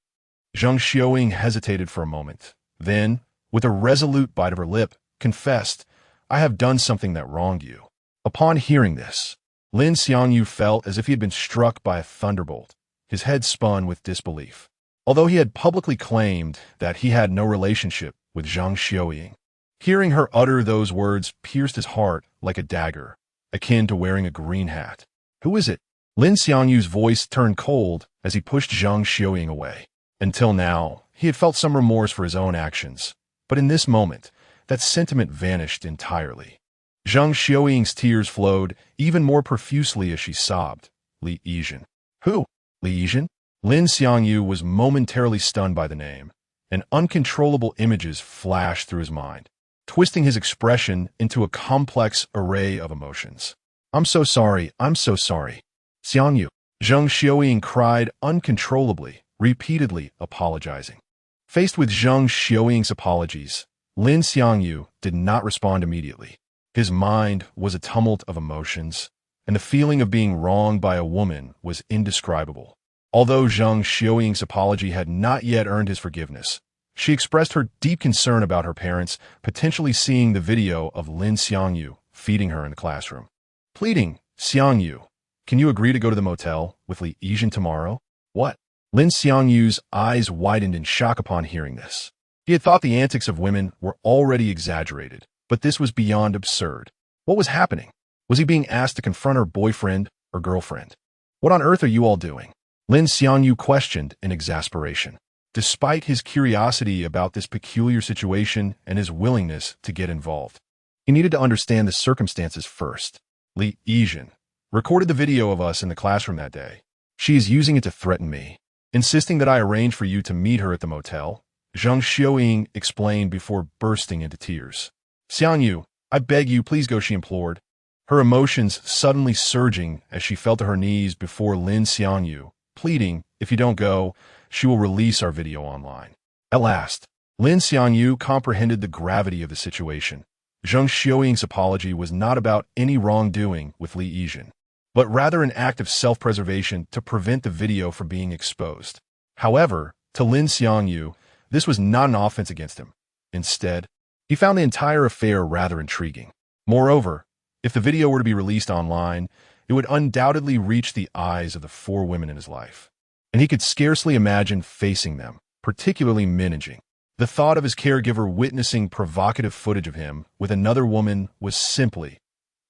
Zhang Xiaoying hesitated for a moment. Then, with a resolute bite of her lip, confessed, I have done something that wronged you. Upon hearing this, Lin Xiangyu felt as if he had been struck by a thunderbolt. His head spun with disbelief. Although he had publicly claimed that he had no relationship with Zhang Xiaoying, hearing her utter those words pierced his heart like a dagger, akin to wearing a green hat. Who is it? Lin Xiangyu's voice turned cold as he pushed Zhang Xiaoying away. Until now, he had felt some remorse for his own actions, but in this moment, that sentiment vanished entirely. Zhang Xiaoying's tears flowed even more profusely as she sobbed. Li Yizhen. Who? Li Yizhen? Lin Xiangyu was momentarily stunned by the name, and uncontrollable images flashed through his mind, twisting his expression into a complex array of emotions. I'm so sorry, I'm so sorry. Xiangyu. Zhang Xiaoying cried uncontrollably, repeatedly apologizing. Faced with Zhang Xiaoying's apologies, Lin Xiangyu did not respond immediately. His mind was a tumult of emotions, and the feeling of being wronged by a woman was indescribable. Although Zhang Xiaoying's apology had not yet earned his forgiveness, she expressed her deep concern about her parents potentially seeing the video of Lin Xiangyu feeding her in the classroom. Pleading, Xiangyu, can you agree to go to the motel with Li Yizhen tomorrow? What? Lin Xiangyu's eyes widened in shock upon hearing this. He had thought the antics of women were already exaggerated, but this was beyond absurd. What was happening? Was he being asked to confront her boyfriend or girlfriend? What on earth are you all doing? Lin Xiangyu questioned in exasperation. Despite his curiosity about this peculiar situation and his willingness to get involved, he needed to understand the circumstances first. Li Yizhen recorded the video of us in the classroom that day. She is using it to threaten me, insisting that I arrange for you to meet her at the motel, Zhang Xiaoying explained before bursting into tears. Xiangyu, I beg you, please go, she implored, her emotions suddenly surging as she fell to her knees before Lin Xiangyu, pleading, if you don't go, she will release our video online. At last, Lin Xiangyu comprehended the gravity of the situation. Zhang Xiaoying's apology was not about any wrongdoing with Li Yizhen, but rather an act of self-preservation to prevent the video from being exposed. However, to Lin Xiangyu, this was not an offense against him. Instead, he found the entire affair rather intriguing. Moreover, if the video were to be released online, it would undoubtedly reach the eyes of the 4 women in his life, and he could scarcely imagine facing them, particularly managing. The thought of his caregiver witnessing provocative footage of him with another woman was simply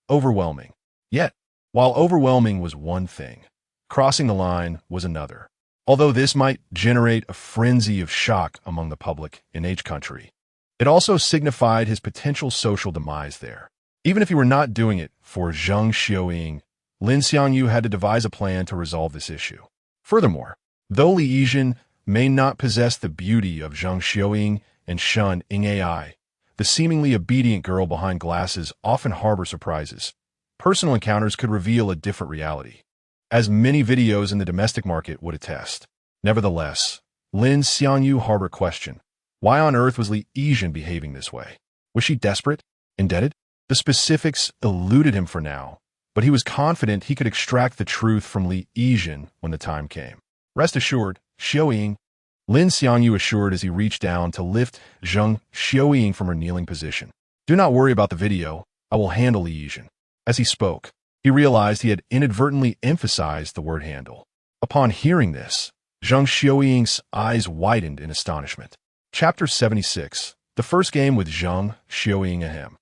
overwhelming. Yet, while overwhelming was one thing, crossing the line was another. Although this might generate a frenzy of shock among the public in H country, it also signified his potential social demise there. Even if he were not doing it for Zhang Xiaoying, Lin Xiangyu had to devise a plan to resolve this issue. Furthermore, though Li Yizhen may not possess the beauty of Zhang Xiaoying and Shun Yingai, the seemingly obedient girl behind glasses often harbor surprises. Personal encounters could reveal a different reality, as many videos in the domestic market would attest. Nevertheless, Lin Xiangyu harbored question. Why on earth was Li Yizhen behaving this way? Was she desperate? Indebted? The specifics eluded him for now, but he was confident he could extract the truth from Li Yizhen when the time came. Rest assured, Xiaoying, Lin Xiangyu assured as he reached down to lift Zhang Xiaoying from her kneeling position. Do not worry about the video, I will handle Li Yizhen. As he spoke, he realized he had inadvertently emphasized the word handle. Upon hearing this, Zhang Xiaoying's eyes widened in astonishment. Chapter 76. The first game with Zhang Xiaoying ahem.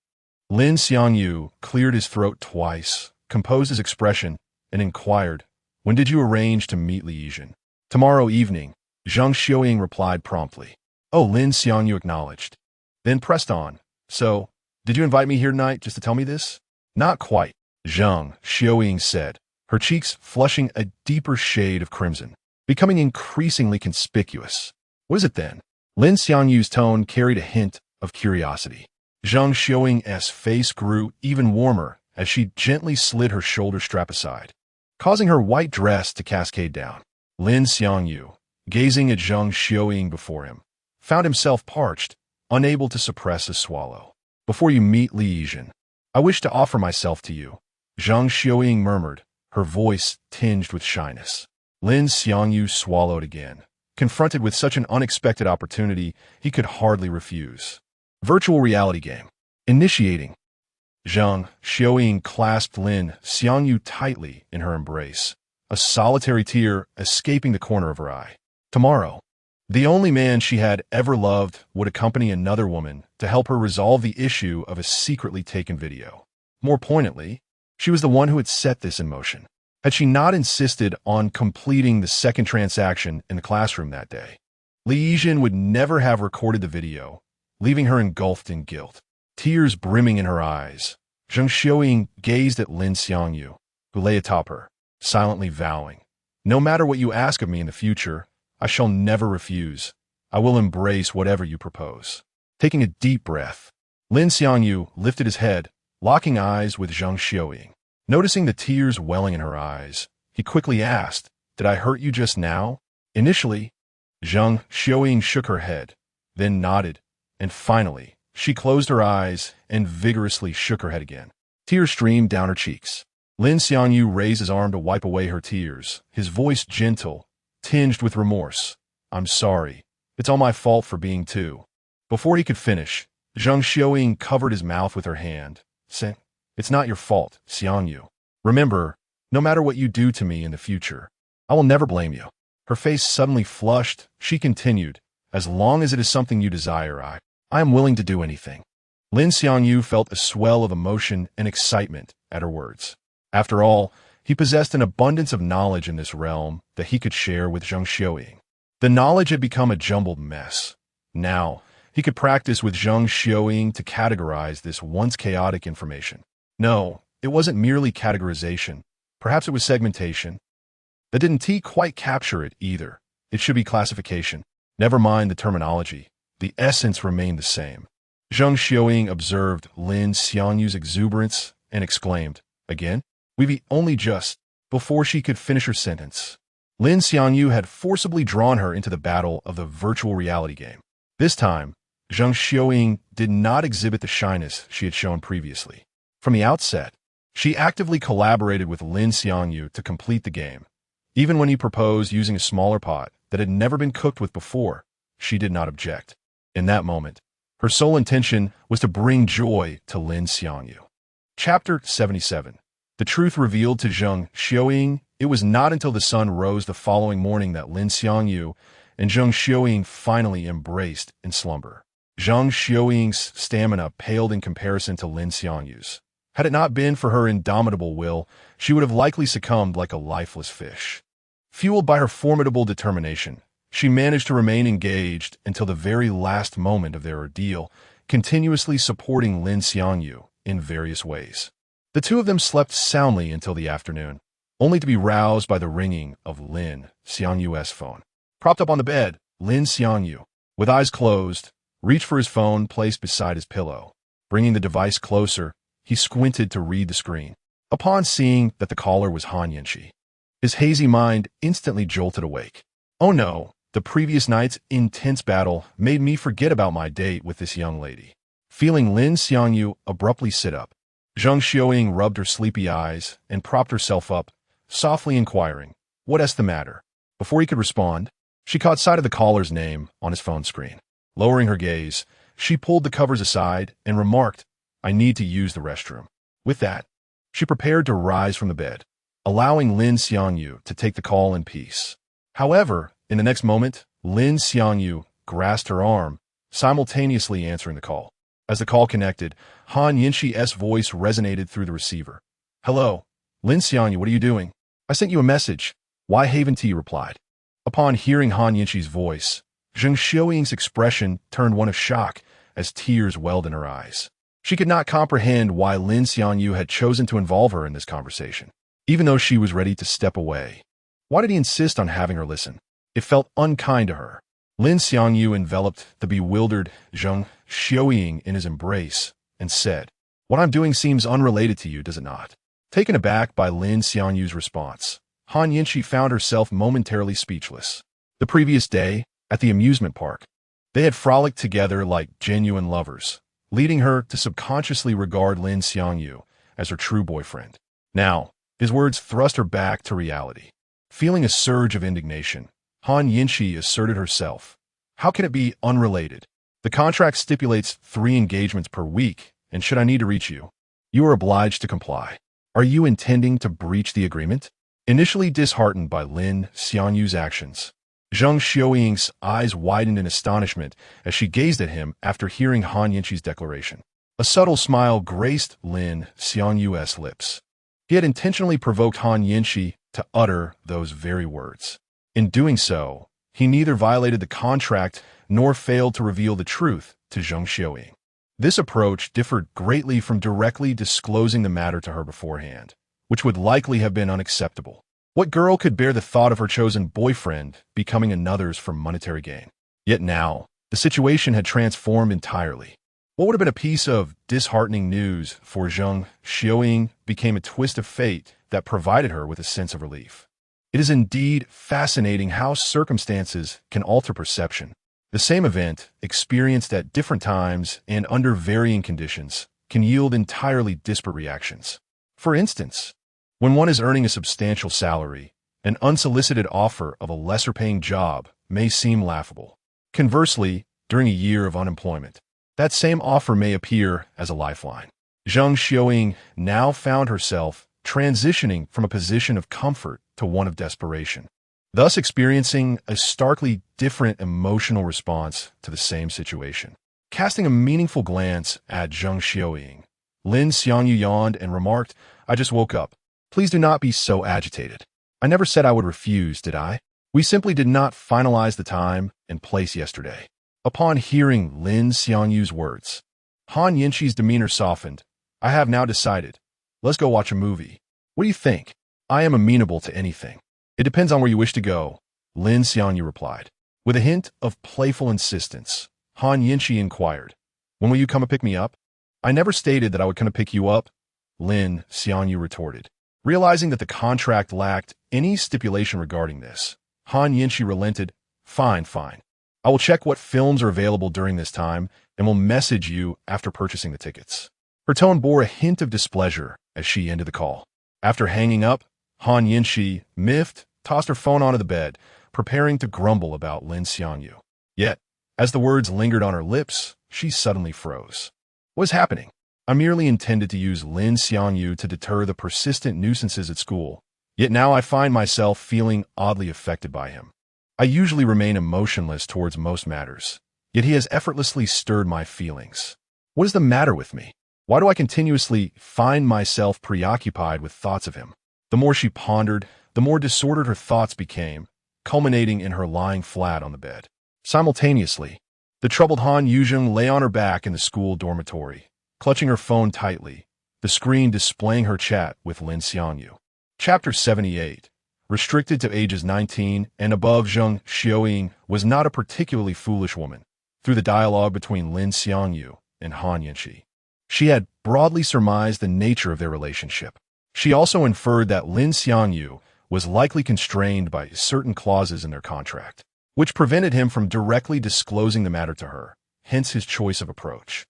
Lin Xiangyu cleared his throat twice, composed his expression, and inquired, when did you arrange to meet Li Yizhen? Tomorrow evening, Zhang Xiaoying replied promptly. Oh, Lin Xiangyu acknowledged. Then pressed on. So, did you invite me here tonight just to tell me this? Not quite, Zhang Xiaoying said, her cheeks flushing a deeper shade of crimson, becoming increasingly conspicuous. What is it then? Lin Xiangyu's tone carried a hint of curiosity. Zhang Xiaoying's face grew even warmer as she gently slid her shoulder strap aside, causing her white dress to cascade down. Lin Xiangyu, gazing at Zhang Xiaoying before him, found himself parched, unable to suppress a swallow. Before you meet Li Yizhen, I wish to offer myself to you, Zhang Xiaoying murmured, her voice tinged with shyness. Lin Xiangyu swallowed again. Confronted with such an unexpected opportunity, he could hardly refuse. Virtual reality game. Initiating. Zhang Xiaoying clasped Lin Xiangyu tightly in her embrace, a solitary tear escaping the corner of her eye. Tomorrow, the only man she had ever loved would accompany another woman to help her resolve the issue of a secretly taken video. More poignantly, she was the one who had set this in motion. Had she not insisted on completing the second transaction in the classroom that day, Li Yijin would never have recorded the video, leaving her engulfed in guilt. Tears brimming in her eyes, Zhang Xiaoying gazed at Lin Xiangyu, who lay atop her, silently vowing, "No matter what you ask of me in the future, I shall never refuse. I will embrace whatever you propose." Taking a deep breath, Lin Xiangyu lifted his head, locking eyes with Zhang Xiaoying. Noticing the tears welling in her eyes, he quickly asked, "Did I hurt you just now?" Initially, Zhang Xiaoying shook her head, then nodded, and finally, she closed her eyes and vigorously shook her head again. Tears streamed down her cheeks. Lin Xiangyu raised his arm to wipe away her tears, his voice gentle, tinged with remorse. "I'm sorry. It's all my fault for being too." Before he could finish, Zhang Xiaoying covered his mouth with her hand, saying, "It's not your fault, Xiangyu. Remember, no matter what you do to me in the future, I will never blame you." Her face suddenly flushed. She continued, "As long as it is something you desire, I am willing to do anything." Lin Xiangyu felt a swell of emotion and excitement at her words. After all, he possessed an abundance of knowledge in this realm that he could share with Zhang Xiaoying. The knowledge had become a jumbled mess. Now, he could practice with Zhang Xiaoying to categorize this once chaotic information. No, it wasn't merely categorization. Perhaps it was segmentation. That didn't quite capture it either. It should be classification. Never mind the terminology. The essence remained the same. Zhang Xiaoying observed Lin Xiangyu's exuberance and exclaimed, "Again? We've only just..." Before she could finish her sentence, Lin Xiangyu had forcibly drawn her into the battle of the virtual reality game. This time, Zhang Xiaoying did not exhibit the shyness she had shown previously. From the outset, she actively collaborated with Lin Xiangyu to complete the game. Even when he proposed using a smaller pot that had never been cooked with before, she did not object. In that moment, her sole intention was to bring joy to Lin Xiangyu. Chapter 77. The truth revealed to Zhang Xiaoying. It was not until the sun rose the following morning that Lin Xiangyu and Zhang Xiaoying finally embraced in slumber. Zhang Xiaoying's stamina paled in comparison to Lin Xiangyu's. Had it not been for her indomitable will, she would have likely succumbed like a lifeless fish. Fueled by her formidable determination, she managed to remain engaged until the very last moment of their ordeal, continuously supporting Lin Xiangyu in various ways. The two of them slept soundly until the afternoon, only to be roused by the ringing of Lin Xiangyu's phone. Propped up on the bed, Lin Xiangyu, with eyes closed, reached for his phone placed beside his pillow. Bringing the device closer, he squinted to read the screen. Upon seeing that the caller was Han Yanqi, his hazy mind instantly jolted awake. "Oh no, the previous night's intense battle made me forget about my date with this young lady." Feeling Lin Xiangyu abruptly sit up, Zhang Xiaoying rubbed her sleepy eyes and propped herself up, softly inquiring, "What's the matter?" Before he could respond, she caught sight of the caller's name on his phone screen. Lowering her gaze, she pulled the covers aside and remarked, "I need to use the restroom." With that, she prepared to rise from the bed, allowing Lin Xiangyu to take the call in peace. However, in the next moment, Lin Xiangyu grasped her arm, simultaneously answering the call. As the call connected, Han Yanqi's voice resonated through the receiver. "Hello, Lin Xiangyu, what are you doing? I sent you a message. Why haven't you replied?" Upon hearing Han Yanqi's voice, Zhang Xiaoying's expression turned one of shock as tears welled in her eyes. She could not comprehend why Lin Xiangyu had chosen to involve her in this conversation, even though she was ready to step away. Why did he insist on having her listen? It felt unkind to her. Lin Xiangyu enveloped the bewildered Zhang Xiaoying in his embrace and said, "What I'm doing seems unrelated to you, does it not?" Taken aback by Lin Xiangyu's response, Han Yanqi found herself momentarily speechless. The previous day, at the amusement park, they had frolicked together like genuine lovers. leading her to subconsciously regard Lin Xiangyu as her true boyfriend. Now, his words thrust her back to reality. Feeling a surge of indignation, Han Yinshi asserted herself. How can it be unrelated? The contract stipulates 3 engagements per week, and should I need to reach you, you are obliged to comply. Are you intending to breach the agreement? Initially disheartened by Lin Xiangyu's actions, Zhang Xiaoying's eyes widened in astonishment as she gazed at him after hearing Han Yinshi's declaration. A subtle smile graced Lin Xiangyu's lips. He had intentionally provoked Han Yinshi to utter those very words. In doing so, he neither violated the contract nor failed to reveal the truth to Zhang Xiaoying. This approach differed greatly from directly disclosing the matter to her beforehand, which would likely have been unacceptable. What girl could bear the thought of her chosen boyfriend becoming another's for monetary gain? Yet now, the situation had transformed entirely. What would have been a piece of disheartening news for Zhang Xiaoying became a twist of fate that provided her with a sense of relief. It is indeed fascinating how circumstances can alter perception. The same event, experienced at different times and under varying conditions, can yield entirely disparate reactions. For instance, when one is earning a substantial salary, an unsolicited offer of a lesser-paying job may seem laughable. Conversely, during a year of unemployment, that same offer may appear as a lifeline. Zhang Xiaoying now found herself transitioning from a position of comfort to one of desperation, thus experiencing a starkly different emotional response to the same situation. Casting a meaningful glance at Zhang Xiaoying, Lin Xiangyu yawned and remarked, "I just woke up. Please do not be so agitated. I never said I would refuse, did I? We simply did not finalize the time and place yesterday." Upon hearing Lin Xiangyu's words, Han Yinshi's demeanor softened. "I have now decided. Let's go watch a movie. What do you think? I am amenable to anything." "It depends on where you wish to go," Lin Xiangyu replied. With a hint of playful insistence, Han Yinshi inquired, "When will you come and pick me up?" "I never stated that I would come to pick you up," Lin Xiangyu retorted. Realizing that the contract lacked any stipulation regarding this, Han Yinshi relented. Fine. I will check what films are available during this time and will message you after purchasing the tickets." Her tone bore a hint of displeasure as she ended the call. After hanging up, Han Yinshi, miffed, tossed her phone onto the bed, preparing to grumble about Lin Xiangyu. Yet, as the words lingered on her lips, she suddenly froze. What is happening? I merely intended to use Lin Xiangyu to deter the persistent nuisances at school, yet now I find myself feeling oddly affected by him. I usually remain emotionless towards most matters, yet he has effortlessly stirred my feelings. What is the matter with me? Why do I continuously find myself preoccupied with thoughts of him? The more she pondered, the more disordered her thoughts became, culminating in her lying flat on the bed. Simultaneously, the troubled Han Yuzheng lay on her back in the school dormitory, clutching her phone tightly, the screen displaying her chat with Lin Xiangyu. Chapter 78. Restricted to ages 19 and above, Zhang Xiaoying was not a particularly foolish woman. Through the dialogue between Lin Xiangyu and Han Yinshi, she had broadly surmised the nature of their relationship. She also inferred that Lin Xiangyu was likely constrained by certain clauses in their contract, which prevented him from directly disclosing the matter to her, hence his choice of approach.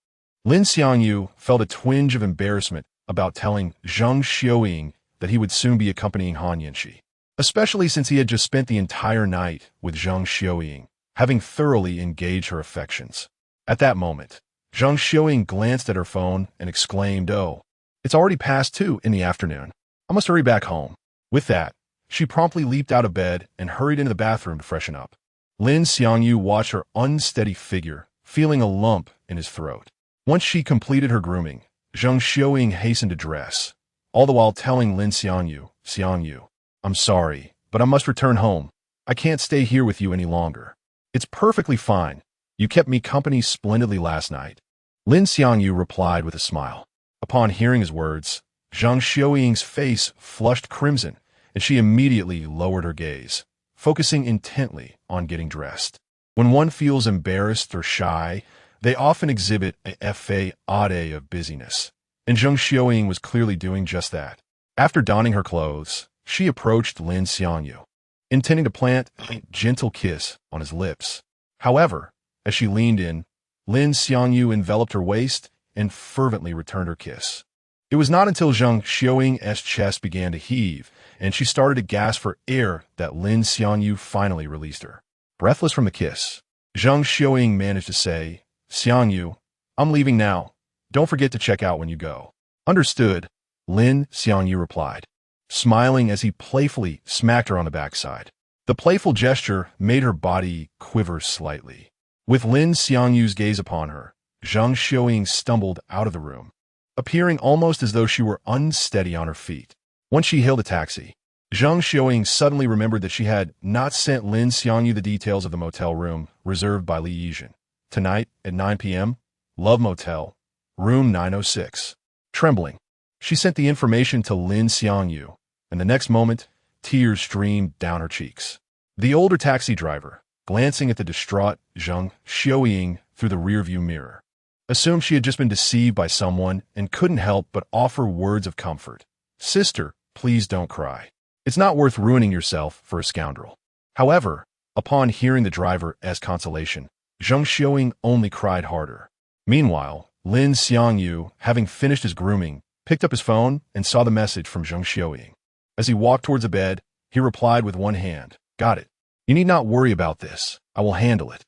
Lin Xiangyu felt a twinge of embarrassment about telling Zhang Xiaoying that he would soon be accompanying Han Yinshi, especially since he had just spent the entire night with Zhang Xiaoying, having thoroughly engaged her affections. At that moment, Zhang Xiaoying glanced at her phone and exclaimed, "Oh, it's already past 2 in the afternoon. I must hurry back home." With that, she promptly leaped out of bed and hurried into the bathroom to freshen up. Lin Xiangyu watched her unsteady figure, feeling a lump in his throat. Once she completed her grooming, Zhang Xiaoying hastened to dress, all the while telling Lin Xiangyu, "Xiangyu, I'm sorry, but I must return home. I can't stay here with you any longer." "It's perfectly fine. You kept me company splendidly last night," Lin Xiangyu replied with a smile. Upon hearing his words, Zhang Xiaoying's face flushed crimson, and she immediately lowered her gaze, focusing intently on getting dressed. When one feels embarrassed or shy, they often exhibit a fade of busyness, and Zhang Xiaoying was clearly doing just that. After donning her clothes, she approached Lin Xiangyu, intending to plant a gentle kiss on his lips. However, as she leaned in, Lin Xiangyu enveloped her waist and fervently returned her kiss. It was not until Zhang Xiuying's chest began to heave and she started to gasp for air that Lin Xiangyu finally released her. Breathless from the kiss, Zhang Xiuying managed to say, "Xiangyu, I'm leaving now. Don't forget to check out when you go." "Understood," Lin Xiangyu replied, smiling as he playfully smacked her on the backside. The playful gesture made her body quiver slightly. With Lin Xiangyu's gaze upon her, Zhang Xiuying stumbled out of the room, appearing almost as though she were unsteady on her feet. Once she hailed a taxi, Zhang Xiuying suddenly remembered that she had not sent Lin Xiangyu the details of the motel room reserved by Li Yizhen. Tonight at 9 p.m., Love Motel, room 906. Trembling, she sent the information to Lin Xiangyu, and the next moment, tears streamed down her cheeks. The older taxi driver, glancing at the distraught Zhang Xiuying through the rearview mirror, assumed she had just been deceived by someone and couldn't help but offer words of comfort. "Sister, please don't cry. It's not worth ruining yourself for a scoundrel." However, upon hearing the driver's consolation, Zhang Xiuying only cried harder. Meanwhile, Lin Xiangyu, having finished his grooming, picked up his phone and saw the message from Zhang Xiuying. As he walked towards the bed, he replied with one hand, "Got it. You need not worry about this. I will handle it."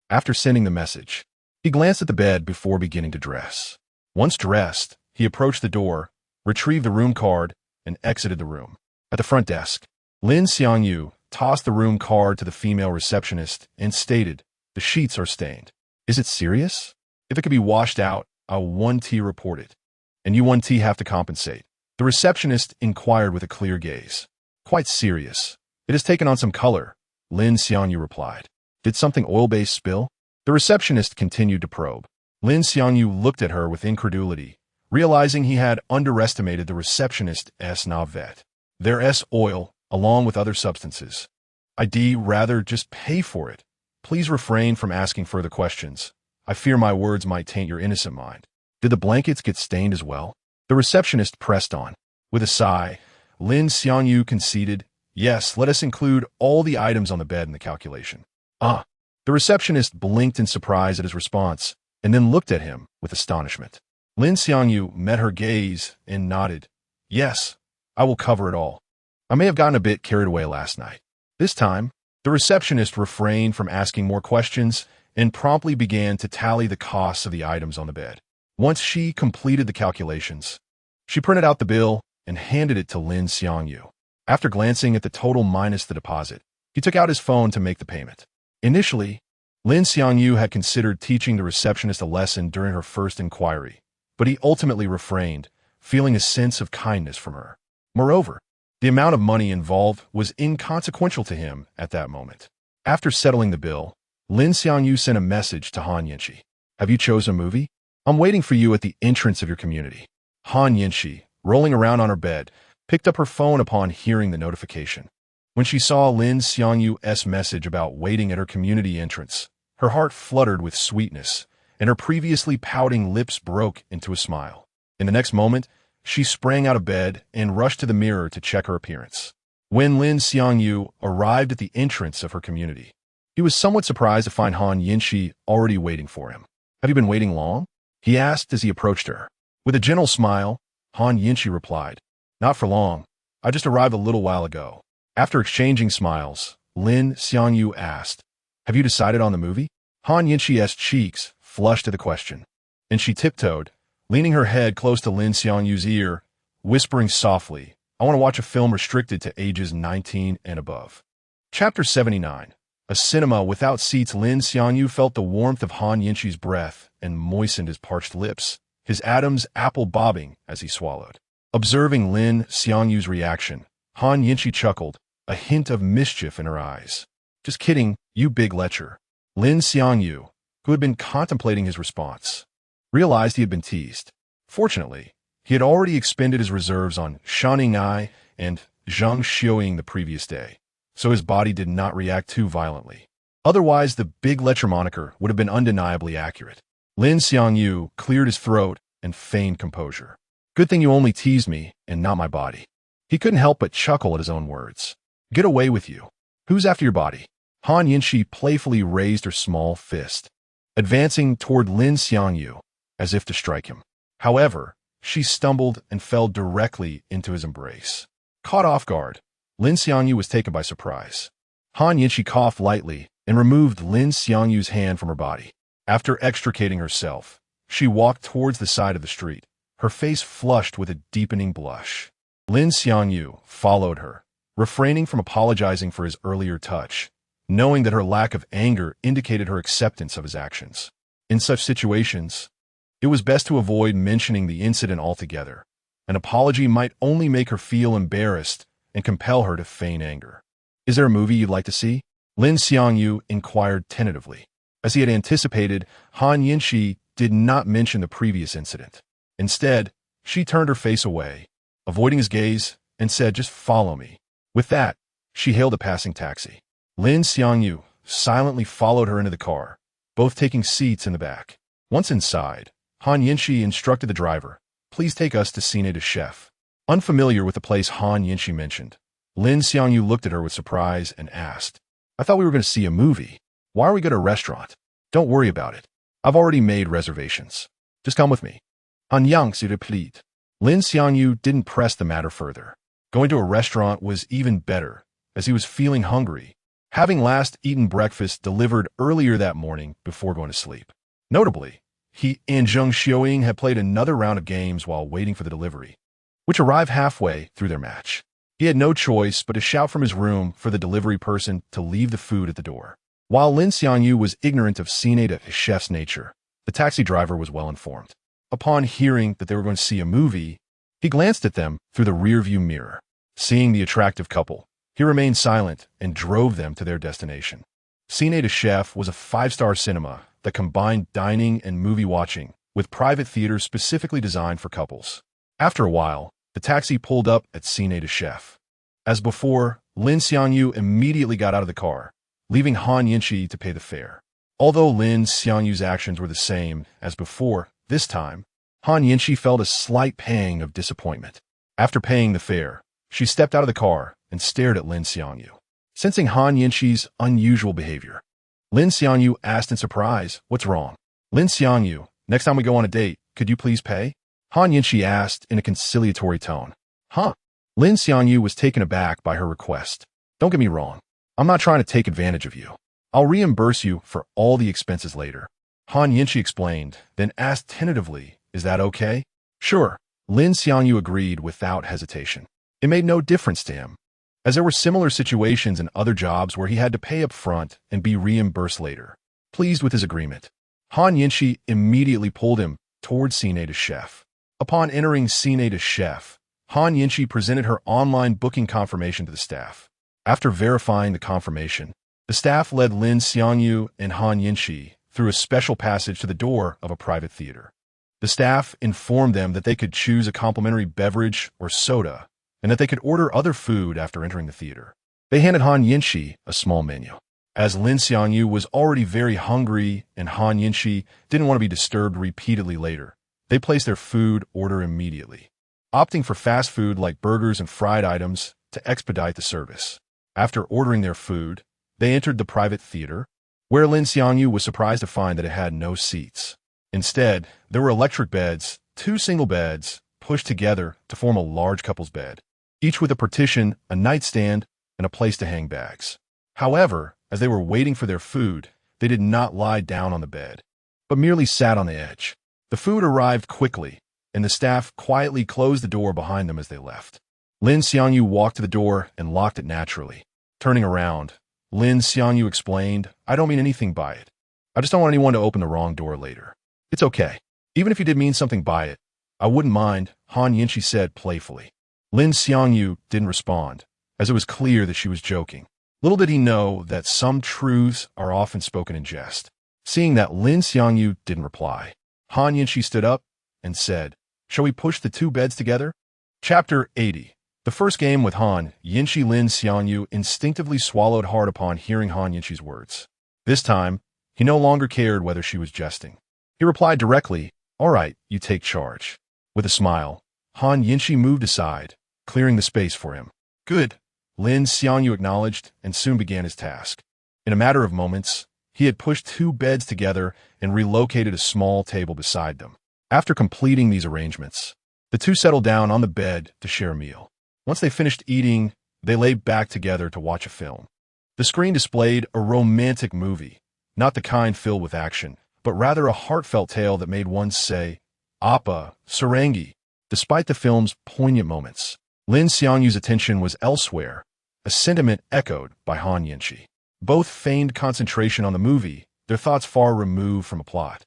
After sending the message, he glanced at the bed before beginning to dress. Once dressed, he approached the door, retrieved the room card, and exited the room. At the front desk, Lin Xiangyu tossed the room card to the female receptionist and stated, "The sheets are stained. Is it serious? If it could be washed out, I'll 1T report it. And you 1T have to compensate." The receptionist inquired with a clear gaze. "Quite serious. It has taken on some color," Lin Xiangyu replied. "Did something oil-based spill?" The receptionist continued to probe. Lin Xiangyu looked at her with incredulity, realizing he had underestimated the receptionist's navet. There's oil, along with other substances. I'd rather just pay for it. Please refrain from asking further questions. I fear my words might taint your innocent mind. Did the blankets get stained as well? The receptionist pressed on. With a sigh, Lin Xiangyu conceded, "Yes, let us include all the items on the bed in the calculation." "Ah." The receptionist blinked in surprise at his response, and then looked at him with astonishment. Lin Xiangyu met her gaze and nodded. "Yes, I will cover it all. I may have gotten a bit carried away last night." This time, the receptionist refrained from asking more questions and promptly began to tally the costs of the items on the bed. Once she completed the calculations, she printed out the bill and handed it to Lin Xiangyu. After glancing at the total minus the deposit, he took out his phone to make the payment. Initially, Lin Xiangyu had considered teaching the receptionist a lesson during her first inquiry, but he ultimately refrained, feeling a sense of kindness from her. Moreover, the amount of money involved was inconsequential to him at that moment. After settling the bill, Lin Xiangyu sent a message to Han Yinshi. "Have you chosen a movie? I'm waiting for you at the entrance of your community." Han Yinshi, rolling around on her bed, picked up her phone upon hearing the notification. When she saw Lin Xiangyu's message about waiting at her community entrance, her heart fluttered with sweetness, and her previously pouting lips broke into a smile. In the next moment, she sprang out of bed and rushed to the mirror to check her appearance. When Lin Xiangyu arrived at the entrance of her community, he was somewhat surprised to find Han Yinshi already waiting for him. "Have you been waiting long?" he asked as he approached her. With a gentle smile, Han Yinshi replied, "Not for long. I just arrived a little while ago." After exchanging smiles, Lin Xiangyu asked, "Have you decided on the movie?" Han Yinshi's cheeks flushed at the question, and she tiptoed, leaning her head close to Lin Xiangyu's ear, whispering softly, "I want to watch a film restricted to ages 19 and above." Chapter 79. A cinema without seats. Lin Xiangyu felt the warmth of Han Yinshi's breath and moistened his parched lips, his Adam's apple bobbing as he swallowed. Observing Lin Xiangyu's reaction, Han Yinshi chuckled, a hint of mischief in her eyes. "Just kidding, you big lecher." Lin Xiangyu, who had been contemplating his response, realized he had been teased. Fortunately, he had already expended his reserves on Shanning Ai and Zhang Xiuying the previous day, so his body did not react too violently. Otherwise, the big lecher moniker would have been undeniably accurate. Lin Xiangyu cleared his throat and feigned composure. "Good thing you only teased me and not my body." He couldn't help but chuckle at his own words. "Get away with you. Who's after your body?" Han Yinshi playfully raised her small fist. advancing toward Lin Xiangyu, as if to strike him. However, she stumbled and fell directly into his embrace. Caught off guard, Lin Xiangyu was taken by surprise. Han Yinshi coughed lightly and removed Lin Xiangyu's hand from her body. After extricating herself, she walked towards the side of the street, her face flushed with a deepening blush. Lin Xiangyu followed her, refraining from apologizing for his earlier touch, knowing that her lack of anger indicated her acceptance of his actions. In such situations, it was best to avoid mentioning the incident altogether. An apology might only make her feel embarrassed and compel her to feign anger. "Is there a movie you'd like to see?" Lin Xiangyu inquired tentatively. As he had anticipated, Han Yinshi did not mention the previous incident. Instead, she turned her face away, avoiding his gaze, and said, "Just follow me." With that, she hailed a passing taxi. Lin Xiangyu silently followed her into the car, both taking seats in the back. Once inside, Han Yinshi instructed the driver, "Please take us to Cine de Chef." Unfamiliar with the place Han Yinshi mentioned, Lin Xiangyu looked at her with surprise and asked, "I thought we were going to see a movie. Why are we going to a restaurant?" "Don't worry about it. I've already made reservations. Just come with me." "En yang s'il te plaît." Lin Xiangyu didn't press the matter further. Going to a restaurant was even better, as he was feeling hungry, having last eaten breakfast delivered earlier that morning before going to sleep. Notably, he and Zheng Xiaoying had played another round of games while waiting for the delivery, which arrived halfway through their match. He had no choice but to shout from his room for the delivery person to leave the food at the door. While Lin Xiangyu was ignorant of Cine de Chef's nature, the taxi driver was well informed. Upon hearing that they were going to see a movie, he glanced at them through the rearview mirror. Seeing the attractive couple, he remained silent and drove them to their destination. Cine de Chef was a 5-star cinema that combined dining and movie watching with private theaters specifically designed for couples. After a while, the taxi pulled up at Cine de Chef. As before, Lin Xiangyu immediately got out of the car, leaving Han Yinshi to pay the fare. Although Lin Xiangyu's actions were the same as before, this time, Han Yinshi felt a slight pang of disappointment. After paying the fare, she stepped out of the car and stared at Lin Xiangyu. Sensing Han Yinshi's unusual behavior, Lin Xiangyu asked in surprise, "What's wrong?" "Lin Xiangyu, next time we go on a date, could you please pay?" Han Yinshi asked in a conciliatory tone. "Huh?" Lin Xiangyu was taken aback by her request. "Don't get me wrong. I'm not trying to take advantage of you. I'll reimburse you for all the expenses later." Han Yinshi explained, then asked tentatively, "Is that okay?" "Sure." Lin Xiangyu agreed without hesitation. It made no difference to him, as there were similar situations in other jobs where he had to pay up front and be reimbursed later. Pleased with his agreement, Han Yinshi immediately pulled him towards Cine de Chef. Upon entering Cine de Chef, Han Yinshi presented her online booking confirmation to the staff. After verifying the confirmation, the staff led Lin Xiangyu and Han Yinshi through a special passage to the door of a private theater. The staff informed them that they could choose a complimentary beverage or soda, and that they could order other food after entering the theater. They handed Han Yinshi a small menu. As Lin Xiangyu was already very hungry and Han Yinshi didn't want to be disturbed repeatedly later, they placed their food order immediately, opting for fast food like burgers and fried items to expedite the service. After ordering their food, they entered the private theater, where Lin Xiangyu was surprised to find that it had no seats. Instead, there were electric beds, 2 single beds, pushed together to form a large couple's bed, each with a partition, a nightstand, and a place to hang bags. However, as they were waiting for their food, they did not lie down on the bed, but merely sat on the edge. The food arrived quickly, and the staff quietly closed the door behind them as they left. Lin Xiangyu walked to the door and locked it naturally. Turning around, Lin Xiangyu explained, "I don't mean anything by it. I just don't want anyone to open the wrong door later." "It's okay. Even if you did mean something by it, I wouldn't mind," Han Yinshi said playfully. Lin Xiangyu didn't respond, as it was clear that she was joking. Little did he know that some truths are often spoken in jest. Seeing that Lin Xiangyu didn't reply, Han Yinshi stood up and said, "Shall we push the 2 beds together?" Chapter 80. The first game with Han Yinshi. Lin Xiangyu instinctively swallowed hard upon hearing Han Yinshi's words. This time, he no longer cared whether she was jesting. He replied directly, "All right, you take charge." With a smile, Han Yinshi moved aside, clearing the space for him. "Good," Lin Xiangyu acknowledged and soon began his task. In a matter of moments, he had pushed two beds together and relocated a small table beside them. After completing these arrangements, the two settled down on the bed to share a meal. Once they finished eating, they lay back together to watch a film. The screen displayed a romantic movie, not the kind filled with action, but rather a heartfelt tale that made one say, Appa, Sarangi. Despite the film's poignant moments, Lin Xiangyu's attention was elsewhere, a sentiment echoed by Han Yinshi. Both feigned concentration on the movie, their thoughts far removed from a plot.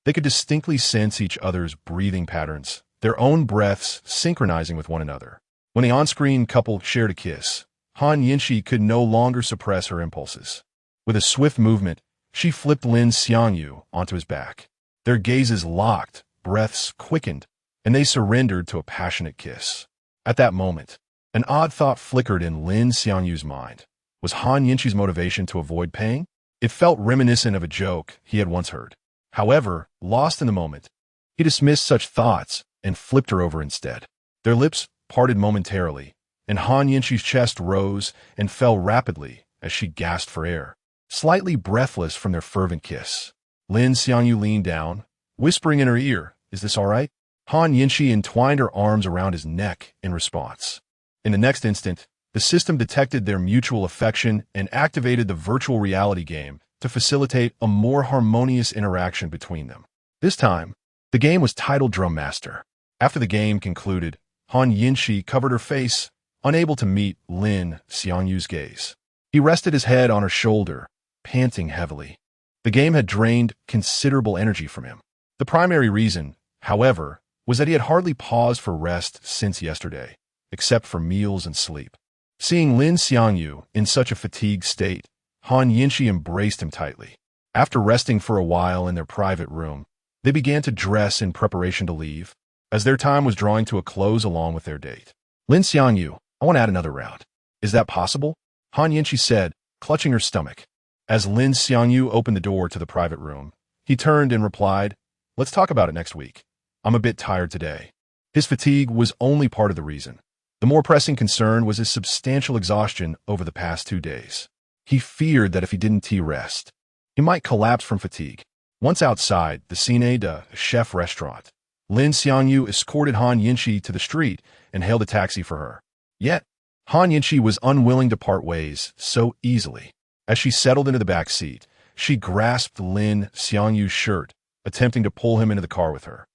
They could distinctly sense each other's breathing patterns, their own breaths synchronizing with one another. When the on-screen couple shared a kiss, Han Yinshi could no longer suppress her impulses. With a swift movement, she flipped Lin Xiangyu onto his back. Their gazes locked, breaths quickened, and they surrendered to a passionate kiss. At that moment, an odd thought flickered in Lin Xiangyu's mind. Was Han Yinshi's motivation to avoid pain? It felt reminiscent of a joke he had once heard. However, lost in the moment, he dismissed such thoughts and flipped her over instead. Their lips parted momentarily, and Han Yinshi's chest rose and fell rapidly as she gasped for air, slightly breathless from their fervent kiss. Lin Xiangyu leaned down, whispering in her ear, "Is this all right?" Han Yinshi entwined her arms around his neck in response. In the next instant, the system detected their mutual affection and activated the virtual reality game to facilitate a more harmonious interaction between them. This time, the game was titled Drum Master. After the game concluded, Han Yinshi covered her face, unable to meet Lin Xiangyu's gaze. He rested his head on her shoulder, panting heavily. The game had drained considerable energy from him. The primary reason, however, was that he had hardly paused for rest since yesterday, except for meals and sleep. Seeing Lin Xiangyu in such a fatigued state, Han Yinshi embraced him tightly. After resting for a while in their private room, they began to dress in preparation to leave, as their time was drawing to a close along with their date. "Lin Xiangyu, I want to add another round. Is that possible?" Han Yinshi said, clutching her stomach. As Lin Xiangyu opened the door to the private room, he turned and replied, "Let's talk about it next week. I'm a bit tired today." His fatigue was only part of the reason. The more pressing concern was his substantial exhaustion over the past 2 days. He feared that if he didn't rest, he might collapse from fatigue. Once outside the Cine de Chef restaurant, Lin Xiangyu escorted Han Yinshi to the street and hailed a taxi for her. Yet, Han Yinshi was unwilling to part ways so easily. As she settled into the back seat, she grasped Lin Xiangyu's shirt, attempting to pull him into the car with her.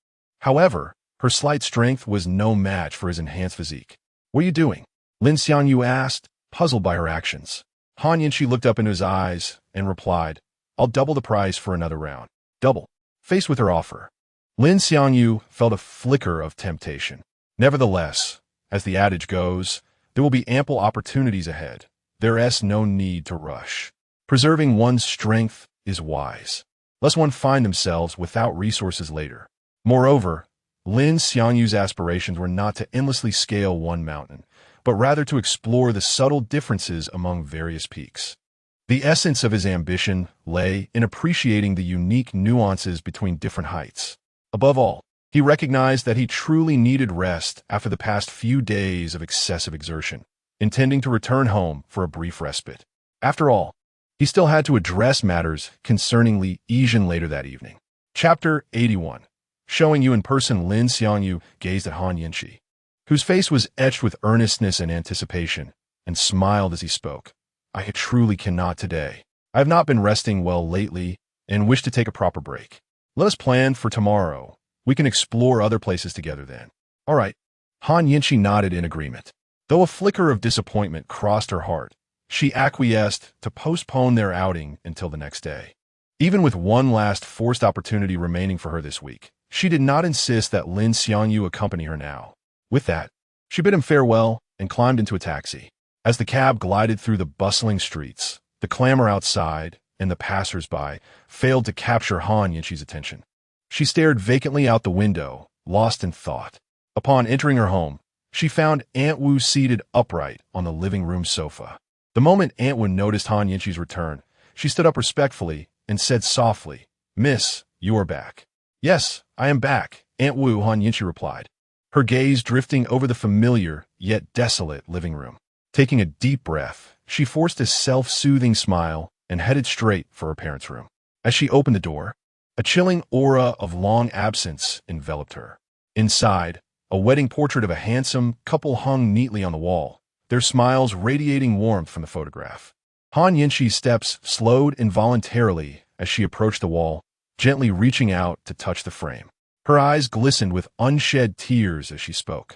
However, her slight strength was no match for his enhanced physique. "What are you doing?" Lin Xiangyu asked, puzzled by her actions. Han Yinshi looked up into his eyes and replied, "I'll double the price for another round." Double. Faced with her offer, Lin Xiangyu felt a flicker of temptation. Nevertheless, as the adage goes, there will be ample opportunities ahead. There is no need to rush. Preserving one's strength is wise, lest one find themselves without resources later. Moreover, Lin Xiangyu's aspirations were not to endlessly scale one mountain, but rather to explore the subtle differences among various peaks. The essence of his ambition lay in appreciating the unique nuances between different heights. Above all, he recognized that he truly needed rest after the past few days of excessive exertion, intending to return home for a brief respite. After all, he still had to address matters concerning Li Yizhen later that evening. Chapter 81. Showing you in person. Lin Xiangyu gazed at Han Yinshi, whose face was etched with earnestness and anticipation, and smiled as he spoke. "I truly cannot today. I have not been resting well lately and wish to take a proper break. Let us plan for tomorrow. We can explore other places together then." "All right." Han Yinshi nodded in agreement. Though a flicker of disappointment crossed her heart, she acquiesced to postpone their outing until the next day. Even with one last forced opportunity remaining for her this week, she did not insist that Lin Xiangyu accompany her now. With that, she bid him farewell and climbed into a taxi. As the cab glided through the bustling streets, the clamor outside and the passers-by failed to capture Han Yinshi's attention. She stared vacantly out the window, lost in thought. Upon entering her home, she found Aunt Wu seated upright on the living room sofa. The moment Aunt Wu noticed Han Yinshi's return, she stood up respectfully and said softly, "Miss, you are back." "Yes, I am back, Aunt Wu," Han Yinshi replied, her gaze drifting over the familiar yet desolate living room. Taking a deep breath, she forced a self-soothing smile and headed straight for her parents' room. As she opened the door, a chilling aura of long absence enveloped her. Inside, a wedding portrait of a handsome couple hung neatly on the wall, their smiles radiating warmth from the photograph. Han Yinxi's steps slowed involuntarily as she approached the wall, gently reaching out to touch the frame. Her eyes glistened with unshed tears as she spoke,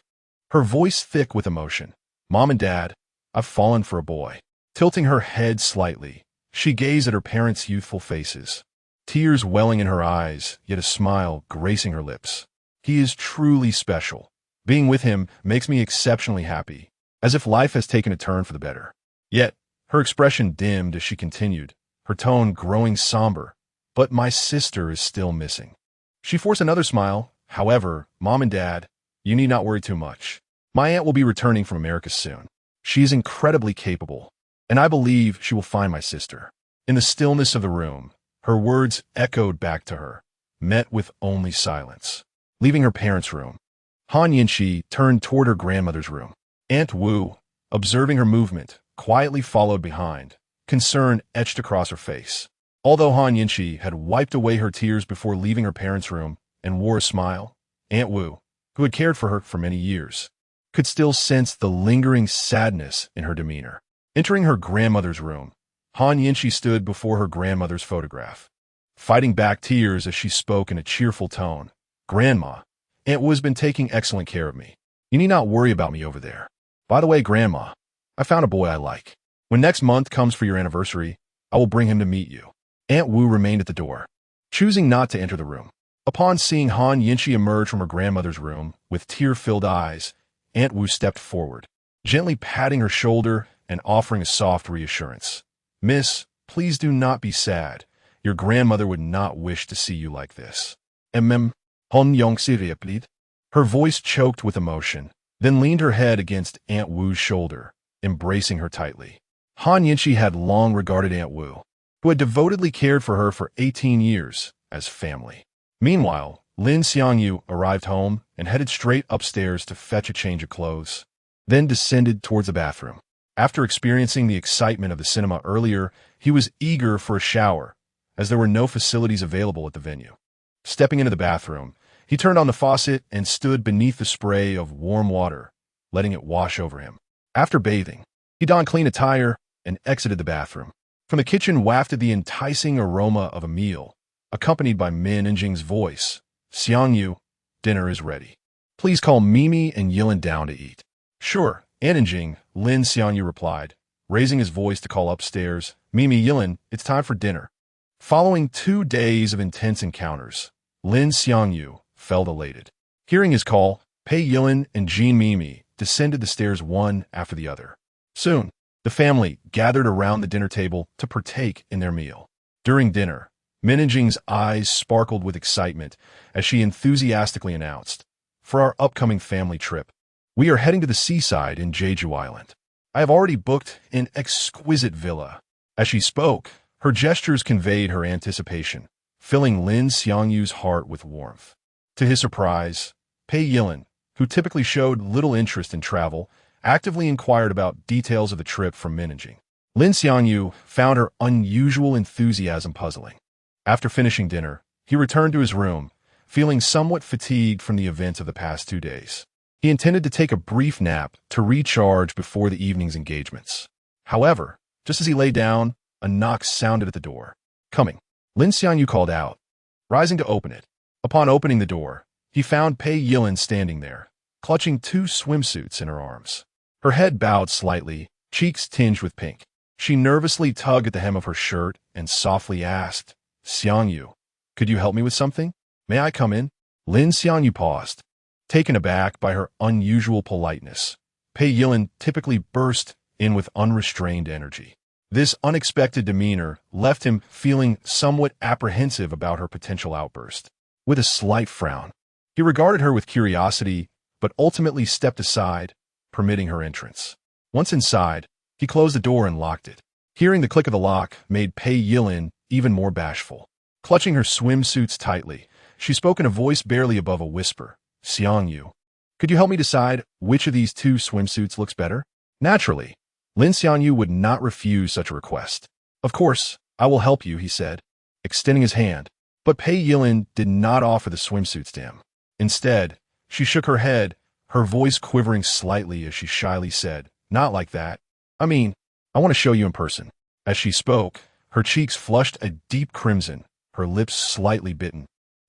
her voice thick with emotion. "Mom and Dad, I've fallen for a boy." Tilting her head slightly, she gazed at her parents' youthful faces, tears welling in her eyes, yet a smile gracing her lips. "He is truly special. Being with him makes me exceptionally happy, as if life has taken a turn for the better." Yet, her expression dimmed as she continued, her tone growing somber. "But my sister is still missing." She forced another smile. "However, Mom and Dad, you need not worry too much. My aunt will be returning from America soon. She is incredibly capable, and I believe she will find my sister." In the stillness of the room, her words echoed back to her, met with only silence. Leaving her parents' room, Han Yinxi turned toward her grandmother's room. Aunt Wu, observing her movement, quietly followed behind, concern etched across her face. Although Han Yinxi had wiped away her tears before leaving her parents' room and wore a smile, Aunt Wu, who had cared for her for many years, could still sense the lingering sadness in her demeanor. Entering her grandmother's room, Han Yinxi stood before her grandmother's photograph, fighting back tears as she spoke in a cheerful tone. "Grandma, Aunt Wu has been taking excellent care of me. You need not worry about me over there. By the way, Grandma, I found a boy I like. When next month comes for your anniversary, I will bring him to meet you." Aunt Wu remained at the door, choosing not to enter the room. Upon seeing Han Yinxi emerge from her grandmother's room with tear-filled eyes, Aunt Wu stepped forward, gently patting her shoulder and offering a soft reassurance. "Miss, please do not be sad. Your grandmother would not wish to see you like this." Han Yongxi replied. Her voice choked with emotion, then leaned her head against Aunt Wu's shoulder, embracing her tightly. Han Yinxi had long regarded Aunt Wu, who had devotedly cared for her for 18 years, as family. Meanwhile, Lin Xiangyu arrived home and headed straight upstairs to fetch a change of clothes, then descended towards the bathroom. After experiencing the excitement of the cinema earlier, he was eager for a shower, as there were no facilities available at the venue. Stepping into the bathroom, he turned on the faucet and stood beneath the spray of warm water, letting it wash over him. After bathing, he donned clean attire and exited the bathroom. From the kitchen wafted the enticing aroma of a meal, accompanied by Min Enjing's voice. "Xiangyu, dinner is ready. Please call Mimi and Yilin down to eat." "Sure, Aunt Enjing," Lin Xiangyu replied, raising his voice to call upstairs. "Mimi, Yilin, it's time for dinner." Following 2 days of intense encounters, Lin Xiangyu felt elated. Hearing his call, Pei Yilin and Jean Mimi descended the stairs one after the other. Soon, the family gathered around the dinner table to partake in their meal. During dinner, Min Enjing's eyes sparkled with excitement as she enthusiastically announced, "For our upcoming family trip, we are heading to the seaside in Jeju Island. I have already booked an exquisite villa." As she spoke, her gestures conveyed her anticipation, filling Lin Xiangyu's heart with warmth. To his surprise, Pei Yilin, who typically showed little interest in travel, actively inquired about details of the trip from Min Enjing. Lin Xiangyu found her unusual enthusiasm puzzling. After finishing dinner, he returned to his room, feeling somewhat fatigued from the events of the past 2 days. He intended to take a brief nap to recharge before the evening's engagements. However, just as he lay down, a knock sounded at the door. "Coming," Lin Xiangyu called out, rising to open it. Upon opening the door, he found Pei Yilin standing there, clutching 2 swimsuits in her arms. Her head bowed slightly, cheeks tinged with pink. She nervously tugged at the hem of her shirt and softly asked, "Xiangyu, could you help me with something? May I come in?" Lin Xiangyu paused, taken aback by her unusual politeness. Pei Yilin typically burst in with unrestrained energy. This unexpected demeanor left him feeling somewhat apprehensive about her potential outburst. With a slight frown, he regarded her with curiosity, but ultimately stepped aside, permitting her entrance. Once inside, he closed the door and locked it. Hearing the click of the lock made Pei Yilin even more bashful. Clutching her swimsuits tightly, she spoke in a voice barely above a whisper. "Xiangyu, could you help me decide which of these 2 swimsuits looks better?" Naturally, Lin Xiangyu would not refuse such a request. "Of course, I will help you, he said, extending his hand. But Pei Yilin did not offer the swimsuits to him. Instead, she shook her head, her voice quivering slightly as she shyly said, "Not like that. I mean, I want to show you in person." As she spoke, her cheeks flushed a deep crimson, her lips slightly bitten.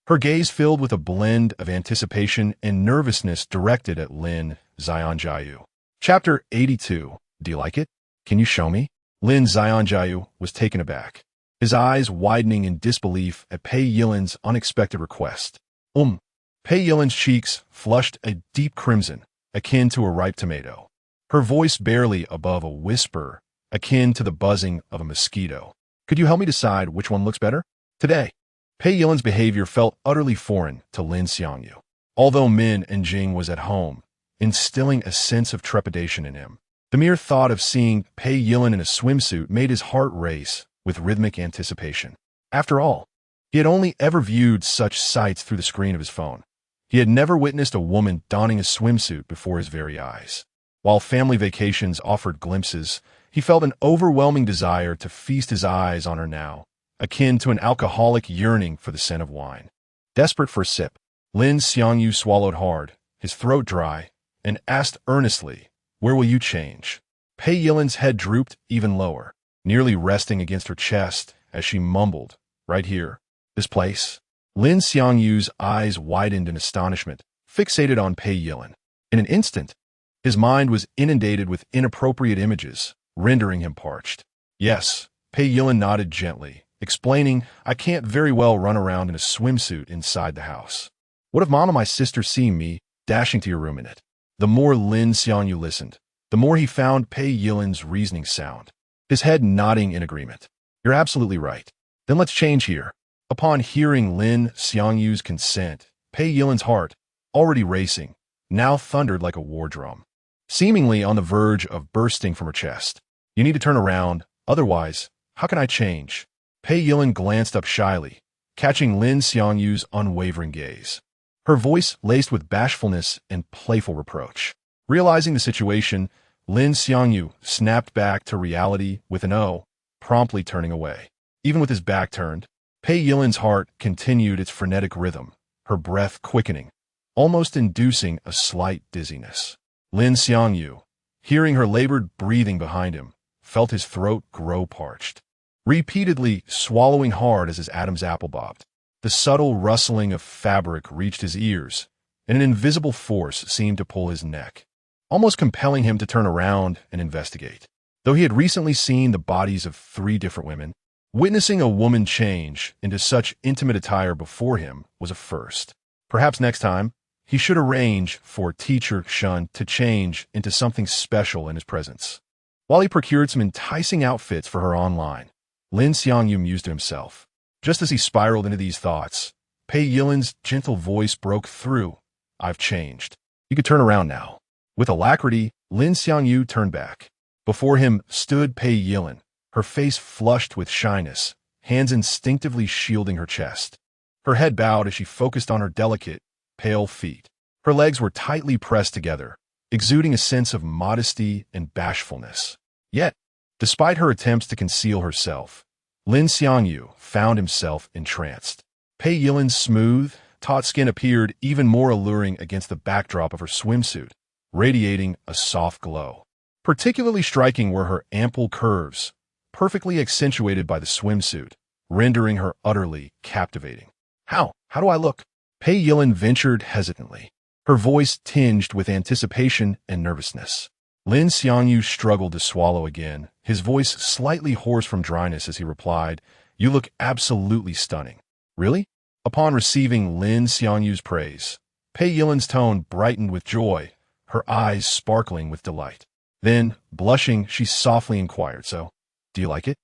Her gaze filled with a blend of anticipation and nervousness directed at Lin Xiangyu. Chapter 82. Do you like it? Can you show me? Lin Xiangyu was taken aback, his eyes widening in disbelief at Pei Yilin's unexpected request. Pei Yilin's cheeks flushed a deep crimson, akin to a ripe tomato, her voice barely above a whisper, akin to the buzzing of a mosquito. Could you help me decide which one looks better? Today, Pei Yilin's behavior felt utterly foreign to Lin Xiangyu. Although Min and Jing was at home, instilling a sense of trepidation in him, the mere thought of seeing Pei Yilin in a swimsuit made his heart race with rhythmic anticipation. After all, he had only ever viewed such sights through the screen of his phone. He had never witnessed a woman donning a swimsuit before his very eyes. While family vacations offered glimpses, he felt an overwhelming desire to feast his eyes on her now, akin to an alcoholic yearning for the scent of wine. Desperate for a sip, Lin Xiangyu swallowed hard, his throat dry, and asked earnestly, "Where will you change?" Pei Yilin's head drooped even lower, nearly resting against her chest as she mumbled, "Right here. This place." Lin Xiangyu's eyes widened in astonishment, fixated on Pei Yilin. In an instant, his mind was inundated with inappropriate images, rendering him parched. "Yes," Pei Yilin nodded gently, explaining, "I can't very well run around in a swimsuit inside the house. What if Mom and my sister see me dashing to your room in it?" The more Lin Xiangyu listened, the more he found Pei Yilin's reasoning sound, his head nodding in agreement. "You're absolutely right. Then let's change here." Upon hearing Lin Xiangyu's consent, Pei Yilin's heart, already racing, now thundered like a war drum, seemingly on the verge of bursting from her chest. "You need to turn around, otherwise, how can I change?" Pei Yilin glanced up shyly, catching Lin Xiangyu's unwavering gaze, her voice laced with bashfulness and playful reproach. Realizing the situation, Lin Xiangyu snapped back to reality with an "oh," promptly turning away. Even with his back turned, Pei Yilin's heart continued its frenetic rhythm, her breath quickening, almost inducing a slight dizziness. Lin Xiangyu, hearing her labored breathing behind him, felt his throat grow parched, repeatedly swallowing hard as his Adam's apple bobbed. The subtle rustling of fabric reached his ears, and an invisible force seemed to pull his neck, almost compelling him to turn around and investigate. Though he had recently seen the bodies of 3 different women, witnessing a woman change into such intimate attire before him was a first. Perhaps next time, he should arrange for teacher Shun to change into something special in his presence. While he procured some enticing outfits for her online, Lin Xiangyu mused to himself. Just as he spiraled into these thoughts, Pei Yilin's gentle voice broke through. "I've changed. You could turn around now." With alacrity, Lin Xiangyu turned back. Before him stood Pei Yilin, her face flushed with shyness, hands instinctively shielding her chest. Her head bowed as she focused on her delicate, pale feet. Her legs were tightly pressed together, exuding a sense of modesty and bashfulness. Yet, despite her attempts to conceal herself, Lin Xiangyu found himself entranced. Pei Yilin's smooth, taut skin appeared even more alluring against the backdrop of her swimsuit, radiating a soft glow. Particularly striking were her ample curves, perfectly accentuated by the swimsuit, rendering her utterly captivating. How do I look?" Pei Yilin ventured hesitantly, her voice tinged with anticipation and nervousness. Lin Xiangyu struggled to swallow again, his voice slightly hoarse from dryness as he replied, "You look absolutely stunning." "Really?" Upon receiving Lin Xiangyu's praise, Pei Yilin's tone brightened with joy, her eyes sparkling with delight. Then, blushing, she softly inquired, "So, do you like it?"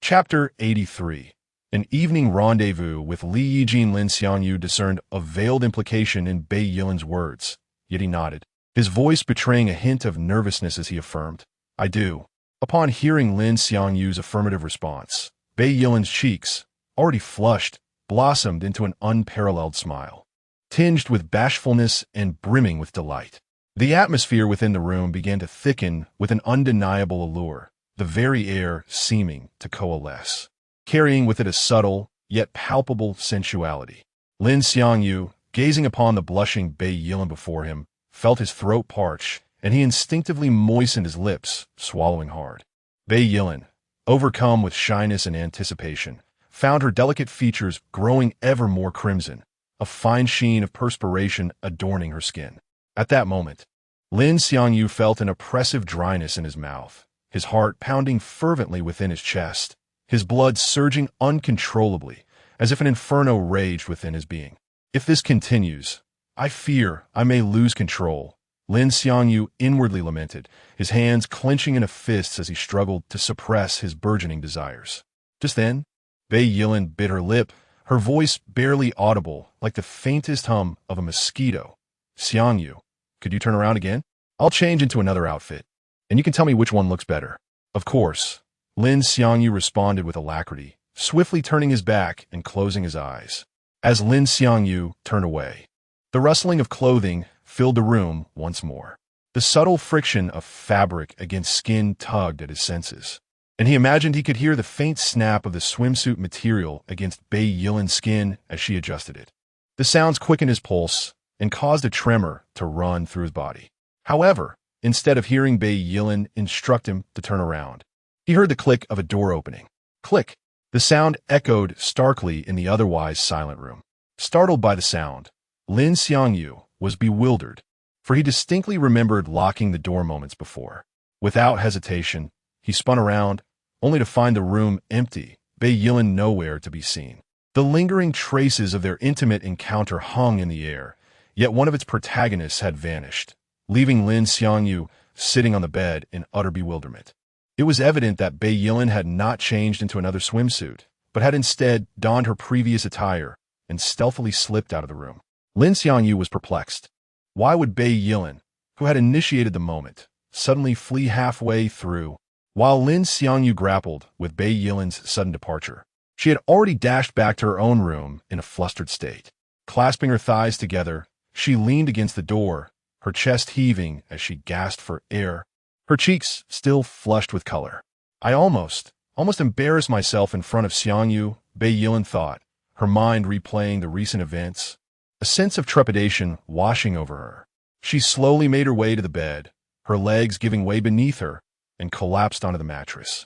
Chapter 83. An evening rendezvous with Li Yijin. Lin Xiangyu discerned a veiled implication in Pei Yilin's words, yet he nodded, his voice betraying a hint of nervousness as he affirmed, "I do." Upon hearing Lin Xiangyu's affirmative response, Pei Yilin's cheeks, already flushed, blossomed into an unparalleled smile, tinged with bashfulness and brimming with delight. The atmosphere within the room began to thicken with an undeniable allure, the very air seeming to coalesce. carrying with it a subtle, yet palpable sensuality. Lin Xiangyu, gazing upon the blushing Bei Yilin before him, felt his throat parch, and he instinctively moistened his lips, swallowing hard. Bei Yilin, overcome with shyness and anticipation, found her delicate features growing ever more crimson, a fine sheen of perspiration adorning her skin. At that moment, Lin Xiangyu felt an oppressive dryness in his mouth, his heart pounding fervently within his chest, his blood surging uncontrollably, as if an inferno raged within his being. If this continues, I fear I may lose control, Lin Xiangyu inwardly lamented, his hands clenching into fists as he struggled to suppress his burgeoning desires. Just then, Bei Yilin bit her lip, her voice barely audible, like the faintest hum of a mosquito. Xiangyu, could you turn around again? I'll change into another outfit, and you can tell me which one looks better. Of course, Lin Xiangyu responded with alacrity, swiftly turning his back and closing his eyes. As Lin Xiangyu turned away, the rustling of clothing filled the room once more. The subtle friction of fabric against skin tugged at his senses, and he imagined he could hear the faint snap of the swimsuit material against Bei Yilin's skin as she adjusted it. The sounds quickened his pulse and caused a tremor to run through his body. However, instead of hearing Bei Yilin instruct him to turn around, he heard the click of a door opening. Click! The sound echoed starkly in the otherwise silent room. Startled by the sound, Lin Xiangyu was bewildered, for he distinctly remembered locking the door moments before. Without hesitation, he spun around, only to find the room empty, Bei Yilin nowhere to be seen. The lingering traces of their intimate encounter hung in the air, yet one of its protagonists had vanished, leaving Lin Xiangyu sitting on the bed in utter bewilderment. It was evident that Bei Yilin had not changed into another swimsuit, but had instead donned her previous attire and stealthily slipped out of the room. Lin Xiangyu was perplexed. Why would Bei Yilin, who had initiated the moment, suddenly flee halfway through? While Lin Xiangyu grappled with Bei Yilin's sudden departure, she had already dashed back to her own room in a flustered state. Clasping her thighs together, she leaned against the door, her chest heaving as she gasped for air, her cheeks still flushed with color. I almost embarrassed myself in front of Xiangyu, Bei Yilin thought, her mind replaying the recent events, a sense of trepidation washing over her. She slowly made her way to the bed, her legs giving way beneath her, and collapsed onto the mattress.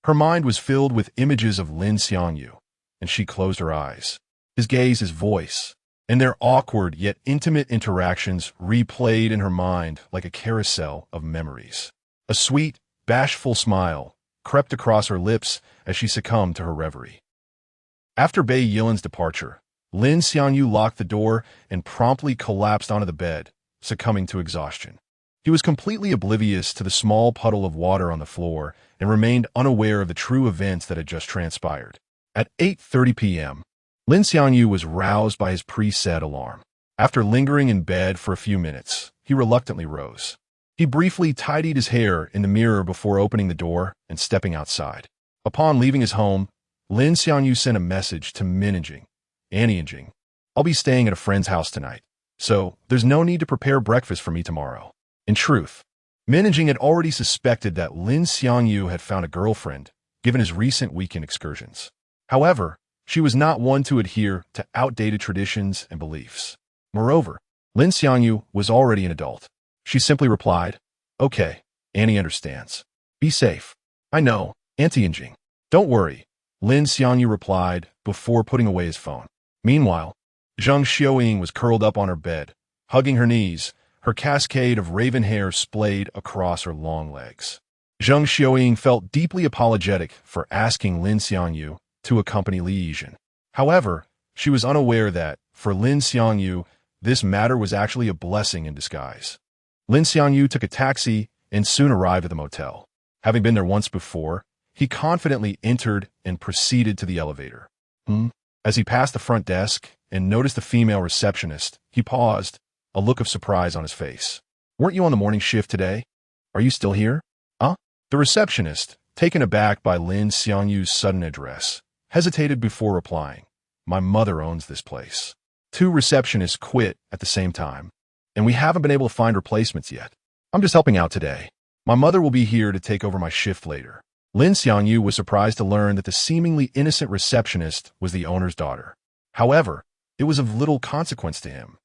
Her mind was filled with images of Lin Xiangyu, and she closed her eyes. His gaze, his voice, and their awkward yet intimate interactions replayed in her mind like a carousel of memories. A sweet, bashful smile crept across her lips as she succumbed to her reverie. After Bei Yilin's departure, Lin Xiangyu locked the door and promptly collapsed onto the bed, succumbing to exhaustion. He was completely oblivious to the small puddle of water on the floor and remained unaware of the true events that had just transpired. At 8:30 p.m., Lin Xiangyu was roused by his preset alarm. After lingering in bed for a few minutes, he reluctantly rose. He briefly tidied his hair in the mirror before opening the door and stepping outside. Upon leaving his home, Lin Xiangyu sent a message to Annie and Jing. I'll be staying at a friend's house tonight, so there's no need to prepare breakfast for me tomorrow. In truth, Min and Jing had already suspected that Lin Xiangyu had found a girlfriend, given his recent weekend excursions. However, she was not one to adhere to outdated traditions and beliefs. Moreover, Lin Xiangyu was already an adult. She simply replied, "Okay, Annie understands. Be safe." "I know, Auntie and Jing. Don't worry," Lin Xiangyu replied before putting away his phone. Meanwhile, Zhang Xiaoying was curled up on her bed, hugging her knees, her cascade of raven hair splayed across her long legs. Zhang Xiaoying felt deeply apologetic for asking Lin Xiangyu to accompany Li Yizhen. However, she was unaware that, for Lin Xiangyu, this matter was actually a blessing in disguise. Lin Xiangyu took a taxi and soon arrived at the motel. Having been there once before, he confidently entered and proceeded to the elevator. As he passed the front desk and noticed the female receptionist, he paused, a look of surprise on his face. "Weren't you on the morning shift today? Are you still here?" "Huh?" The receptionist, taken aback by Lin Xiangyu's sudden address, hesitated before replying. "My mother owns this place. 2 receptionists quit at the same time, and we haven't been able to find replacements yet. I'm just helping out today. My mother will be here to take over my shift later." Lin Xiangyu was surprised to learn that the seemingly innocent receptionist was the owner's daughter. However, it was of little consequence to him,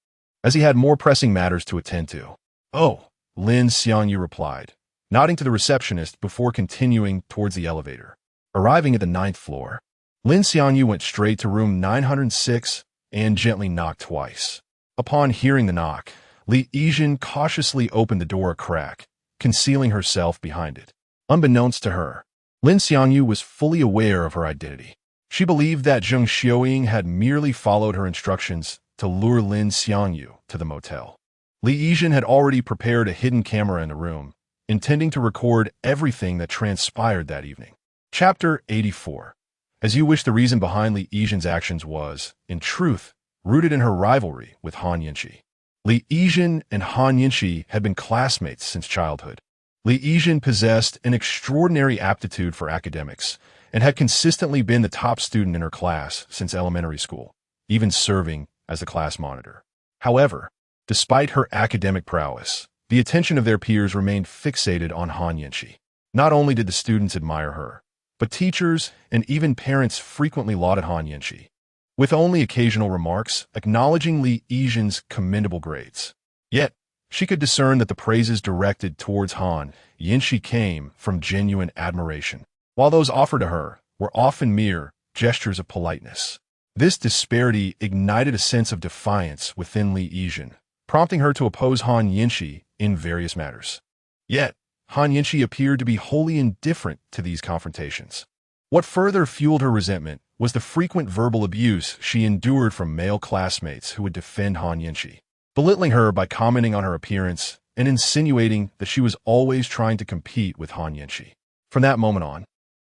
as he had more pressing matters to attend to. "Oh," Lin Xiangyu replied, nodding to the receptionist before continuing towards the elevator. Arriving at the 9th floor, Lin Xiangyu went straight to room 906 and gently knocked twice. Upon hearing the knock, Li Yijin cautiously opened the door a crack, concealing herself behind it. Unbeknownst to her, Lin Xiangyu was fully aware of her identity. She believed that Zheng Xiuying had merely followed her instructions to lure Lin Xiangyu to the motel. Li Yijin had already prepared a hidden camera in the room, intending to record everything that transpired that evening. Chapter 84. As you wish, the reason behind Li Yijin's actions was, in truth, rooted in her rivalry with Han Yinshi. Li Yijin and Han Yinshi had been classmates since childhood. Li Yijin possessed an extraordinary aptitude for academics and had consistently been the top student in her class since elementary school, even serving as the class monitor. However, despite her academic prowess, the attention of their peers remained fixated on Han Yinshi. Not only did the students admire her, but teachers and even parents frequently lauded Han Yinshi, with only occasional remarks acknowledging Li Yijin's commendable grades. Yet, she could discern that the praises directed towards Han Yinshi came from genuine admiration, while those offered to her were often mere gestures of politeness. This disparity ignited a sense of defiance within Li Yijin, prompting her to oppose Han Yinshi in various matters. Yet, Han Yinshi appeared to be wholly indifferent to these confrontations. What further fueled her resentment was the frequent verbal abuse she endured from male classmates who would defend Han Yinshi, belittling her by commenting on her appearance and insinuating that she was always trying to compete with Han Yinshi. From that moment on,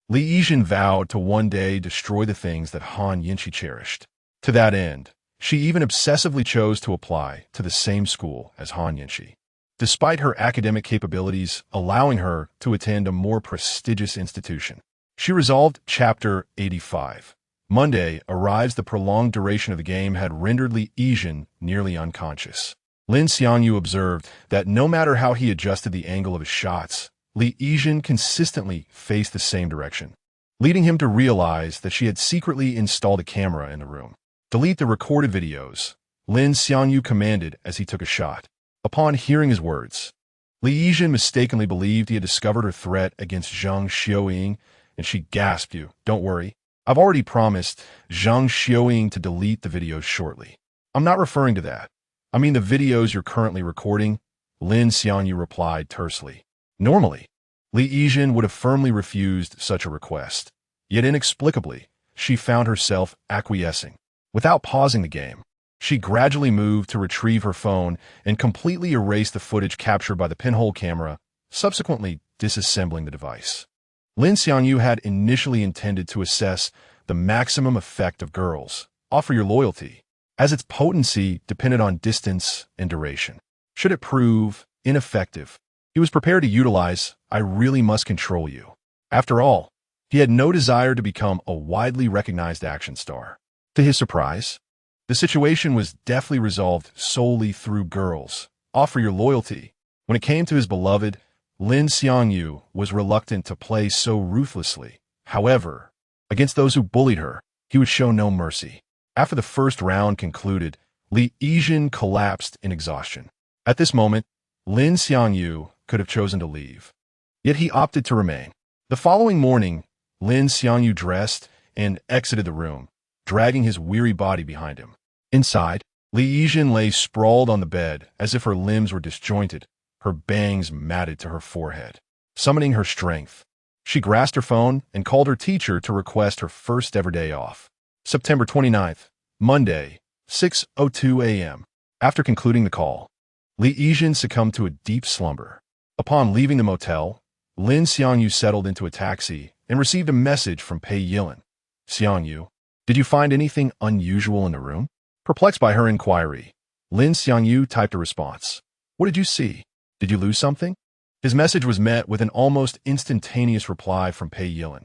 Li Yijin vowed to one day destroy the things that Han Yinshi cherished. To that end, she even obsessively chose to apply to the same school as Han Yinshi, despite her academic capabilities allowing her to attend a more prestigious institution. She resolved. Chapter 85. Monday arrives. The prolonged duration of the game had rendered Li Yijin nearly unconscious. Lin Xiangyu observed that no matter how he adjusted the angle of his shots, Li Yijin consistently faced the same direction, leading him to realize that she had secretly installed a camera in the room. "Delete the recorded videos," Lin Xiangyu commanded as he took a shot. Upon hearing his words, Li Yijin mistakenly believed he had discovered her threat against Zheng Xiuying, and she gasped. "You, don't worry. I've already promised Zheng Xiuying to delete the videos shortly." "I'm not referring to that. I mean the videos you're currently recording," Lin Xiangyu replied tersely. Normally, Li Yijin would have firmly refused such a request, yet inexplicably, she found herself acquiescing. Without pausing the game, she gradually moved to retrieve her phone and completely erase the footage captured by the pinhole camera, subsequently disassembling the device. Lin Xiangyu had initially intended to assess the maximum effect of girls, offer your loyalty, as its potency depended on distance and duration. Should it prove ineffective, he was prepared to utilize "I really must control you." After all, he had no desire to become a widely recognized action star. To his surprise, the situation was deftly resolved solely through girls. Offer your loyalty. When it came to his beloved, Lin Xiangyu was reluctant to play so ruthlessly. However, against those who bullied her, he would show no mercy. After the first round concluded, Li Yijin collapsed in exhaustion. At this moment, Lin Xiangyu could have chosen to leave, yet he opted to remain. The following morning, Lin Xiangyu dressed and exited the room, dragging his weary body behind him. Inside, Li Yijin lay sprawled on the bed as if her limbs were disjointed, her bangs matted to her forehead. Summoning her strength, she grasped her phone and called her teacher to request her first ever day off. September 29th, Monday, 6:02 a.m. After concluding the call, Li Yijin succumbed to a deep slumber. Upon leaving the motel, Lin Xiangyu settled into a taxi and received a message from Pei Yilin. "Xiangyu, did you find anything unusual in the room?" Perplexed by her inquiry, Lin Xiangyu typed a response. "What did you see? Did you lose something?" His message was met with an almost instantaneous reply from Pei Yilin.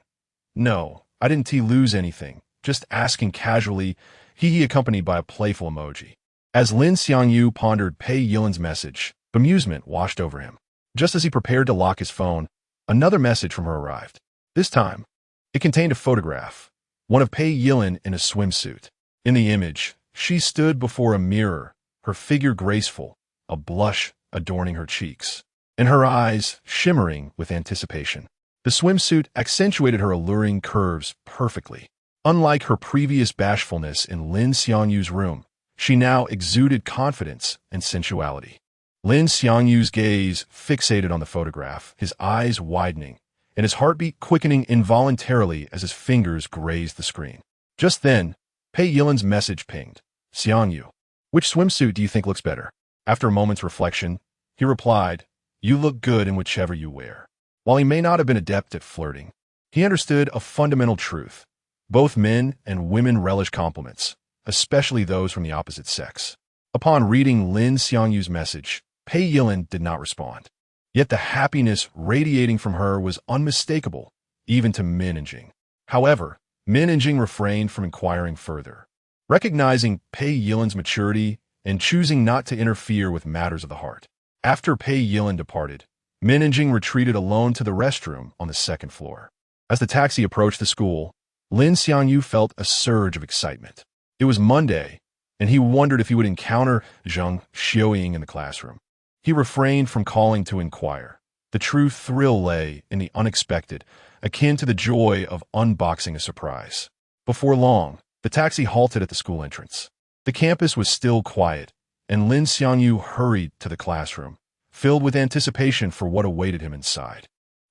"No, I didn't lose anything. Just asking casually," he accompanied by a playful emoji. As Lin Xiangyu pondered Pei Yilin's message, bemusement washed over him. Just as he prepared to lock his phone, another message from her arrived. This time, it contained a photograph, one of Pei Yilin in a swimsuit. In the image, she stood before a mirror, her figure graceful, a blush adorning her cheeks, and her eyes shimmering with anticipation. The swimsuit accentuated her alluring curves perfectly. Unlike her previous bashfulness in Lin Xiangyu's room, she now exuded confidence and sensuality. Lin Xiangyu's gaze fixated on the photograph, his eyes widening, and his heartbeat quickening involuntarily as his fingers grazed the screen. Just then, Pei Yilin's message pinged. "Xiangyu, which swimsuit do you think looks better?" After a moment's reflection, he replied, "You look good in whichever you wear." While he may not have been adept at flirting, he understood a fundamental truth. Both men and women relish compliments, especially those from the opposite sex. Upon reading Lin Xiangyu's message, Pei Yilin did not respond. Yet the happiness radiating from her was unmistakable, even to Min and Jing. However, Min and Jing refrained from inquiring further. Recognizing Pei Yilin's maturity and choosing not to interfere with matters of the heart. After Pei Yilin departed, Min and Jing retreated alone to the restroom on the second floor. As the taxi approached the school, Lin Xiangyu felt a surge of excitement. It was Monday, and he wondered if he would encounter Zhang Xiaoying in the classroom. He refrained from calling to inquire. The true thrill lay in the unexpected, akin to the joy of unboxing a surprise. Before long, the taxi halted at the school entrance. The campus was still quiet, and Lin Xiangyu hurried to the classroom, filled with anticipation for what awaited him inside.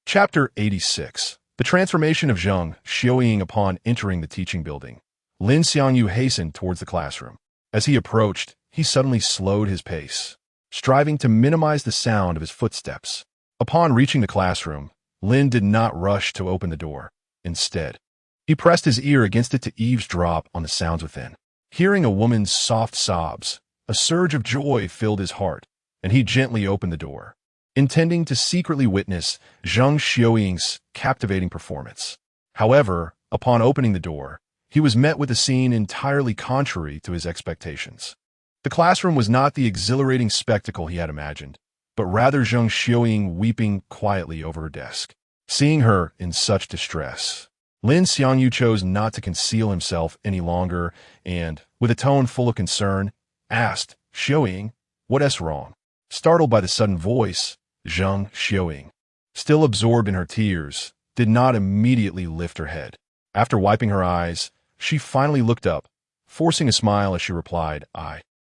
Chapter 86. The transformation of Zhang Xiaoying upon entering the teaching building. Lin Xiangyu hastened towards the classroom. As he approached, he suddenly slowed his pace, striving to minimize the sound of his footsteps. Upon reaching the classroom, Lin did not rush to open the door. Instead, he pressed his ear against it to eavesdrop on the sounds within. Hearing a woman's soft sobs, a surge of joy filled his heart, and he gently opened the door, intending to secretly witness Zhang Xiaoying's captivating performance. However, upon opening the door, he was met with a scene entirely contrary to his expectations. The classroom was not the exhilarating spectacle he had imagined, but rather Zhang Xiaoying weeping quietly over her desk. Seeing her in such distress, Lin Xiangyu chose not to conceal himself any longer and, with a tone full of concern, asked, "Xiaoying, what's wrong?" Startled by the sudden voice, Zhang Xiaoying, still absorbed in her tears, did not immediately lift her head. After wiping her eyes, she finally looked up, forcing a smile as she replied,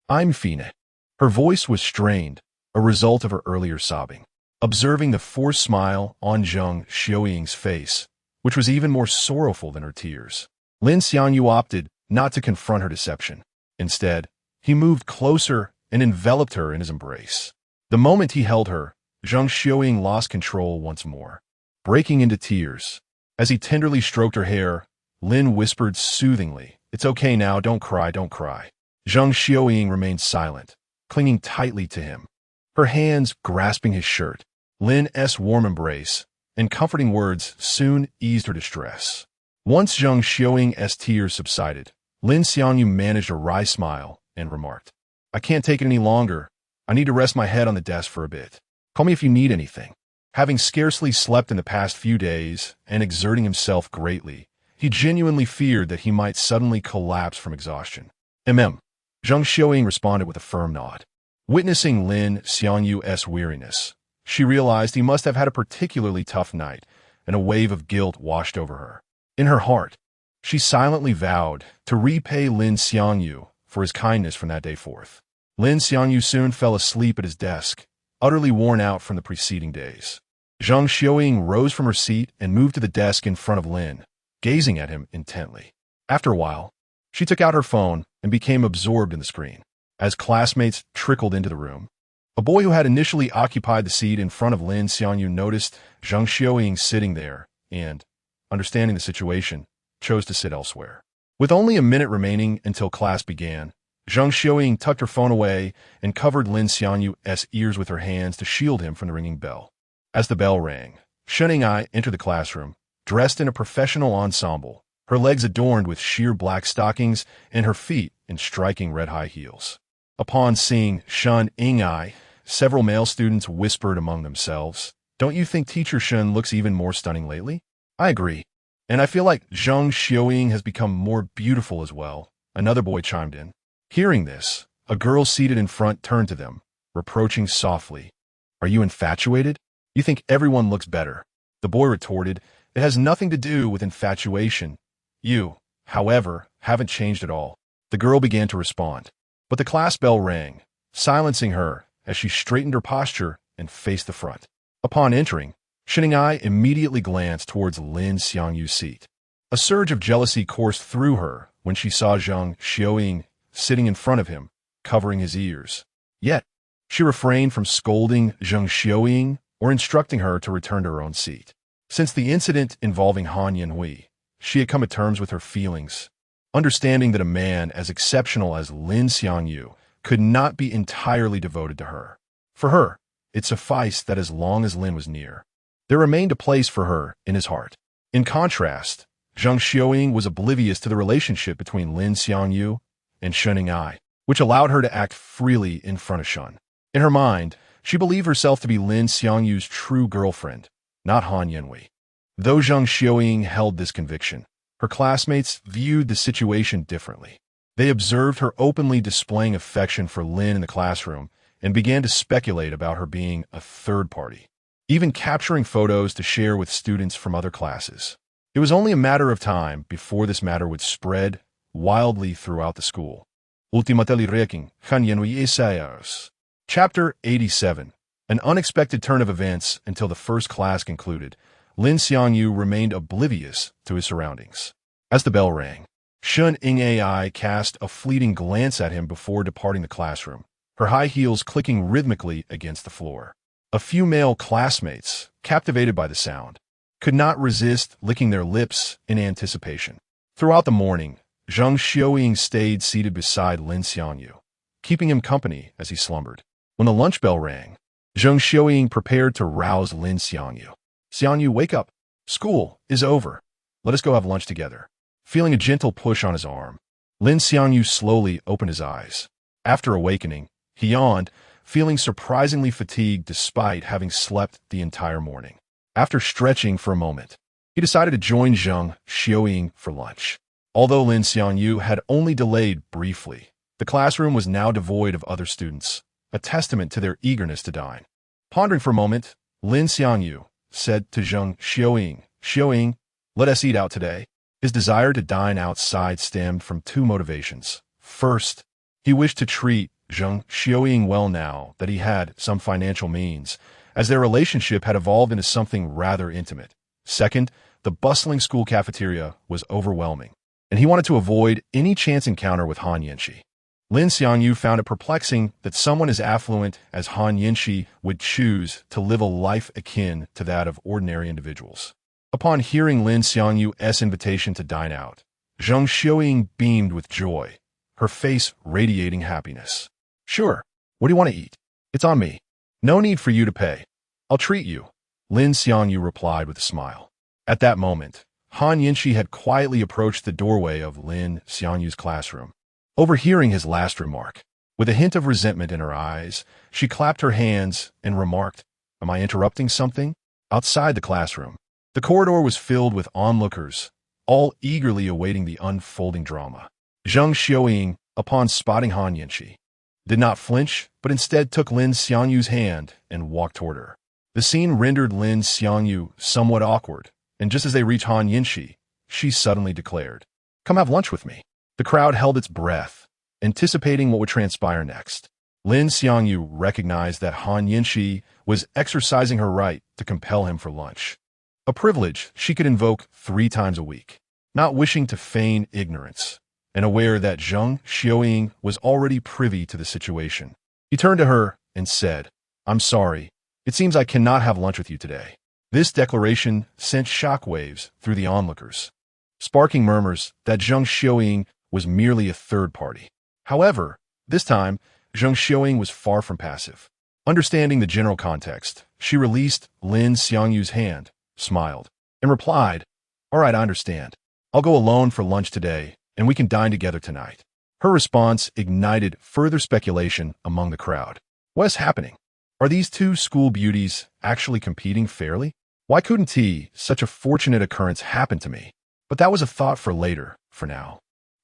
I'm fine." Her voice was strained, a result of her earlier sobbing. Observing the forced smile on Zhang Xiaoying's face, which was even more sorrowful than her tears, Lin Xiangyu opted not to confront her deception. Instead, he moved closer and enveloped her in his embrace. The moment he held her, Zhang Xiaoying lost control once more, breaking into tears. As he tenderly stroked her hair, Lin whispered soothingly, "It's okay now, don't cry, don't cry." Zhang Xiaoying remained silent, clinging tightly to him, her hands grasping his shirt. Lin's warm embrace and comforting words soon eased her distress. Once Zhang Xiaoying's tears subsided, Lin Xiangyu managed a wry smile and remarked, "I can't take it any longer. I need to rest my head on the desk for a bit. Call me if you need anything." Having scarcely slept in the past few days and exerting himself greatly, he genuinely feared that he might suddenly collapse from exhaustion. Zhang Xiaoying responded with a firm nod. Witnessing Lin Xiangyu's weariness, she realized he must have had a particularly tough night, and a wave of guilt washed over her. In her heart, she silently vowed to repay Lin Xiangyu for his kindness from that day forth. Lin Xiangyu soon fell asleep at his desk, utterly worn out from the preceding days. Zhang Xiaoying rose from her seat and moved to the desk in front of Lin, gazing at him intently. After a while, she took out her phone and became absorbed in the screen. As classmates trickled into the room, a boy who had initially occupied the seat in front of Lin Xiangyu noticed Zhang Xiaoying sitting there and, understanding the situation, chose to sit elsewhere. With only a minute remaining until class began, Zhang Xiaoying tucked her phone away and covered Lin Xiangyu's ears with her hands to shield him from the ringing bell. As the bell rang, Shen Ying'ai entered the classroom, dressed in a professional ensemble, her legs adorned with sheer black stockings and her feet in striking red high heels. Upon seeing Shen Ying'ai, several male students whispered among themselves, "Don't you think Teacher Shen looks even more stunning lately?" I agree. And I feel like Zhang Xiaoying has become more beautiful as well, another boy chimed in. Hearing this, a girl seated in front turned to them, reproaching softly. Are you infatuated? You think everyone looks better. The boy retorted, it has nothing to do with infatuation. You, however, haven't changed at all. The girl began to respond. But the class bell rang, silencing her as she straightened her posture and faced the front. Upon entering, Xin'ai immediately glanced towards Lin Xiangyu's seat. A surge of jealousy coursed through her when she saw Zhang Xiaoying sitting in front of him, covering his ears. Yet, she refrained from scolding Zhang Xiaoying or instructing her to return to her own seat. Since the incident involving Han Yanhui, she had come to terms with her feelings, understanding that a man as exceptional as Lin Xiangyu could not be entirely devoted to her. For her, it sufficed that as long as Lin was near, there remained a place for her in his heart. In contrast, Zhang Xiaoying was oblivious to the relationship between Lin Xiangyu and Xin'ai, which allowed her to act freely in front of Shun. In her mind, she believed herself to be Lin Xiangyu's true girlfriend, not Han Yanhui. Though Zhang Xiaoying held this conviction, her classmates viewed the situation differently. They observed her openly displaying affection for Lin in the classroom and began to speculate about her being a third party, even capturing photos to share with students from other classes. It was only a matter of time before this matter would spread wildly throughout the school. Materialize, Han Yanhui essays. Chapter 87. An unexpected turn of events until the first class concluded. Lin Xiangyu remained oblivious to his surroundings. As the bell rang, Shun Ai cast a fleeting glance at him before departing the classroom, her high heels clicking rhythmically against the floor. A few male classmates, captivated by the sound, could not resist licking their lips in anticipation. Throughout the morning, Zhang Xiaoying stayed seated beside Lin Xiangyu, keeping him company as he slumbered. When the lunch bell rang, Zhang Xiaoying prepared to rouse Lin Xiangyu. Xiangyu, wake up. School is over. Let us go have lunch together. Feeling a gentle push on his arm, Lin Xiangyu slowly opened his eyes. After awakening, he yawned, feeling surprisingly fatigued despite having slept the entire morning. After stretching for a moment, he decided to join Zhang Xiaoying for lunch. Although Lin Xiangyu had only delayed briefly, the classroom was now devoid of other students, a testament to their eagerness to dine. Pondering for a moment, Lin Xiangyu said to Zhang Xiaoying, Xiaoying, let us eat out today. His desire to dine outside stemmed from two motivations. First, he wished to treat Zhang Xiaoying well now that he had some financial means, as their relationship had evolved into something rather intimate. Second, the bustling school cafeteria was overwhelming, and he wanted to avoid any chance encounter with Han Yanxi. Lin Xiangyu found it perplexing that someone as affluent as Han Yanxi would choose to live a life akin to that of ordinary individuals. Upon hearing Lin Xiangyu's invitation to dine out, Zhang Xiaoying beamed with joy, her face radiating happiness. Sure, what do you want to eat? It's on me. No need for you to pay. I'll treat you, Lin Xiangyu replied with a smile. At that moment, Han Yanxi had quietly approached the doorway of Lin Xiangyu's classroom. Overhearing his last remark, with a hint of resentment in her eyes, she clapped her hands and remarked, Am I interrupting something? Outside the classroom, the corridor was filled with onlookers, all eagerly awaiting the unfolding drama. Zhang Xiaoying, upon spotting Han Yanxi, did not flinch, but instead took Lin Xiangyu's hand and walked toward her. The scene rendered Lin Xiangyu somewhat awkward, and just as they reached Han Yanxi, she suddenly declared, Come have lunch with me. The crowd held its breath, anticipating what would transpire next. Lin Xiangyu recognized that Han Yanxi was exercising her right to compel him for lunch, a privilege she could invoke 3 times a week. Not wishing to feign ignorance, and aware that Zhang Xiaoying was already privy to the situation, he turned to her and said, I'm sorry, it seems I cannot have lunch with you today. This declaration sent shockwaves through the onlookers, sparking murmurs that Zhang Xiaoying was merely a third party. However, this time, Zhang Xiaoying was far from passive. Understanding the general context, she released Lin Xiangyu's hand, smiled, and replied, All right, I understand. I'll go alone for lunch today, and we can dine together tonight. Her response ignited further speculation among the crowd. What is happening? Are these two school beauties actually competing fairly? Why couldn't such a fortunate occurrence happen to me? But that was a thought for later, for now.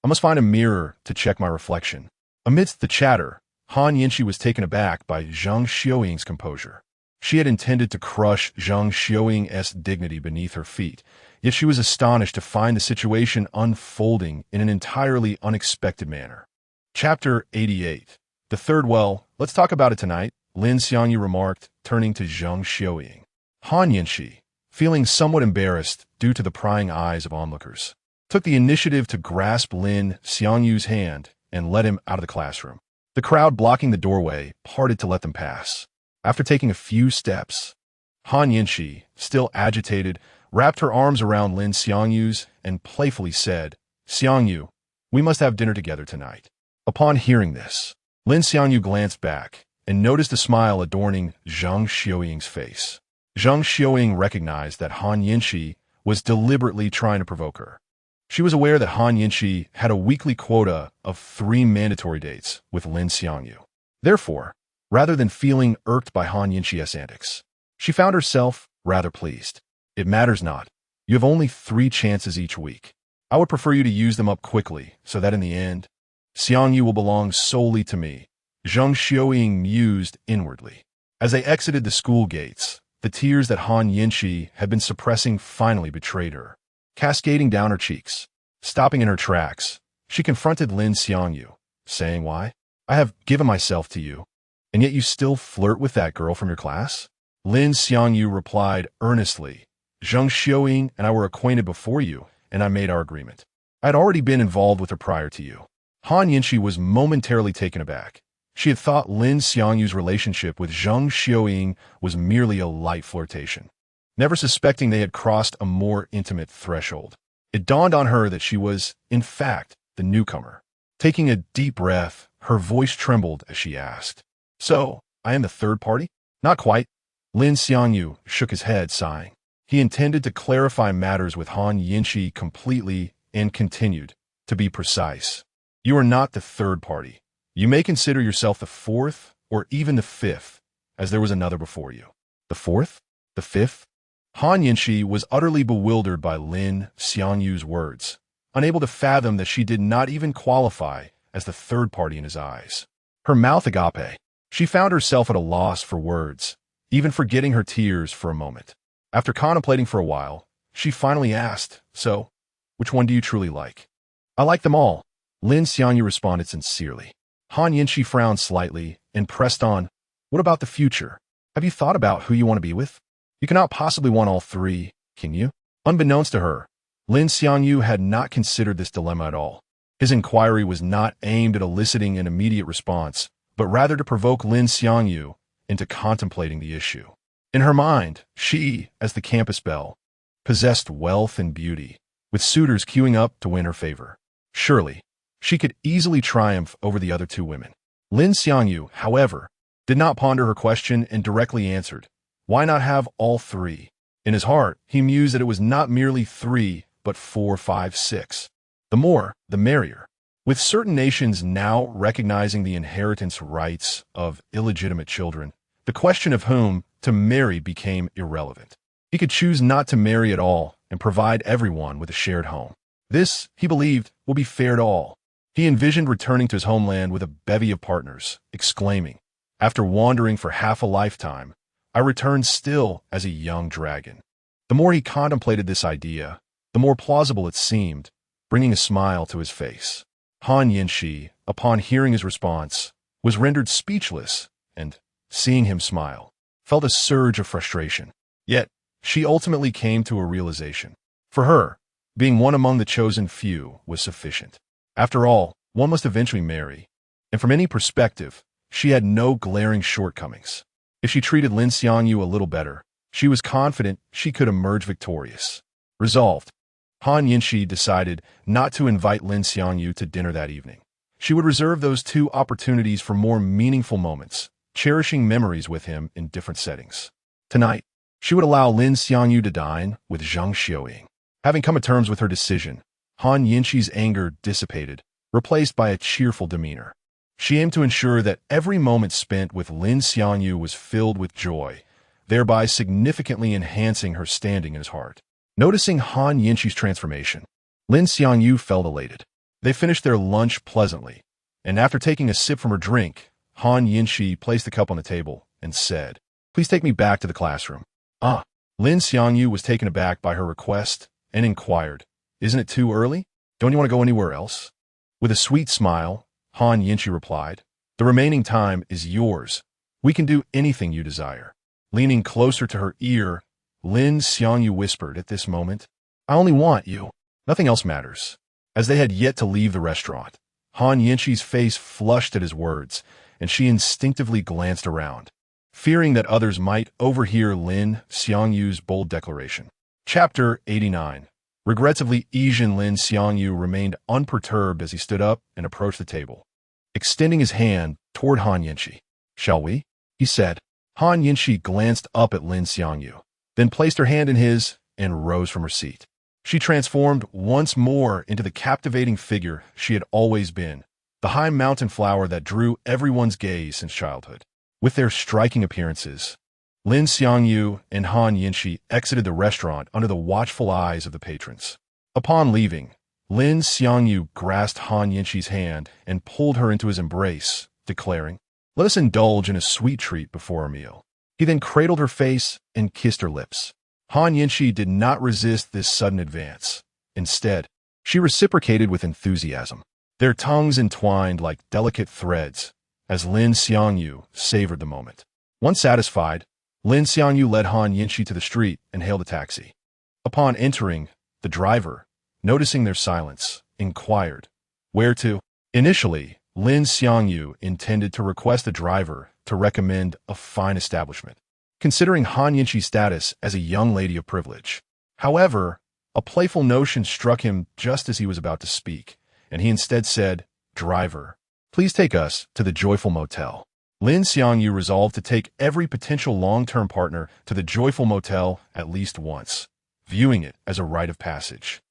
I must find a mirror to check my reflection. Amidst the chatter, Han Yinshi was taken aback by Zhang Xiuying's composure. She had intended to crush Zhang Xiuying's dignity beneath her feet, yet she was astonished to find the situation unfolding in an entirely unexpected manner. Chapter 88. The third well, let's talk about it tonight, Lin Xiangyu remarked, turning to Zhang Xiuying. Han Yinshi, feeling somewhat embarrassed due to the prying eyes of onlookers, took the initiative to grasp Lin Xiangyu's hand and led him out of the classroom. The crowd blocking the doorway parted to let them pass. After taking a few steps, Han Yinshi, still agitated, wrapped her arms around Lin Xiangyu's and playfully said, "Xiangyu, we must have dinner together tonight." Upon hearing this, Lin Xiangyu glanced back and noticed a smile adorning Zhang Xiuying's face. Zhang Xiuying recognized that Han Yinshi was deliberately trying to provoke her. She was aware that Han Yinshi had a weekly quota of 3 mandatory dates with Lin Xiangyu. Therefore, rather than feeling irked by Han Yinshi's antics, she found herself rather pleased. "It matters not. You have only 3 chances each week. I would prefer you to use them up quickly so that in the end, Xiangyu will belong solely to me," Zhang Xiuying mused inwardly. As they exited the school gates, the tears that Han Yinshi had been suppressing finally betrayed her, cascading down her cheeks. Stopping in her tracks, she confronted Lin Xiangyu, saying, "Why? I have given myself to you, and yet you still flirt with that girl from your class?" Lin Xiangyu replied earnestly, "Zhang Xiuying and I were acquainted before you, and I made our agreement. I had already been involved with her prior to you." Han Yinshi was momentarily taken aback. She had thought Lin Xiangyu's relationship with Zhang Xiuying was merely a light flirtation, never suspecting they had crossed a more intimate threshold. It dawned on her that she was, in fact, the newcomer. Taking a deep breath, her voice trembled as she asked, "So, I am the third party?" "Not quite." Lin Xiangyu shook his head, sighing. He intended to clarify matters with Han Yinshi completely and continued, "To be precise, you are not the third party. You may consider yourself the 4th or even the 5th, as there was another before you." "The 4th? The 5th? Han Yinshi was utterly bewildered by Lin Xiangyu's words, unable to fathom that she did not even qualify as the third party in his eyes. Her mouth agape. She found herself at a loss for words, even forgetting her tears for a moment. After contemplating for a while, she finally asked, "So, which one do you truly like?" "I like them all," Lin Xiangyu responded sincerely. Han Yinshi frowned slightly and pressed on, "What about the future? Have you thought about who you want to be with? You cannot possibly want all 3, can you?" Unbeknownst to her, Lin Xiangyu had not considered this dilemma at all. His inquiry was not aimed at eliciting an immediate response, but rather to provoke Lin Xiangyu into contemplating the issue. In her mind, she, as the campus belle, possessed wealth and beauty, with suitors queuing up to win her favor. Surely, she could easily triumph over the other 2 women. Lin Xiangyu, however, did not ponder her question and directly answered, "Why not have all 3? In his heart, he mused that it was not merely 3, but 4, 5, 6. The more, the merrier. With certain nations now recognizing the inheritance rights of illegitimate children, the question of whom to marry became irrelevant. He could choose not to marry at all and provide everyone with a shared home. This, he believed, will be fair to all. He envisioned returning to his homeland with a bevy of partners, exclaiming, "After wandering for half a lifetime, I returned still as a young dragon." The more he contemplated this idea, the more plausible it seemed, bringing a smile to his face. Han Yinshi, upon hearing his response, was rendered speechless and, seeing him smile, felt a surge of frustration. Yet, she ultimately came to a realization. For her, being one among the chosen few was sufficient. After all, one must eventually marry, and from any perspective, she had no glaring shortcomings. If she treated Lin Xiangyu a little better, she was confident she could emerge victorious. Resolved, Han Yinshi decided not to invite Lin Xiangyu to dinner that evening. She would reserve those 2 opportunities for more meaningful moments, cherishing memories with him in different settings. Tonight, she would allow Lin Xiangyu to dine with Zhang Xiuying. Having come to terms with her decision, Han Yinshi's anger dissipated, replaced by a cheerful demeanor. She aimed to ensure that every moment spent with Lin Xiangyu was filled with joy, thereby significantly enhancing her standing in his heart. Noticing Han Yinxi's transformation, Lin Xiangyu felt elated. They finished their lunch pleasantly, and after taking a sip from her drink, Han Yinxi placed the cup on the table and said, "Please take me back to the classroom." Ah. Lin Xiangyu was taken aback by her request and inquired, "Isn't it too early? Don't you want to go anywhere else?" With a sweet smile, Han Yinxi replied, "The remaining time is yours. We can do anything you desire." Leaning closer to her ear, Lin Xiangyu whispered at this moment, "I only want you. Nothing else matters." As they had yet to leave the restaurant, Han Yinxi's face flushed at his words, and she instinctively glanced around, fearing that others might overhear Lin Xiangyu's bold declaration. Chapter 89. Regrettably, Asian Lin Xiangyu remained unperturbed as he stood up and approached the table, extending his hand toward Han Yinxi. "Shall we?" he said. Han Yinxi glanced up at Lin Xiangyu, then placed her hand in his and rose from her seat. She transformed once more into the captivating figure she had always been, the high mountain flower that drew everyone's gaze since childhood. With their striking appearances, Lin Xiangyu and Han Yinxi exited the restaurant under the watchful eyes of the patrons. Upon leaving, Lin Xiangyu grasped Han Yinxi's hand and pulled her into his embrace, declaring, "Let us indulge in a sweet treat before our meal." He then cradled her face and kissed her lips. Han Yinxi did not resist this sudden advance. Instead, she reciprocated with enthusiasm. Their tongues entwined like delicate threads as Lin Xiangyu savored the moment. Once satisfied, Lin Xiangyu led Han Yinxi to the street and hailed a taxi. Upon entering, the driver, noticing their silence, inquired, "Where to?" Initially, Lin Xiangyu intended to request the driver to recommend a fine establishment, considering Han Yinxi's status as a young lady of privilege. However, a playful notion struck him just as he was about to speak, and he instead said, "Driver, please take us to the Joyful Motel." Lin Xiangyu resolved to take every potential long-term partner to the Joyful Motel at least once, viewing it as a rite of passage.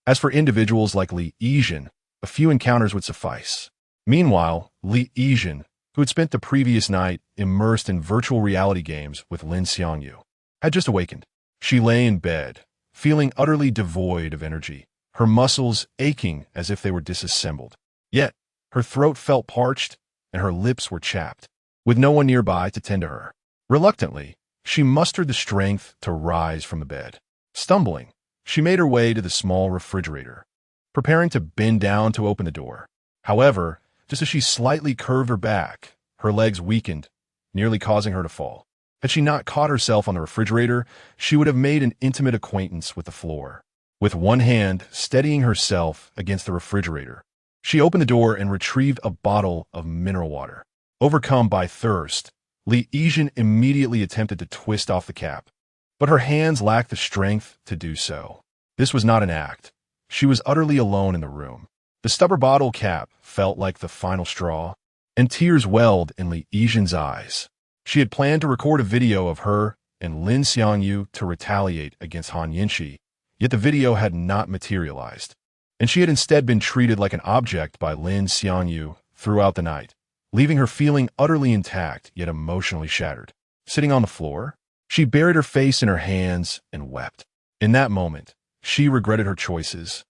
As for individuals like Li Yizhen, a few encounters would suffice. Meanwhile, Li Yizhen, who had spent the previous night immersed in virtual reality games with Lin Xiangyu, had just awakened. She lay in bed, feeling utterly devoid of energy, her muscles aching as if they were disassembled. Yet, her throat felt parched and her lips were chapped, with no one nearby to tend to her. Reluctantly, she mustered the strength to rise from the bed. Stumbling, she made her way to the small refrigerator, preparing to bend down to open the door. However, just as she slightly curved her back, her legs weakened, nearly causing her to fall. Had she not caught herself on the refrigerator, she would have made an intimate acquaintance with the floor. With one hand steadying herself against the refrigerator, she opened the door and retrieved a bottle of mineral water. Overcome by thirst, Li Yizhen immediately attempted to twist off the cap, but her hands lacked the strength to do so. This was not an act. She was utterly alone in the room. The stubborn bottle cap felt like the final straw, and tears welled in Li Yizhen's eyes. She had planned to record a video of her and Lin Xiangyu to retaliate against Han Yinxi, yet the video had not materialized, and she had instead been treated like an object by Lin Xiangyu throughout the night, leaving her feeling utterly intact yet emotionally shattered. Sitting on the floor, she buried her face in her hands and wept. In that moment, she regretted her choices,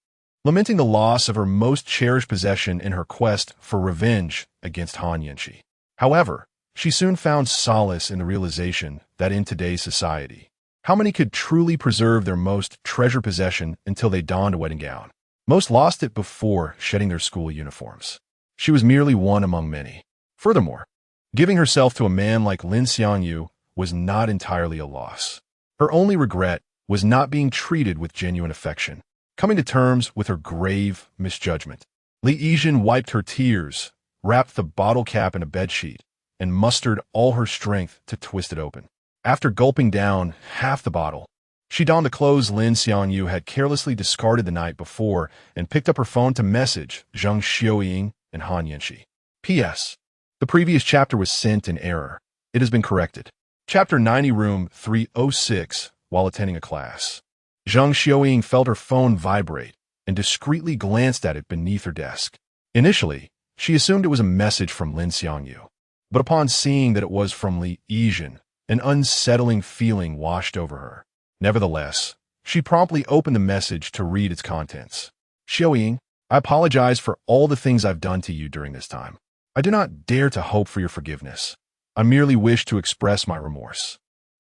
lamenting the loss of her most cherished possession in her quest for revenge against Han Yinxi. However, she soon found solace in the realization that in today's society, how many could truly preserve their most treasured possession until they donned a wedding gown? Most lost it before shedding their school uniforms. She was merely one among many. Furthermore, giving herself to a man like Lin Xiangyu was not entirely a loss. Her only regret was not being treated with genuine affection. Coming to terms with her grave misjudgment, Li Yizhen wiped her tears, wrapped the bottle cap in a bedsheet, and mustered all her strength to twist it open. After gulping down half the bottle, she donned the clothes Lin Xiangyu had carelessly discarded the night before and picked up her phone to message Zhang Xiaoying and Han Yinxi. P.S. The previous chapter was sent in error. It has been corrected. Chapter 90, Room 306, while attending a class. Zhang Xiaoying felt her phone vibrate and discreetly glanced at it beneath her desk. Initially, she assumed it was a message from Lin Xiangyu, but upon seeing that it was from Li Yizhen, An unsettling feeling washed over her. Nevertheless, she promptly opened the message to read its contents. Xiaoying, I apologize for all the things I've done to you during this time. I do not dare to hope for your forgiveness. I merely wish to express my remorse.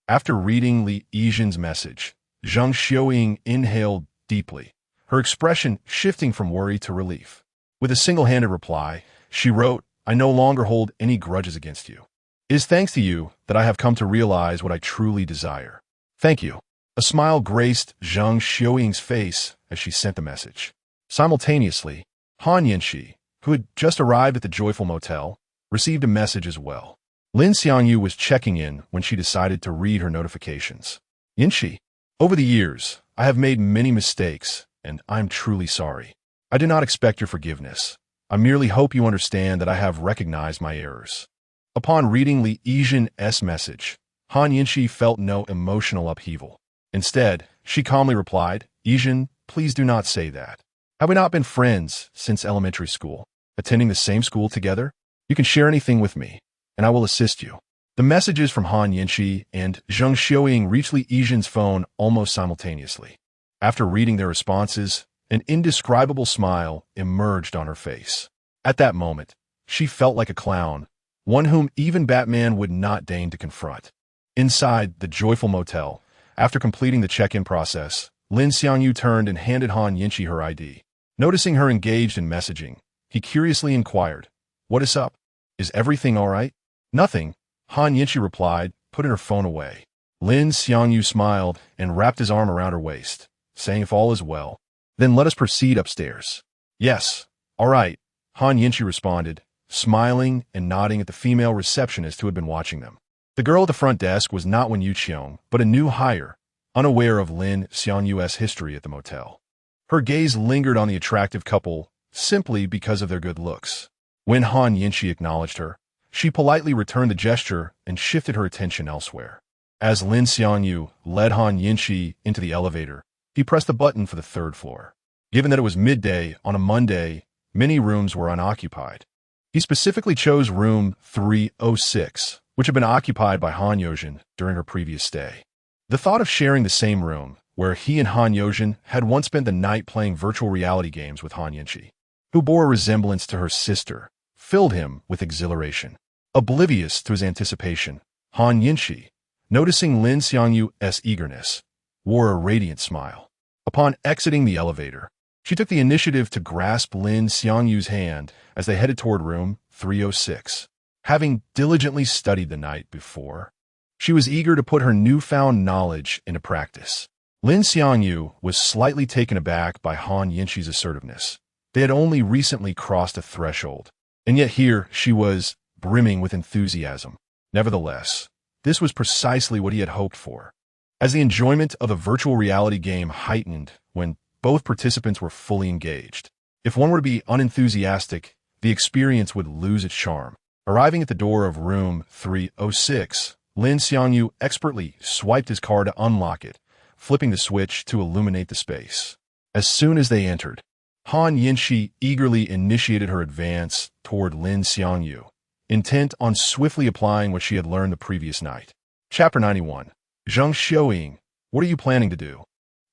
After reading Li Yizhen's message, Zhang Xiaoying inhaled deeply, her expression shifting from worry to relief. With a single-handed reply, she wrote, I no longer hold any grudges against you. It is thanks to you that I have come to realize what I truly desire. Thank you. A smile graced Zhang Xiaoying's face as she sent the message. Simultaneously, Han Yanxi, who had just arrived at the joyful motel, received a message as well. Lin Xiangyu was checking in when she decided to read her notifications. Yanxi, over the years, I have made many mistakes, and I'm truly sorry. I do not expect your forgiveness. I merely hope you understand that I have recognized my errors. Upon reading Li Yizhen's message, Han Yanxi felt no emotional upheaval. Instead, she calmly replied, Yizhen, please do not say that. Have we not been friends since elementary school, attending the same school together? You can share anything with me, and I will assist you. The messages from Han Yanxi and Zhang Xiaoying reached Li Yizhen's phone almost simultaneously. After reading their responses, an indescribable smile emerged on her face. At that moment, she felt like a clown, one whom even Batman would not deign to confront. Inside the joyful motel, after completing the check-in process, Lin Xiangyu turned and handed Han Yanxi her ID. Noticing her engaged in messaging, he curiously inquired, What is up? Is everything all right? Nothing, Han Yanxi replied, putting her phone away. Lin Xiangyu smiled and wrapped his arm around her waist, saying if all is well, then let us proceed upstairs. Yes, all right, Han Yanxi responded, smiling and nodding at the female receptionist who had been watching them. The girl at the front desk was not Wen Yuqiong, but a new hire, unaware of Lin Xiangyu's history at the motel. Her gaze lingered on the attractive couple simply because of their good looks. When Han Yanxi acknowledged her, she politely returned the gesture and shifted her attention elsewhere. As Lin Xiangyu led Han Yanxi into the elevator, he pressed the button for the third floor. Given that it was midday on a Monday, many rooms were unoccupied. He specifically chose room 306, which had been occupied by Han Yozhen during her previous stay. The thought of sharing the same room, where he and Han Yozhen had once spent the night playing virtual reality games with Han Yanxi, who bore a resemblance to her sister, filled him with exhilaration. Oblivious to his anticipation, Han Yanxi, noticing Lin Xiangyu's eagerness, wore a radiant smile. Upon exiting the elevator, she took the initiative to grasp Lin Xiangyu's hand as they headed toward room 306. Having diligently studied the night before, she was eager to put her newfound knowledge into practice. Lin Xiangyu was slightly taken aback by Han Yanxi's assertiveness. They had only recently crossed a threshold, and yet here she was, brimming with enthusiasm. Nevertheless, this was precisely what he had hoped for. As the enjoyment of a virtual reality game heightened when both participants were fully engaged, if one were to be unenthusiastic, the experience would lose its charm. Arriving at the door of room 306, Lin Xiangyu expertly swiped his card to unlock it, flipping the switch to illuminate the space. As soon as they entered, Han Yanxi eagerly initiated her advance toward Lin Xiangyu, intent on swiftly applying what she had learned the previous night. Chapter 91. Zhang Xiaoying, what are you planning to do?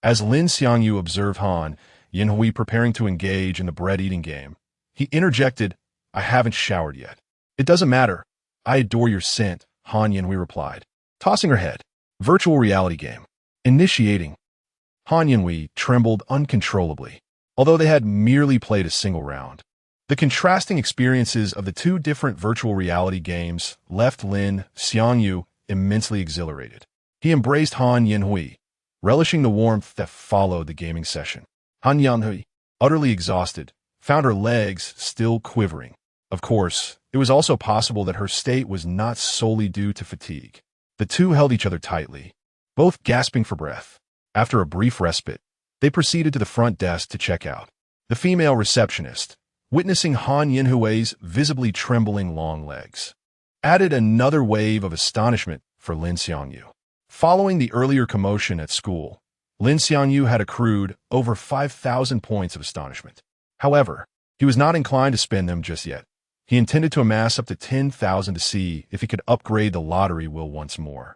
As Lin Xiangyu observed Han Yanhui preparing to engage in the bread-eating game, he interjected, I haven't showered yet. It doesn't matter. I adore your scent, Han Yanhui replied, tossing her head. Virtual reality game. Initiating. Han Yanhui trembled uncontrollably, although they had merely played a single round. The contrasting experiences of the two different virtual reality games left Lin Xiangyu immensely exhilarated. He embraced Han Yanhui, relishing the warmth that followed the gaming session. Han Yanhui, utterly exhausted, found her legs still quivering. Of course, it was also possible that her state was not solely due to fatigue. The two held each other tightly, both gasping for breath. After a brief respite, they proceeded to the front desk to check out. The female receptionist, witnessing Han Yanhui's visibly trembling long legs, added another wave of astonishment for Lin Xiangyu. Following the earlier commotion at school, Lin Xiangyu had accrued over 5,000 points of astonishment. However, he was not inclined to spend them just yet. He intended to amass up to 10,000 to see if he could upgrade the lottery wheel once more.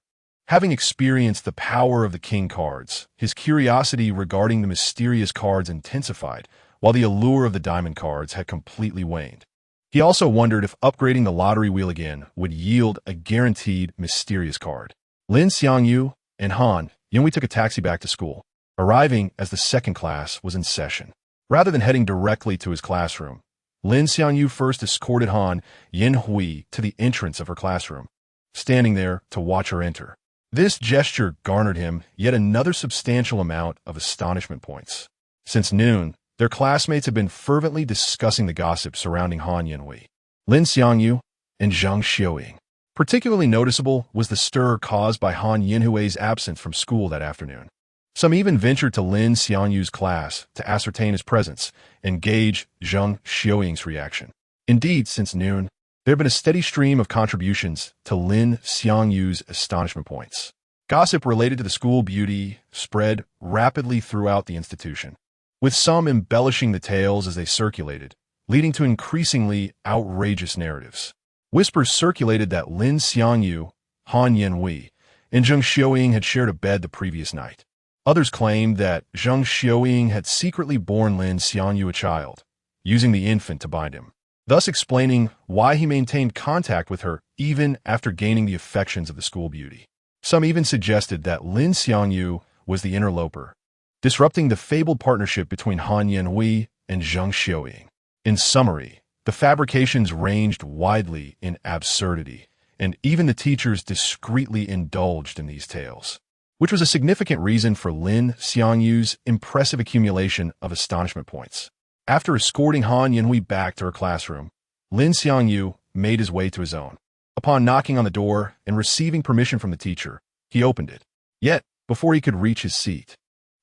Having experienced the power of the king cards, his curiosity regarding the mysterious cards intensified, while the allure of the diamond cards had completely waned. He also wondered if upgrading the lottery wheel again would yield a guaranteed mysterious card. Lin Xiangyu and Han Yunhui took a taxi back to school, arriving as the second class was in session. Rather than heading directly to his classroom, Lin Xiangyu first escorted Han Yunhui to the entrance of her classroom, standing there to watch her enter. This gesture garnered him yet another substantial amount of astonishment points. Since noon, their classmates had been fervently discussing the gossip surrounding Han Yunhui, Lin Xiangyu, and Zhang Xiuying. Particularly noticeable was the stir caused by Han Yunhui's absence from school that afternoon. Some even ventured to Lin Xiangyu's class to ascertain his presence and gauge Zhang Xiuying's reaction. Indeed, since noon, there had been a steady stream of contributions to Lin Xiangyu's astonishment points. Gossip related to the school beauty spread rapidly throughout the institution, with some embellishing the tales as they circulated, leading to increasingly outrageous narratives. Whispers circulated that Lin Xiangyu, Han Yunhui, and Zhang Xiuying had shared a bed the previous night. Others claimed that Zhang Xiuying had secretly borne Lin Xiangyu a child, using the infant to bind him, thus explaining why he maintained contact with her even after gaining the affections of the school beauty. Some even suggested that Lin Xiangyu was the interloper, disrupting the fabled partnership between Han Yunhui and Zhang Xiuying. In summary, the fabrications ranged widely in absurdity, and even the teachers discreetly indulged in these tales, which was a significant reason for Lin Xiangyu's impressive accumulation of astonishment points. After escorting Han Yunhui back to her classroom, Lin Xiangyu made his way to his own. Upon knocking on the door and receiving permission from the teacher, he opened it. Yet, before he could reach his seat,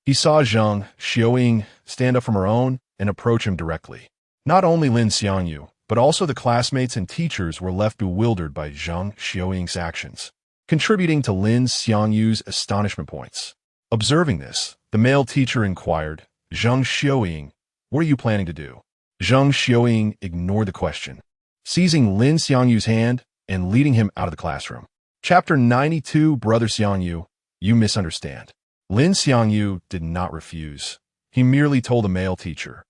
he saw Zhang Xiuying stand up from her own and approach him directly. Not only Lin Xiangyu, but also the classmates and teachers were left bewildered by Zhang Xiuying's actions, contributing to Lin Xiangyu's astonishment points. Observing this, the male teacher inquired, "Zhang Xiuying, what are you planning to do?" Zhang Xiuying ignored the question, seizing Lin Xiangyu's hand and leading him out of the classroom. Chapter 92, Brother Xiangyu, you misunderstand. Lin Xiangyu did not refuse. He merely told the male teacher,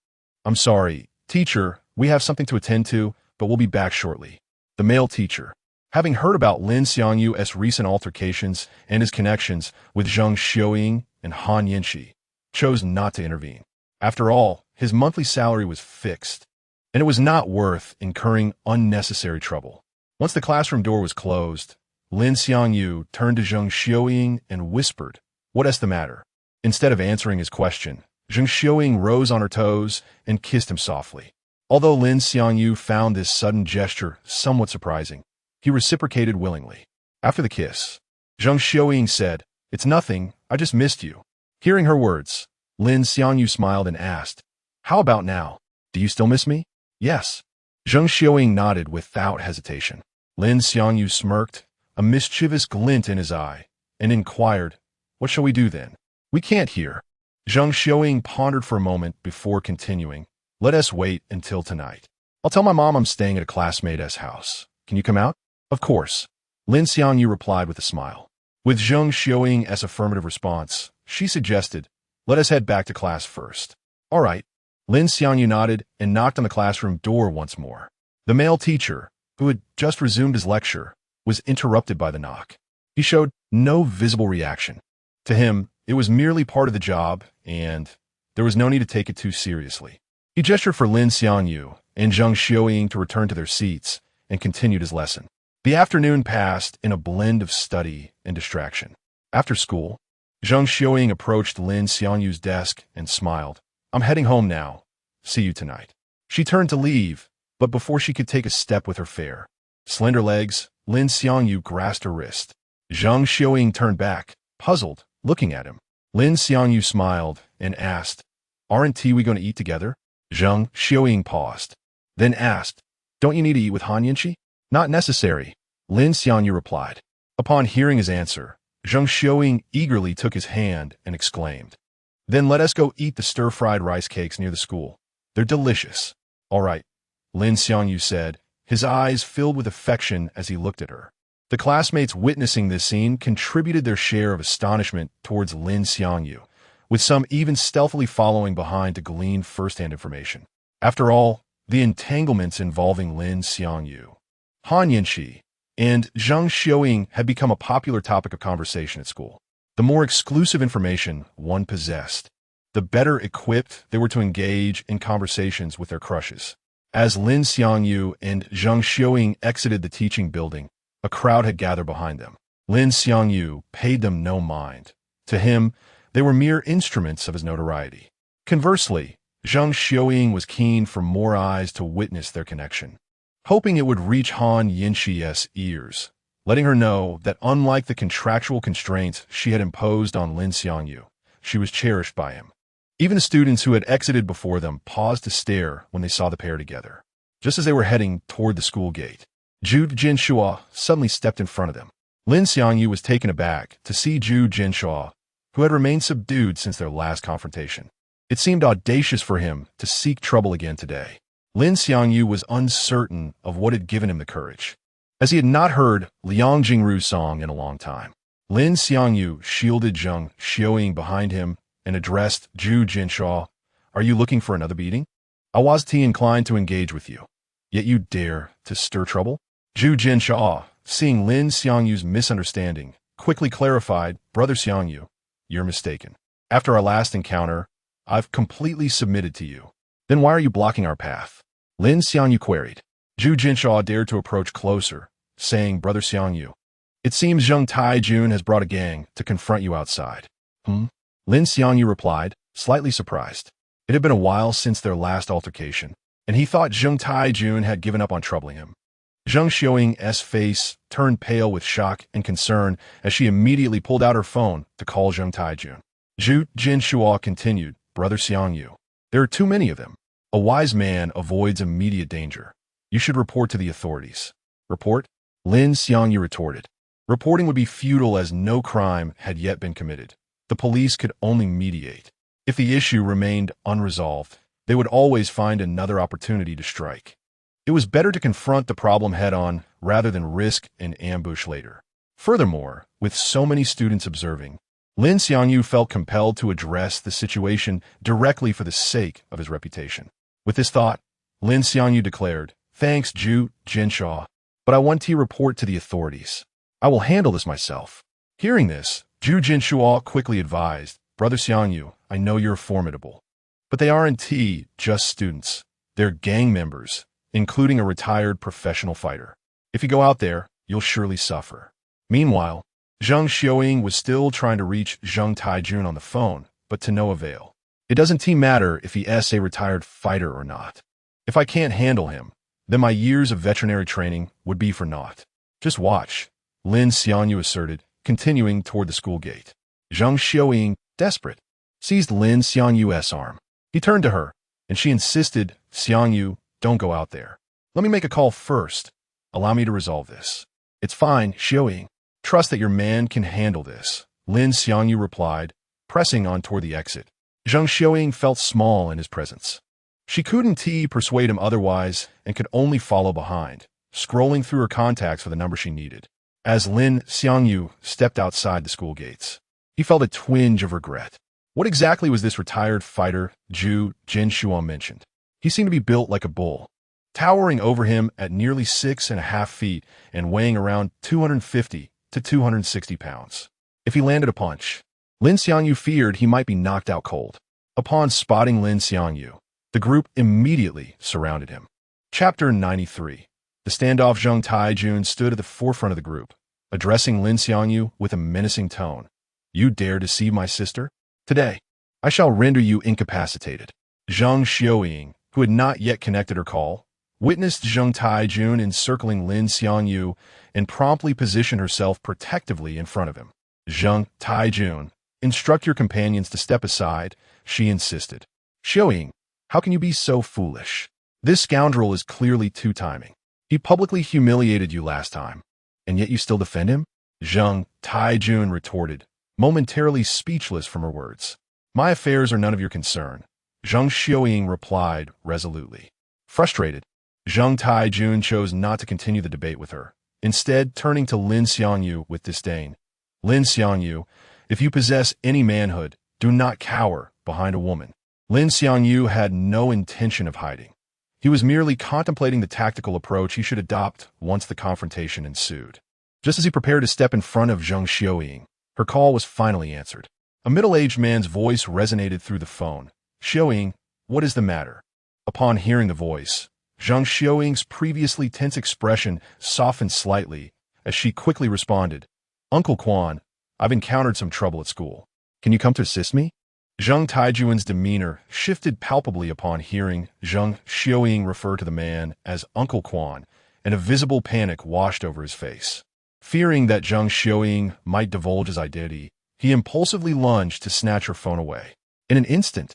"I'm sorry, teacher, we have something to attend to, but we'll be back shortly." The male teacher, having heard about Lin Xiangyu's recent altercations and his connections with Zhang Xiuying and Han Yunhui, chose not to intervene. After all, his monthly salary was fixed, and it was not worth incurring unnecessary trouble. Once the classroom door was closed, Lin Xiangyu turned to Zhang Xiuying and whispered, "What's the matter?" Instead of answering his question, Zhang Xiuying rose on her toes and kissed him softly. Although Lin Xiangyu found this sudden gesture somewhat surprising, he reciprocated willingly. After the kiss, Zhang Xiuying said, "It's nothing, I just missed you." Hearing her words, Lin Xiangyu smiled and asked, "How about now? Do you still miss me?" "Yes." Zhang Xiuying nodded without hesitation. Lin Xiangyu smirked, a mischievous glint in his eye, and inquired, "What shall we do then?" "We can't hear." Zhang Xiuying pondered for a moment before continuing, "Let us wait until tonight. I'll tell my mom I'm staying at a classmate's house. Can you come out?" "Of course," Lin Xiangyu replied with a smile. With Zhang Xiuying as affirmative response, she suggested, "Let us head back to class first." "All right." Lin Xiangyu nodded and knocked on the classroom door once more. The male teacher, who had just resumed his lecture, was interrupted by the knock. He showed no visible reaction. To him, it was merely part of the job, and there was no need to take it too seriously. He gestured for Lin Xiangyu and Zhang Xiuying to return to their seats and continued his lesson. The afternoon passed in a blend of study and distraction. After school, Zhang Xiuying approached Lin Xiangyu's desk and smiled. "I'm heading home now. See you tonight." She turned to leave, but before she could take a step with her fair, slender legs, Lin Xiangyu grasped her wrist. Zhang Xiuying turned back, puzzled, looking at him. Lin Xiangyu smiled and asked, "Aren't we going to eat together?" Zhang Xiuying paused, then asked, "Don't you need to eat with Han Yunhui?" "Not necessary," Lin Xiangyu replied. Upon hearing his answer, Zhang Xiuying eagerly took his hand and exclaimed, "Then let us go eat the stir-fried rice cakes near the school. They're delicious." "All right," Lin Xiangyu said, his eyes filled with affection as he looked at her. The classmates witnessing this scene contributed their share of astonishment towards Lin Xiangyu, with some even stealthily following behind to glean first-hand information. After all, the entanglements involving Lin Xiangyu, Han Yinshi, and Zhang Xiaoying had become a popular topic of conversation at school. The more exclusive information one possessed, the better equipped they were to engage in conversations with their crushes. As Lin Xiangyu and Zhang Xiaoying exited the teaching building, a crowd had gathered behind them. Lin Xiangyu paid them no mind. To him, they were mere instruments of his notoriety. Conversely, Zhang Xiaoying was keen for more eyes to witness their connection, hoping it would reach Han Yinshi's ears, letting her know that unlike the contractual constraints she had imposed on Lin Xiangyu, she was cherished by him. Even the students who had exited before them paused to stare when they saw the pair together. Just as they were heading toward the school gate, Zhu Jinshua suddenly stepped in front of them. Lin Xiangyu was taken aback to see Zhu Jinshua, who had remained subdued since their last confrontation. It seemed audacious for him to seek trouble again today. Lin Xiangyu was uncertain of what had given him the courage, as he had not heard Liang Jingru's song in a long time. Lin Xiangyu shielded Zhang Xiaoying behind him and addressed Zhu Jinshua, "Are you looking for another beating? I was inclined to engage with you, yet you dare to stir trouble?" Zhu Jinshua, seeing Lin Xiangyu's misunderstanding, quickly clarified, "Brother Xiangyu, you're mistaken. After our last encounter, I've completely submitted to you. Then why are you blocking our path?" Lin Xiangyu queried. Zhu Jinshua dared to approach closer, saying, "Brother Xiangyu, it seems Zheng Taijun has brought a gang to confront you outside." Lin Xiangyu replied, slightly surprised. It had been a while since their last altercation, and he thought Zheng Taijun had given up on troubling him. Zhang Xiaoying's face turned pale with shock and concern as she immediately pulled out her phone to call Zheng Taijun. Zhu Jinshua continued, "Brother Xiangyu, there are too many of them. A wise man avoids immediate danger. You should report to the authorities." "Report?" Lin Xiangyu retorted. Reporting would be futile as no crime had yet been committed. The police could only mediate. If the issue remained unresolved, they would always find another opportunity to strike. It was better to confront the problem head-on rather than risk an ambush later. Furthermore, with so many students observing, Lin Xiangyu felt compelled to address the situation directly for the sake of his reputation. With this thought, Lin Xiangyu declared, "Thanks, Zhu Jinshua, but I want to report to the authorities. I will handle this myself." Hearing this, Zhu Jinshua quickly advised, "Brother Xiangyu, I know you're formidable, but they aren't just students. They're gang members, including a retired professional fighter. If you go out there, you'll surely suffer." Meanwhile, Zhang Xiaoying was still trying to reach Zheng Taijun on the phone, but to no avail. "It doesn't matter if he's a retired fighter or not. If I can't handle him, then my years of veterinary training would be for naught. Just watch," Lin Xiangyu asserted, continuing toward the school gate. Zhang Xiaoying, desperate, seized Lin Xiangyu's arm. He turned to her, and she insisted, "Xiangyu, don't go out there. Let me make a call first. Allow me to resolve this." "It's fine, Xiaoying. Trust that your man can handle this," Lin Xiangyu replied, pressing on toward the exit. Zhang Xiaoying felt small in his presence. She couldn't persuade him otherwise and could only follow behind, scrolling through her contacts for the number she needed. As Lin Xiangyu stepped outside the school gates, he felt a twinge of regret. What exactly was this retired fighter Zhu Jinshua mentioned? He seemed to be built like a bull, towering over him at nearly 6.5 feet and weighing around 250 to 260 pounds. If he landed a punch, Lin Xiangyu feared he might be knocked out cold. Upon spotting Lin Xiangyu, the group immediately surrounded him. Chapter 93. The standoff. Zheng Taijun stood at the forefront of the group, addressing Lin Xiangyu with a menacing tone. "You dare deceive my sister? Today, I shall render you incapacitated." Zhang Xiaoying, who had not yet connected her call, witnessed Zheng Taijun encircling Lin Xiangyu and promptly positioned herself protectively in front of him. "Zheng Taijun, instruct your companions to step aside," she insisted. "Xiaoying, how can you be so foolish? This scoundrel is clearly two-timing. He publicly humiliated you last time, and yet you still defend him?" Zheng Taijun retorted, momentarily speechless from her words. "My affairs are none of your concern," Zhang Xiaoying replied resolutely. Frustrated, Zheng Taijun chose not to continue the debate with her. instead turning to Lin Xiangyu with disdain. Lin Xiangyu, if you possess any manhood, do not cower behind a woman. Lin Xiangyu had no intention of hiding. He was merely contemplating the tactical approach he should adopt once the confrontation ensued. Just as he prepared to step in front of Zheng Xiaoying, her call was finally answered. A middle-aged man's voice resonated through the phone. "Xiaoying, what is the matter?" Upon hearing the voice, Zheng Xiaoying's previously tense expression softened slightly as she quickly responded, "Uncle Quan, I've encountered some trouble at school. Can you come to assist me?" Zheng Taijuan's demeanor shifted palpably upon hearing Zheng Xiaoying refer to the man as Uncle Quan, and a visible panic washed over his face. Fearing that Zheng Xiaoying might divulge his identity, he impulsively lunged to snatch her phone away. In an instant,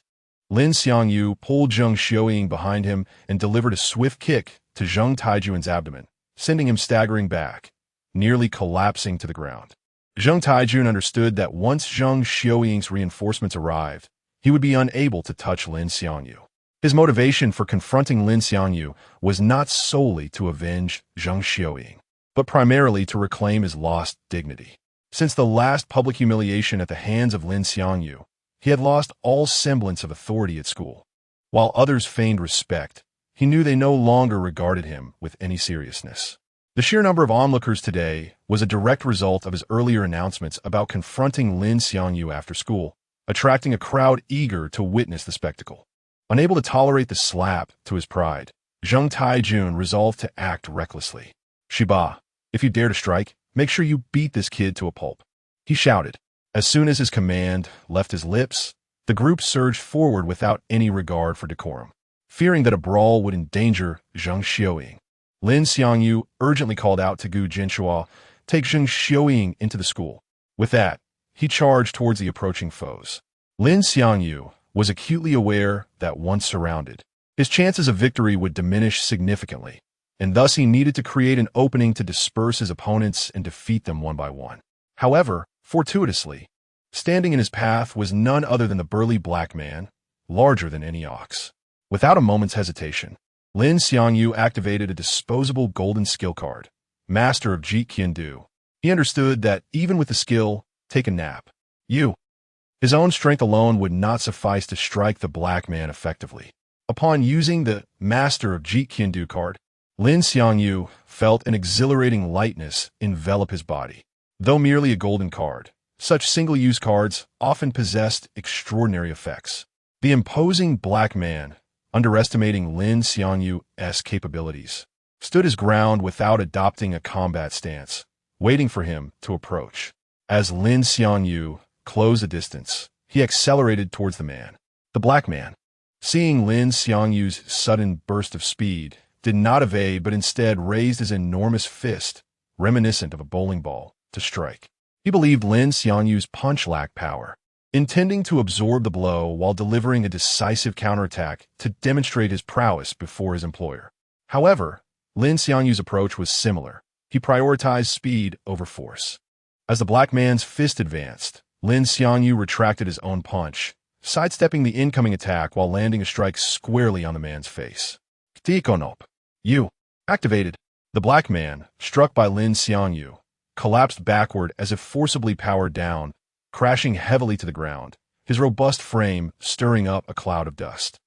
Lin Xiangyu pulled Zheng Xiaoying behind him and delivered a swift kick to Zheng Taijuan's abdomen, sending him staggering back, nearly collapsing to the ground. Zheng Taijuan understood that once Zheng Xiaoying's reinforcements arrived, he would be unable to touch Lin Xiangyu. His motivation for confronting Lin Xiangyu was not solely to avenge Zheng Xiaoying, but primarily to reclaim his lost dignity. Since the last public humiliation at the hands of Lin Xiangyu, he had lost all semblance of authority at school. While others feigned respect, he knew they no longer regarded him with any seriousness. The sheer number of onlookers today was a direct result of his earlier announcements about confronting Lin Xiangyu after school, attracting a crowd eager to witness the spectacle. Unable to tolerate the slap to his pride, Zheng Taijun resolved to act recklessly. "Shiba, if you dare to strike, make sure you beat this kid to a pulp," he shouted. As soon as his command left his lips, the group surged forward without any regard for decorum. Fearing that a brawl would endanger Zheng Xiaoying, Lin Xiangyu urgently called out to Gu Jinshua, "Take Zheng Xiaoying into the school." With that, he charged towards the approaching foes. Lin Xiangyu was acutely aware that once surrounded, his chances of victory would diminish significantly, and thus he needed to create an opening to disperse his opponents and defeat them one by one. However, fortuitously, standing in his path was none other than the burly black man, larger than any ox. Without a moment's hesitation, Lin Xiangyu activated a disposable golden skill card, Master of Jeet Kune Do. He understood that even with the skill, take a nap, his own strength alone would not suffice to strike the black man effectively. Upon using the Master of Jeet Kune Do card, Lin Xiangyu felt an exhilarating lightness envelop his body. Though merely a golden card, such single-use cards often possessed extraordinary effects. The imposing black man, underestimating Lin Xiangyu's capabilities, stood his ground without adopting a combat stance, waiting for him to approach. As Lin Xiangyu closed the distance, he accelerated towards the man. The black man, seeing Lin Xiangyu's sudden burst of speed, did not evade but instead raised his enormous fist, reminiscent of a bowling ball, to strike. He believed Lin Xiangyu's punch lacked power, intending to absorb the blow while delivering a decisive counterattack to demonstrate his prowess before his employer. However, Lin Xiangyu's approach was similar. He prioritized speed over force. As the black man's fist advanced, Lin Xiangyu retracted his own punch, sidestepping the incoming attack while landing a strike squarely on the man's face. "Tikonop, you activated." The black man, struck by Lin Xiangyu, collapsed backward as if forcibly powered down, crashing heavily to the ground, his robust frame stirring up a cloud of dust.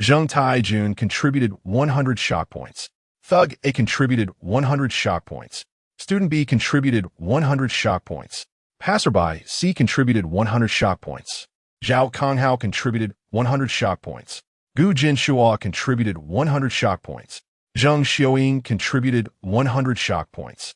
Zheng Taijun contributed 100 shock points. Thug A contributed 100 shock points. Student B contributed 100 shock points. Passerby C contributed 100 shock points. Zhao Konghao contributed 100 shock points. Gu Jinshua contributed 100 shock points. Zheng Xiaoying contributed 100 shock points.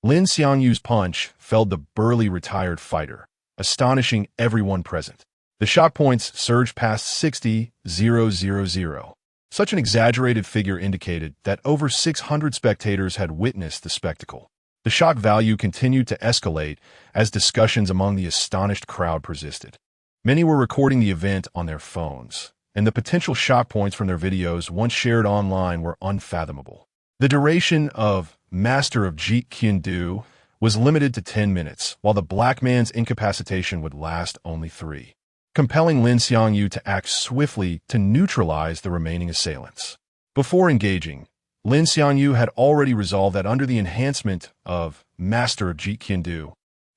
Lin Xiangyu's punch felled the burly retired fighter, astonishing everyone present. The shock points surged past 60,000. Such an exaggerated figure indicated that over 600 spectators had witnessed the spectacle. The shock value continued to escalate as discussions among the astonished crowd persisted. Many were recording the event on their phones, and the potential shock points from their videos once shared online were unfathomable. The duration of Master of Jeet Kune Do was limited to 10 minutes, while the black man's incapacitation would last only 3, compelling Lin Xiangyu to act swiftly to neutralize the remaining assailants. Before engaging, Lin Xiangyu had already resolved that under the enhancement of Master of Jeet Kune Do,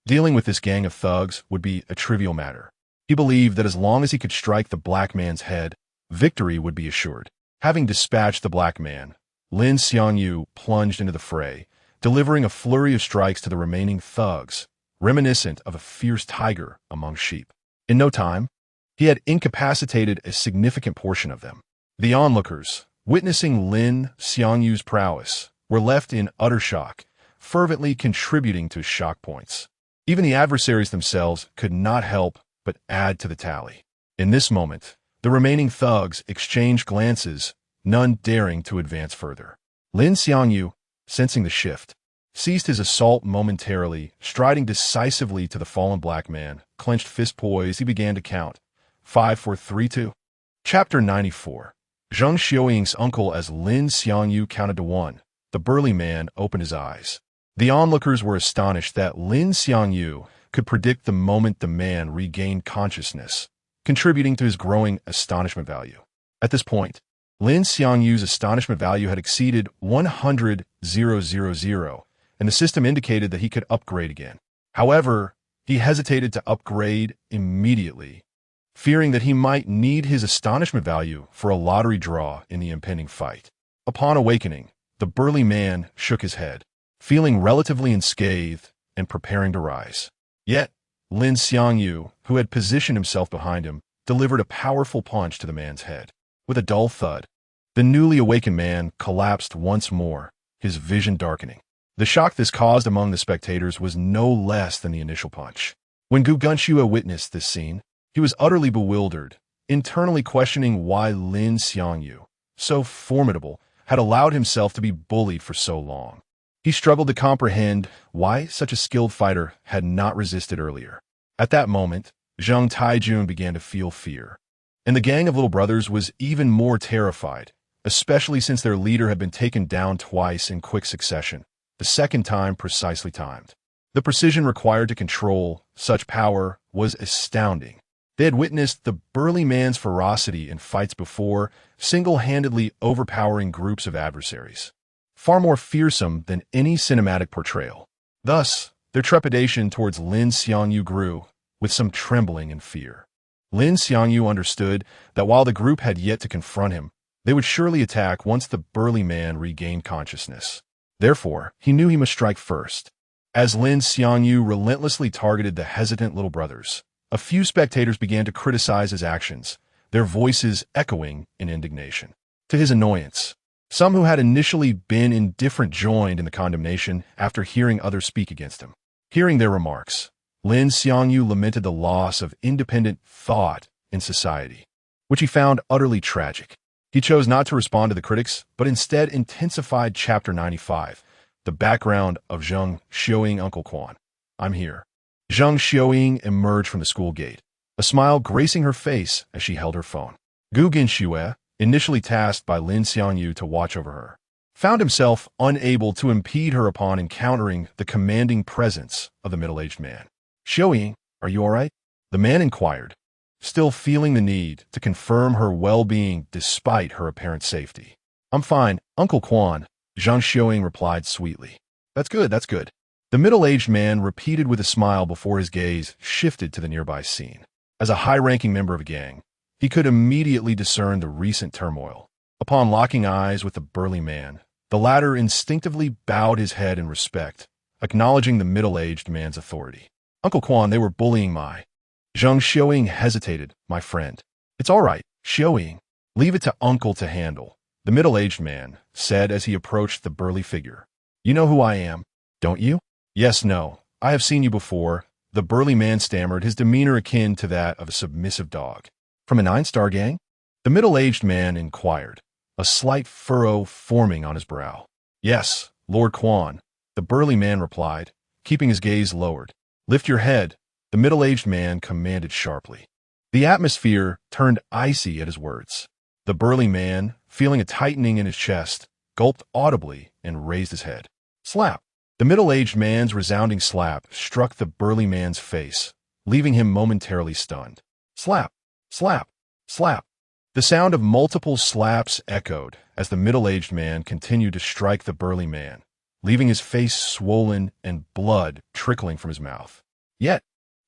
dealing with this gang of thugs would be a trivial matter. He believed that as long as he could strike the black man's head, victory would be assured. Having dispatched the black man, Lin Xiangyu plunged into the fray, delivering a flurry of strikes to the remaining thugs, reminiscent of a fierce tiger among sheep. In no time, he had incapacitated a significant portion of them. The onlookers, witnessing Lin Xiangyu's prowess, were left in utter shock, fervently contributing to shock points. Even the adversaries themselves could not help but add to the tally. In this moment, the remaining thugs exchanged glances, none daring to advance further. Lin Xiangyu, sensing the shift, ceased his assault momentarily, striding decisively to the fallen black man, clenched fist poised, he began to count. 5, 4, 3, 2. Chapter 94. Zheng Xiaoying's uncle. As Lin Xiangyu counted to 1, the burly man opened his eyes. The onlookers were astonished that Lin Xiangyu could predict the moment the man regained consciousness, contributing to his growing astonishment value. At this point, Lin Xiangyu's astonishment value had exceeded 100,000, and the system indicated that he could upgrade again. However, he hesitated to upgrade immediately, fearing that he might need his astonishment value for a lottery draw in the impending fight. Upon awakening, the burly man shook his head, feeling relatively unscathed and preparing to rise. Yet, Lin Xiangyu, who had positioned himself behind him, delivered a powerful punch to the man's head. With a dull thud, the newly awakened man collapsed once more, his vision darkening. The shock this caused among the spectators was no less than the initial punch. When Gu Gunshua witnessed this scene, he was utterly bewildered, internally questioning why Lin Xiangyu, so formidable, had allowed himself to be bullied for so long. He struggled to comprehend why such a skilled fighter had not resisted earlier. At that moment, Zheng Taijun began to feel fear, and the gang of little brothers was even more terrified, especially since their leader had been taken down twice in quick succession, the second time precisely timed. The precision required to control such power was astounding. They had witnessed the burly man's ferocity in fights before, single-handedly overpowering groups of adversaries, far more fearsome than any cinematic portrayal. Thus, their trepidation towards Lin Xiangyu grew, with some trembling and fear. Lin Xiangyu understood that while the group had yet to confront him, they would surely attack once the burly man regained consciousness. Therefore, he knew he must strike first. As Lin Xiangyu relentlessly targeted the hesitant little brothers, a few spectators began to criticize his actions, their voices echoing in indignation. To his annoyance, some who had initially been indifferent joined in the condemnation after hearing others speak against him. Hearing their remarks, Lin Xiangyu lamented the loss of independent thought in society, which he found utterly tragic. He chose not to respond to the critics, but instead intensified Chapter 95, the background of Zheng Xiaoying Uncle Quan. I'm here. Zheng Xiaoying emerged from the school gate, a smile gracing her face as she held her phone. Gu Gunshua, initially tasked by Lin Xiangyu to watch over her, found himself unable to impede her upon encountering the commanding presence of the middle-aged man. "Xiaoying, are you all right?" the man inquired, still feeling the need to confirm her well-being despite her apparent safety. "I'm fine, Uncle Quan," Zheng Xiaoying replied sweetly. That's good, that's good." The middle-aged man repeated with a smile before his gaze shifted to the nearby scene. As a high-ranking member of a gang, he could immediately discern the recent turmoil. Upon locking eyes with the burly man, the latter instinctively bowed his head in respect, acknowledging the middle-aged man's authority. "Uncle Quan, they were bullying my—" Zheng Xiaoying hesitated. "My friend." "It's all right, Xiaoying. Leave it to Uncle to handle," the middle-aged man said as he approached the burly figure. "You know who I am, don't you?" "Yes, no. I have seen you before," the burly man stammered, his demeanor akin to that of a submissive dog. "From a 9-star gang?" the middle-aged man inquired, a slight furrow forming on his brow. "Yes, Lord Quan," the burly man replied, keeping his gaze lowered. "Lift your head," the middle-aged man commanded sharply. The atmosphere turned icy at his words. The burly man, feeling a tightening in his chest, gulped audibly and raised his head. Slap! The middle-aged man's resounding slap struck the burly man's face, leaving him momentarily stunned. Slap! Slap! Slap! The sound of multiple slaps echoed as the middle-aged man continued to strike the burly man, leaving his face swollen and blood trickling from his mouth. Yet,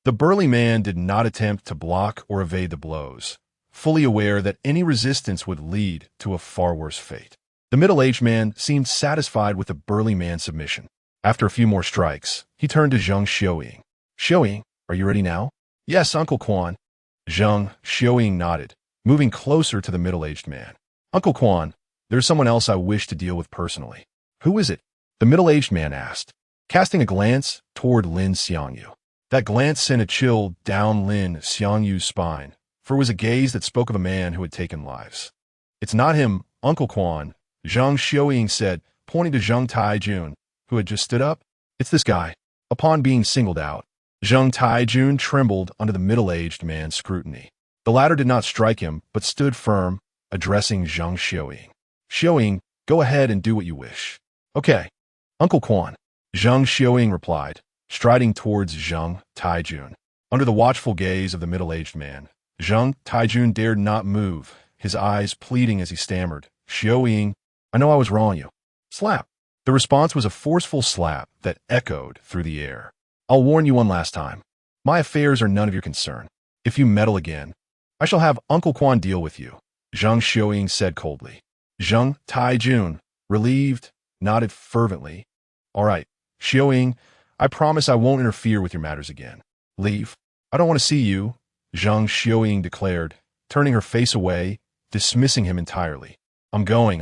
the burly man did not attempt to block or evade the blows, fully aware that any resistance would lead to a far worse fate. The middle-aged man seemed satisfied with the burly man's submission. After a few more strikes, he turned to Zhang Xiaoying. Xiaoying, are you ready now? Yes, Uncle Quan. Zhang Xiaoying nodded, moving closer to the middle-aged man. Uncle Quan, there's someone else I wish to deal with personally. Who is it? The middle-aged man asked, casting a glance toward Lin Xiangyu. That glance sent a chill down Lin Xiangyu's spine, for it was a gaze that spoke of a man who had taken lives. It's not him, Uncle Quan, Zhang Xiaoying said, pointing to Zhang Taijun, who had just stood up. It's this guy. Upon being singled out, Zhang Taijun trembled under the middle-aged man's scrutiny. The latter did not strike him, but stood firm, addressing Zhang Xiaoying. Xiaoying, go ahead and do what you wish. Okay, Uncle Quan, Zhang Xiaoying replied, striding towards Zhang Taijun. Under the watchful gaze of the middle-aged man, Zhang Taijun dared not move, his eyes pleading as he stammered, Xiaoying, I know I was wrong you. Slap. The response was a forceful slap that echoed through the air. I'll warn you one last time. My affairs are none of your concern. If you meddle again, I shall have Uncle Quan deal with you, Zhang Xiaoying said coldly. Zhang Taijun, relieved, nodded fervently. All right, Xiaoying, I promise I won't interfere with your matters again. Leave. I don't want to see you, Zhang Xiaoying declared, turning her face away, dismissing him entirely. I'm going,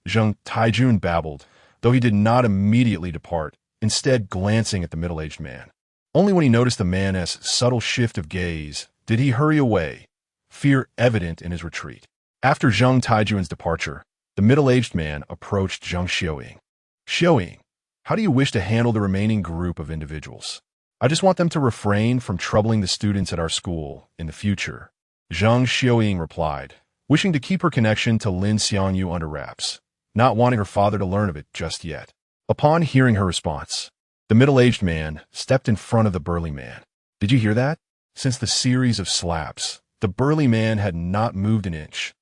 Zhang Taijun babbled, though he did not immediately depart, instead glancing at the middle-aged man. Only when he noticed the man's subtle shift of gaze did he hurry away, fear evident in his retreat. After Zhang Taijun's departure, the middle-aged man approached Zhang Xiaoying. Xiaoying, how do you wish to handle the remaining group of individuals? I just want them to refrain from troubling the students at our school in the future, Zhang Xiaoying replied, wishing to keep her connection to Lin Xiangyu under wraps, not wanting her father to learn of it just yet. Upon hearing her response, the middle-aged man stepped in front of the burly man. Did you hear that? Since the series of slaps, the burly man had not moved an inch,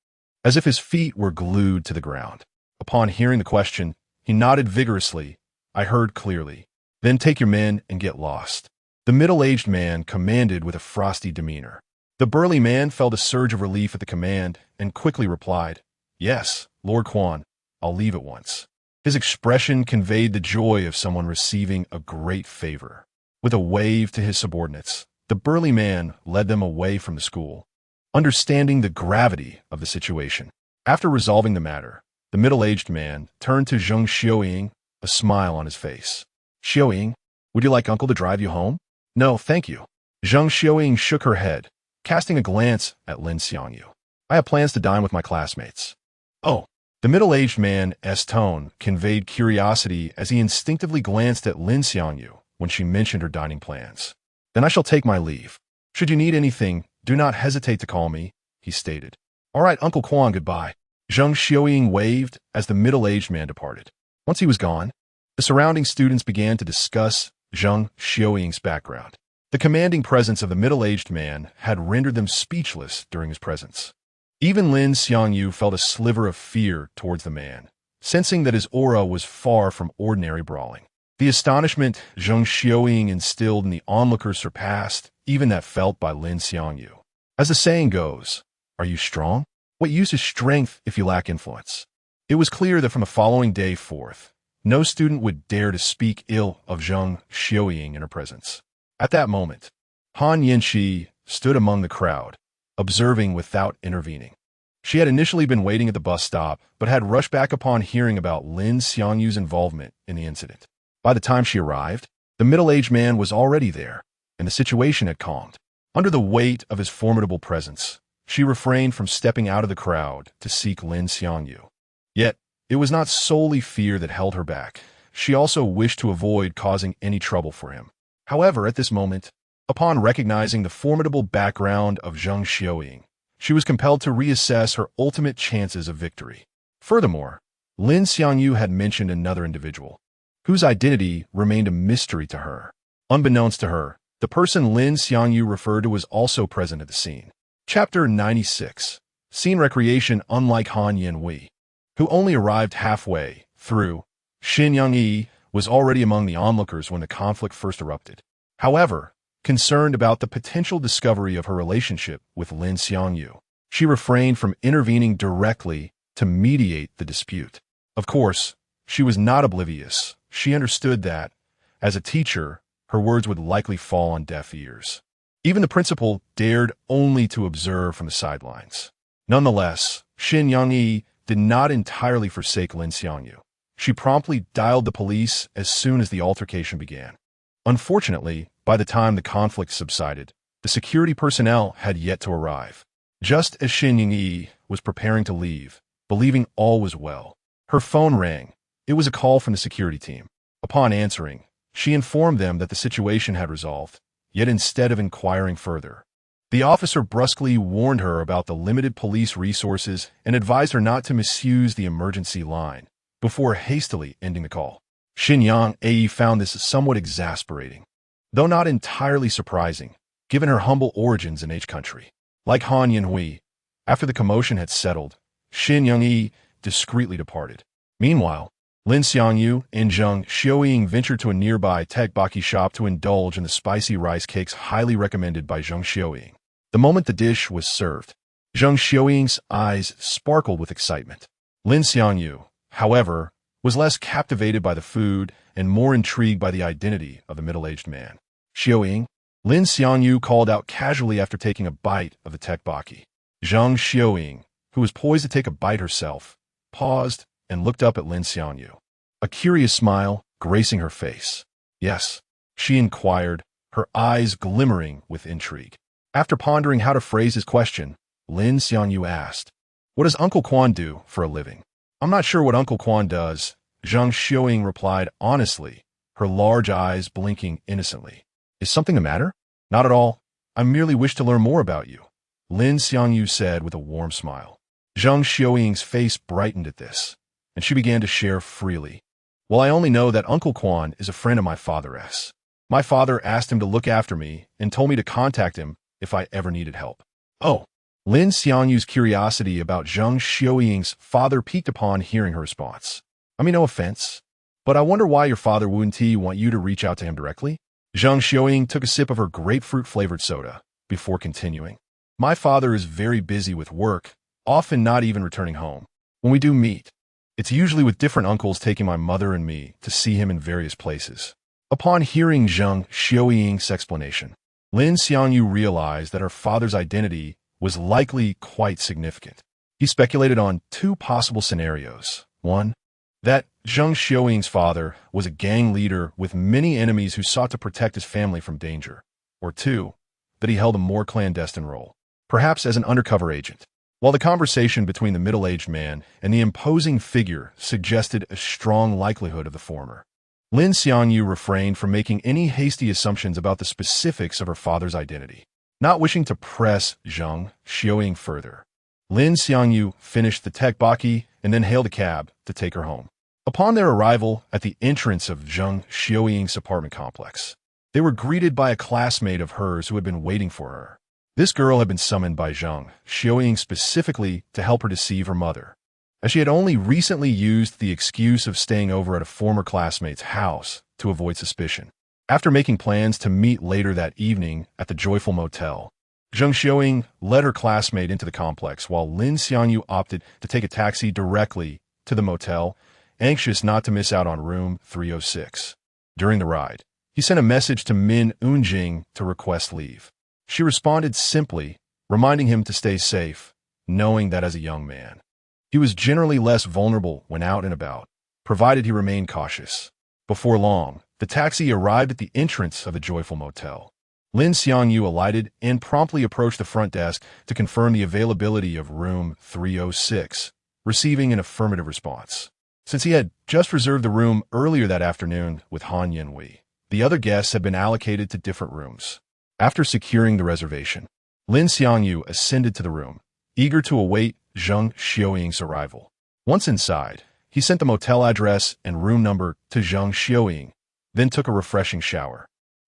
as if his feet were glued to the ground. Upon hearing the question, he nodded vigorously. I heard clearly. Then take your men and get lost. The middle-aged man commanded with a frosty demeanor. The burly man felt a surge of relief at the command and quickly replied, Yes, Lord Quan, I'll leave at once. His expression conveyed the joy of someone receiving a great favor. With a wave to his subordinates, the burly man led them away from the school. Understanding the gravity of the situation, after resolving the matter, the middle-aged man turned to Zhang Xiaoying, a smile on his face. Xiaoying, would you like Uncle to drive you home? No, thank you. Zhang Xiaoying shook her head, casting a glance at Lin Xiangyu. I have plans to dine with my classmates. Oh. The middle-aged man's tone conveyed curiosity as he instinctively glanced at Lin Xiangyu when she mentioned her dining plans. Then I shall take my leave. Should you need anything, do not hesitate to call me, he stated. All right, Uncle Quan, goodbye. Zhang Xiaoying waved as the middle-aged man departed. Once he was gone, the surrounding students began to discuss Zhang Xiaoying's background. The commanding presence of the middle-aged man had rendered them speechless during his presence. Even Lin Xiangyu felt a sliver of fear towards the man, sensing that his aura was far from ordinary brawling. The astonishment Zhang Xiaoying instilled in the onlookers surpassed even that felt by Lin Xiangyu. As the saying goes, are you strong? What use is strength if you lack influence? It was clear that from the following day forth, no student would dare to speak ill of Zhang Xiaoying in her presence. At that moment, Han Yanqi stood among the crowd, observing without intervening. She had initially been waiting at the bus stop, but had rushed back upon hearing about Lin Xiangyu's involvement in the incident. By the time she arrived, the middle-aged man was already there, and the situation had calmed. Under the weight of his formidable presence, she refrained from stepping out of the crowd to seek Lin Xiangyu. Yet, it was not solely fear that held her back. She also wished to avoid causing any trouble for him. However, at this moment, upon recognizing the formidable background of Zhang Xiaoying, she was compelled to reassess her ultimate chances of victory. Furthermore, Lin Xiangyu had mentioned another individual, whose identity remained a mystery to her. Unbeknownst to her, the person Lin Xiangyu referred to was also present at the scene. Chapter 96. scene recreation unlike Han Yanhui, who only arrived halfway through. Xin Yangyi was already among the onlookers when the conflict first erupted. However, concerned about the potential discovery of her relationship with Lin Xiangyu, she refrained from intervening directly to mediate the dispute. Of course, she was not oblivious. She understood that, as a teacher, her words would likely fall on deaf ears. Even the principal dared only to observe from the sidelines. Nonetheless, Xin Yangyi did not entirely forsake Lin Xiangyu. She promptly dialed the police as soon as the altercation began. Unfortunately, by the time the conflict subsided, the security personnel had yet to arrive. Just as Xin Yangyi was preparing to leave, believing all was well, her phone rang. It was a call from the security team. Upon answering, she informed them that the situation had resolved, yet instead of inquiring further, the officer brusquely warned her about the limited police resources and advised her not to misuse the emergency line before hastily ending the call. Xin Yangyi found this somewhat exasperating, though not entirely surprising, given her humble origins in H country. Like Han Yanhui, after the commotion had settled, Xin Yangyi discreetly departed. Meanwhile, Lin Xiangyu and Zheng Xiaoying ventured to a nearby tekbaki shop to indulge in the spicy rice cakes highly recommended by Zheng Xiaoying. The moment the dish was served, Zheng Xiaoying's eyes sparkled with excitement. Lin Xiangyu, however, was less captivated by the food and more intrigued by the identity of the middle-aged man. Xiaoying, Lin Xiangyu called out casually after taking a bite of the tekbaki. Zheng Xiaoying, who was poised to take a bite herself, paused and looked up at Lin Xiangyu, a curious smile gracing her face. Yes, she inquired, her eyes glimmering with intrigue. After pondering how to phrase his question, Lin Xiangyu asked, "What does Uncle Quan do for a living?" "I'm not sure what Uncle Quan does," Zheng Xiaoying replied honestly, her large eyes blinking innocently. "Is something the matter?" "Not at all. I merely wish to learn more about you," Lin Xiangyu said with a warm smile. Zheng Xiaoying's face brightened at this, and she began to share freely. "Well, I only know that Uncle Quan is a friend of my father's. My father asked him to look after me and told me to contact him if I ever needed help." "Oh." Lin Xiangyu's curiosity about Zheng Xiaoying's father piqued upon hearing her response. "I mean, no offense, but I wonder why your father wouldn't want you to reach out to him directly?" Zheng Xiaoying took a sip of her grapefruit-flavored soda before continuing. "My father is very busy with work, often not even returning home. When we do meet, it's usually with different uncles taking my mother and me to see him in various places." Upon hearing Zheng Xiaoying's explanation, Lin Xiangyu realized that her father's identity was likely quite significant. He speculated on two possible scenarios. One, that Zheng Xiaoying's father was a gang leader with many enemies who sought to protect his family from danger. Or two, that he held a more clandestine role, perhaps as an undercover agent. While the conversation between the middle-aged man and the imposing figure suggested a strong likelihood of the former, Lin Xiangyu refrained from making any hasty assumptions about the specifics of her father's identity. Not wishing to press Zheng Xiaoying further, Lin Xiangyu finished the tekbaki and then hailed a cab to take her home. Upon their arrival at the entrance of Zheng Xiaoying's apartment complex, they were greeted by a classmate of hers who had been waiting for her. This girl had been summoned by Zheng Xiaoying specifically to help her deceive her mother, as she had only recently used the excuse of staying over at a former classmate's house to avoid suspicion. After making plans to meet later that evening at the Joyful Motel, Zheng Xiaoying led her classmate into the complex while Lin Xiangyu opted to take a taxi directly to the motel, anxious not to miss out on room 306. During the ride, he sent a message to Min Unjing to request leave. She responded simply, reminding him to stay safe, knowing that as a young man, he was generally less vulnerable when out and about, provided he remained cautious. Before long, the taxi arrived at the entrance of the Joyful Motel. Lin Xiangyu alighted and promptly approached the front desk to confirm the availability of room 306, receiving an affirmative response. Since he had just reserved the room earlier that afternoon with Han Yanhui, the other guests had been allocated to different rooms. After securing the reservation, Lin Xiangyu ascended to the room, eager to await Zheng Xiaoying's arrival. Once inside, he sent the motel address and room number to Zheng Xiaoying, then took a refreshing shower.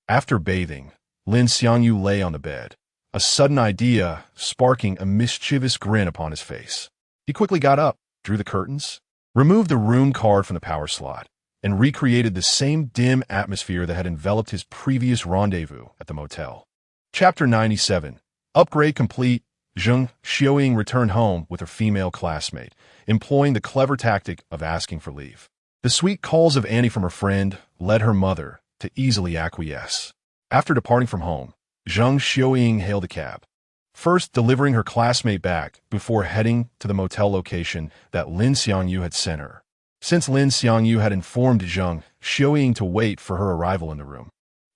After bathing, Lin Xiangyu lay on the bed, a sudden idea sparking a mischievous grin upon his face. He quickly got up, drew the curtains, removed the room card from the power slot, and recreated the same dim atmosphere that had enveloped his previous rendezvous at the motel. Chapter 97. Upgrade complete. Lin Xiangyu returned home with her female classmate, employing the clever tactic of asking for leave. The sweet calls of Annie from her friend led her mother to easily acquiesce. After departing from home, Lin Xiangyu hailed a cab, first delivering her classmate back before heading to the motel location that Lin Xiangyu had sent her. Since Lin Xiangyu had informed Lin Xiangyu to wait for her arrival in the room,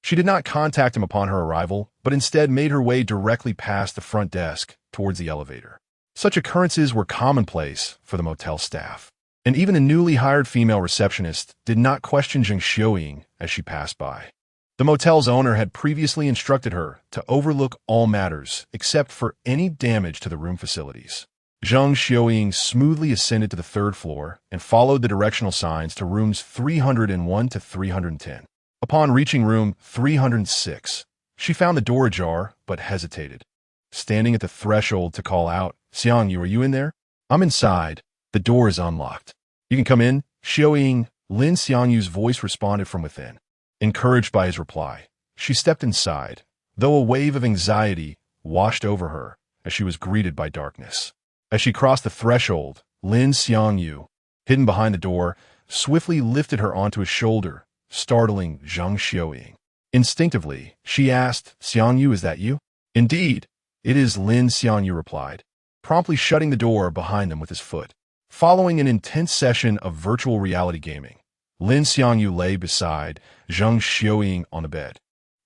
she did not contact him upon her arrival, but instead made her way directly past the front desk towards the elevator. Such occurrences were commonplace for the motel staff, and even the newly hired female receptionist did not question Lin Xiangyu as she passed by. The motel's owner had previously instructed her to overlook all matters except for any damage to the room facilities. Lin Xiangyu smoothly ascended to the third floor and followed the directional signs to rooms 301 to 310. Upon reaching room 306, she found the door ajar but hesitated. Standing at the threshold to call out, "Xiangyu, are you in there?" "I'm inside. The door is unlocked." "You can come in." Lin Xiangyu's voice responded from within. Encouraged by his reply, she stepped inside, though a wave of anxiety washed over her as she was greeted by darkness. As she crossed the threshold, Lin Xiangyu, hidden behind the door, swiftly lifted her onto his shoulder, startling Lin Xiangyu. Instinctively, she asked, "Xiangyu, is that you?" "Indeed, it is," Lin Xiangyu replied, promptly shutting the door behind them with his foot. Following an intense session of virtual reality gaming, Lin Xiangyu lay beside Lin Xiangyu on the bed,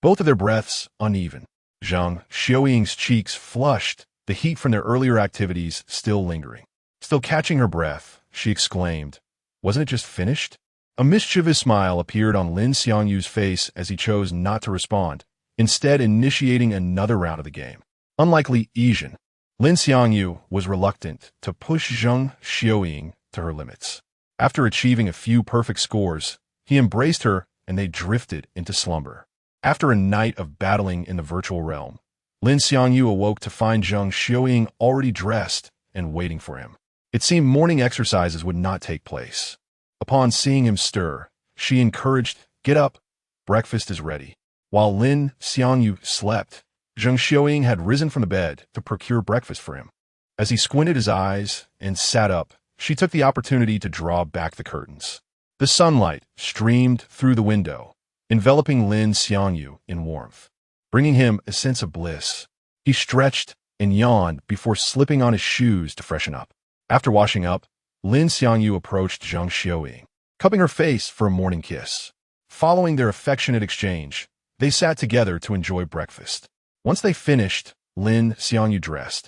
both of their breaths uneven. Lin Xiangyu's cheeks flushed, the heat from their earlier activities still lingering. Still catching her breath, she exclaimed, "Wasn't it just finished?" A mischievous smile appeared on Lin Xiangyu's face as he chose not to respond, instead initiating another round of the game. Unlike Lin Xiangyu was reluctant to push Lin Xiangyu to her limits. After achieving a few perfect scores, he embraced her and they drifted into slumber. After a night of battling in the virtual realm, Lin Xiangyu awoke to find Lin Xiangyu already dressed and waiting for him. It seemed morning exercises would not take place. Upon seeing him stir, she encouraged, "Get up, breakfast is ready." While Lin Xiangyu slept, Lin Xiangyu had risen from the bed to procure breakfast for him. As he squinted his eyes and sat up, she took the opportunity to draw back the curtains. The sunlight streamed through the window, enveloping Lin Xiangyu in warmth, bringing him a sense of bliss. He stretched and yawned before slipping on his shoes to freshen up. After washing up, Lin Xiangyu approached Lin Xiangyu, cupping her face for a morning kiss. Following their affectionate exchange, they sat together to enjoy breakfast. Once they finished, Lin Xiangyu dressed,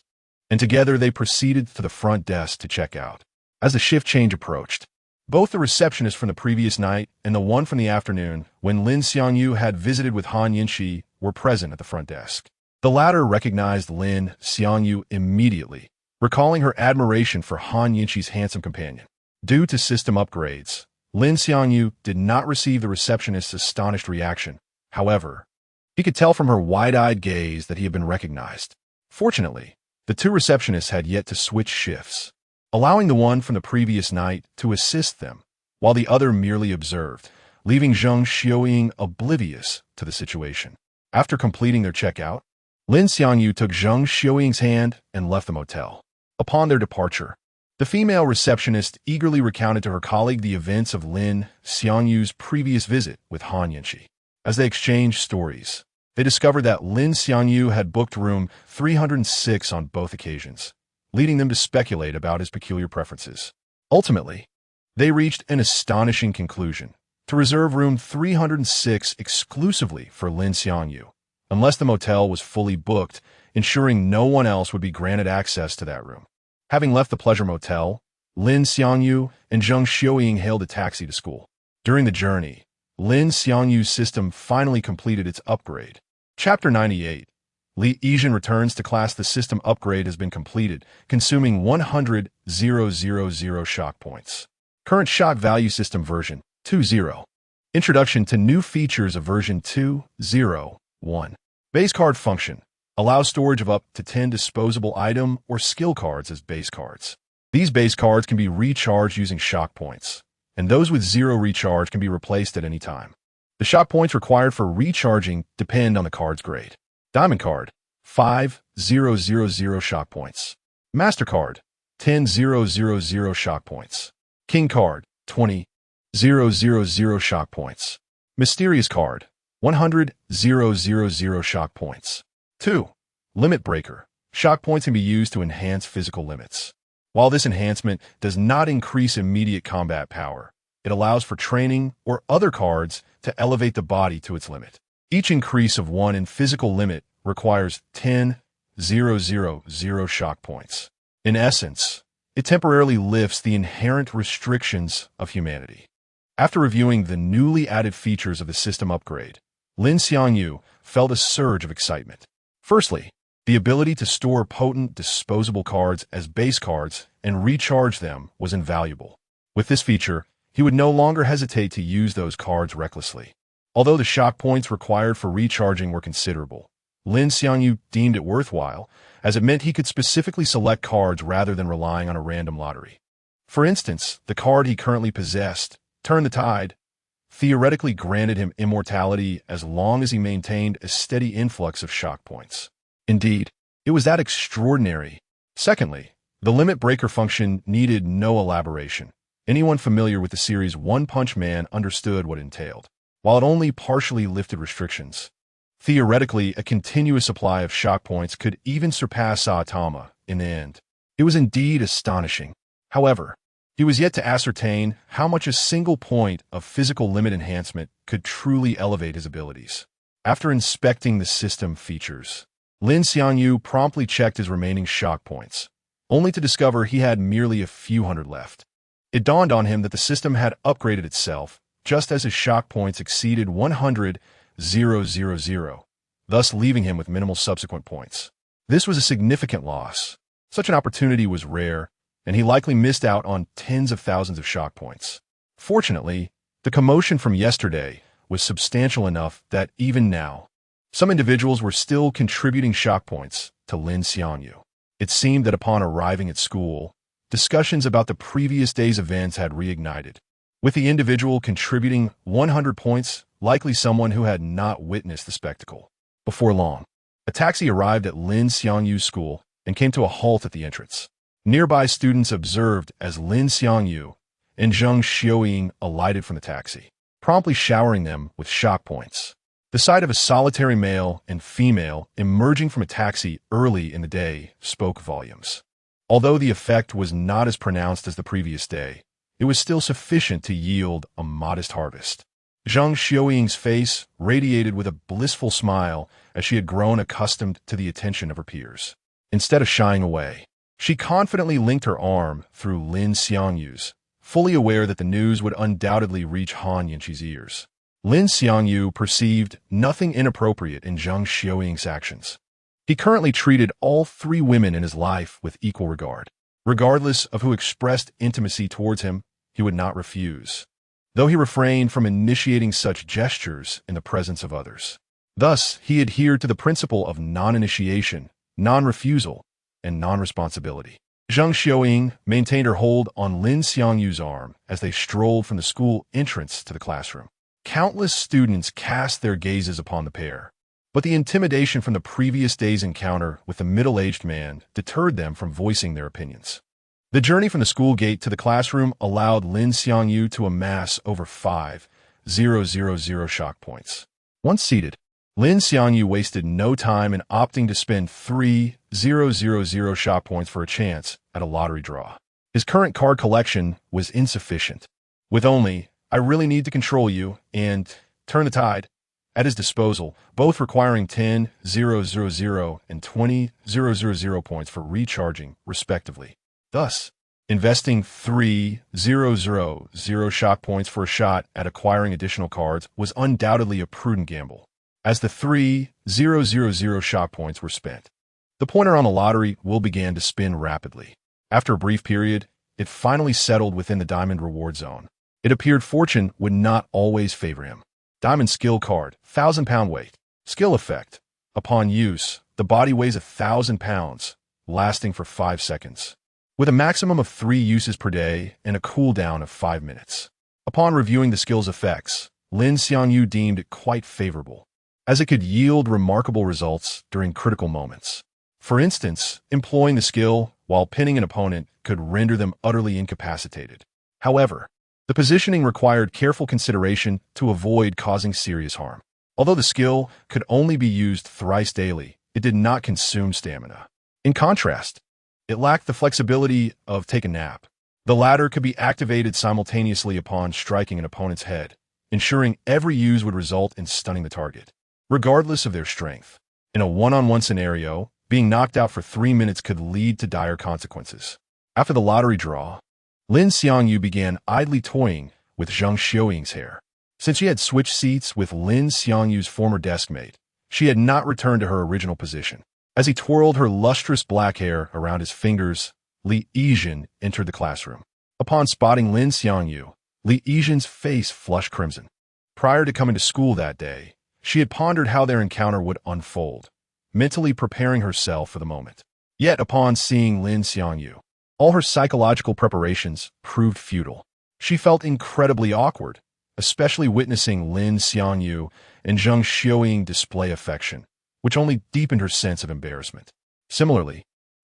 and together they proceeded to the front desk to check out. As the shift change approached, both the receptionist from the previous night and the one from the afternoon, when Lin Xiangyu had visited with Han Yinxi, were present at the front desk. The latter recognized Lin Xiangyu immediately, recalling her admiration for Han Yinxi's handsome companion. Due to system upgrades, Lin Xiangyu did not receive the receptionist's astonished reaction. However, he could tell from her wide-eyed gaze that he had been recognized. Fortunately, the two receptionists had yet to switch shifts, allowing the one from the previous night to assist them, while the other merely observed, leaving Lin Xiangyu oblivious to the situation. After completing their checkout, Lin Xiangyu took Lin Xiangyu's hand and left the motel. Upon their departure, the female receptionist eagerly recounted to her colleague the events of Lin Xiangyu's previous visit with Han Yinxi. As they exchanged stories, they discovered that Lin Xiangyu had booked room 306 on both occasions, leading them to speculate about his peculiar preferences. Ultimately, they reached an astonishing conclusion: to reserve room 306 exclusively for Lin Xiangyu, unless the motel was fully booked, ensuring no one else would be granted access to that room. Having left the Pleasure Motel, Lin Xiangyu and Lin Xiangyu hailed a taxi to school. During the journey, Lin Xiangyu's system finally completed its upgrade. Chapter 98. Lin Xiangyu returns to class. The system upgrade has been completed, consuming 100,000 shock points. Current shock value system version 2.0. Introduction to new features of version 2.0.1. Base card function. Allows storage of up to 10 disposable item or skill cards as base cards. These base cards can be recharged using shock points, and those with 0 recharge can be replaced at any time. The shock points required for recharging depend on the card's grade. Diamond card, 5,000 shock points. MasterCard, 10,000 shock points. King card, 20,000 shock points. Mysterious card, 100,000 shock points. 2. Limit breaker. Shock points can be used to enhance physical limits. While this enhancement does not increase immediate combat power, it allows for training or other cards to elevate the body to its limit. Each increase of 1 in physical limit requires 10,000 shock points. In essence, it temporarily lifts the inherent restrictions of humanity. After reviewing the newly added features of the system upgrade, Lin Xiangyu felt a surge of excitement. Firstly, the ability to store potent disposable cards as base cards and recharge them was invaluable. With this feature, he would no longer hesitate to use those cards recklessly. Although the shock points required for recharging were considerable, Lin Xiangyu deemed it worthwhile, as it meant he could specifically select cards rather than relying on a random lottery. For instance, the card he currently possessed, Turn the Tide, theoretically granted him immortality as long as he maintained a steady influx of shock points. Indeed, it was that extraordinary. Secondly, the limit breaker function needed no elaboration. Anyone familiar with the series One Punch Man understood what it entailed. While it only partially lifted restrictions, theoretically, a continuous supply of shock points could even surpass Saitama in the end. It was indeed astonishing. However, he was yet to ascertain how much a single point of physical limit enhancement could truly elevate his abilities. After inspecting the system features, Lin Xiangyu promptly checked his remaining shock points, only to discover he had merely a few hundred left. It dawned on him that the system had upgraded itself, just as his shock points exceeded 100,000, thus leaving him with minimal subsequent points. This was a significant loss. Such an opportunity was rare, and he likely missed out on tens of thousands of shock points. Fortunately, the commotion from yesterday was substantial enough that even now, some individuals were still contributing shock points to Lin Xiangyu. It seemed that upon arriving at school, discussions about the previous day's events had reignited, with the individual contributing 100 points, likely someone who had not witnessed the spectacle. Before long, a taxi arrived at Lin Xiangyu's school and came to a halt at the entrance. Nearby students observed as Lin Xiangyu and Zhang Xiaoying alighted from the taxi, promptly showering them with shock points. The sight of a solitary male and female emerging from a taxi early in the day spoke volumes. Although the effect was not as pronounced as the previous day, it was still sufficient to yield a modest harvest. Zhang Xiaoying's face radiated with a blissful smile as she had grown accustomed to the attention of her peers. Instead of shying away, she confidently linked her arm through Lin Xiangyu's, fully aware that the news would undoubtedly reach Han Yanqi's ears. Lin Xiangyu perceived nothing inappropriate in Zhang Xiaoying's actions. He currently treated all 3 women in his life with equal regard. Regardless of who expressed intimacy towards him, he would not refuse, though he refrained from initiating such gestures in the presence of others. Thus, he adhered to the principle of non-initiation, non-refusal, and non-responsibility. Zhang Xiaoying maintained her hold on Lin Xiangyu's arm as they strolled from the school entrance to the classroom. Countless students cast their gazes upon the pair, but the intimidation from the previous day's encounter with the middle-aged man deterred them from voicing their opinions. The journey from the school gate to the classroom allowed Lin Xiangyu to amass over 5,000 shock points. Once seated, Lin Xiangyu wasted no time in opting to spend 3,000 shock points for a chance at a lottery draw. His current card collection was insufficient, with only I Really Need to Control You and Turn the Tide at his disposal, both requiring 10,000 and 20,000 points for recharging, respectively. Thus, investing 3,000 shock points for a shot at acquiring additional cards was undoubtedly a prudent gamble. As the 3,000 shock points were spent, the pointer on the lottery wheel began to spin rapidly. After a brief period, it finally settled within the diamond reward zone. It appeared fortune would not always favor him. Diamond skill card, 1,000 pound weight. Skill effect. Upon use, The body weighs 1,000 pounds, lasting for 5 seconds, with a maximum of 3 uses per day and a cooldown of 5 minutes. Upon reviewing the skill's effects, Lin Xiangyu deemed it quite favorable, as it could yield remarkable results during critical moments. For instance, employing the skill while pinning an opponent could render them utterly incapacitated. However, the positioning required careful consideration to avoid causing serious harm. Although the skill could only be used thrice daily, it did not consume stamina. In contrast, it lacked the flexibility of take a nap. The latter could be activated simultaneously upon striking an opponent's head, ensuring every use would result in stunning the target, regardless of their strength. In a one-on-one scenario, being knocked out for 3 minutes could lead to dire consequences. After the lottery draw, Lin Xiangyu began idly toying with Zhang Xiuying's hair. Since she had switched seats with Lin Xiangyu's former deskmate, she had not returned to her original position. As he twirled her lustrous black hair around his fingers, Li Yizhen entered the classroom. Upon spotting Lin Xiangyu, Li Yizhen's face flushed crimson. Prior to coming to school that day, she had pondered how their encounter would unfold, mentally preparing herself for the moment. Yet upon seeing Lin Xiangyu, all her psychological preparations proved futile. She felt incredibly awkward, especially witnessing Lin Xiangyu and Zhang Xiuying display affection, which only deepened her sense of embarrassment. Similarly,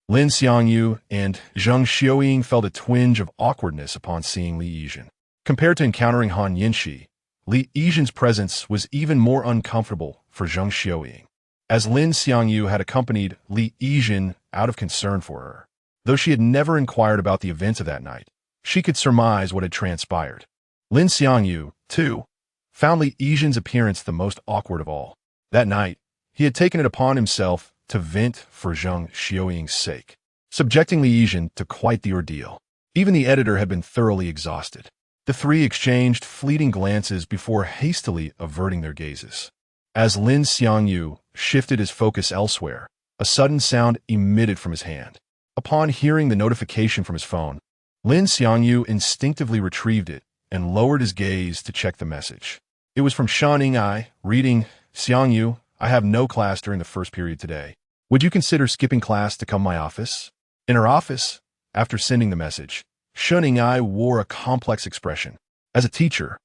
Lin Xiangyu and Zhang Xiuying felt a twinge of awkwardness upon seeing Li Yizhen. Compared to encountering Han Yinshi, Li Yizhen's presence was even more uncomfortable for Zhang Xiuying, as Lin Xiangyu had accompanied Li Yizhen out of concern for her. Though she had never inquired about the events of that night, she could surmise what had transpired. Lin Xiangyu, too, found Li Yizhen's appearance the most awkward of all. That night, he had taken it upon himself to vent for Zhang Xiuying's sake, subjecting Li Yizhen to quite the ordeal. Even the editor had been thoroughly exhausted. The three exchanged fleeting glances before hastily averting their gazes. As Lin Xiangyu shifted his focus elsewhere, a sudden sound emitted from his hand. Upon hearing the notification from his phone, Lin Xiangyu instinctively retrieved it and lowered his gaze to check the message. It was from Shan Ying'ai, reading, "Xiangyu, I have no class during the first period today. Would you consider skipping class to come to my office?" In her office, after sending the message, Shan Ying'ai wore a complex expression. As a teacher,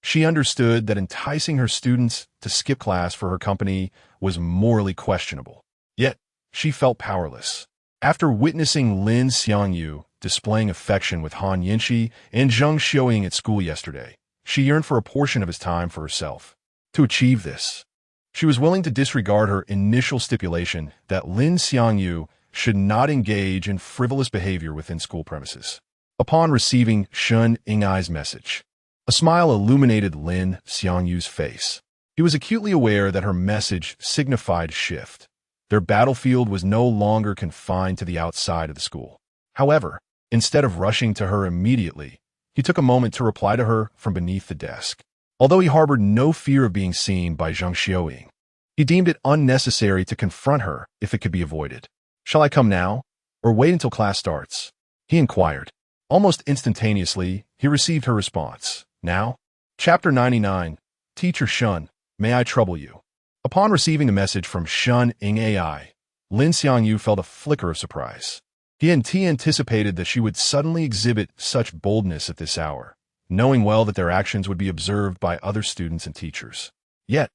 she understood that enticing her students to skip class for her company was morally questionable. Yet, she felt powerless. After witnessing Lin Xiangyu displaying affection with Han Yinshi and Zhang Xiuying at school yesterday, she yearned for a portion of his time for herself. To achieve this, she was willing to disregard her initial stipulation that Lin Xiangyu should not engage in frivolous behavior within school premises. Upon receiving Shan Ying'ai's message, a smile illuminated Lin Xiangyu's face. He was acutely aware that her message signified shift. Their battlefield was no longer confined to the outside of the school. However, instead of rushing to her immediately, he took a moment to reply to her from beneath the desk. Although he harbored no fear of being seen by Zhang Xiuying, he deemed it unnecessary to confront her if it could be avoided. "Shall I come now, or wait until class starts?" he inquired. Almost instantaneously, he received her response. "Now?" Chapter 99, Teacher Shun, May I Trouble You? Upon receiving the message from Shan Ying'ai, Lin Xiangyu felt a flicker of surprise. He anticipated that she would suddenly exhibit such boldness at this hour, knowing well that their actions would be observed by other students and teachers. Yet,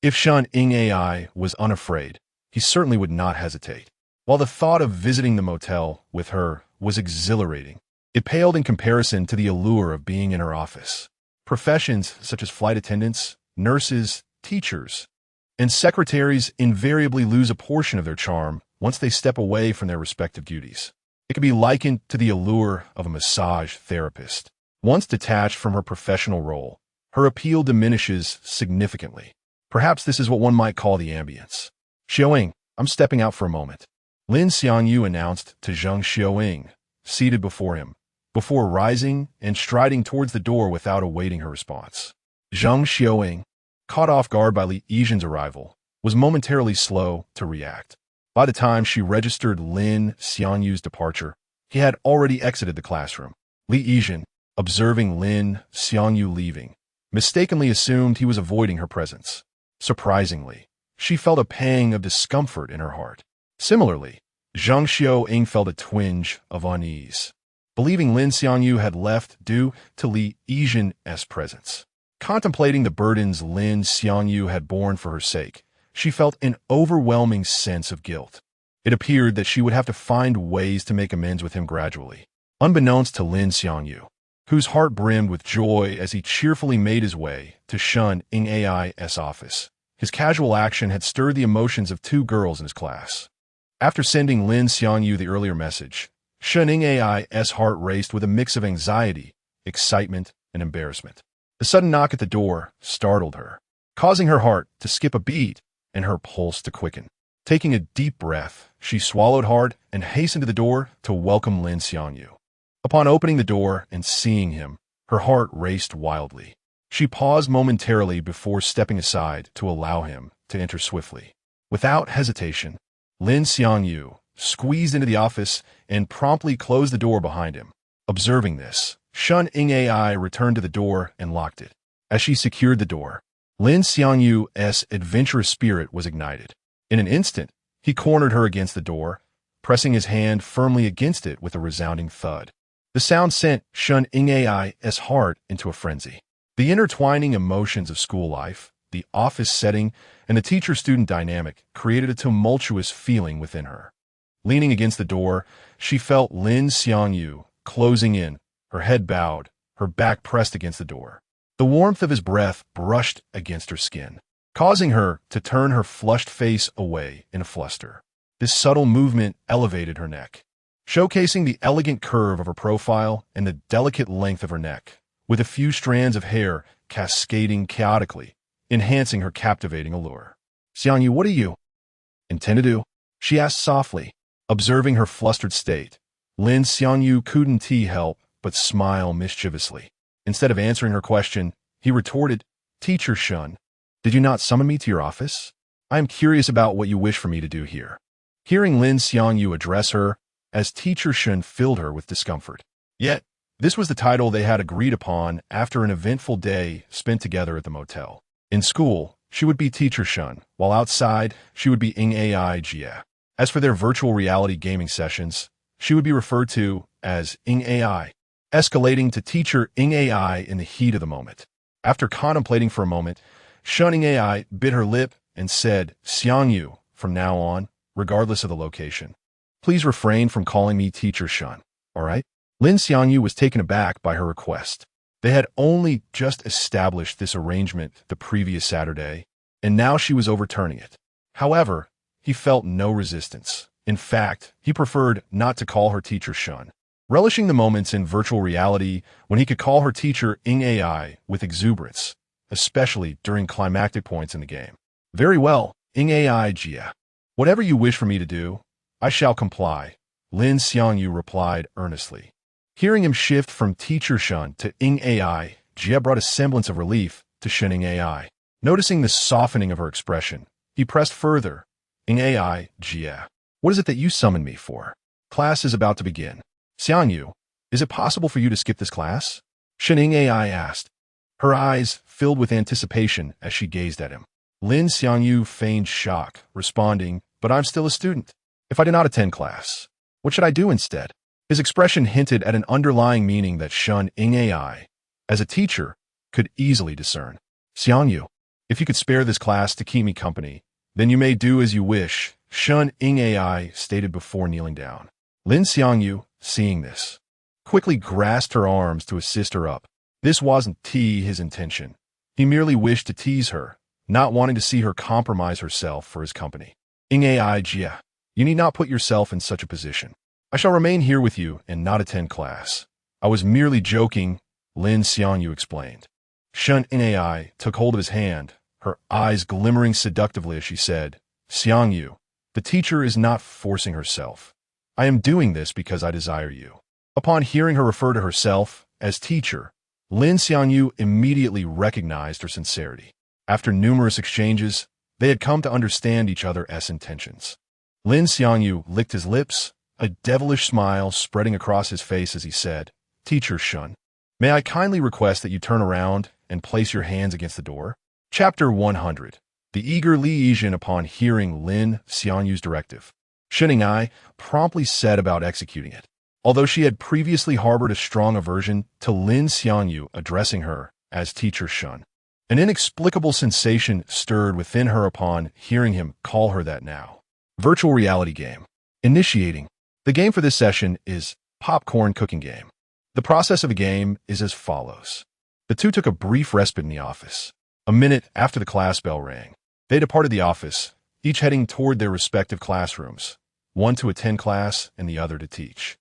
if Shan Ying'ai was unafraid, he certainly would not hesitate. While the thought of visiting the motel with her was exhilarating, it paled in comparison to the allure of being in her office. Professions such as flight attendants, nurses, teachers, and secretaries invariably lose a portion of their charm once they step away from their respective duties. It can be likened to the allure of a massage therapist. Once detached from her professional role, her appeal diminishes significantly. Perhaps this is what one might call the ambience. "Xiuying, I'm stepping out for a moment," Lin Xiangyu announced to Zhang Xiuying, seated before him, before rising and striding towards the door without awaiting her response. Zhang Xiuying, caught off guard by Li Yizhen's arrival, was momentarily slow to react. By the time she registered Lin Xiangyu's departure, he had already exited the classroom. Li Yizhen, observing Lin Xiangyu leaving, mistakenly assumed he was avoiding her presence. Surprisingly, she felt a pang of discomfort in her heart. Similarly, Zhang Xiaoying felt a twinge of unease, believing Lin Xiangyu had left due to Li Yizhen's presence. Contemplating the burdens Lin Xiangyu had borne for her sake, she felt an overwhelming sense of guilt. It appeared that she would have to find ways to make amends with him gradually. Unbeknownst to Lin Xiangyu, whose heart brimmed with joy as he cheerfully made his way to Shun Ing Ai's office, his casual action had stirred the emotions of two girls in his class. After sending Lin Xiangyu the earlier message, Shun Ing Ai's heart raced with a mix of anxiety, excitement, and embarrassment. The sudden knock at the door startled her, causing her heart to skip a beat and her pulse to quicken. Taking a deep breath, she swallowed hard and hastened to the door to welcome Lin Xiangyu. Upon opening the door and seeing him, her heart raced wildly. She paused momentarily before stepping aside to allow him to enter swiftly. Without hesitation, Lin Xiangyu squeezed into the office and promptly closed the door behind him. Observing this, Shun Ing Ai returned to the door and locked it. As she secured the door, Lin Xiangyu's adventurous spirit was ignited. In an instant, he cornered her against the door, pressing his hand firmly against it with a resounding thud. The sound sent Shun Ing Ai's heart into a frenzy. The intertwining emotions of school life, the office setting, and the teacher-student dynamic created a tumultuous feeling within her. Leaning against the door, she felt Lin Xiangyu closing in, her head bowed, her back pressed against the door. The warmth of his breath brushed against her skin, causing her to turn her flushed face away in a fluster. This subtle movement elevated her neck, showcasing the elegant curve of her profile and the delicate length of her neck, with a few strands of hair cascading chaotically, enhancing her captivating allure. "Xiangyu, what do you intend to do?" she asked softly. Observing her flustered state, Lin Xiangyu couldn't help but smile mischievously. Instead of answering her question, he retorted, "Teacher Shun, did you not summon me to your office? I am curious about what you wish for me to do here." Hearing Lin Xiangyu address her as Teacher Shun filled her with discomfort. Yet, this was the title they had agreed upon after an eventful day spent together at the motel. In school, she would be Teacher Shun, while outside, she would be Ing Ai Jie. As for their virtual reality gaming sessions, she would be referred to as Ing Ai, escalating to Teacher Ing Ai in the heat of the moment. After contemplating for a moment, Shun Ing Ai bit her lip and said, "Xiangyu, from now on, regardless of the location, please refrain from calling me Teacher Shun, all right?" Lin Xiangyu was taken aback by her request. They had only just established this arrangement the previous Saturday, and now she was overturning it. However, he felt no resistance. In fact, he preferred not to call her Teacher Shun, relishing the moments in virtual reality when he could call her teacher Ing Ai with exuberance, especially during climactic points in the game. "Very well, Ing Ai Jie. Whatever you wish for me to do, I shall comply," Lin Xiangyu replied earnestly. Hearing him shift from Teacher Shun to Ing Ai, Jie brought a semblance of relief to Shun Ing Ai. Noticing the softening of her expression, he pressed further, "Ing Ai Jie, what is it that you summoned me for? Class is about to begin." "Xiangyu, is it possible for you to skip this class?" Shun Ing Ai asked, her eyes filled with anticipation as she gazed at him. Lin Xiangyu feigned shock, responding, "But I'm still a student. If I do not attend class, what should I do instead?" His expression hinted at an underlying meaning that Shun Ing Ai, as a teacher, could easily discern. "Xiangyu, if you could spare this class to keep me company, then you may do as you wish," Shun Ing Ai stated before kneeling down. Lin Xiangyu, seeing this, quickly grasped her arms to assist her up. This wasn't his intention. He merely wished to tease her, not wanting to see her compromise herself for his company. "Ing Ai Jie, you need not put yourself in such a position. I shall remain here with you and not attend class. I was merely joking," Lin Xiangyu explained. Shun Ing Ai took hold of his hand, her eyes glimmering seductively as she said, "Xiangyu, the teacher is not forcing herself. I am doing this because I desire you." Upon hearing her refer to herself as teacher, Lin Xiangyu immediately recognized her sincerity. After numerous exchanges, they had come to understand each other's intentions. Lin Xiangyu licked his lips, a devilish smile spreading across his face as he said, "Teacher Shun, may I kindly request that you turn around and place your hands against the door?" Chapter 100. the eager Li Yijin, upon hearing Lin Xiangyu's directive, Ai promptly set about executing it. Although she had previously harbored a strong aversion to Lin Xiangyu addressing her as Teacher Shun, an inexplicable sensation stirred within her upon hearing him call her that now. Virtual reality game. Initiating. The game for this session is Popcorn Cooking Game. The process of the game is as follows. The two took a brief respite in the office. A minute after the class bell rang, they departed the office, each heading toward their respective classrooms, one to attend class and the other to teach.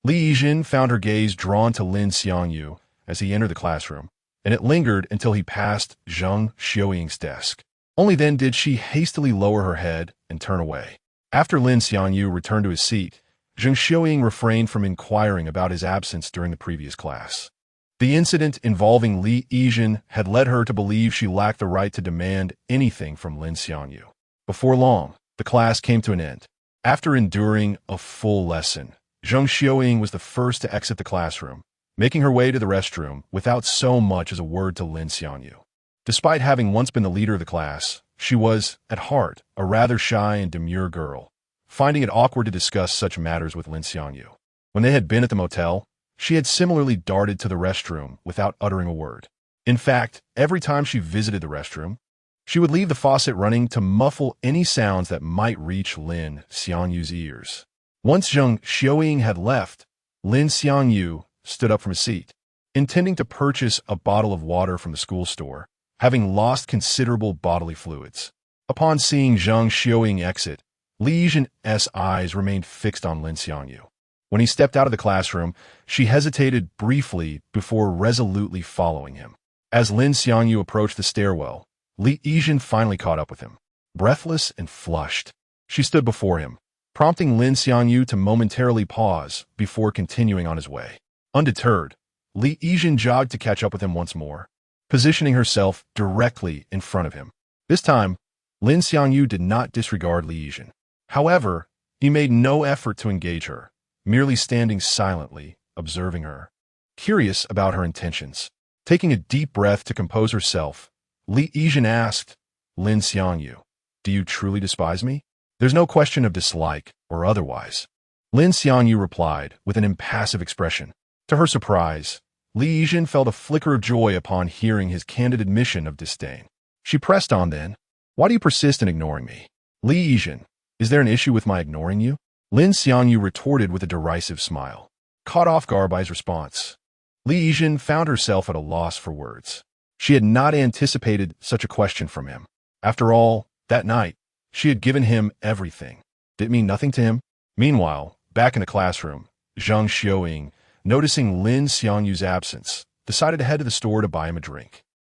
Li Yijin found her gaze drawn to Lin Xiangyu as he entered the classroom, and it lingered until he passed Zheng Xiuying's desk. Only then did she hastily lower her head and turn away. After Lin Xiangyu returned to his seat, Zheng Xiuying refrained from inquiring about his absence during the previous class. The incident involving Li Yijin had led her to believe she lacked the right to demand anything from Lin Xiangyu. Before long, the class came to an end. After enduring a full lesson, Zheng Xiuying was the first to exit the classroom, making her way to the restroom without so much as a word to Lin Xiangyu. Despite having once been the leader of the class, she was, at heart, a rather shy and demure girl, finding it awkward to discuss such matters with Lin Xiangyu. When they had been at the motel, she had similarly darted to the restroom without uttering a word. In fact, every time she visited the restroom, she would leave the faucet running to muffle any sounds that might reach Lin Xiangyu's ears. Once Zheng Xiuying had left, Lin Xiangyu stood up from his seat, intending to purchase a bottle of water from the school store, having lost considerable bodily fluids. Upon seeing Zheng Xiuying exit, Li Yijin's eyes remained fixed on Lin Xiangyu. When he stepped out of the classroom, she hesitated briefly before resolutely following him. As Lin Xiangyu approached the stairwell, Li Yijin finally caught up with him. Breathless and flushed, she stood before him, prompting Lin Xiangyu to momentarily pause before continuing on his way. Undeterred, Li Yijin jogged to catch up with him once more, positioning herself directly in front of him. This time, Lin Xiangyu did not disregard Li Yijin. However, he made no effort to engage her, merely standing silently, observing her. Curious about her intentions, taking a deep breath to compose herself, Li Yijin asked, Lin Xiangyu, do you truly despise me? There's no question of dislike or otherwise. Lin Xiangyu replied with an impassive expression. To her surprise, Li Yijin felt a flicker of joy upon hearing his candid admission of disdain. She pressed on then, why do you persist in ignoring me? Li Yijin, is there an issue with my ignoring you? Lin Xiangyu retorted with a derisive smile. Caught off guard by his response, Li Yijin found herself at a loss for words. She had not anticipated such a question from him. After all, that night, she had given him everything. Did it mean nothing to him? Meanwhile, back in the classroom, Zheng Xiuying, noticing Lin Xiangyu's absence, decided to head to the store to buy him a drink.